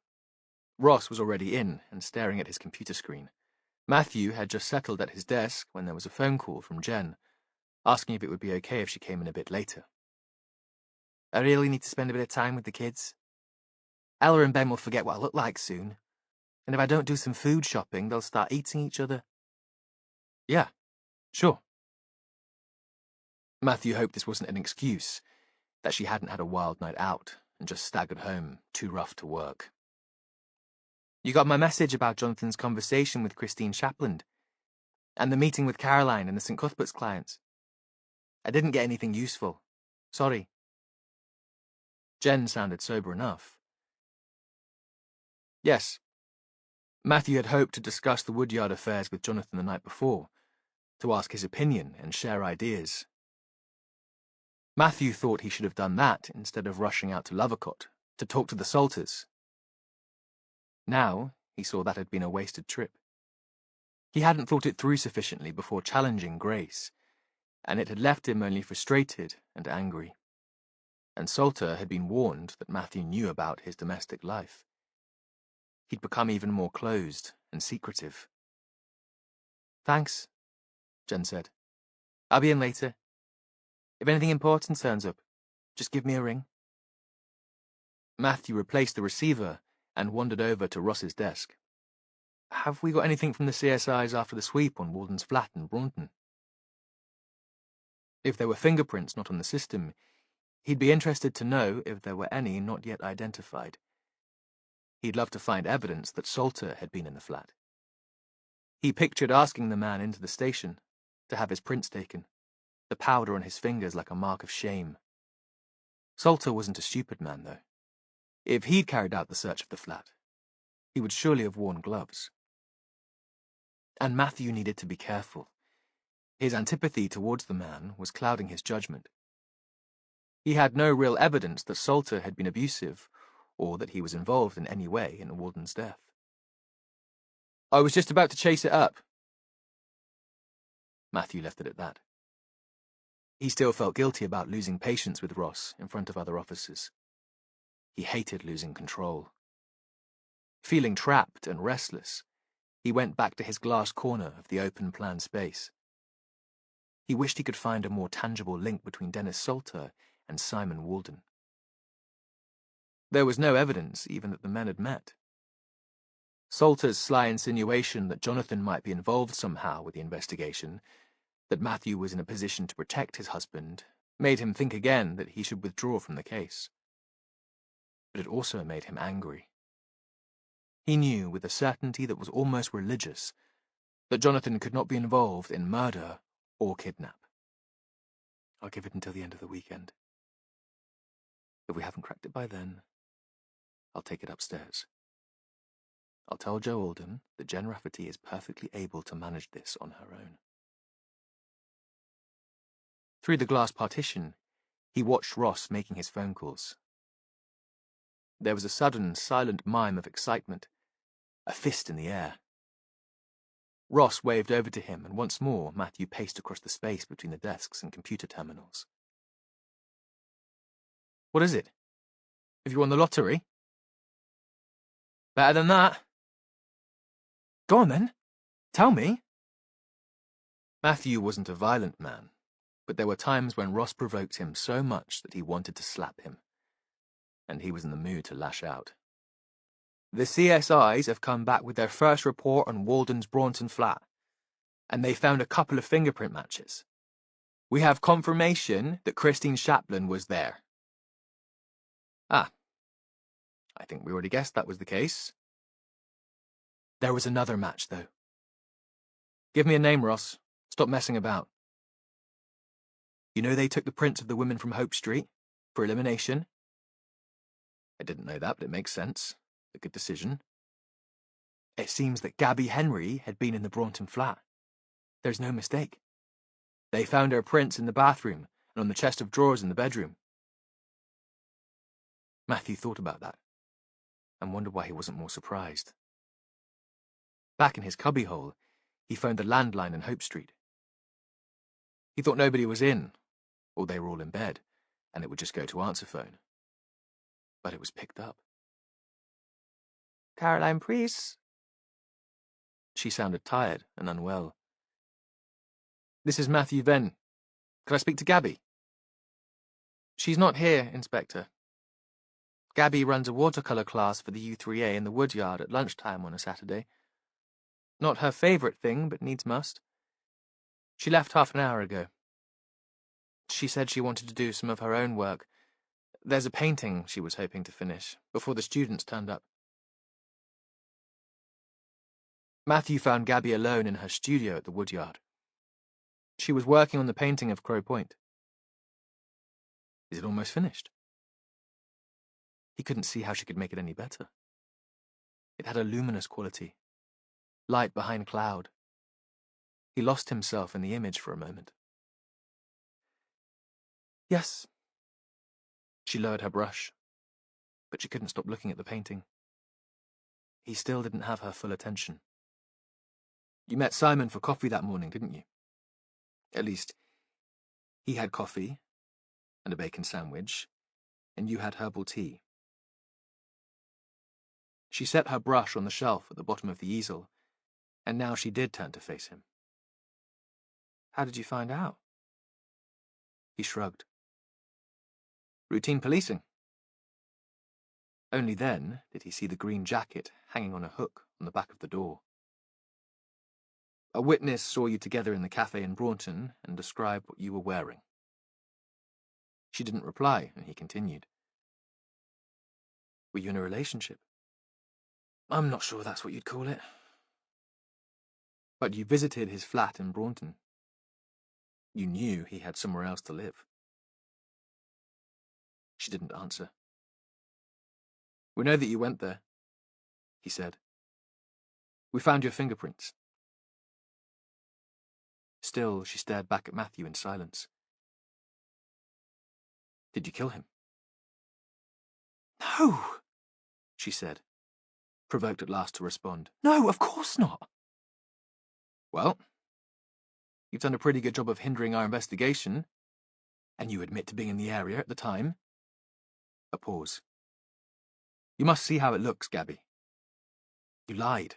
Ross was already in and staring at his computer screen. Matthew had just settled at his desk when there was a phone call from Jen, asking if it would be okay if she came in a bit later. I really need to spend a bit of time with the kids. Ella and Ben will forget what I look like soon, and if I don't do some food shopping, they'll start eating each other. Yeah, sure. Matthew hoped this wasn't an excuse, that she hadn't had a wild night out and just staggered home, too rough to work. You got my message about Jonathan's conversation with Christine Shapland, and the meeting with Caroline and the St. Cuthbert's clients. I didn't get anything useful. Sorry. Jen sounded sober enough. Yes. Matthew had hoped to discuss the Woodyard affairs with Jonathan the night before, to ask his opinion and share ideas. Matthew thought he should have done that instead of rushing out to Lovercott to talk to the Salters. Now, he saw that had been a wasted trip. He hadn't thought it through sufficiently before challenging Grace, and it had left him only frustrated and angry. And Salter had been warned that Matthew knew about his domestic life. He'd become even more closed and secretive. Thanks, Jen said. I'll be in later. If anything important turns up, just give me a ring. Matthew replaced the receiver and wandered over to Ross's desk. Have we got anything from the CSIs after the sweep on Walden's flat in Braunton? If there were fingerprints not on the system, he'd be interested to know if there were any not yet identified. He'd love to find evidence that Salter had been in the flat. He pictured asking the man into the station to have his prints taken, the powder on his fingers like a mark of shame. Salter wasn't a stupid man, though. If he'd carried out the search of the flat, he would surely have worn gloves. And Matthew needed to be careful. His antipathy towards the man was clouding his judgment. He had no real evidence that Salter had been abusive, or that he was involved in any way in Walden's death. I was just about to chase it up. Matthew left it at that. He still felt guilty about losing patience with Ross in front of other officers. He hated losing control. Feeling trapped and restless, he went back to his glass corner of the open plan space. He wished he could find a more tangible link between Dennis Salter and Simon Walden. There was no evidence even that the men had met. Salter's sly insinuation that Jonathan might be involved somehow with the investigation, that Matthew was in a position to protect his husband, made him think again that he should withdraw from the case. But it also made him angry. He knew with a certainty that was almost religious that Jonathan could not be involved in murder or kidnap. I'll give it until the end of the weekend. If we haven't cracked it by then, I'll take it upstairs. I'll tell Joe Alden that Jen Rafferty is perfectly able to manage this on her own. Through the glass partition, he watched Ross making his phone calls. There was a sudden, silent mime of excitement, a fist in the air. Ross waved over to him, and once more Matthew paced across the space between the desks and computer terminals. What is it? Have you won the lottery? Better than that. Go on then. Tell me. Matthew wasn't a violent man, but there were times when Ross provoked him so much that he wanted to slap him. And he was in the mood to lash out. The CSIs have come back with their first report on Walden's Braunton flat, and they found a couple of fingerprint matches. We have confirmation that Christine Shapland was there. Ah, I think we already guessed that was the case. There was another match, though. Give me a name, Ross. Stop messing about. You know they took the prints of the women from Hope Street for elimination? I didn't know that, but it makes sense. A good decision. It seems that Gabby Henry had been in the Braunton flat. There's no mistake. They found her prints in the bathroom and on the chest of drawers in the bedroom. Matthew thought about that. and wondered why he wasn't more surprised. Back in his cubbyhole, he phoned the landline in Hope Street. He thought nobody was in, or they were all in bed, and it would just go to answer phone. But it was picked up. Caroline Priest. She sounded tired and unwell. This is Matthew Venn. Could I speak to Gabby? She's not here, Inspector. Gabby runs a watercolour class for the U3A in the woodyard at lunchtime on a Saturday. Not her favourite thing, but needs must. She left half an hour ago. She said she wanted to do some of her own work. There's a painting she was hoping to finish, before the students turned up. Matthew found Gabby alone in her studio at the woodyard. She was working on the painting of Crow Point. Is it almost finished? He couldn't see how she could make it any better. It had a luminous quality, light behind cloud. He lost himself in the image for a moment. Yes. She lowered her brush, but she couldn't stop looking at the painting. He still didn't have her full attention. You met Simon for coffee that morning, didn't you? At least, he had coffee and a bacon sandwich, and you had herbal tea. She set her brush on the shelf at the bottom of the easel, and now she did turn to face him. How did you find out? He shrugged. Routine policing. Only then did he see the green jacket hanging on a hook on the back of the door. A witness saw you together in the cafe in Braunton and described what you were wearing. She didn't reply, and he continued. Were you in a relationship? I'm not sure that's what you'd call it. But you visited his flat in Braunton. You knew he had somewhere else to live. She didn't answer. We know that you went there, he said. We found your fingerprints. Still, she stared back at Matthew in silence. Did you kill him? No, she said, provoked at last to respond. No, of course not. Well, you've done a pretty good job of hindering our investigation, and you admit to being in the area at the time. A pause. You must see how it looks, Gabby. You lied.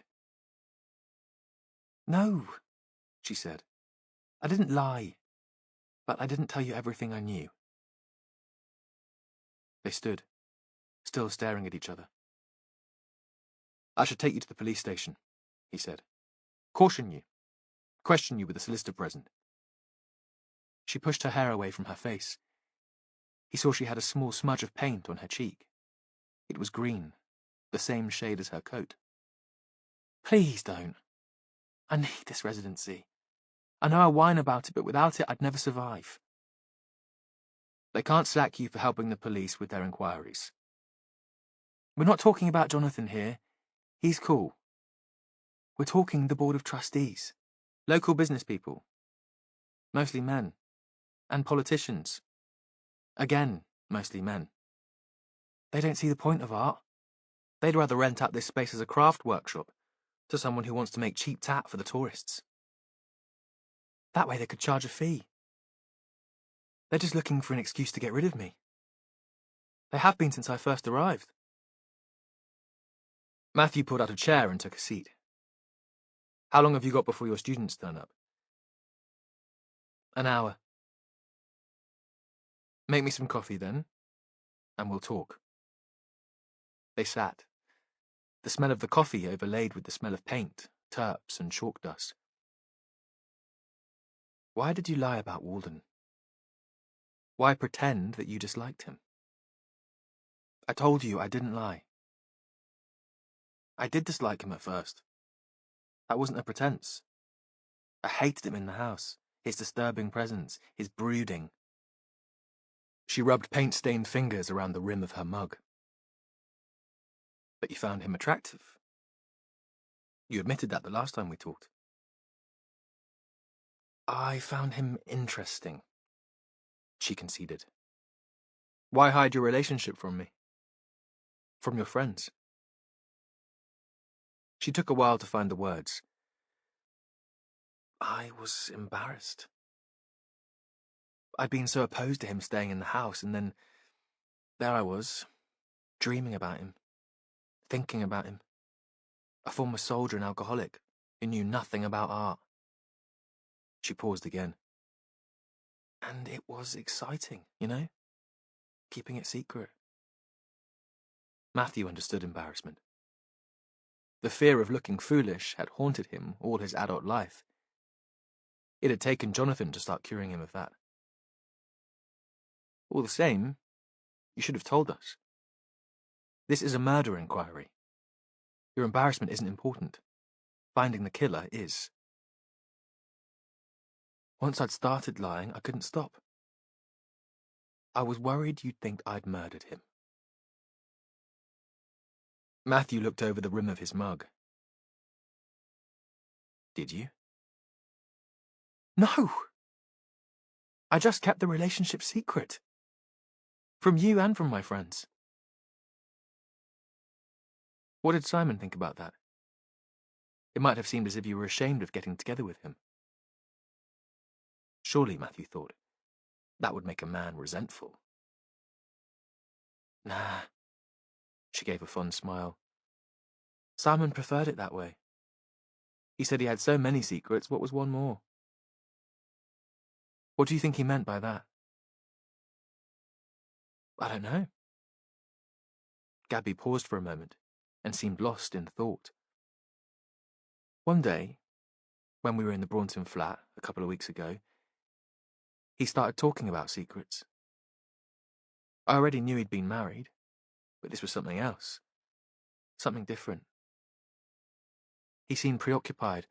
No, she said. I didn't lie, but I didn't tell you everything I knew. They stood, still staring at each other. I should take you to the police station, he said. Caution you. Question you with the solicitor present. She pushed her hair away from her face. He saw she had a small smudge of paint on her cheek. It was green, the same shade as her coat. Please don't. I need this residency. I know I whine about it, but without it I'd never survive. They can't sack you for helping the police with their inquiries. We're not talking about Jonathan here. He's cool. We're talking the Board of Trustees. Local business people. Mostly men. And politicians. Again, mostly men. They don't see the point of art. They'd rather rent out this space as a craft workshop to someone who wants to make cheap tat for the tourists. That way they could charge a fee. They're just looking for an excuse to get rid of me. They have been since I first arrived. Matthew pulled out a chair and took a seat. How long have you got before your students turn up? An hour. Make me some coffee then, and we'll talk. They sat, the smell of the coffee overlaid with the smell of paint, terps, and chalk dust. Why did you lie about Walden? Why pretend that you disliked him? I told you I didn't lie. I did dislike him at first. That wasn't a pretense. I hated him in the house, his disturbing presence, his brooding. She rubbed paint-stained fingers around the rim of her mug. But you found him attractive. You admitted that the last time we talked. I found him interesting, she conceded. Why hide your relationship from me? From your friends? She took a while to find the words. I was embarrassed. I'd been so opposed to him staying in the house, and then there I was, dreaming about him, thinking about him. A former soldier and alcoholic who knew nothing about art. She paused again. And it was exciting, you know? Keeping it secret. Matthew understood embarrassment. The fear of looking foolish had haunted him all his adult life. It had taken Jonathan to start curing him of that. All the same, you should have told us. This is a murder inquiry. Your embarrassment isn't important. Finding the killer is. Once I'd started lying, I couldn't stop. I was worried you'd think I'd murdered him. Matthew looked over the rim of his mug. Did you? No! I just kept the relationship secret. From you and from my friends. What did Simon think about that? It might have seemed as if you were ashamed of getting together with him. Surely, Matthew thought, that would make a man resentful. Nah. She gave a fond smile. Simon preferred it that way. He said he had so many secrets, what was one more? What do you think he meant by that? I don't know. Gabby paused for a moment and seemed lost in thought. One day, when we were in the Braunton flat a couple of weeks ago, he started talking about secrets. I already knew he'd been married, but this was something else. Something different. He seemed preoccupied,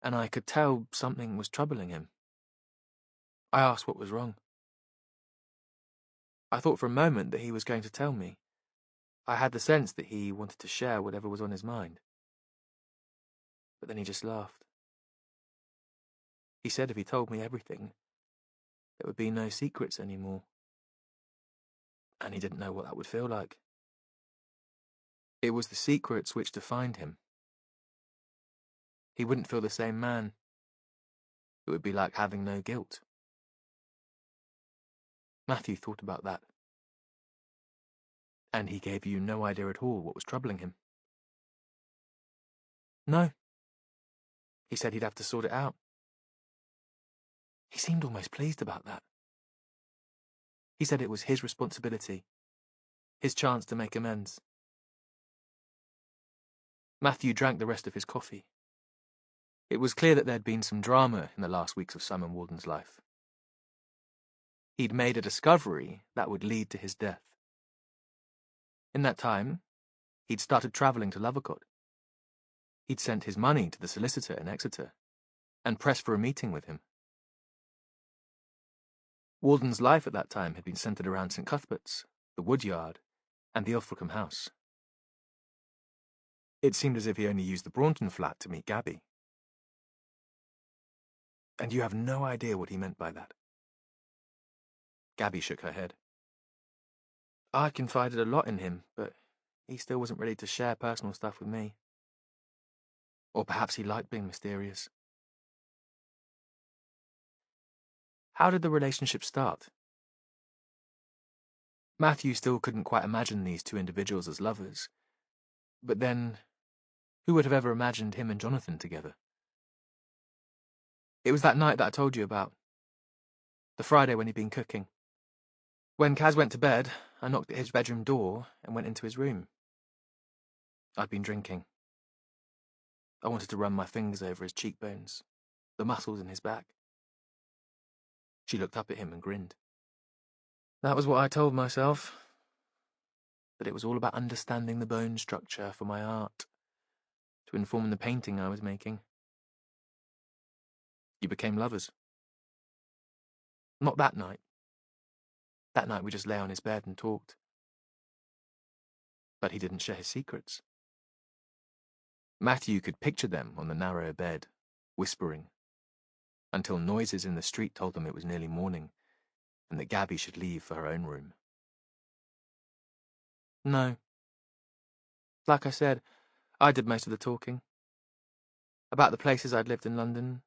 and I could tell something was troubling him. I asked what was wrong. I thought for a moment that he was going to tell me. I had the sense that he wanted to share whatever was on his mind. But then he just laughed. He said if he told me everything, there would be no secrets anymore. And he didn't know what that would feel like. It was the secrets which defined him. He wouldn't feel the same man. It would be like having no guilt. Matthew thought about that. And he gave you no idea at all what was troubling him? No. He said he'd have to sort it out. He seemed almost pleased about that. He said it was his responsibility, his chance to make amends. Matthew drank the rest of his coffee. It was clear that there'd been some drama in the last weeks of Simon Walden's life. He'd made a discovery that would lead to his death. In that time, he'd started travelling to Lovercott. He'd sent his money to the solicitor in Exeter and pressed for a meeting with him. Walden's life at that time had been centred around St Cuthbert's, the Woodyard, and the Ilfracombe house. It seemed as if he only used the Braunton flat to meet Gabby. And you have no idea what he meant by that. Gabby shook her head. I confided a lot in him, but he still wasn't ready to share personal stuff with me. Or perhaps he liked being mysterious. How did the relationship start? Matthew still couldn't quite imagine these two individuals as lovers. But then, who would have ever imagined him and Jonathan together? It was that night that I told you about. The Friday when he'd been cooking. When Kaz went to bed, I knocked at his bedroom door and went into his room. I'd been drinking. I wanted to run my fingers over his cheekbones, the muscles in his back. She looked up at him and grinned. That was what I told myself. That it was all about understanding the bone structure for my art, to inform the painting I was making. You became lovers. Not that night. That night we just lay on his bed and talked. But he didn't share his secrets. Matthew could picture them on the narrow bed, whispering, until noises in the street told them it was nearly morning, and that Gabby should leave for her own room. No. Like I said, I did most of the talking. About the places I'd lived in London,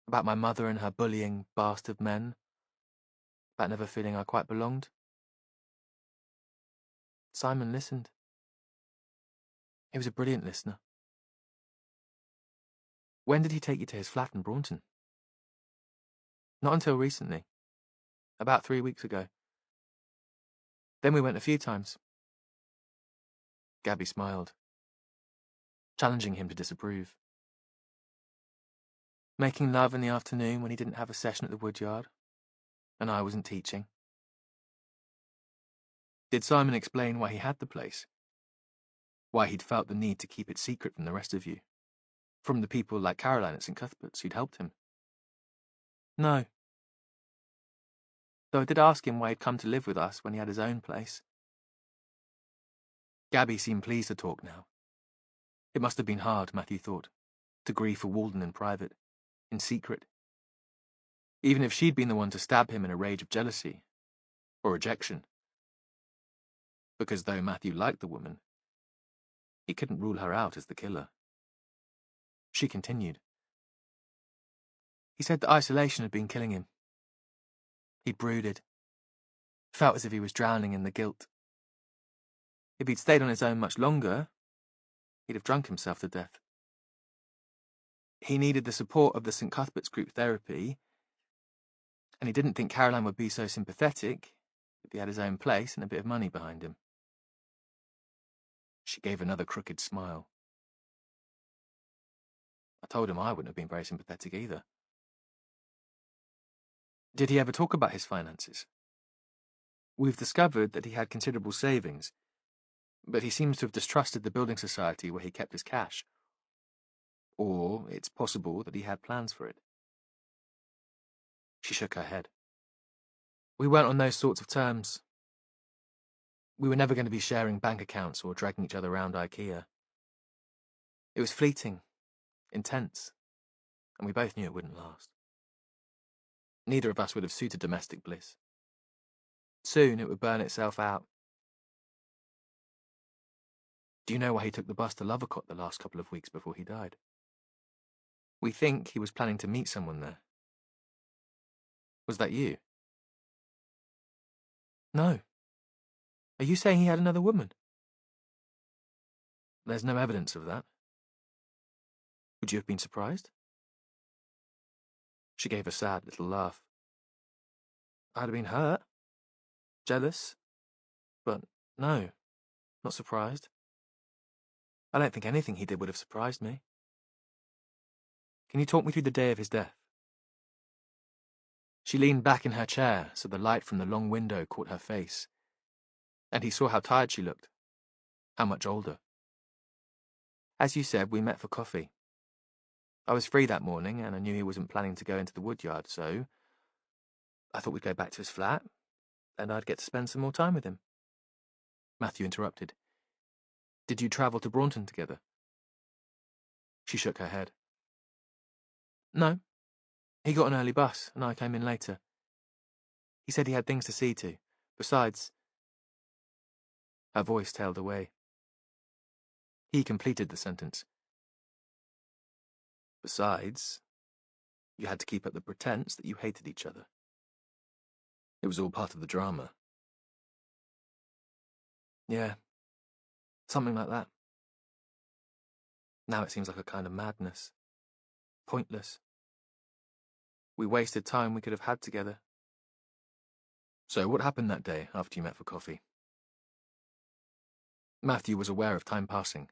about my mother and her bullying bastard men, about never feeling I quite belonged. Simon listened. He was a brilliant listener. When did he take you to his flat in Braunton? Not until recently. About 3 weeks ago. Then we went a few times. Gabby smiled, challenging him to disapprove. Making love in the afternoon when he didn't have a session at the woodyard, and I wasn't teaching. Did Simon explain why he had the place? Why he'd felt the need to keep it secret from the rest of you? From the people like Caroline at St. Cuthbert's who'd helped him? No. Though I did ask him why he'd come to live with us when he had his own place. Gabby seemed pleased to talk now. It must have been hard, Matthew thought, to grieve for Walden in private, in secret. Even if she'd been the one to stab him in a rage of jealousy, or rejection. Because though Matthew liked the woman, he couldn't rule her out as the killer. She continued. He said that isolation had been killing him. He'd brooded. Felt as if he was drowning in the guilt. If he'd stayed on his own much longer, he'd have drunk himself to death. He needed the support of the St. Cuthbert's group therapy, and he didn't think Caroline would be so sympathetic if he had his own place and a bit of money behind him. She gave another crooked smile. I told him I wouldn't have been very sympathetic either. Did he ever talk about his finances? We've discovered that he had considerable savings, but he seems to have distrusted the building society where he kept his cash. Or it's possible that he had plans for it. She shook her head. We weren't on those sorts of terms. We were never going to be sharing bank accounts or dragging each other around IKEA. It was fleeting, intense, and we both knew it wouldn't last. Neither of us would have suited domestic bliss. Soon it would burn itself out. Do you know why he took the bus to Lovercott the last couple of weeks before he died? We think he was planning to meet someone there. Was that you? No. Are you saying he had another woman? There's no evidence of that. Would you have been surprised? She gave a sad little laugh. I'd have been hurt. Jealous. But no, not surprised. I don't think anything he did would have surprised me. Can you talk me through the day of his death? She leaned back in her chair so the light from the long window caught her face, and he saw how tired she looked, how much older. As you said, we met for coffee. I was free that morning, and I knew he wasn't planning to go into the woodyard, so I thought we'd go back to his flat, and I'd get to spend some more time with him. Matthew interrupted. Did you travel to Braunton together? She shook her head. No. He got an early bus, and I came in later. He said he had things to see to. Besides... Her voice tailed away. He completed the sentence. Besides, you had to keep up the pretense that you hated each other. It was all part of the drama. Yeah, something like that. Now it seems like a kind of madness. Pointless. We wasted time we could have had together. So what happened that day after you met for coffee? Matthew was aware of time passing.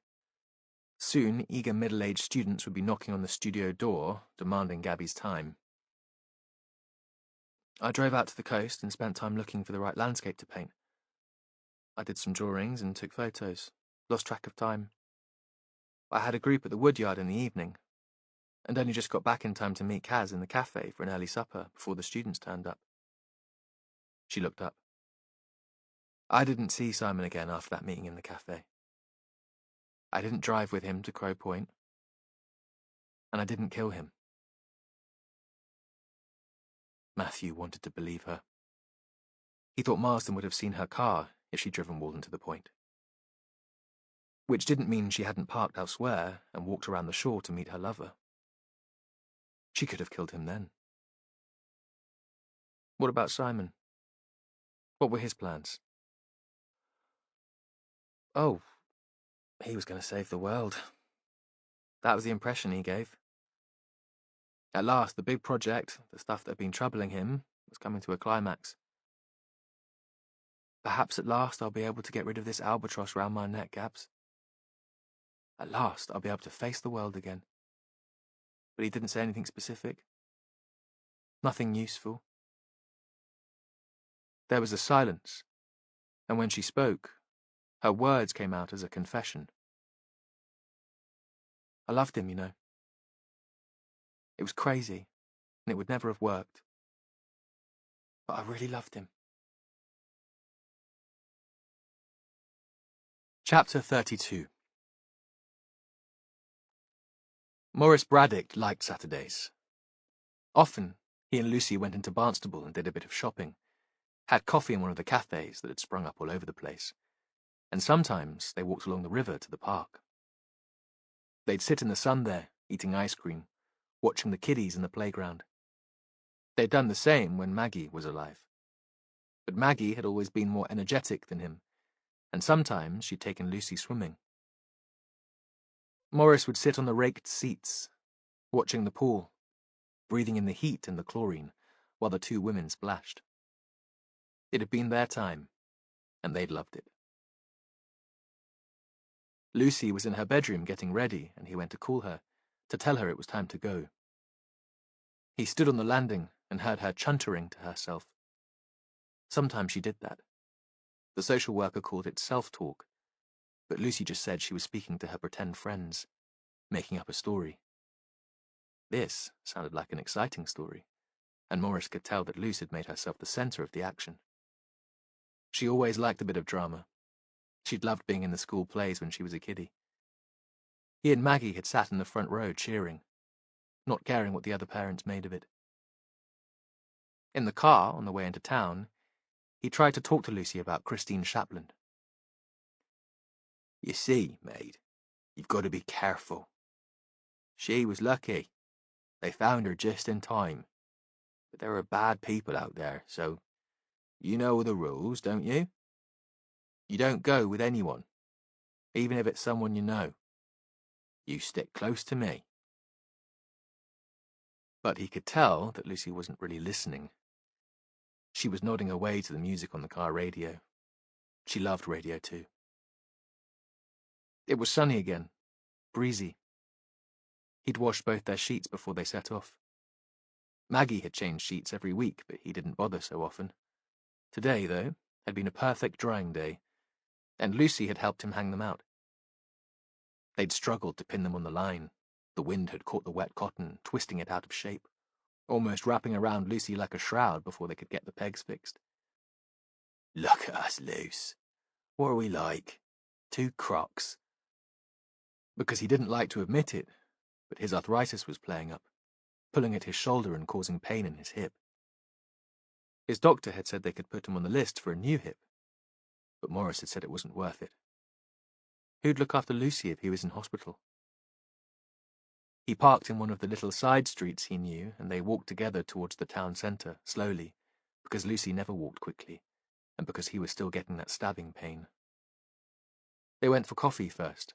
Soon, eager middle-aged students would be knocking on the studio door, demanding Gabby's time. I drove out to the coast and spent time looking for the right landscape to paint. I did some drawings and took photos. Lost track of time. I had a group at the woodyard in the evening, and only just got back in time to meet Kaz in the cafe for an early supper before the students turned up. She looked up. I didn't see Simon again after that meeting in the cafe. I didn't drive with him to Crow Point, and I didn't kill him. Matthew wanted to believe her. He thought Marsden would have seen her car if she'd driven Walden to the point. which didn't mean she hadn't parked elsewhere and walked around the shore to meet her lover. She could have killed him then. What about Simon? What were his plans? Oh, he was going to save the world. That was the impression he gave. At last, the big project, the stuff that had been troubling him, was coming to a climax. Perhaps at last I'll be able to get rid of this albatross round my neck, Gabs. At last I'll be able to face the world again. But he didn't say anything specific. Nothing useful. There was a silence, and when she spoke, her words came out as a confession. I loved him, you know. It was crazy, and it would never have worked. But I really loved him. Chapter 32. Maurice Braddock liked Saturdays. Often, he and Lucy went into Barnstable and did a bit of shopping, had coffee in one of the cafes that had sprung up all over the place, and sometimes they walked along the river to the park. They'd sit in the sun there, eating ice cream, watching the kiddies in the playground. They'd done the same when Maggie was alive. But Maggie had always been more energetic than him, and sometimes she'd taken Lucy swimming. Maurice would sit on the raked seats, watching the pool, breathing in the heat and the chlorine, while the two women splashed. It had been their time, and they'd loved it. Lucy was in her bedroom getting ready, and he went to call her, to tell her it was time to go. He stood on the landing and heard her chuntering to herself. Sometimes she did that. The social worker called it self-talk, but Lucy just said she was speaking to her pretend friends, making up a story. This sounded like an exciting story, and Maurice could tell that Lucy had made herself the centre of the action. She always liked a bit of drama. She'd loved being in the school plays when she was a kiddie. He and Maggie had sat in the front row cheering, not caring what the other parents made of it. In the car, on the way into town, he tried to talk to Lucy about Christine Shapland. You see, maid, you've got to be careful. She was lucky. They found her just in time. But there are bad people out there, so you know the rules, don't you? You don't go with anyone, even if it's someone you know. You stick close to me. But he could tell that Lucy wasn't really listening. She was nodding away to the music on the car radio. She loved radio too. It was sunny again, breezy. He'd washed both their sheets before they set off. Maggie had changed sheets every week, but he didn't bother so often. Today, though, had been a perfect drying day, and Lucy had helped him hang them out. They'd struggled to pin them on the line. The wind had caught the wet cotton, twisting it out of shape, almost wrapping around Lucy like a shroud before they could get the pegs fixed. Look at us, Luce. What are we like? Two crocs. Because he didn't like to admit it, but his arthritis was playing up, pulling at his shoulder and causing pain in his hip. His doctor had said they could put him on the list for a new hip, but Maurice had said it wasn't worth it. Who'd look after Lucy if he was in hospital? He parked in one of the little side streets he knew, and they walked together towards the town centre, slowly, because Lucy never walked quickly, and because he was still getting that stabbing pain. They went for coffee first.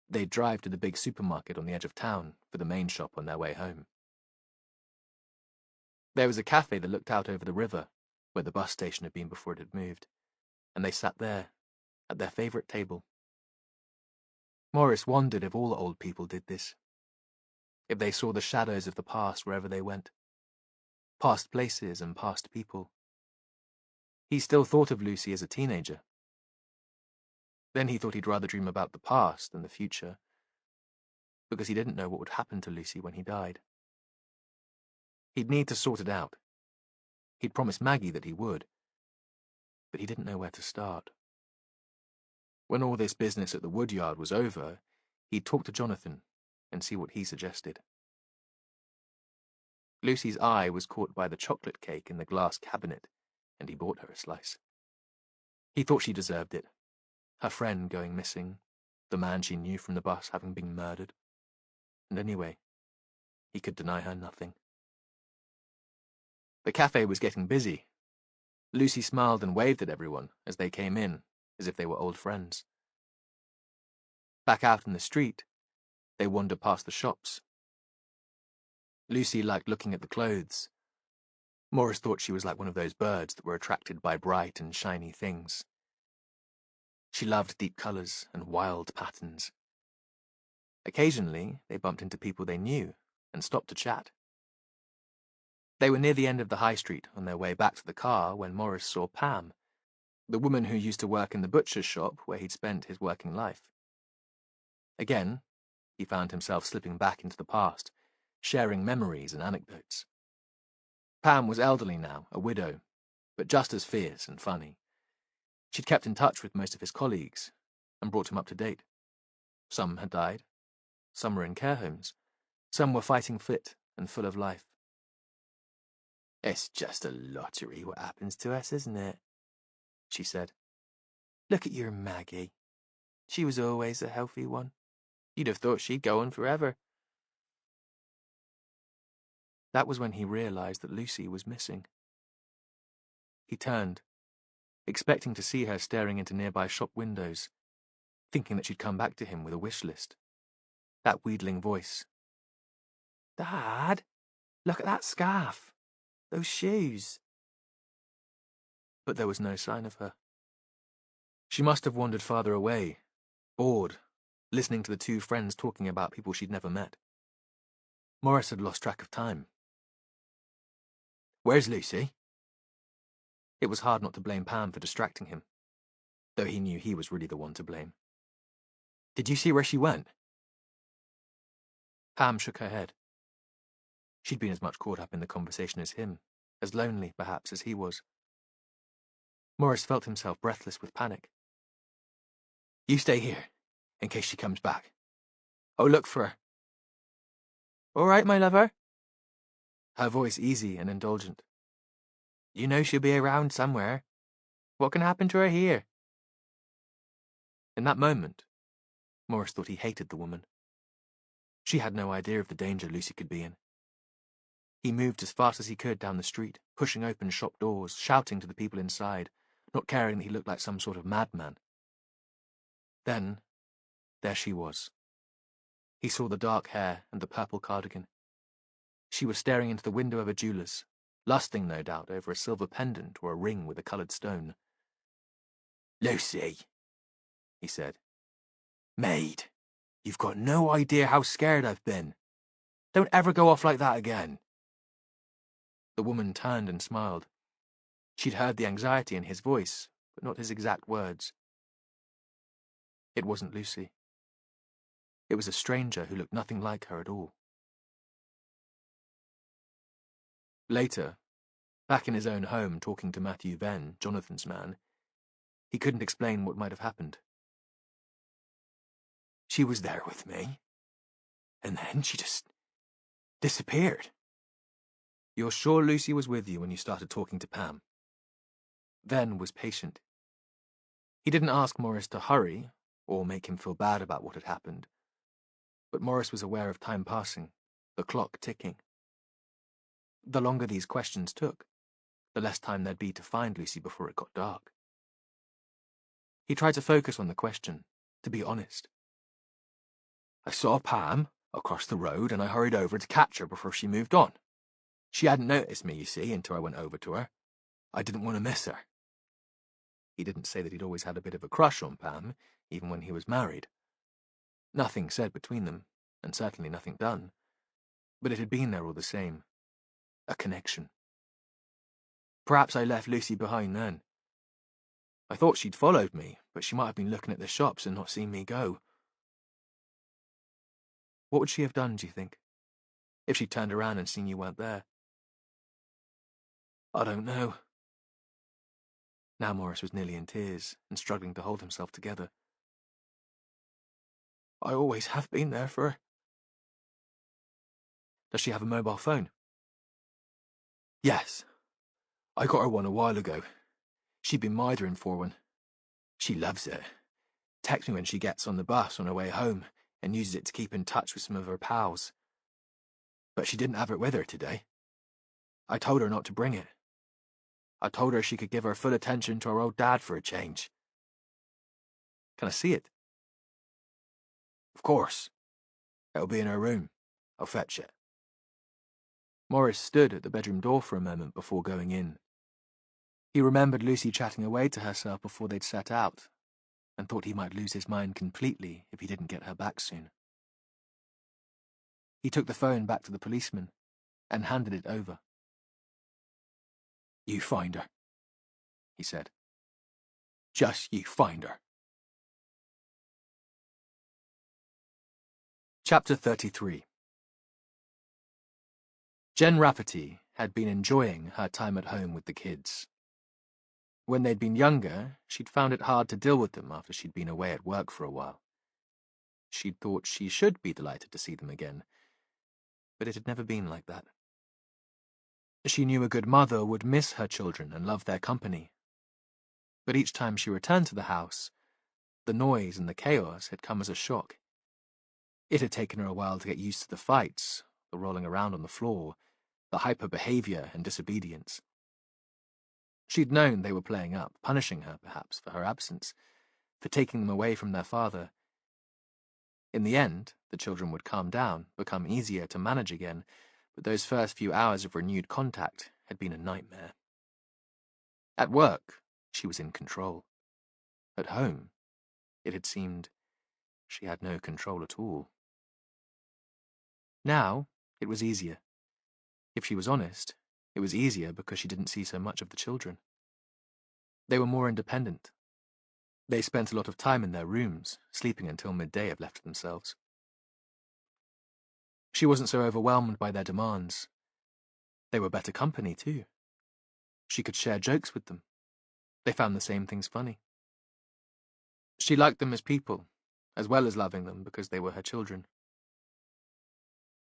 They'd drive to the big supermarket on the edge of town for the main shop on their way home. There was a cafe that looked out over the river, where the bus station had been before it had moved, and they sat there, at their favourite table. Maurice wondered if all old people did this, if they saw the shadows of the past wherever they went, past places and past people. He still thought of Lucy as a teenager. Then he thought he'd rather dream about the past than the future, because he didn't know what would happen to Lucy when he died. He'd need to sort it out. He'd promised Maggie that he would, but he didn't know where to start. When all this business at the woodyard was over, he'd talk to Jonathan and see what he suggested. Lucy's eye was caught by the chocolate cake in the glass cabinet, and he bought her a slice. He thought she deserved it. Her friend going missing, the man she knew from the bus having been murdered. And anyway, he could deny her nothing. The cafe was getting busy. Lucy smiled and waved at everyone as they came in, as if they were old friends. Back out in the street, they wandered past the shops. Lucy liked looking at the clothes. Morris thought she was like one of those birds that were attracted by bright and shiny things. She loved deep colours and wild patterns. Occasionally, they bumped into people they knew and stopped to chat. They were near the end of the high street on their way back to the car when Morris saw Pam, the woman who used to work in the butcher's shop where he'd spent his working life. Again, he found himself slipping back into the past, sharing memories and anecdotes. Pam was elderly now, a widow, but just as fierce and funny. She'd kept in touch with most of his colleagues and brought him up to date. Some had died, some were in care homes, some were fighting fit and full of life. "It's just a lottery what happens to us, isn't it?" she said. "Look at your Maggie. She was always a healthy one. You'd have thought she'd go on forever." That was when he realized that Lucy was missing. He turned, expecting to see her staring into nearby shop windows, thinking that she'd come back to him with a wish list. That wheedling voice. "Dad, look at that scarf. Those shoes." But there was no sign of her. She must have wandered farther away, bored, listening to the two friends talking about people she'd never met. Morris had lost track of time. "Where's Lucy?" It was hard not to blame Pam for distracting him, though he knew he was really the one to blame. "Did you see where she went?" Pam shook her head. She'd been as much caught up in the conversation as him, as lonely, perhaps, as he was. Morris felt himself breathless with panic. "You stay here, in case she comes back. I'll look for her." "All right, my lover." Her voice easy and indulgent. "You know she'll be around somewhere. What can happen to her here?" In that moment, Morris thought he hated the woman. She had no idea of the danger Lucy could be in. He moved as fast as he could down the street, pushing open shop doors, shouting to the people inside, not caring that he looked like some sort of madman. Then, there she was. He saw the dark hair and the purple cardigan. She was staring into the window of a jeweller's, lusting, no doubt, over a silver pendant or a ring with a coloured stone. "Lucy," he said. "Maid, you've got no idea how scared I've been. Don't ever go off like that again." The woman turned and smiled. She'd heard the anxiety in his voice, but not his exact words. It wasn't Lucy. It was a stranger who looked nothing like her at all. Later, back in his own home talking to Matthew Venn, Jonathan's man, he couldn't explain what might have happened. "She was there with me, and then she just disappeared." "You're sure Lucy was with you when you started talking to Pam?" Venn was patient. He didn't ask Morris to hurry, or make him feel bad about what had happened. But Morris was aware of time passing, the clock ticking. The longer these questions took, the less time there'd be to find Lucy before it got dark. He tried to focus on the question, to be honest. "I saw Pam across the road and I hurried over to catch her before she moved on. She hadn't noticed me, you see, until I went over to her. I didn't want to miss her." He didn't say that he'd always had a bit of a crush on Pam, even when he was married. Nothing said between them, and certainly nothing done. But it had been there all the same. A connection. "Perhaps I left Lucy behind then. I thought she'd followed me, but she might have been looking at the shops and not seen me go." What would she have done, do you think, if she'd turned around and seen you weren't there? "I don't know." Now Morris was nearly in tears and struggling to hold himself together. "I always have been there for her." Does she have a mobile phone? "Yes. I got her one a while ago. She'd been mithering for one. She loves it. texts me when she gets on the bus on her way home and uses it to keep in touch with some of her pals. But she didn't have it with her today. I told her not to bring it. I told her she could give her full attention to her old dad for a change. Can I see it? Of course. It'll be in her room. I'll fetch it. Morris stood at the bedroom door for a moment before going in. He remembered Lucy chatting away to herself before they'd set out, and thought he might lose his mind completely if he didn't get her back soon. He took the phone back to the policeman and handed it over. You find her, he said. Just you find her. Chapter 33. Jen Rafferty had been enjoying her time at home with the kids. When they'd been younger, she'd found it hard to deal with them after she'd been away at work for a while. She'd thought she should be delighted to see them again, but it had never been like that. She knew a good mother would miss her children and love their company. But each time she returned to the house, the noise and the chaos had come as a shock. It had taken her a while to get used to the fights, the rolling around on the floor, the hyper-behavior and disobedience. She'd known they were playing up, punishing her, perhaps, for her absence, for taking them away from their father. In the end, the children would calm down, become easier to manage again, but those first few hours of renewed contact had been a nightmare. At work, she was in control. At home, it had seemed she had no control at all. Now, it was easier. If she was honest, it was easier because she didn't see so much of the children. They were more independent. They spent a lot of time in their rooms, sleeping until midday if left to themselves. She wasn't so overwhelmed by their demands. They were better company, too. She could share jokes with them. They found the same things funny. She liked them as people, as well as loving them because they were her children.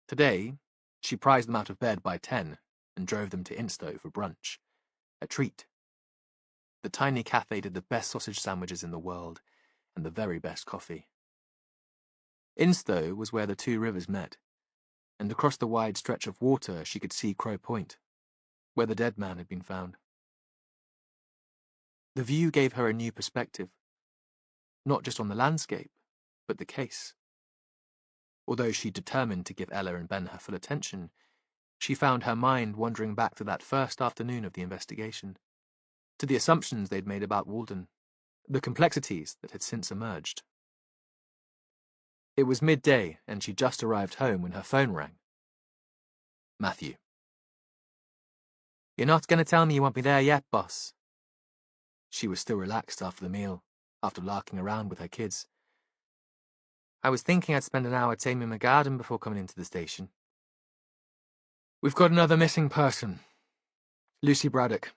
Today, she prized them out of bed by 10 and drove them to Insto for brunch. A treat. The tiny cafe did the best sausage sandwiches in the world and the very best coffee. Insto was where the two rivers met, and across the wide stretch of water she could see Crow Point, where the dead man had been found. The view gave her a new perspective, not just on the landscape, but the case. Although she determined to give Ella and Ben her full attention, she found her mind wandering back to that first afternoon of the investigation, to the assumptions they'd made about Walden, the complexities that had since emerged. It was midday, and she'd just arrived home when her phone rang. Matthew. "You're not going to tell me you want me there yet, boss?" She was still relaxed after the meal, after larking around with her kids. "I was thinking I'd spend an hour taming my garden before coming into the station." "We've got another missing person. Lucy Braddock.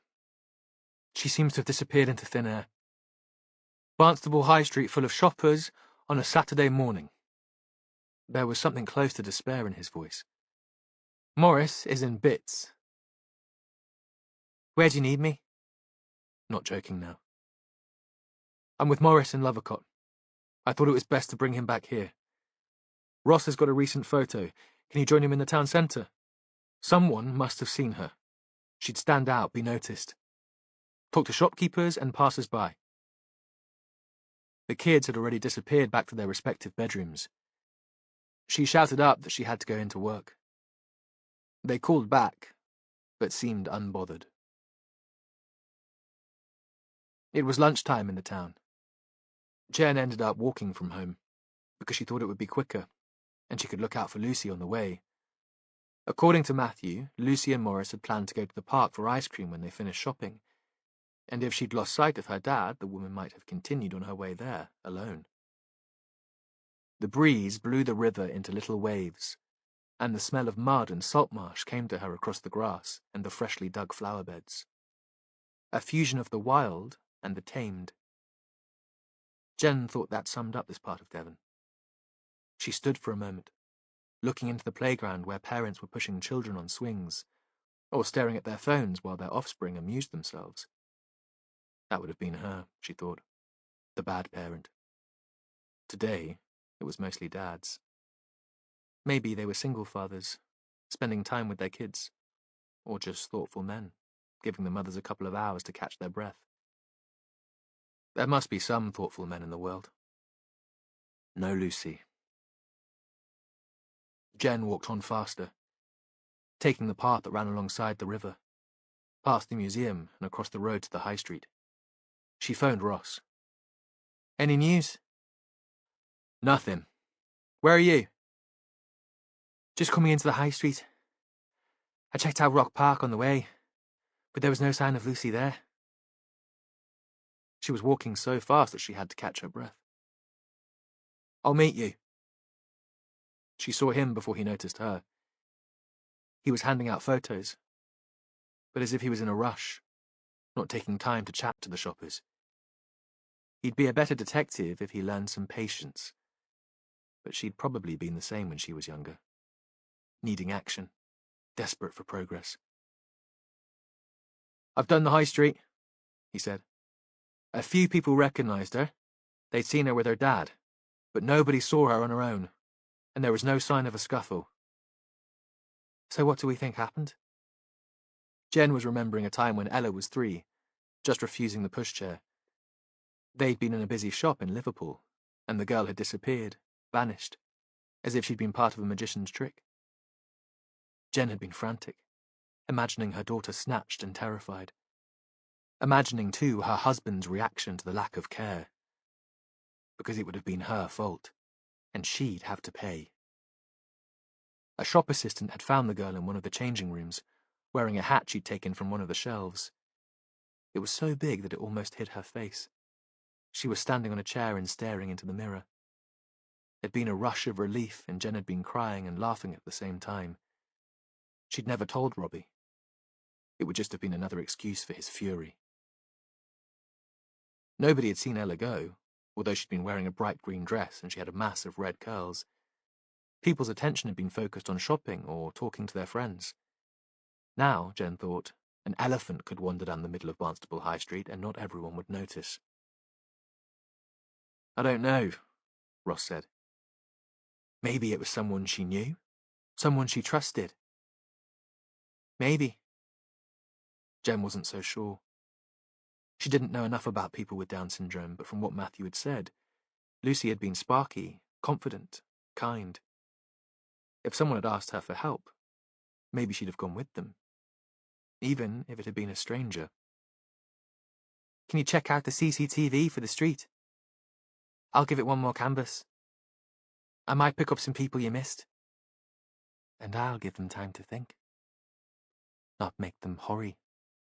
She seems to have disappeared into thin air. Barnstable High Street full of shoppers on a Saturday morning." There was something close to despair in his voice. "Morris is in bits." "Where do you need me?" Not joking now. "I'm with Morris in Lovercott. I thought it was best to bring him back here. Ross has got a recent photo. Can you join him in the town centre? Someone must have seen her. She'd stand out, be noticed. Talk to shopkeepers and passers-by." The kids had already disappeared back to their respective bedrooms. She shouted up that she had to go into work. They called back, but seemed unbothered. It was lunchtime in the town. Jen ended up walking from home, because she thought it would be quicker, and she could look out for Lucy on the way. According to Matthew, Lucy and Morris had planned to go to the park for ice cream when they finished shopping, and if she'd lost sight of her dad, the woman might have continued on her way there, alone. The breeze blew the river into little waves, and the smell of mud and salt marsh came to her across the grass and the freshly dug flower beds. A fusion of the wild and the tamed. Jen thought that summed up this part of Devon. She stood for a moment, looking into the playground where parents were pushing children on swings, or staring at their phones while their offspring amused themselves. That would have been her, she thought, the bad parent. Today, it was mostly dads. Maybe they were single fathers, spending time with their kids, or just thoughtful men, giving the mothers a couple of hours to catch their breath. There must be some thoughtful men in the world. No Lucy. Jen walked on faster, taking the path that ran alongside the river, past the museum and across the road to the high street. She phoned Ross. Any news? Nothing. Where are you? Just coming into the high street. I checked out Rock Park on the way, but there was no sign of Lucy there. She was walking so fast that she had to catch her breath. I'll meet you. She saw him before he noticed her. He was handing out photos, but as if he was in a rush, not taking time to chat to the shoppers. He'd be a better detective if he learned some patience, but she'd probably been the same when she was younger, needing action, desperate for progress. I've done the high street, he said. A few people recognized her. They'd seen her with her dad, but nobody saw her on her own, and there was no sign of a scuffle. So what do we think happened? Jen was remembering a time when Ella was 3, just refusing the pushchair. They'd been in a busy shop in Liverpool, and the girl had disappeared, vanished, as if she'd been part of a magician's trick. Jen had been frantic, imagining her daughter snatched and terrified. Imagining, too, her husband's reaction to the lack of care. Because it would have been her fault, and she'd have to pay. A shop assistant had found the girl in one of the changing rooms, wearing a hat she'd taken from one of the shelves. It was so big that it almost hid her face. She was standing on a chair and staring into the mirror. There'd been a rush of relief, and Jen had been crying and laughing at the same time. She'd never told Robbie. It would just have been another excuse for his fury. Nobody had seen Ella go, although she'd been wearing a bright green dress and she had a mass of red curls. People's attention had been focused on shopping or talking to their friends. Now, Jen thought, an elephant could wander down the middle of Barnstaple High Street and not everyone would notice. I don't know, Ross said. Maybe it was someone she knew, someone she trusted. Maybe. Jen wasn't so sure. She didn't know enough about people with Down syndrome, but from what Matthew had said, Lucy had been sparky, confident, kind. If someone had asked her for help, maybe she'd have gone with them, even if it had been a stranger. Can you check out the CCTV for the street? I'll give it one more canvas. I might pick up some people you missed. And I'll give them time to think. Not make them hurry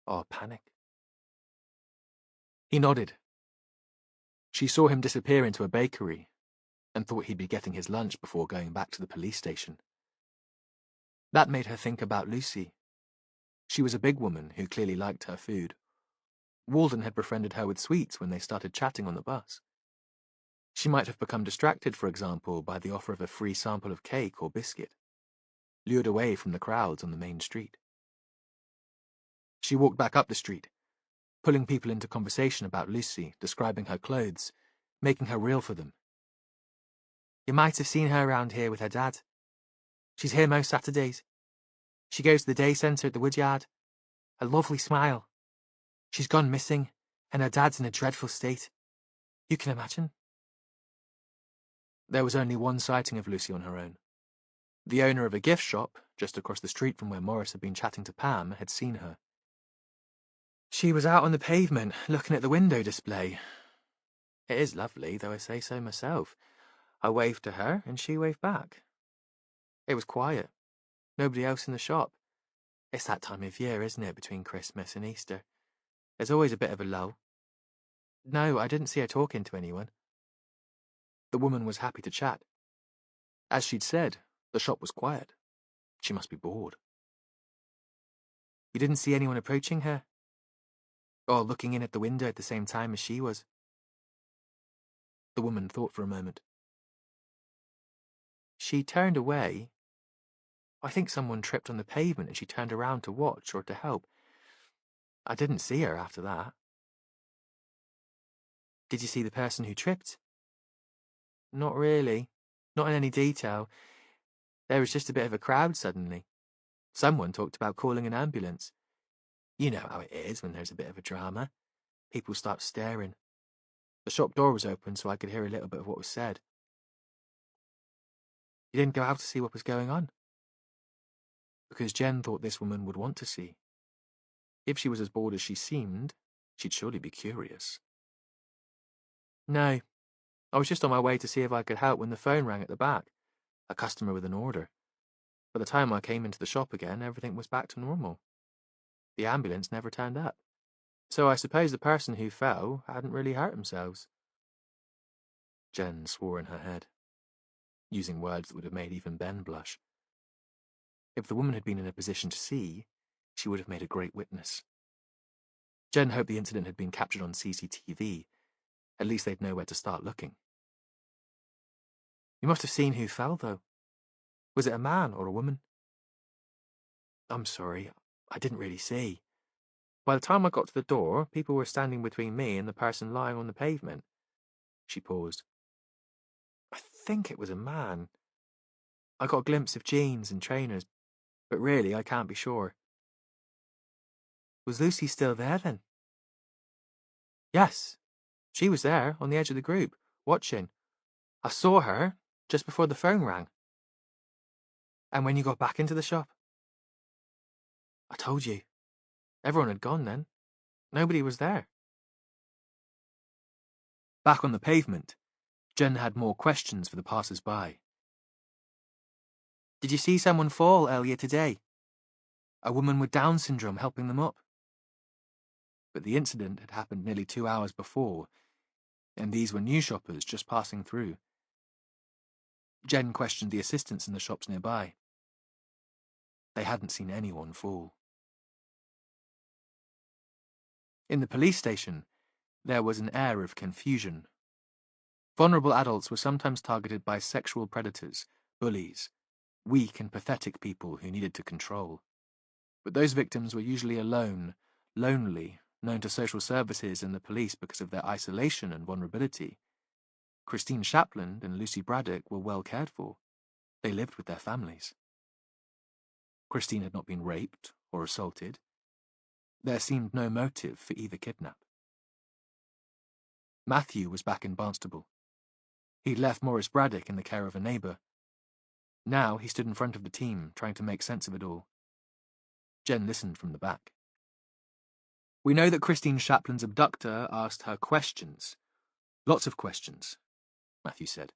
or panic. He nodded. She saw him disappear into a bakery and thought he'd be getting his lunch before going back to the police station. That made her think about Lucy. She was a big woman who clearly liked her food. Walden had befriended her with sweets when they started chatting on the bus. She might have become distracted, for example, by the offer of a free sample of cake or biscuit, lured away from the crowds on the main street. She walked back up the street, pulling people into conversation about Lucy, describing her clothes, making her reel for them. You might have seen her around here with her dad. She's here most Saturdays. She goes to the day centre at the Woodyard. A lovely smile. She's gone missing, and her dad's in a dreadful state. You can imagine. There was only one sighting of Lucy on her own. The owner of a gift shop, just across the street from where Morris had been chatting to Pam, had seen her. She was out on the pavement, looking at the window display. It is lovely, though I say so myself. I waved to her, and she waved back. It was quiet. Nobody else in the shop. It's that time of year, isn't it, between Christmas and Easter? There's always a bit of a lull. No, I didn't see her talking to anyone. The woman was happy to chat. As she'd said, the shop was quiet. She must be bored. You didn't see anyone approaching her? Or looking in at the window at the same time as she was? The woman thought for a moment. She turned away. I think someone tripped on the pavement and she turned around to watch or to help. I didn't see her after that. Did you see the person who tripped? Not really. Not in any detail. There was just a bit of a crowd suddenly. Someone talked about calling an ambulance. You know how it is when there's a bit of a drama. People start staring. The shop door was open so I could hear a little bit of what was said. You didn't go out to see what was going on? Because Jen thought this woman would want to see. If she was as bored as she seemed, she'd surely be curious. No, I was just on my way to see if I could help when the phone rang at the back. A customer with an order. By the time I came into the shop again, everything was back to normal. The ambulance never turned up. So I suppose the person who fell hadn't really hurt themselves. Jen swore in her head, using words that would have made even Ben blush. If the woman had been in a position to see, she would have made a great witness. Jen hoped the incident had been captured on CCTV. At least they'd know where to start looking. You must have seen who fell, though. Was it a man or a woman? I'm sorry, I didn't really see. By the time I got to the door, people were standing between me and the person lying on the pavement. She paused. I think it was a man. I got a glimpse of jeans and trainers, but really I can't be sure. Was Lucy still there then? Yes, she was there on the edge of the group, watching. I saw her just before the phone rang. And when you got back into the shop? I told you. Everyone had gone then. Nobody was there. Back on the pavement, Jen had more questions for the passers-by. Did you see someone fall earlier today? A woman with Down syndrome helping them up? But the incident had happened nearly 2 hours before, and these were new shoppers just passing through. Jen questioned the assistants in the shops nearby. They hadn't seen anyone fall. In the police station, there was an air of confusion. Vulnerable adults were sometimes targeted by sexual predators, bullies, weak and pathetic people who needed to control. But those victims were usually alone, lonely, known to social services and the police because of their isolation and vulnerability. Christine Shapland and Lucy Braddock were well cared for. They lived with their families. Christine had not been raped or assaulted. There seemed no motive for either kidnap. Matthew was back in Barnstable. He'd left Maurice Braddock in the care of a neighbour. Now he stood in front of the team, trying to make sense of it all. Jen listened from the back. We know that Christine Shapland's abductor asked her questions. Lots of questions, Matthew said.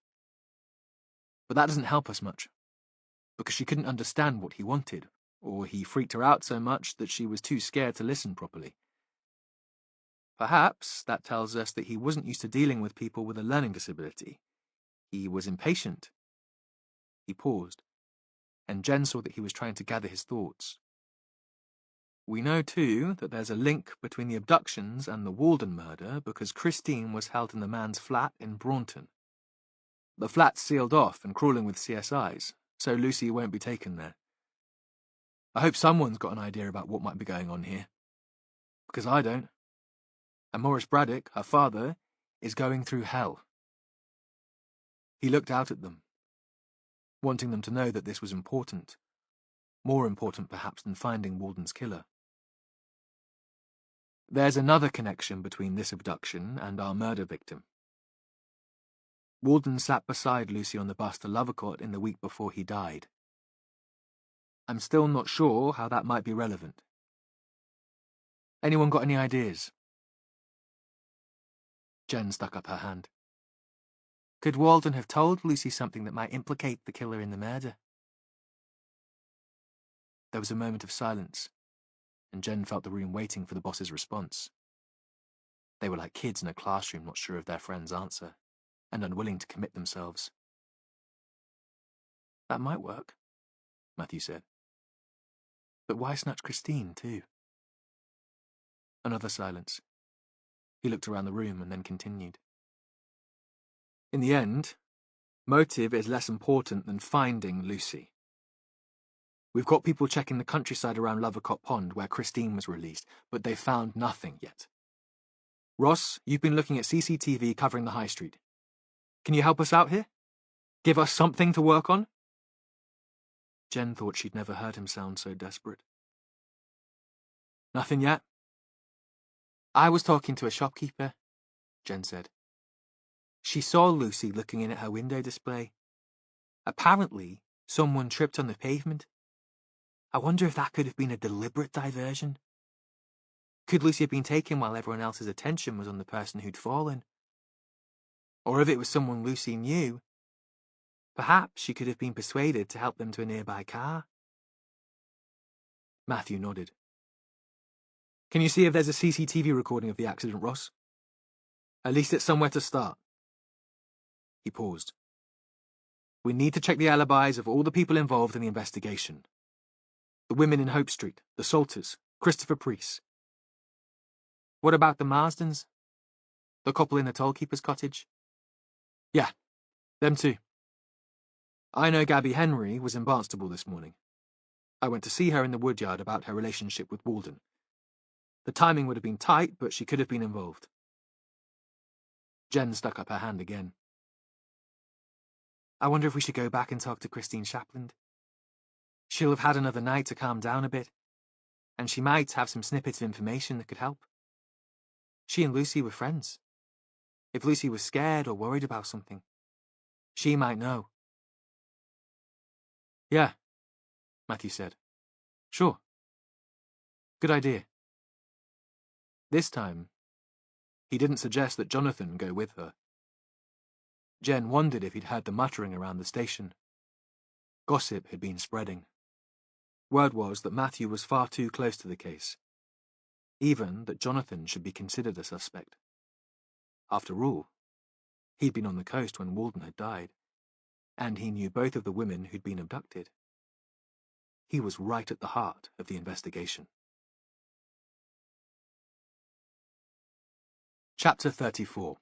But that doesn't help us much, because she couldn't understand what he wanted, or he freaked her out so much that she was too scared to listen properly. Perhaps that tells us that he wasn't used to dealing with people with a learning disability. He was impatient. He paused, and Jen saw that he was trying to gather his thoughts. We know, too, that there's a link between the abductions and the Walden murder because Christine was held in the man's flat in Braunton. The flat's sealed off and crawling with CSIs, so Lucy won't be taken there. I hope someone's got an idea about what might be going on here. Because I don't. And Maurice Braddock, her father, is going through hell. He looked out at them, wanting them to know that this was important. More important, perhaps, than finding Walden's killer. There's another connection between this abduction and our murder victim. Walden sat beside Lucy on the bus to Lovercourt in the week before he died. I'm still not sure how that might be relevant. Anyone got any ideas? Jen stuck up her hand. Could Walden have told Lucy something that might implicate the killer in the murder? There was a moment of silence, and Jen felt the room waiting for the boss's response. They were like kids in a classroom not sure of their friend's answer, and unwilling to commit themselves. That might work, Matthew said. But why snatch Christine, too? Another silence. He looked around the room and then continued. In the end, motive is less important than finding Lucy. We've got people checking the countryside around Lovercourt Pond where Christine was released, but they've found nothing yet. Ross, you've been looking at CCTV covering the high street. Can you help us out here? Give us something to work on? Jen thought she'd never heard him sound so desperate. Nothing yet. I was talking to a shopkeeper, Jen said. She saw Lucy looking in at her window display. Apparently, someone tripped on the pavement. I wonder if that could have been a deliberate diversion. Could Lucy have been taken while everyone else's attention was on the person who'd fallen? Or if it was someone Lucy knew, perhaps she could have been persuaded to help them to a nearby car. Matthew nodded. Can you see if there's a CCTV recording of the accident, Ross? At least it's somewhere to start. He paused. We need to check the alibis of all the people involved in the investigation. The women in Hope Street, the Salters, Christopher Priest. What about the Marsdens? The couple in the tollkeeper's cottage? Yeah, them too. I know Gabby Henry was in Barnstable this morning. I went to see her in the woodyard about her relationship with Walden. The timing would have been tight, but she could have been involved. Jen stuck up her hand again. I wonder if we should go back and talk to Christine Shapland. She'll have had another night to calm down a bit, and she might have some snippets of information that could help. She and Lucy were friends. If Lucy was scared or worried about something, she might know. Yeah, Matthew said. Sure. Good idea. This time, he didn't suggest that Jonathan go with her. Jen wondered if he'd heard the muttering around the station. Gossip had been spreading. Word was that Matthew was far too close to the case. Even that Jonathan should be considered a suspect. After all, he'd been on the coast when Walden had died, and he knew both of the women who'd been abducted. He was right at the heart of the investigation. Chapter 34.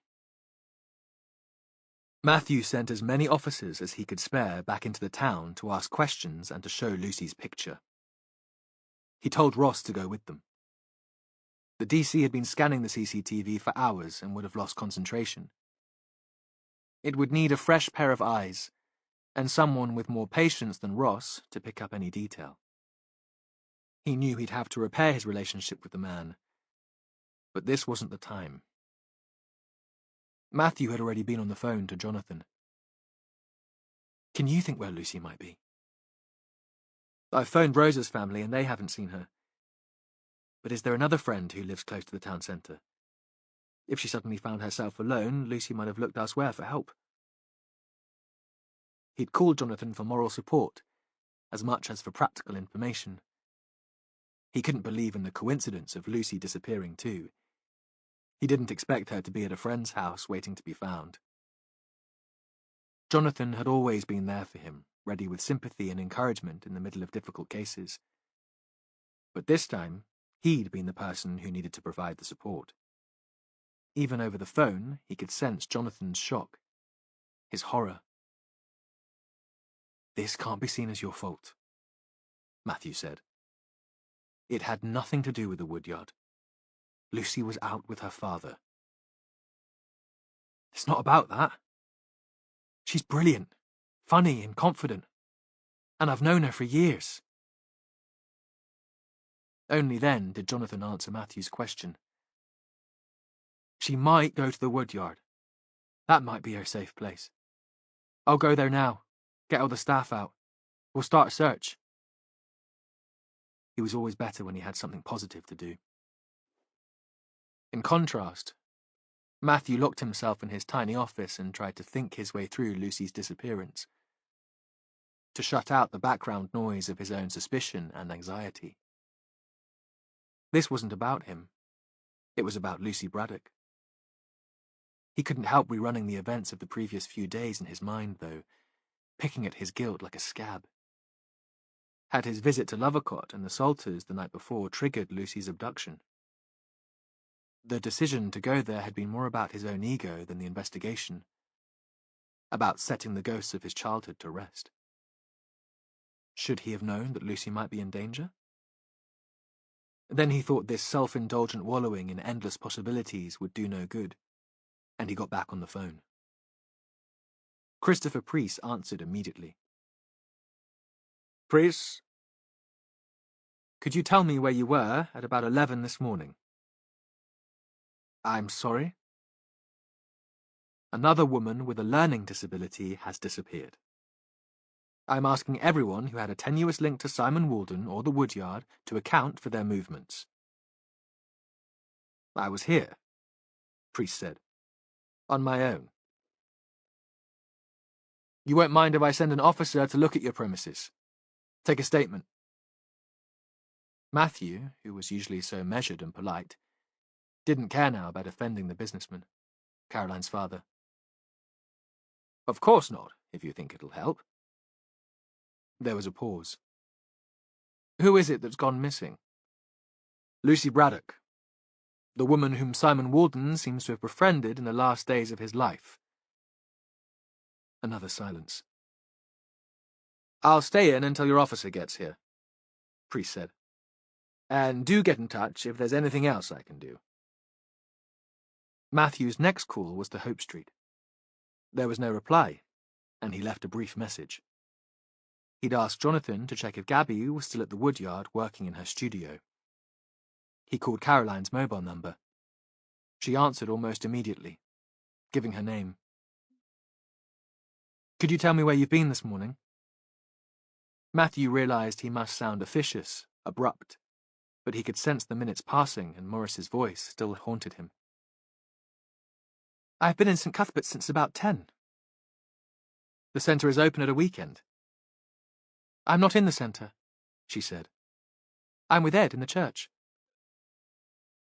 Matthew sent as many officers as he could spare back into the town to ask questions and to show Lucy's picture. He told Ross to go with them. The DC had been scanning the CCTV for hours and would have lost concentration. It would need a fresh pair of eyes, and someone with more patience than Ross to pick up any detail. He knew he'd have to repair his relationship with the man, but this wasn't the time. Matthew had already been on the phone to Jonathan. Can you think where Lucy might be? I've phoned Rosa's family and they haven't seen her. But is there another friend who lives close to the town centre? If she suddenly found herself alone, Lucy might have looked elsewhere for help. He'd called Jonathan for moral support, as much as for practical information. He couldn't believe in the coincidence of Lucy disappearing too. He didn't expect her to be at a friend's house waiting to be found. Jonathan had always been there for him, ready with sympathy and encouragement in the middle of difficult cases. But this time, he'd been the person who needed to provide the support. Even over the phone, he could sense Jonathan's shock, his horror. This can't be seen as your fault, Matthew said. It had nothing to do with the woodyard. Lucy was out with her father. It's not about that. She's brilliant, funny and confident, and I've known her for years. Only then did Jonathan answer Matthew's question. She might go to the woodyard. That might be her safe place. I'll go there now, get all the staff out. We'll start a search. He was always better when he had something positive to do. In contrast, Matthew locked himself in his tiny office and tried to think his way through Lucy's disappearance, to shut out the background noise of his own suspicion and anxiety. This wasn't about him. It was about Lucy Braddock. He couldn't help rerunning the events of the previous few days in his mind, though, picking at his guilt like a scab. Had his visit to Lovercott and the Salters the night before triggered Lucy's abduction? The decision to go there had been more about his own ego than the investigation, about setting the ghosts of his childhood to rest. Should he have known that Lucy might be in danger? Then he thought this self-indulgent wallowing in endless possibilities would do no good, and he got back on the phone. Christopher Preece answered immediately. Preece? Could you tell me where you were at about 11 this morning? I'm sorry? Another woman with a learning disability has disappeared. I'm asking everyone who had a tenuous link to Simon Walden or the Woodyard to account for their movements. I was here, Preece said. On my own. You won't mind if I send an officer to look at your premises? Take a statement. Matthew, who was usually so measured and polite, didn't care now about offending the businessman, Caroline's father. Of course not, if you think it'll help. There was a pause. Who is it that's gone missing? Lucy Braddock, the woman whom Simon Walden seems to have befriended in the last days of his life. Another silence. I'll stay in until your officer gets here, Preece said. And do get in touch if there's anything else I can do. Matthew's next call was to Hope Street. There was no reply, and he left a brief message. He'd asked Jonathan to check if Gabby was still at the Woodyard working in her studio. He called Caroline's mobile number. She answered almost immediately, giving her name. Could you tell me where you've been this morning? Matthew realized he must sound officious, abrupt, but he could sense the minutes passing and Morris's voice still haunted him. I've been in St. Cuthbert's since about 10. The centre is open at a weekend. I'm not in the centre, she said. I'm with Ed in the church.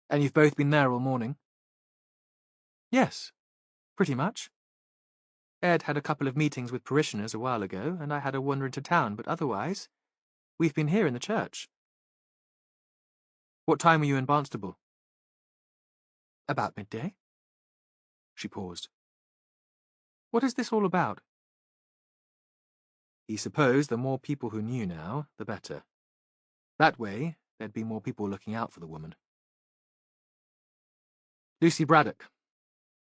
And you've both been there all morning? Yes, pretty much. Ed had a couple of meetings with parishioners a while ago, and I had a wander into town, but otherwise, we've been here in the church. What time were you in Barnstable? About midday. She paused. What is this all about? He supposed the more people who knew now, the better. That way, there'd be more people looking out for the woman. Lucy Braddock,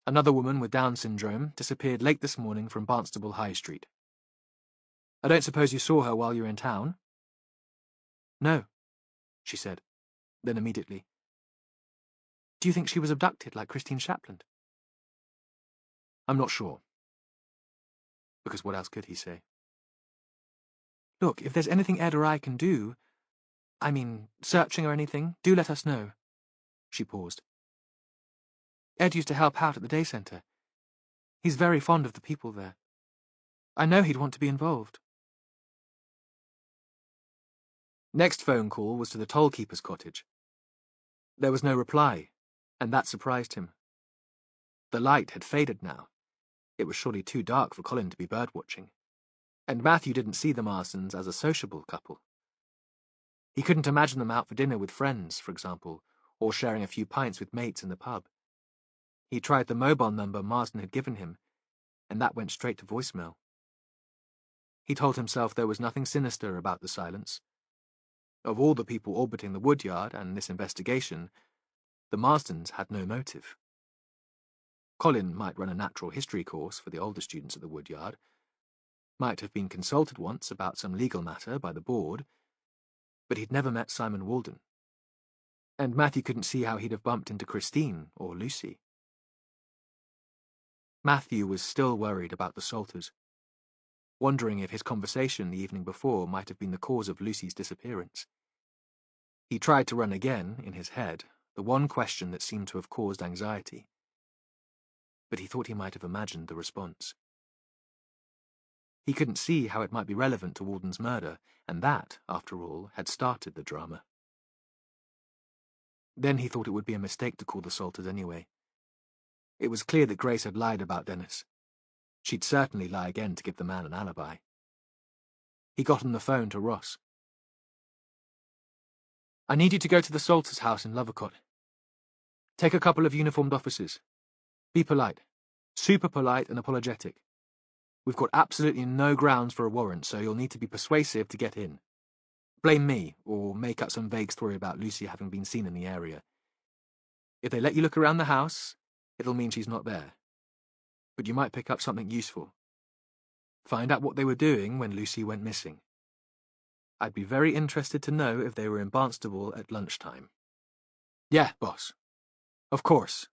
another woman with Down syndrome, disappeared late this morning from Barnstable High Street. I don't suppose you saw her while you were in town? No, she said, then immediately. Do you think she was abducted like Christine Shapland? I'm not sure. Because what else could he say? Look, if there's anything Ed or I can do, searching or anything, do let us know. She paused. Ed used to help out at the day centre. He's very fond of the people there. I know he'd want to be involved. Next phone call was to the tollkeeper's cottage. There was no reply, and that surprised him. The light had faded now. It was surely too dark for Colin to be birdwatching, and Matthew didn't see the Marsdens as a sociable couple. He couldn't imagine them out for dinner with friends, for example, or sharing a few pints with mates in the pub. He tried the mobile number Marsden had given him, and that went straight to voicemail. He told himself there was nothing sinister about the silence. Of all the people orbiting the Woodyard and this investigation, the Marsdens had no motive. Colin might run a natural history course for the older students at the Woodyard, might have been consulted once about some legal matter by the board, but he'd never met Simon Walden. And Matthew couldn't see how he'd have bumped into Christine or Lucy. Matthew was still worried about the Salters, wondering if his conversation the evening before might have been the cause of Lucy's disappearance. He tried to run again, in his head, the one question that seemed to have caused anxiety. But he thought he might have imagined the response. He couldn't see how it might be relevant to Walden's murder, and that, after all, had started the drama. Then he thought it would be a mistake to call the Salters anyway. It was clear that Grace had lied about Dennis. She'd certainly lie again to give the man an alibi. He got on the phone to Ross. I need you to go to the Salters' house in Lovercott. Take a couple of uniformed officers. Be polite. Super polite and apologetic. We've got absolutely no grounds for a warrant, so you'll need to be persuasive to get in. Blame me, or make up some vague story about Lucy having been seen in the area. If they let you look around the house, it'll mean she's not there. But you might pick up something useful. Find out what they were doing when Lucy went missing. I'd be very interested to know if they were in Barnstable at lunchtime. Yeah, boss. Of course.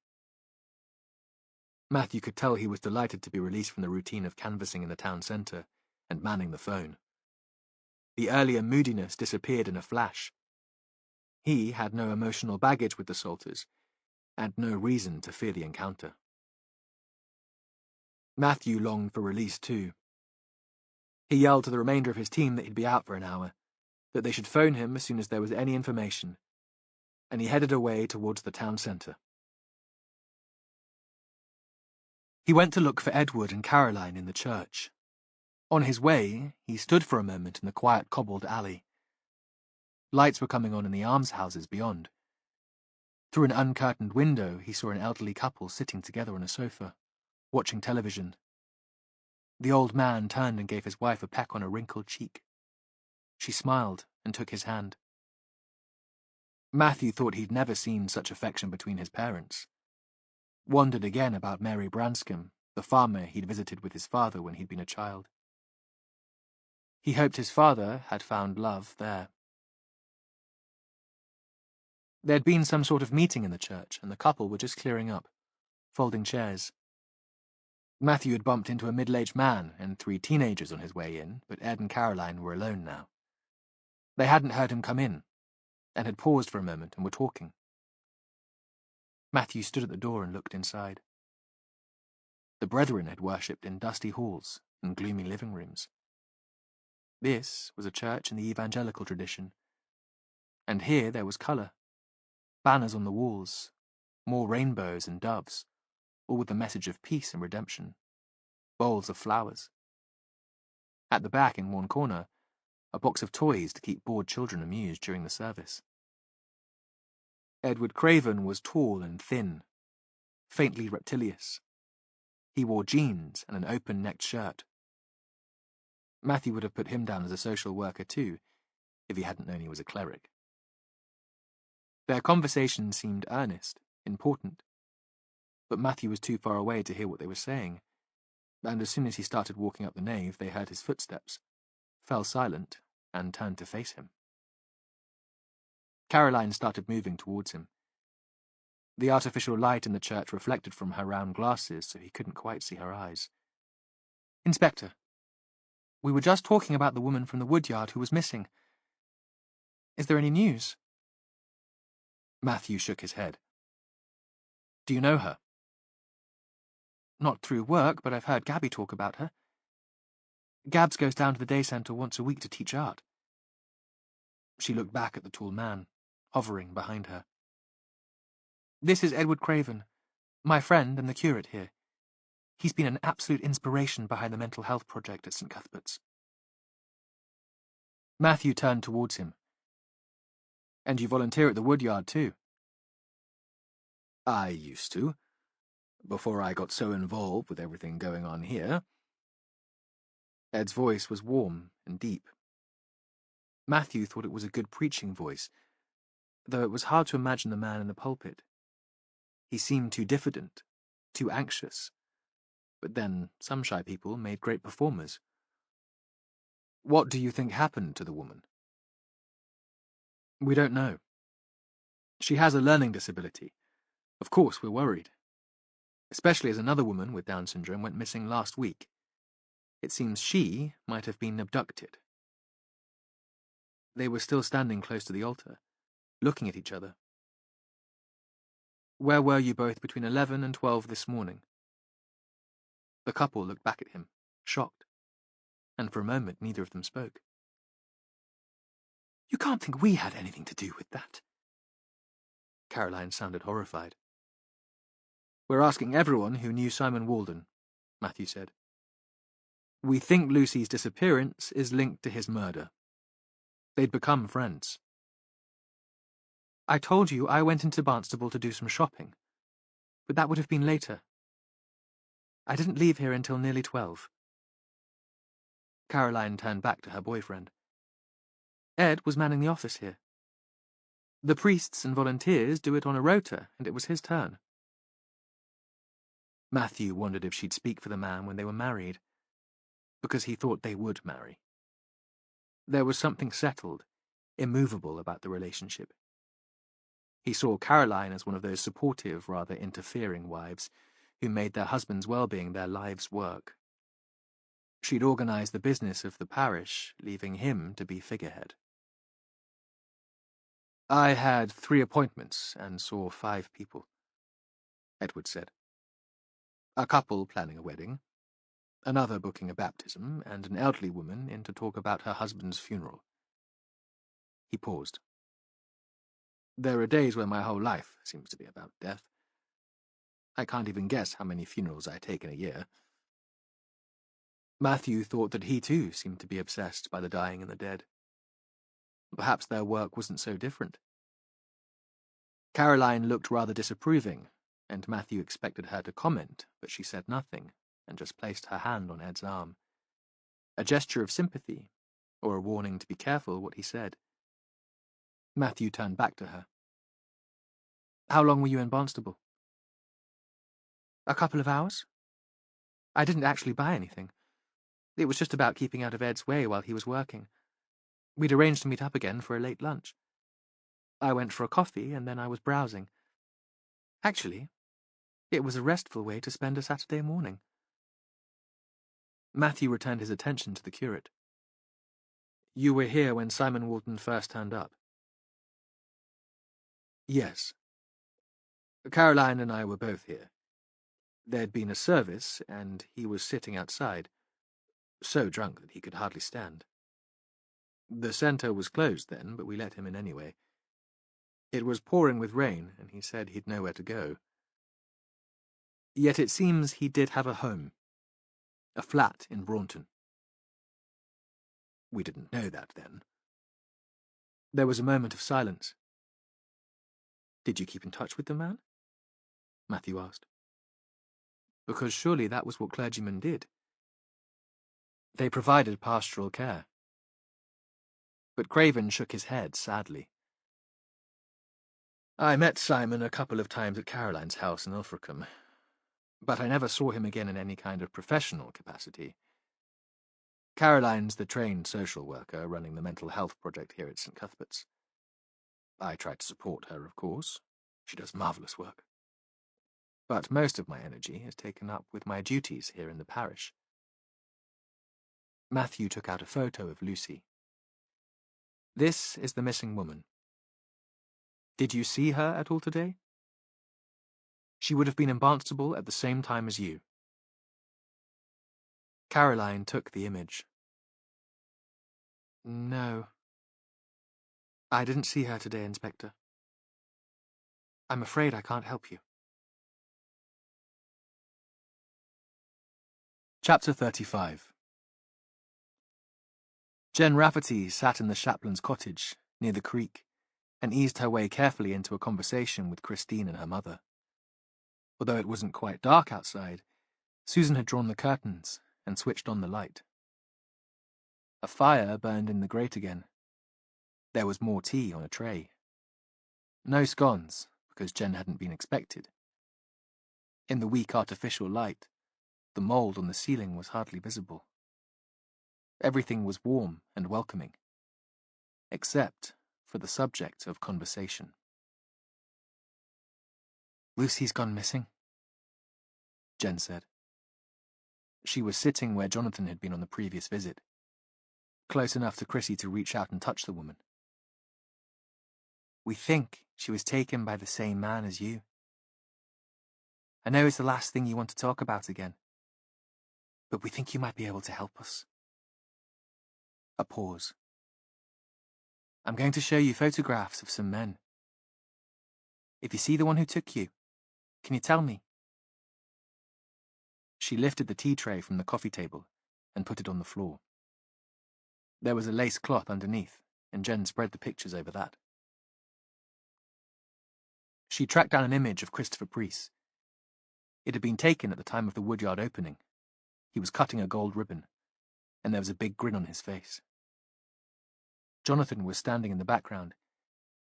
Matthew could tell he was delighted to be released from the routine of canvassing in the town centre and manning the phone. The earlier moodiness disappeared in a flash. He had no emotional baggage with the Salters, and no reason to fear the encounter. Matthew longed for release too. He yelled to the remainder of his team that he'd be out for an hour, that they should phone him as soon as there was any information, and he headed away towards the town centre. He went to look for Edward and Caroline in the church. On his way, he stood for a moment in the quiet cobbled alley. Lights were coming on in the almshouses beyond. Through an uncurtained window, he saw an elderly couple sitting together on a sofa, watching television. The old man turned and gave his wife a peck on a wrinkled cheek. She smiled and took his hand. Matthew thought he'd never seen such affection between his parents. Wondered again about Mary Branscombe, the farmer he'd visited with his father when he'd been a child. He hoped his father had found love there. There'd been some sort of meeting in the church, and the couple were just clearing up, folding chairs. Matthew had bumped into a middle-aged man and 3 teenagers on his way in, but Ed and Caroline were alone now. They hadn't heard him come in, and had paused for a moment and were talking. Matthew stood at the door and looked inside. The brethren had worshipped in dusty halls and gloomy living rooms. This was a church in the evangelical tradition, and here there was colour. Banners on the walls, more rainbows and doves, all with the message of peace and redemption. Bowls of flowers. At the back, in one corner, a box of toys to keep bored children amused during the service. Edward Craven was tall and thin, faintly reptilious. He wore jeans and an open-necked shirt. Matthew would have put him down as a social worker too, if he hadn't known he was a cleric. Their conversation seemed earnest, important, but Matthew was too far away to hear what they were saying, and as soon as he started walking up the nave, they heard his footsteps, fell silent, and turned to face him. Caroline started moving towards him. The artificial light in the church reflected from her round glasses, so he couldn't quite see her eyes. "Inspector, we were just talking about the woman from the woodyard who was missing. Is there any news?" Matthew shook his head. "Do you know her?" "Not through work, but I've heard Gabby talk about her. Gabs goes down to the day centre once a week to teach art." She looked back at the tall man, hovering behind her. "This is Edward Craven, my friend and the curate here. He's been an absolute inspiration behind the mental health project at St. Cuthbert's." Matthew turned towards him. "And you volunteer at the woodyard too?" "I used to, before I got so involved with everything going on here." Ed's voice was warm and deep. Matthew thought it was a good preaching voice, though it was hard to imagine the man in the pulpit. He seemed too diffident, too anxious. But then, some shy people made great performers. "What do you think happened to the woman?" "We don't know. She has a learning disability. Of course, we're worried. Especially as another woman with Down syndrome went missing last week. It seems she might have been abducted." They were still standing close to the altar, looking at each other. "Where were you both between 11 and 12 this morning?" The couple looked back at him, shocked, and for a moment neither of them spoke. "You can't think we had anything to do with that." Caroline sounded horrified. "We're asking everyone who knew Simon Walden," Matthew said. "We think Lucy's disappearance is linked to his murder. They'd become friends." "I told you I went into Barnstable to do some shopping, but that would have been later. I didn't leave here until nearly 12. Caroline turned back to her boyfriend. "Ed was manning the office here. The priests and volunteers do it on a rota, and it was his turn." Matthew wondered if she'd speak for the man when they were married. because he thought they would marry. There was something settled, immovable about the relationship. He saw Caroline as one of those supportive, rather interfering wives who made their husbands' well-being their lives' work. She'd organised the business of the parish, leaving him to be figurehead. "I had 3 appointments and saw 5 people," Edward said. "A couple planning a wedding, another booking a baptism, and an elderly woman in to talk about her husband's funeral." He paused. "There are days where my whole life seems to be about death. I can't even guess how many funerals I take in a year." Matthew thought that he too seemed to be obsessed by the dying and the dead. Perhaps their work wasn't so different. Caroline looked rather disapproving, and Matthew expected her to comment, but she said nothing, and just placed her hand on Ed's arm. A gesture of sympathy, or a warning to be careful what he said. Matthew turned back to her. "How long were you in Barnstable?" "A couple of hours. I didn't actually buy anything. It was just about keeping out of Ed's way while he was working. We'd arranged to meet up again for a late lunch. I went for a coffee, and then I was browsing. Actually, it was a restful way to spend a Saturday morning." Matthew returned his attention to the curate. "You were here when Simon Walton first turned up?" "Yes. Caroline and I were both here. There'd been a service, and he was sitting outside, so drunk that he could hardly stand. The centre was closed then, but we let him in anyway. It was pouring with rain, and he said he'd nowhere to go. Yet it seems he did have a home. A flat in Braunton. We didn't know that then." There was a moment of silence. "Did you keep in touch with the man?" Matthew asked. "Because surely that was what clergymen did. They provided pastoral care." But Craven shook his head sadly. "I met Simon a couple of times at Caroline's house in Ilfracombe, but I never saw him again in any kind of professional capacity. Caroline's the trained social worker running the mental health project here at St. Cuthbert's. I try to support her, of course. She does marvellous work. But most of my energy is taken up with my duties here in the parish." Matthew took out a photo of Lucy. "This is the missing woman. Did you see her at all today? She would have been in Barnstable at the same time as you." Caroline took the image. "No. I didn't see her today, Inspector. I'm afraid I can't help you." Chapter 35. Jen Rafferty sat in the chaplain's cottage, near the creek, and eased her way carefully into a conversation with Christine and her mother. Although it wasn't quite dark outside, Susan had drawn the curtains and switched on the light. A fire burned in the grate again. There was more tea on a tray. No scones, because Jen hadn't been expected. In the weak artificial light, the mould on the ceiling was hardly visible. Everything was warm and welcoming, except for the subject of conversation. "Lucy's gone missing," Jen said. She was sitting where Jonathan had been on the previous visit, close enough to Chrissy to reach out and touch the woman. "We think she was taken by the same man as you. I know it's the last thing you want to talk about again, but we think you might be able to help us." A pause. "I'm going to show you photographs of some men. If you see the one who took you, can you tell me?" She lifted the tea tray from the coffee table and put it on the floor. There was a lace cloth underneath, and Jen spread the pictures over that. She tracked down an image of Christopher Preece. It had been taken at the time of the woodyard opening. He was cutting a gold ribbon, and there was a big grin on his face. Jonathan was standing in the background,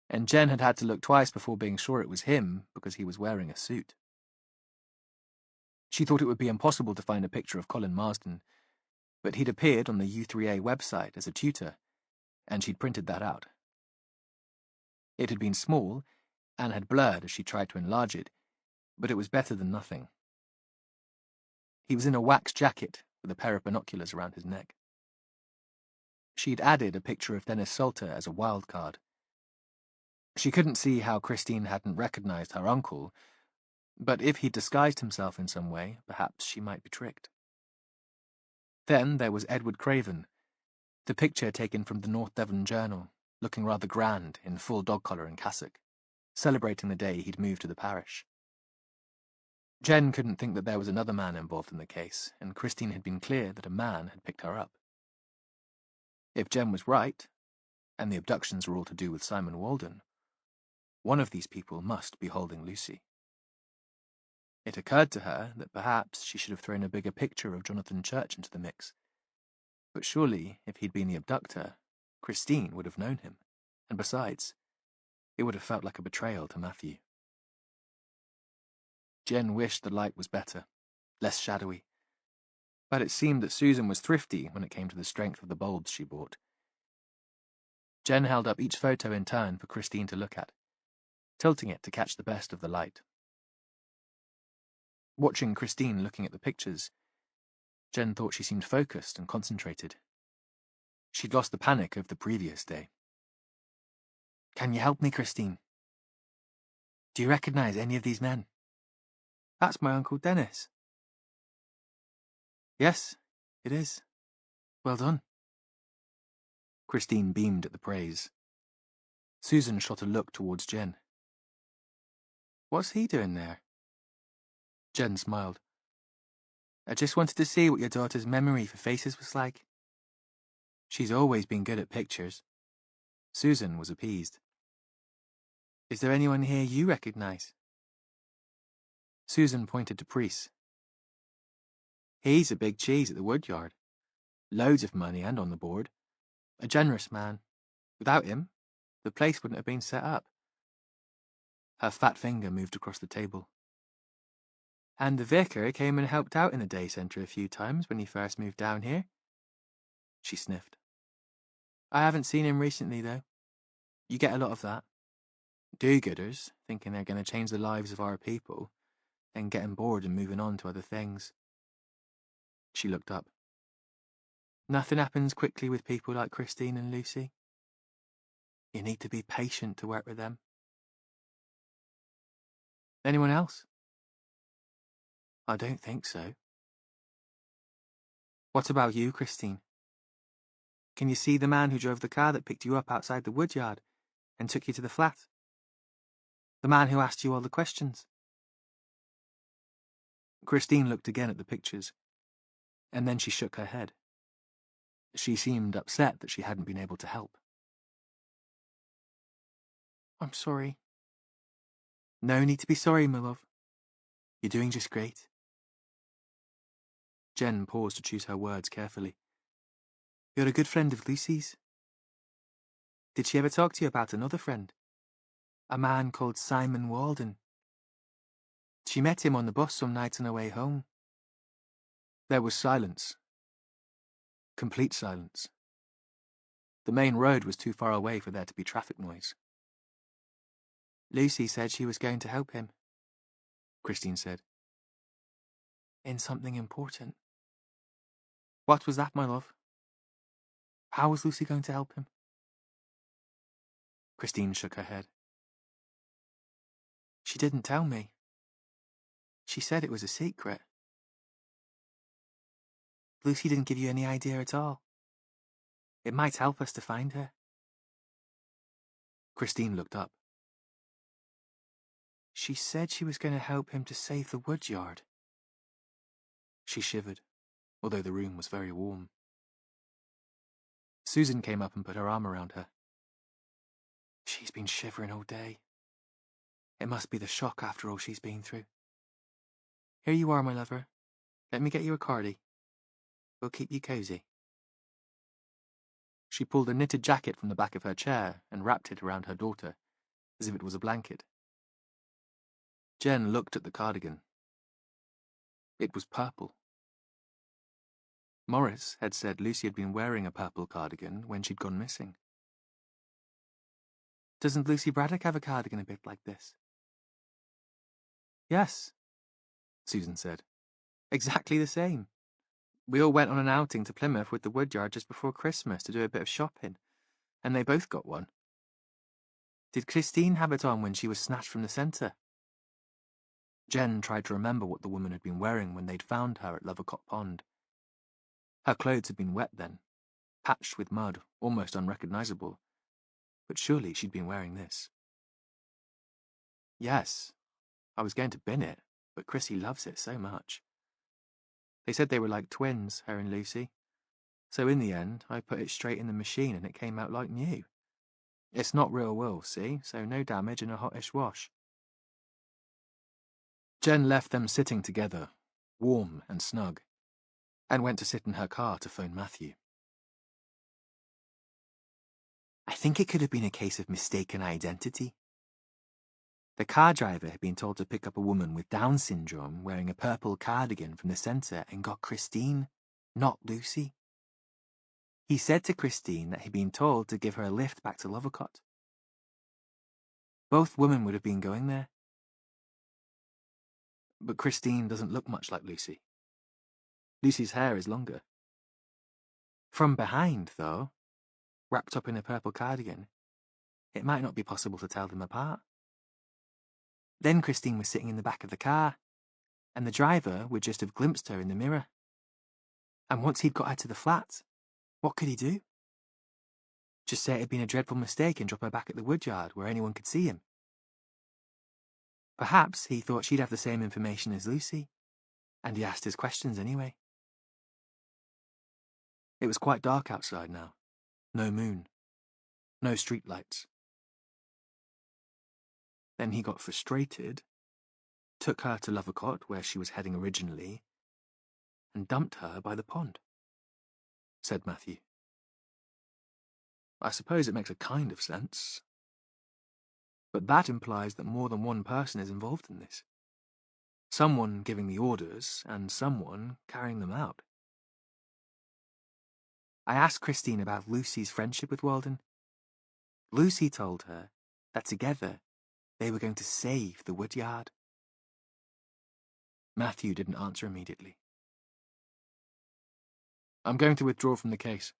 and Jen had had to look twice before being sure it was him because he was wearing a suit. She thought it would be impossible to find a picture of Colin Marsden, but he'd appeared on the U3A website as a tutor, and she'd printed that out. It had been small, and had blurred as she tried to enlarge it, but it was better than nothing. He was in a wax jacket with a pair of binoculars around his neck. She'd added a picture of Dennis Salter as a wild card. She couldn't see how Christine hadn't recognized her uncle, but if he'd disguised himself in some way, perhaps she might be tricked. Then there was Edward Craven, the picture taken from the North Devon Journal, looking rather grand in full dog collar and cassock, celebrating the day he'd moved to the parish. Jen couldn't think that there was another man involved in the case, and Christine had been clear that a man had picked her up. If Jen was right, and the abductions were all to do with Simon Walden, one of these people must be holding Lucy. It occurred to her that perhaps she should have thrown a bigger picture of Jonathan Church into the mix. But surely, if he'd been the abductor, Christine would have known him, and besides, it would have felt like a betrayal to Matthew. Jen wished the light was better, less shadowy, but it seemed that Susan was thrifty when it came to the strength of the bulbs she bought. Jen held up each photo in turn for Christine to look at, tilting it to catch the best of the light. Watching Christine looking at the pictures, Jen thought she seemed focused and concentrated. She'd lost the panic of the previous day. "Can you help me, Christine? Do you recognize any of these men?" That's my Uncle Dennis. "Yes, it is. Well done." Christine beamed at the praise. Susan shot a look towards Jen. "What's he doing there?" Jen smiled. "I just wanted to see what your daughter's memory for faces was like. She's always been good at pictures." Susan was appeased. "Is there anyone here you recognize?" Susan pointed to Priest. "He's a big cheese at the woodyard. Loads of money and on the board. A generous man. Without him, the place wouldn't have been set up." Her fat finger moved across the table. "And the vicar came and helped out in the day centre a few times when he first moved down here." She sniffed. "I haven't seen him recently, though. You get a lot of that. Do-gooders, thinking they're going to change the lives of our people, then getting bored and moving on to other things." She looked up. "Nothing happens quickly with people like Christine and Lucy. You need to be patient to work with them." "Anyone else?" "I don't think so." "What about you, Christine? Can you see the man who drove the car that picked you up outside the woodyard and took you to the flat? The man who asked you all the questions?" Christine looked again at the pictures, and then she shook her head. She seemed upset that she hadn't been able to help. "I'm sorry." "No need to be sorry, my love. You're doing just great." Jen paused to choose her words carefully. "You're a good friend of Lucy's. Did she ever talk to you about another friend? A man called Simon Walden. She met him on the bus some night on her way home." There was silence. Complete silence. The main road was too far away for there to be traffic noise. "Lucy said she was going to help him," Christine said. "In something important." "What was that, my love? How was Lucy going to help him?" Christine shook her head. "She didn't tell me. She said it was a secret." "Lucy didn't give you any idea at all. It might help us to find her." Christine looked up. "She said she was going to help him to save the woodyard." She shivered, although the room was very warm. Susan came up and put her arm around her. "She's been shivering all day. It must be the shock after all she's been through. Here you are, my lover. Let me get you a cardie. We'll keep you cozy." She pulled a knitted jacket from the back of her chair and wrapped it around her daughter, as if it was a blanket. Jen looked at the cardigan. It was purple. Morris had said Lucy had been wearing a purple cardigan when she'd gone missing. Doesn't Lucy Braddock have a cardigan a bit like this? Yes, Susan said. Exactly the same. We all went on an outing to Plymouth with the Woodyard just before Christmas to do a bit of shopping, and they both got one. Did Christine have it on when she was snatched from the centre? Jen tried to remember what the woman had been wearing when they'd found her at Lovercott Pond. Her clothes had been wet then, patched with mud, almost unrecognisable, but surely she'd been wearing this. Yes, I was going to bin it, but Chrissy loves it so much. They said they were like twins, her and Lucy. So in the end, I put it straight in the machine and it came out like new. It's not real wool, see, so no damage and a hottish wash. Jen left them sitting together, warm and snug, and went to sit in her car to phone Matthew. I think it could have been a case of mistaken identity. The car driver had been told to pick up a woman with Down syndrome wearing a purple cardigan from the centre and got Christine, not Lucy. He said to Christine that he'd been told to give her a lift back to Lovercott. Both women would have been going there. But Christine doesn't look much like Lucy. Lucy's hair is longer. From behind, though, wrapped up in a purple cardigan, it might not be possible to tell them apart. Then Christine was sitting in the back of the car, and the driver would just have glimpsed her in the mirror. And once he'd got her to the flat, what could he do? Just say it had been a dreadful mistake and drop her back at the Woodyard where anyone could see him. Perhaps he thought she'd have the same information as Lucy, and he asked his questions anyway. It was quite dark outside now. No moon. No streetlights. Then he got frustrated, took her to Lovercott, where she was heading originally, and dumped her by the pond, said Matthew. I suppose it makes a kind of sense. But that implies that more than one person is involved in this. Someone giving the orders, and someone carrying them out. I asked Christine about Lucy's friendship with Walden. Lucy told her that together they were going to save the Woodyard. Matthew didn't answer immediately. I'm going to withdraw from the case.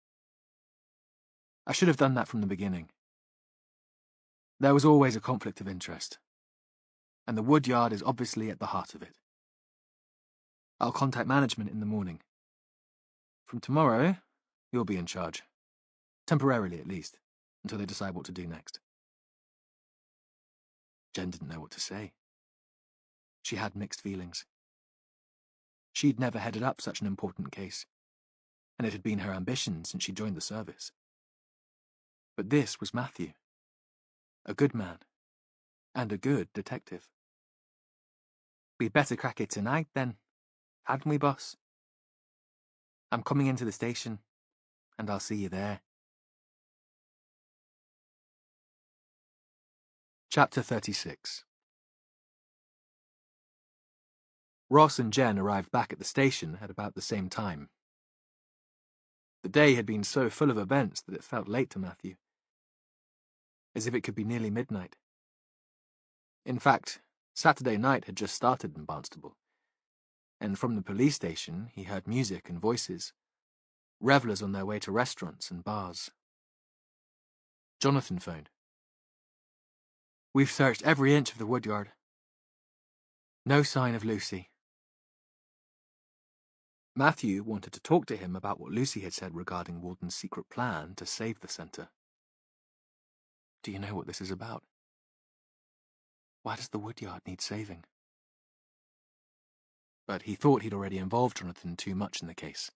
I should have done that from the beginning. There was always a conflict of interest, and the Woodyard is obviously at the heart of it. I'll contact management in the morning. From tomorrow, you'll be in charge. Temporarily, at least, until they decide what to do next. Jen didn't know what to say. She had mixed feelings. She'd never headed up such an important case, and it had been her ambition since she joined the service. But this was Matthew. A good man, and a good detective. We'd better crack it tonight, then, hadn't we, boss? I'm coming into the station, and I'll see you there. Chapter 36. Ross and Jen arrived back at the station at about the same time. The day had been so full of events that it felt late to Matthew, as if it could be nearly midnight. In fact, Saturday night had just started in Barnstable, and from the police station he heard music and voices, revellers on their way to restaurants and bars. Jonathan phoned. We've searched every inch of the Woodyard. No sign of Lucy. Matthew wanted to talk to him about what Lucy had said regarding Walden's secret plan to save the centre. Do you know what this is about? Why does the Woodyard need saving? But he thought he'd already involved Jonathan too much in the case.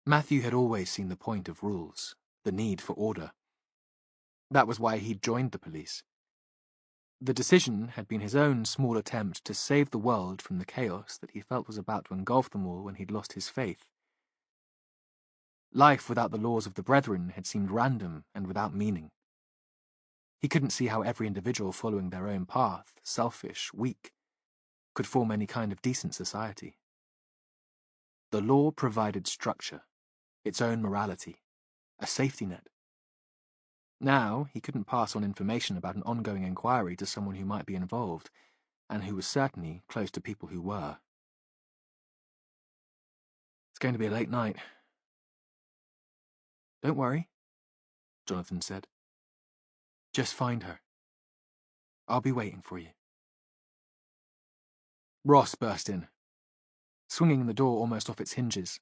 Matthew had always seen the point of rules, the need for order. That was why he'd joined the police. The decision had been his own small attempt to save the world from the chaos that he felt was about to engulf them all when he'd lost his faith. Life without the laws of the Brethren had seemed random and without meaning. He couldn't see how every individual following their own path, selfish, weak, could form any kind of decent society. The law provided structure, its own morality, a safety net. Now, he couldn't pass on information about an ongoing inquiry to someone who might be involved, and who was certainly close to people who were. It's going to be a late night. Don't worry, Jonathan said. Just find her. I'll be waiting for you. Ross burst in, swinging the door almost off its hinges.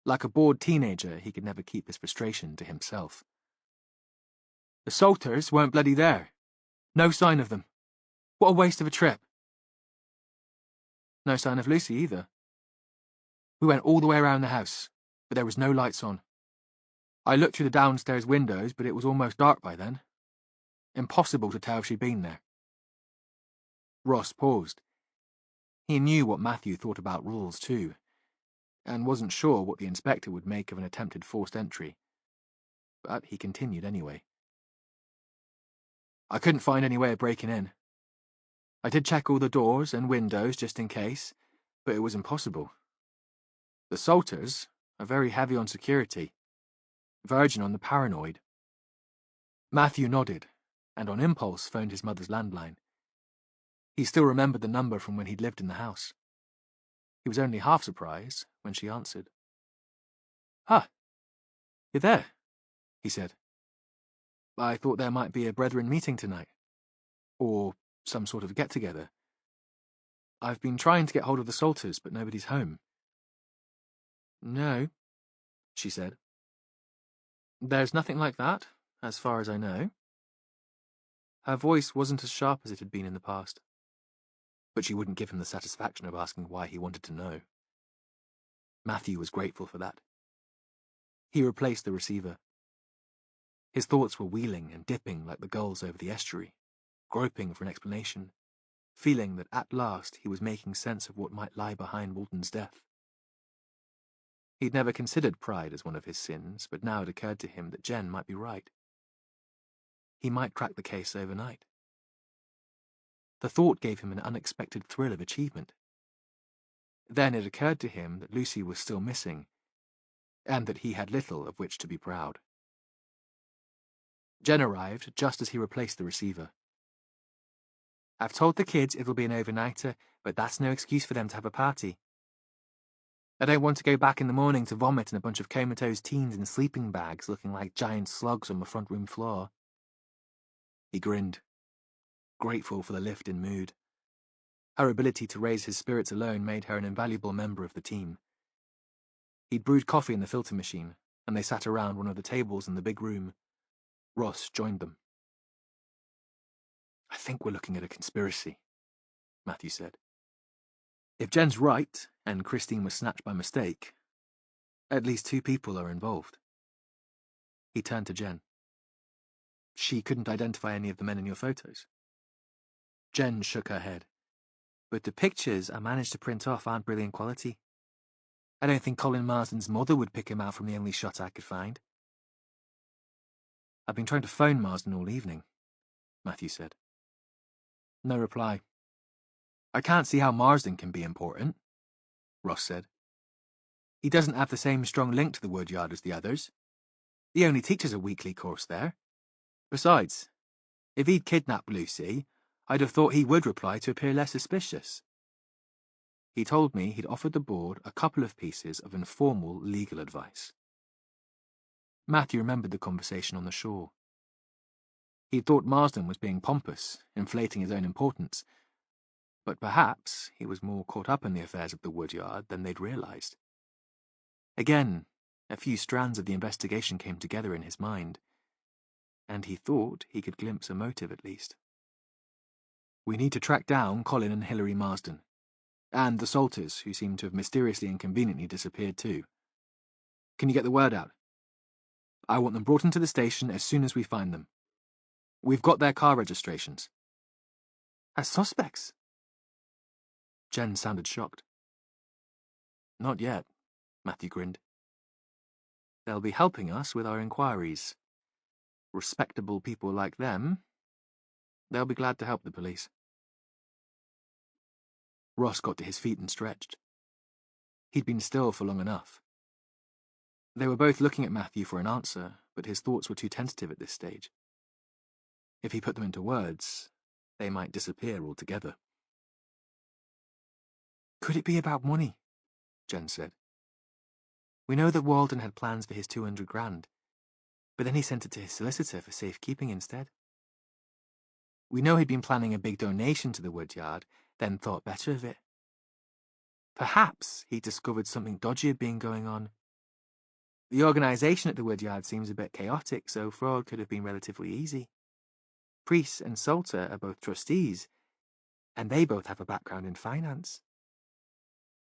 Like a bored teenager, he could never keep his frustration to himself. The Salters weren't bloody there. No sign of them. What a waste of a trip. No sign of Lucy either. We went all the way around the house, but there was no lights on. I looked through the downstairs windows, but it was almost dark by then. Impossible to tell if she'd been there. Ross paused. He knew what Matthew thought about rules, too, and wasn't sure what the inspector would make of an attempted forced entry. But he continued anyway. I couldn't find any way of breaking in. I did check all the doors and windows just in case, but it was impossible. The Salters are very heavy on security, verging on the paranoid. Matthew nodded, and on impulse phoned his mother's landline. He still remembered the number from when he'd lived in the house. He was only half surprised when she answered. Ah, you're there, he said. I thought there might be a brethren meeting tonight. Or some sort of get-together. I've been trying to get hold of the Salters, but nobody's home. No, she said. There's nothing like that, as far as I know. Her voice wasn't as sharp as it had been in the past. But she wouldn't give him the satisfaction of asking why he wanted to know. Matthew was grateful for that. He replaced the receiver. His thoughts were wheeling and dipping like the gulls over the estuary, groping for an explanation, feeling that at last he was making sense of what might lie behind Walton's death. He'd never considered pride as one of his sins, but now it occurred to him that Jen might be right. He might crack the case overnight. The thought gave him an unexpected thrill of achievement. Then it occurred to him that Lucy was still missing, and that he had little of which to be proud. Jen arrived just as he replaced the receiver. I've told the kids it'll be an overnighter, but that's no excuse for them to have a party. I don't want to go back in the morning to vomit in a bunch of comatose teens in sleeping bags looking like giant slugs on the front room floor. He grinned, grateful for the lift in mood. Her ability to raise his spirits alone made her an invaluable member of the team. He'd brewed coffee in the filter machine, and they sat around one of the tables in the big room. Ross joined them. I think we're looking at a conspiracy, Matthew said. If Jen's right, and Christine was snatched by mistake, at least 2 people are involved. He turned to Jen. She couldn't identify any of the men in your photos. Jen shook her head. But the pictures I managed to print off aren't brilliant quality. I don't think Colin Marsden's mother would pick him out from the only shot I could find. I've been trying to phone Marsden all evening, Matthew said. No reply. I can't see how Marsden can be important, Ross said. He doesn't have the same strong link to the woodyard as the others. He only teaches a weekly course there. Besides, if he'd kidnapped Lucy, I'd have thought he would reply to appear less suspicious. He told me he'd offered the board a couple of pieces of informal legal advice. Matthew remembered the conversation on the shore. He'd thought Marsden was being pompous, inflating his own importance, but perhaps he was more caught up in the affairs of the woodyard than they'd realized. Again, a few strands of the investigation came together in his mind, and he thought he could glimpse a motive at least. We need to track down Colin and Hilary Marsden, and the Salters, who seem to have mysteriously and conveniently disappeared too. Can you get the word out? I want them brought into the station as soon as we find them. We've got their car registrations. As suspects? Jen sounded shocked. Not yet, Matthew grinned. They'll be helping us with our inquiries. Respectable people like them, they'll be glad to help the police. Ross got to his feet and stretched. He'd been still for long enough. They were both looking at Matthew for an answer, but his thoughts were too tentative at this stage. If he put them into words, they might disappear altogether. Could it be about money? Jen said. We know that Walden had plans for his 200 grand, but then he sent it to his solicitor for safekeeping instead. We know he'd been planning a big donation to the woodyard, then thought better of it. Perhaps he discovered something dodgy had been going on. The organisation at the woodyard seems a bit chaotic, so fraud could have been relatively easy. Priest and Salter are both trustees, and they both have a background in finance.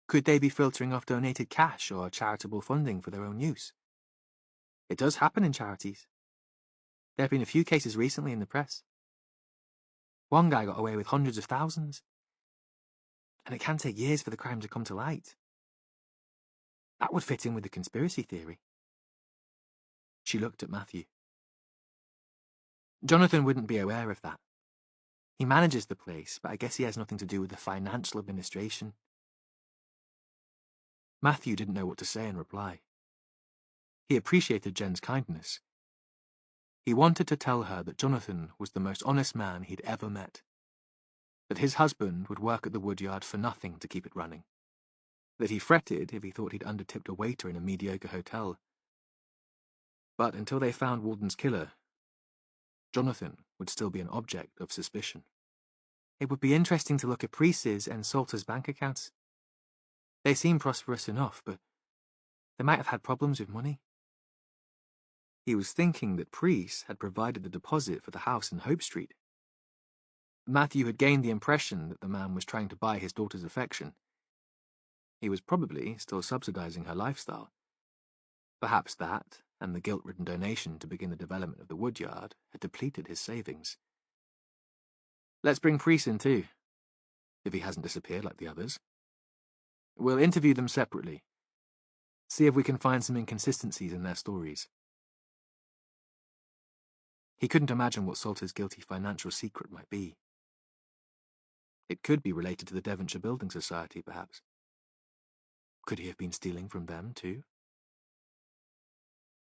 Could they be filtering off donated cash or charitable funding for their own use? It does happen in charities. There have been a few cases recently in the press. One guy got away with hundreds of thousands. And it can take years for the crime to come to light. That would fit in with the conspiracy theory. She looked at Matthew. Jonathan wouldn't be aware of that. He manages the place, but I guess he has nothing to do with the financial administration. Matthew didn't know what to say in reply. He appreciated Jen's kindness. He wanted to tell her that Jonathan was the most honest man he'd ever met. That his husband would work at the woodyard for nothing to keep it running. That he fretted if he thought he'd undertipped a waiter in a mediocre hotel. But until they found Walden's killer, Jonathan would still be an object of suspicion. It would be interesting to look at Priest's and Salter's bank accounts. They seem prosperous enough, but they might have had problems with money. He was thinking that Priest had provided the deposit for the house in Hope Street. Matthew had gained the impression that the man was trying to buy his daughter's affection. He was probably still subsidizing her lifestyle. Perhaps that, and the guilt-ridden donation to begin the development of the woodyard, had depleted his savings. Let's bring Priest in too, if he hasn't disappeared like the others. We'll interview them separately. See if we can find some inconsistencies in their stories. He couldn't imagine what Salter's guilty financial secret might be. It could be related to the Devonshire Building Society, perhaps. Could he have been stealing from them, too?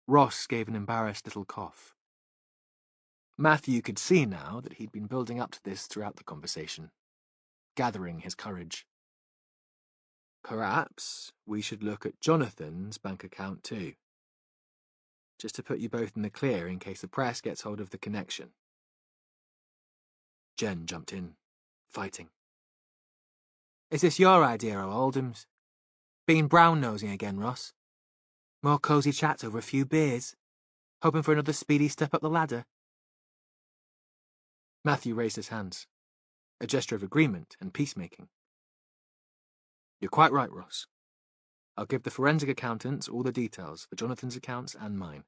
Ross gave an embarrassed little cough. Matthew could see now that he'd been building up to this throughout the conversation, gathering his courage. Perhaps we should look at Jonathan's bank account, too. Just to put you both in the clear in case the press gets hold of the connection. Jen jumped in, fighting. Is this your idea or Oldham's? Been brown-nosing again, Ross? More cosy chats over a few beers? Hoping for another speedy step up the ladder? Matthew raised his hands, a gesture of agreement and peacemaking. You're quite right, Ross. I'll give the forensic accountants all the details for Jonathan's accounts and mine.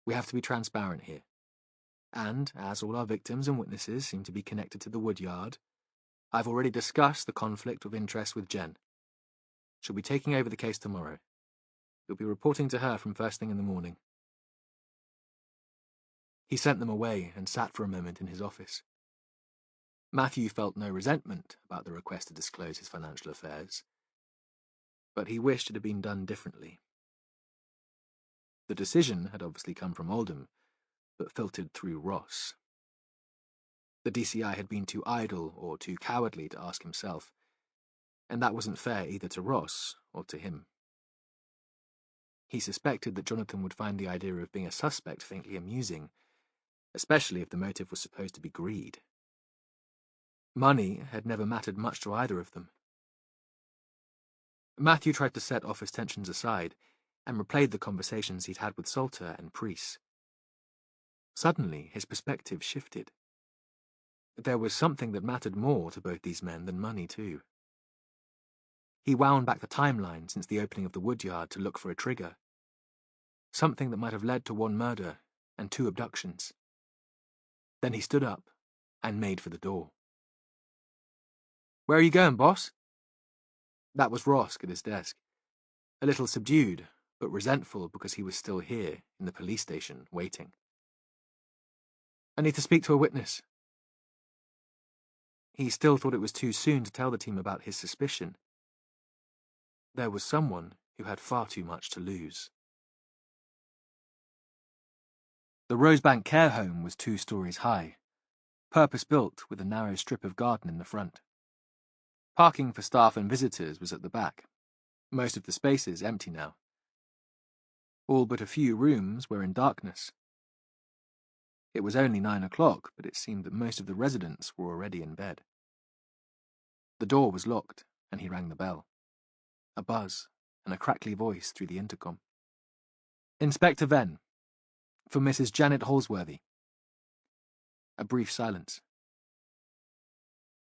We have to be transparent here. And, as all our victims and witnesses seem to be connected to the woodyard, I've already discussed the conflict of interest with Jen. She'll be taking over the case tomorrow. You'll be reporting to her from first thing in the morning. He sent them away and sat for a moment in his office. Matthew felt no resentment about the request to disclose his financial affairs, but he wished it had been done differently. The decision had obviously come from Oldham, but filtered through Ross. The DCI had been too idle or too cowardly to ask himself, and that wasn't fair either to Ross or to him. He suspected that Jonathan would find the idea of being a suspect faintly amusing, especially if the motive was supposed to be greed. Money had never mattered much to either of them. Matthew tried to set office tensions aside and replayed the conversations he'd had with Salter and Priest. Suddenly, his perspective shifted. There was something that mattered more to both these men than money, too. He wound back the timeline since the opening of the woodyard to look for a trigger. Something that might have led to one murder and 2 abductions. Then he stood up and made for the door. Where are you going, boss? That was Ross at his desk, a little subdued, but resentful because he was still here in the police station, waiting. I need to speak to a witness. He still thought it was too soon to tell the team about his suspicion. There was someone who had far too much to lose. The Rosebank care home was 2 stories high, purpose-built with a narrow strip of garden in the front. Parking for staff and visitors was at the back, most of the spaces empty now. All but a few rooms were in darkness. It was only 9 o'clock, but it seemed that most of the residents were already in bed. The door was locked, and he rang the bell. A buzz, and a crackly voice through the intercom. "Inspector Venn, for Mrs. Janet Holsworthy." A brief silence.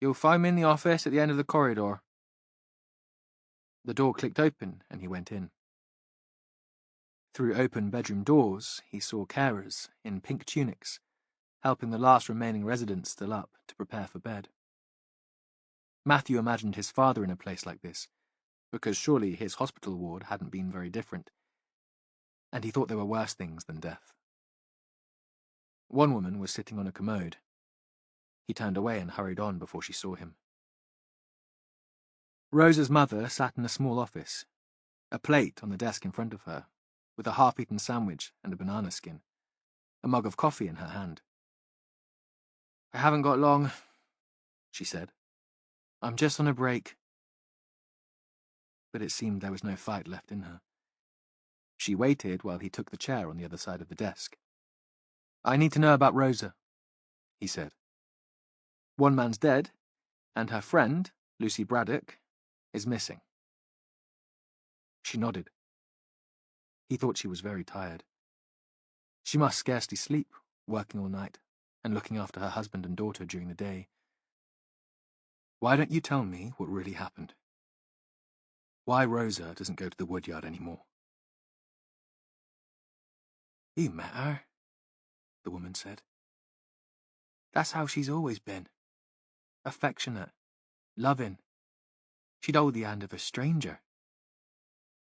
"You'll find me in the office at the end of the corridor." The door clicked open, and he went in. Through open bedroom doors, he saw carers in pink tunics, helping the last remaining residents still up to prepare for bed. Matthew imagined his father in a place like this, because surely his hospital ward hadn't been very different, and he thought there were worse things than death. One woman was sitting on a commode. He turned away and hurried on before she saw him. Rosa's mother sat in a small office, a plate on the desk in front of her, with a half-eaten sandwich and a banana skin, a mug of coffee in her hand. "I haven't got long," she said. "I'm just on a break." But it seemed there was no fight left in her. She waited while he took the chair on the other side of the desk. "I need to know about Rosa," he said. "One man's dead, and her friend, Lucy Braddock, is missing." She nodded. He thought she was very tired. She must scarcely sleep, working all night, and looking after her husband and daughter during the day. "Why don't you tell me what really happened? Why Rosa doesn't go to the woodyard anymore?" "You met her," the woman said. "That's how she's always been. Affectionate, loving. She'd hold the hand of a stranger.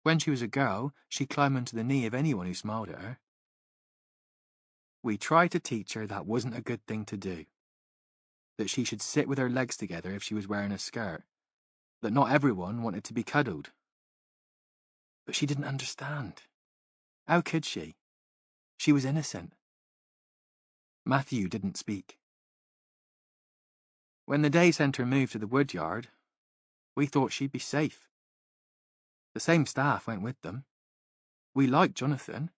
When she was a girl, she'd climb onto the knee of anyone who smiled at her. We tried to teach her that wasn't a good thing to do. That she should sit with her legs together if she was wearing a skirt. That not everyone wanted to be cuddled. But she didn't understand. How could she? She was innocent." Matthew didn't speak. "When the day centre moved to the woodyard, we thought she'd be safe. The same staff went with them. We liked Jonathan.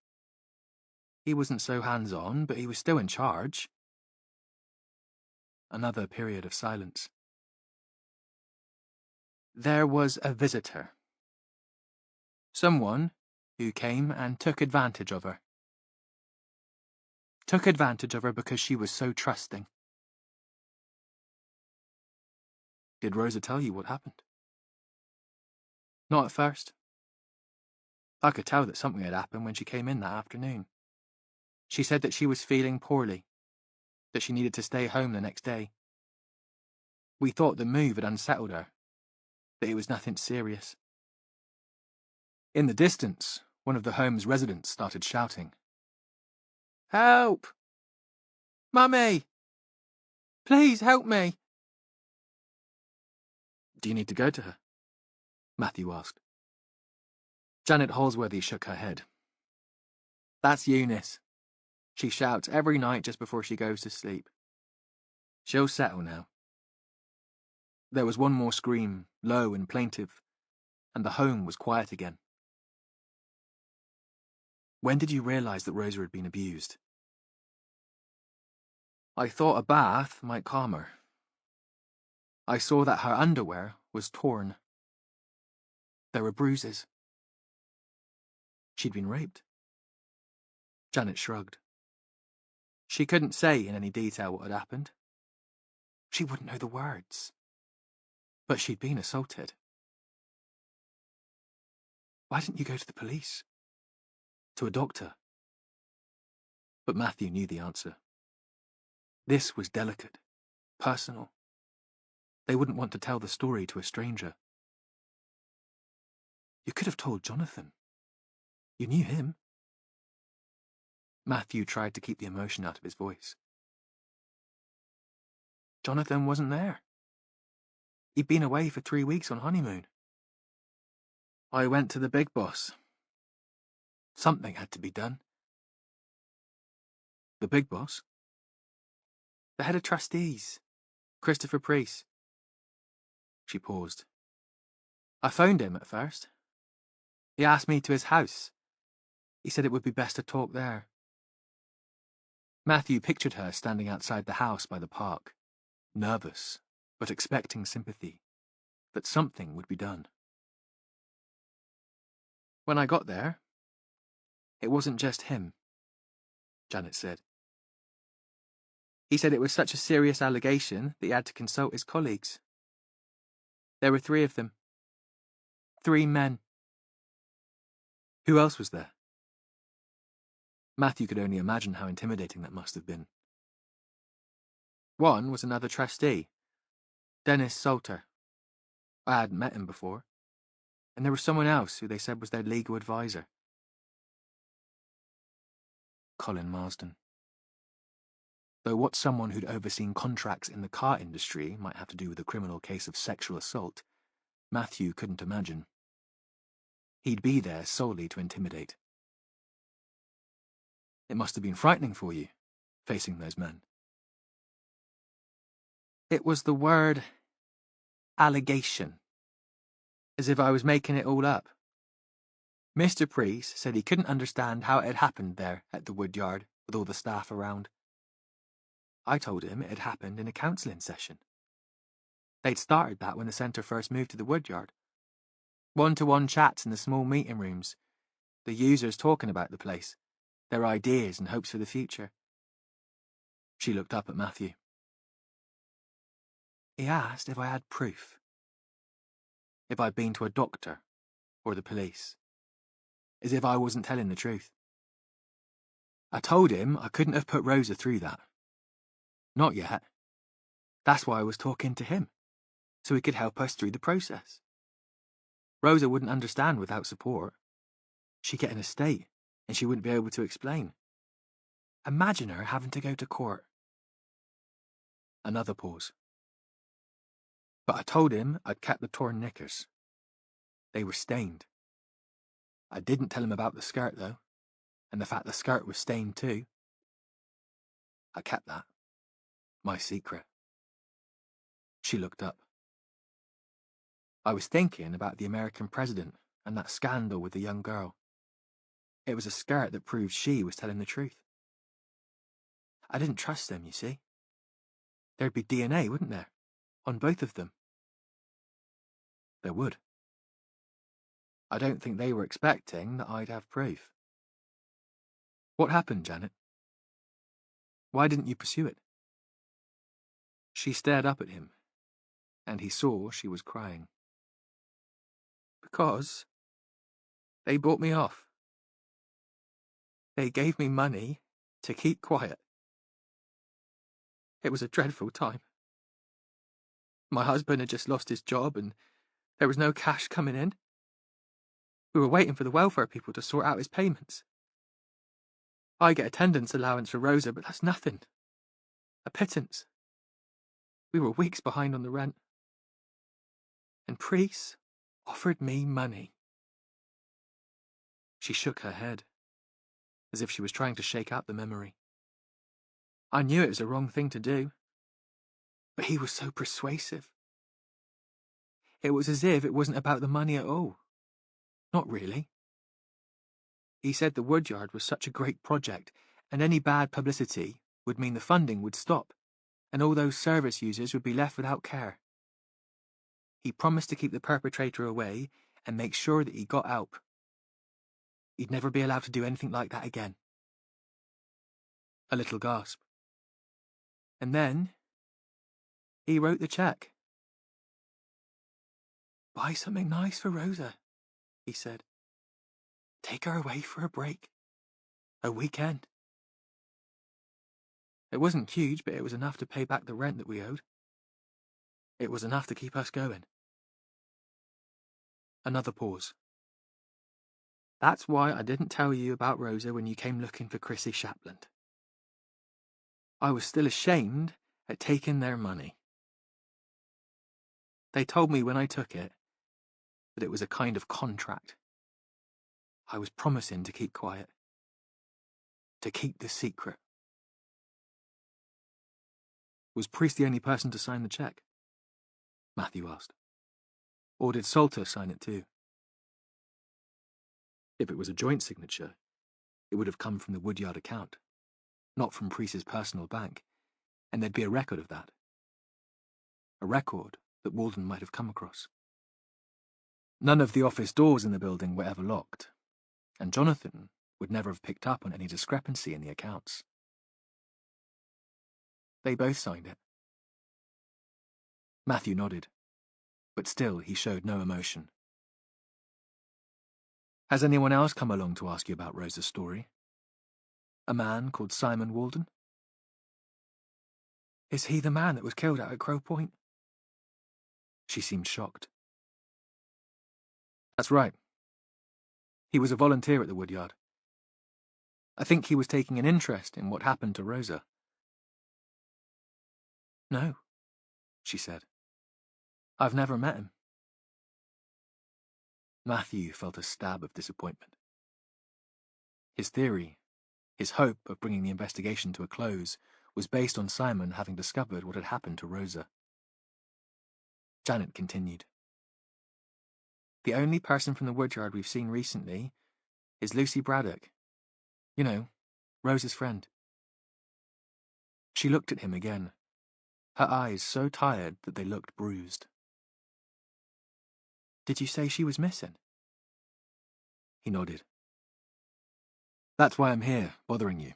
He wasn't so hands-on, but he was still in charge." Another period of silence. "There was a visitor. Someone who came and took advantage of her. Took advantage of her because she was so trusting." "Did Rosa tell you what happened?" "Not at first. I could tell that something had happened when she came in that afternoon. She said that she was feeling poorly, that she needed to stay home the next day. We thought the move had unsettled her, that it was nothing serious." In the distance, one of the home's residents started shouting. "Help! Mummy! Please help me!" "Do you need to go to her?" Matthew asked. Janet Holsworthy shook her head. "That's Eunice. She shouts every night just before she goes to sleep. She'll settle now." There was one more scream, low and plaintive, and the home was quiet again. "When did you realize that Rosa had been abused?" "I thought a bath might calm her. I saw that her underwear was torn. There were bruises." "She'd been raped?" Janet shrugged. "She couldn't say in any detail what had happened. She wouldn't know the words. But she'd been assaulted." "Why didn't you go to the police? To a doctor?" But Matthew knew the answer. This was delicate, personal. They wouldn't want to tell the story to a stranger. "You could have told Jonathan. You knew him." Matthew tried to keep the emotion out of his voice. "Jonathan wasn't there. He'd been away for 3 weeks on honeymoon. I went to the big boss. Something had to be done. The big boss? The head of trustees, Christopher Priest. She paused. I phoned him at first. He asked me to his house. He said it would be best to talk there. Matthew pictured her standing outside the house by the park, nervous, but expecting sympathy, that something would be done. When I got there, it wasn't just him, Janet said. He said it was such a serious allegation that he had to consult his colleagues. There were 3 of them. 3 men. Who else was there? Matthew could only imagine how intimidating that must have been. One was another trustee, Dennis Salter. I hadn't met him before. And there was someone else who they said was their legal advisor. Colin Marsden. Though what someone who'd overseen contracts in the car industry might have to do with a criminal case of sexual assault, Matthew couldn't imagine. He'd be there solely to intimidate. It must have been frightening for you, facing those men. It was the word allegation, as if I was making it all up. Mr. Priest said he couldn't understand how it had happened there at the woodyard with all the staff around. I told him it had happened in a counselling session. They'd started that when the centre first moved to the woodyard. One-to-one chats in the small meeting rooms, the users talking about the place, their ideas and hopes for the future. She looked up at Matthew. He asked if I had proof. If I'd been to a doctor or the police. As if I wasn't telling the truth. I told him I couldn't have put Rosa through that. Not yet. That's why I was talking to him, so he could help us through the process. Rosa wouldn't understand without support. She'd get an estate, and she wouldn't be able to explain. Imagine her having to go to court. Another pause. But I told him I'd kept the torn knickers. They were stained. I didn't tell him about the skirt, though, and the fact the skirt was stained too. I kept that. My secret. She looked up. I was thinking about the American president and that scandal with the young girl. It was a skirt that proved she was telling the truth. I didn't trust them, you see. There'd be DNA, wouldn't there? On both of them. There would. I don't think they were expecting that I'd have proof. What happened, Janet? Why didn't you pursue it? She stared up at him, and he saw she was crying. Because they bought me off. They gave me money to keep quiet. It was a dreadful time. My husband had just lost his job and there was no cash coming in. We were waiting for the welfare people to sort out his payments. I get attendance allowance for Rosa, but that's nothing. A pittance. We were weeks behind on the rent. And Priest offered me money. She shook her head, as if she was trying to shake out the memory. I knew it was a wrong thing to do, but he was so persuasive. It was as if it wasn't about the money at all. Not really. He said the woodyard was such a great project, and any bad publicity would mean the funding would stop, and all those service users would be left without care. He promised to keep the perpetrator away and make sure that he got help. He'd never be allowed to do anything like that again. A little gasp. And then he wrote the cheque. Buy something nice for Rosa, he said. Take her away for a break. A weekend. It wasn't huge, but it was enough to pay back the rent that we owed. It was enough to keep us going. Another pause. That's why I didn't tell you about Rosa when you came looking for Chrissy Shapland. I was still ashamed at taking their money. They told me when I took it that it was a kind of contract. I was promising to keep quiet. To keep the secret. Was Priest the only person to sign the cheque? Matthew asked. Or did Salter sign it too? If it was a joint signature, it would have come from the Woodyard account, not from Priest's personal bank, and there'd be a record of that. A record that Walden might have come across. None of the office doors in the building were ever locked, and Jonathan would never have picked up on any discrepancy in the accounts. They both signed it. Matthew nodded, but still he showed no emotion. Has anyone else come along to ask you about Rosa's story? A man called Simon Walden? Is he the man that was killed out at Crow Point? She seemed shocked. That's right. He was a volunteer at the Woodyard. I think he was taking an interest in what happened to Rosa. No, she said. I've never met him. Matthew felt a stab of disappointment. His theory, his hope of bringing the investigation to a close, was based on Simon having discovered what had happened to Rosa. Janet continued. The only person from the Woodyard we've seen recently is Lucy Braddock. You know, Rosa's friend. She looked at him again, her eyes so tired that they looked bruised. Did you say she was missing? He nodded. That's why I'm here, bothering you.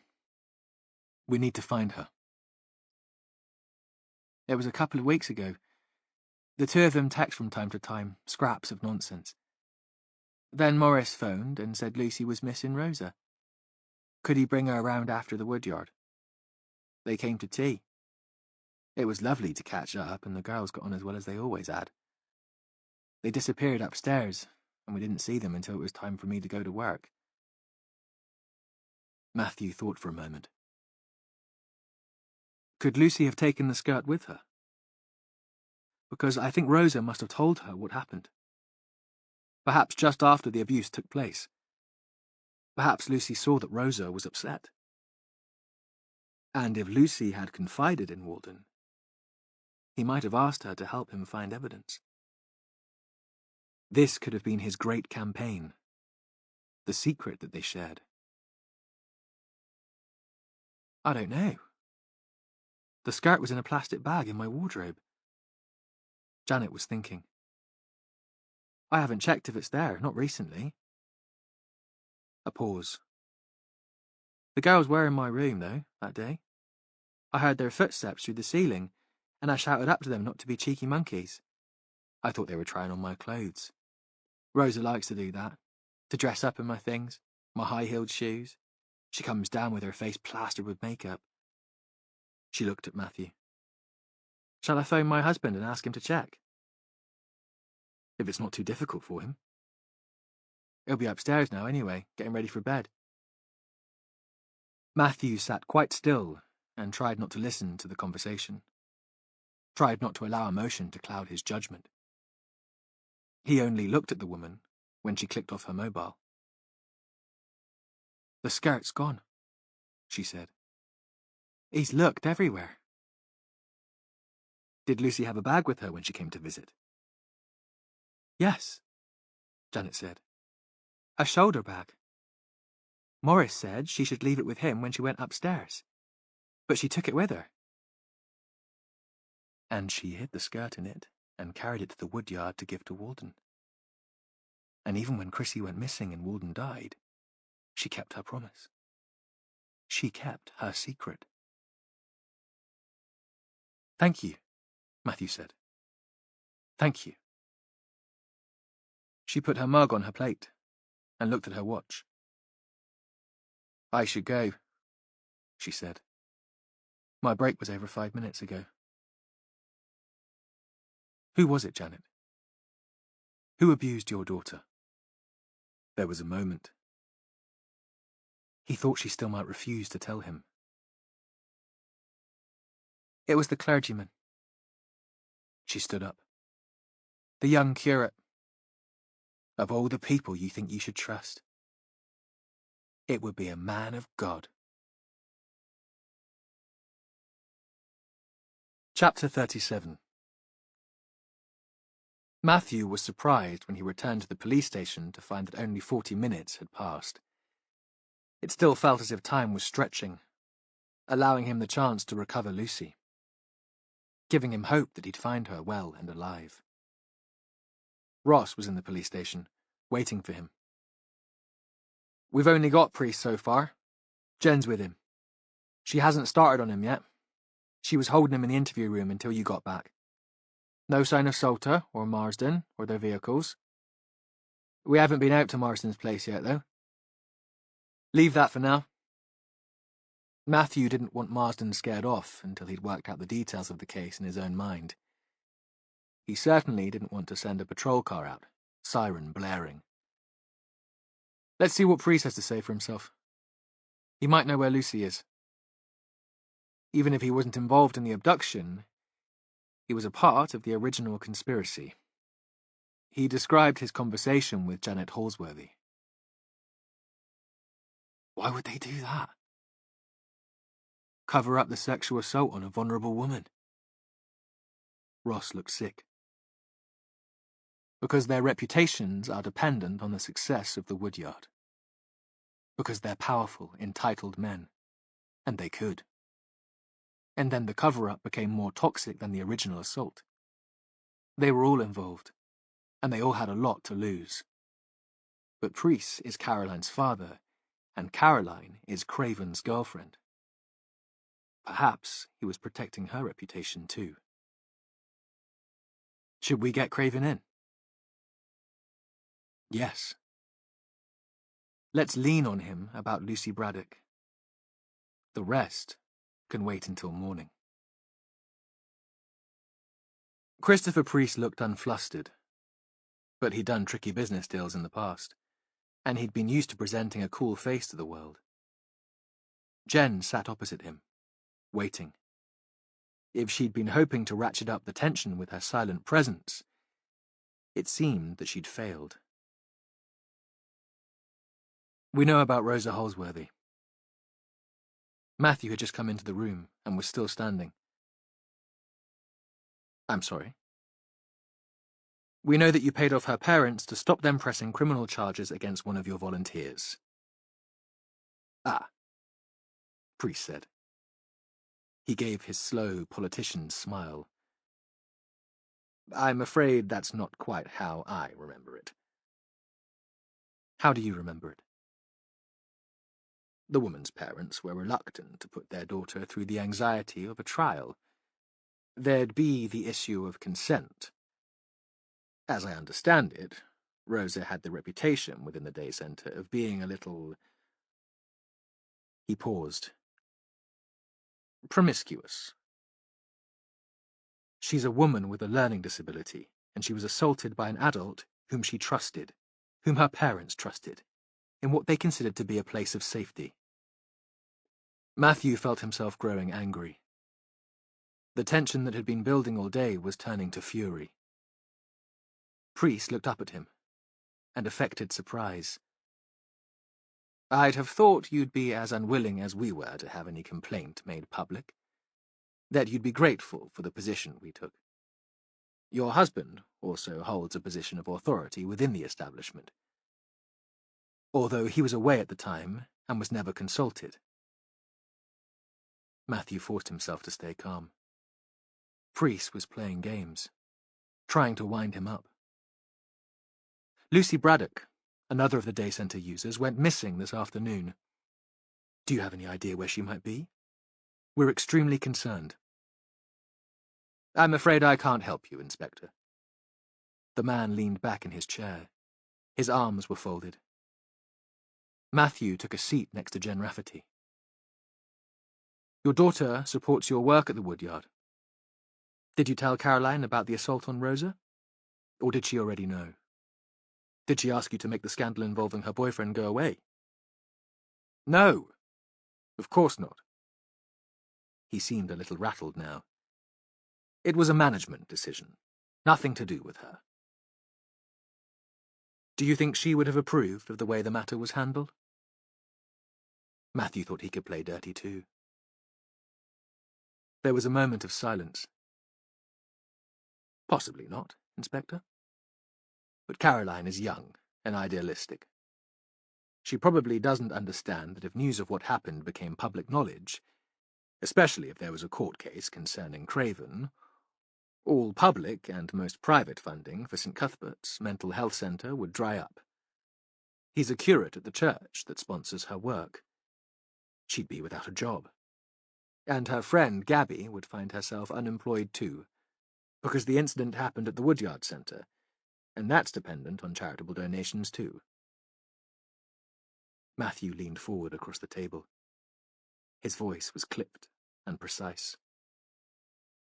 We need to find her. It was a couple of weeks ago. The two of them text from time to time, scraps of nonsense. Then Morris phoned and said Lucy was missing Rosa. Could he bring her around after the Woodyard? They came to tea. It was lovely to catch up, and the girls got on as well as they always had. They disappeared upstairs, and we didn't see them until it was time for me to go to work. Matthew thought for a moment. Could Lucy have taken the skirt with her? Because I think Rosa must have told her what happened. Perhaps just after the abuse took place. Perhaps Lucy saw that Rosa was upset. And if Lucy had confided in Walden, he might have asked her to help him find evidence. This could have been his great campaign, the secret that they shared. I don't know. The skirt was in a plastic bag in my wardrobe. Janet was thinking. I haven't checked if it's there, not recently. A pause. The girls were in my room, though, that day. I heard their footsteps through the ceiling, and I shouted up to them not to be cheeky monkeys. I thought they were trying on my clothes. Rosa likes to do that, to dress up in my things, my high-heeled shoes. She comes down with her face plastered with makeup. She looked at Matthew. Shall I phone my husband and ask him to check? If it's not too difficult for him. He'll be upstairs now anyway, getting ready for bed. Matthew sat quite still and tried not to listen to the conversation. Tried not to allow emotion to cloud his judgment. He only looked at the woman when she clicked off her mobile. The skirt's gone, she said. He's looked everywhere. Did Lucy have a bag with her when she came to visit? Yes, Janet said. A shoulder bag. Morris said she should leave it with him when she went upstairs, but she took it with her. And she hid the skirt in it and carried it to the Woodyard to give to Walden. And even when Chrissy went missing and Walden died, she kept her promise. She kept her secret. Thank you, Matthew said. Thank you. She put her mug on her plate and looked at her watch. I should go, she said. My break was over 5 minutes ago. Who was it, Janet? Who abused your daughter? There was a moment. He thought she still might refuse to tell him. It was the clergyman. She stood up. The young curate. Of all the people you think you should trust, it would be a man of God. Chapter 37. Matthew was surprised when he returned to the police station to find that only 40 minutes had passed. It still felt as if time was stretching, allowing him the chance to recover Lucy, giving him hope that he'd find her well and alive. Ross was in the police station, waiting for him. "We've only got Priest so far. Jen's with him. She hasn't started on him yet. She was holding him in the interview room until you got back. No sign of Salter or Marsden or their vehicles. We haven't been out to Marsden's place yet, though. Leave that for now." Matthew didn't want Marsden scared off until he'd worked out the details of the case in his own mind. He certainly didn't want to send a patrol car out, siren blaring. Let's see what Priest has to say for himself. He might know where Lucy is. Even if he wasn't involved in the abduction, he was a part of the original conspiracy. He described his conversation with Janet Halsworthy. Why would they do that? Cover up the sexual assault on a vulnerable woman? Ross looked sick. Because their reputations are dependent on the success of the woodyard. Because they're powerful, entitled men. And they could. And then the cover-up became more toxic than the original assault. They were all involved, and they all had a lot to lose. But Priest is Caroline's father, and Caroline is Craven's girlfriend. Perhaps he was protecting her reputation too. Should we get Craven in? Yes. Let's lean on him about Lucy Braddock. The rest can wait until morning. Christopher Priest looked unflustered, but he'd done tricky business deals in the past, and he'd been used to presenting a cool face to the world. Jen sat opposite him, waiting. If she'd been hoping to ratchet up the tension with her silent presence, it seemed that she'd failed. We know about Rosa Halsworthy. Matthew had just come into the room and was still standing. I'm sorry. We know that you paid off her parents to stop them pressing criminal charges against one of your volunteers. Ah, Priest said. He gave his slow politician's smile. I'm afraid that's not quite how I remember it. How do you remember it? The woman's parents were reluctant to put their daughter through the anxiety of a trial. There'd be the issue of consent. As I understand it, Rosa had the reputation within the day centre of being a little... He paused. Promiscuous. She's a woman with a learning disability, and she was assaulted by an adult whom she trusted, whom her parents trusted, in what they considered to be a place of safety. Matthew felt himself growing angry. The tension that had been building all day was turning to fury. Priest looked up at him, and affected surprise. I'd have thought you'd be as unwilling as we were to have any complaint made public. That you'd be grateful for the position we took. Your husband also holds a position of authority within the establishment, although he was away at the time and was never consulted. Matthew forced himself to stay calm. Priest was playing games, trying to wind him up. Lucy Braddock, another of the day centre users, went missing this afternoon. Do you have any idea where she might be? We're extremely concerned. I'm afraid I can't help you, Inspector. The man leaned back in his chair. His arms were folded. Matthew took a seat next to Jen Rafferty. Your daughter supports your work at the woodyard. Did you tell Caroline about the assault on Rosa? Or did she already know? Did she ask you to make the scandal involving her boyfriend go away? No, of course not. He seemed a little rattled now. It was a management decision, nothing to do with her. Do you think she would have approved of the way the matter was handled? Matthew thought he could play dirty too. There was a moment of silence. Possibly not, Inspector. But Caroline is young and idealistic. She probably doesn't understand that if news of what happened became public knowledge, especially if there was a court case concerning Craven, all public and most private funding for St. Cuthbert's Mental Health Centre would dry up. He's a curate at the church that sponsors her work. She'd be without a job. And her friend Gabby would find herself unemployed too, because the incident happened at the Woodyard Centre, and that's dependent on charitable donations too. Matthew leaned forward across the table. His voice was clipped and precise.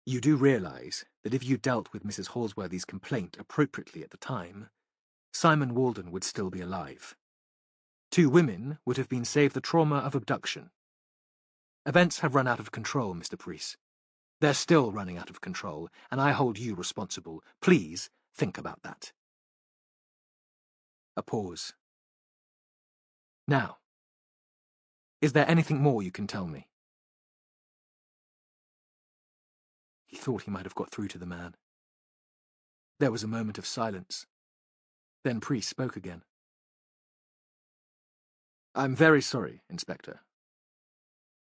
You do realise that if you dealt with Mrs. Halsworthy's complaint appropriately at the time, Simon Walden would still be alive. 2 women would have been saved the trauma of abduction. Events have run out of control, Mr. Preece. They're still running out of control, and I hold you responsible. Please think about that. A pause. Now, is there anything more you can tell me? He thought he might have got through to the man. There was a moment of silence. Then Preece spoke again. I'm very sorry, Inspector.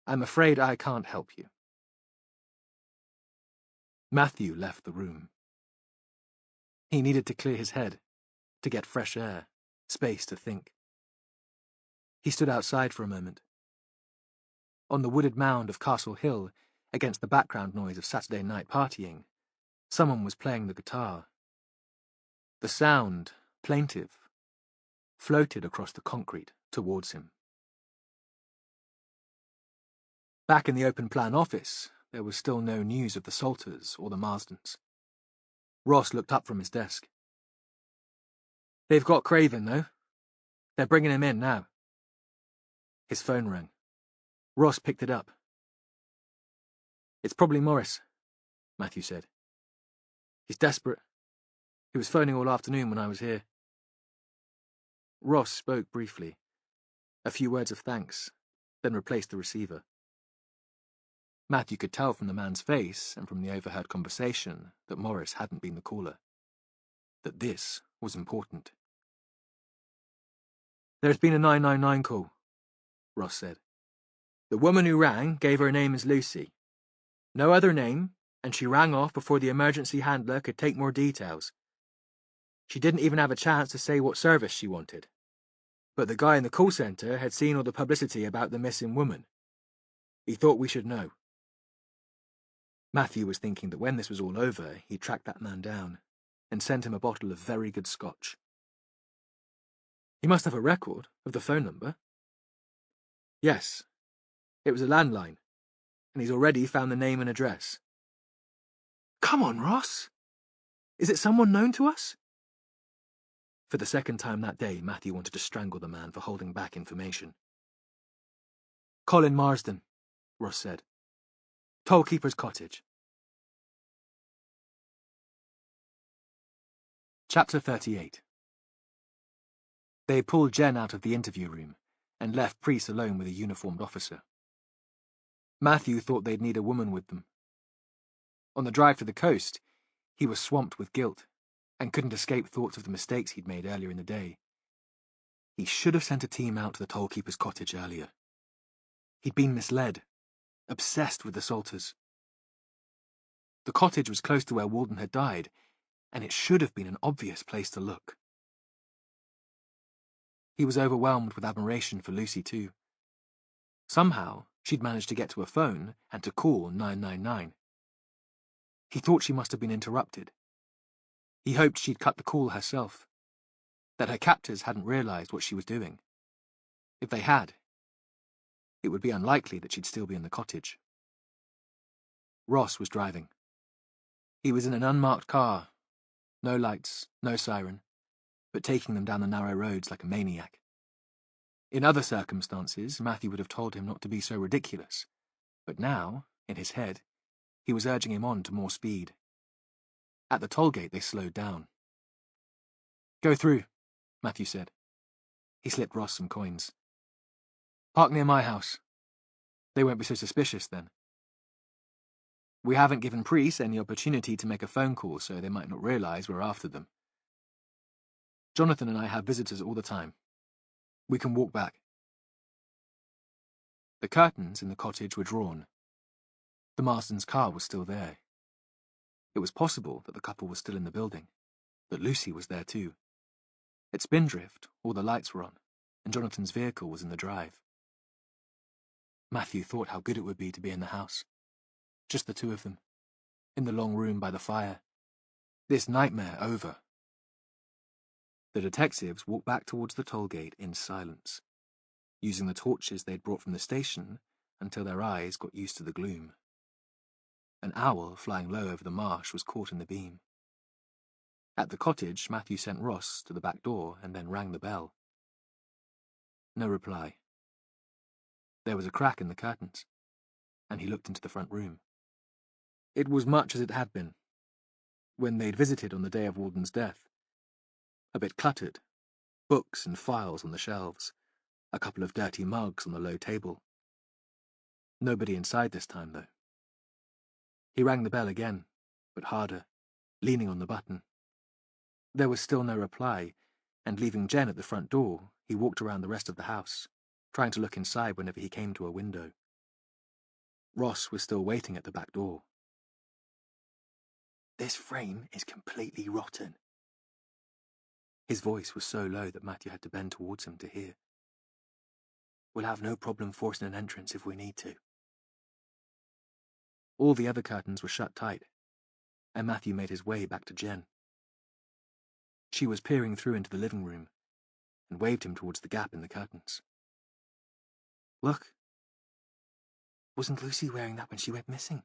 I'm afraid I can't help you. Matthew left the room. He needed to clear his head, to get fresh air, space to think. He stood outside for a moment. On the wooded mound of Castle Hill, against the background noise of Saturday night partying, someone was playing the guitar. The sound, plaintive, floated across the concrete towards him. Back in the open-plan office, there was still no news of the Salters or the Marsdens. Ross looked up from his desk. They've got Craven, though. They're bringing him in now. His phone rang. Ross picked it up. It's probably Morris, Matthew said. He's desperate. He was phoning all afternoon when I was here. Ross spoke briefly. A few words of thanks, then replaced the receiver. Matthew could tell from the man's face and from the overheard conversation that Morris hadn't been the caller. That this was important. There's been a 999 call, Ross said. The woman who rang gave her name as Lucy. No other name, and she rang off before the emergency handler could take more details. She didn't even have a chance to say what service she wanted. But the guy in the call centre had seen all the publicity about the missing woman. He thought we should know. Matthew was thinking that when this was all over, he'd track that man down and send him a bottle of very good scotch. He must have a record of the phone number. Yes, it was a landline, and he's already found the name and address. Come on, Ross! Is it someone known to us? For the second time that day, Matthew wanted to strangle the man for holding back information. Colin Marsden, Ross said. Tollkeeper's cottage. Chapter 38. They pulled Jen out of the interview room and left Preece alone with a uniformed officer. Matthew thought they'd need a woman with them. On the drive to the coast, he was swamped with guilt and couldn't escape thoughts of the mistakes he'd made earlier in the day. He should have sent a team out to the tollkeeper's cottage earlier. He'd been misled, obsessed with the Salters. The cottage was close to where Walden had died, and it should have been an obvious place to look. He was overwhelmed with admiration for Lucy, too. Somehow, she'd managed to get to a phone and to call 999. He thought she must have been interrupted. He hoped she'd cut the call herself, that her captors hadn't realised what she was doing. If they had, it would be unlikely that she'd still be in the cottage. Ross was driving. He was in an unmarked car, no lights, no siren, but taking them down the narrow roads like a maniac. In other circumstances, Matthew would have told him not to be so ridiculous, but now, in his head, he was urging him on to more speed. At the toll gate, they slowed down. Go through, Matthew said. He slipped Ross some coins. Park near my house. They won't be so suspicious then. We haven't given priests any opportunity to make a phone call, so they might not realise we're after them. Jonathan and I have visitors all the time. We can walk back. The curtains in the cottage were drawn. The Marstons' car was still there. It was possible that the couple was still in the building, that Lucy was there too. At Spindrift, all the lights were on, and Jonathan's vehicle was in the drive. Matthew thought how good it would be to be in the house. Just the two of them, in the long room by the fire. This nightmare over. The detectives walked back towards the toll gate in silence, using the torches they'd brought from the station until their eyes got used to the gloom. An owl flying low over the marsh was caught in the beam. At the cottage, Matthew sent Ross to the back door and then rang the bell. No reply. There was a crack in the curtains, and he looked into the front room. It was much as it had been, when they'd visited on the day of Walden's death. A bit cluttered, books and files on the shelves, a couple of dirty mugs on the low table. Nobody inside this time, though. He rang the bell again, but harder, leaning on the button. There was still no reply, and leaving Jen at the front door, he walked around the rest of the house, trying to look inside whenever he came to a window. Ross was still waiting at the back door. "This frame is completely rotten." His voice was so low that Matthew had to bend towards him to hear. "We'll have no problem forcing an entrance if we need to." All the other curtains were shut tight, and Matthew made his way back to Jen. She was peering through into the living room and waved him towards the gap in the curtains. "Look. Wasn't Lucy wearing that when she went missing?"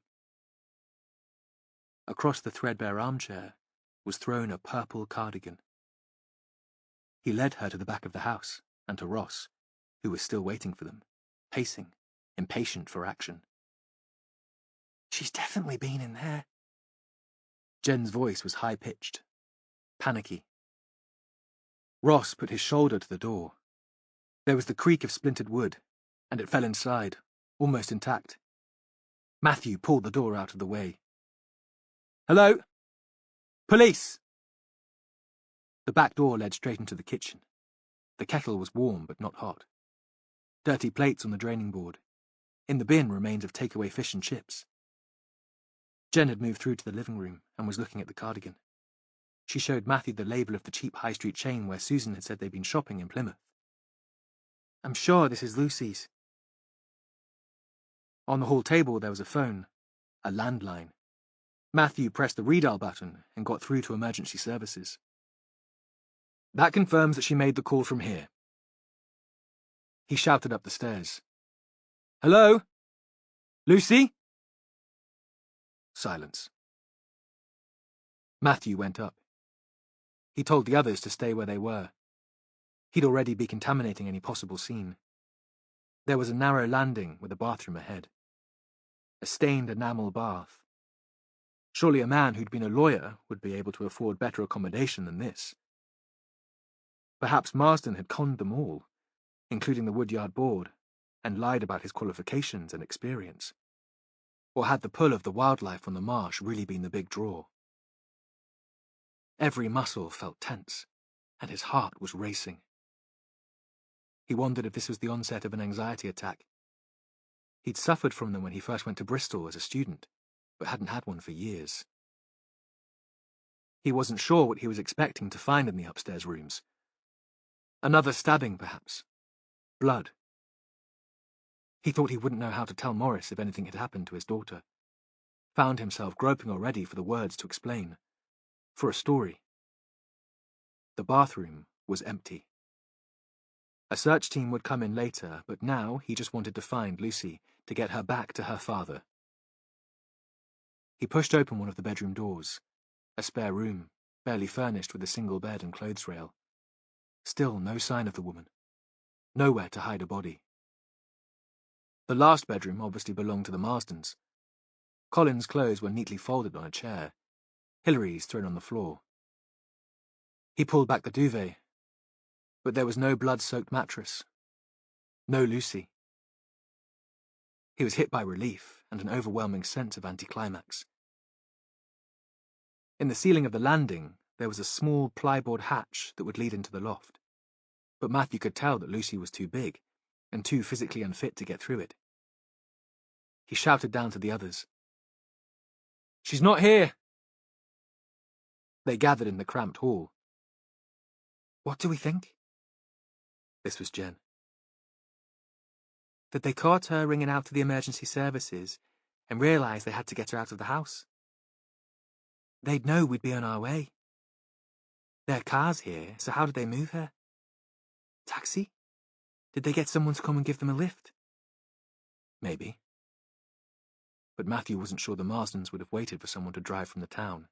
Across the threadbare armchair was thrown a purple cardigan. He led her to the back of the house and to Ross, who was still waiting for them, pacing, impatient for action. "She's definitely been in there." Jen's voice was high-pitched, panicky. Ross put his shoulder to the door. There was the creak of splintered wood, and it fell inside, almost intact. Matthew pulled the door out of the way. "Hello? Police!" The back door led straight into the kitchen. The kettle was warm but not hot. Dirty plates on the draining board. In the bin, remains of takeaway fish and chips. Jen had moved through to the living room and was looking at the cardigan. She showed Matthew the label of the cheap high street chain where Susan had said they'd been shopping in Plymouth. "I'm sure this is Lucy's." On the hall table there was a phone, a landline. Matthew pressed the redial button and got through to emergency services. "That confirms that she made the call from here." He shouted up the stairs. "Hello? Lucy?" Silence. Matthew went up. He told the others to stay where they were. He'd already be contaminating any possible scene. There was a narrow landing with a bathroom ahead. A stained enamel bath. Surely a man who'd been a lawyer would be able to afford better accommodation than this. Perhaps Marsden had conned them all, including the Woodyard board, and lied about his qualifications and experience. Or had the pull of the wildlife on the marsh really been the big draw? Every muscle felt tense, and his heart was racing. He wondered if this was the onset of an anxiety attack. He'd suffered from them when he first went to Bristol as a student, but hadn't had one for years. He wasn't sure what he was expecting to find in the upstairs rooms. Another stabbing, perhaps. Blood. He thought he wouldn't know how to tell Morris if anything had happened to his daughter. Found himself groping already for the words to explain. For a story. The bathroom was empty. A search team would come in later, but now he just wanted to find Lucy, to get her back to her father. He pushed open one of the bedroom doors. A spare room, barely furnished with a single bed and clothes rail. Still no sign of the woman. Nowhere to hide a body. The last bedroom obviously belonged to the Marstons. Colin's clothes were neatly folded on a chair. Hilary's thrown on the floor. He pulled back the duvet. But there was no blood-soaked mattress. No Lucy. He was hit by relief and an overwhelming sense of anticlimax. In the ceiling of the landing, there was a small plyboard hatch that would lead into the loft. But Matthew could tell that Lucy was too big and too physically unfit to get through it. He shouted down to the others. "She's not here!" They gathered in the cramped hall. "What do we think?" This was Jen. "That they caught her ringing out to the emergency services and realised they had to get her out of the house. They'd know we'd be on our way. There are cars here, so how did they move her? Taxi? Did they get someone to come and give them a lift?" Maybe. But Matthew wasn't sure the Marsdens would have waited for someone to drive from the town.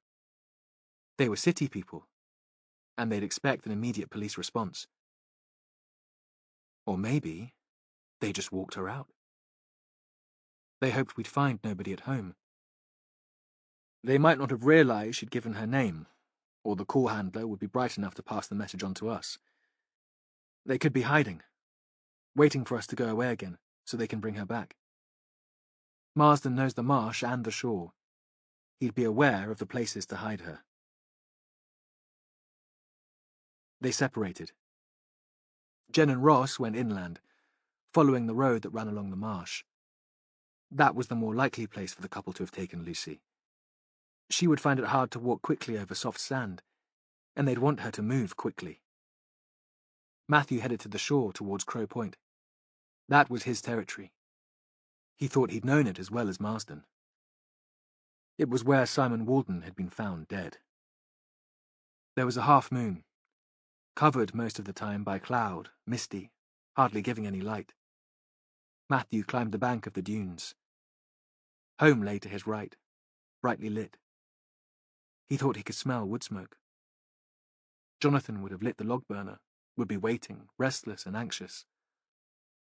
They were city people, and they'd expect an immediate police response. Or maybe they just walked her out. They hoped we'd find nobody at home. They might not have realised she'd given her name, or the call handler would be bright enough to pass the message on to us. They could be hiding, waiting for us to go away again so they can bring her back. Marsden knows the marsh and the shore. He'd be aware of the places to hide her. They separated. Jen and Ross went inland, following the road that ran along the marsh. That was the more likely place for the couple to have taken Lucy. She would find it hard to walk quickly over soft sand, and they'd want her to move quickly. Matthew headed to the shore towards Crow Point. That was his territory. He thought he'd known it as well as Marsden. It was where Simon Walden had been found dead. There was a half moon, covered most of the time by cloud, misty, hardly giving any light. Matthew climbed the bank of the dunes. Home lay to his right, brightly lit. He thought he could smell wood smoke. Jonathan would have lit the log burner, would be waiting, restless and anxious.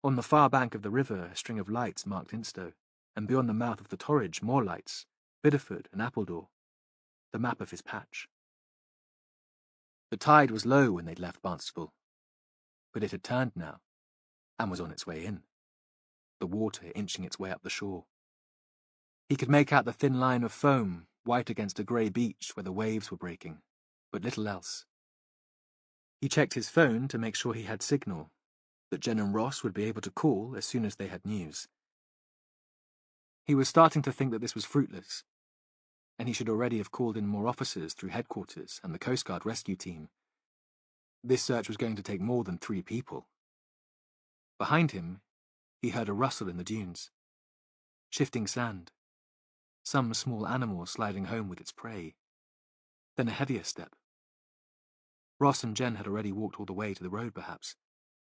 On the far bank of the river, a string of lights marked Instow, and beyond the mouth of the Torridge, more lights, Biddeford and Appledore, the map of his patch. The tide was low when they'd left Barnstable, but it had turned now, and was on its way in, the water inching its way up the shore. He could make out the thin line of foam, white against a grey beach where the waves were breaking, but little else. He checked his phone to make sure he had signal, that Jen and Ross would be able to call as soon as they had news. He was starting to think that this was fruitless, and he should already have called in more officers through headquarters and the Coast Guard rescue team. This search was going to take more than 3 people. Behind him, he heard a rustle in the dunes. Shifting sand. Some small animal sliding home with its prey. Then a heavier step. Ross and Jen had already walked all the way to the road, perhaps,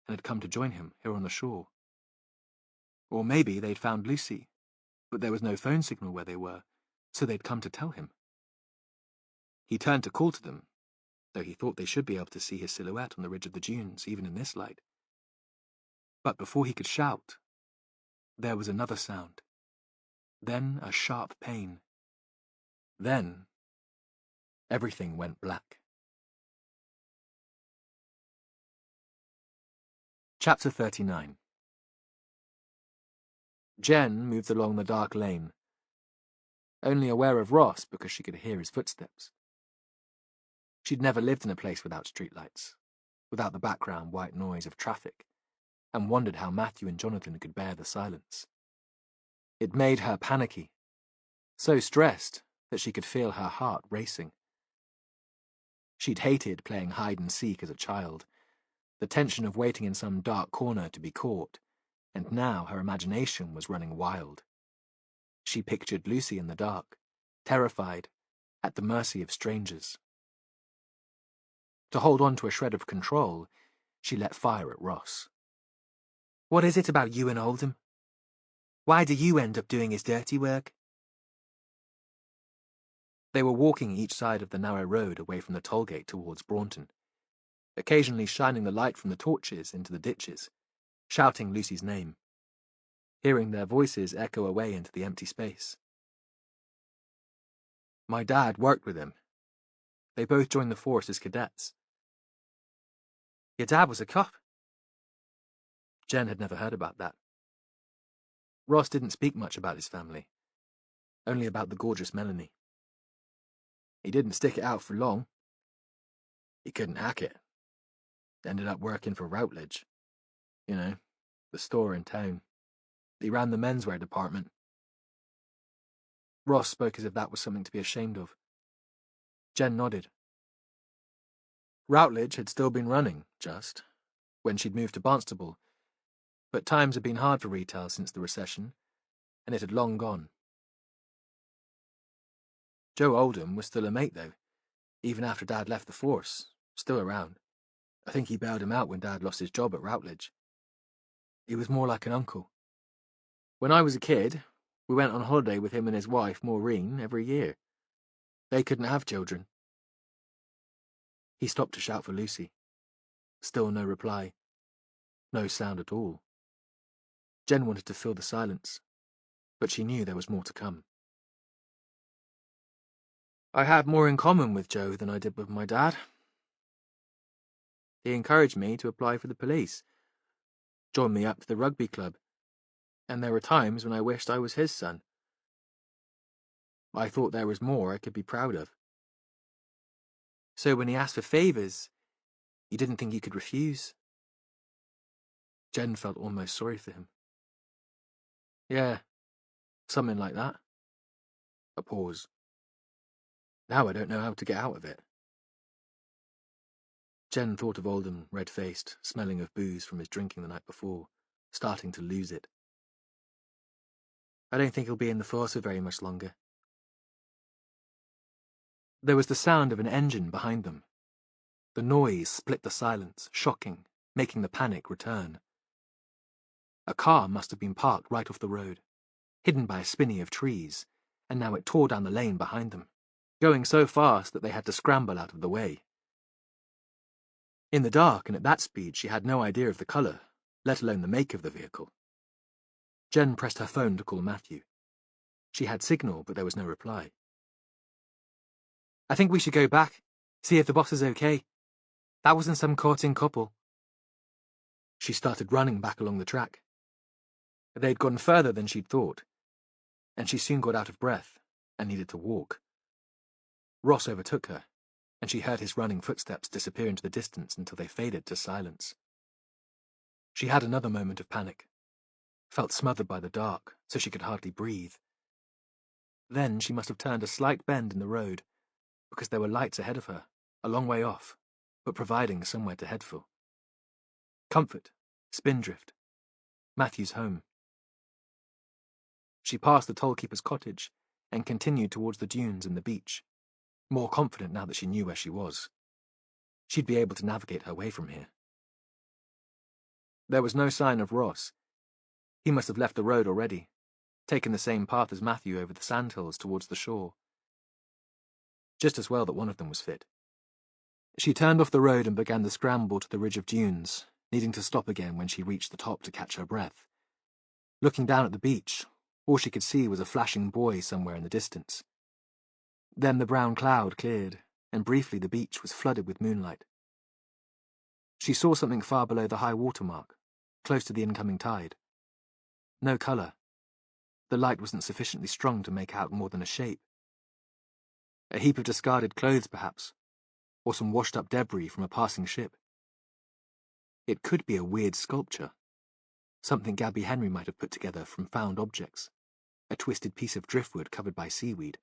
and had come to join him here on the shore. Or maybe they'd found Lucy, but there was no phone signal where they were, so they'd come to tell him. He turned to call to them, though he thought they should be able to see his silhouette on the ridge of the dunes, even in this light. But before he could shout, there was another sound. Then a sharp pain. Then everything went black. Chapter 39. Jen moved along the dark lane, only aware of Ross because she could hear his footsteps. She'd never lived in a place without streetlights, without the background white noise of traffic, and wondered how Matthew and Jonathan could bear the silence. It made her panicky, so stressed that she could feel her heart racing. She'd hated playing hide-and-seek as a child, the tension of waiting in some dark corner to be caught, and now her imagination was running wild. She pictured Lucy in the dark, terrified, at the mercy of strangers. To hold on to a shred of control, she let fire at Ross. "What is it about you and Oldham? Why do you end up doing his dirty work?" They were walking each side of the narrow road away from the tollgate towards Braunton, occasionally shining the light from the torches into the ditches, shouting Lucy's name, hearing their voices echo away into the empty space. "My dad worked with him. They both joined the force as cadets." Your dad was a cop. Jen had never heard about that. Ross didn't speak much about his family, only about the gorgeous Melanie. He didn't stick it out for long. He couldn't hack it. Ended up working for Routledge. You know, the store in town. He ran the menswear department. Ross spoke as if that was something to be ashamed of. Jen nodded. Routledge had still been running, just, when she'd moved to Barnstable, but times had been hard for retail since the recession, and it had long gone. Joe Oldham was still a mate, though, even after Dad left the force, still around. I think he bailed him out when Dad lost his job at Routledge. He was more like an uncle. When I was a kid, we went on holiday with him and his wife, Maureen, every year. They couldn't have children. He stopped to shout for Lucy. Still no reply. No sound at all. Jen wanted to fill the silence, but she knew there was more to come. I had more in common with Joe than I did with my dad. He encouraged me to apply for the police, joined me up to the rugby club, and there were times when I wished I was his son. I thought there was more I could be proud of. So when he asked for favours, you didn't think you could refuse? Jen felt almost sorry for him. Yeah, something like that. A pause. Now I don't know how to get out of it. Jen thought of Oldham, red-faced, smelling of booze from his drinking the night before, starting to lose it. I don't think he'll be in the force for very much longer. There was the sound of an engine behind them. The noise split the silence, shocking, making the panic return. A car must have been parked right off the road, hidden by a spinney of trees, and now it tore down the lane behind them, going so fast that they had to scramble out of the way. In the dark and at that speed, she had no idea of the colour, let alone the make of the vehicle. Jen pressed her phone to call Matthew. She had signal, but there was no reply. I think we should go back, see if the boss is okay. That wasn't some courting couple. She started running back along the track. They'd gone further than she'd thought, and she soon got out of breath and needed to walk. Ross overtook her, and she heard his running footsteps disappear into the distance until they faded to silence. She had another moment of panic, felt smothered by the dark, so she could hardly breathe. Then she must have turned a slight bend in the road, because there were lights ahead of her, a long way off, but providing somewhere to head for. Comfort, Spindrift, Matthew's home. She passed the tollkeeper's cottage and continued towards the dunes and the beach, more confident now that she knew where she was. She'd be able to navigate her way from here. There was no sign of Ross. He must have left the road already, taken the same path as Matthew over the sandhills towards the shore. Just as well that one of them was fit. She turned off the road and began the scramble to the ridge of dunes, needing to stop again when she reached the top to catch her breath. Looking down at the beach, all she could see was a flashing buoy somewhere in the distance. Then the brown cloud cleared, and briefly the beach was flooded with moonlight. She saw something far below the high water mark, close to the incoming tide. No colour. The light wasn't sufficiently strong to make out more than a shape. A heap of discarded clothes, perhaps, or some washed-up debris from a passing ship. It could be a weird sculpture, something Gabby Henry might have put together from found objects, a twisted piece of driftwood covered by seaweed.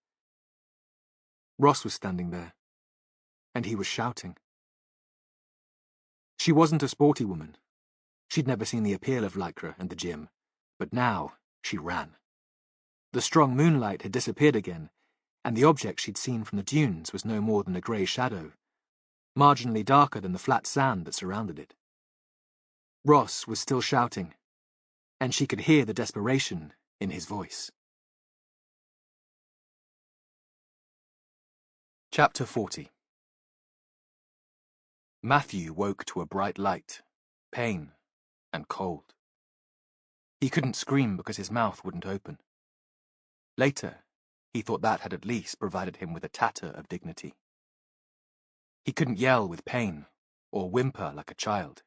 Ross was standing there, and he was shouting. She wasn't a sporty woman. She'd never seen the appeal of lycra and the gym, but now she ran. The strong moonlight had disappeared again, and the object she'd seen from the dunes was no more than a grey shadow, marginally darker than the flat sand that surrounded it. Ross was still shouting, and she could hear the desperation in his voice. Chapter 40. Matthew woke to a bright light, pain, and cold. He couldn't scream because his mouth wouldn't open. Later, he thought that had at least provided him with a tatter of dignity. He couldn't yell with pain, or whimper like a child.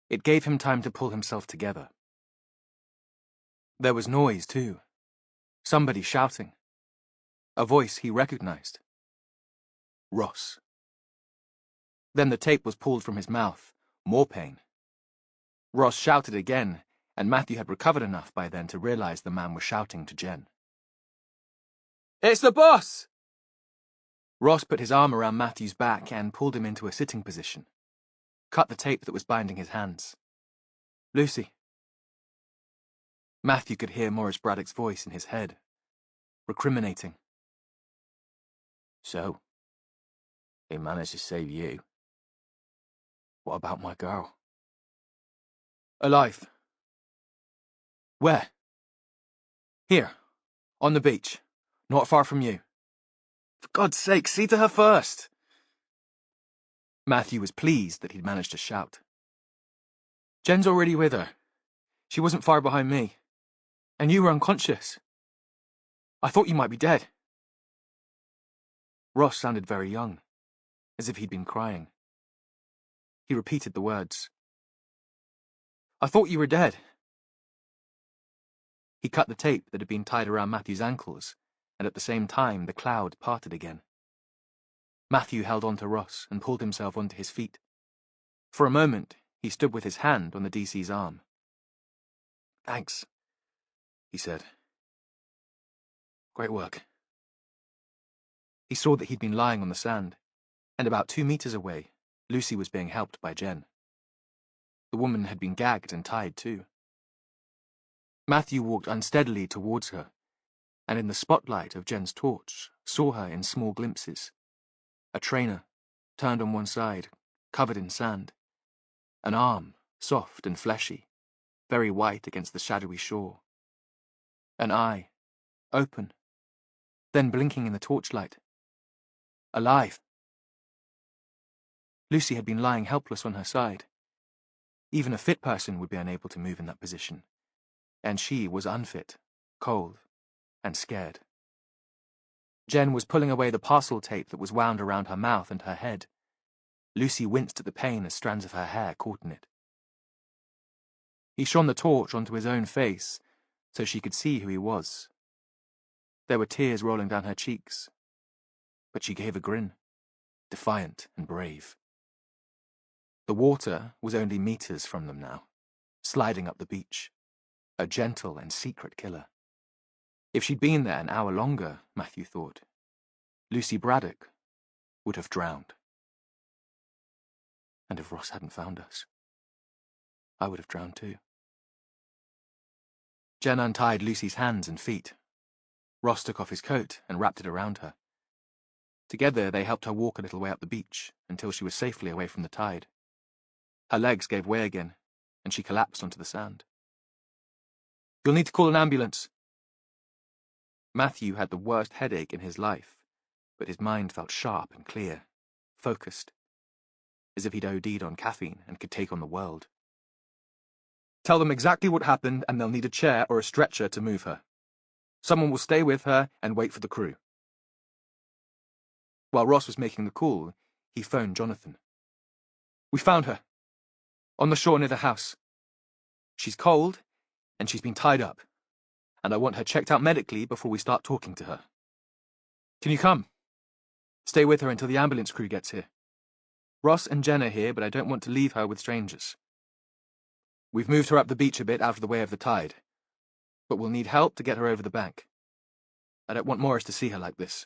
It gave him time to pull himself together. There was noise, too. Somebody shouting. A voice he recognized. Ross. Then the tape was pulled from his mouth. More pain. Ross shouted again, and Matthew had recovered enough by then to realize the man was shouting to Jen. "It's the boss!" Ross put his arm around Matthew's back and pulled him into a sitting position. Cut the tape that was binding his hands. "Lucy." Matthew could hear Morris Braddock's voice in his head, recriminating. "So, they managed to save you. What about my girl?" "Alive." "Where?" "Here, on the beach, not far from you." "For God's sake, see to her first." Matthew was pleased that he'd managed to shout. "Jen's already with her. She wasn't far behind me. And you were unconscious. I thought you might be dead." Ross sounded very young, as if he'd been crying. He repeated the words. "I thought you were dead." He cut the tape that had been tied around Matthew's ankles, and at the same time the cloud parted again. Matthew held on to Ross and pulled himself onto his feet. For a moment, he stood with his hand on the DC's arm. "Thanks," he said. "Great work." He saw that he'd been lying on the sand, and about 2 meters away, Lucy was being helped by Jen. The woman had been gagged and tied too. Matthew walked unsteadily towards her, and in the spotlight of Jen's torch, saw her in small glimpses. A trainer, turned on one side, covered in sand. An arm, soft and fleshy, very white against the shadowy shore. An eye, open, then blinking in the torchlight. Alive. Lucy had been lying helpless on her side. Even a fit person would be unable to move in that position. And she was unfit, cold, and scared. Jen was pulling away the parcel tape that was wound around her mouth and her head. Lucy winced at the pain as strands of her hair caught in it. He shone the torch onto his own face, so she could see who he was. There were tears rolling down her cheeks, but she gave a grin, defiant and brave. The water was only meters from them now, sliding up the beach. A gentle and secret killer. If she'd been there an hour longer, Matthew thought, Lucy Braddock would have drowned. And if Ross hadn't found us, I would have drowned too. Jen untied Lucy's hands and feet. Ross took off his coat and wrapped it around her. Together they helped her walk a little way up the beach until she was safely away from the tide. Her legs gave way again, and she collapsed onto the sand. "You'll need to call an ambulance." Matthew had the worst headache in his life, but his mind felt sharp and clear, focused, as if he'd OD'd on caffeine and could take on the world. "Tell them exactly what happened and they'll need a chair or a stretcher to move her. Someone will stay with her and wait for the crew." While Ross was making the call, he phoned Jonathan. "We found her. On the shore near the house. She's cold, and she's been tied up, and I want her checked out medically before we start talking to her. Can you come? Stay with her until the ambulance crew gets here. Ross and Jen are here, but I don't want to leave her with strangers. We've moved her up the beach a bit out of the way of the tide, but we'll need help to get her over the bank. I don't want Morris to see her like this."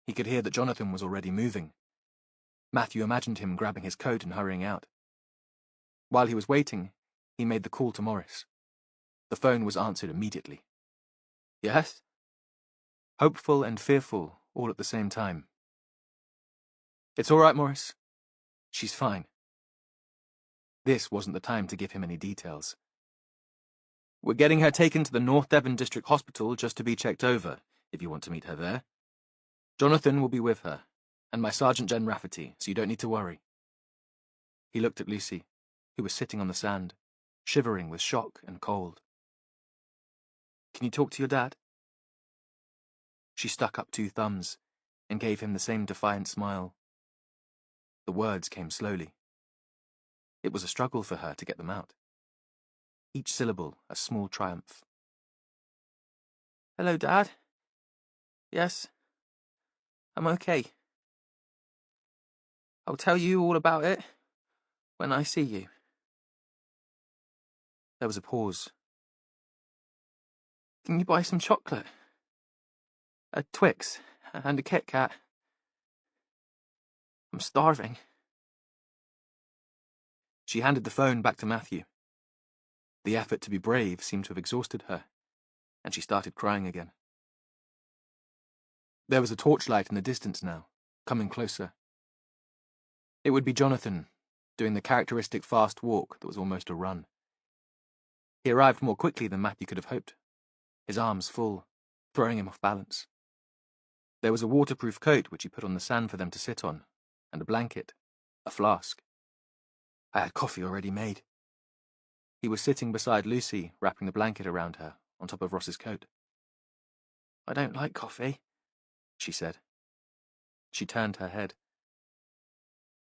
He could hear that Jonathan was already moving. Matthew imagined him grabbing his coat and hurrying out. While he was waiting, he made the call to Morris. The phone was answered immediately. "Yes?" Hopeful and fearful, all at the same time. "It's all right, Morris. She's fine." This wasn't the time to give him any details. "We're getting her taken to the North Devon District Hospital just to be checked over, if you want to meet her there. Jonathan will be with her, and my Sergeant Jen Rafferty, so you don't need to worry." He looked at Lucy, who was sitting on the sand, shivering with shock and cold. "Can you talk to your dad?" She stuck up 2 thumbs and gave him the same defiant smile. The words came slowly. It was a struggle for her to get them out. Each syllable a small triumph. "Hello, Dad. Yes, I'm okay. I'll tell you all about it when I see you." There was a pause. "Can you buy some chocolate? A Twix and a Kit Kat? I'm starving." She handed the phone back to Matthew. The effort to be brave seemed to have exhausted her, and she started crying again. There was a torchlight in the distance now, coming closer. It would be Jonathan, doing the characteristic fast walk that was almost a run. He arrived more quickly than Matthew could have hoped, his arms full, throwing him off balance. There was a waterproof coat which he put on the sand for them to sit on, and a blanket, a flask. I had coffee already made. He was sitting beside Lucy, wrapping the blanket around her, on top of Ross's coat. "I don't like coffee," she said. She turned her head.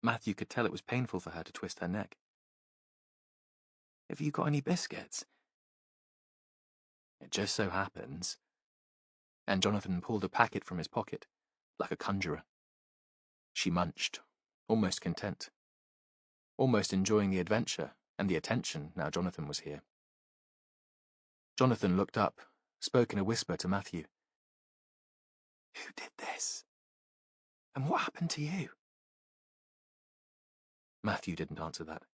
Matthew could tell it was painful for her to twist her neck. "Have you got any biscuits?" "It just so happens." And Jonathan pulled a packet from his pocket, like a conjurer. She munched, almost content, almost enjoying the adventure and the attention now Jonathan was here. Jonathan looked up, spoke in a whisper to Matthew. "Who did this? And what happened to you?" Matthew didn't answer that.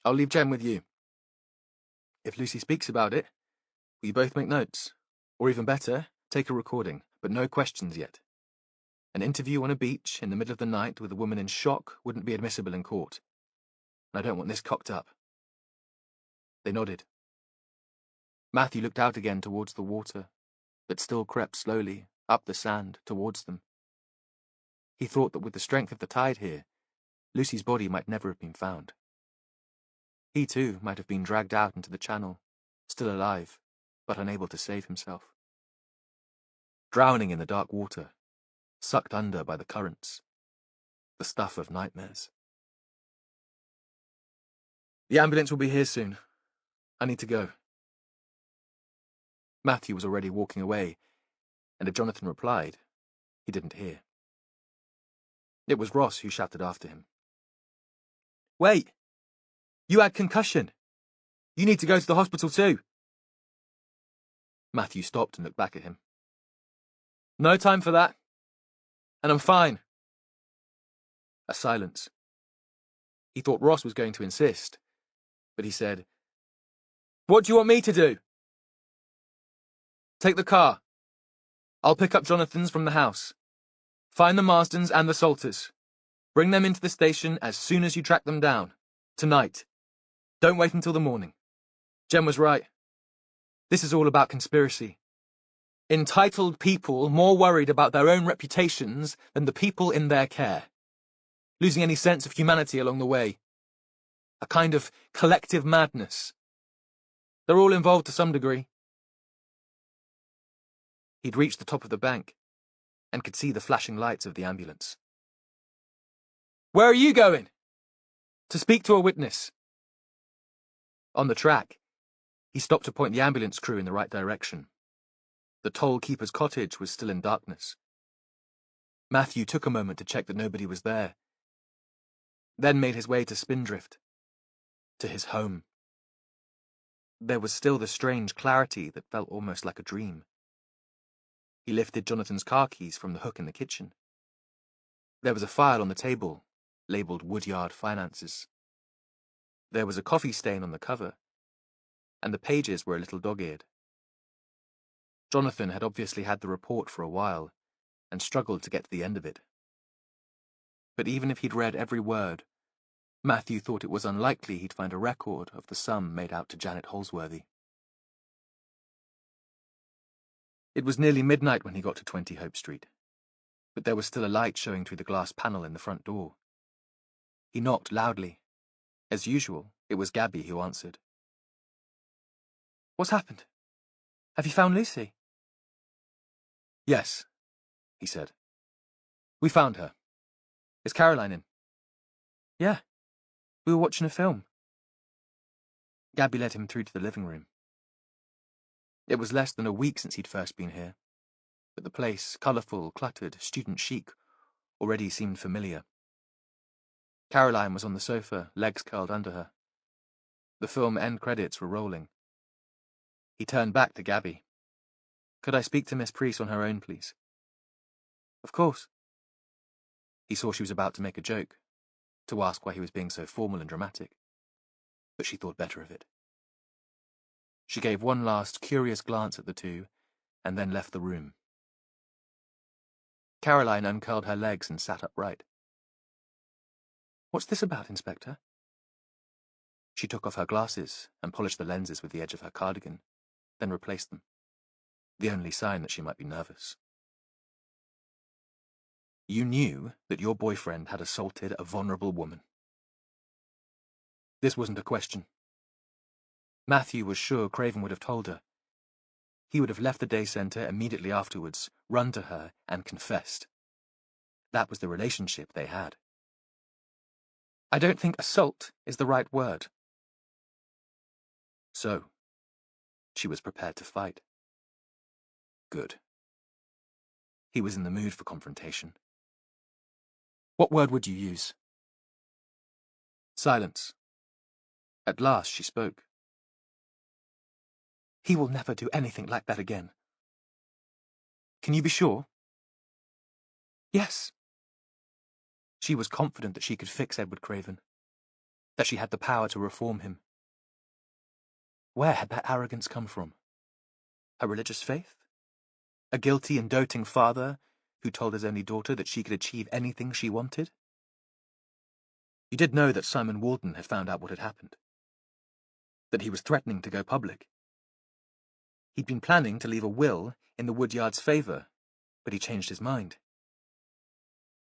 "I'll leave Jem with you. If Lucy speaks about it, will you both make notes? Or even better, take a recording, but no questions yet. An interview on a beach in the middle of the night with a woman in shock wouldn't be admissible in court. And I don't want this cocked up." They nodded. Matthew looked out again towards the water, that still crept slowly up the sand towards them. He thought that with the strength of the tide here, Lucy's body might never have been found. He too might have been dragged out into the channel, still alive, but unable to save himself. Drowning in the dark water, sucked under by the currents, the stuff of nightmares. "The ambulance will be here soon. I need to go." Matthew was already walking away, and if Jonathan replied, he didn't hear. It was Ross who shouted after him. "Wait! You had concussion! You need to go to the hospital too!" Matthew stopped and looked back at him. "No time for that. And I'm fine." A silence. He thought Ross was going to insist, but he said, "What do you want me to do?" "Take the car. I'll pick up Jonathan's from the house. Find the Marstons and the Salters. Bring them into the station as soon as you track them down. Tonight. Don't wait until the morning. Jem was right. This is all about conspiracy. Entitled people more worried about their own reputations than the people in their care. Losing any sense of humanity along the way. A kind of collective madness. They're all involved to some degree." He'd reached the top of the bank and could see the flashing lights of the ambulance. "Where are you going?" "To speak to a witness." On the track, he stopped to point the ambulance crew in the right direction. The toll keeper's cottage was still in darkness. Matthew took a moment to check that nobody was there, then made his way to Spindrift, to his home. There was still the strange clarity that felt almost like a dream. He lifted Jonathan's car keys from the hook in the kitchen. There was a file on the table, labelled Woodyard Finances. There was a coffee stain on the cover, and the pages were a little dog-eared. Jonathan had obviously had the report for a while, and struggled to get to the end of it. But even if he'd read every word, Matthew thought it was unlikely he'd find a record of the sum made out to Janet Holsworthy. It was nearly midnight when he got to 20 Hope Street, but there was still a light showing through the glass panel in the front door. He knocked loudly. As usual, it was Gabby who answered. "What's happened? Have you found Lucy?" "Yes," he said. "We found her. Is Caroline in?" Yeah, we were watching a film. Gabby led him through to the living room. It was less than a week since he'd first been here, but the place, colourful, cluttered, student chic, already seemed familiar. Caroline was on the sofa, legs curled under her. The film end credits were rolling. He turned back to Gabby. "Could I speak to Miss Priest on her own, please?" "Of course." He saw she was about to make a joke, to ask why he was being so formal and dramatic, but she thought better of it. She gave one last curious glance at the two, and then left the room. Caroline uncurled her legs and sat upright. "What's this about, Inspector?" She took off her glasses and polished the lenses with the edge of her cardigan, then replaced them, the only sign that she might be nervous. "You knew that your boyfriend had assaulted a vulnerable woman." This wasn't a question. Matthew was sure Craven would have told her. He would have left the day centre immediately afterwards, run to her, and confessed. That was the relationship they had. "I don't think assault is the right word." So, she was prepared to fight. Good. He was in the mood for confrontation. "What word would you use?" Silence. At last she spoke. "He will never do anything like that again." "Can you be sure?" "Yes." She was confident that she could fix Edward Craven, that she had the power to reform him. Where had that arrogance come from? Her religious faith? A guilty and doting father who told his only daughter that she could achieve anything she wanted? You did know that Simon Walden had found out what had happened, that he was threatening to go public. He'd been planning to leave a will in the Woodyard's favour, but he changed his mind.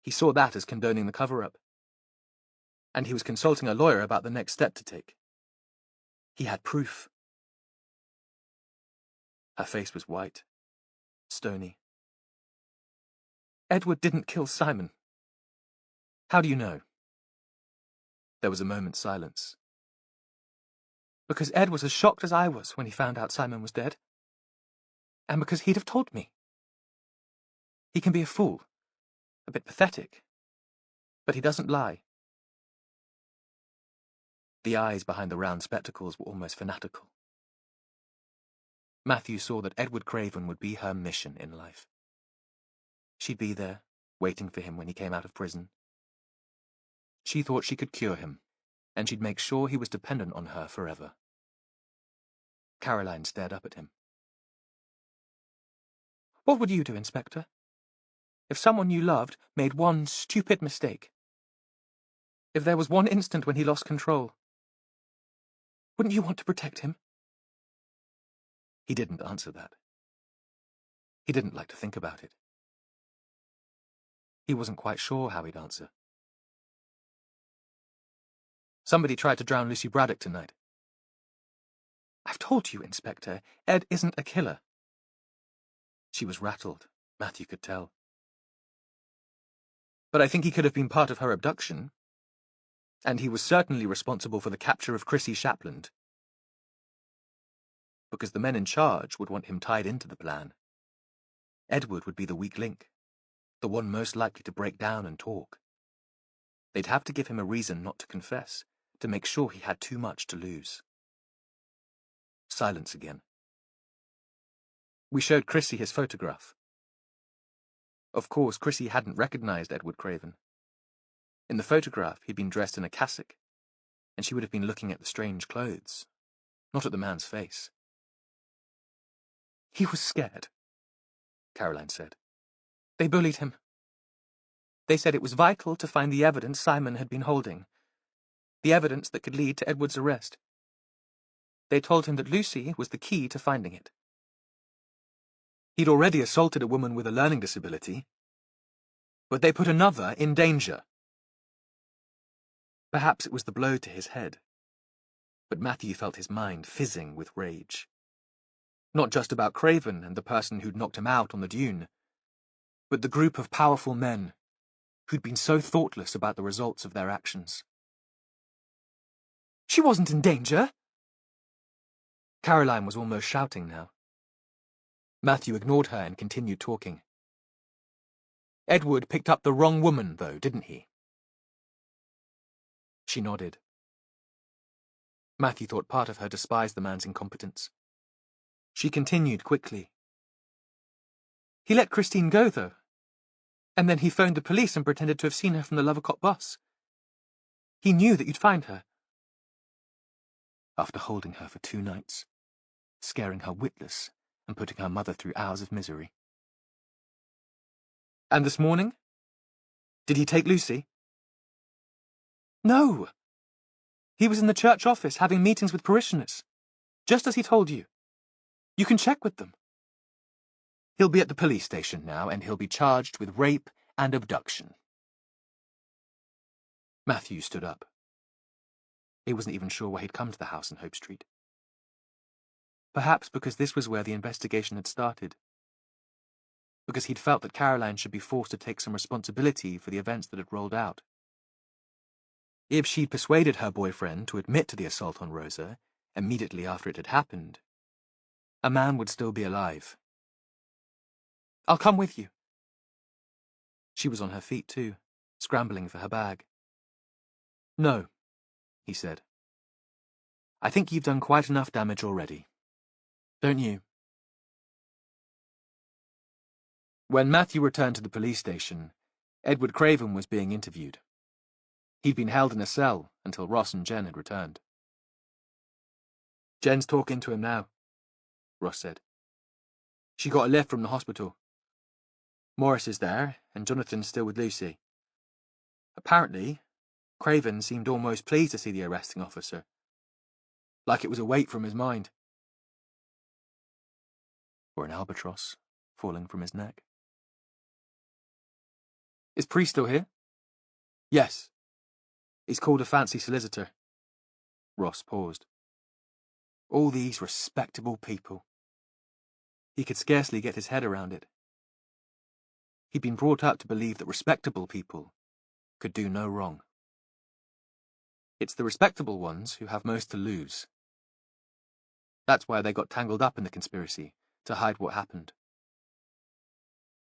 He saw that as condoning the cover-up, and he was consulting a lawyer about the next step to take. He had proof. Her face was white, stony. "Edward didn't kill Simon." "How do you know?" There was a moment's silence. "Because Ed was as shocked as I was when he found out Simon was dead. And because he'd have told me. He can be a fool, a bit pathetic, but he doesn't lie." The eyes behind the round spectacles were almost fanatical. Matthew saw that Edward Craven would be her mission in life. She'd be there, waiting for him when he came out of prison. She thought she could cure him, and she'd make sure he was dependent on her forever. Caroline stared up at him. "What would you do, Inspector? If someone you loved made one stupid mistake? If there was one instant when he lost control? Wouldn't you want to protect him?" He didn't answer that. He didn't like to think about it. He wasn't quite sure how he'd answer. "Somebody tried to drown Lucy Braddock tonight." "I've told you, Inspector, Ed isn't a killer." She was rattled, Matthew could tell. "But I think he could have been part of her abduction. And he was certainly responsible for the capture of Chrissy Shapland. Because the men in charge would want him tied into the plan. Edward would be the weak link, the one most likely to break down and talk. They'd have to give him a reason not to confess, to make sure he had too much to lose." Silence again. "We showed Chrissy his photograph." Of course, Chrissy hadn't recognized Edward Craven. In the photograph, he'd been dressed in a cassock, and she would have been looking at the strange clothes, not at the man's face. "He was scared," Caroline said. "They bullied him. They said it was vital to find the evidence Simon had been holding, the evidence that could lead to Edward's arrest. They told him that Lucy was the key to finding it. He'd already assaulted a woman with a learning disability, but they put another in danger." Perhaps it was the blow to his head, but Matthew felt his mind fizzing with rage. Not just about Craven and the person who'd knocked him out on the dune, but the group of powerful men who'd been so thoughtless about the results of their actions. She wasn't in danger. Caroline was almost shouting now. Matthew ignored her and continued talking. Edward picked up the wrong woman, though, didn't he? She nodded. Matthew thought part of her despised the man's incompetence. She continued quickly. He let Christine go, though. And then he phoned the police and pretended to have seen her from the Lovercott bus. He knew that you'd find her. After holding her for 2 nights, scaring her witless and putting her mother through hours of misery. And this morning? Did he take Lucy? No. He was in the church office having meetings with parishioners, just as he told you. You can check with them. He'll be at the police station now, and he'll be charged with rape and abduction. Matthew stood up. He wasn't even sure why he'd come to the house in Hope Street. Perhaps because this was where the investigation had started. Because he'd felt that Caroline should be forced to take some responsibility for the events that had rolled out. If she'd persuaded her boyfriend to admit to the assault on Rosa immediately after it had happened, a man would still be alive. I'll come with you. She was on her feet too, scrambling for her bag. No, he said. I think you've done quite enough damage already. Don't you? When Matthew returned to the police station, Edward Craven was being interviewed. He'd been held in a cell until Ross and Jen had returned. Jen's talking to him now, Ross said. She got a lift from the hospital. Morris is there, and Jonathan's still with Lucy. Apparently, Craven seemed almost pleased to see the arresting officer. Like it was a weight from his mind. Or an albatross falling from his neck. Is Priest still here? Yes. He's called a fancy solicitor. Ross paused. All these respectable people. He could scarcely get his head around it. He'd been brought up to believe that respectable people could do no wrong. It's the respectable ones who have most to lose. That's why they got tangled up in the conspiracy, to hide what happened.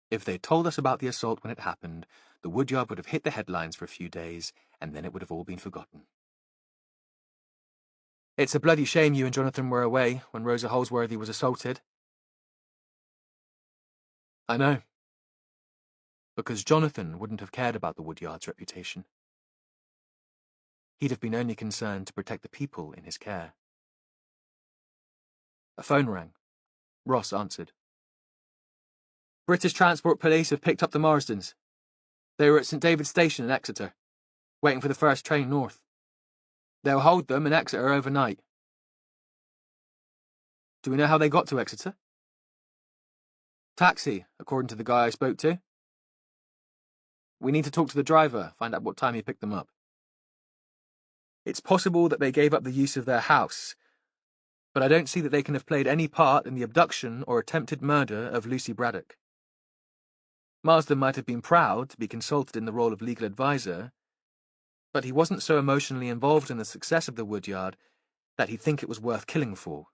If they'd told us about the assault when it happened, the woodyard would have hit the headlines for a few days, and then it would have all been forgotten. It's a bloody shame you and Jonathan were away when Rosa Holsworthy was assaulted. I know. Because Jonathan wouldn't have cared about the woodyard's reputation. He'd have been only concerned to protect the people in his care. A phone rang. Ross answered. British Transport Police have picked up the Marsdens. They were at St David's Station in Exeter, waiting for the first train north. They'll hold them in Exeter overnight. Do we know how they got to Exeter? Taxi, according to the guy I spoke to. We need to talk to the driver, find out what time he picked them up. It's possible that they gave up the use of their house, but I don't see that they can have played any part in the abduction or attempted murder of Lucy Braddock. Marsden might have been proud to be consulted in the role of legal advisor, but he wasn't so emotionally involved in the success of the woodyard that he'd think it was worth killing for.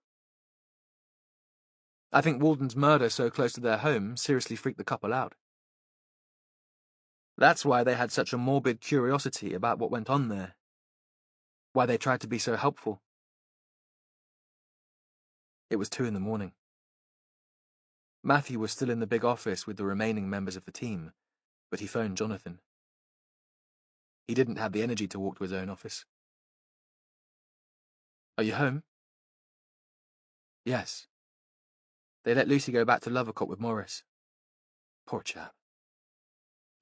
I think Walden's murder so close to their home seriously freaked the couple out. That's why they had such a morbid curiosity about what went on there. Why they tried to be so helpful. It was 2 a.m. Matthew was still in the big office with the remaining members of the team, but he phoned Jonathan. He didn't have the energy to walk to his own office. Are you home? Yes. They let Lucy go back to Lovercott with Morris. Poor chap.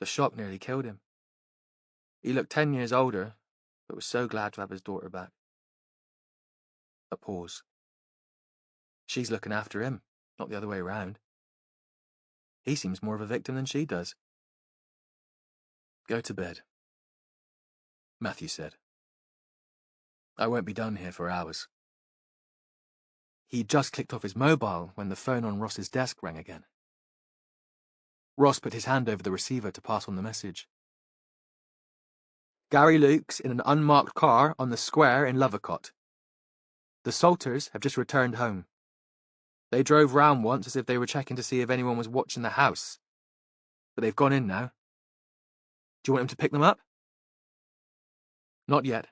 The shock nearly killed him. He looked 10 years older, but was so glad to have his daughter back. A pause. She's looking after him, not the other way around. He seems more of a victim than she does. Go to bed, Matthew said. I won't be done here for hours. He'd just clicked off his mobile when the phone on Ross's desk rang again. Ross put his hand over the receiver to pass on the message. Gary Luke's in an unmarked car on the square in Lovercott. The Salters have just returned home. They drove round once as if they were checking to see if anyone was watching the house. But they've gone in now. Do you want him to pick them up? Not yet.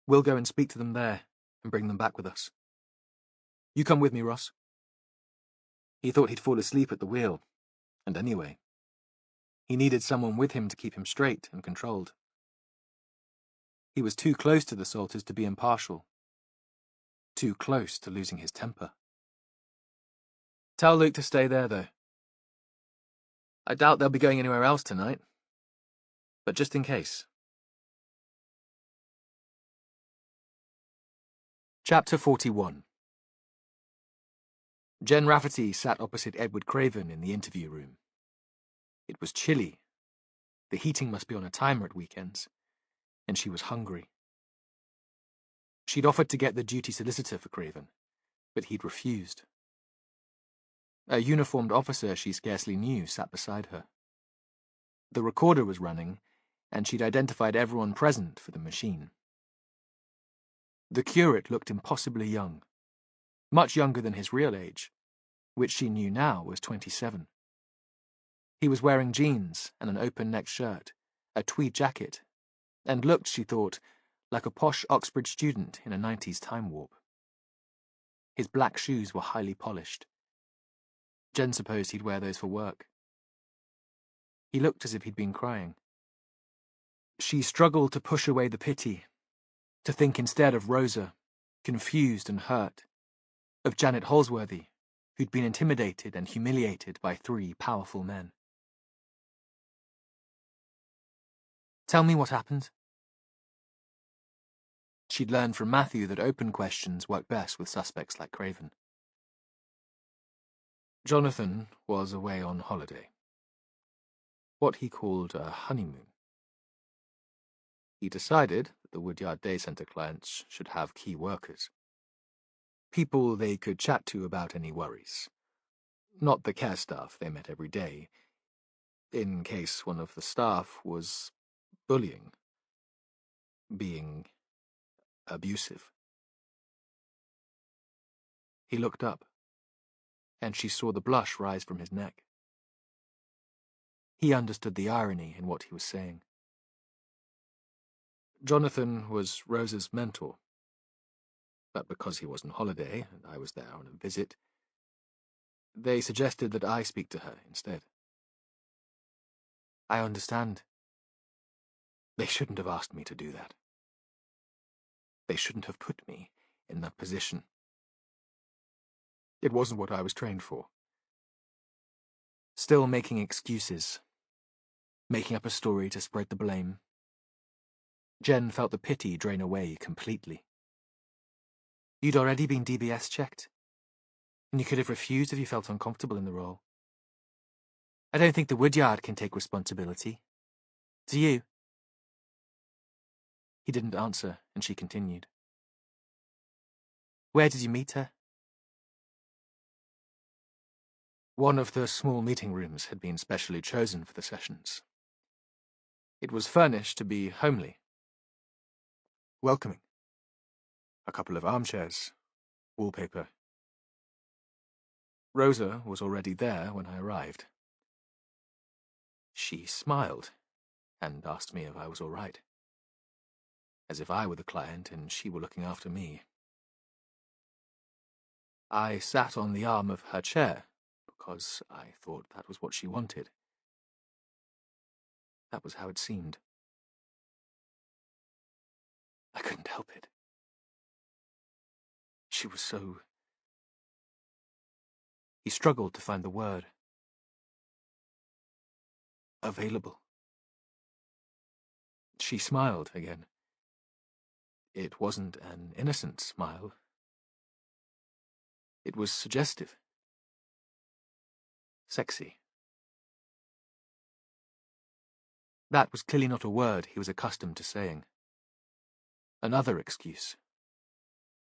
We'll go and speak to them there and bring them back with us. You come with me, Ross. He thought he'd fall asleep at the wheel. And anyway, he needed someone with him to keep him straight and controlled. He was too close to the Salters to be impartial. Too close to losing his temper. Tell Luke to stay there, though. I doubt they'll be going anywhere else tonight. But just in case. Chapter 41. Jen Rafferty sat opposite Edward Craven in the interview room. It was chilly. The heating must be on a timer at weekends, and she was hungry. She'd offered to get the duty solicitor for Craven, but he'd refused. A uniformed officer she scarcely knew sat beside her. The recorder was running, and she'd identified everyone present for the machine. The curate looked impossibly young, much younger than his real age, which she knew now was 27. He was wearing jeans and an open-necked shirt, a tweed jacket, and looked, she thought, like a posh Oxbridge student in a 90s time warp. His black shoes were highly polished. Jen supposed he'd wear those for work. He looked as if he'd been crying. She struggled to push away the pity, to think instead of Rosa, confused and hurt, of Janet Holsworthy, who'd been intimidated and humiliated by 3 powerful men. Tell me what happened. She'd learned from Matthew that open questions work best with suspects like Craven. Jonathan was away on holiday. What he called a honeymoon. He decided that the Woodyard Day Centre clients should have key workers. People they could chat to about any worries. Not the care staff they met every day, in case one of the staff was bullying, being abusive. He looked up, and she saw the blush rise from his neck. He understood the irony in what he was saying. Jonathan was Rosa's mentor, but because he was on holiday and I was there on a visit, they suggested that I speak to her instead. I understand. They shouldn't have asked me to do that. They shouldn't have put me in that position. It wasn't what I was trained for. Still making excuses, making up a story to spread the blame. Jen felt the pity drain away completely. You'd already been DBS checked, and you could have refused if you felt uncomfortable in the role. I don't think the Woodyard can take responsibility. Do you? He didn't answer, and she continued. Where did you meet her? One of the small meeting rooms had been specially chosen for the sessions. It was furnished to be homely, welcoming. A couple of armchairs, wallpaper. Rosa was already there when I arrived. She smiled and asked me if I was all right, as if I were the client and she were looking after me. I sat on the arm of her chair because I thought that was what she wanted. That was how it seemed. I couldn't help it. She was so... He struggled to find the word. Available. She smiled again. It wasn't an innocent smile. It was suggestive. Sexy. That was clearly not a word he was accustomed to saying. Another excuse.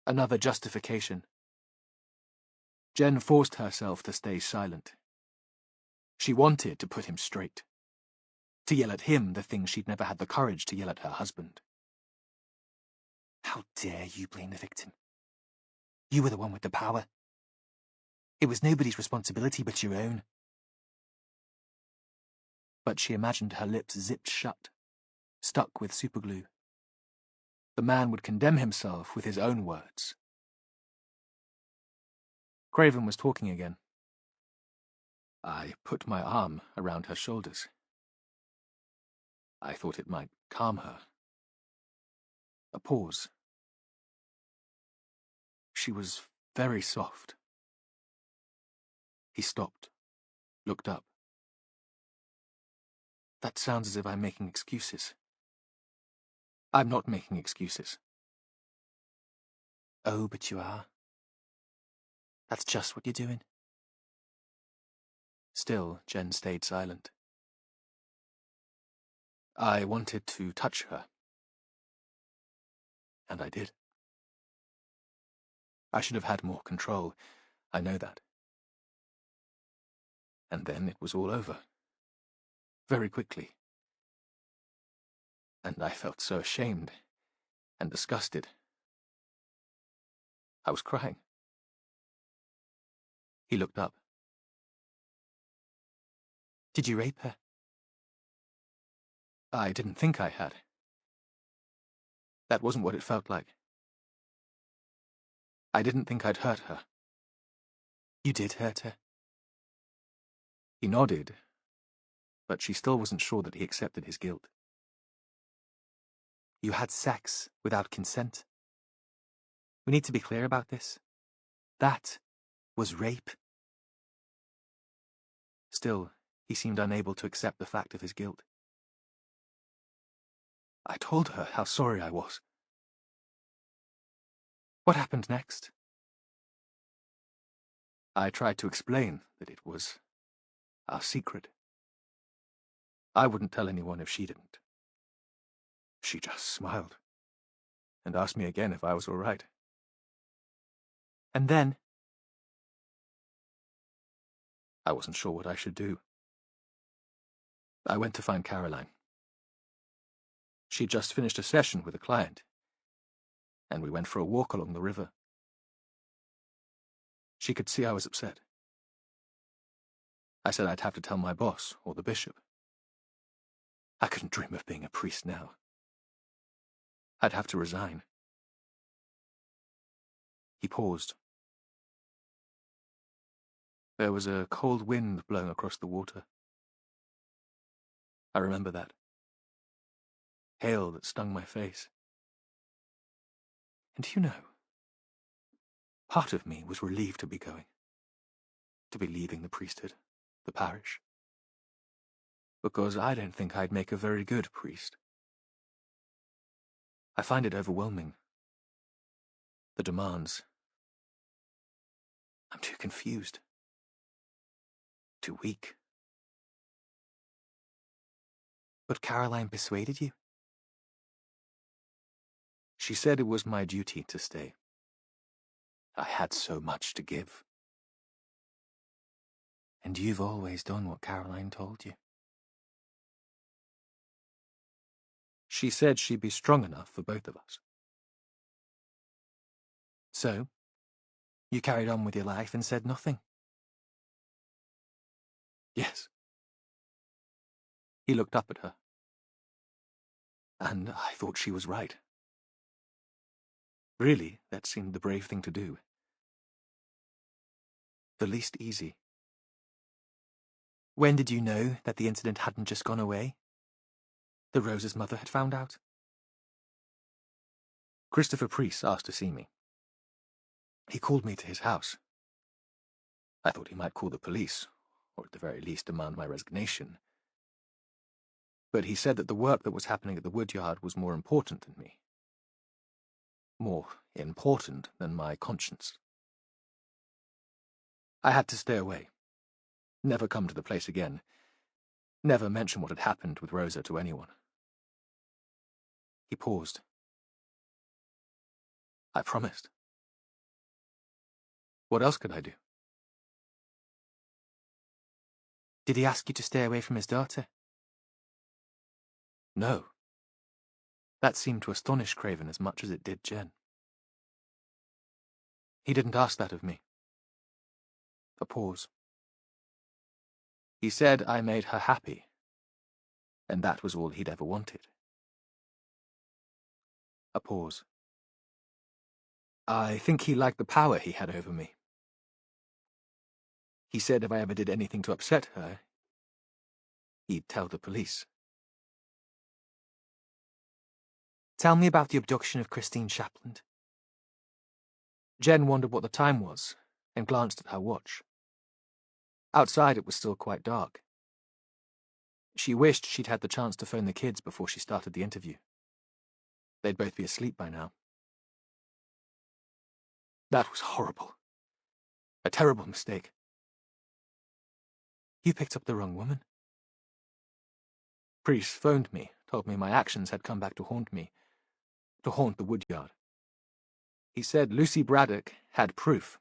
Another justification. Jen forced herself to stay silent. She wanted to put him straight. To yell at him the things she'd never had the courage to yell at her husband. How dare you blame the victim? You were the one with the power. It was nobody's responsibility but your own. But she imagined her lips zipped shut, stuck with superglue. The man would condemn himself with his own words. Craven was talking again. I put my arm around her shoulders. I thought it might calm her. A pause. She was very soft. He stopped, looked up. That sounds as if I'm making excuses. I'm not making excuses. Oh, but you are. That's just what you're doing. Still, Jen stayed silent. I wanted to touch her. And I did. I should have had more control. I know that. And then it was all over. Very quickly. And I felt so ashamed and disgusted. I was crying. He looked up. Did you rape her? I didn't think I had. That wasn't what it felt like. I didn't think I'd hurt her. You did hurt her. He nodded, but she still wasn't sure that he accepted his guilt. You had sex without consent. We need to be clear about this. That was rape. Still, he seemed unable to accept the fact of his guilt. I told her how sorry I was. What happened next? I tried to explain that it was our secret. I wouldn't tell anyone if she didn't. She just smiled and asked me again if I was all right. And then? I wasn't sure what I should do. I went to find Caroline. She'd just finished a session with a client, and we went for a walk along the river. She could see I was upset. I said I'd have to tell my boss or the bishop. I couldn't dream of being a priest now. I'd have to resign. He paused. There was a cold wind blowing across the water. I remember that. Hail that stung my face. And you know, part of me was relieved to be going. To be leaving the priesthood, the parish. Because I don't think I'd make a very good priest. I find it overwhelming. The demands. I'm too confused. Too weak. But Caroline persuaded you? She said it was my duty to stay. I had so much to give. And you've always done what Caroline told you. She said she'd be strong enough for both of us. So, you carried on with your life and said nothing? Yes. He looked up at her. And I thought she was right. Really, that seemed the brave thing to do. The least easy. When did you know that the incident hadn't just gone away? The Rose's mother had found out? Christopher Priest asked to see me. He called me to his house. I thought he might call the police, or at the very least demand my resignation. But he said that the work that was happening at the woodyard was more important than me. More important than my conscience. I had to stay away. Never come to the place again. Never mention what had happened with Rosa to anyone. He paused. I promised. What else could I do? Did he ask you to stay away from his daughter? No. That seemed to astonish Craven as much as it did Jen. He didn't ask that of me. A pause. He said I made her happy, and that was all he'd ever wanted. A pause. I think he liked the power he had over me. He said if I ever did anything to upset her, he'd tell the police. Tell me about the abduction of Christine Shapland. Jen wondered what the time was, and glanced at her watch. Outside it was still quite dark. She wished she'd had the chance to phone the kids before she started the interview. They'd both be asleep by now. That was horrible. A terrible mistake. You picked up the wrong woman. Priest phoned me, told me my actions had come back to haunt me, to haunt the woodyard. He said Lucy Braddock had proof.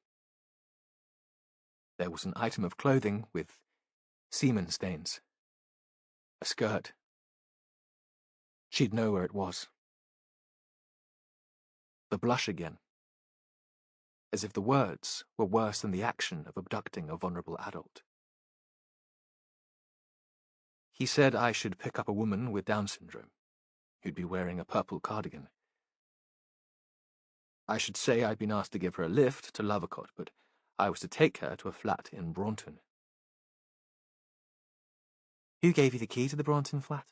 There was an item of clothing with semen stains. A skirt. She'd know where it was. The blush again. As if the words were worse than the action of abducting a vulnerable adult. He said I should pick up a woman with Down syndrome, who'd be wearing a purple cardigan. I should say I'd been asked to give her a lift to Lovercott, but I was to take her to a flat in Braunton. Who gave you the key to the Braunton flat?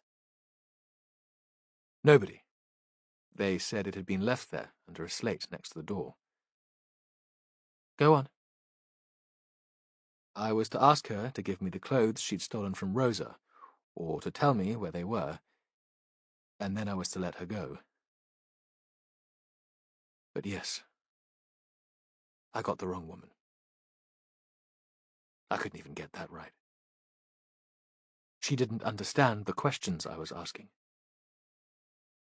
Nobody. They said it had been left there under a slate next to the door. Go on. I was to ask her to give me the clothes she'd stolen from Rosa, or to tell me where they were, and then I was to let her go. But yes, I got the wrong woman. I couldn't even get that right. She didn't understand the questions I was asking.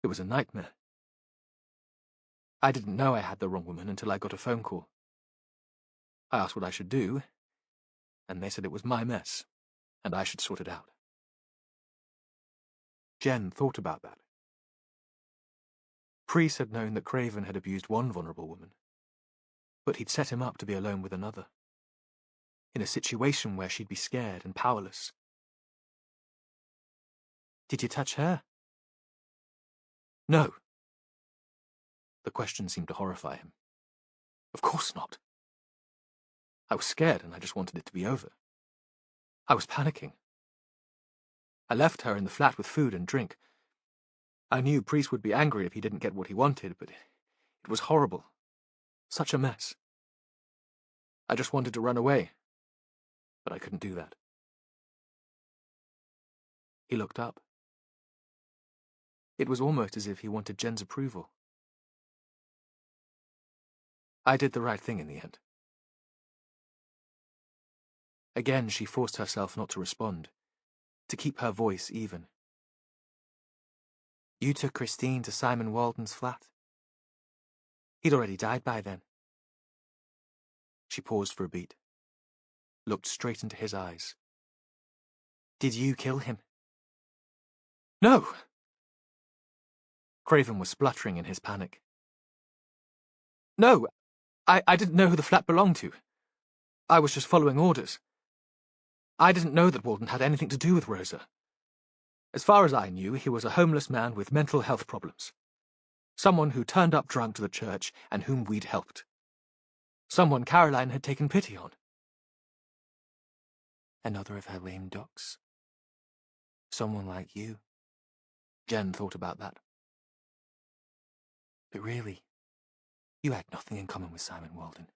It was a nightmare. I didn't know I had the wrong woman until I got a phone call. I asked what I should do, and they said it was my mess, and I should sort it out. Jen thought about that. Priest had known that Craven had abused one vulnerable woman, but he'd set him up to be alone with another, in a situation where she'd be scared and powerless. Did you touch her? No. The question seemed to horrify him. Of course not. I was scared and I just wanted it to be over. I was panicking. I left her in the flat with food and drink. I knew Priest would be angry if he didn't get what he wanted, but it was horrible. Such a mess. I just wanted to run away, but I couldn't do that. He looked up. It was almost as if he wanted Jen's approval. I did the right thing in the end. Again, she forced herself not to respond, to keep her voice even. You took Christine to Simon Walden's flat. He'd already died by then. She paused for a beat, looked straight into his eyes. Did you kill him? No! Craven was spluttering in his panic. No, I didn't know who the flat belonged to. I was just following orders. I didn't know that Walden had anything to do with Rosa. As far as I knew, he was a homeless man with mental health problems. Someone who turned up drunk to the church and whom we'd helped. Someone Caroline had taken pity on. Another of her lame ducks. Someone like you. Jen thought about that. But really, you had nothing in common with Simon Walden.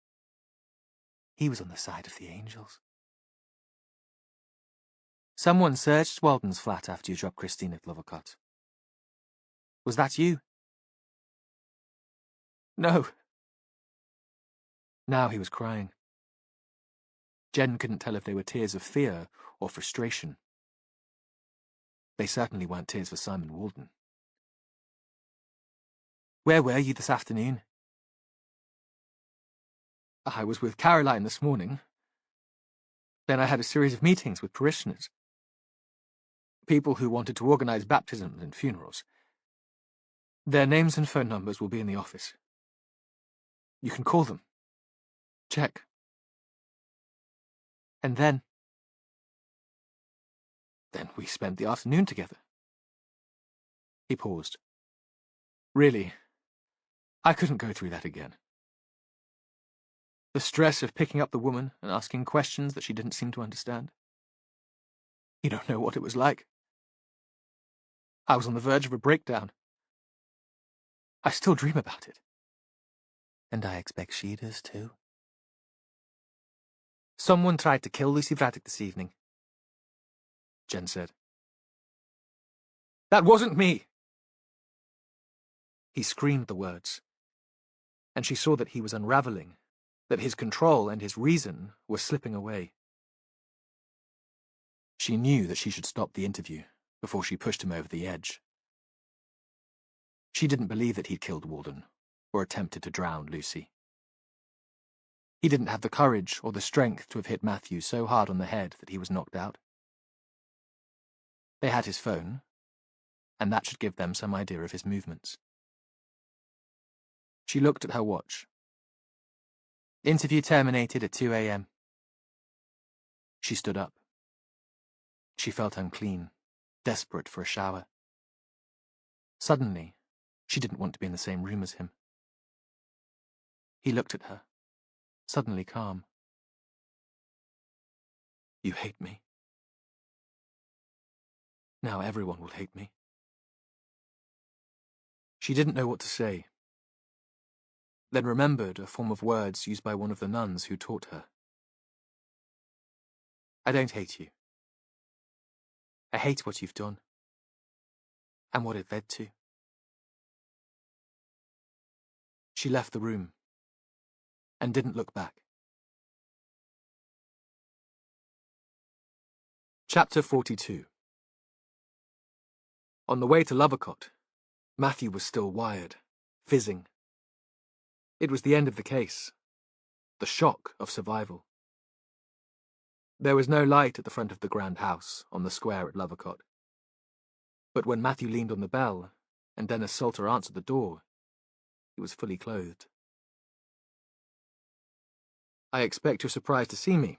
He was on the side of the angels. Someone searched Walden's flat after you dropped Christine at Lovercott. Was that you? No. Now he was crying. Jen couldn't tell if they were tears of fear or frustration. They certainly weren't tears for Simon Walden. Where were you this afternoon? I was with Caroline this morning. Then I had a series of meetings with parishioners. People who wanted to organize baptisms and funerals. Their names and phone numbers will be in the office. You can call them. Check. And then we spent the afternoon together. He paused. Really, I couldn't go through that again. The stress of picking up the woman and asking questions that she didn't seem to understand. You don't know what it was like. I was on the verge of a breakdown. I still dream about it. And I expect she does too. Someone tried to kill Lucy Braddock this evening, Jen said. That wasn't me! He screamed the words, and she saw that he was unraveling, that his control and his reason were slipping away. She knew that she should stop the interview before she pushed him over the edge. She didn't believe that he'd killed Walden or attempted to drown Lucy. He didn't have the courage or the strength to have hit Matthew so hard on the head that he was knocked out. They had his phone, and that should give them some idea of his movements. She looked at her watch. Interview terminated at 2 a.m. She stood up. She felt unclean, desperate for a shower. Suddenly, she didn't want to be in the same room as him. He looked at her, suddenly calm. You hate me. Now everyone will hate me. She didn't know what to say, then remembered a form of words used by one of the nuns who taught her. I don't hate you. I hate what you've done, and what it led to. She left the room, and didn't look back. Chapter 42. On the way to Lovercott, Matthew was still wired, fizzing. It was the end of the case, the shock of survival. There was no light at the front of the grand house on the square at Lovercott. But when Matthew leaned on the bell, and Dennis Salter answered the door, he was fully clothed. I expect you're surprised to see me,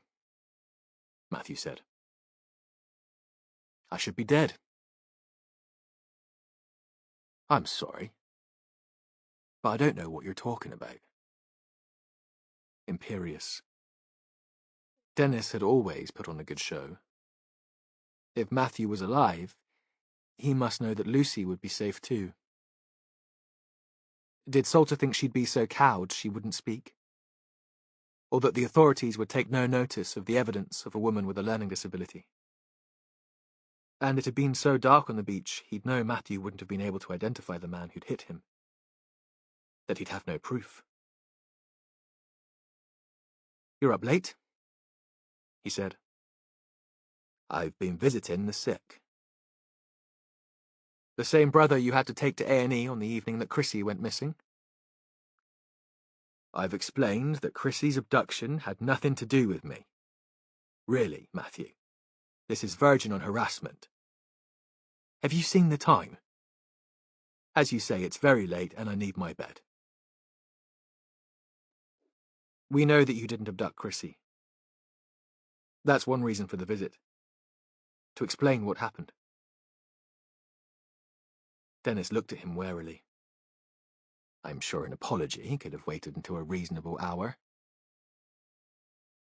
Matthew said. I should be dead. I'm sorry, but I don't know what you're talking about. Imperious. Dennis had always put on a good show. If Matthew was alive, he must know that Lucy would be safe too. Did Salter think she'd be so cowed she wouldn't speak? Or that the authorities would take no notice of the evidence of a woman with a learning disability? And it had been so dark on the beach, he'd know Matthew wouldn't have been able to identify the man who'd hit him. That he'd have no proof. You're up late, he said. I've been visiting the sick. The same brother you had to take to A&E on the evening that Chrissy went missing? I've explained that Chrissy's abduction had nothing to do with me. Really, Matthew, this is verging on harassment. Have you seen the time? As you say, it's very late and I need my bed. We know that you didn't abduct Chrissy. That's one reason for the visit. To explain what happened. Dennis looked at him warily. I'm sure an apology could have waited until a reasonable hour.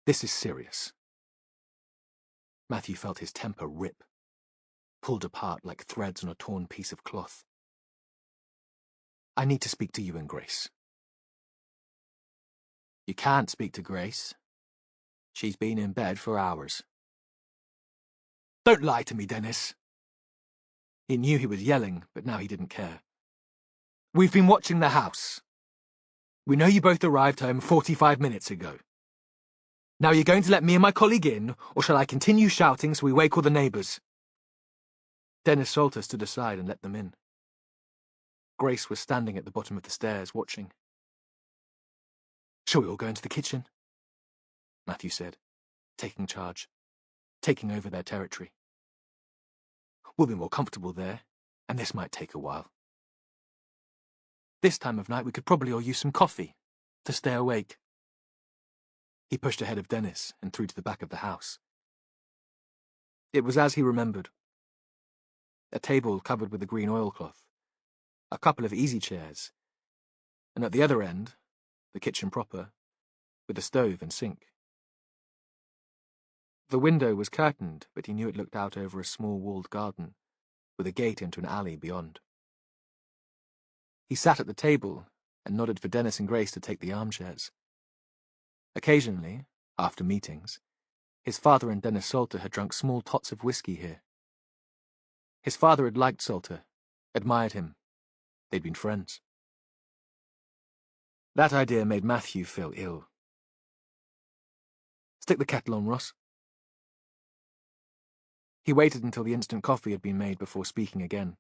This is serious. Matthew felt his temper rip, pulled apart like threads on a torn piece of cloth. I need to speak to you and Grace. You can't speak to Grace. She's been in bed for hours. Don't lie to me, Dennis. He knew he was yelling, but now he didn't care. We've been watching the house. We know you both arrived home 45 minutes ago. Now you're going to let me and my colleague in, or shall I continue shouting so we wake all the neighbours? Dennis Salter stood aside and let them in. Grace was standing at the bottom of the stairs, watching. Shall we all go into the kitchen? Matthew said, taking charge, taking over their territory. We'll be more comfortable there, and this might take a while. This time of night we could probably all use some coffee, to stay awake. He pushed ahead of Dennis and through to the back of the house. It was as he remembered. A table covered with a green oilcloth, a couple of easy chairs, and at the other end, the kitchen proper, with a stove and sink. The window was curtained, but he knew it looked out over a small walled garden, with a gate into an alley beyond. He sat at the table and nodded for Dennis and Grace to take the armchairs. Occasionally, after meetings, his father and Dennis Salter had drunk small tots of whiskey here. His father had liked Salter, admired him. They'd been friends. That idea made Matthew feel ill. Stick the kettle on, Ross. He waited until the instant coffee had been made before speaking again.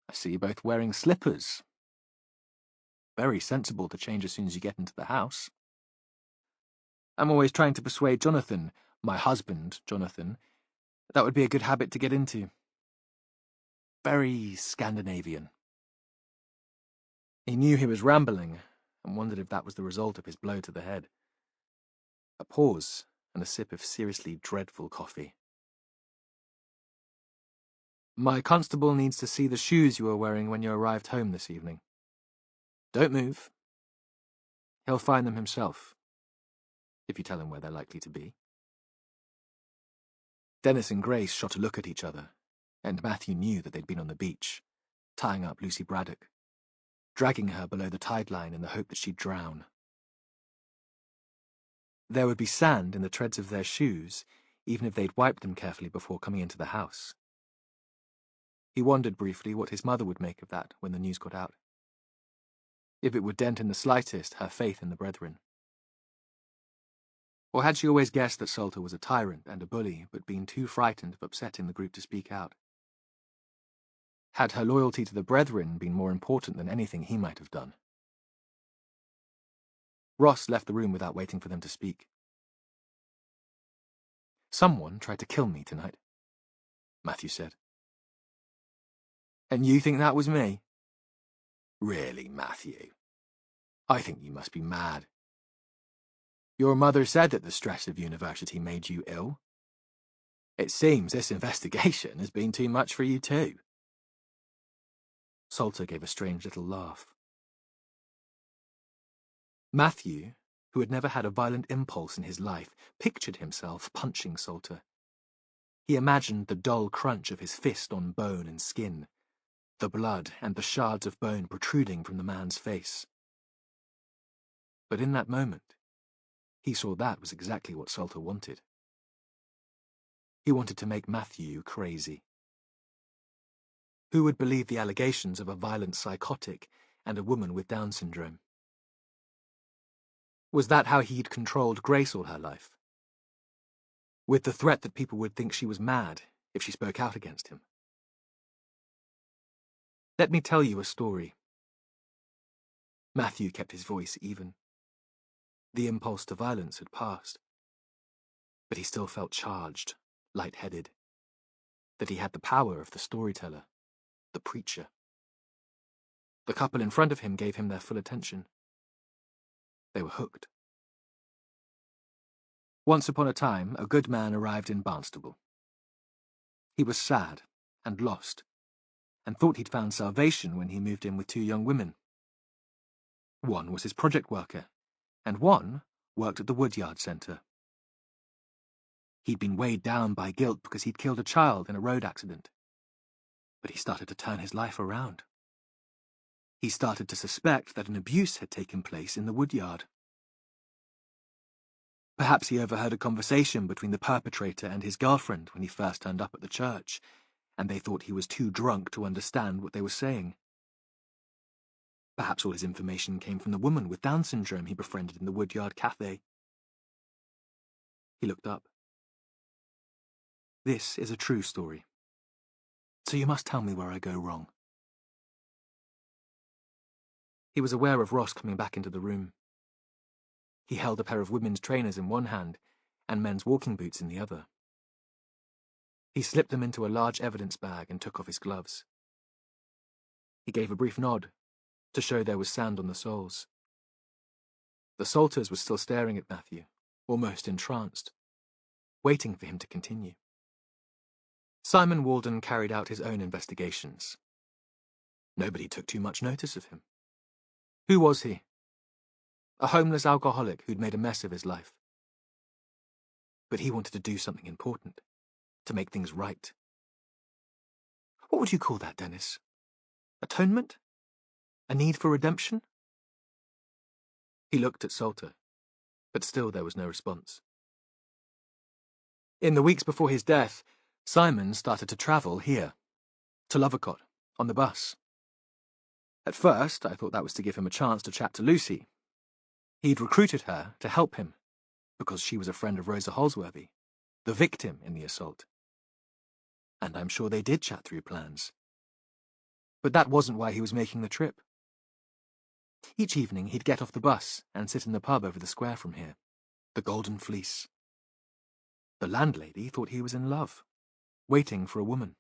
I see you both wearing slippers. Very sensible to change as soon as you get into the house. I'm always trying to persuade Jonathan, my husband, Jonathan, that would be a good habit to get into. Very Scandinavian. He knew he was rambling and wondered if that was the result of his blow to the head. A pause and a sip of seriously dreadful coffee. My constable needs to see the shoes you were wearing when you arrived home this evening. Don't move. He'll find them himself, if you tell him where they're likely to be. Dennis and Grace shot a look at each other, and Matthew knew that they'd been on the beach, tying up Lucy Braddock, dragging her below the tide line in the hope that she'd drown. There would be sand in the treads of their shoes, even if they'd wiped them carefully before coming into the house. He wondered briefly what his mother would make of that when the news got out. If it would dent in the slightest her faith in the brethren. Or had she always guessed that Salter was a tyrant and a bully, but been too frightened of upsetting the group to speak out? Had her loyalty to the brethren been more important than anything he might have done? Ross left the room without waiting for them to speak. Someone tried to kill me tonight, Matthew said. And you think that was me? Really, Matthew? I think you must be mad. Your mother said that the stress of university made you ill. It seems this investigation has been too much for you too. Salter gave a strange little laugh. Matthew, who had never had a violent impulse in his life, pictured himself punching Salter. He imagined the dull crunch of his fist on bone and skin, the blood and the shards of bone protruding from the man's face. But in that moment, he saw that was exactly what Salter wanted. He wanted to make Matthew crazy. Who would believe the allegations of a violent psychotic and a woman with Down syndrome? Was that how he'd controlled Grace all her life? With the threat that people would think she was mad if she spoke out against him? Let me tell you a story. Matthew kept his voice even. The impulse to violence had passed. But he still felt charged, light-headed. That he had the power of the storyteller, the preacher. The couple in front of him gave him their full attention. They were hooked. Once upon a time, a good man arrived in Barnstable. He was sad and lost, and thought he'd found salvation when he moved in with two young women. One was his project worker, and one worked at the Woodyard Centre. He'd been weighed down by guilt because he'd killed a child in a road accident. But he started to turn his life around. He started to suspect that an abuse had taken place in the Woodyard. Perhaps he overheard a conversation between the perpetrator and his girlfriend when he first turned up at the church, and they thought he was too drunk to understand what they were saying. Perhaps all his information came from the woman with Down syndrome he befriended in the Woodyard Cafe. He looked up. This is a true story. So you must tell me where I go wrong. He was aware of Ross coming back into the room. He held a pair of women's trainers in one hand and men's walking boots in the other. He slipped them into a large evidence bag and took off his gloves. He gave a brief nod to show there was sand on the soles. The Salters were still staring at Matthew, almost entranced, waiting for him to continue. Simon Walden carried out his own investigations. Nobody took too much notice of him. Who was he? A homeless alcoholic who'd made a mess of his life. But he wanted to do something important, to make things right. What would you call that, Dennis? Atonement? A need for redemption? He looked at Salter, but still there was no response. In the weeks before his death, Simon started to travel here, to Lovacott, on the bus. At first, I thought that was to give him a chance to chat to Lucy. He'd recruited her to help him, because she was a friend of Rosa Holsworthy, the victim in the assault. And I'm sure they did chat through plans. But that wasn't why he was making the trip. Each evening he'd get off the bus and sit in the pub over the square from here, the Golden Fleece. The landlady thought he was in love, waiting for a woman.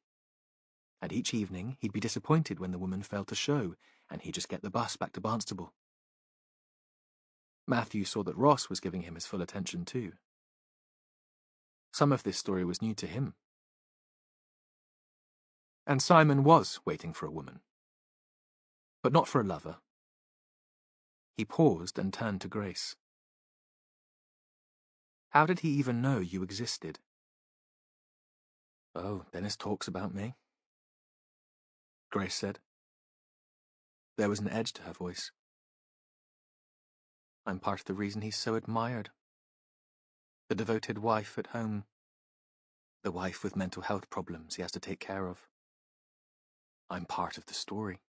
And each evening he'd be disappointed when the woman failed to show, and he'd just get the bus back to Barnstable. Matthew saw that Ross was giving him his full attention too. Some of this story was new to him. And Simon was waiting for a woman. But not for a lover. He paused and turned to Grace. How did he even know you existed? Oh, Dennis talks about me, Grace said. There was an edge to her voice. I'm part of the reason he's so admired. The devoted wife at home. The wife with mental health problems he has to take care of. I'm part of the story.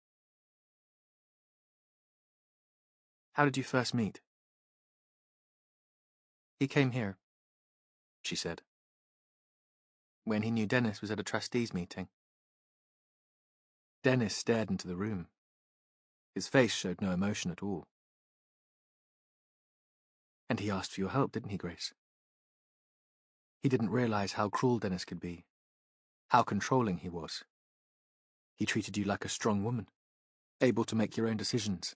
How did you first meet? He came here, she said, when he knew Dennis was at a trustees' meeting. Dennis stared into the room. His face showed no emotion at all. And he asked for your help, didn't he, Grace? He didn't realize how cruel Dennis could be, how controlling he was. He treated you like a strong woman, able to make your own decisions.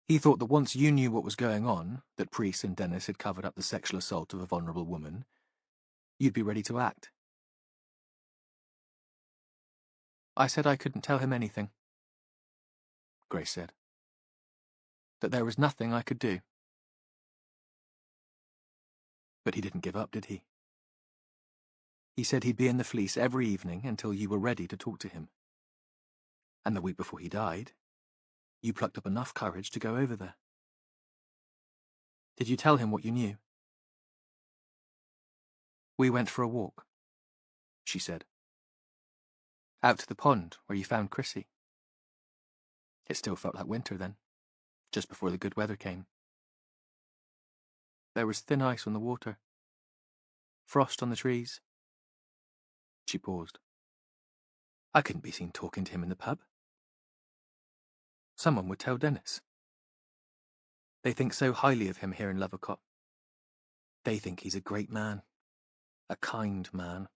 He thought that once you knew what was going on, that Priest and Dennis had covered up the sexual assault of a vulnerable woman, you'd be ready to act. I said I couldn't tell him anything, Grace said. That there was nothing I could do. But he didn't give up, did he? He said he'd be in the Fleece every evening until you were ready to talk to him. And the week before he died, you plucked up enough courage to go over there. Did you tell him what you knew? We went for a walk, she said. Out to the pond where you found Chrissy. It still felt like winter then, just before the good weather came. There was thin ice on the water, frost on the trees. She paused. I couldn't be seen talking to him in the pub. Someone would tell Dennis. They think so highly of him here in Lovacott. They think he's a great man, a kind man.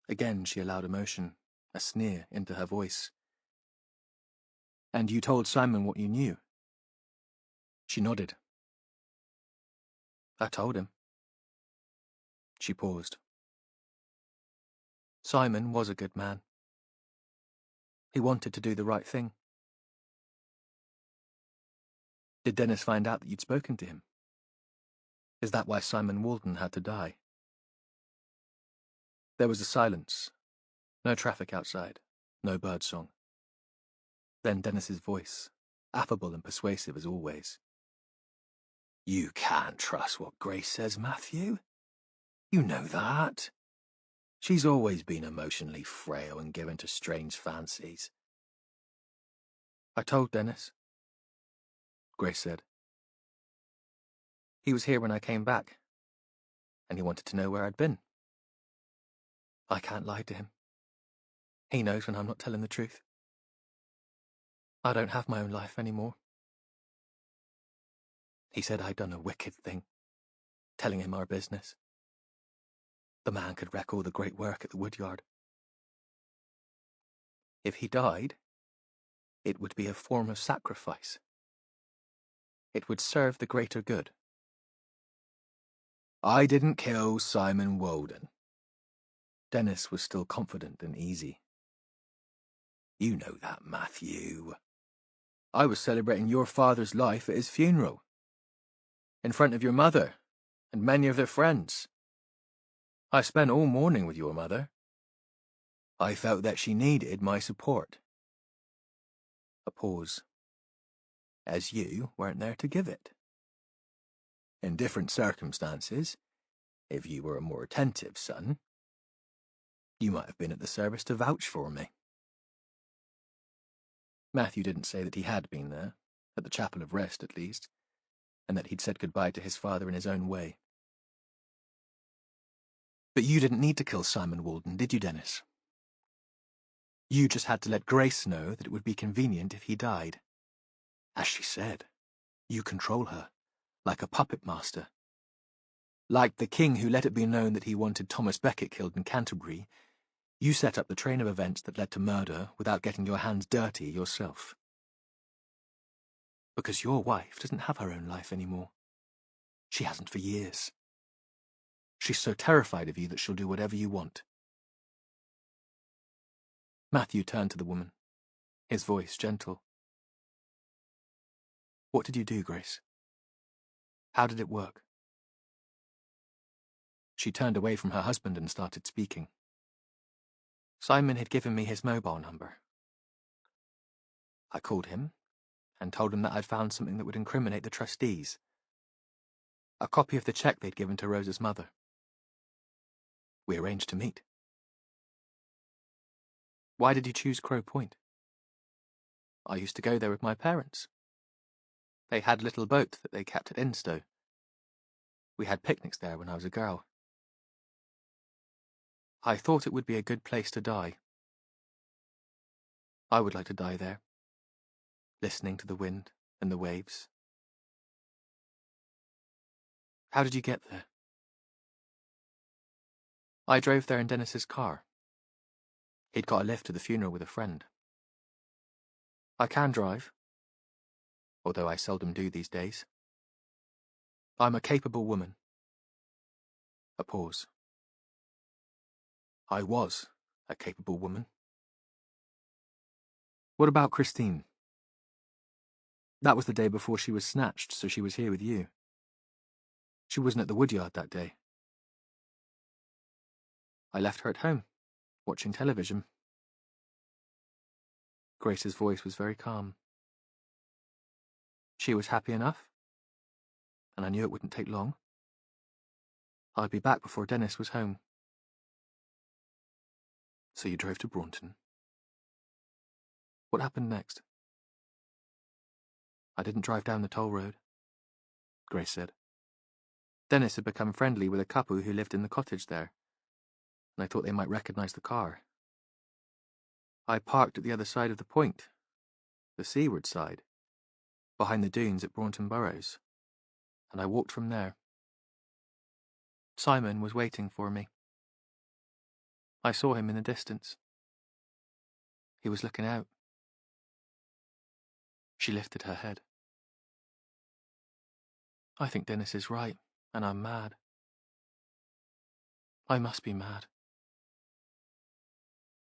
Again she allowed emotion, a sneer, into her voice. And you told Simon what you knew? She nodded. I told him. She paused. Simon was a good man. He wanted to do the right thing. Did Dennis find out that you'd spoken to him? Is that why Simon Walden had to die? There was a silence. No traffic outside. No birdsong. Then Dennis's voice, affable and persuasive as always. You can't trust what Grace says, Matthew. You know that. She's always been emotionally frail and given to strange fancies. I told Dennis, Grace said. He was here when I came back, and he wanted to know where I'd been. I can't lie to him. He knows when I'm not telling the truth. I don't have my own life anymore. He said I'd done a wicked thing, telling him our business. The man could wreck all the great work at the woodyard. If he died, it would be a form of sacrifice. It would serve the greater good. I didn't kill Simon Walden. Dennis was still confident and easy. You know that, Matthew. I was celebrating your father's life at his funeral, in front of your mother and many of their friends. I spent all morning with your mother. I felt that she needed my support. A pause. As you weren't there to give it. In different circumstances, if you were a more attentive son, you might have been at the service to vouch for me. Matthew didn't say that he had been there, at the Chapel of Rest at least, and that he'd said goodbye to his father in his own way. But you didn't need to kill Simon Walden, did you, Dennis? You just had to let Grace know that it would be convenient if he died. As she said, you control her, like a puppet master. Like the king who let it be known that he wanted Thomas Becket killed in Canterbury, you set up the train of events that led to murder without getting your hands dirty yourself. Because your wife doesn't have her own life anymore. She hasn't for years. She's so terrified of you that she'll do whatever you want. Matthew turned to the woman, his voice gentle. What did you do, Grace? How did it work? She turned away from her husband and started speaking. Simon had given me his mobile number. I called him and told him that I'd found something that would incriminate the trustees. A copy of the cheque they'd given to Rosa's mother. We arranged to meet. Why did you choose Crow Point? I used to go there with my parents. They had a little boat that they kept at Instow. We had picnics there when I was a girl. I thought it would be a good place to die. I would like to die there, listening to the wind and the waves. How did you get there? I drove there in Dennis's car. He'd got a lift to the funeral with a friend. I can drive, although I seldom do these days. I'm a capable woman. A pause. I was a capable woman. What about Christine? That was the day before she was snatched, so she was here with you. She wasn't at the woodyard that day. I left her at home, watching television. Grace's voice was very calm. She was happy enough, and I knew it wouldn't take long. I'd be back before Dennis was home. So you drove to Braunton. What happened next? I didn't drive down the toll road, Grace said. Dennis had become friendly with a couple who lived in the cottage there, and I thought they might recognize the car. I parked at the other side of the point, the seaward side, behind the dunes at Braunton Burrows, and I walked from there. Simon was waiting for me. I saw him in the distance. He was looking out. She lifted her head. I think Dennis is right, and I'm mad. I must be mad.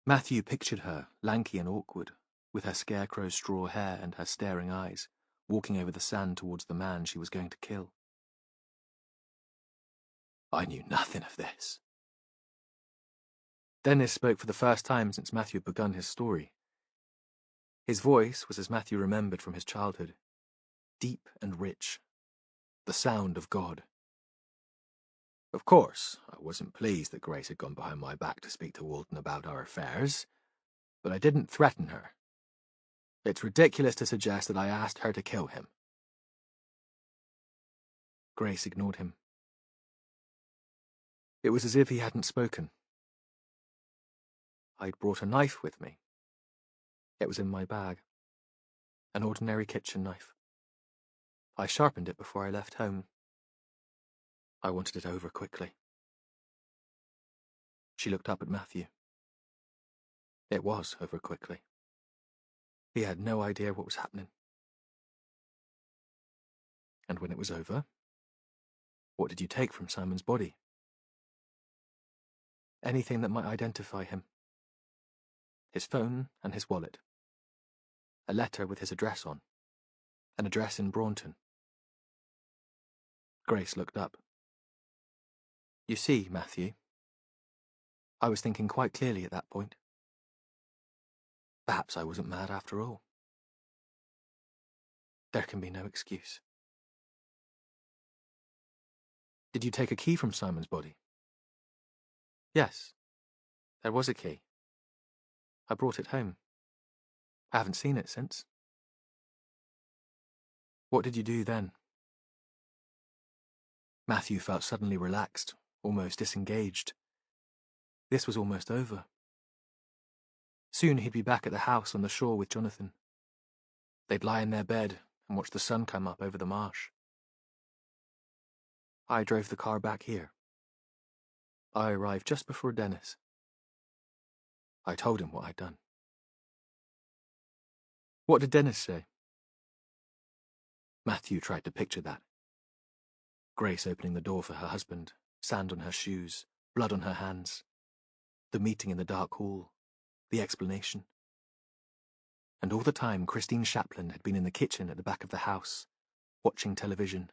Matthew pictured her, lanky and awkward, with her scarecrow straw hair and her staring eyes, walking over the sand towards the man she was going to kill. I knew nothing of this. Dennis spoke for the first time since Matthew had begun his story. His voice was as Matthew remembered from his childhood, deep and rich, the sound of God. Of course, I wasn't pleased that Grace had gone behind my back to speak to Walden about our affairs, but I didn't threaten her. It's ridiculous to suggest that I asked her to kill him. Grace ignored him. It was as if he hadn't spoken. I'd brought a knife with me. It was in my bag. An ordinary kitchen knife. I sharpened it before I left home. I wanted it over quickly. She looked up at Matthew. It was over quickly. He had no idea what was happening. And when it was over, what did you take from Simon's body? Anything that might identify him. His phone and his wallet. A letter with his address on. An address in Braunton. Grace looked up. You see, Matthew, I was thinking quite clearly at that point. Perhaps I wasn't mad after all. There can be no excuse. Did you take a key from Simon's body? Yes, there was a key. I brought it home. I haven't seen it since. What did you do then? Matthew felt suddenly relaxed, almost disengaged. This was almost over. Soon he'd be back at the house on the shore with Jonathan. They'd lie in their bed and watch the sun come up over the marsh. I drove the car back here. I arrived just before Dennis. I told him what I'd done. What did Dennis say? Matthew tried to picture that. Grace opening the door for her husband, sand on her shoes, blood on her hands. The meeting in the dark hall, the explanation. And all the time Christine Shapland had been in the kitchen at the back of the house, watching television.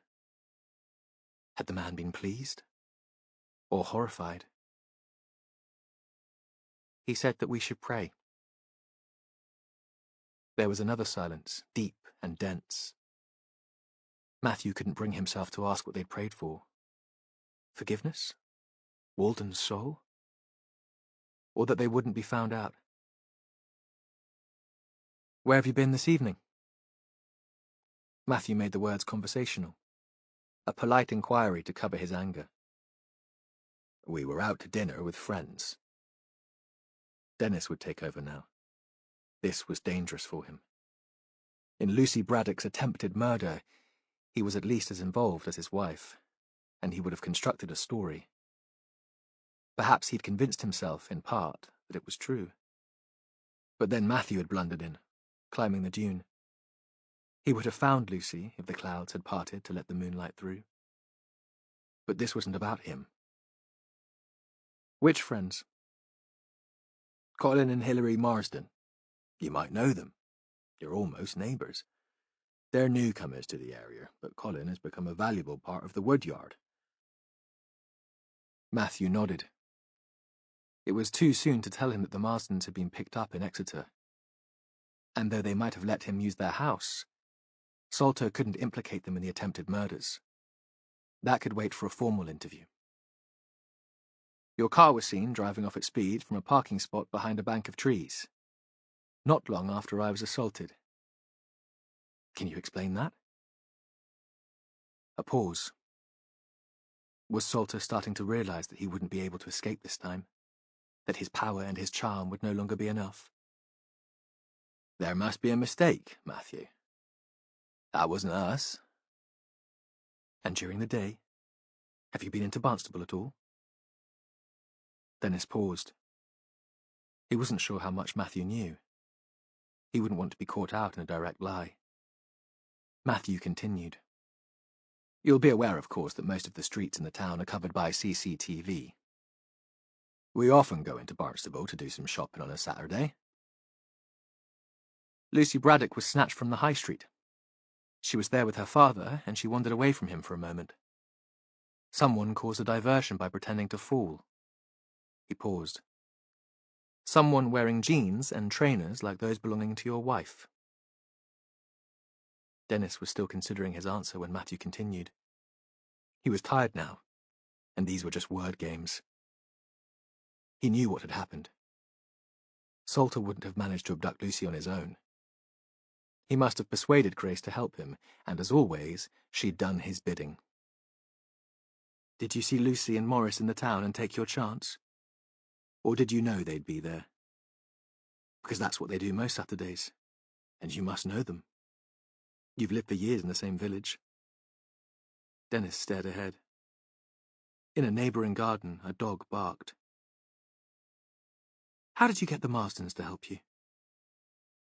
Had the man been pleased? Or horrified? He said that we should pray. There was another silence, deep and dense. Matthew couldn't bring himself to ask what they'd prayed for. Forgiveness? Walden's soul? Or that they wouldn't be found out? Where have you been this evening? Matthew made the words conversational, a polite inquiry to cover his anger. We were out to dinner with friends. Dennis would take over now. This was dangerous for him. In Lucy Braddock's attempted murder, he was at least as involved as his wife, and he would have constructed a story. Perhaps he'd convinced himself, in part, that it was true. But then Matthew had blundered in, climbing the dune. He would have found Lucy if the clouds had parted to let the moonlight through. But this wasn't about him. Which friends? Colin and Hilary Marsden. You might know them. You're almost neighbours. They're newcomers to the area, but Colin has become a valuable part of the woodyard. Matthew nodded. It was too soon to tell him that the Marstons had been picked up in Exeter. And though they might have let him use their house, Salter couldn't implicate them in the attempted murders. That could wait for a formal interview. Your car was seen driving off at speed from a parking spot behind a bank of trees. Not long after I was assaulted. Can you explain that? A pause. Was Salter starting to realize that he wouldn't be able to escape this time? That his power and his charm would no longer be enough? There must be a mistake, Matthew. That wasn't us. And during the day, have you been into Barnstable at all? Dennis paused. He wasn't sure how much Matthew knew. He wouldn't want to be caught out in a direct lie. Matthew continued. You'll be aware, of course, that most of the streets in the town are covered by CCTV. We often go into Barnstable to do some shopping on a Saturday. Lucy Braddock was snatched from the high street. She was there with her father, and she wandered away from him for a moment. Someone caused a diversion by pretending to fall. He paused. Someone wearing jeans and trainers like those belonging to your wife. Dennis was still considering his answer when Matthew continued. He was tired now, and these were just word games. He knew what had happened. Salter wouldn't have managed to abduct Lucy on his own. He must have persuaded Grace to help him, and as always, she'd done his bidding. Did you see Lucy and Morris in the town and take your chance? Or did you know they'd be there? Because that's what they do most Saturdays, and you must know them. You've lived for years in the same village. Dennis stared ahead. In a neighbouring garden, a dog barked. How did you get the Marstons to help you?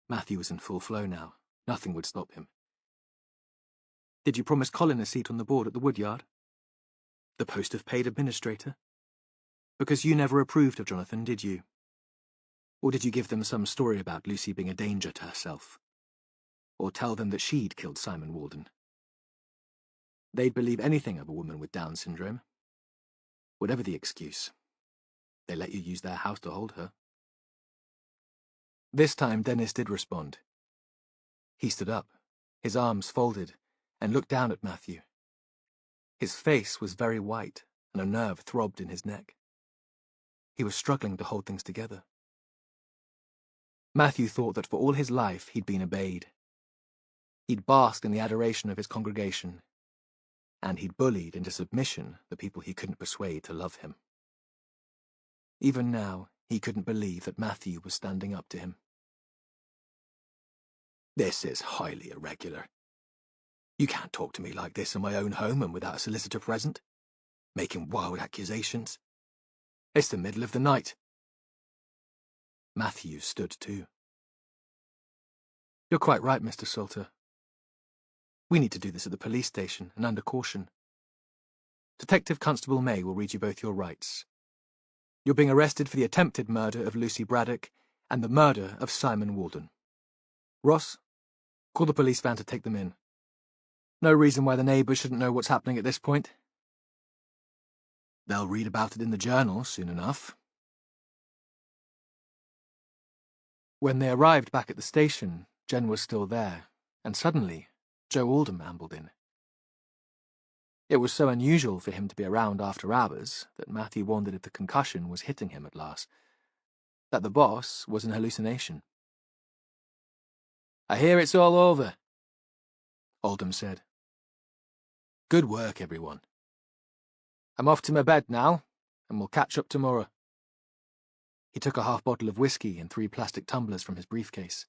Matthew was in full flow now. Nothing would stop him. Did you promise Colin a seat on the board at the Woodyard? The post of paid administrator? Because you never approved of Jonathan, did you? Or did you give them some story about Lucy being a danger to herself? Or tell them that she'd killed Simon Walden? They'd believe anything of a woman with Down syndrome. Whatever the excuse, they let you use their house to hold her. This time Dennis did respond. He stood up, his arms folded, and looked down at Matthew. His face was very white, and a nerve throbbed in his neck. He was struggling to hold things together. Matthew thought that for all his life he'd been obeyed. He'd basked in the adoration of his congregation, and he'd bullied into submission the people he couldn't persuade to love him. Even now, he couldn't believe that Matthew was standing up to him. This is highly irregular. You can't talk to me like this in my own home and without a solicitor present, making wild accusations. It's the middle of the night. Matthew stood too. You're quite right, Mr. Salter. We need to do this at the police station and under caution. Detective Constable May will read you both your rights. You're being arrested for the attempted murder of Lucy Braddock and the murder of Simon Walden. Ross, call the police van to take them in. No reason why the neighbours shouldn't know what's happening at this point. They'll read about it in the journal soon enough. When they arrived back at the station, Jen was still there, and suddenly, Joe Oldham ambled in. It was so unusual for him to be around after hours that Matthew wondered if the concussion was hitting him at last, that the boss was an hallucination. I hear it's all over, Oldham said. Good work, everyone. I'm off to my bed now, and we'll catch up tomorrow. He took a half bottle of whiskey and 3 plastic tumblers from his briefcase,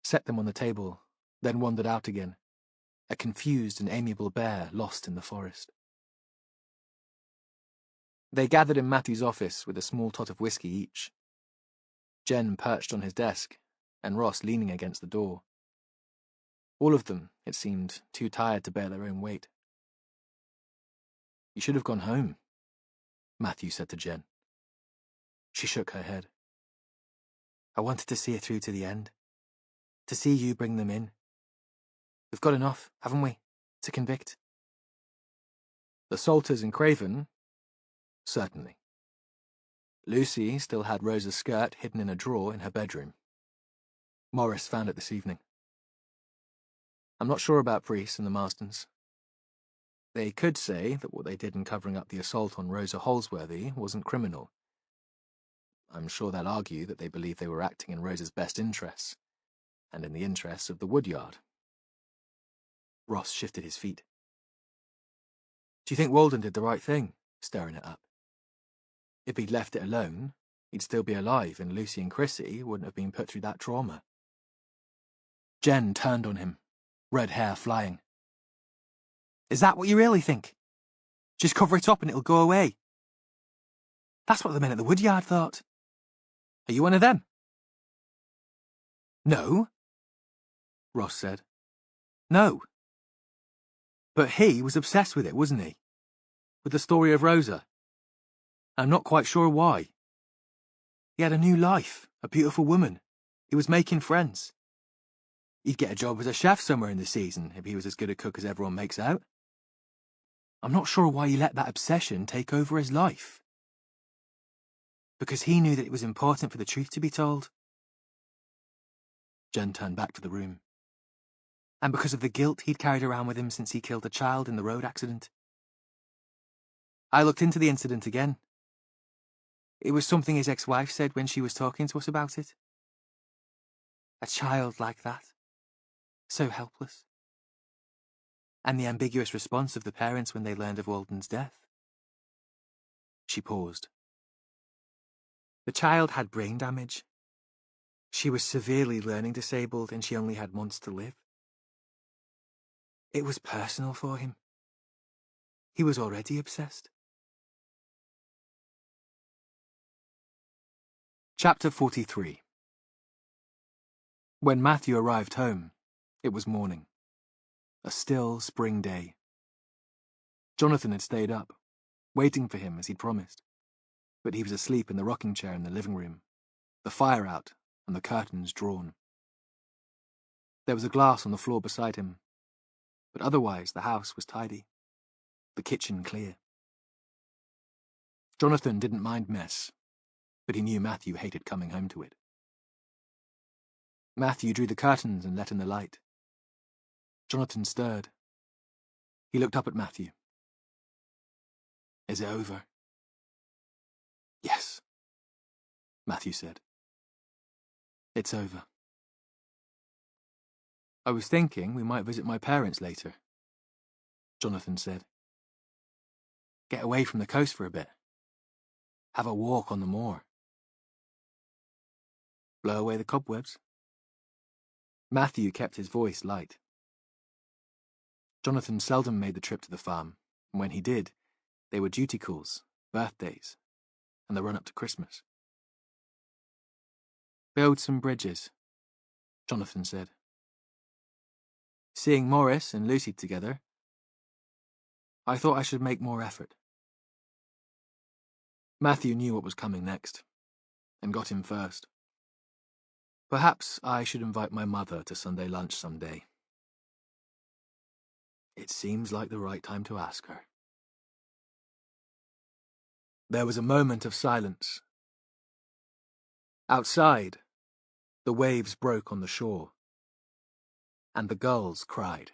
set them on the table, then wandered out again, a confused and amiable bear lost in the forest. They gathered in Matthew's office with a small tot of whiskey each. Jen perched on his desk, and Ross leaning against the door. All of them, it seemed, too tired to bear their own weight. You should have gone home, Matthew said to Jen. She shook her head. I wanted to see it through to the end, to see you bring them in. We've got enough, haven't we, to convict? The Salters and Craven? Certainly. Lucy still had Rosa's skirt hidden in a drawer in her bedroom. Morris found it this evening. I'm not sure about Priest and the Marstons. They could say that what they did in covering up the assault on Rosa Holsworthy wasn't criminal. I'm sure they'll argue that they believe they were acting in Rosa's best interests, and in the interests of the Woodyard. Ross shifted his feet. Do you think Walden did the right thing, stirring it up? If he'd left it alone, he'd still be alive, and Lucy and Chrissy wouldn't have been put through that trauma. Jen turned on him, red hair flying. Is that what you really think? Just cover it up and it'll go away. That's what the men at the Woodyard thought. Are you one of them? No, Ross said. No. But he was obsessed with it, wasn't he? With the story of Rosa. I'm not quite sure why. He had a new life, a beautiful woman. He was making friends. He'd get a job as a chef somewhere in the season if he was as good a cook as everyone makes out. I'm not sure why he let that obsession take over his life. Because he knew that it was important for the truth to be told. Jen turned back to the room. And because of the guilt he'd carried around with him since he killed a child in the road accident. I looked into the incident again. It was something his ex-wife said when she was talking to us about it. A child like that. So helpless. And the ambiguous response of the parents when they learned of Walden's death. She paused. The child had brain damage. She was severely learning disabled and she only had months to live. It was personal for him. He was already obsessed. Chapter 43. When Matthew arrived home, it was morning. A still spring day. Jonathan had stayed up, waiting for him as he'd promised, but he was asleep in the rocking chair in the living room, the fire out and the curtains drawn. There was a glass on the floor beside him, but otherwise the house was tidy, the kitchen clear. Jonathan didn't mind mess, but he knew Matthew hated coming home to it. Matthew drew the curtains and let in the light. Jonathan stirred. He looked up at Matthew. "Is it over?" "Yes," Matthew said. "It's over." "I was thinking we might visit my parents later," Jonathan said. "Get away from the coast for a bit. Have a walk on the moor. Blow away the cobwebs." Matthew kept his voice light. Jonathan seldom made the trip to the farm, and when he did, they were duty calls, birthdays, and the run-up to Christmas. "Build some bridges," Jonathan said. "Seeing Morris and Lucy together, I thought I should make more effort." Matthew knew what was coming next, and got him first. "Perhaps I should invite my mother to Sunday lunch someday. It seems like the right time to ask her." There was a moment of silence. Outside, the waves broke on the shore, and the gulls cried.